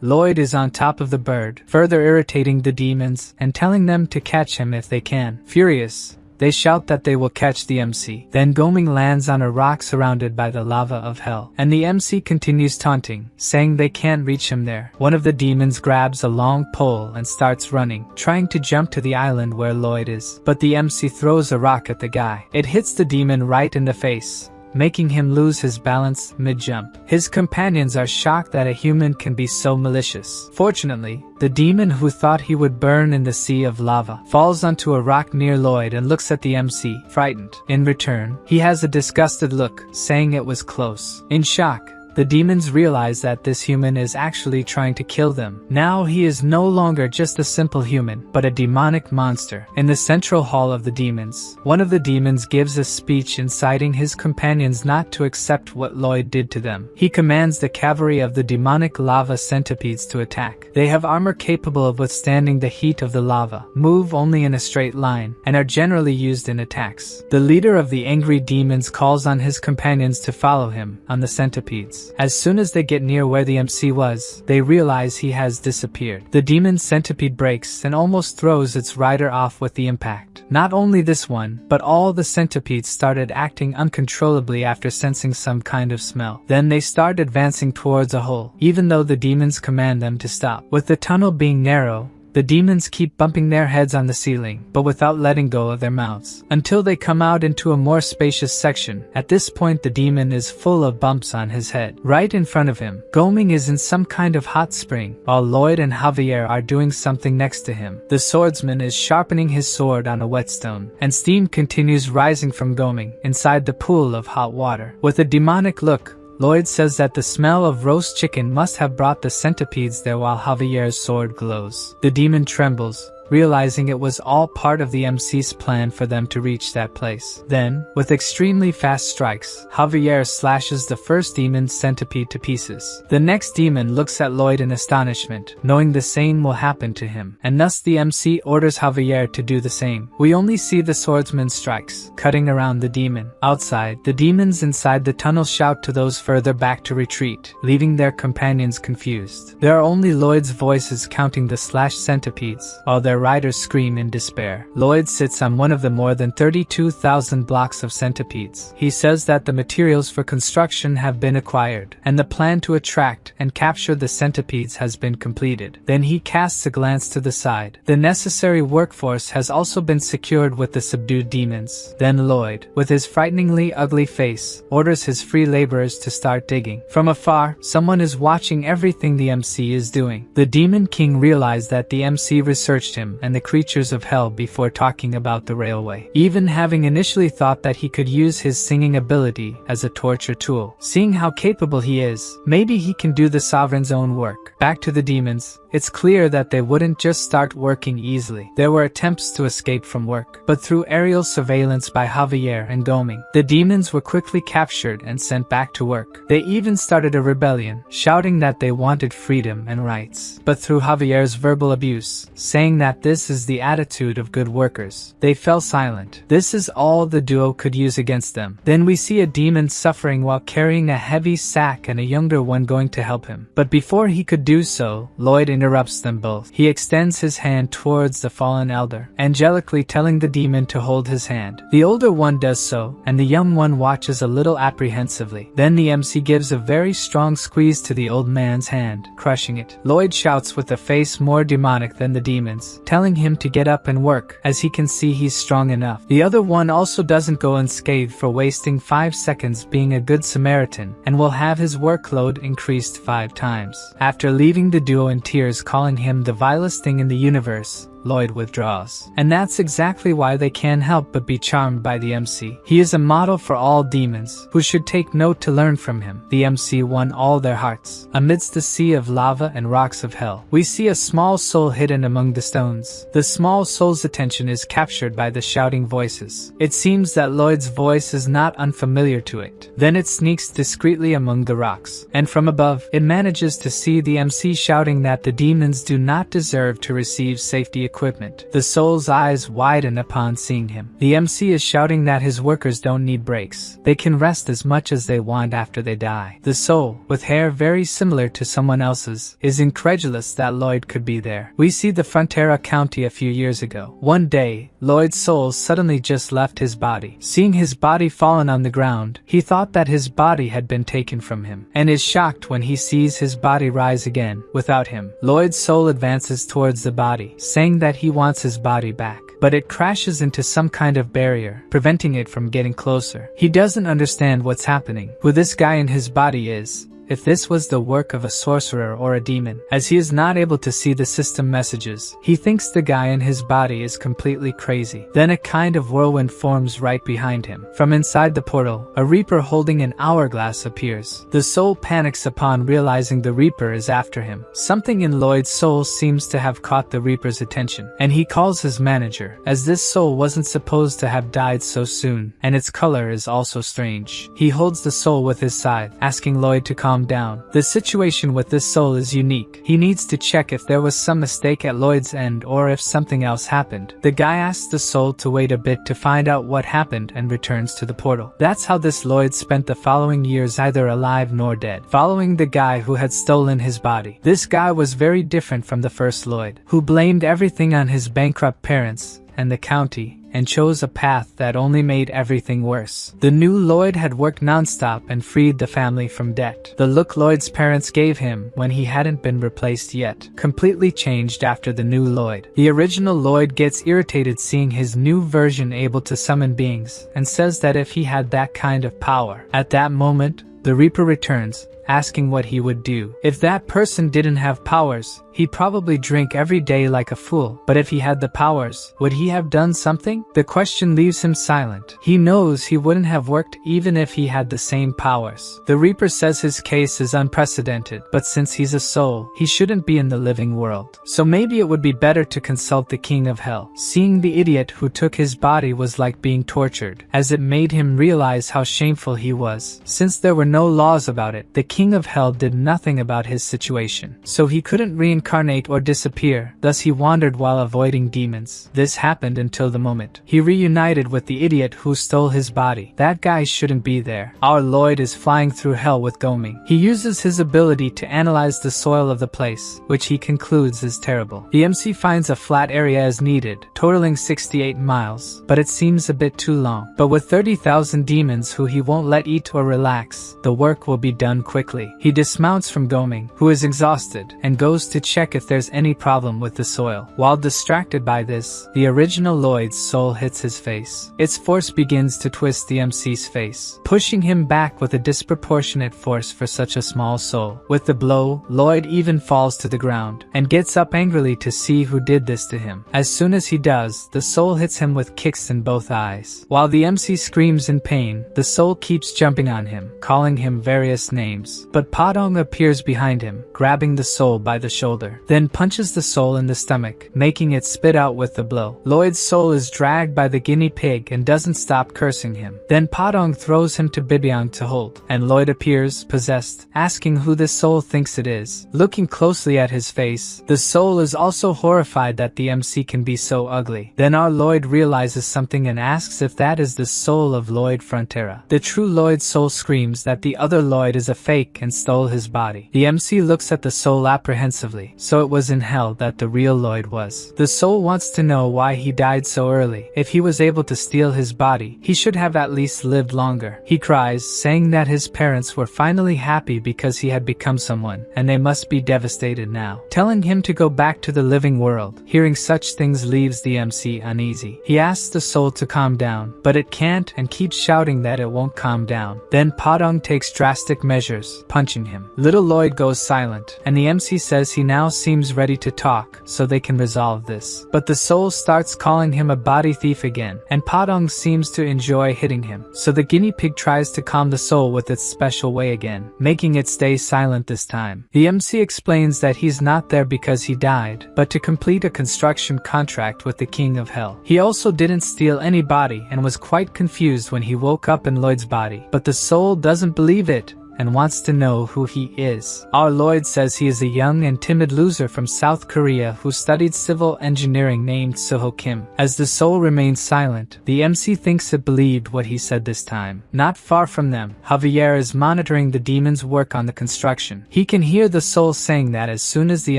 Lloyd is on top of the bird, further irritating the demons and telling them to catch him if they can. Furious, they shout that they will catch the MC. Then Goming lands on a rock surrounded by the lava of hell, and the MC continues taunting, saying they can't reach him there. One of the demons grabs a long pole and starts running, trying to jump to the island where Lloyd is. But the MC throws a rock at the guy. It hits the demon right in the face, making him lose his balance mid-jump. His companions are shocked that a human can be so malicious. Fortunately, the demon who thought he would burn in the sea of lava falls onto a rock near Lloyd and looks at the MC, frightened. In return, he has a disgusted look, saying it was close. In shock, the demons realize that this human is actually trying to kill them. Now he is no longer just a simple human, but a demonic monster. In the central hall of the demons, one of the demons gives a speech inciting his companions not to accept what Lloyd did to them. He commands the cavalry of the demonic lava centipedes to attack. They have armor capable of withstanding the heat of the lava, move only in a straight line, and are generally used in attacks. The leader of the angry demons calls on his companions to follow him on the centipedes. As soon as they get near where the MC was, they realize he has disappeared. The demon centipede breaks and almost throws its rider off with the impact. Not only this one, but all the centipedes started acting uncontrollably after sensing some kind of smell. Then they start advancing towards a hole, even though the demons command them to stop. With the tunnel being narrow, the demons keep bumping their heads on the ceiling, but without letting go of their mouths, until they come out into a more spacious section. At this point, the demon is full of bumps on his head. Right in front of him, Goming is in some kind of hot spring, while Lloyd and Javier are doing something next to him. The swordsman is sharpening his sword on a whetstone, and steam continues rising from Goming inside the pool of hot water. With a demonic look, Lloyd says that the smell of roast chicken must have brought the centipedes there while Javier's sword glows. The demon trembles, realizing it was all part of the MC's plan for them to reach that place. Then, with extremely fast strikes, Javier slashes the first demon's centipede to pieces. The next demon looks at Lloyd in astonishment, knowing the same will happen to him, and thus the MC orders Javier to do the same. We only see the swordsman's strikes, cutting around the demon. Outside, the demons inside the tunnel shout to those further back to retreat, leaving their companions confused. There are only Lloyd's voices counting the slashed centipedes, while their riders scream in despair. Lloyd sits on one of the more than 32,000 blocks of centipedes. He says that the materials for construction have been acquired, and the plan to attract and capture the centipedes has been completed. Then he casts a glance to the side. The necessary workforce has also been secured with the subdued demons. Then Lloyd, with his frighteningly ugly face, orders his free laborers to start digging. From afar, someone is watching everything the MC is doing. The Demon King realized that the MC researched him and the creatures of hell before talking about the railway, even having initially thought that he could use his singing ability as a torture tool. Seeing how capable he is, maybe he can do the sovereign's own work. Back to the demons. It's clear that they wouldn't just start working easily. There were attempts to escape from work, but through aerial surveillance by Javier and Goming, the demons were quickly captured and sent back to work. They even started a rebellion, shouting that they wanted freedom and rights. But through Javier's verbal abuse, saying that this is the attitude of good workers, they fell silent. This is all the duo could use against them. Then we see a demon suffering while carrying a heavy sack and a younger one going to help him. But before he could do so, Lloyd interrupts them both. He extends his hand towards the fallen elder, angelically telling the demon to hold his hand. The older one does so, and the young one watches a little apprehensively. Then the MC gives a very strong squeeze to the old man's hand, crushing it. Lloyd shouts with a face more demonic than the demons, telling him to get up and work, as he can see he's strong enough. The other one also doesn't go unscathed for wasting 5 seconds being a good Samaritan, and will have his workload increased 5 times. After leaving the duo in tears, calling him the vilest thing in the universe, Lloyd withdraws. And that's exactly why they can't help but be charmed by the MC. He is a model for all demons, who should take note to learn from him. The MC won all their hearts. Amidst the sea of lava and rocks of hell, we see a small soul hidden among the stones. The small soul's attention is captured by the shouting voices. It seems that Lloyd's voice is not unfamiliar to it. Then it sneaks discreetly among the rocks, and from above, it manages to see the MC shouting that the demons do not deserve to receive safety equipment. The soul's eyes widen upon seeing him. The MC is shouting that his workers don't need breaks. They can rest as much as they want after they die. The soul, with hair very similar to someone else's, is incredulous that Lloyd could be there. We see the Frontera County a few years ago. One day, Lloyd's soul suddenly just left his body. Seeing his body fallen on the ground, he thought that his body had been taken from him, and is shocked when he sees his body rise again, without him. Lloyd's soul advances towards the body, saying that he wants his body back, but it crashes into some kind of barrier, preventing it from getting closer. He doesn't understand what's happening, who this guy in his body is, if this was the work of a sorcerer or a demon. As he is not able to see the system messages, he thinks the guy in his body is completely crazy. Then a kind of whirlwind forms right behind him. From inside the portal, a reaper holding an hourglass appears. The soul panics upon realizing the reaper is after him. Something in Lloyd's soul seems to have caught the reaper's attention, and he calls his manager, as this soul wasn't supposed to have died so soon, and its color is also strange. He holds the soul with his scythe, asking Lloyd to calm down. The situation with this soul is unique. He needs to check if there was some mistake at Lloyd's end or if something else happened. The guy asks the soul to wait a bit to find out what happened and returns to the portal. That's how this Lloyd spent the following years either alive nor dead, following the guy who had stolen his body. This guy was very different from the first Lloyd, who blamed everything on his bankrupt parents and the county, and chose a path that only made everything worse. The new Lloyd had worked non-stop and freed the family from debt. The look Lloyd's parents gave him when he hadn't been replaced yet completely changed after the new Lloyd. The original Lloyd gets irritated seeing his new version able to summon beings, and says that if he had that kind of power. At that moment, the Reaper returns, asking what he would do. If that person didn't have powers, he'd probably drink every day like a fool. But if he had the powers, would he have done something? The question leaves him silent. He knows he wouldn't have worked even if he had the same powers. The Reaper says his case is unprecedented, but since he's a soul, he shouldn't be in the living world. So maybe it would be better to consult the King of Hell. Seeing the idiot who took his body was like being tortured, as it made him realize how shameful he was. Since there were no laws about it, the King of Hell did nothing about his situation. So he couldn't reincarnate or disappear, thus he wandered while avoiding demons. This happened until the moment he reunited with the idiot who stole his body. That guy shouldn't be there. Our Lloyd is flying through hell with Goming. He uses his ability to analyze the soil of the place, which he concludes is terrible. The MC finds a flat area as needed, totaling 68 miles, but it seems a bit too long. But with 30,000 demons who he won't let eat or relax, the work will be done quickly. He dismounts from Goming, who is exhausted, and goes to check if there's any problem with the soil. While distracted by this, the original Lloyd's soul hits his face. Its force begins to twist the MC's face, pushing him back with a disproportionate force for such a small soul. With the blow, Lloyd even falls to the ground, and gets up angrily to see who did this to him. As soon as he does, the soul hits him with kicks in both eyes. While the MC screams in pain, the soul keeps jumping on him, calling him various names. But Padong appears behind him, grabbing the soul by the shoulder, then punches the soul in the stomach, making it spit out with the blow. Lloyd's soul is dragged by the guinea pig and doesn't stop cursing him. Then Padong throws him to Bibyong to hold, and Lloyd appears, possessed, asking who this soul thinks it is. Looking closely at his face, the soul is also horrified that the MC can be so ugly. Then our Lloyd realizes something and asks if that is the soul of Lloyd Frontera. The true Lloyd's soul screams that the other Lloyd is a fake and stole his body. The MC looks at the soul apprehensively, so it was in hell that the real Lloyd was. The soul wants to know why he died so early. If he was able to steal his body, he should have at least lived longer. He cries, saying that his parents were finally happy because he had become someone, and they must be devastated now, telling him to go back to the living world. Hearing such things leaves the MC uneasy. He asks the soul to calm down, but it can't and keeps shouting that it won't calm down. Then Padong takes drastic measures, punching him. Little Lloyd goes silent, and the MC says he now seems ready to talk, so they can resolve this. But the soul starts calling him a body thief again, and Padong seems to enjoy hitting him. So the guinea pig tries to calm the soul with its special way again, making it stay silent this time. The MC explains that he's not there because he died, but to complete a construction contract with the King of Hell. He also didn't steal any body and was quite confused when he woke up in Lloyd's body, but the soul doesn't believe it and wants to know who he is. Our Lloyd says he is a young and timid loser from South Korea who studied civil engineering named Suho Kim. As the soul remains silent, the MC thinks it believed what he said this time. Not far from them, Javier is monitoring the demon's work on the construction. He can hear the soul saying that as soon as the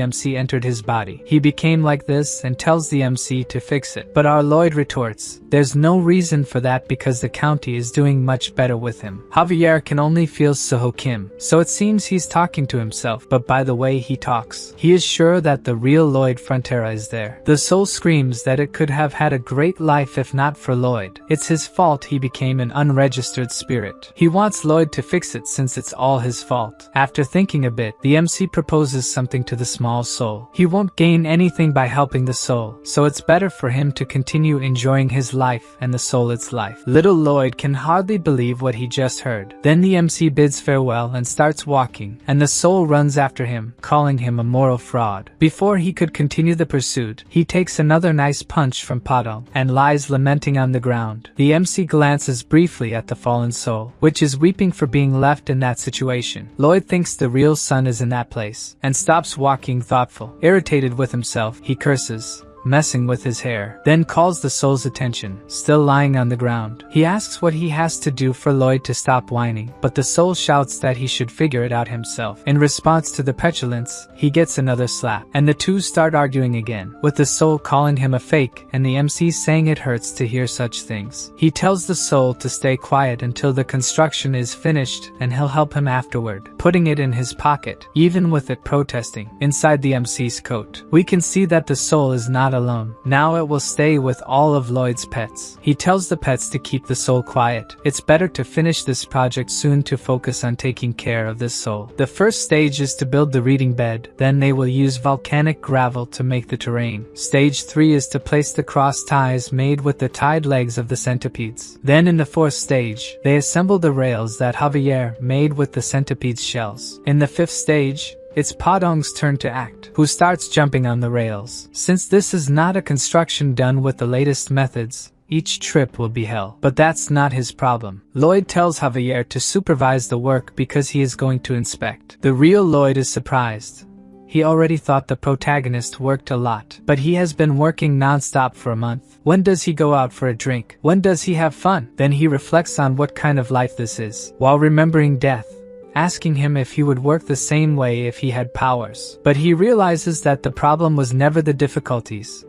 MC entered his body, he became like this and tells the MC to fix it. But our Lloyd retorts, there's no reason for that because the county is doing much better with him. Javier can only feel Suho Kim, so it seems he's talking to himself, but by the way he talks, he is sure that the real Lloyd Frontera is there. The soul screams that it could have had a great life if not for Lloyd. It's his fault he became an unregistered spirit. He wants Lloyd to fix it since it's all his fault. After thinking a bit, the MC proposes something to the small soul. He won't gain anything by helping the soul, so it's better for him to continue enjoying his life and the soul its life. Little Lloyd can hardly believe what he just heard. Then the MC bids farewell and starts walking, and the soul runs after him, calling him a moral fraud. Before he could continue the pursuit, he takes another nice punch from Padong and lies lamenting on the ground. The MC glances briefly at the fallen soul, which is weeping for being left in that situation. Lloyd thinks the real son is in that place, and stops walking thoughtful. Irritated with himself, he curses, messing with his hair, then calls the soul's attention, still lying on the ground. He asks what he has to do for Lloyd to stop whining, but the soul shouts that he should figure it out himself. In response to the petulance, he gets another slap, and the two start arguing again, with the soul calling him a fake and the MC saying it hurts to hear such things. He tells the soul to stay quiet until the construction is finished and he'll help him afterward, putting it in his pocket, even with it protesting, inside the MC's coat. We can see that the soul is not not alone. Now it will stay with all of Lloyd's pets. He tells the pets to keep the soul quiet. It's better to finish this project soon to focus on taking care of this soul. The first stage is to build the reading bed, then they will use volcanic gravel to make the terrain. Stage 3 is to place the cross ties made with the tied legs of the centipedes. Then in the fourth stage, they assemble the rails that Javier made with the centipede's shells. In the fifth stage, it's Padong's turn to act, who starts jumping on the rails. Since this is not a construction done with the latest methods, each trip will be hell. But that's not his problem. Lloyd tells Javier to supervise the work because he is going to inspect. The real Lloyd is surprised. He already thought the protagonist worked a lot, but he has been working non-stop for a month. When does he go out for a drink? When does he have fun? Then he reflects on what kind of life this is, while remembering death, asking him if he would work the same way if he had powers. But he realizes that the problem was never the difficulties,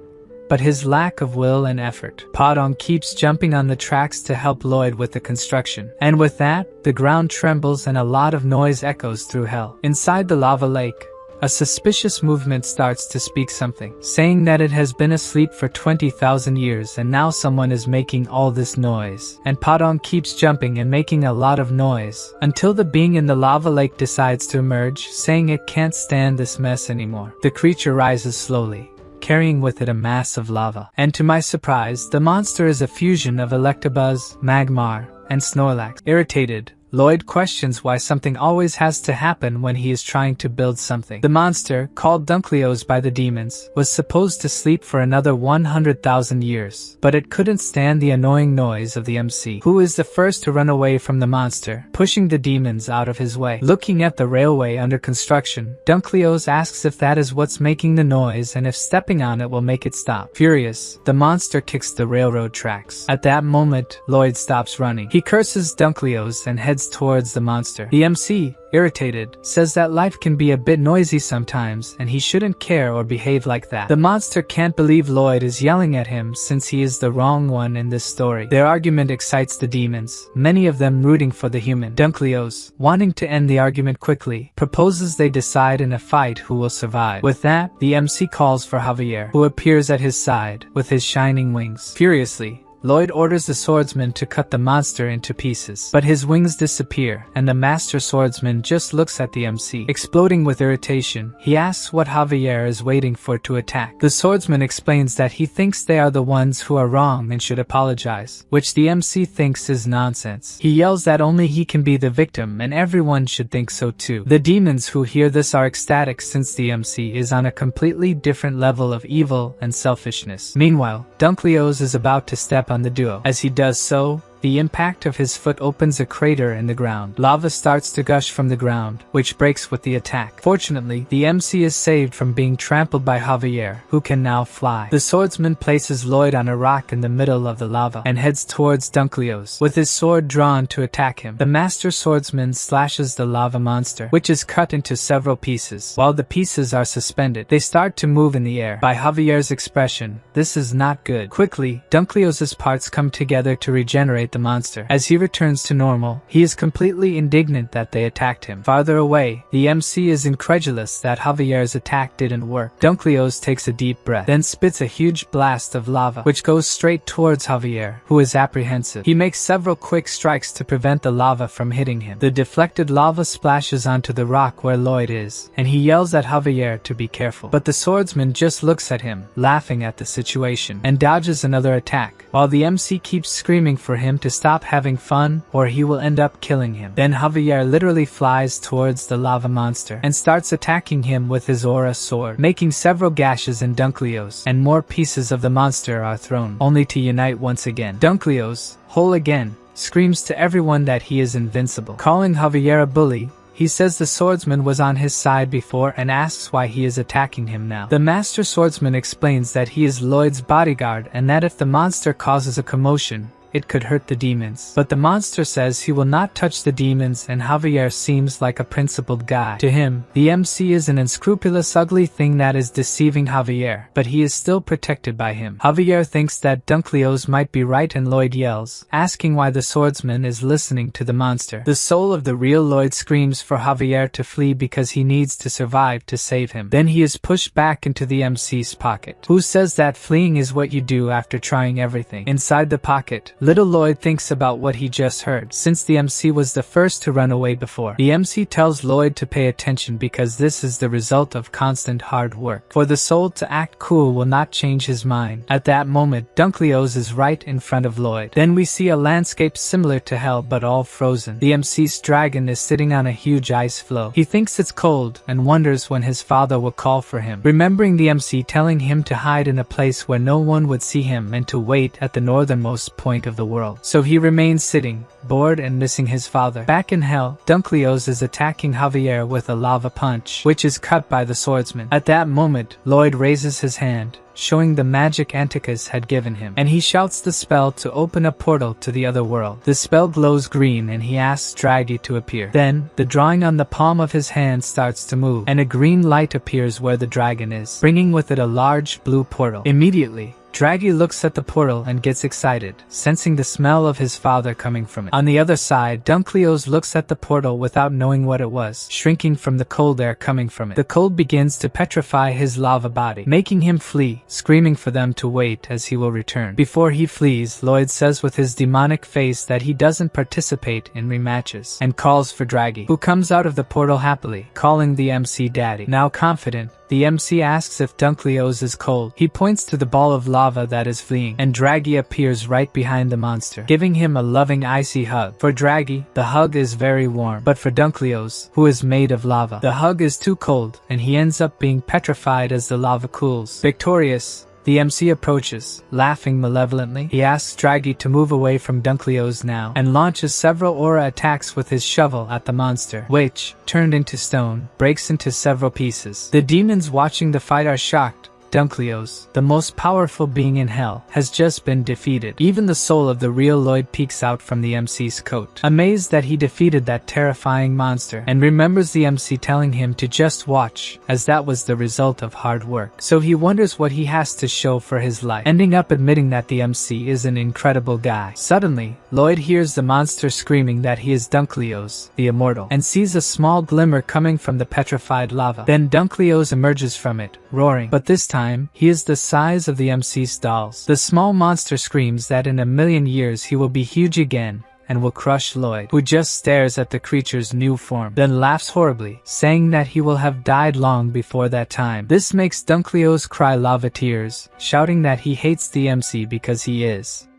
but his lack of will and effort. Padong keeps jumping on the tracks to help Lloyd with the construction. And with that, the ground trembles and a lot of noise echoes through hell. Inside the lava lake, a suspicious movement starts to speak something, saying that it has been asleep for 20,000 years and now someone is making all this noise. And Padong keeps jumping and making a lot of noise, until the being in the lava lake decides to emerge, saying it can't stand this mess anymore. The creature rises slowly, carrying with it a mass of lava. And to my surprise, the monster is a fusion of Electabuzz, Magmar, and Snorlax. Irritated, Lloyd questions why something always has to happen when he is trying to build something. The monster, called Dunkleo's by the demons, was supposed to sleep for another 100,000 years, but it couldn't stand the annoying noise of the MC, who is the first to run away from the monster, pushing the demons out of his way. Looking at the railway under construction, Dunkleo's asks if that is what's making the noise and if stepping on it will make it stop. Furious, the monster kicks the railroad tracks. At that moment, Lloyd stops running. He curses Dunkleo's and heads towards the monster. The MC, irritated, says that life can be a bit noisy sometimes and he shouldn't care or behave like that. The monster can't believe Lloyd is yelling at him since he is the wrong one in this story. Their argument excites the demons, many of them rooting for the human. Dunkleo's, wanting to end the argument quickly, proposes they decide in a fight who will survive. With that, the MC calls for Javier, who appears at his side with his shining wings. Furiously, Lloyd orders the swordsman to cut the monster into pieces, but his wings disappear, and the master swordsman just looks at the MC. Exploding with irritation, he asks what Javier is waiting for to attack. The swordsman explains that he thinks they are the ones who are wrong and should apologize, which the MC thinks is nonsense. He yells that only he can be the victim and everyone should think so too. The demons who hear this are ecstatic since the MC is on a completely different level of evil and selfishness. Meanwhile, Dunkleo's is about to step on the duo. As he does so, the impact of his foot opens a crater in the ground. Lava starts to gush from the ground, which breaks with the attack. Fortunately, the MC is saved from being trampled by Javier, who can now fly. The swordsman places Lloyd on a rock in the middle of the lava and heads towards Dunkleo's, with his sword drawn to attack him. The master swordsman slashes the lava monster, which is cut into several pieces. While the pieces are suspended, they start to move in the air. By Javier's expression, this is not good. Quickly, Dunkleo's parts come together to regenerate the monster. As he returns to normal, he is completely indignant that they attacked him. Farther away, the MC is incredulous that Javier's attack didn't work. Dunkleo's takes a deep breath, then spits a huge blast of lava, which goes straight towards Javier, who is apprehensive. He makes several quick strikes to prevent the lava from hitting him. The deflected lava splashes onto the rock where Lloyd is, and he yells at Javier to be careful. But the swordsman just looks at him, laughing at the situation, and dodges another attack, while the MC keeps screaming for him to stop having fun or he will end up killing him. Then Javier literally flies towards the lava monster and starts attacking him with his aura sword, making several gashes in Dunkleo's, and more pieces of the monster are thrown, only to unite once again. Dunkleo's, whole again, screams to everyone that he is invincible. Calling Javier a bully, he says the swordsman was on his side before and asks why he is attacking him now. The master swordsman explains that he is Lloyd's bodyguard and that if the monster causes a commotion, it could hurt the demons. But the monster says he will not touch the demons, and Javier seems like a principled guy. To him, the MC is an unscrupulous ugly thing that is deceiving Javier, but he is still protected by him. Javier thinks that Dunkleo's might be right, and Lloyd yells, asking why the swordsman is listening to the monster. The soul of the real Lloyd screams for Javier to flee because he needs to survive to save him. Then he is pushed back into the MC's pocket, who says that fleeing is what you do after trying everything. Inside the pocket, little Lloyd thinks about what he just heard, since the MC was the first to run away before. The MC tells Lloyd to pay attention because this is the result of constant hard work. For the soul to act cool will not change his mind. At that moment, Dunkleo's is right in front of Lloyd. Then we see a landscape similar to hell but all frozen. The MC's dragon is sitting on a huge ice floe. He thinks it's cold and wonders when his father will call for him, remembering the MC telling him to hide in a place where no one would see him and to wait at the northernmost point of the world. So he remains sitting, bored and missing his father. Back in hell, Dunkleo's is attacking Javier with a lava punch, which is cut by the swordsman. At that moment, Lloyd raises his hand, showing the magic Anticus had given him, and he shouts the spell to open a portal to the other world. The spell glows green and he asks Draghi to appear. Then, the drawing on the palm of his hand starts to move, and a green light appears where the dragon is, bringing with it a large blue portal. Immediately, Draghi looks at the portal and gets excited, sensing the smell of his father coming from it. On the other side, Dunkleo's looks at the portal without knowing what it was, shrinking from the cold air coming from it. The cold begins to petrify his lava body, making him flee, screaming for them to wait as he will return. Before he flees, Lloyd says with his demonic face that he doesn't participate in rematches, and calls for Draghi, who comes out of the portal happily, calling the MC daddy. Now confident, the MC asks if Dunkleo's is cold. He points to the ball of lava that is fleeing, and Draghi appears right behind the monster, giving him a loving icy hug. For Draghi, the hug is very warm, but for Dunkleo's, who is made of lava, the hug is too cold, and he ends up being petrified as the lava cools. Victorious, the MC approaches, laughing malevolently. He asks Draghi to move away from Dunkleo's now, and launches several aura attacks with his shovel at the monster, which, turned into stone, breaks into several pieces. The demons watching the fight are shocked. Dunkleo's, the most powerful being in hell, has just been defeated. Even the soul of the real Lloyd peeks out from the MC's coat, amazed that he defeated that terrifying monster, and remembers the MC telling him to just watch, as that was the result of hard work. So he wonders what he has to show for his life, ending up admitting that the MC is an incredible guy. Suddenly, Lloyd hears the monster screaming that he is Dunkleo's, the immortal, and sees a small glimmer coming from the petrified lava. Then Dunkleo's emerges from it, roaring, but this time, he is the size of the MC's dolls. The small monster screams that in a million years he will be huge again, and will crush Lloyd, who just stares at the creature's new form, then laughs horribly, saying that he will have died long before that time. This makes Dunkleo's cry lava tears, shouting that he hates the MC because he is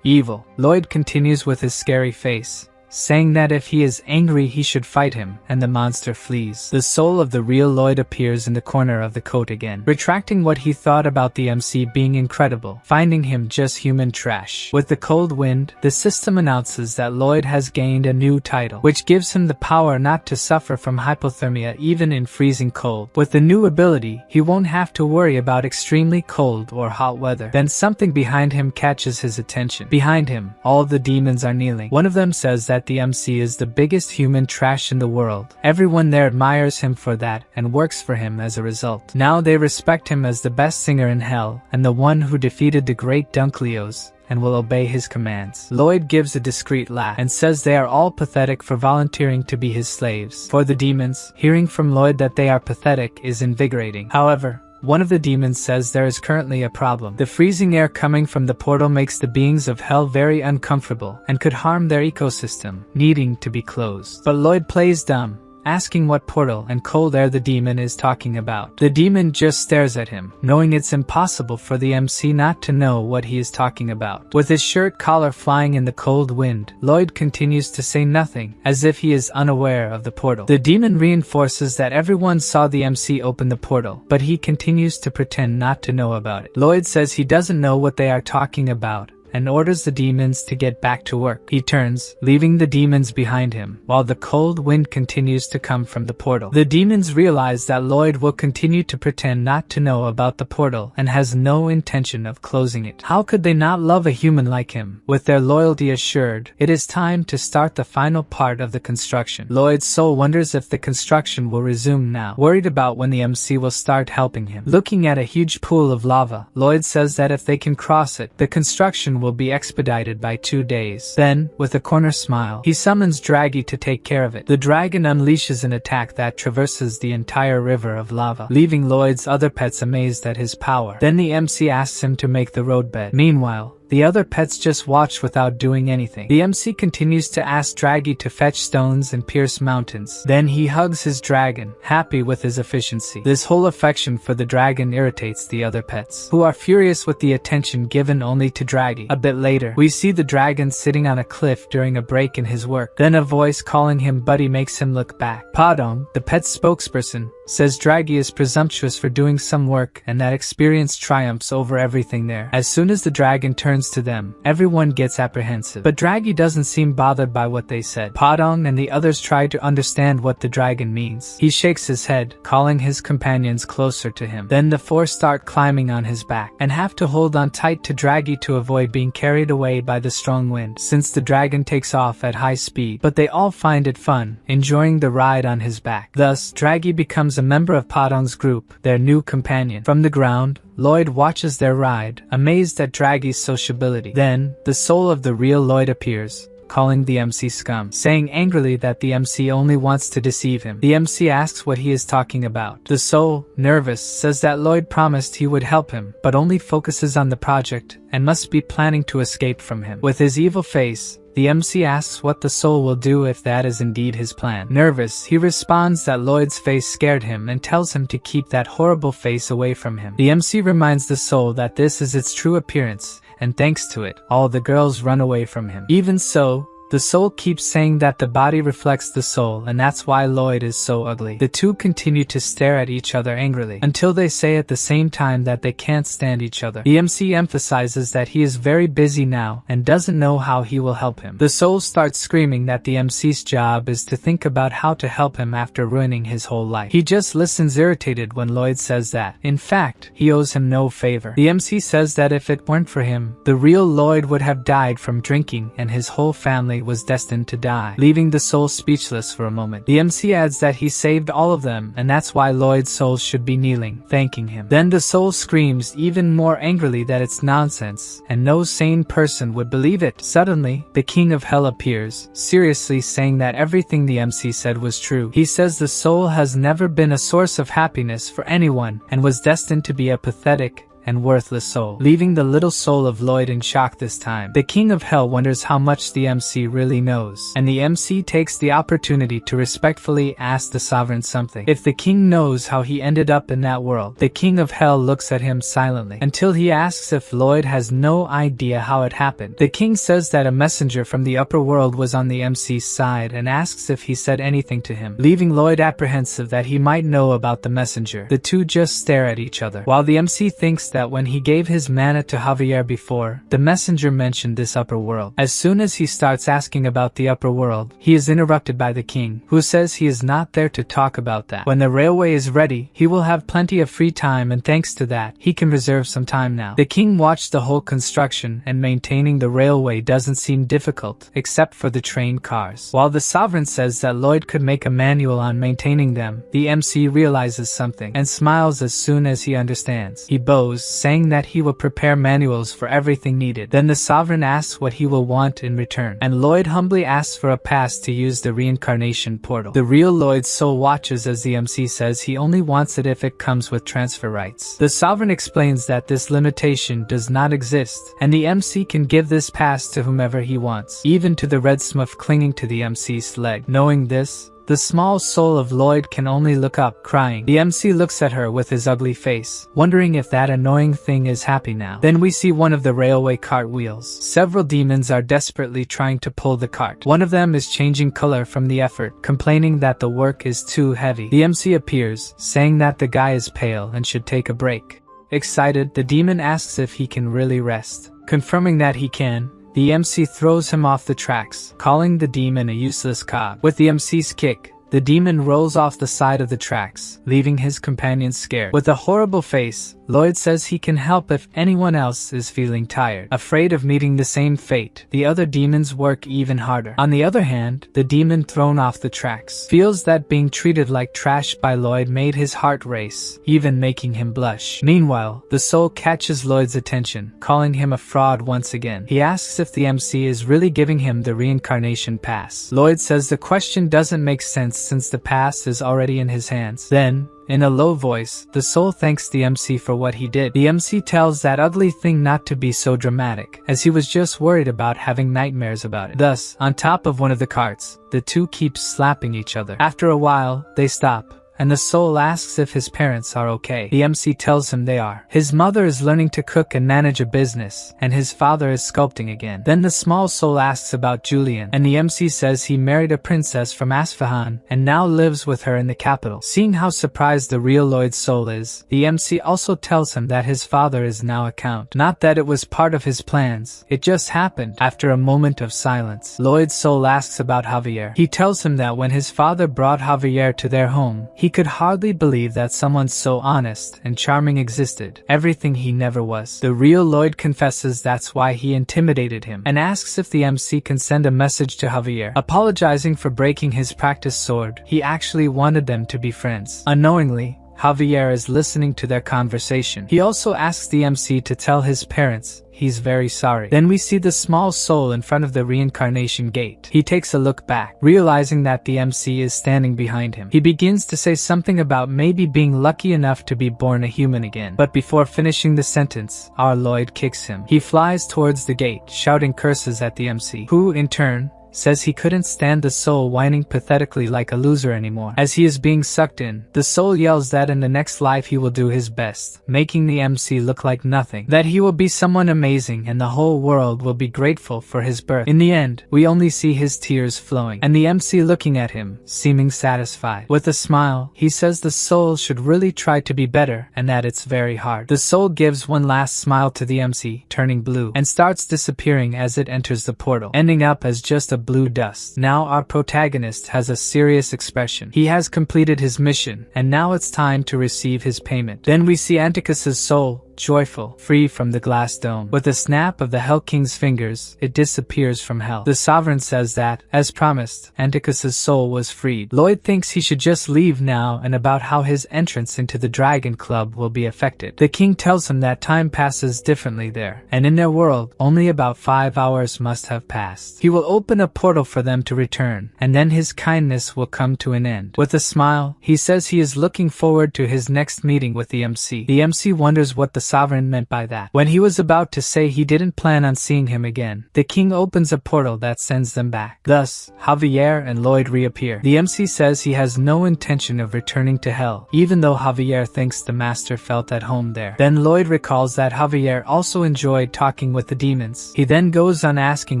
evil. Lloyd continues with his scary face, saying that if he is angry he should fight him, and the monster flees. The soul of the real Lloyd appears in the corner of the coat again, retracting what he thought about the MC being incredible, finding him just human trash. With the cold wind, the system announces that Lloyd has gained a new title, which gives him the power not to suffer from hypothermia even in freezing cold. With the new ability, he won't have to worry about extremely cold or hot weather. Then something behind him catches his attention. Behind him, all the demons are kneeling. One of them says that the MC is the biggest human trash in the world. Everyone there admires him for that and works for him as a result. Now they respect him as the best singer in hell and the one who defeated the great Dunkleo's, and will obey his commands. Lloyd gives a discreet laugh and says they are all pathetic for volunteering to be his slaves. For the demons, hearing from Lloyd that they are pathetic is invigorating. However, one of the demons says there is currently a problem. The freezing air coming from the portal makes the beings of hell very uncomfortable and could harm their ecosystem, needing to be closed. But Lloyd plays dumb, asking what portal and cold air the demon is talking about. The demon just stares at him, knowing it's impossible for the MC not to know what he is talking about. With his shirt collar flying in the cold wind, Lloyd continues to say nothing, as if he is unaware of the portal. The demon reinforces that everyone saw the MC open the portal, but he continues to pretend not to know about it. Lloyd says he doesn't know what they are talking about, and orders the demons to get back to work. He turns, leaving the demons behind him, while the cold wind continues to come from the portal. The demons realize that Lloyd will continue to pretend not to know about the portal and has no intention of closing it. How could they not love a human like him? With their loyalty assured, it is time to start the final part of the construction. Lloyd's soul wonders if the construction will resume now, worried about when the MC will start helping him. Looking at a huge pool of lava, Lloyd says that if they can cross it, the construction will be expedited by 2 days. Then, with a corner smile, he summons Draggy to take care of it. The dragon unleashes an attack that traverses the entire river of lava, leaving Lloyd's other pets amazed at his power. Then the MC asks him to make the roadbed. Meanwhile, the other pets just watch without doing anything. The MC continues to ask Draggy to fetch stones and pierce mountains. Then he hugs his dragon, happy with his efficiency. This whole affection for the dragon irritates the other pets, who are furious with the attention given only to Draggy. A bit later, we see the dragon sitting on a cliff during a break in his work. Then a voice calling him buddy makes him look back. Padong, the pet spokesperson, says Draggy is presumptuous for doing some work and that experience triumphs over everything there. As soon as the dragon turns to them, everyone gets apprehensive. But Draggy doesn't seem bothered by what they said. Padong and the others try to understand what the dragon means. He shakes his head, calling his companions closer to him. Then the four start climbing on his back, and have to hold on tight to Draggy to avoid being carried away by the strong wind, since the dragon takes off at high speed. But they all find it fun, enjoying the ride on his back. Thus, Draggy becomes a member of Padong's group, their new companion. From the ground, Lloyd watches their ride, amazed at Draggy's sociability. Then, the soul of the real Lloyd appears, calling the MC scum, saying angrily that the MC only wants to deceive him. The MC asks what he is talking about. The soul, nervous, says that Lloyd promised he would help him, but only focuses on the project, and must be planning to escape from him. With his evil face, the MC asks what the soul will do if that is indeed his plan. Nervous, he responds that Lloyd's face scared him and tells him to keep that horrible face away from him. The MC reminds the soul that this is its true appearance, and thanks to it, all the girls run away from him. Even so, the soul keeps saying that the body reflects the soul and that's why Lloyd is so ugly. The two continue to stare at each other angrily, until they say at the same time that they can't stand each other. The MC emphasizes that he is very busy now and doesn't know how he will help him. The soul starts screaming that the MC's job is to think about how to help him after ruining his whole life. He just listens irritated when Lloyd says that. In fact, he owes him no favor. The MC says that if it weren't for him, the real Lloyd would have died from drinking and his whole family was destined to die, leaving the soul speechless for a moment. The MC adds that he saved all of them and that's why Lloyd's soul should be kneeling, thanking him. Then the soul screams even more angrily that it's nonsense, and no sane person would believe it. Suddenly, the King of Hell appears, seriously saying that everything the MC said was true. He says the soul has never been a source of happiness for anyone and was destined to be a pathetic and worthless soul, leaving the little soul of Lloyd in shock this time. The King of Hell wonders how much the MC really knows, and the MC takes the opportunity to respectfully ask the sovereign something. If the king knows how he ended up in that world, the King of Hell looks at him silently, until he asks if Lloyd has no idea how it happened. The king says that a messenger from the upper world was on the MC's side and asks if he said anything to him, leaving Lloyd apprehensive that he might know about the messenger. The two just stare at each other, while the MC thinks that when he gave his mana to Javier before, the messenger mentioned this upper world. As soon as he starts asking about the upper world, he is interrupted by the king, who says he is not there to talk about that. When the railway is ready, he will have plenty of free time and thanks to that, he can reserve some time now. The king watched the whole construction and maintaining the railway doesn't seem difficult, except for the train cars. While the sovereign says that Lloyd could make a manual on maintaining them, the MC realizes something and smiles as soon as he understands. He bows, saying that he will prepare manuals for everything needed. Then the sovereign asks what he will want in return, and Lloyd humbly asks for a pass to use the reincarnation portal. The real Lloyd's soul watches as the MC says he only wants it if it comes with transfer rights. The sovereign explains that this limitation does not exist, and the MC can give this pass to whomever he wants, even to the red smurf clinging to the MC's leg. Knowing this, the small soul of Lloyd can only look up, crying. The MC looks at her with his ugly face, wondering if that annoying thing is happy now. Then we see one of the railway cart wheels. Several demons are desperately trying to pull the cart. One of them is changing color from the effort, complaining that the work is too heavy. The MC appears, saying that the guy is pale and should take a break. Excited, the demon asks if he can really rest. Confirming that he can, the MC throws him off the tracks, calling the demon a useless cog. With the MC's kick, the demon rolls off the side of the tracks, leaving his companions scared. With a horrible face, Lloyd says he can help if anyone else is feeling tired. Afraid of meeting the same fate, the other demons work even harder. On the other hand, the demon thrown off the tracks feels that being treated like trash by Lloyd made his heart race, even making him blush. Meanwhile, the soul catches Lloyd's attention, calling him a fraud once again. He asks if the MC is really giving him the reincarnation pass. Lloyd says the question doesn't make sense since the pass is already in his hands. Then, in a low voice, the soul thanks the MC for what he did. The MC tells that ugly thing not to be so dramatic, as he was just worried about having nightmares about it. Thus, on top of one of the carts, the two keep slapping each other. After a while, they stop, and the soul asks if his parents are okay. The MC tells him they are. His mother is learning to cook and manage a business, and his father is sculpting again. Then the small soul asks about Julian, and the MC says he married a princess from Asfahan, and now lives with her in the capital. Seeing how surprised the real Lloyd's soul is, the MC also tells him that his father is now a count. Not that it was part of his plans, it just happened. After a moment of silence, Lloyd's soul asks about Javier. He tells him that when his father brought Javier to their home, he could hardly believe that someone so honest and charming existed, everything he never was. The real Lloyd confesses that's why he intimidated him, and asks if the MC can send a message to Javier. Apologizing for breaking his practice sword, he actually wanted them to be friends. Unknowingly, Javier is listening to their conversation. He also asks the MC to tell his parents he's very sorry. Then we see the small soul in front of the reincarnation gate. He takes a look back, realizing that the MC is standing behind him. He begins to say something about maybe being lucky enough to be born a human again. But before finishing the sentence, our Lloyd kicks him. He flies towards the gate, shouting curses at the MC, who, in turn, says he couldn't stand the soul whining pathetically like a loser anymore. As he is being sucked in, the soul yells that in the next life he will do his best, making the MC look like nothing, that he will be someone amazing and the whole world will be grateful for his birth. In the end, we only see his tears flowing, and the MC looking at him, seeming satisfied. With a smile, he says the soul should really try to be better, and that it's very hard. The soul gives one last smile to the MC, turning blue, and starts disappearing as it enters the portal, ending up as just a blue dust. Now our protagonist has a serious expression. He has completed his mission, and now it's time to receive his payment. Then we see Anticus's soul, joyful, free from the glass dome. With a snap of the Hell King's fingers, it disappears from hell. The Sovereign says that, as promised, Anticus's soul was freed. Lloyd thinks he should just leave now and about how his entrance into the Dragon Club will be affected. The king tells him that time passes differently there, and in their world, only about 5 hours must have passed. He will open a portal for them to return, and then his kindness will come to an end. With a smile, he says he is looking forward to his next meeting with the MC. The MC wonders what the Sovereign meant by that. When he was about to say he didn't plan on seeing him again, the king opens a portal that sends them back. Thus, Javier and Lloyd reappear. The MC says he has no intention of returning to hell, even though Javier thinks the master felt at home there. Then Lloyd recalls that Javier also enjoyed talking with the demons. He then goes on asking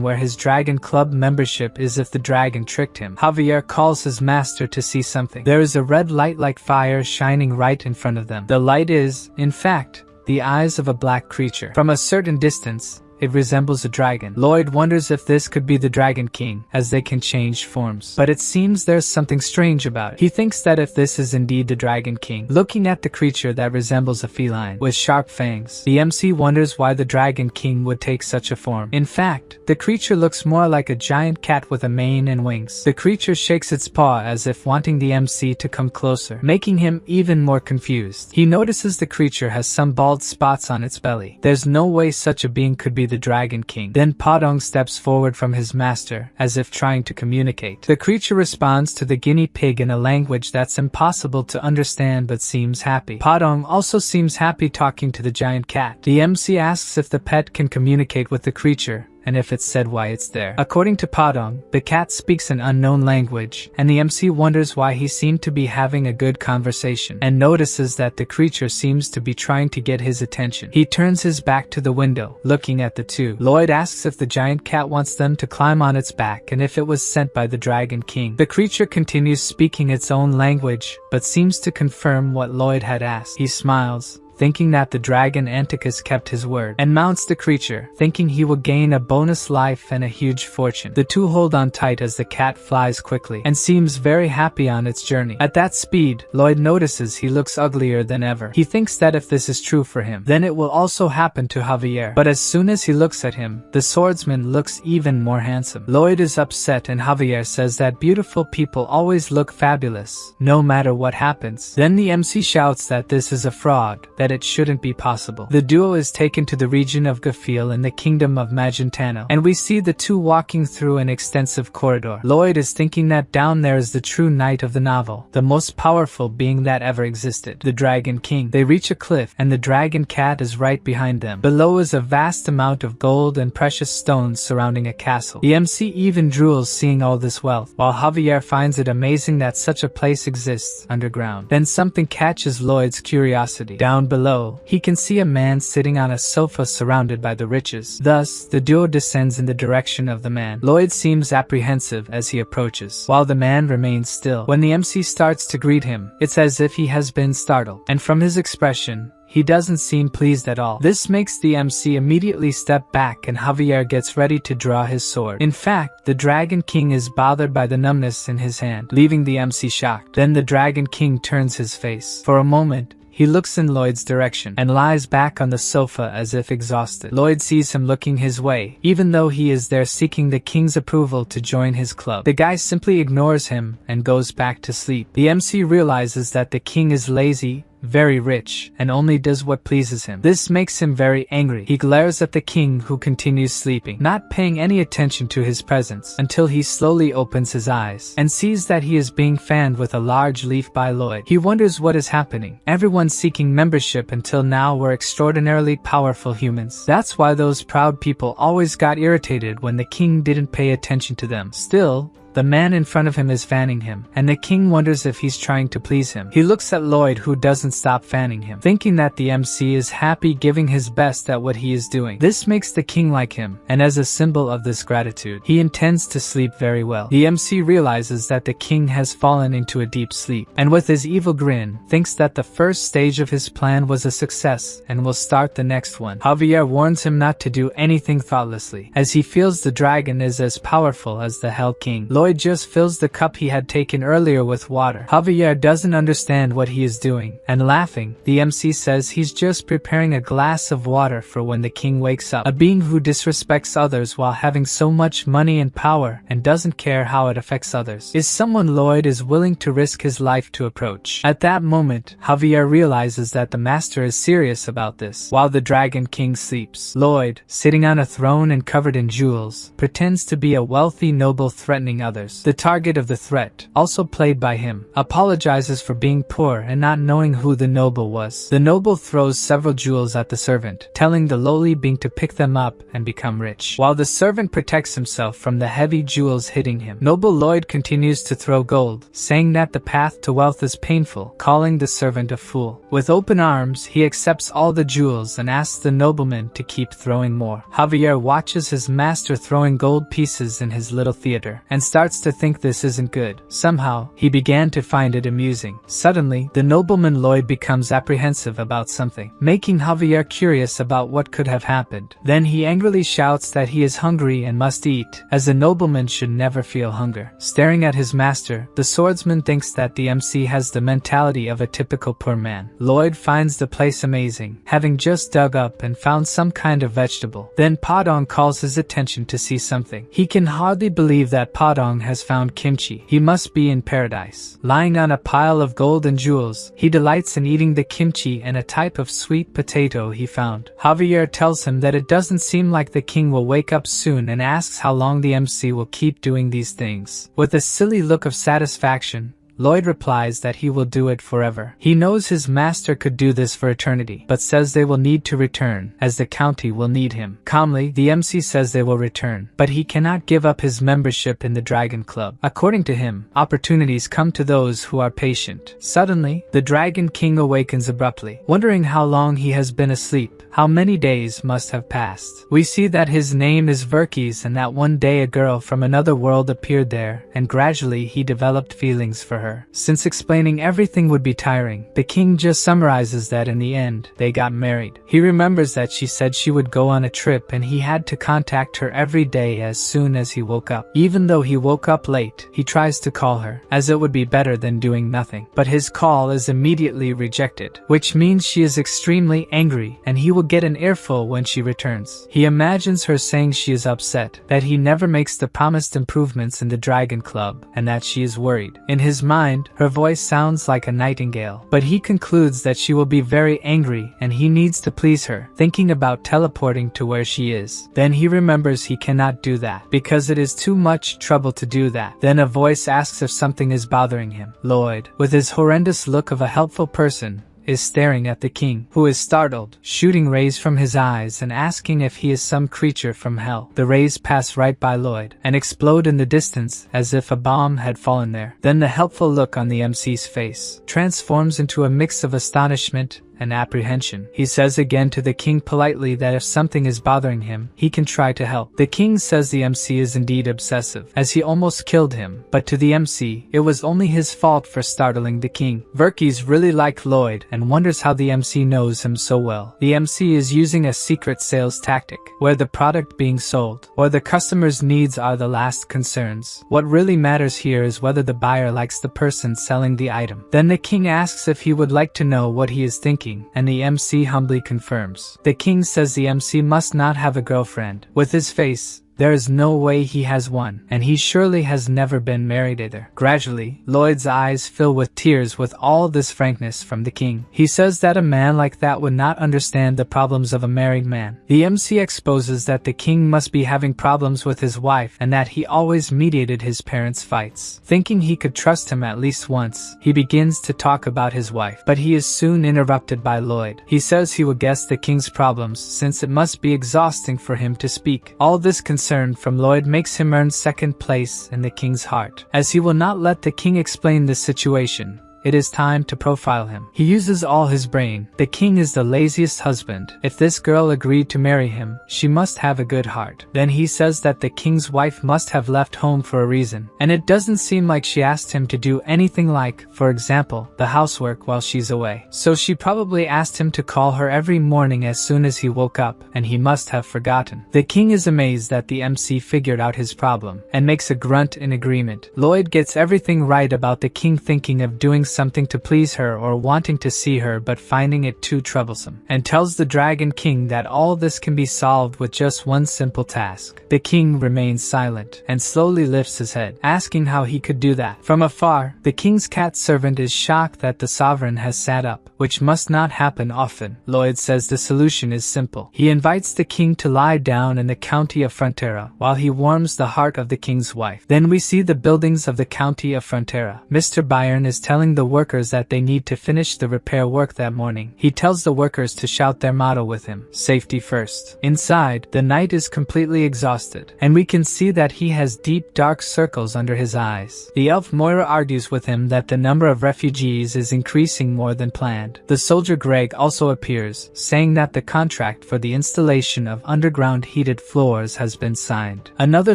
where his Dragon Club membership is if the dragon tricked him. Javier calls his master to see something. There is a red light like fire shining right in front of them. The light is, in fact, the eyes of a black creature. From a certain distance, it resembles a dragon. Lloyd wonders if this could be the Dragon King, as they can change forms. But it seems there's something strange about it. He thinks that if this is indeed the Dragon King, looking at the creature that resembles a feline, with sharp fangs, the MC wonders why the Dragon King would take such a form. In fact, the creature looks more like a giant cat with a mane and wings. The creature shakes its paw as if wanting the MC to come closer, making him even more confused. He notices the creature has some bald spots on its belly. There's no way such a being could be the Dragon King. Then Padong steps forward from his master, as if trying to communicate. The creature responds to the guinea pig in a language that's impossible to understand but seems happy. Padong also seems happy talking to the giant cat. The MC asks if the pet can communicate with the creature, and if it's said why it's there. According to Padong, the cat speaks an unknown language, and the MC wonders why he seemed to be having a good conversation, and notices that the creature seems to be trying to get his attention. He turns his back to the window, looking at the two. Lloyd asks if the giant cat wants them to climb on its back and if it was sent by the Dragon King. The creature continues speaking its own language, but seems to confirm what Lloyd had asked. He smiles, thinking that the dragon Anticus kept his word, and mounts the creature, thinking he will gain a bonus life and a huge fortune. The two hold on tight as the cat flies quickly, and seems very happy on its journey. At that speed, Lloyd notices he looks uglier than ever. He thinks that if this is true for him, then it will also happen to Javier. But as soon as he looks at him, the swordsman looks even more handsome. Lloyd is upset and Javier says that beautiful people always look fabulous, no matter what happens. Then the MC shouts that this is a fraud, that it shouldn't be possible. The duo is taken to the region of Gafil in the kingdom of Magentano, and we see the two walking through an extensive corridor. Lloyd is thinking that down there is the true knight of the novel, the most powerful being that ever existed, the Dragon King. They reach a cliff, and the dragon cat is right behind them. Below is a vast amount of gold and precious stones surrounding a castle. The MC even drools seeing all this wealth, while Javier finds it amazing that such a place exists underground. Then something catches Lloyd's curiosity. Down below, he can see a man sitting on a sofa surrounded by the riches. Thus, the duo descends in the direction of the man. Lloyd seems apprehensive as he approaches, while the man remains still. When the MC starts to greet him, it's as if he has been startled, and from his expression, he doesn't seem pleased at all. This makes the MC immediately step back and Javier gets ready to draw his sword. In fact, the Dragon King is bothered by the numbness in his hand, leaving the MC shocked. Then the Dragon King turns his face. For a moment, he looks in Lloyd's direction and lies back on the sofa as if exhausted. Lloyd sees him looking his way, even though he is there seeking the king's approval to join his club. The guy simply ignores him and goes back to sleep. The MC realizes that the king is lazy, very rich, and only does what pleases him. This makes him very angry. He glares at the king who continues sleeping, not paying any attention to his presence, until he slowly opens his eyes and sees that he is being fanned with a large leaf by Lloyd. He wonders what is happening. Everyone seeking membership until now were extraordinarily powerful humans. That's why those proud people always got irritated when the king didn't pay attention to them. Still, the man in front of him is fanning him, and the king wonders if he's trying to please him. He looks at Lloyd, who doesn't stop fanning him, thinking that the MC is happy giving his best at what he is doing. This makes the king like him, and as a symbol of this gratitude, he intends to sleep very well. The MC realizes that the king has fallen into a deep sleep, and with his evil grin, thinks that the first stage of his plan was a success and will start the next one. Javier warns him not to do anything thoughtlessly, as he feels the dragon is as powerful as the Hell King. Lloyd just fills the cup he had taken earlier with water. Javier doesn't understand what he is doing, and laughing, the MC says he's just preparing a glass of water for when the king wakes up. A being who disrespects others while having so much money and power and doesn't care how it affects others is someone Lloyd is willing to risk his life to approach. At that moment, Javier realizes that the master is serious about this. While the Dragon King sleeps, Lloyd, sitting on a throne and covered in jewels, pretends to be a wealthy noble threatening others. The target of the threat, also played by him, apologizes for being poor and not knowing who the noble was. The noble throws several jewels at the servant, telling the lowly being to pick them up and become rich. While the servant protects himself from the heavy jewels hitting him, noble Lloyd continues to throw gold, saying that the path to wealth is painful, calling the servant a fool. With open arms, he accepts all the jewels and asks the nobleman to keep throwing more. Javier watches his master throwing gold pieces in his little theater, and starts to think this isn't good. Somehow, he began to find it amusing. Suddenly, the nobleman Lloyd becomes apprehensive about something, making Javier curious about what could have happened. Then he angrily shouts that he is hungry and must eat, as a nobleman should never feel hunger. Staring at his master, the swordsman thinks that the MC has the mentality of a typical poor man. Lloyd finds the place amazing, having just dug up and found some kind of vegetable. Then Padong calls his attention to see something. He can hardly believe that Padong has found kimchi. He must be in paradise. Lying on a pile of gold and jewels, he delights in eating the kimchi and a type of sweet potato he found. Javier tells him that it doesn't seem like the king will wake up soon and asks how long the MC will keep doing these things. With a silly look of satisfaction, Lloyd replies that he will do it forever. He knows his master could do this for eternity, but says they will need to return, as the county will need him. Calmly, the MC says they will return, but he cannot give up his membership in the Dragon Club. According to him, opportunities come to those who are patient. Suddenly, the Dragon King awakens abruptly, wondering how long he has been asleep. How many days must have passed? We see that his name is Verkis and that one day a girl from another world appeared there, and gradually he developed feelings for her. her, since explaining everything would be tiring. The king just summarizes that in the end, they got married. He remembers that she said she would go on a trip and he had to contact her every day as soon as he woke up. Even though he woke up late, he tries to call her, as it would be better than doing nothing. But his call is immediately rejected, which means she is extremely angry and he will get an earful when she returns. He imagines her saying she is upset, that he never makes the promised improvements in the Dragon Club, and that she is worried. In his mind, her voice sounds like a nightingale, but he concludes that she will be very angry and he needs to please her, thinking about teleporting to where she is. Then he remembers he cannot do that, because it is too much trouble to do that. Then a voice asks if something is bothering him. Lloyd, with his horrendous look of a helpful person, is staring at the king, who is startled, shooting rays from his eyes and asking if he is some creature from hell. The rays pass right by Lloyd and explode in the distance as if a bomb had fallen there. Then the helpful look on the MC's face transforms into a mix of astonishment and apprehension. He says again to the king politely that if something is bothering him, he can try to help. The king says the MC is indeed obsessive, as he almost killed him, but to the MC, it was only his fault for startling the king. Verkis really likes Lloyd and wonders how the MC knows him so well. The MC is using a secret sales tactic, where the product being sold, or the customer's needs are the last concerns. What really matters here is whether the buyer likes the person selling the item. Then the king asks if he would like to know what he is thinking, and the MC humbly confirms. The king says the MC must not have a girlfriend. With his face, there is no way he has one, and he surely has never been married either. Gradually, Lloyd's eyes fill with tears with all this frankness from the king. He says that a man like that would not understand the problems of a married man. The MC exposes that the king must be having problems with his wife and that he always mediated his parents' fights. Thinking he could trust him at least once, he begins to talk about his wife, but he is soon interrupted by Lloyd. He says he will guess the king's problems since it must be exhausting for him to speak. All this concern from Lloyd makes him earn second place in the king's heart. As he will not let the king explain this situation, it is time to profile him. He uses all his brain. The king is the laziest husband. If this girl agreed to marry him, she must have a good heart. Then he says that the king's wife must have left home for a reason, and it doesn't seem like she asked him to do anything like, for example, the housework while she's away. So she probably asked him to call her every morning as soon as he woke up, and he must have forgotten. The king is amazed that the MC figured out his problem, and makes a grunt in agreement. Lloyd gets everything right about the king thinking of doing something to please her or wanting to see her but finding it too troublesome, and tells the Dragon King that all this can be solved with just one simple task. The king remains silent and slowly lifts his head, asking how he could do that. From afar, the king's cat servant is shocked that the sovereign has sat up, which must not happen often. Lloyd says the solution is simple. He invites the king to lie down in the county of Frontera while he warms the heart of the king's wife. Then we see the buildings of the county of Frontera. Mr. Byron is telling the workers that they need to finish the repair work that morning. He tells the workers to shout their motto with him: safety first. Inside, the knight is completely exhausted, and we can see that he has deep dark circles under his eyes. The elf Moira argues with him that the number of refugees is increasing more than planned. The soldier Greg also appears, saying that the contract for the installation of underground heated floors has been signed. Another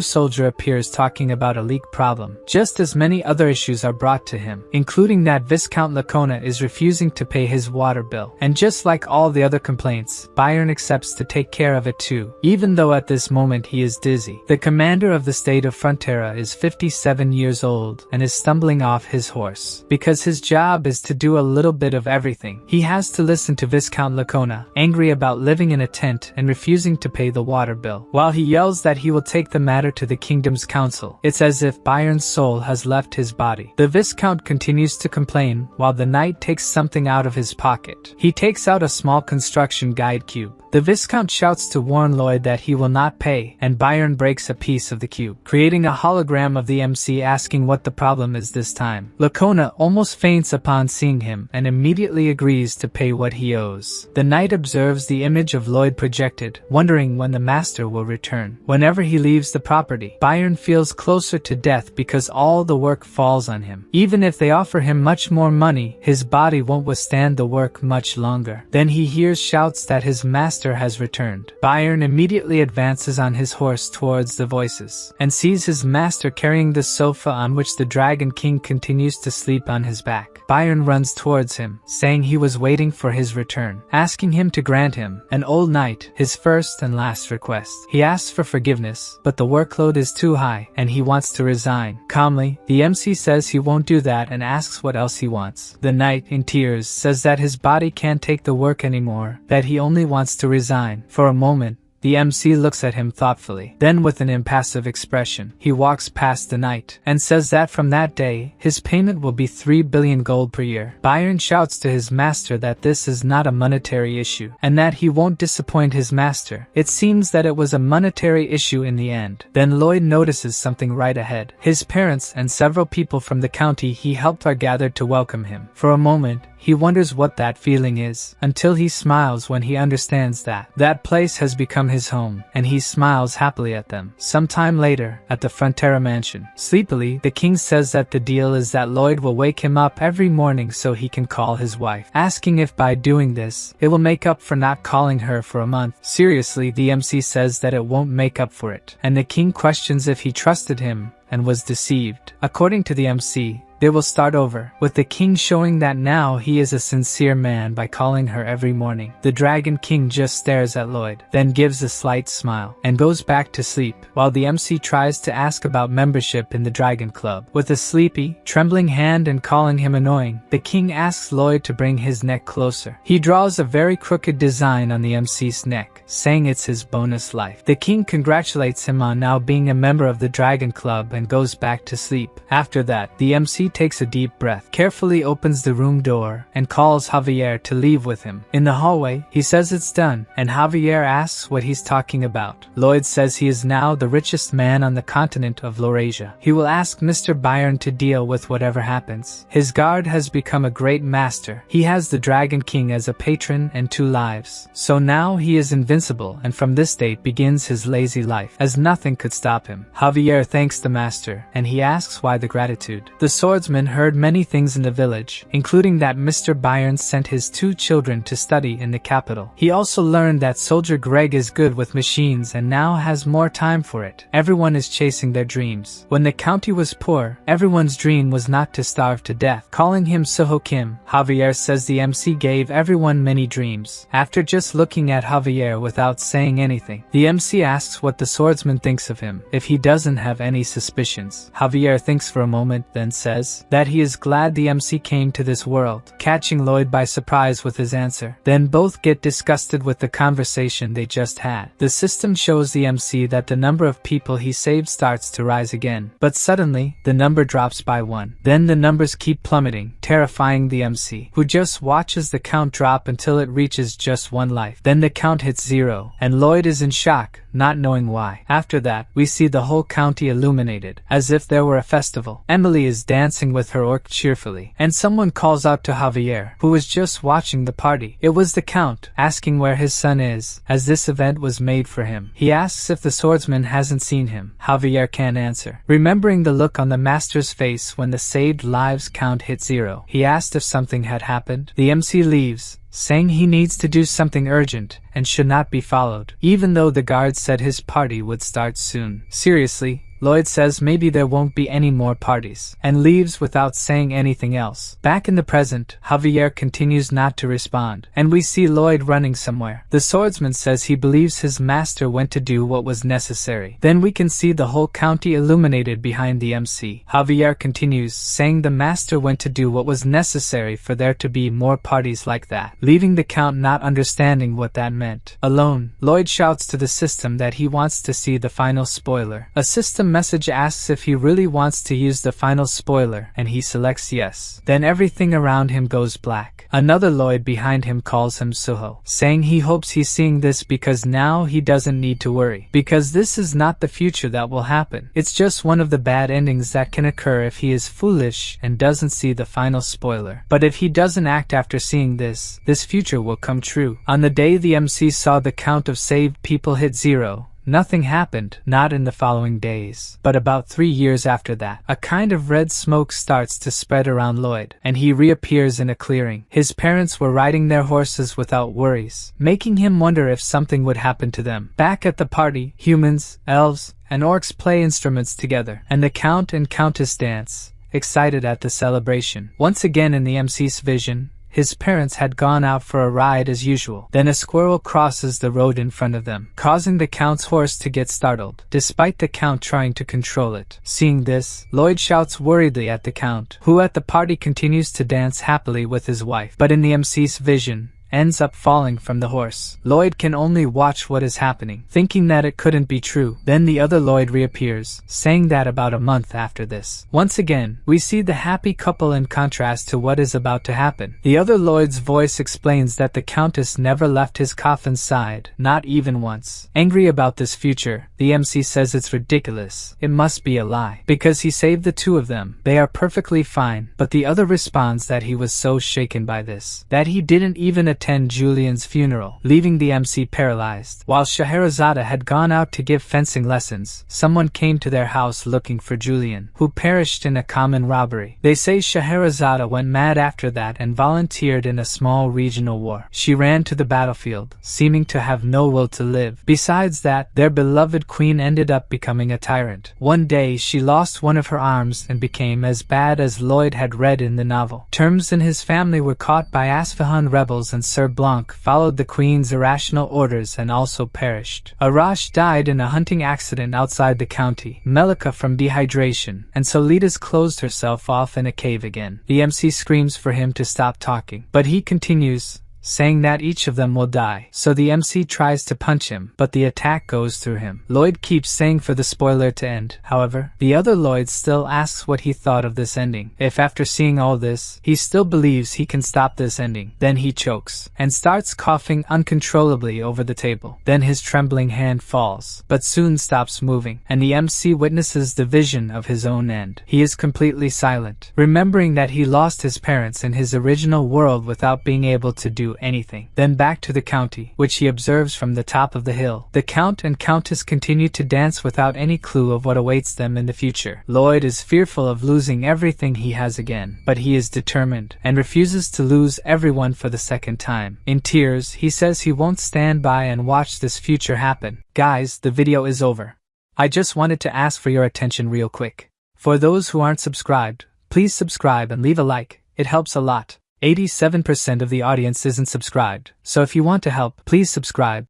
soldier appears talking about a leak problem. Just as many other issues are brought to him, including that Viscount Lacona is refusing to pay his water bill. And just like all the other complaints, Byron accepts to take care of it too, even though at this moment he is dizzy. The commander of the state of Frontera is 57 years old and is stumbling off his horse. Because his job is to do a little bit of everything, he has to listen to Viscount Lacona, angry about living in a tent and refusing to pay the water bill. While he yells that he will take the matter to the kingdom's council, it's as if Byron's soul has left his body. The Viscount continues to complain while the knight takes something out of his pocket. He takes out a small construction guide cube. The Viscount shouts to warn Lloyd that he will not pay, and Byron breaks a piece of the cube, creating a hologram of the MC asking what the problem is this time. Lacona almost faints upon seeing him and immediately agrees to pay what he owes. The knight observes the image of Lloyd projected, wondering when the master will return. Whenever he leaves the property, Byron feels closer to death because all the work falls on him. Even if they offer him much much more money, his body won't withstand the work much longer. Then he hears shouts that his master has returned. Byron immediately advances on his horse towards the voices, and sees his master carrying the sofa on which the Dragon King continues to sleep on his back. Byron runs towards him, saying he was waiting for his return, asking him to grant him, an old knight, his first and last request. He asks for forgiveness, but the workload is too high, and he wants to resign. Calmly, the MC says he won't do that and asks what else he wants. The knight, in tears, says that his body can't take the work anymore, that he only wants to resign. For a moment, the MC looks at him thoughtfully. Then with an impassive expression, he walks past the knight and says that from that day, his payment will be 3 billion gold per year. Byron shouts to his master that this is not a monetary issue and that he won't disappoint his master. It seems that it was a monetary issue in the end. Then Lloyd notices something right ahead. His parents and several people from the county he helped are gathered to welcome him. For a moment, he wonders what that feeling is, until he smiles when he understands that that place has become his home, and he smiles happily at them. Sometime later, at the Frontera mansion, sleepily, the king says that the deal is that Lloyd will wake him up every morning so he can call his wife, asking if by doing this, it will make up for not calling her for a month. Seriously, the MC says that it won't make up for it, and the king questions if he trusted him and was deceived. According to the MC, they will start over, with the king showing that now he is a sincere man by calling her every morning. The Dragon King just stares at Lloyd, then gives a slight smile, and goes back to sleep, while the MC tries to ask about membership in the Dragon Club. With a sleepy, trembling hand and calling him annoying, the king asks Lloyd to bring his neck closer. He draws a very crooked design on the MC's neck, saying it's his bonus life. The king congratulates him on now being a member of the Dragon Club and goes back to sleep. After that, the MC takes a deep breath, carefully opens the room door, and calls Javier to leave with him. In the hallway, he says it's done, and Javier asks what he's talking about. Lloyd says he is now the richest man on the continent of Laurasia. He will ask Mr. Byron to deal with whatever happens. His guard has become a great master. He has the Dragon King as a patron and 2 lives. So now he is invincible, and from this date begins his lazy life, as nothing could stop him. Javier thanks the master, and he asks why the gratitude. The swordsman heard many things in the village, including that Mr. Byron sent his 2 children to study in the capital. He also learned that Soldier Greg is good with machines and now has more time for it. Everyone is chasing their dreams. When the county was poor, everyone's dream was not to starve to death. Calling him Suho Kim, Javier says the MC gave everyone many dreams. After just looking at Javier without saying anything, the MC asks what the swordsman thinks of him, if he doesn't have any suspicions. Javier thinks for a moment, then says that he is glad the MC came to this world, catching Lloyd by surprise with his answer. Then both get disgusted with the conversation they just had. The system shows the MC that the number of people he saved starts to rise again, but suddenly, the number drops by 1. Then the numbers keep plummeting, terrifying the MC, who just watches the count drop until it reaches just 1 life. Then the count hits 0, and Lloyd is in shock, not knowing why. After that, we see the whole county illuminated, as if there were a festival. Emily is dancing with her orc cheerfully, and someone calls out to Javier, who was just watching the party. It was the count, asking where his son is, as this event was made for him. He asks if the swordsman hasn't seen him. Javier can't answer. Remembering the look on the master's face when the saved lives count hit 0, he asked if something had happened. The MC leaves, saying he needs to do something urgent and should not be followed, even though the guard said his party would start soon. Seriously, Lloyd says maybe there won't be any more parties, and leaves without saying anything else. Back in the present, Javier continues not to respond, and we see Lloyd running somewhere. The swordsman says he believes his master went to do what was necessary. Then we can see the whole county illuminated behind the MC. Javier continues, saying the master went to do what was necessary for there to be more parties like that, leaving the count not understanding what that meant. Alone, Lloyd shouts to the system that he wants to see the final spoiler. A system message asks if he really wants to use the final spoiler, and he selects yes. Then everything around him goes black. Another Lloyd behind him calls him Suho, saying he hopes he's seeing this because now he doesn't need to worry, because this is not the future that will happen. It's just one of the bad endings that can occur if he is foolish and doesn't see the final spoiler. But if he doesn't act after seeing this future will come true. On the day the MC saw the count of saved people hit 0, nothing happened, not in the following days. But about 3 years after that, a kind of red smoke starts to spread around Lloyd, and he reappears in a clearing. His parents were riding their horses without worries, making him wonder if something would happen to them. Back at the party, humans, elves, and orcs play instruments together, and the Count and Countess dance, excited at the celebration. Once again in the MC's vision, his parents had gone out for a ride as usual. Then a squirrel crosses the road in front of them, causing the Count's horse to get startled, despite the Count trying to control it. Seeing this, Lloyd shouts worriedly at the Count, who at the party continues to dance happily with his wife, but in the MC's vision, ends up falling from the horse. Lloyd can only watch what is happening, thinking that it couldn't be true. Then the other Lloyd reappears, saying that about a month after this. Once again, we see the happy couple in contrast to what is about to happen. The other Lloyd's voice explains that the Countess never left his coffin's side, not even once. Angry about this future, the MC says it's ridiculous. It must be a lie, because he saved the two of them. They are perfectly fine, but the other responds that he was so shaken by this, that he didn't even attend Julian's funeral, leaving the MC paralyzed. While Scheherazade had gone out to give fencing lessons, someone came to their house looking for Julian, who perished in a common robbery. They say Scheherazade went mad after that and volunteered in a small regional war. She ran to the battlefield, seeming to have no will to live. Besides that, their beloved queen ended up becoming a tyrant. One day, she lost one of her arms and became as bad as Lloyd had read in the novel. Terms and his family were caught by Asfahan rebels, and Sir Blanc followed the queen's irrational orders and also perished. Arash died in a hunting accident outside the county, Melika from dehydration, and Solitas closed herself off in a cave again. The MC screams for him to stop talking, but he continues, saying that each of them will die. So the MC tries to punch him, but the attack goes through him. Lloyd keeps saying for the spoiler to end. However, the other Lloyd still asks what he thought of this ending. If after seeing all this, he still believes he can stop this ending. Then he chokes, and starts coughing uncontrollably over the table. Then his trembling hand falls, but soon stops moving, and the MC witnesses the vision of his own end. He is completely silent, remembering that he lost his parents in his original world without being able to do anything. Then back to the county, which he observes from the top of the hill. The Count and Countess continue to dance without any clue of what awaits them in the future. Lloyd is fearful of losing everything he has again, but he is determined, and refuses to lose everyone for the second time. In tears, he says he won't stand by and watch this future happen. Guys, the video is over. I just wanted to ask for your attention real quick. For those who aren't subscribed, please subscribe and leave a like. It helps a lot. 87% of the audience isn't subscribed, so if you want to help, please subscribe.